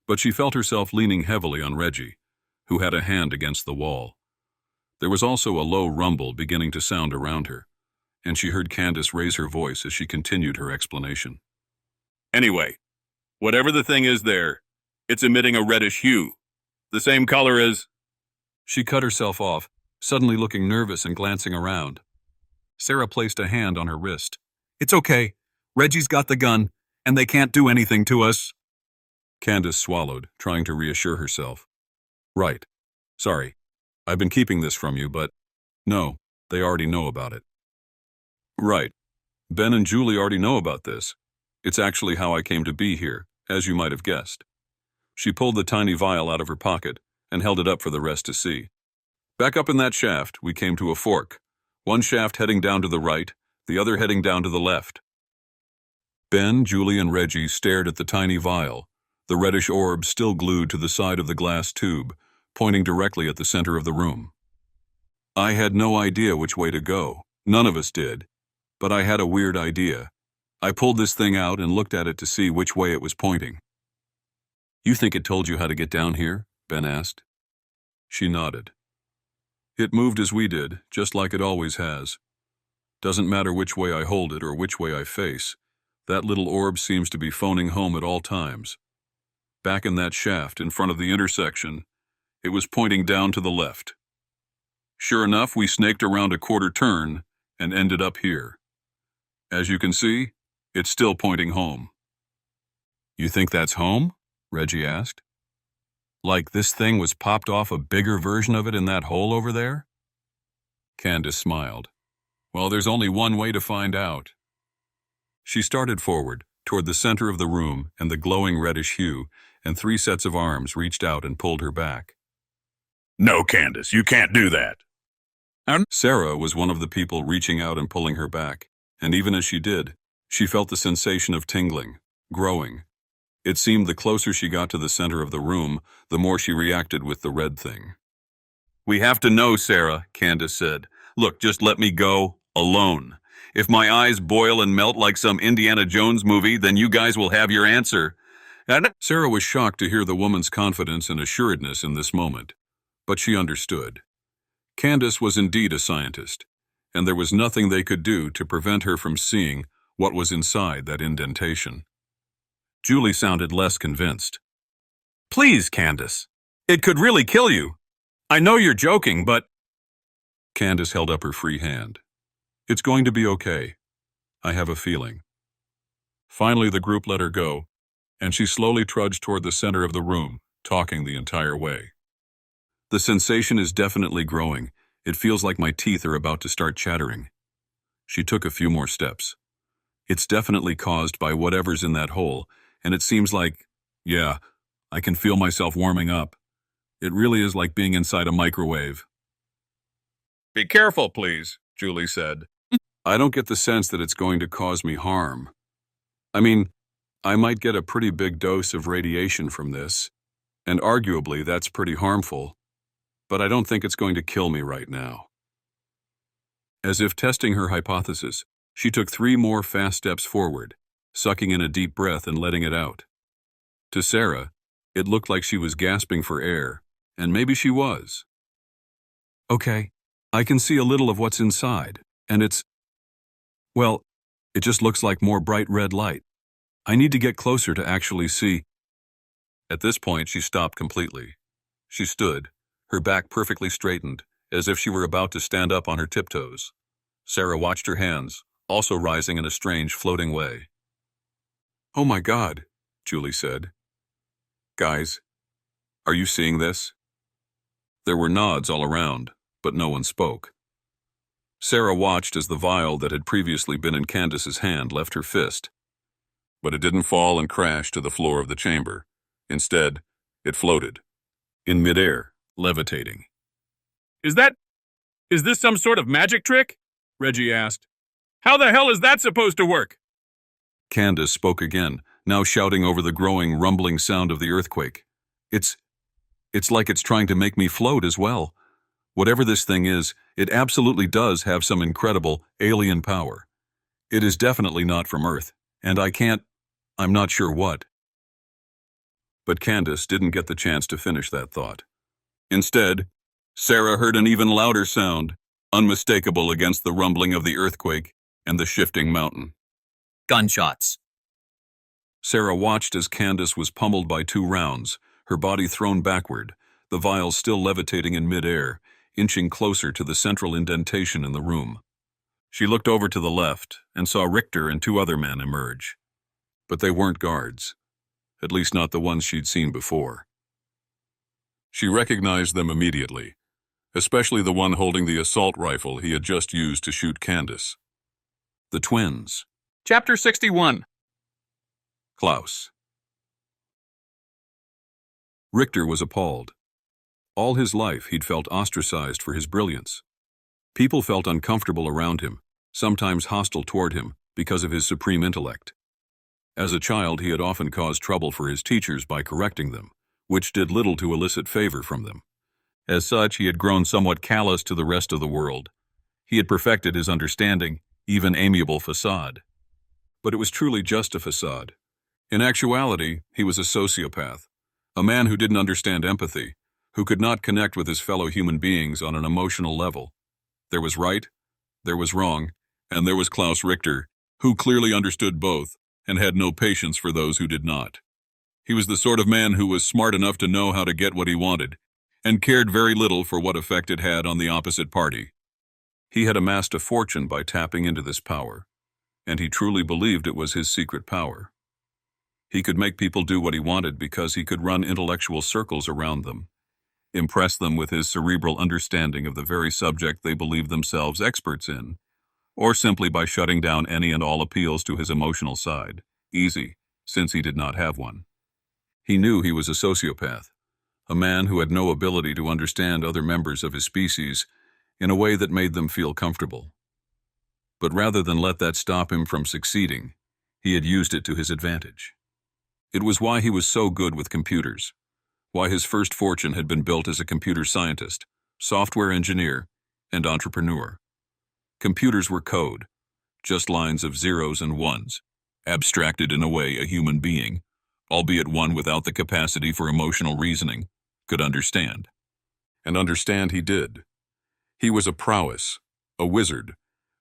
[SPEAKER 2] but she felt herself leaning heavily on Reggie, who had a hand against the wall. There was also a low rumble beginning to sound around her, and she heard Candace raise her voice as she continued her explanation.
[SPEAKER 4] Anyway, whatever the thing is there, it's emitting a reddish hue. The same color as...
[SPEAKER 2] She cut herself off, suddenly looking nervous and glancing around. Sarah placed a hand on her wrist.
[SPEAKER 4] It's okay. Reggie's got the gun, and they can't do anything to us.
[SPEAKER 2] Candace swallowed, trying to reassure herself. Right. Sorry. I've been keeping this from you, but... No, they already know about it. Right. Ben and Julie already know about this. It's actually how I came to be here, as you might have guessed. She pulled the tiny vial out of her pocket and held it up for the rest to see. Back up in that shaft, we came to a fork. One shaft heading down to the right, the other heading down to the left. Ben, Julie, and Reggie stared at the tiny vial, the reddish orb still glued to the side of the glass tube, pointing directly at the center of the room. I had no idea which way to go. None of us did. But I had a weird idea. I pulled this thing out and looked at it to see which way it was pointing. You think it told you how to get down here? Ben asked. She nodded. It moved as we did, just like it always has. Doesn't matter which way I hold it or which way I face. That little orb seems to be phoning home at all times. Back in that shaft in front of the intersection, it was pointing down to the left. Sure enough, we snaked around a quarter turn and ended up here. As you can see, it's still pointing home. You think that's home? Reggie asked. Like this thing was popped off a bigger version of it in that hole over there? Candace smiled. Well, there's only one way to find out. She started forward, toward the center of the room and the glowing reddish hue, and 3 sets of arms reached out and pulled her back.
[SPEAKER 4] No, Candace, you can't do that.
[SPEAKER 2] Sarah was one of the people reaching out and pulling her back, and even as she did, she felt the sensation of tingling, growing. It seemed the closer she got to the center of the room, the more she reacted with the red thing.
[SPEAKER 4] We have to know, Sarah, Candace said. Look, just let me go, alone. If my eyes boil and melt like some Indiana Jones movie, then you guys will have your answer.
[SPEAKER 2] Sarah was shocked to hear the woman's confidence and assuredness in this moment, but she understood. Candace was indeed a scientist, and there was nothing they could do to prevent her from seeing what was inside that indentation. Julie sounded less convinced.
[SPEAKER 4] Please, Candace. It could really kill you. I know you're joking, but...
[SPEAKER 2] Candace held up her free hand. It's going to be okay. I have a feeling. Finally, the group let her go, and she slowly trudged toward the center of the room, talking the entire way. The sensation is definitely growing. It feels like my teeth are about to start chattering. She took a few more steps. It's definitely caused by whatever's in that hole, and it seems like, yeah, I can feel myself warming up. It really is like being inside a microwave.
[SPEAKER 4] Be careful, please, Julie said.
[SPEAKER 2] I don't get the sense that it's going to cause me harm. I mean, I might get a pretty big dose of radiation from this, and arguably that's pretty harmful, but I don't think it's going to kill me right now. As if testing her hypothesis, she took 3 more fast steps forward, sucking in a deep breath and letting it out. To Sarah, it looked like she was gasping for air, and maybe she was. Okay, I can see a little of what's inside, and well, it just looks like more bright red light. I need to get closer to actually see. At this point, she stopped completely. She stood, her back perfectly straightened, as if she were about to stand up on her tiptoes. Sarah watched her hands, also rising in a strange floating way. Oh my God, Julie said. Guys, are you seeing this? There were nods all around, but no one spoke. Sarah watched as the vial that had previously been in Candace's hand left her fist. But it didn't fall and crash to the floor of the chamber. Instead, it floated, in midair, levitating.
[SPEAKER 4] Is that
[SPEAKER 6] Is this some sort of magic trick? Reggie asked. How the hell is that supposed to work?
[SPEAKER 2] Candace spoke again, now shouting over the growing, rumbling sound of the earthquake. It's like it's trying to make me float as well. Whatever this thing is, it absolutely does have some incredible alien power. It is definitely not from Earth, and I'm not sure what. But Candace didn't get the chance to finish that thought. Instead, Sarah heard an even louder sound, unmistakable against the rumbling of the earthquake and the shifting mountain.
[SPEAKER 5] Gunshots.
[SPEAKER 2] Sarah watched as Candace was pummeled by 2 rounds, her body thrown backward, the vials still levitating in midair, inching closer to the central indentation in the room. She looked over to the left and saw Richter and 2 other men emerge. But they weren't guards, at least not the ones she'd seen before.
[SPEAKER 3] She recognized them immediately, especially the one holding the assault rifle he had just used to shoot Candace.
[SPEAKER 2] The twins.
[SPEAKER 6] Chapter 61.
[SPEAKER 2] Klaus. Richter was appalled. All his life he'd felt ostracized for his brilliance. People felt uncomfortable around him, sometimes hostile toward him because of his supreme intellect. As a child, he had often caused trouble for his teachers by correcting them, which did little to elicit favor from them. As such, he had grown somewhat callous to the rest of the world. He had perfected his understanding, even amiable facade. But it was truly just a facade. In actuality, he was a sociopath, a man who didn't understand empathy, who could not connect with his fellow human beings on an emotional level. There was right, there was wrong, and there was Klaus Richter, who clearly understood both and had no patience for those who did not. He was the sort of man who was smart enough to know how to get what he wanted, and cared very little for what effect it had on the opposite party. He had amassed a fortune by tapping into this power, and he truly believed it was his secret power. He could make people do what he wanted because he could run intellectual circles around them, impress them with his cerebral understanding of the very subject they believed themselves experts in, or simply by shutting down any and all appeals to his emotional side, easy, since he did not have one. He knew he was a sociopath, a man who had no ability to understand other members of his species in a way that made them feel comfortable. But rather than let that stop him from succeeding, he had used it to his advantage. It was why he was so good with computers, why his first fortune had been built as a computer scientist, software engineer, and entrepreneur. Computers were code, just lines of zeros and ones, abstracted in a way a human being, albeit one without the capacity for emotional reasoning, could understand. And understand he did. He was a prowess, a wizard,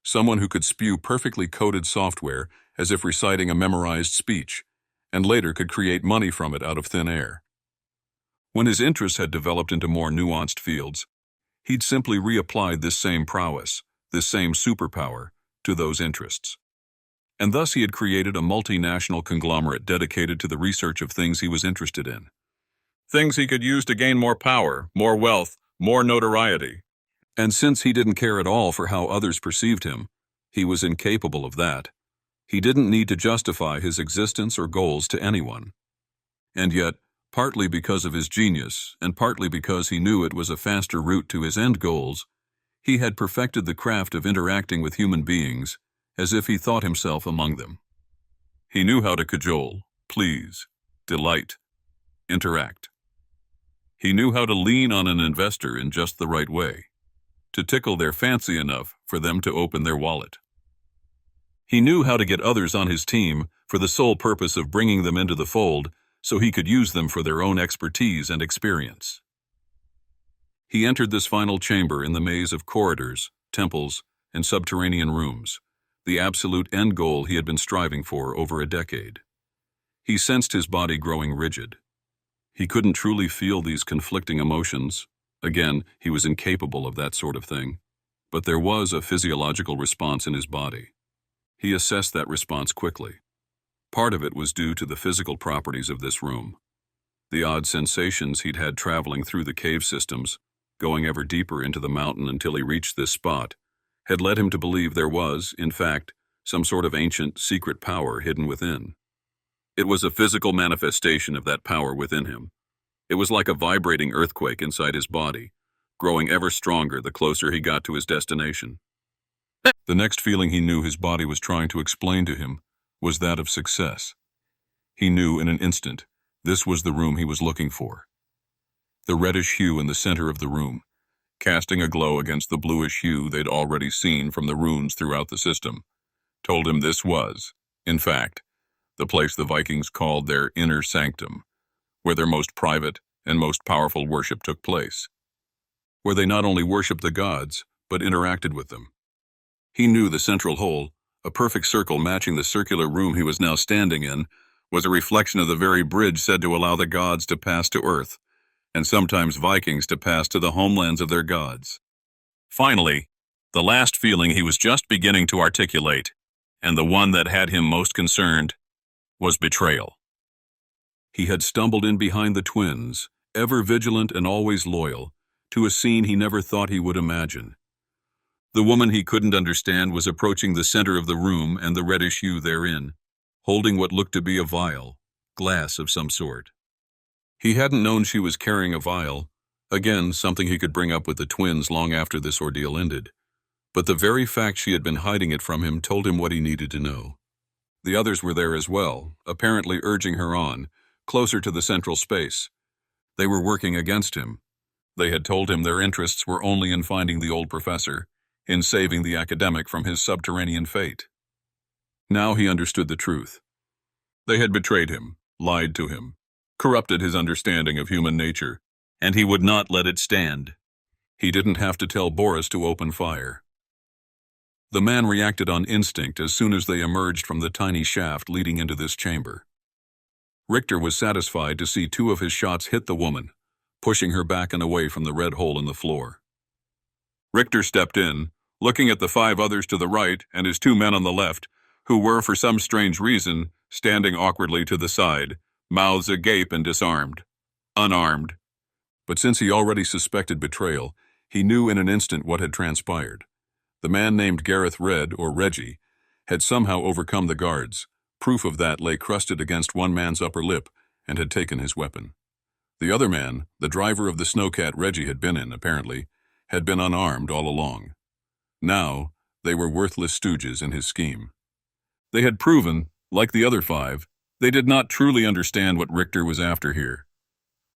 [SPEAKER 2] someone who could spew perfectly coded software as if reciting a memorized speech, and later could create money from it out of thin air. When his interests had developed into more nuanced fields, he'd simply reapplied this same prowess, this same superpower, to those interests. And thus he had created a multinational conglomerate dedicated to the research of things he was interested in. Things he could use to gain more power, more wealth, more notoriety. And since he didn't care at all for how others perceived him, he was incapable of that. He didn't need to justify his existence or goals to anyone. And yet, partly because of his genius, and partly because he knew it was a faster route to his end goals, he had perfected the craft of interacting with human beings as if he thought himself among them. He knew how to cajole, please, delight, interact. He knew how to lean on an investor in just the right way, to tickle their fancy enough for them to open their wallet. He knew how to get others on his team for the sole purpose of bringing them into the fold so he could use them for their own expertise and experience. He entered this final chamber in the maze of corridors, temples, and subterranean rooms, the absolute end goal he had been striving for over a decade. He sensed his body growing rigid. He couldn't truly feel these conflicting emotions. Again, he was incapable of that sort of thing. But there was a physiological response in his body. He assessed that response quickly. Part of it was due to the physical properties of this room. The odd sensations he'd had traveling through the cave systems, going ever deeper into the mountain until he reached this spot, had led him to believe there was, in fact, some sort of ancient, secret power hidden within. It was a physical manifestation of that power within him. It was like a vibrating earthquake inside his body, growing ever stronger the closer he got to his destination. The next feeling he knew his body was trying to explain to him was that of success. He knew in an instant this was the room he was looking for. The reddish hue in the center of the room, casting a glow against the bluish hue they'd already seen from the runes throughout the system, told him this was, in fact, the place the Vikings called their inner sanctum, where their most private and most powerful worship took place, where they not only worshipped the gods, but interacted with them. He knew the central hole, a perfect circle matching the circular room he was now standing in, was a reflection of the very bridge said to allow the gods to pass to Earth, and sometimes Vikings to pass to the homelands of their gods. Finally, the last feeling he was just beginning to articulate, and the one that had him most concerned, was betrayal. He had stumbled in behind the twins, ever vigilant and always loyal, to a scene he never thought he would imagine. The woman he couldn't understand was approaching the center of the room and the reddish hue therein, holding what looked to be a vial, glass of some sort. He hadn't known she was carrying a vial, again something he could bring up with the twins long after this ordeal ended, but the very fact she had been hiding it from him told him what he needed to know. The others were there as well, apparently urging her on, closer to the central space. They were working against him. They had told him their interests were only in finding the old professor, in saving the academic from his subterranean fate. Now he understood the truth. They had betrayed him, lied to him, corrupted his understanding of human nature, and he would not let it stand. He didn't have to tell Boris to open fire. The man reacted on instinct as soon as they emerged from the tiny shaft leading into this chamber. Richter was satisfied to see 2 of his shots hit the woman, pushing her back and away from the red hole in the floor. Richter stepped in, looking at the 5 others to the right and his 2 men on the left, who were, for some strange reason, standing awkwardly to the side, mouths agape and disarmed, unarmed. But since he already suspected betrayal, he knew in an instant what had transpired. The man named Gareth Red, or Reggie, had somehow overcome the guards. Proof of that lay crusted against one man's upper lip and had taken his weapon. The other man, the driver of the snowcat Reggie had been in, apparently, had been unarmed all along. Now, they were worthless stooges in his scheme. They had proven, like the other 5, they did not truly understand what Richter was after here.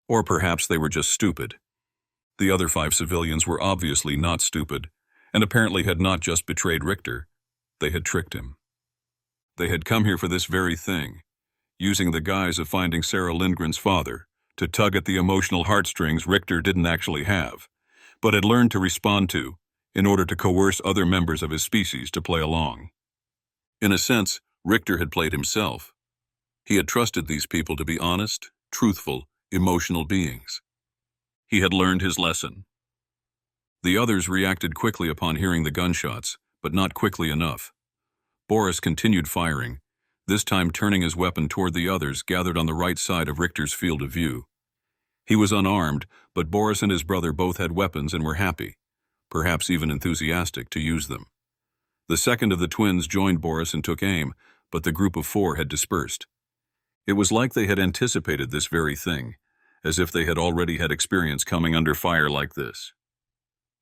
[SPEAKER 2] Or perhaps they were just stupid. The other 5 civilians were obviously not stupid, and apparently had not just betrayed Richter, they had tricked him. They had come here for this very thing, using the guise of finding Sarah Lindgren's father to tug at the emotional heartstrings Richter didn't actually have, but had learned to respond to, in order to coerce other members of his species to play along. In a sense, Richter had played himself. He had trusted these people to be honest, truthful, emotional beings. He had learned his lesson. The others reacted quickly upon hearing the gunshots, but not quickly enough. Boris continued firing, this time turning his weapon toward the others gathered on the right side of Richter's field of view. He was unarmed, but Boris and his brother both had weapons and were happy, perhaps even enthusiastic, to use them. The second of the twins joined Boris and took aim, but the group of 4 had dispersed. It was like they had anticipated this very thing, as if they had already had experience coming under fire like this.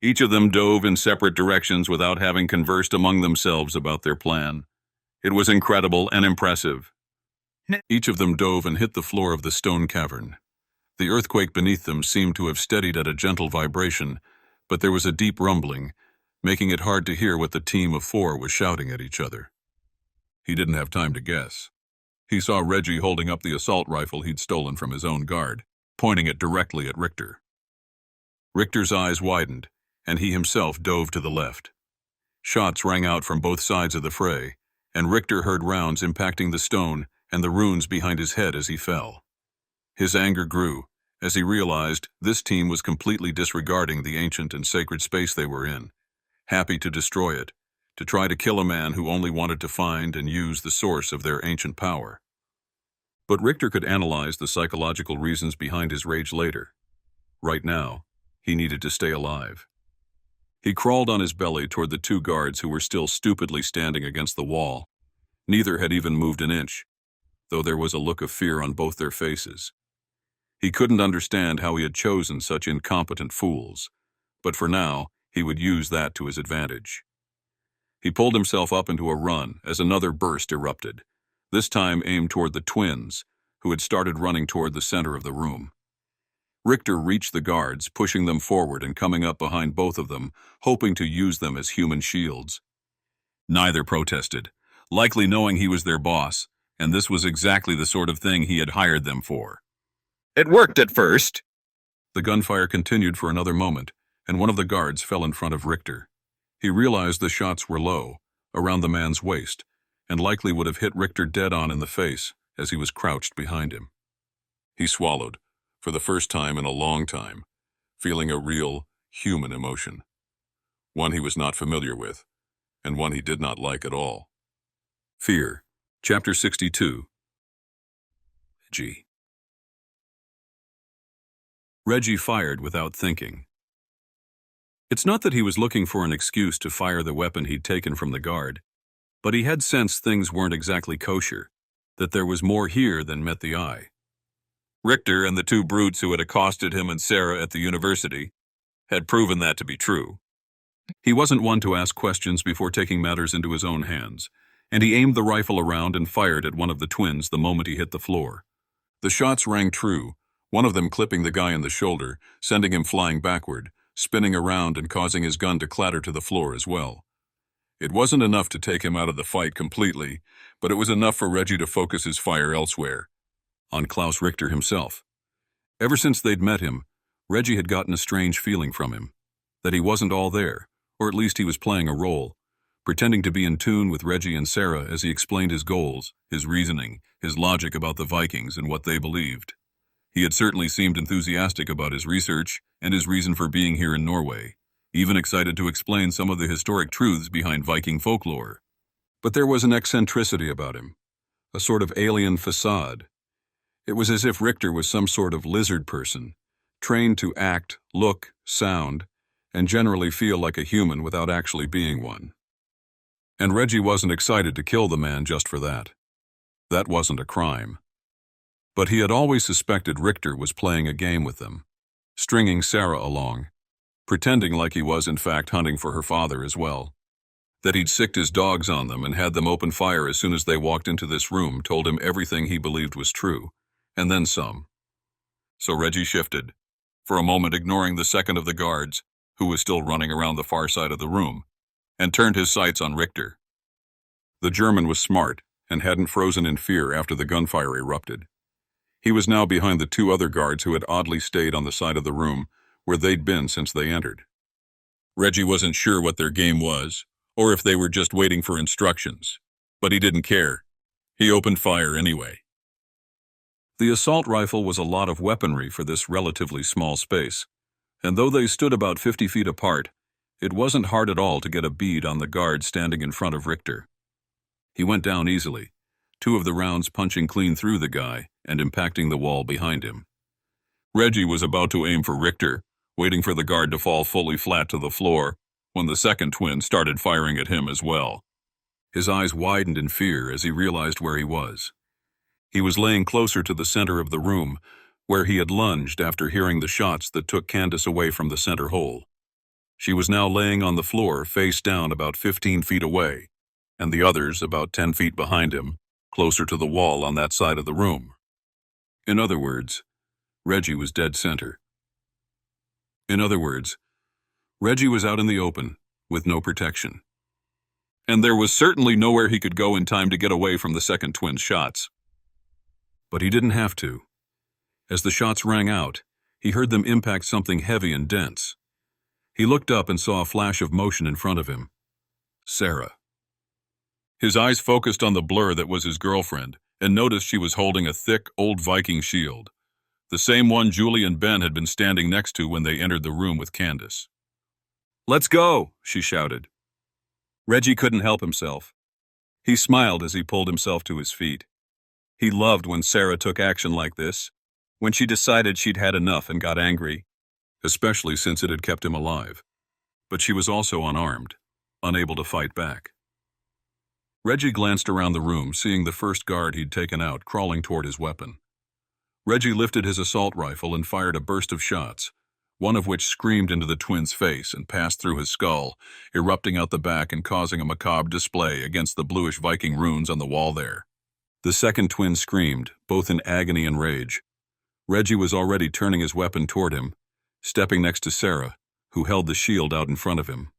[SPEAKER 2] Each of them dove in separate directions without having conversed among themselves about their plan. It was incredible and impressive. Each of them dove and hit the floor of the stone cavern. The earthquake beneath them seemed to have steadied at a gentle vibration, but there was a deep rumbling, making it hard to hear what the team of 4 was shouting at each other. He didn't have time to guess. He saw Reggie holding up the assault rifle he'd stolen from his own guard, pointing it directly at Richter. Richter's eyes widened, and he himself dove to the left. Shots rang out from both sides of the fray, and Richter heard rounds impacting the stone and the runes behind his head as he fell. His anger grew, as he realized this team was completely disregarding the ancient and sacred space they were in, happy to destroy it, to try to kill a man who only wanted to find and use the source of their ancient power. But Richter could analyze the psychological reasons behind his rage later. Right now, he needed to stay alive. He crawled on his belly toward the 2 guards who were still stupidly standing against the wall. Neither had even moved an inch, though there was a look of fear on both their faces. He couldn't understand how he had chosen such incompetent fools, but for now, he would use that to his advantage. He pulled himself up into a run as another burst erupted, this time aimed toward the twins, who had started running toward the center of the room. Richter reached the guards, pushing them forward and coming up behind both of them, hoping to use them as human shields. Neither protested, likely knowing he was their boss, and this was exactly the sort of thing he had hired them for.
[SPEAKER 4] It worked at first.
[SPEAKER 2] The gunfire continued for another moment, and one of the guards fell in front of Richter. He realized the shots were low, around the man's waist, and likely would have hit Richter dead on in the face as he was crouched behind him. He swallowed, for the first time in a long time, feeling a real, human emotion. One he was not familiar with, and one he did not like at all. Fear, Chapter 62. Reggie. Reggie fired without thinking. It's not that he was looking for an excuse to fire the weapon he'd taken from the guard, but he had sensed things weren't exactly kosher, that there was more here than met the eye.
[SPEAKER 4] Richter and the two brutes who had accosted him and Sarah at the university had proven that to be true.
[SPEAKER 2] He wasn't one to ask questions before taking matters into his own hands, and he aimed the rifle around and fired at one of the twins the moment he hit the floor. The shots rang true, one of them clipping the guy in the shoulder, sending him flying backward, spinning around and causing his gun to clatter to the floor as well. It wasn't enough to take him out of the fight completely, but it was enough for Reggie to focus his fire elsewhere, on Klaus Richter himself. Ever since they'd met him, Reggie had gotten a strange feeling from him, that he wasn't all there, or at least he was playing a role, pretending to be in tune with Reggie and Sarah as he explained his goals, his reasoning, his logic about the Vikings and what they believed. He had certainly seemed enthusiastic about his research and his reason for being here in Norway, even excited to explain some of the historic truths behind Viking folklore. But there was an eccentricity about him, a sort of alien facade. It was as if Richter was some sort of lizard person, trained to act, look, sound, and generally feel like a human without actually being one. And Reggie wasn't excited to kill the man just for that. That wasn't a crime. But he had always suspected Richter was playing a game with them, stringing Sarah along, pretending like he was in fact hunting for her father as well. That he'd sicked his dogs on them and had them open fire as soon as they walked into this room told him everything he believed was true, and then some. So Reggie shifted, for a moment ignoring the second of the guards, who was still running around the far side of the room, and turned his sights on Richter. The German was smart and hadn't frozen in fear after the gunfire erupted. He was now behind the two other guards who had oddly stayed on the side of the room where they'd been since they entered. Reggie wasn't sure what their game was, or if they were just waiting for instructions, but he didn't care. He opened fire anyway. The assault rifle was a lot of weaponry for this relatively small space, and though they stood about 50 feet apart, it wasn't hard at all to get a bead on the guard standing in front of Richter. He went down easily, two of the rounds punching clean through the guy and impacting the wall behind him. Reggie was about to aim for Richter, waiting for the guard to fall fully flat to the floor, when the second twin started firing at him as well. His eyes widened in fear as he realized where he was. He was laying closer to the center of the room, where he had lunged after hearing the shots that took Candace away from the center hole. She was now laying on the floor, face down about 15 feet away, and the others about 10 feet behind him, closer to the wall on that side of the room. In other words, Reggie was dead center. In other words, Reggie was out in the open, with no protection.
[SPEAKER 4] And there was certainly nowhere he could go in time to get away from the second twin's shots.
[SPEAKER 2] But he didn't have to. As the shots rang out, he heard them impact something heavy and dense. He looked up and saw a flash of motion in front of him. Sarah. His eyes focused on the blur that was his girlfriend, and noticed she was holding a thick, old Viking shield, the same one Julie and Ben had been standing next to when they entered the room with Candace.
[SPEAKER 4] "Let's go," she shouted. Reggie couldn't help himself. He smiled as he pulled himself to his feet. He loved when Sarah took action like this, when she decided she'd had enough and got angry,
[SPEAKER 2] especially since it had kept him alive. But she was also unarmed, unable to fight back. Reggie glanced around the room, seeing the first guard he'd taken out crawling toward his weapon. Reggie lifted his assault rifle and fired a burst of shots, one of which screamed into the twin's face and passed through his skull, erupting out the back and causing a macabre display against the bluish Viking runes on the wall there. The second twin screamed, both in agony and rage. Reggie was already turning his weapon toward him, stepping next to Sarah, who held the shield out in front of him.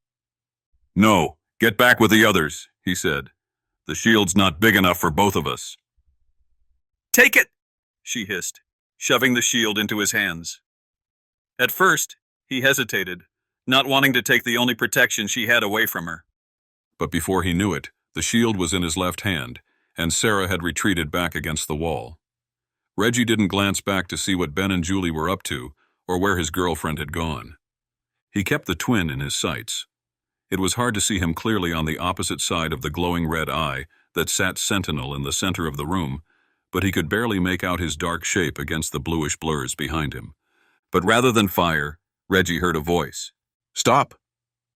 [SPEAKER 4] "No, get back with the others," he said. "The shield's not big enough for both of us." "Take it," she hissed, shoving the shield into his hands. At first, he hesitated, not wanting to take the only protection she had away from her.
[SPEAKER 2] But before he knew it, the shield was in his left hand, and Sarah had retreated back against the wall. Reggie didn't glance back to see what Ben and Julie were up to, or where his girlfriend had gone. He kept the twin in his sights. It was hard to see him clearly on the opposite side of the glowing red eye that sat sentinel in the center of the room, but he could barely make out his dark shape against the bluish blurs behind him. But rather than fire, Reggie heard a voice. "Stop!"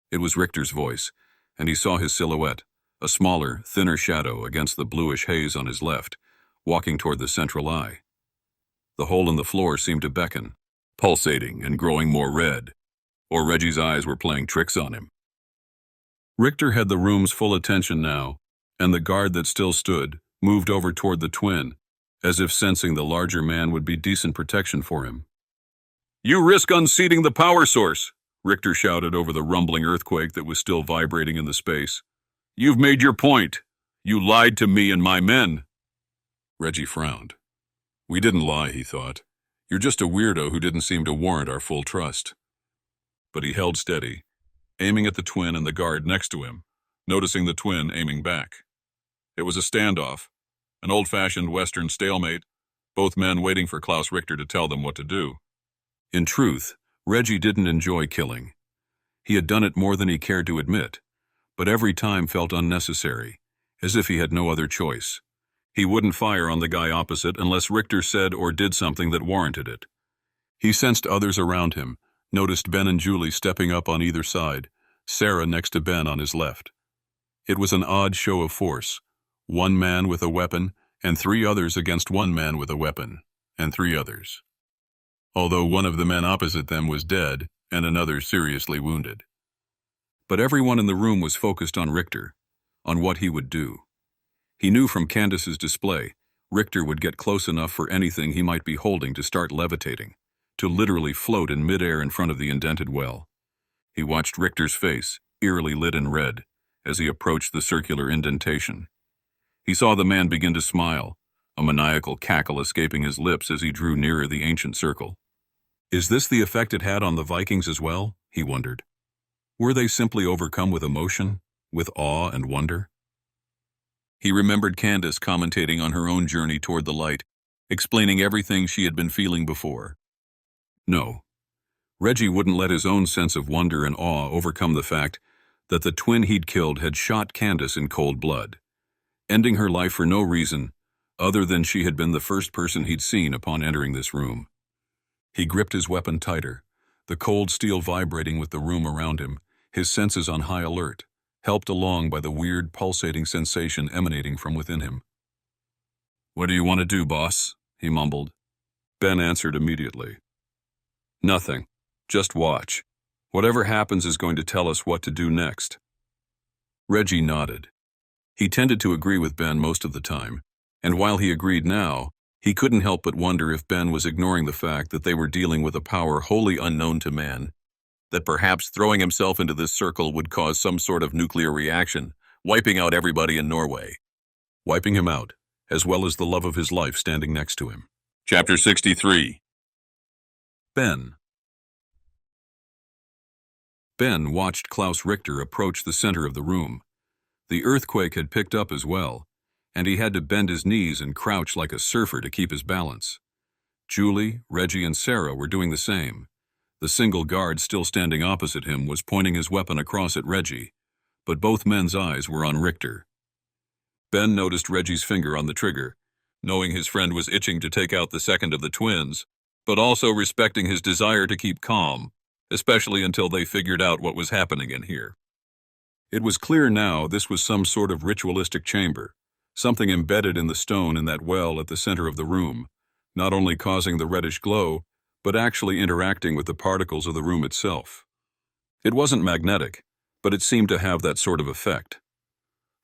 [SPEAKER 2] It was Richter's voice, and he saw his silhouette, a smaller, thinner shadow against the bluish haze on his left, walking toward the central eye. The hole in the floor seemed to beckon, pulsating and growing more red, or Reggie's eyes were playing tricks on him. Richter had the room's full attention now, and the guard that still stood moved over toward the twin, as if sensing the larger man would be decent protection for him.
[SPEAKER 4] "You risk unseating the power source," Richter shouted over the rumbling earthquake that was still vibrating in the space. "You've made your point. You lied to me and my men."
[SPEAKER 2] Reggie frowned. "We didn't lie," he thought. "You're just a weirdo who didn't seem to warrant our full trust." But he held steady, aiming at the twin and the guard next to him, noticing the twin aiming back. It was a standoff, an old-fashioned Western stalemate, both men waiting for Klaus Richter to tell them what to do. In truth, Reggie didn't enjoy killing. He had done it more than he cared to admit, but every time felt unnecessary, as if he had no other choice. He wouldn't fire on the guy opposite unless Richter said or did something that warranted it. He sensed others around him, noticed Ben and Julie stepping up on either side, Sarah next to Ben on his left. It was an odd show of force, one man with a weapon and three others against one man with a weapon, and three others. Although one of the men opposite them was dead and another seriously wounded. But everyone in the room was focused on Richter, on what he would do. He knew from Candace's display, Richter would get close enough for anything he might be holding to start levitating, to literally float in midair in front of the indented well. He watched Richter's face, eerily lit in red, as he approached the circular indentation. He saw the man begin to smile, a maniacal cackle escaping his lips as he drew nearer the ancient circle. Is this the effect it had on the Vikings as well? He wondered. Were they simply overcome with emotion, with awe and wonder? He remembered Candace commentating on her own journey toward the light, explaining everything she had been feeling before. No, Reggie wouldn't let his own sense of wonder and awe overcome the fact that the twin he'd killed had shot Candace in cold blood, ending her life for no reason other than she had been the first person he'd seen upon entering this room. He gripped his weapon tighter, the cold steel vibrating with the room around him, his senses on high alert, helped along by the weird pulsating sensation emanating from within him. "What do you want to do, boss?" he mumbled. Ben answered immediately. "Nothing. Just watch. Whatever happens is going to tell us what to do next." Reggie nodded. He tended to agree with Ben most of the time, and while he agreed now, he couldn't help but wonder if Ben was ignoring the fact that they were dealing with a power wholly unknown to man, that perhaps throwing himself into this circle would cause some sort of nuclear reaction, wiping out everybody in Norway. Wiping him out, as well as the love of his life standing next to him.
[SPEAKER 3] Chapter 63.
[SPEAKER 2] Ben. Ben watched Klaus Richter approach the center of the room. The earthquake had picked up as well, and he had to bend his knees and crouch like a surfer to keep his balance. Julie, Reggie, and Sarah were doing the same. The single guard still standing opposite him was pointing his weapon across at Reggie, but both men's eyes were on Richter. Ben noticed Reggie's finger on the trigger, knowing his friend was itching to take out the second of the twins, but also respecting his desire to keep calm, especially until they figured out what was happening in here. It was clear now this was some sort of ritualistic chamber, something embedded in the stone in that well at the center of the room, not only causing the reddish glow, but actually interacting with the particles of the room itself. It wasn't magnetic, but it seemed to have that sort of effect.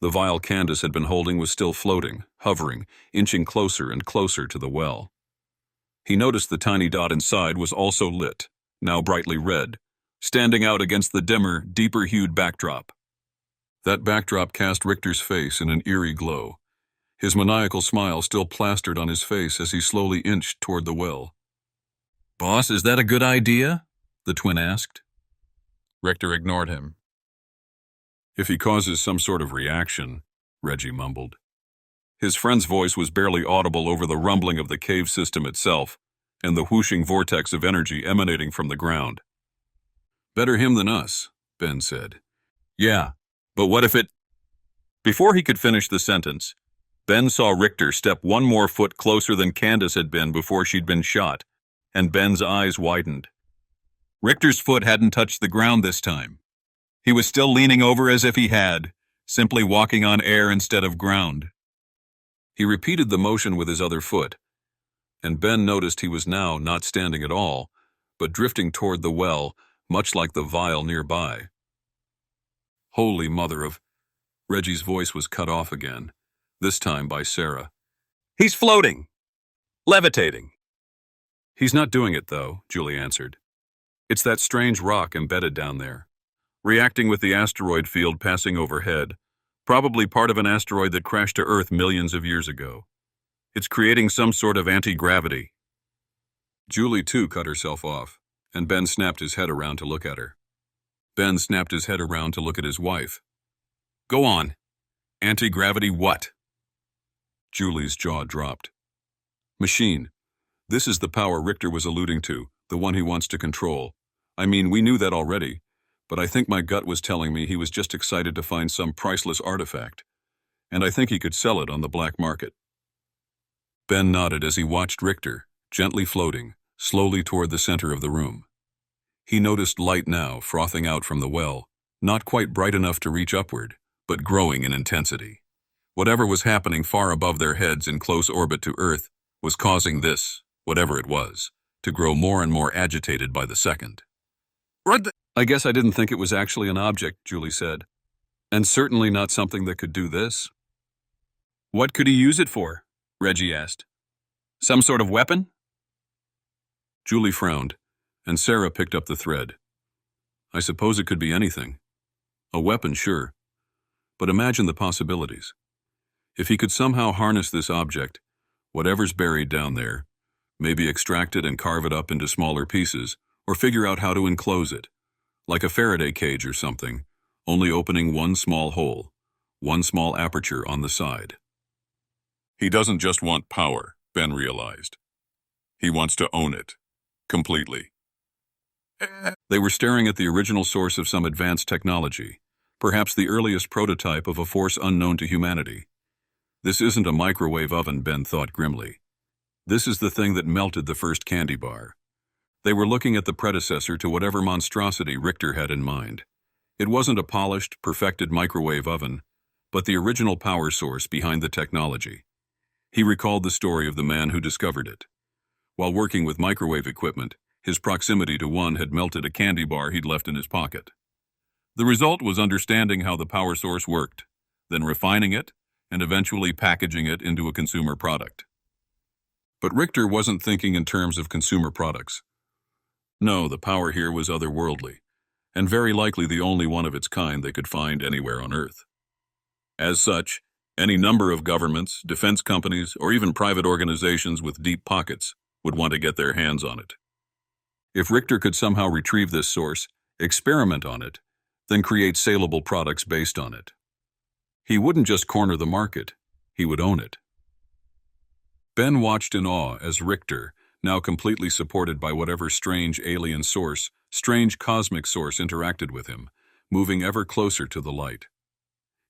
[SPEAKER 2] The vial Candace had been holding was still floating, hovering, inching closer and closer to the well. He noticed the tiny dot inside was also lit, now brightly red, standing out against the dimmer, deeper-hued backdrop. That backdrop cast Richter's face in an eerie glow, his maniacal smile still plastered on his face as he slowly inched toward the well.
[SPEAKER 6] "Boss, is that a good idea?" the twin asked.
[SPEAKER 3] Richter ignored him.
[SPEAKER 2] "If he causes some sort of reaction," Reggie mumbled. His friend's voice was barely audible over the rumbling of the cave system itself and the whooshing vortex of energy emanating from the ground. "Better him than us," Ben said.
[SPEAKER 6] "Yeah, but what if it—"
[SPEAKER 4] Before he could finish the sentence, Ben saw Richter step one more foot closer than Candace had been before she'd been shot, and Ben's eyes widened. Richter's foot hadn't touched the ground this time. He was still leaning over as if he had, simply walking on air instead of ground.
[SPEAKER 2] He repeated the motion with his other foot, and Ben noticed he was now not standing at all, but drifting toward the well, much like the vial nearby. Holy mother of... Reggie's voice was cut off again, this time by Sarah.
[SPEAKER 4] "He's floating! Levitating!"
[SPEAKER 2] "He's not doing it, though," Julie answered. "It's that strange rock embedded down there, reacting with the asteroid field passing overhead, probably part of an asteroid that crashed to Earth millions of years ago. It's creating some sort of anti-gravity." Julie, too, cut herself off, and Ben snapped his head around to look at her. Ben snapped his head around to look at his wife. "Go on. Anti-gravity what?" Julie's jaw dropped. "Machine. This is the power Richter was alluding to, the one he wants to control. I mean, we knew that already, but I think my gut was telling me he was just excited to find some priceless artifact, and I think he could sell it on the black market." Ben nodded as he watched Richter, gently floating, slowly toward the center of the room. He noticed light now frothing out from the well, not quite bright enough to reach upward, but growing in intensity. Whatever was happening far above their heads in close orbit to Earth was causing this, whatever it was, to grow more and more agitated by the second. "I guess I didn't think it was actually an object," Julie said. "And certainly not something that could do this."
[SPEAKER 4] "What could he use it for?" Reggie asked. "Some sort of weapon?"
[SPEAKER 2] Julie frowned, and Sarah picked up the thread. "I suppose it could be anything. A weapon, sure. But imagine the possibilities. If he could somehow harness this object, whatever's buried down there, maybe extract it and carve it up into smaller pieces, or figure out how to enclose it, like a Faraday cage or something, only opening one small hole, one small aperture on the side."
[SPEAKER 3] He doesn't just want power, Ben realized. He wants to own it, completely.
[SPEAKER 2] They were staring at the original source of some advanced technology, perhaps the earliest prototype of a force unknown to humanity. This isn't a microwave oven, Ben thought grimly. This is the thing that melted the first candy bar. They were looking at the predecessor to whatever monstrosity Richter had in mind. It wasn't a polished, perfected microwave oven, but the original power source behind the technology. He recalled the story of the man who discovered it. While working with microwave equipment, his proximity to one had melted a candy bar he'd left in his pocket. The result was understanding how the power source worked, then refining it, and eventually packaging it into a consumer product. But Richter wasn't thinking in terms of consumer products. No, the power here was otherworldly, and very likely the only one of its kind they could find anywhere on Earth. As such, any number of governments, defense companies, or even private organizations with deep pockets would want to get their hands on it. If Richter could somehow retrieve this source, experiment on it, then create saleable products based on it. He wouldn't just corner the market, he would own it. Ben watched in awe as Richter, now completely supported by whatever strange alien source, strange cosmic source interacted with him, moving ever closer to the light.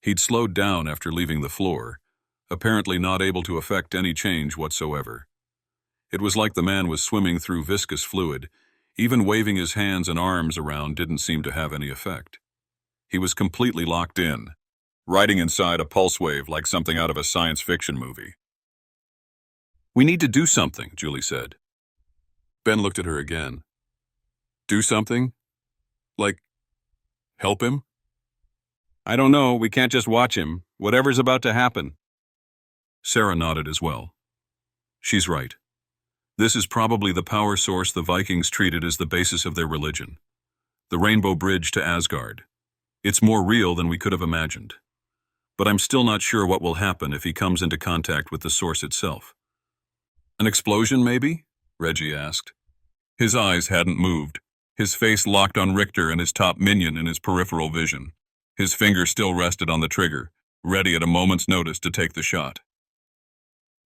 [SPEAKER 2] He'd slowed down after leaving the floor, apparently not able to affect any change whatsoever. It was like the man was swimming through viscous fluid. Even waving his hands and arms around didn't seem to have any effect. He was completely locked in, riding inside a pulse wave like something out of a science fiction movie. "We need to do something," Julie said.
[SPEAKER 3] Ben looked at her again. Do something? Like, help him?
[SPEAKER 4] I don't know, we can't just watch him. Whatever's about to happen.
[SPEAKER 2] Sarah nodded as well. She's right. This is probably the power source the Vikings treated as the basis of their religion. The Rainbow Bridge to Asgard. It's more real than we could have imagined. But I'm still not sure what will happen if he comes into contact with the source itself.
[SPEAKER 3] An explosion, maybe? Reggie asked. His eyes hadn't moved. His face locked on Richter and his top minion in his peripheral vision. His finger still rested on the trigger, ready at a moment's notice to take the shot.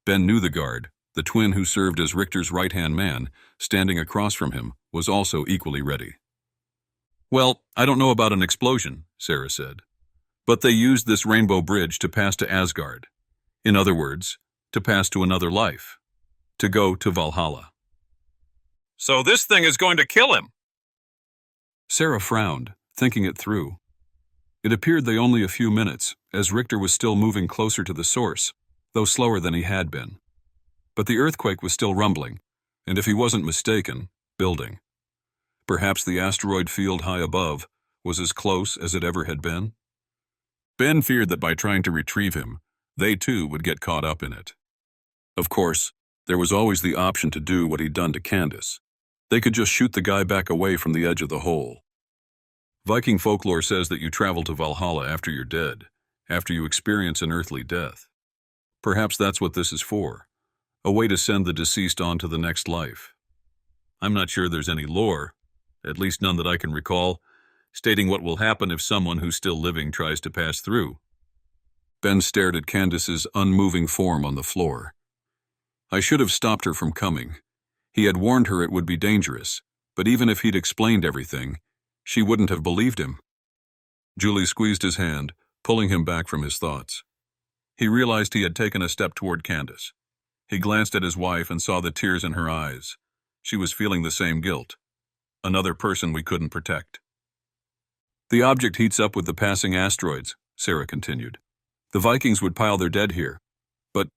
[SPEAKER 2] Ben knew the guard, the twin who served as Richter's right-hand man, standing across from him, was also equally ready. Well, I don't know about an explosion, Sarah said. But they used this rainbow bridge to pass to Asgard. In other words, to pass to another life. To go to Valhalla.
[SPEAKER 4] So this thing is going to kill him.
[SPEAKER 2] Sarah frowned, thinking it through. It appeared they only a few minutes, as Richter was still moving closer to the source, though slower than he had been. But the earthquake was still rumbling, and if he wasn't mistaken, building. Perhaps the asteroid field high above was as close as it ever had been. Ben feared that by trying to retrieve him, they too would get caught up in it. Of course, there was always the option to do what he'd done to Candace. They could just shoot the guy back away from the edge of the hole. Viking folklore says that you travel to Valhalla after you're dead, after you experience an earthly death. Perhaps that's what this is for, a way to send the deceased on to the next life. I'm not sure there's any lore, at least none that I can recall, stating what will happen if someone who's still living tries to pass through. Ben stared at Candace's unmoving form on the floor. I should have stopped her from coming. He had warned her it would be dangerous, but even if he'd explained everything, she wouldn't have believed him. Julie squeezed his hand, pulling him back from his thoughts. He realized he had taken a step toward Candace. He glanced at his wife and saw the tears in her eyes. She was feeling the same guilt. Another person we couldn't protect. The object heats up with the passing asteroids, Sarah continued. The Vikings would pile their dead here, but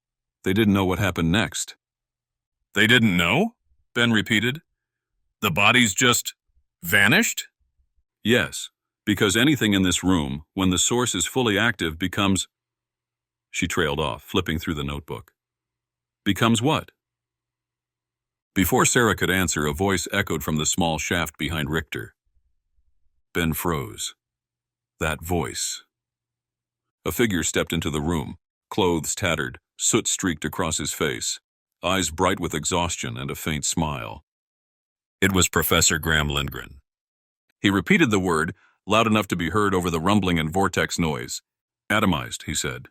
[SPEAKER 2] they didn't know what happened next.
[SPEAKER 3] They didn't know? Ben repeated. The bodies just vanished?
[SPEAKER 2] Yes, because anything in this room, when the source is fully active, becomes... She trailed off, flipping through the notebook. Becomes what? Before Sarah could answer, a voice echoed from the small shaft behind Richter. Ben froze. That voice. A figure stepped into the room, clothes tattered, soot streaked across his face, eyes bright with exhaustion and a faint smile. It was Professor Graham Lindgren. He repeated the word, loud enough to be heard over the rumbling and vortex noise. Atomized, he said.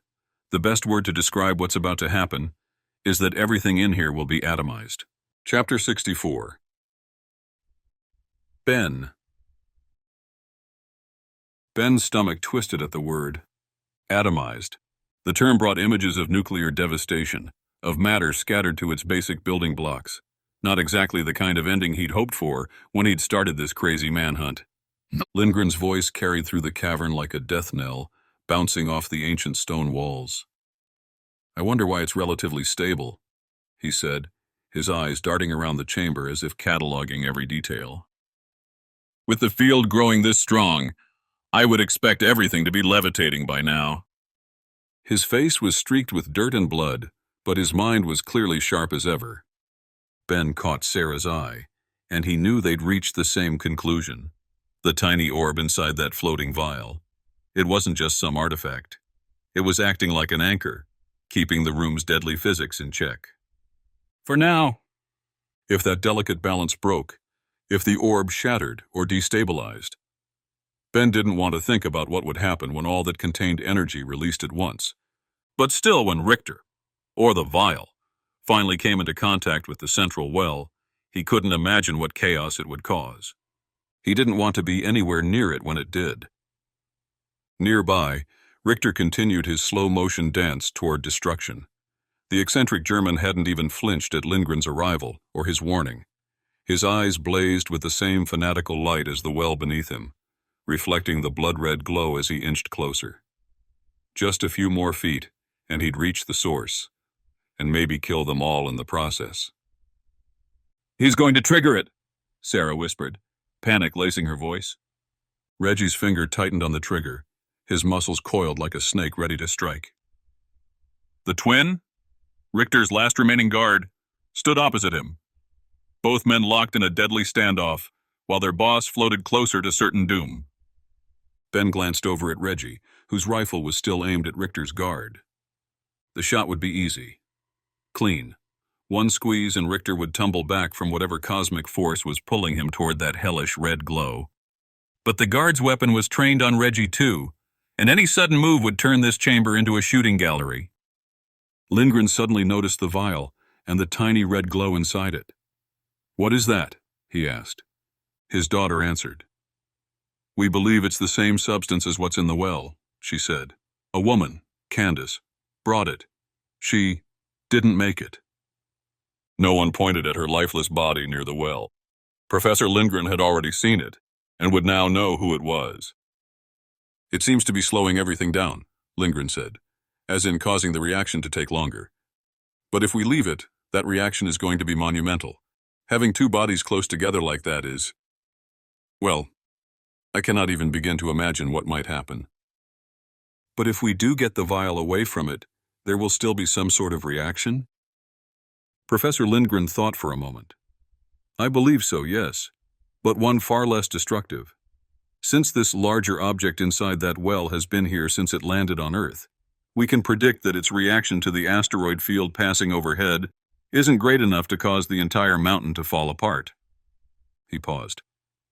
[SPEAKER 2] The best word to describe what's about to happen is that everything in here will be atomized. Chapter 64. Ben. Ben's stomach twisted at the word. Atomized. The term brought images of nuclear devastation, of matter scattered to its basic building blocks. Not exactly the kind of ending he'd hoped for when he'd started this crazy manhunt. Lindgren's voice carried through the cavern like a death knell, bouncing off the ancient stone walls. I wonder why it's relatively stable, he said, his eyes darting around the chamber as if cataloging every detail.
[SPEAKER 3] With the field growing this strong, I would expect everything to be levitating by now.
[SPEAKER 2] His face was streaked with dirt and blood, but his mind was clearly sharp as ever. Ben caught Sarah's eye, and he knew they'd reached the same conclusion. The tiny orb inside that floating vial. It wasn't just some artifact. It was acting like an anchor, keeping the room's deadly physics in check.
[SPEAKER 4] For now.
[SPEAKER 2] If that delicate balance broke, if the orb shattered or destabilized, Ben didn't want to think about what would happen when all that contained energy released at once. But still, when Richter, or the vial, finally came into contact with the central well, he couldn't imagine what chaos it would cause. He didn't want to be anywhere near it when it did. Nearby, Richter continued his slow-motion dance toward destruction. The eccentric German hadn't even flinched at Lindgren's arrival or his warning. His eyes blazed with the same fanatical light as the well beneath him, reflecting the blood-red glow as he inched closer. Just a few more feet, and he'd reach the source, and maybe kill them all in the process. He's going to trigger it, Sarah whispered, panic lacing her voice. Reggie's finger tightened on the trigger, his muscles coiled like a snake ready to strike. The twin, Richter's last remaining guard, stood opposite him. Both men locked in a deadly standoff, while their boss floated closer to certain doom. Ben glanced over at Reggie, whose rifle was still aimed at Richter's guard. The shot would be easy. Clean. One squeeze and Richter would tumble back from whatever cosmic force was pulling him toward that hellish red glow. But the guard's weapon was trained on Reggie too, and any sudden move would turn this chamber into a shooting gallery. Lindgren suddenly noticed the vial and the tiny red glow inside it. "What is that?" he asked. His daughter answered. "We believe it's the same substance as what's in the well," she said. "A woman, Candace, brought it. She didn't make it." No one pointed at her lifeless body near the well. Professor Lindgren had already seen it, and would now know who it was. "It seems to be slowing everything down," Lindgren said, as in causing the reaction to take longer. "But if we leave it, that reaction is going to be monumental. Having two bodies close together like that is... well, I cannot even begin to imagine what might happen." "But if we do get the vial away from it, there will still be some sort of reaction?" Professor Lindgren thought for a moment. "I believe so, yes, but one far less destructive. Since this larger object inside that well has been here since it landed on Earth, we can predict that its reaction to the asteroid field passing overhead isn't great enough to cause the entire mountain to fall apart." He paused.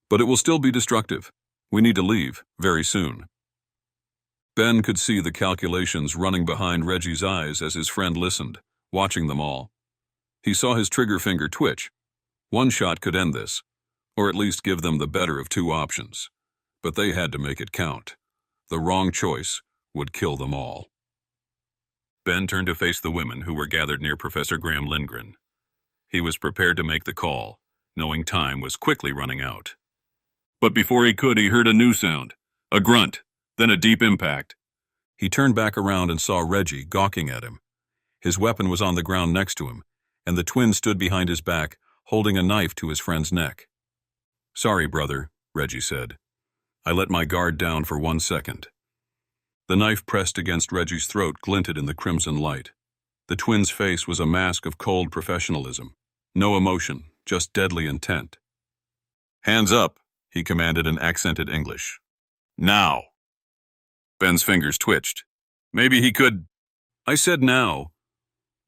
[SPEAKER 2] "But it will still be destructive. We need to leave, very soon." Ben could see the calculations running behind Reggie's eyes as his friend listened, watching them all. He saw his trigger finger twitch. One shot could end this, or at least give them the better of two options. But they had to make it count. The wrong choice would kill them all. Ben turned to face the women who were gathered near Professor Graham Lindgren. He was prepared to make the call, knowing time was quickly running out. But before he could, he heard a new sound, a grunt, then a deep impact. He turned back around and saw Reggie gawking at him. His weapon was on the ground next to him, and the twin stood behind his back, holding a knife to his friend's neck. "Sorry, brother," Reggie said. "I let my guard down for 1 second." The knife pressed against Reggie's throat glinted in the crimson light. The twin's face was a mask of cold professionalism. No emotion, just deadly intent. "Hands up," he commanded in accented English. "Now." Ben's fingers twitched. Maybe he could... "I said now."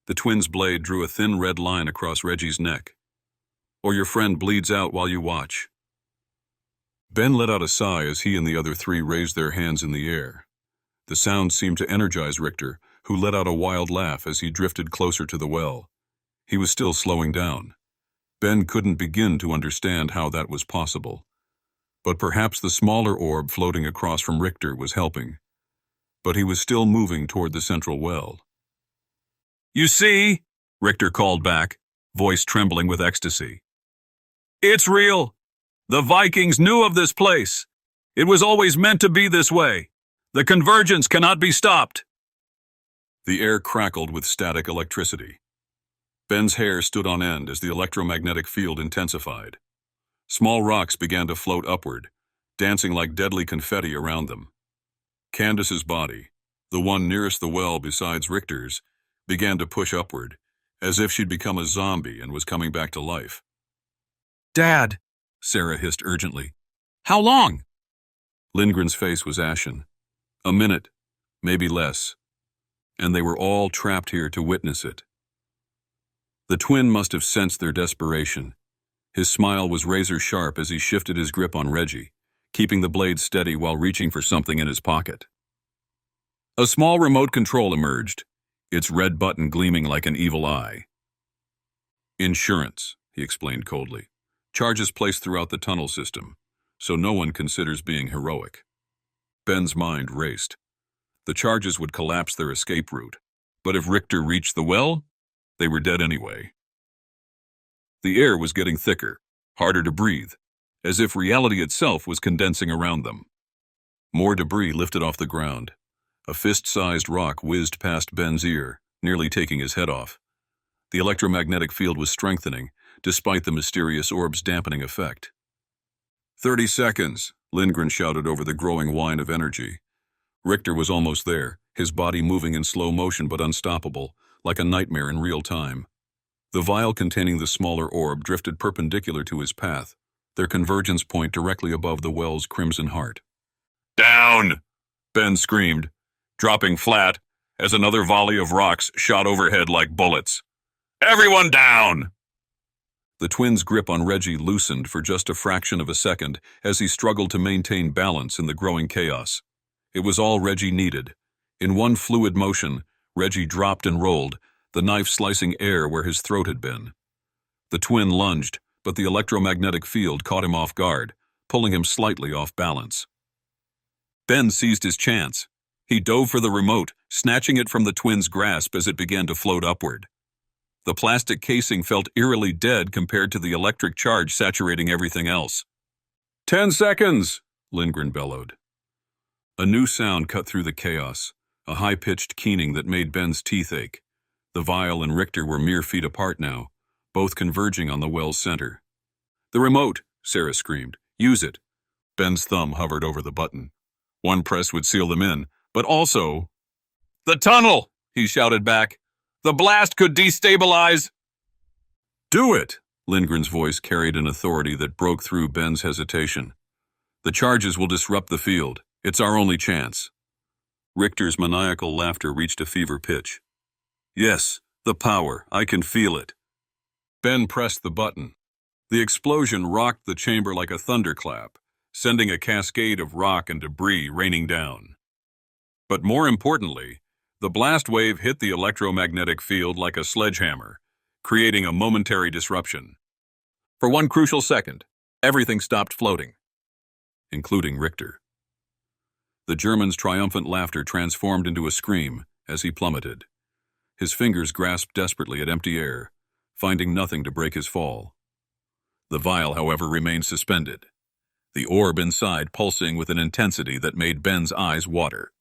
[SPEAKER 2] The twin's blade drew a thin red line across Reggie's neck. "Or your friend bleeds out while you watch." Ben let out a sigh as he and the other three raised their hands in the air. The sound seemed to energize Richter, who let out a wild laugh as he drifted closer to the well. He was still slowing down. Ben couldn't begin to understand how that was possible. But perhaps the smaller orb floating across from Richter was helping. But he was still moving toward the central well. "You see," Richter called back, voice trembling with ecstasy. "It's real. The Vikings knew of this place. It was always meant to be this way. The convergence cannot be stopped." The air crackled with static electricity. Ben's hair stood on end as the electromagnetic field intensified. Small rocks began to float upward, dancing like deadly confetti around them. Candace's body, the one nearest the well besides Richter's, began to push upward, as if she'd become a zombie and was coming back to life. "Dad," Sarah hissed urgently. "How long?" Lindgren's face was ashen. A minute, maybe less. And they were all trapped here to witness it. The twin must have sensed their desperation. His smile was razor-sharp as he shifted his grip on Reggie, keeping the blade steady while reaching for something in his pocket. A small remote control emerged, its red button gleaming like an evil eye. "Insurance," he explained coldly. "Charges placed throughout the tunnel system, so no one considers being heroic." Ben's mind raced. The charges would collapse their escape route, but if Richter reached the well, they were dead anyway. The air was getting thicker, harder to breathe, as if reality itself was condensing around them. More debris lifted off the ground. A fist-sized rock whizzed past Ben's ear, nearly taking his head off. The electromagnetic field was strengthening, despite the mysterious orb's dampening effect. 30 seconds, Lindgren shouted over the growing whine of energy. Richter was almost there, his body moving in slow motion but unstoppable, like a nightmare in real time. The vial containing the smaller orb drifted perpendicular to his path, their convergence point directly above the well's crimson heart.
[SPEAKER 4] Down! Ben screamed, dropping flat as another volley of rocks shot overhead like bullets. Everyone down!
[SPEAKER 2] The twins' grip on Reggie loosened for just a fraction of a second as he struggled to maintain balance in the growing chaos. It was all Reggie needed. In one fluid motion, Reggie dropped and rolled, the knife slicing air where his throat had been. The twin lunged, but the electromagnetic field caught him off guard, pulling him slightly off balance. Ben seized his chance. He dove for the remote, snatching it from the twins' grasp as it began to float upward. The plastic casing felt eerily dead compared to the electric charge saturating everything else.
[SPEAKER 4] 10 seconds,
[SPEAKER 2] Lindgren bellowed. A new sound cut through the chaos, a high-pitched keening that made Ben's teeth ache. The vial and Richter were mere feet apart now, both converging on the well's center.
[SPEAKER 4] The remote,
[SPEAKER 2] Sarah screamed. Use it.
[SPEAKER 4] Ben's thumb hovered over the button. One press would seal them in, but also... The tunnel, he shouted back. The blast could destabilize...
[SPEAKER 2] Do it! Lindgren's voice carried an authority that broke through Ben's hesitation. The charges will disrupt the field. It's our only chance. Richter's maniacal laughter reached a fever pitch. Yes, the power. I can feel it. Ben pressed the button. The explosion rocked the chamber like a thunderclap, sending a cascade of rock and debris raining down. But more importantly, the blast wave hit the electromagnetic field like a sledgehammer, creating a momentary disruption.
[SPEAKER 4] For one crucial second, everything stopped floating,
[SPEAKER 2] including Richter. The German's triumphant laughter transformed into a scream as he plummeted. His fingers grasped desperately at empty air, finding nothing to break his fall. The vial, however, remained suspended, the orb inside pulsing with an intensity that made Ben's eyes water.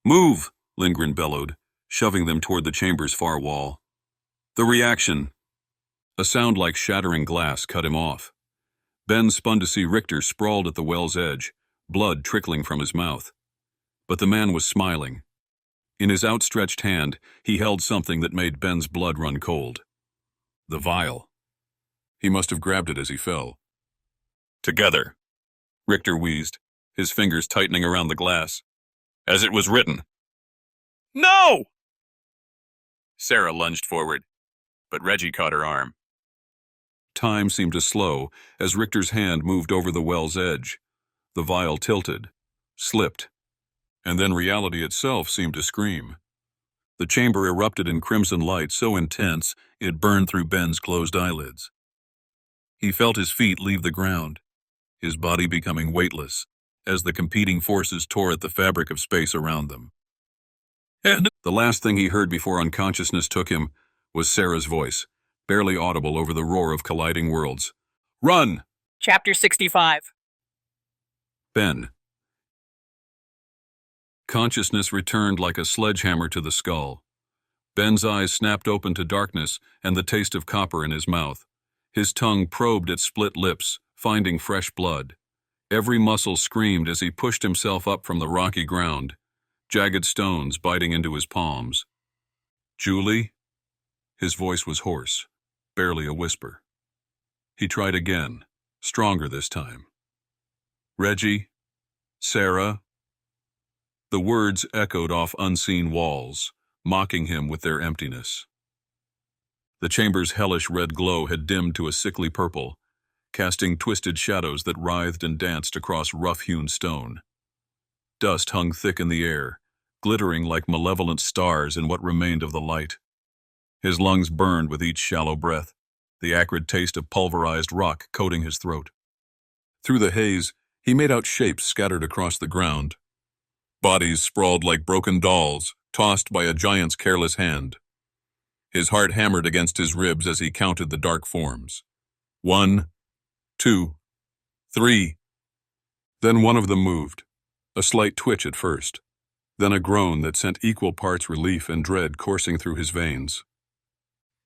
[SPEAKER 2] Move! Lindgren bellowed, shoving them toward the chamber's far wall. The reaction. A sound like shattering glass cut him off. Ben spun to see Richter sprawled at the well's edge, blood trickling from his mouth. But the man was smiling. In his outstretched hand, he held something that made Ben's blood run cold. The vial. He must have grabbed it as he fell.
[SPEAKER 4] Together,
[SPEAKER 2] Richter wheezed, his fingers tightening around the glass.
[SPEAKER 4] As it was written.
[SPEAKER 8] No!
[SPEAKER 4] Sarah lunged forward, but Reggie caught her arm.
[SPEAKER 2] Time seemed to slow as Richter's hand moved over the well's edge. The vial tilted, slipped, and then reality itself seemed to scream. The chamber erupted in crimson light so intense it burned through Ben's closed eyelids. He felt his feet leave the ground, his body becoming weightless as the competing forces tore at the fabric of space around them. And the last thing he heard before unconsciousness took him was Sarah's voice, barely audible over the roar of colliding worlds. Run!
[SPEAKER 8] Chapter 65.
[SPEAKER 2] Ben. Consciousness returned like a sledgehammer to the skull. Ben's eyes snapped open to darkness and the taste of copper in his mouth. His tongue probed at split lips, finding fresh blood. Every muscle screamed as he pushed himself up from the rocky ground, jagged stones biting into his palms. Julie? His voice was hoarse, barely a whisper. He tried again, stronger this time. Reggie? Sarah? The words echoed off unseen walls, mocking him with their emptiness. The chamber's hellish red glow had dimmed to a sickly purple, casting twisted shadows that writhed and danced across rough-hewn stone. Dust hung thick in the air, glittering like malevolent stars in what remained of the light. His lungs burned with each shallow breath, the acrid taste of pulverized rock coating his throat. Through the haze, he made out shapes scattered across the ground. Bodies sprawled like broken dolls, tossed by a giant's careless hand. His heart hammered against his ribs as he counted the dark forms. 1, 2, 3. Then one of them moved, a slight twitch at first, then a groan that sent equal parts relief and dread coursing through his veins.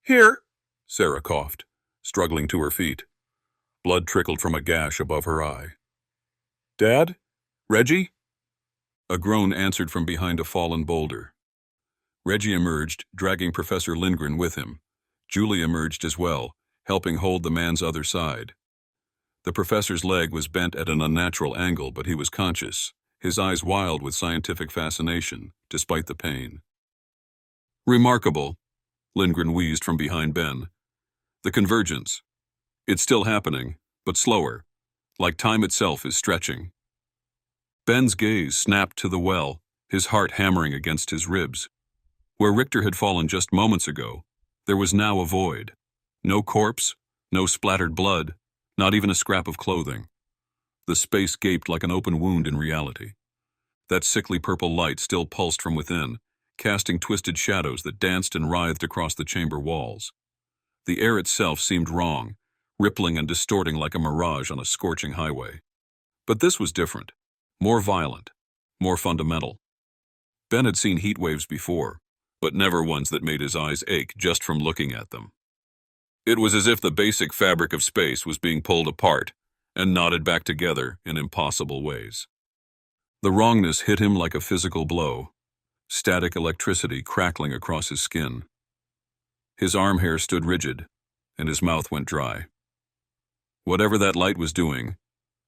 [SPEAKER 8] Here,
[SPEAKER 2] Sarah coughed, struggling to her feet. Blood trickled from a gash above her eye. "Dad? Reggie?" A groan answered from behind a fallen boulder. Reggie emerged, dragging Professor Lindgren with him. Julie emerged as well, helping hold the man's other side. The professor's leg was bent at an unnatural angle, but he was conscious, his eyes wild with scientific fascination, despite the pain. "Remarkable," Lindgren wheezed from behind Ben. "The convergence. It's still happening, but slower, like time itself is stretching." Ben's gaze snapped to the well, his heart hammering against his ribs. Where Richter had fallen just moments ago, there was now a void. No corpse, no splattered blood, not even a scrap of clothing. The space gaped like an open wound in reality. That sickly purple light still pulsed from within, casting twisted shadows that danced and writhed across the chamber walls. The air itself seemed wrong, rippling and distorting like a mirage on a scorching highway. But this was different, more violent, more fundamental. Ben had seen heat waves before, but never ones that made his eyes ache just from looking at them. It was as if the basic fabric of space was being pulled apart and knotted back together in impossible ways. The wrongness hit him like a physical blow, static electricity crackling across his skin. His arm hair stood rigid, and his mouth went dry. Whatever that light was doing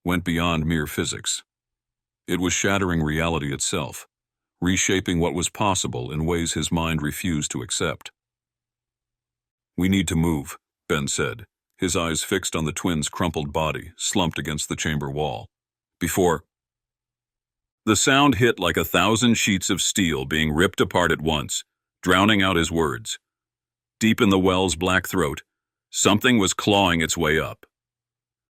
[SPEAKER 2] went beyond mere physics. It was shattering reality itself, reshaping what was possible in ways his mind refused to accept. "We need to move," Ben said, his eyes fixed on the twins' crumpled body, slumped against the chamber wall. "Before..." The sound hit like 1,000 sheets of steel being ripped apart at once, drowning out his words. Deep in the well's black throat, something was clawing its way up.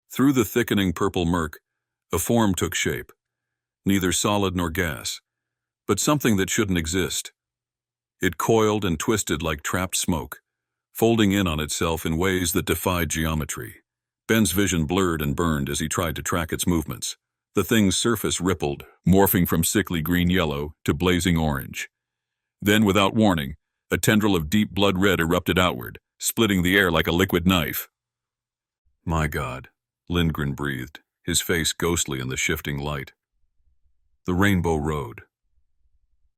[SPEAKER 2] Through the thickening purple murk, a form took shape, neither solid nor gas, but something that shouldn't exist. It coiled and twisted like trapped smoke, folding in on itself in ways that defied geometry. Ben's vision blurred and burned as he tried to track its movements. The thing's surface rippled, morphing from sickly green-yellow to blazing orange. Then, without warning, a tendril of deep blood red erupted outward, splitting the air like a liquid knife. "My God," Lindgren breathed, his face ghostly in the shifting light. The Rainbow Road.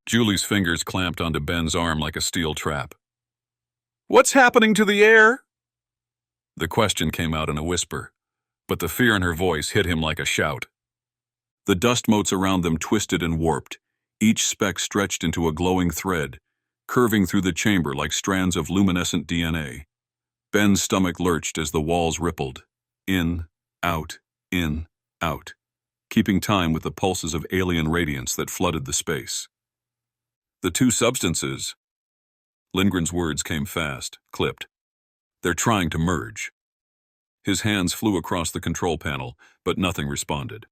[SPEAKER 2] Julie's fingers clamped onto Ben's arm like a steel trap.
[SPEAKER 8] What's happening to the air?
[SPEAKER 2] The question came out in a whisper, but the fear in her voice hit him like a shout. The dust motes around them twisted and warped, each speck stretched into a glowing thread, curving through the chamber like strands of luminescent DNA. Ben's stomach lurched as the walls rippled, in, out, keeping time with the pulses of alien radiance that flooded the space. The two substances... Lindgren's words came fast, clipped. "They're trying to merge." His hands flew across the control panel, but nothing responded.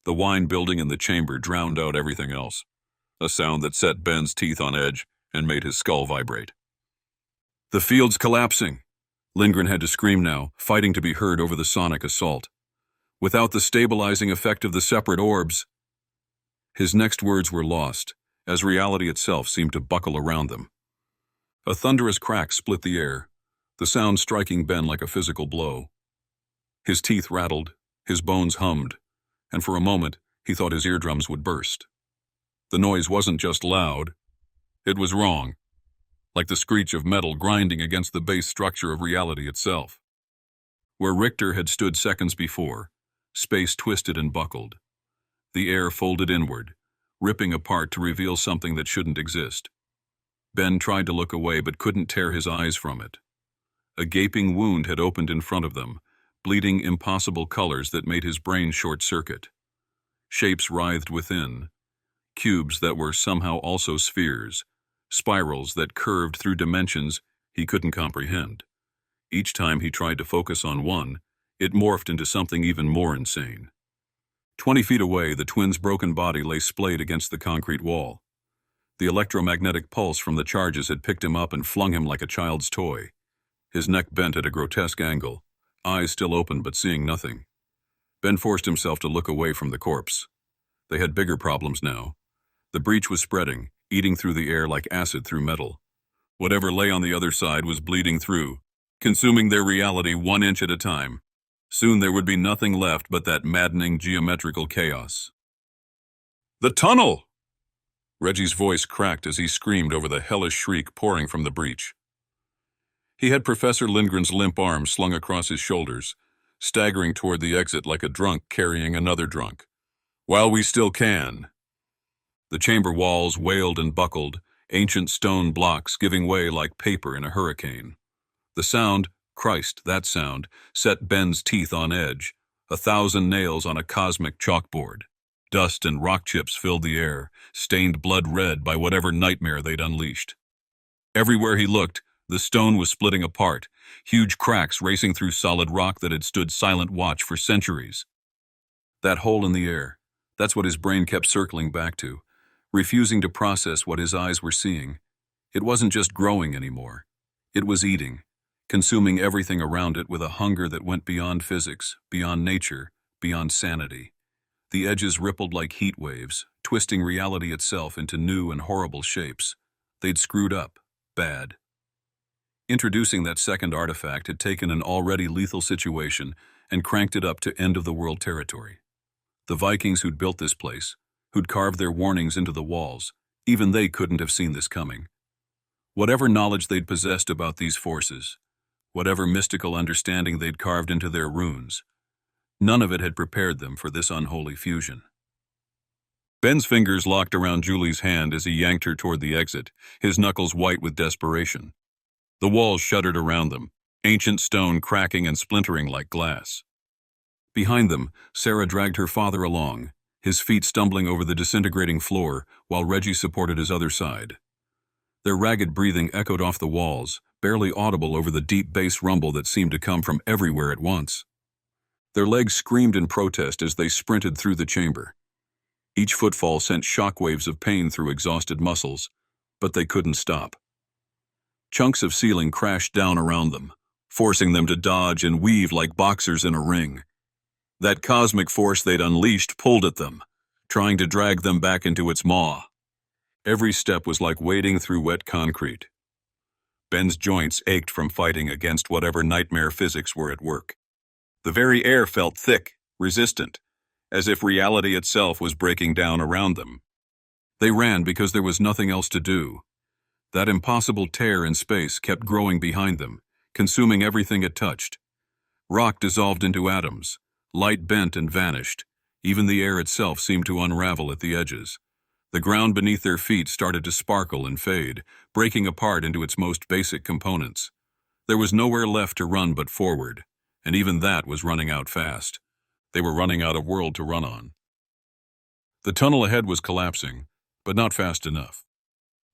[SPEAKER 2] The whine building in the chamber drowned out everything else, a sound that set Ben's teeth on edge and made his skull vibrate. "The field's collapsing." Lindgren had to scream now, fighting to be heard over the sonic assault. "Without the stabilizing effect of the separate orbs..." His next words were lost, as reality itself seemed to buckle around them. A thunderous crack split the air, the sound striking Ben like a physical blow. His teeth rattled, his bones hummed, and for a moment he thought his eardrums would burst. The noise wasn't just loud, it was wrong, like the screech of metal grinding against the base structure of reality itself. Where Richter had stood seconds before, space twisted and buckled. The air folded inward, ripping apart to reveal something that shouldn't exist. Ben tried to look away but couldn't tear his eyes from it. A gaping wound had opened in front of them, bleeding impossible colors that made his brain short-circuit. Shapes writhed within, cubes that were somehow also spheres, spirals that curved through dimensions he couldn't comprehend. Each time he tried to focus on one, it morphed into something even more insane. 20 feet away, the twins' broken body lay splayed against the concrete wall. The electromagnetic pulse from the charges had picked him up and flung him like a child's toy. His neck bent at a grotesque angle, eyes still open but seeing nothing. Ben forced himself to look away from the corpse. They had bigger problems now. The breach was spreading, eating through the air like acid through metal. Whatever lay on the other side was bleeding through, consuming their reality 1 inch at a time. Soon there would be nothing left but that maddening geometrical chaos.
[SPEAKER 3] The tunnel! Reggie's voice cracked as he screamed over the hellish shriek pouring from the breach. He had Professor Lindgren's limp arm slung across his shoulders, staggering toward the exit like a drunk carrying another drunk. While we still can.
[SPEAKER 2] The chamber walls wailed and buckled, ancient stone blocks giving way like paper in a hurricane. The sound, Christ, that sound, set Ben's teeth on edge, 1,000 nails on a cosmic chalkboard. Dust and rock chips filled the air, stained blood red by whatever nightmare they'd unleashed. Everywhere he looked, the stone was splitting apart, huge cracks racing through solid rock that had stood silent watch for centuries. That hole in the air, that's what his brain kept circling back to, refusing to process what his eyes were seeing. It wasn't just growing anymore. It was eating, consuming everything around it with a hunger that went beyond physics, beyond nature, beyond sanity. The edges rippled like heat waves, twisting reality itself into new and horrible shapes. They'd screwed up, bad. Introducing that second artifact had taken an already lethal situation and cranked it up to end-of-the-world territory. The Vikings who'd built this place, who'd carved their warnings into the walls, even they couldn't have seen this coming. Whatever knowledge they'd possessed about these forces, whatever mystical understanding they'd carved into their runes, none of it had prepared them for this unholy fusion. Ben's fingers locked around Julie's hand as he yanked her toward the exit, his knuckles white with desperation. The walls shuddered around them, ancient stone cracking and splintering like glass. Behind them, Sarah dragged her father along, his feet stumbling over the disintegrating floor while Reggie supported his other side. Their ragged breathing echoed off the walls, barely audible over the deep bass rumble that seemed to come from everywhere at once. Their legs screamed in protest as they sprinted through the chamber. Each footfall sent shockwaves of pain through exhausted muscles, but they couldn't stop. Chunks of ceiling crashed down around them, forcing them to dodge and weave like boxers in a ring. That cosmic force they'd unleashed pulled at them, trying to drag them back into its maw. Every step was like wading through wet concrete. Ben's joints ached from fighting against whatever nightmare physics were at work. The very air felt thick, resistant, as if reality itself was breaking down around them. They ran because there was nothing else to do. That impossible tear in space kept growing behind them, consuming everything it touched. Rock dissolved into atoms, light bent and vanished. Even the air itself seemed to unravel at the edges. The ground beneath their feet started to sparkle and fade, breaking apart into its most basic components. There was nowhere left to run but forward, and even that was running out fast. They were running out of world to run on. The tunnel ahead was collapsing, but not fast enough.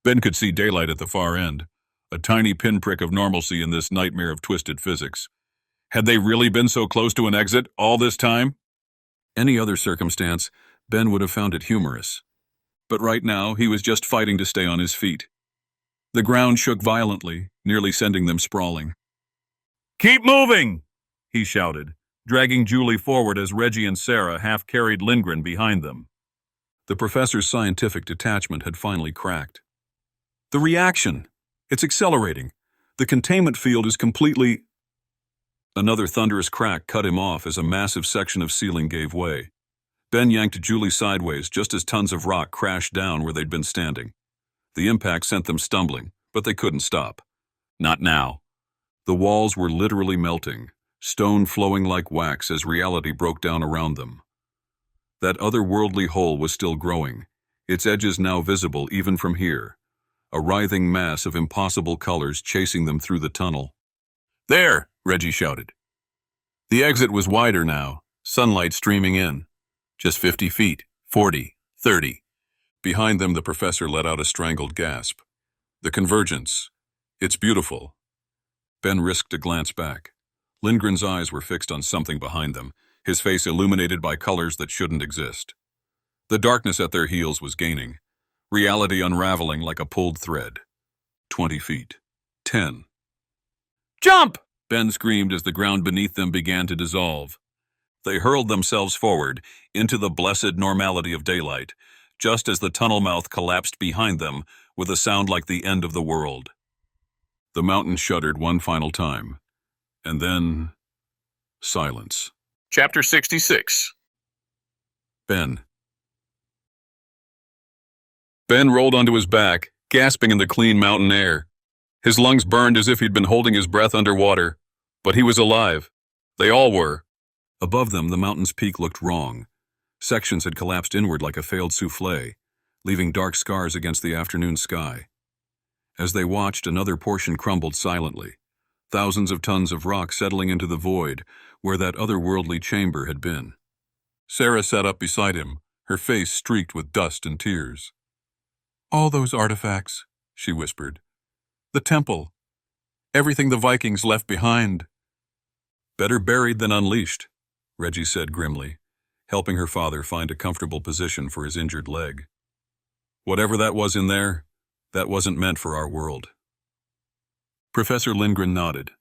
[SPEAKER 2] Ben could see daylight at the far end, a tiny pinprick of normalcy in this nightmare of twisted physics. Had they really been so close to an exit all this time? Any other circumstance, Ben would have found it humorous. But right now, he was just fighting to stay on his feet. The ground shook violently, nearly sending them sprawling. "Keep moving!" he shouted, dragging Julie forward as Reggie and Sarah half-carried Lindgren behind them. The professor's scientific detachment had finally cracked. "The reaction! It's accelerating. The containment field is completely—" Another thunderous crack cut him off as a massive section of ceiling gave way. Ben yanked Julie sideways just as tons of rock crashed down where they'd been standing. The impact sent them stumbling, but they couldn't stop. Not now. The walls were literally melting, stone flowing like wax as reality broke down around them. That otherworldly hole was still growing, its edges now visible even from here, a writhing mass of impossible colors chasing them through the tunnel. "There!" Reggie shouted. The exit was wider now, sunlight streaming in. Just 50 feet, 40, 30. Behind them, the professor let out a strangled gasp. The convergence. It's beautiful. Ben risked a glance back. Lindgren's eyes were fixed on something behind them, his face illuminated by colors that shouldn't exist. The darkness at their heels was gaining, reality unraveling like a pulled thread. 20 feet. 10. "Jump!" Ben screamed as the ground beneath them began to dissolve. They hurled themselves forward, into the blessed normality of daylight, just as the tunnel mouth collapsed behind them with a sound like the end of the world. The mountain shuddered one final time, And then, silence.
[SPEAKER 4] Chapter 66.
[SPEAKER 2] Ben.
[SPEAKER 4] Ben rolled onto his back, gasping in the clean mountain air. His lungs burned as if he'd been holding his breath underwater. But he was alive. They all were.
[SPEAKER 2] Above them, the mountain's peak looked wrong. Sections had collapsed inward like a failed souffle, leaving dark scars against the afternoon sky. As they watched, another portion crumbled silently, thousands of tons of rock settling into the void where that otherworldly chamber had been.
[SPEAKER 3] Sarah sat up beside him, her face streaked with dust and tears. "All those artifacts," she whispered. "The temple. Everything the Vikings left behind."
[SPEAKER 2] "Better buried than unleashed," Reggie said grimly, helping her father find a comfortable position for his injured leg. "Whatever that was in there, that wasn't meant for our world." Professor Lindgren nodded,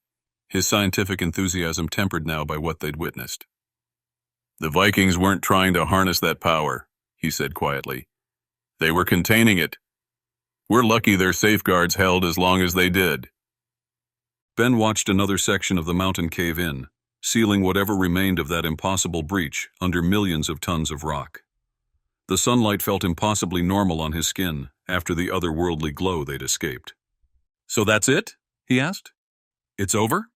[SPEAKER 2] his scientific enthusiasm tempered now by what they'd witnessed.
[SPEAKER 3] "The Vikings weren't trying to harness that power," he said quietly. "They were containing it. We're lucky their safeguards held as long as they did."
[SPEAKER 2] Ben watched another section of the mountain cave in, sealing whatever remained of that impossible breach under millions of tons of rock. The sunlight felt impossibly normal on his skin after the otherworldly glow they'd escaped.
[SPEAKER 8] So that's it? He asked. It's over?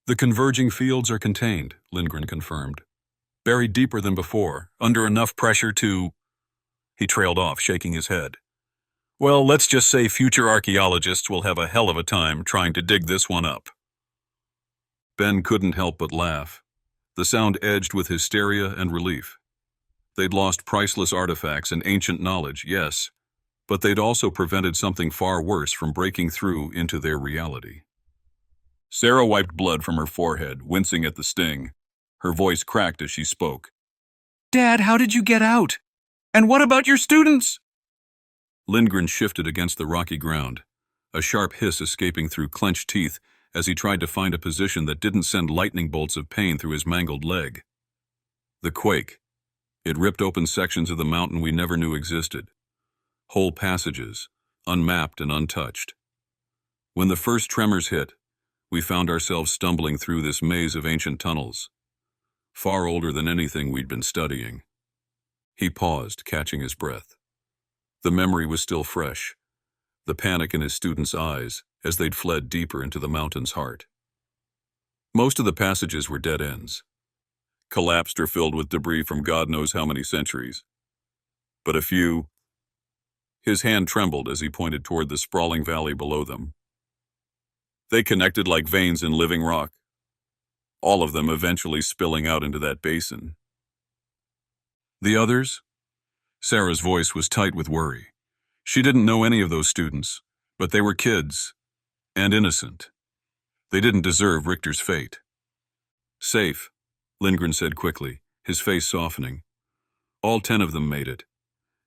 [SPEAKER 2] The converging fields are contained, Lindgren confirmed. Buried deeper than before, under enough pressure to... He trailed off, shaking his head. Well, let's just say future archaeologists will have a hell of a time trying to dig this one up. Ben couldn't help but laugh. The sound edged with hysteria and relief. They'd lost priceless artifacts and ancient knowledge, yes, but they'd also prevented something far worse from breaking through into their reality.
[SPEAKER 3] Sarah wiped blood from her forehead, wincing at the sting. Her voice cracked as she spoke.
[SPEAKER 8] "Dad, how did you get out? And what about your students?"
[SPEAKER 2] Lindgren shifted against the rocky ground, a sharp hiss escaping through clenched teeth as he tried to find a position that didn't send lightning bolts of pain through his mangled leg. The quake. It ripped open sections of the mountain we never knew existed. Whole passages, unmapped and untouched. When the first tremors hit, we found ourselves stumbling through this maze of ancient tunnels, far older than anything we'd been studying. He paused, catching his breath. The memory was still fresh, the panic in his students' eyes as they'd fled deeper into the mountain's heart. Most of the passages were dead ends, collapsed or filled with debris from God knows how many centuries. But a few... His hand trembled as he pointed toward the sprawling valley below them. They connected like veins in living rock, all of them eventually spilling out into that basin. The others? Sarah's voice was tight with worry. She didn't know any of those students, but they were kids, and innocent. They didn't deserve Richter's fate. Safe, Lindgren said quickly, his face softening. All 10 of them made it.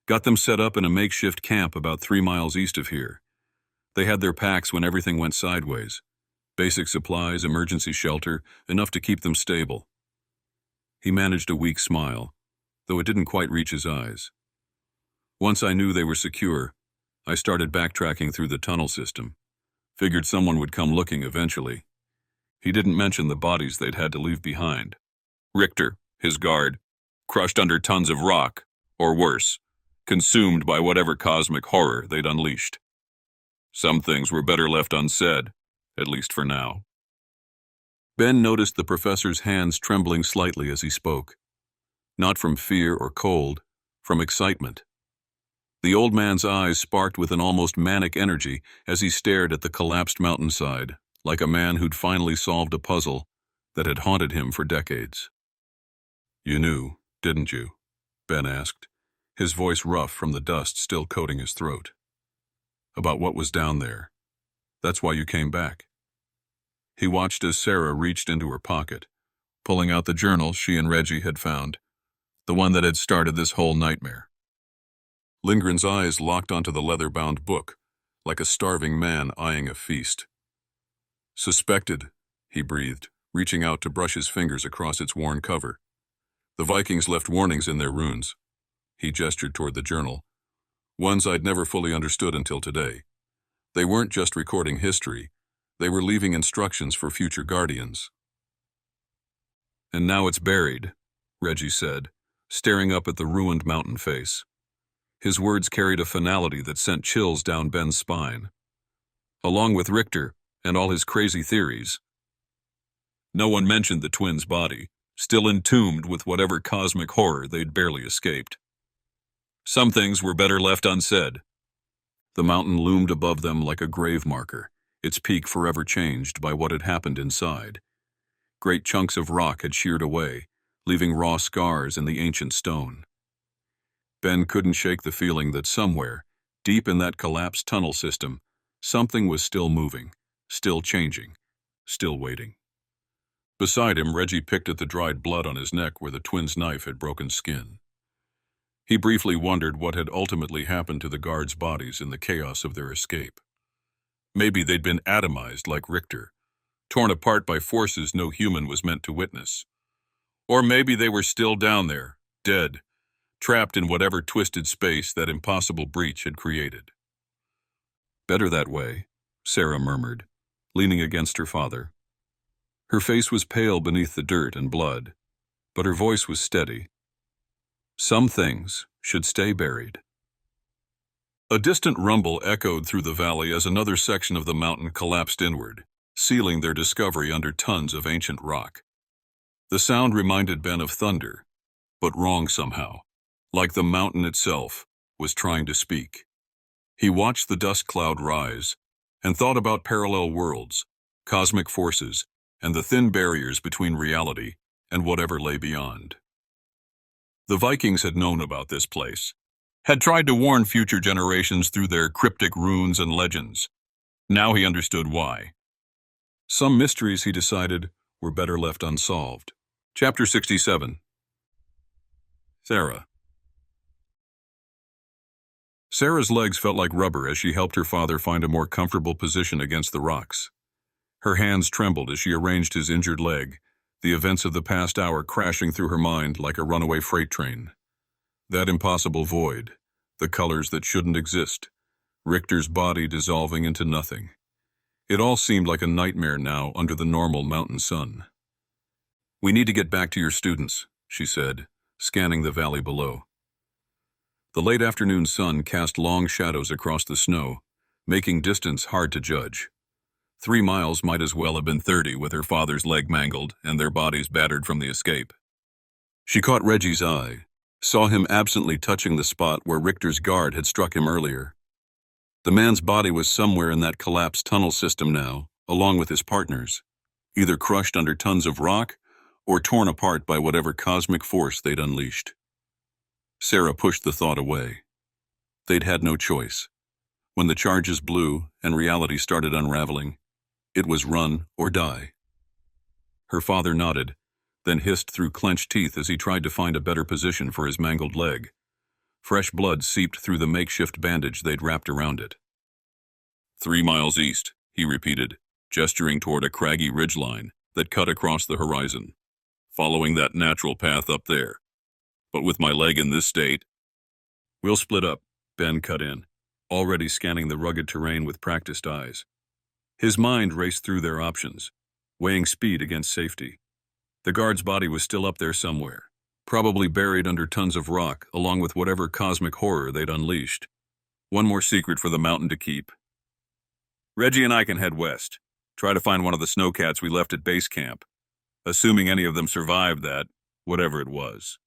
[SPEAKER 2] Got them set up in a makeshift camp about 3 miles east of here. They had their packs when everything went sideways. Basic supplies, emergency shelter, enough to keep them stable. He managed a weak smile, though it didn't quite reach his eyes. Once I knew they were secure, I started backtracking through the tunnel system. Figured someone would come looking eventually. He didn't mention the bodies they'd had to leave behind. Richter, his guard, crushed under tons of rock, or worse, consumed by whatever cosmic horror they'd unleashed. Some things were better left unsaid, at least for now. Ben noticed the professor's hands trembling slightly as he spoke. Not from fear or cold, from excitement. The old man's eyes sparked with an almost manic energy as he stared at the collapsed mountainside, like a man who'd finally solved a puzzle that had haunted him for decades. You knew, didn't you? Ben asked, his voice rough from the dust still coating his throat. About what was down there. That's why you came back. He watched as Sarah reached into her pocket, pulling out the journal she and Reggie had found, the one that had started this whole nightmare. Lindgren's eyes locked onto the leather-bound book, like a starving man eyeing a feast. Suspected, he breathed, reaching out to brush his fingers across its worn cover. The Vikings left warnings in their runes. He gestured toward the journal. Ones I'd never fully understood until today. They weren't just recording history.
[SPEAKER 3] They were leaving instructions for future guardians.
[SPEAKER 2] And now it's buried, Reggie said, staring up at the ruined mountain face. His words carried a finality that sent chills down Ben's spine. Along with Richter and all his crazy theories. No one mentioned the twins' body, still entombed with whatever cosmic horror they'd barely escaped. Some things were better left unsaid. The mountain loomed above them like a grave marker, its peak forever changed by what had happened inside. Great chunks of rock had sheared away, leaving raw scars in the ancient stone. Ben couldn't shake the feeling that somewhere, deep in that collapsed tunnel system, something was still moving, still changing, still waiting. Beside him, Reggie picked at the dried blood on his neck where the twins' knife had broken skin. He briefly wondered what had ultimately happened to the guards' bodies in the chaos of their escape. Maybe they'd been atomized like Richter, torn apart by forces no human was meant to witness. Or maybe they were still down there, dead, trapped in whatever twisted space that impossible breach had created. "Better that way," Sarah murmured, leaning against her father. Her face was pale beneath the dirt and blood, but her voice was steady. Some things should stay buried. A distant rumble echoed through the valley as another section of the mountain collapsed inward, sealing their discovery under tons of ancient rock. The sound reminded Ben of thunder, but wrong somehow, like the mountain itself was trying to speak. He watched the dust cloud rise and thought about parallel worlds, cosmic forces, and the thin barriers between reality and whatever lay beyond. The Vikings had known about this place, had tried to warn future generations through their cryptic runes and legends. Now he understood why. Some mysteries, he decided, were better left unsolved. Chapter 67. Sarah's legs felt like rubber as she helped her father find a more comfortable position against the rocks. Her hands trembled as she arranged his injured leg, the events of the past hour crashing through her mind like a runaway freight train. That impossible void, the colors that shouldn't exist, Richter's body dissolving into nothing. It all seemed like a nightmare now under the normal mountain sun. "We need to get back to your students," she said, scanning the valley below. The late afternoon sun cast long shadows across the snow, making distance hard to judge. 3 miles might as well have been 30 with her father's leg mangled and their bodies battered from the escape. She caught Reggie's eye, saw him absently touching the spot where Richter's guard had struck him earlier. The man's body was somewhere in that collapsed tunnel system now, along with his partners, either crushed under tons of rock or torn apart by whatever cosmic force they'd unleashed. Sarah pushed the thought away. They'd had no choice. When the charges blew and reality started unraveling, it was run or die. Her father nodded, then hissed through clenched teeth as he tried to find a better position for his mangled leg. Fresh blood seeped through the makeshift bandage they'd wrapped around it. 3 miles east, he repeated, gesturing toward a craggy ridgeline that cut across the horizon. Following that natural path up there. But with my leg in this state... "We'll split up," Ben cut in, already scanning the rugged terrain with practiced eyes. His mind raced through their options, weighing speed against safety. The guard's body was still up there somewhere, probably buried under tons of rock, along with whatever cosmic horror they'd unleashed. One more secret for the mountain to keep. "Reggie and I can head west, try to find one of the snowcats we left at base camp, assuming any of them survived that, whatever it was.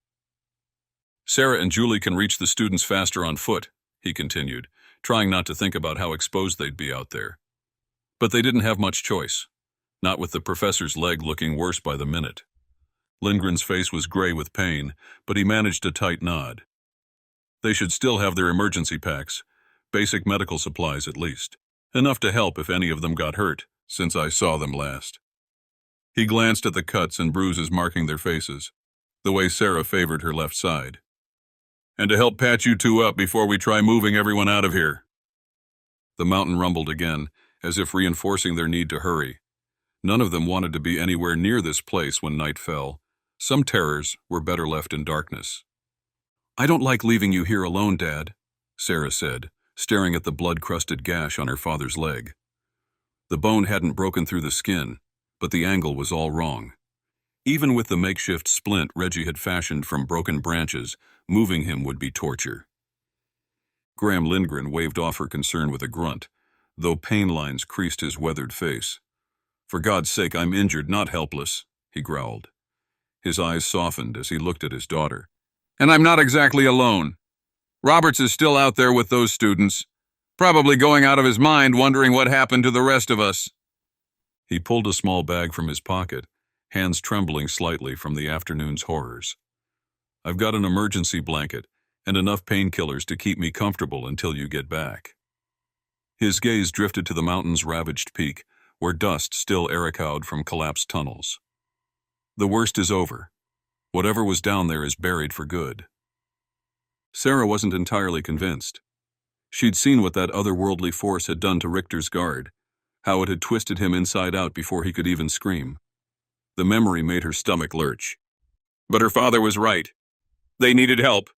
[SPEAKER 2] Sarah and Julie can reach the students faster on foot," he continued, trying not to think about how exposed they'd be out there. But they didn't have much choice, not with the professor's leg looking worse by the minute. Lindgren's face was gray with pain, but he managed a tight nod. They should still have their emergency packs, basic medical supplies at least, enough to help if any of them got hurt, since I saw them last. He glanced at the cuts and bruises marking their faces, the way Sarah favored her left side. "And to help patch you two up before we try moving everyone out of here." The mountain rumbled again, as if reinforcing their need to hurry. None of them wanted to be anywhere near this place when night fell. Some terrors were better left in darkness. "I don't like leaving you here alone, Dad," Sarah said, staring at the blood-crusted gash on her father's leg. The bone hadn't broken through the skin, but the angle was all wrong. Even with the makeshift splint Reggie had fashioned from broken branches, moving him would be torture. Graham Lindgren waved off her concern with a grunt, though pain lines creased his weathered face. "For God's sake, I'm injured, not helpless," he growled. His eyes softened as he looked at his daughter. "And I'm not exactly alone. Roberts is still out there with those students, probably going out of his mind wondering what happened to the rest of us." He pulled a small bag from his pocket, hands trembling slightly from the afternoon's horrors. "I've got an emergency blanket and enough painkillers to keep me comfortable until you get back." His gaze drifted to the mountain's ravaged peak, where dust still echoed from collapsed tunnels. "The worst is over. Whatever was down there is buried for good." Sarah wasn't entirely convinced. She'd seen what that otherworldly force had done to Richter's guard, how it had twisted him inside out before he could even scream. The memory made her stomach lurch. But her father was right. They needed help,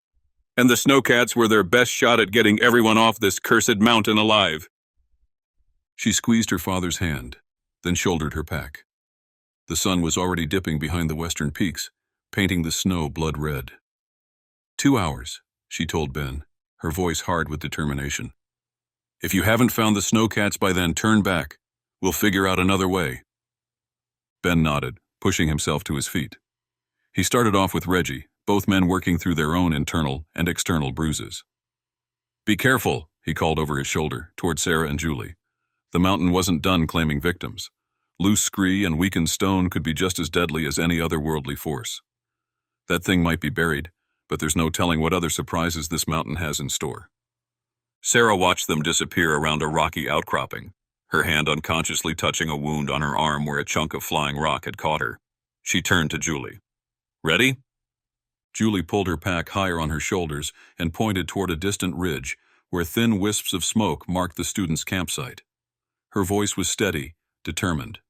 [SPEAKER 2] and the snowcats were their best shot at getting everyone off this cursed mountain alive. She squeezed her father's hand, then shouldered her pack. The sun was already dipping behind the western peaks, painting the snow blood red. 2 hours, she told Ben, her voice hard with determination. "If you haven't found the snowcats by then, turn back. We'll figure out another way." Ben nodded, pushing himself to his feet. He started off with Reggie, both men working through their own internal and external bruises. "Be careful," he called over his shoulder, toward Sarah and Julie. The mountain wasn't done claiming victims. Loose scree and weakened stone could be just as deadly as any other worldly force. That thing might be buried, but there's no telling what other surprises this mountain has in store. Sarah watched them disappear around a rocky outcropping, her hand unconsciously touching a wound on her arm where a chunk of flying rock had caught her. She turned to Julie. "Ready?" Julie pulled her pack higher on her shoulders and pointed toward a distant ridge where thin wisps of smoke marked the students' campsite. Her voice was steady, determined.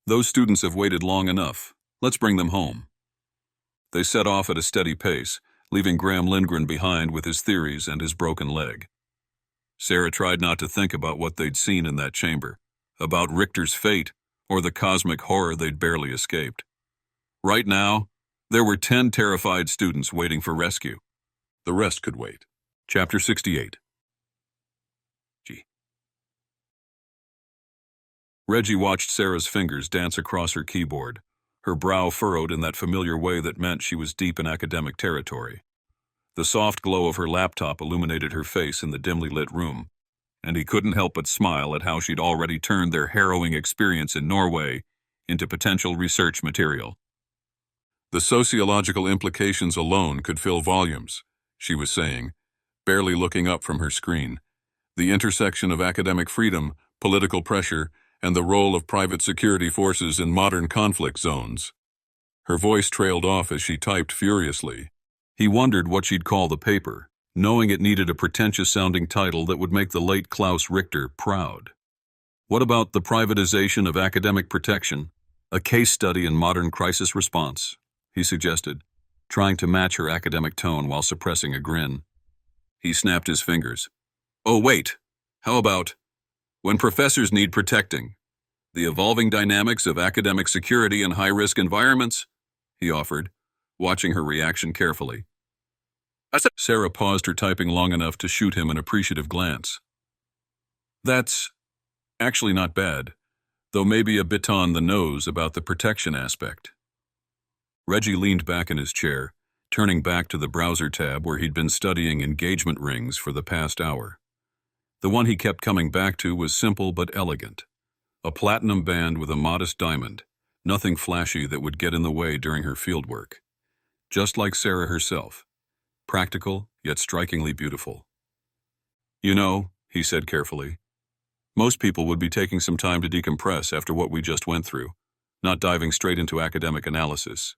[SPEAKER 2] "Those students have waited long enough. Let's bring them home." They set off at a steady pace, leaving Graham Lindgren behind with his theories and his broken leg. Sarah tried not to think about what they'd seen in that chamber, about Richter's fate, or the cosmic horror they'd barely escaped. Right now, there were 10 terrified students waiting for rescue. The rest could wait. Chapter 68. Reggie watched Sarah's fingers dance across her keyboard, her brow furrowed in that familiar way that meant she was deep in academic territory. The soft glow of her laptop illuminated her face in the dimly lit room, and he couldn't help but smile at how she'd already turned their harrowing experience in Norway into potential research material. "The sociological implications alone could fill volumes," she was saying, barely looking up from her screen. "The intersection of academic freedom, political pressure, and the role of private security forces in modern conflict zones." Her voice trailed off as she typed furiously. He wondered what she'd call the paper, knowing it needed a pretentious-sounding title that would make the late Klaus Richter proud. What about the privatization of academic protection? A case study in modern crisis response, he suggested, trying to match her academic tone while suppressing a grin. He snapped his fingers. "Oh, wait. How about when professors need protecting? The evolving dynamics of academic security in high-risk environments?" he offered, watching her reaction carefully. Sarah paused her typing long enough to shoot him an appreciative glance. "That's actually not bad, though maybe a bit on the nose about the protection aspect." Reggie leaned back in his chair, turning back to the browser tab where he'd been studying engagement rings for the past hour. The one he kept coming back to was simple but elegant. A platinum band with a modest diamond, nothing flashy that would get in the way during her fieldwork. Just like Sarah herself, practical yet strikingly beautiful. "You know," he said carefully, "most people would be taking some time to decompress after what we just went through, not diving straight into academic analysis."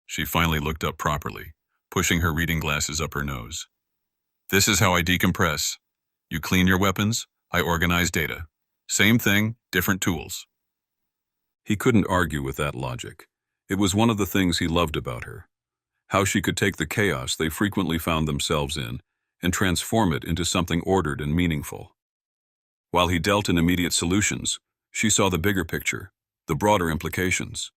[SPEAKER 2] She finally looked up properly, pushing her reading glasses up her nose. "This is how I decompress. You clean your weapons, I organize data. Same thing, different tools." He couldn't argue with that logic. It was one of the things he loved about her. How she could take the chaos they frequently found themselves in and transform it into something ordered and meaningful. While he dealt in immediate solutions, She saw the bigger picture, the broader implications.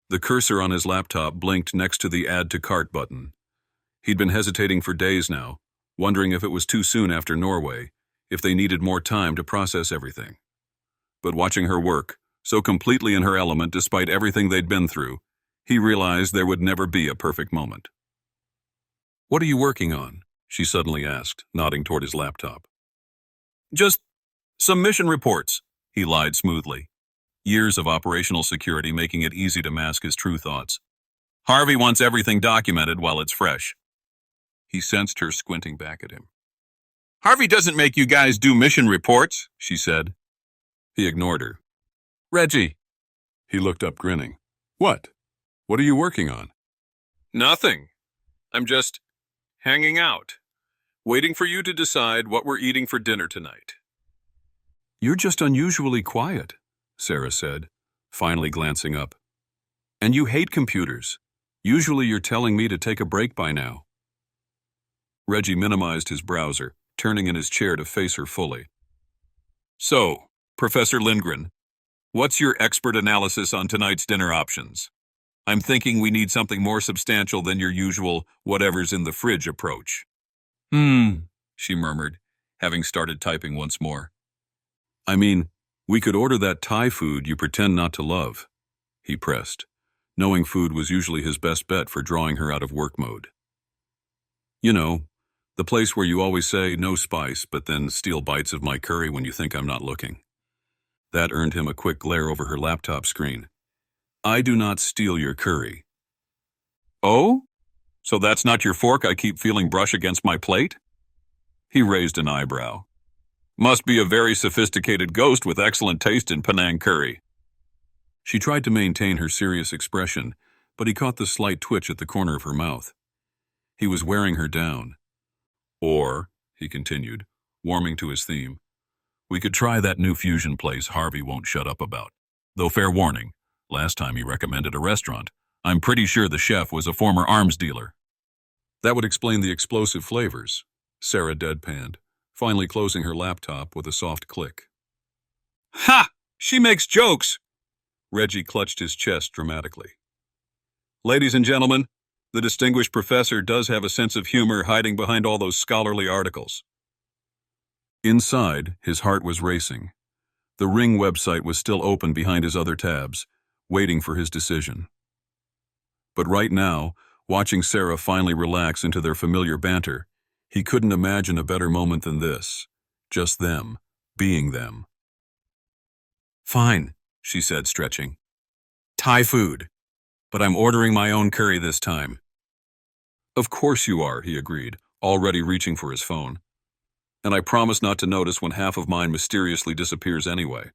[SPEAKER 2] The cursor on his laptop blinked next to the Add to Cart button. He'd been hesitating for days now, wondering if it was too soon after Norway, if they needed more time to process everything. But watching her work, so completely in her element despite everything they'd been through, he realized there would never be a perfect moment. "What are you working on?" she suddenly asked, nodding toward his laptop. "Just some mission reports," he lied smoothly, years of operational security making it easy to mask his true thoughts. "Harvey wants everything documented while it's fresh." He sensed her squinting back at him.
[SPEAKER 4] Harvey doesn't make you guys do mission reports, she said.
[SPEAKER 2] He ignored her.
[SPEAKER 3] Reggie. He looked up grinning. What? What are you working on?
[SPEAKER 4] Nothing. I'm just hanging out, waiting for you to decide what we're eating for dinner tonight.
[SPEAKER 2] You're just unusually quiet, Sarah said, finally glancing up. And you hate computers. Usually you're telling me to take a break by now. Reggie minimized his browser, turning in his chair to face her fully.
[SPEAKER 4] So, Professor Lindgren, what's your expert analysis on tonight's dinner options? I'm thinking we need something more substantial than your usual whatever's in the fridge approach.
[SPEAKER 2] She murmured, having started typing once more. I mean, we could order that Thai food you pretend not to love, he pressed, knowing food was usually his best bet for drawing her out of work mode. You know, the place where you always say no spice but then steal bites of my curry when you think I'm not looking. That earned him a quick glare over her laptop screen. I do not steal your curry.
[SPEAKER 4] Oh? So that's not your fork I keep feeling brush against my plate? He raised an eyebrow. Must be a very sophisticated ghost with excellent taste in Penang curry.
[SPEAKER 2] She tried to maintain her serious expression, but he caught the slight twitch at the corner of her mouth. He was wearing her down. Or, he continued, warming to his theme, we could try that new fusion place Harvey won't shut up about. Though fair warning, last time he recommended a restaurant, I'm pretty sure the chef was a former arms dealer. That would explain the explosive flavors, Sarah deadpanned, finally closing her laptop with a soft click.
[SPEAKER 4] Ha! She makes jokes!
[SPEAKER 2] Reggie clutched his chest dramatically.
[SPEAKER 4] Ladies and gentlemen, the distinguished professor does have a sense of humor hiding behind all those scholarly articles.
[SPEAKER 2] Inside, his heart was racing. The Ring website was still open behind his other tabs, waiting for his decision. But right now, watching Sarah finally relax into their familiar banter, he couldn't imagine a better moment than this. Just them, being them. Fine, she said, stretching. Thai food. But I'm ordering my own curry this time. Of course you are, he agreed, already reaching for his phone. And I promise not to notice when half of mine mysteriously disappears anyway.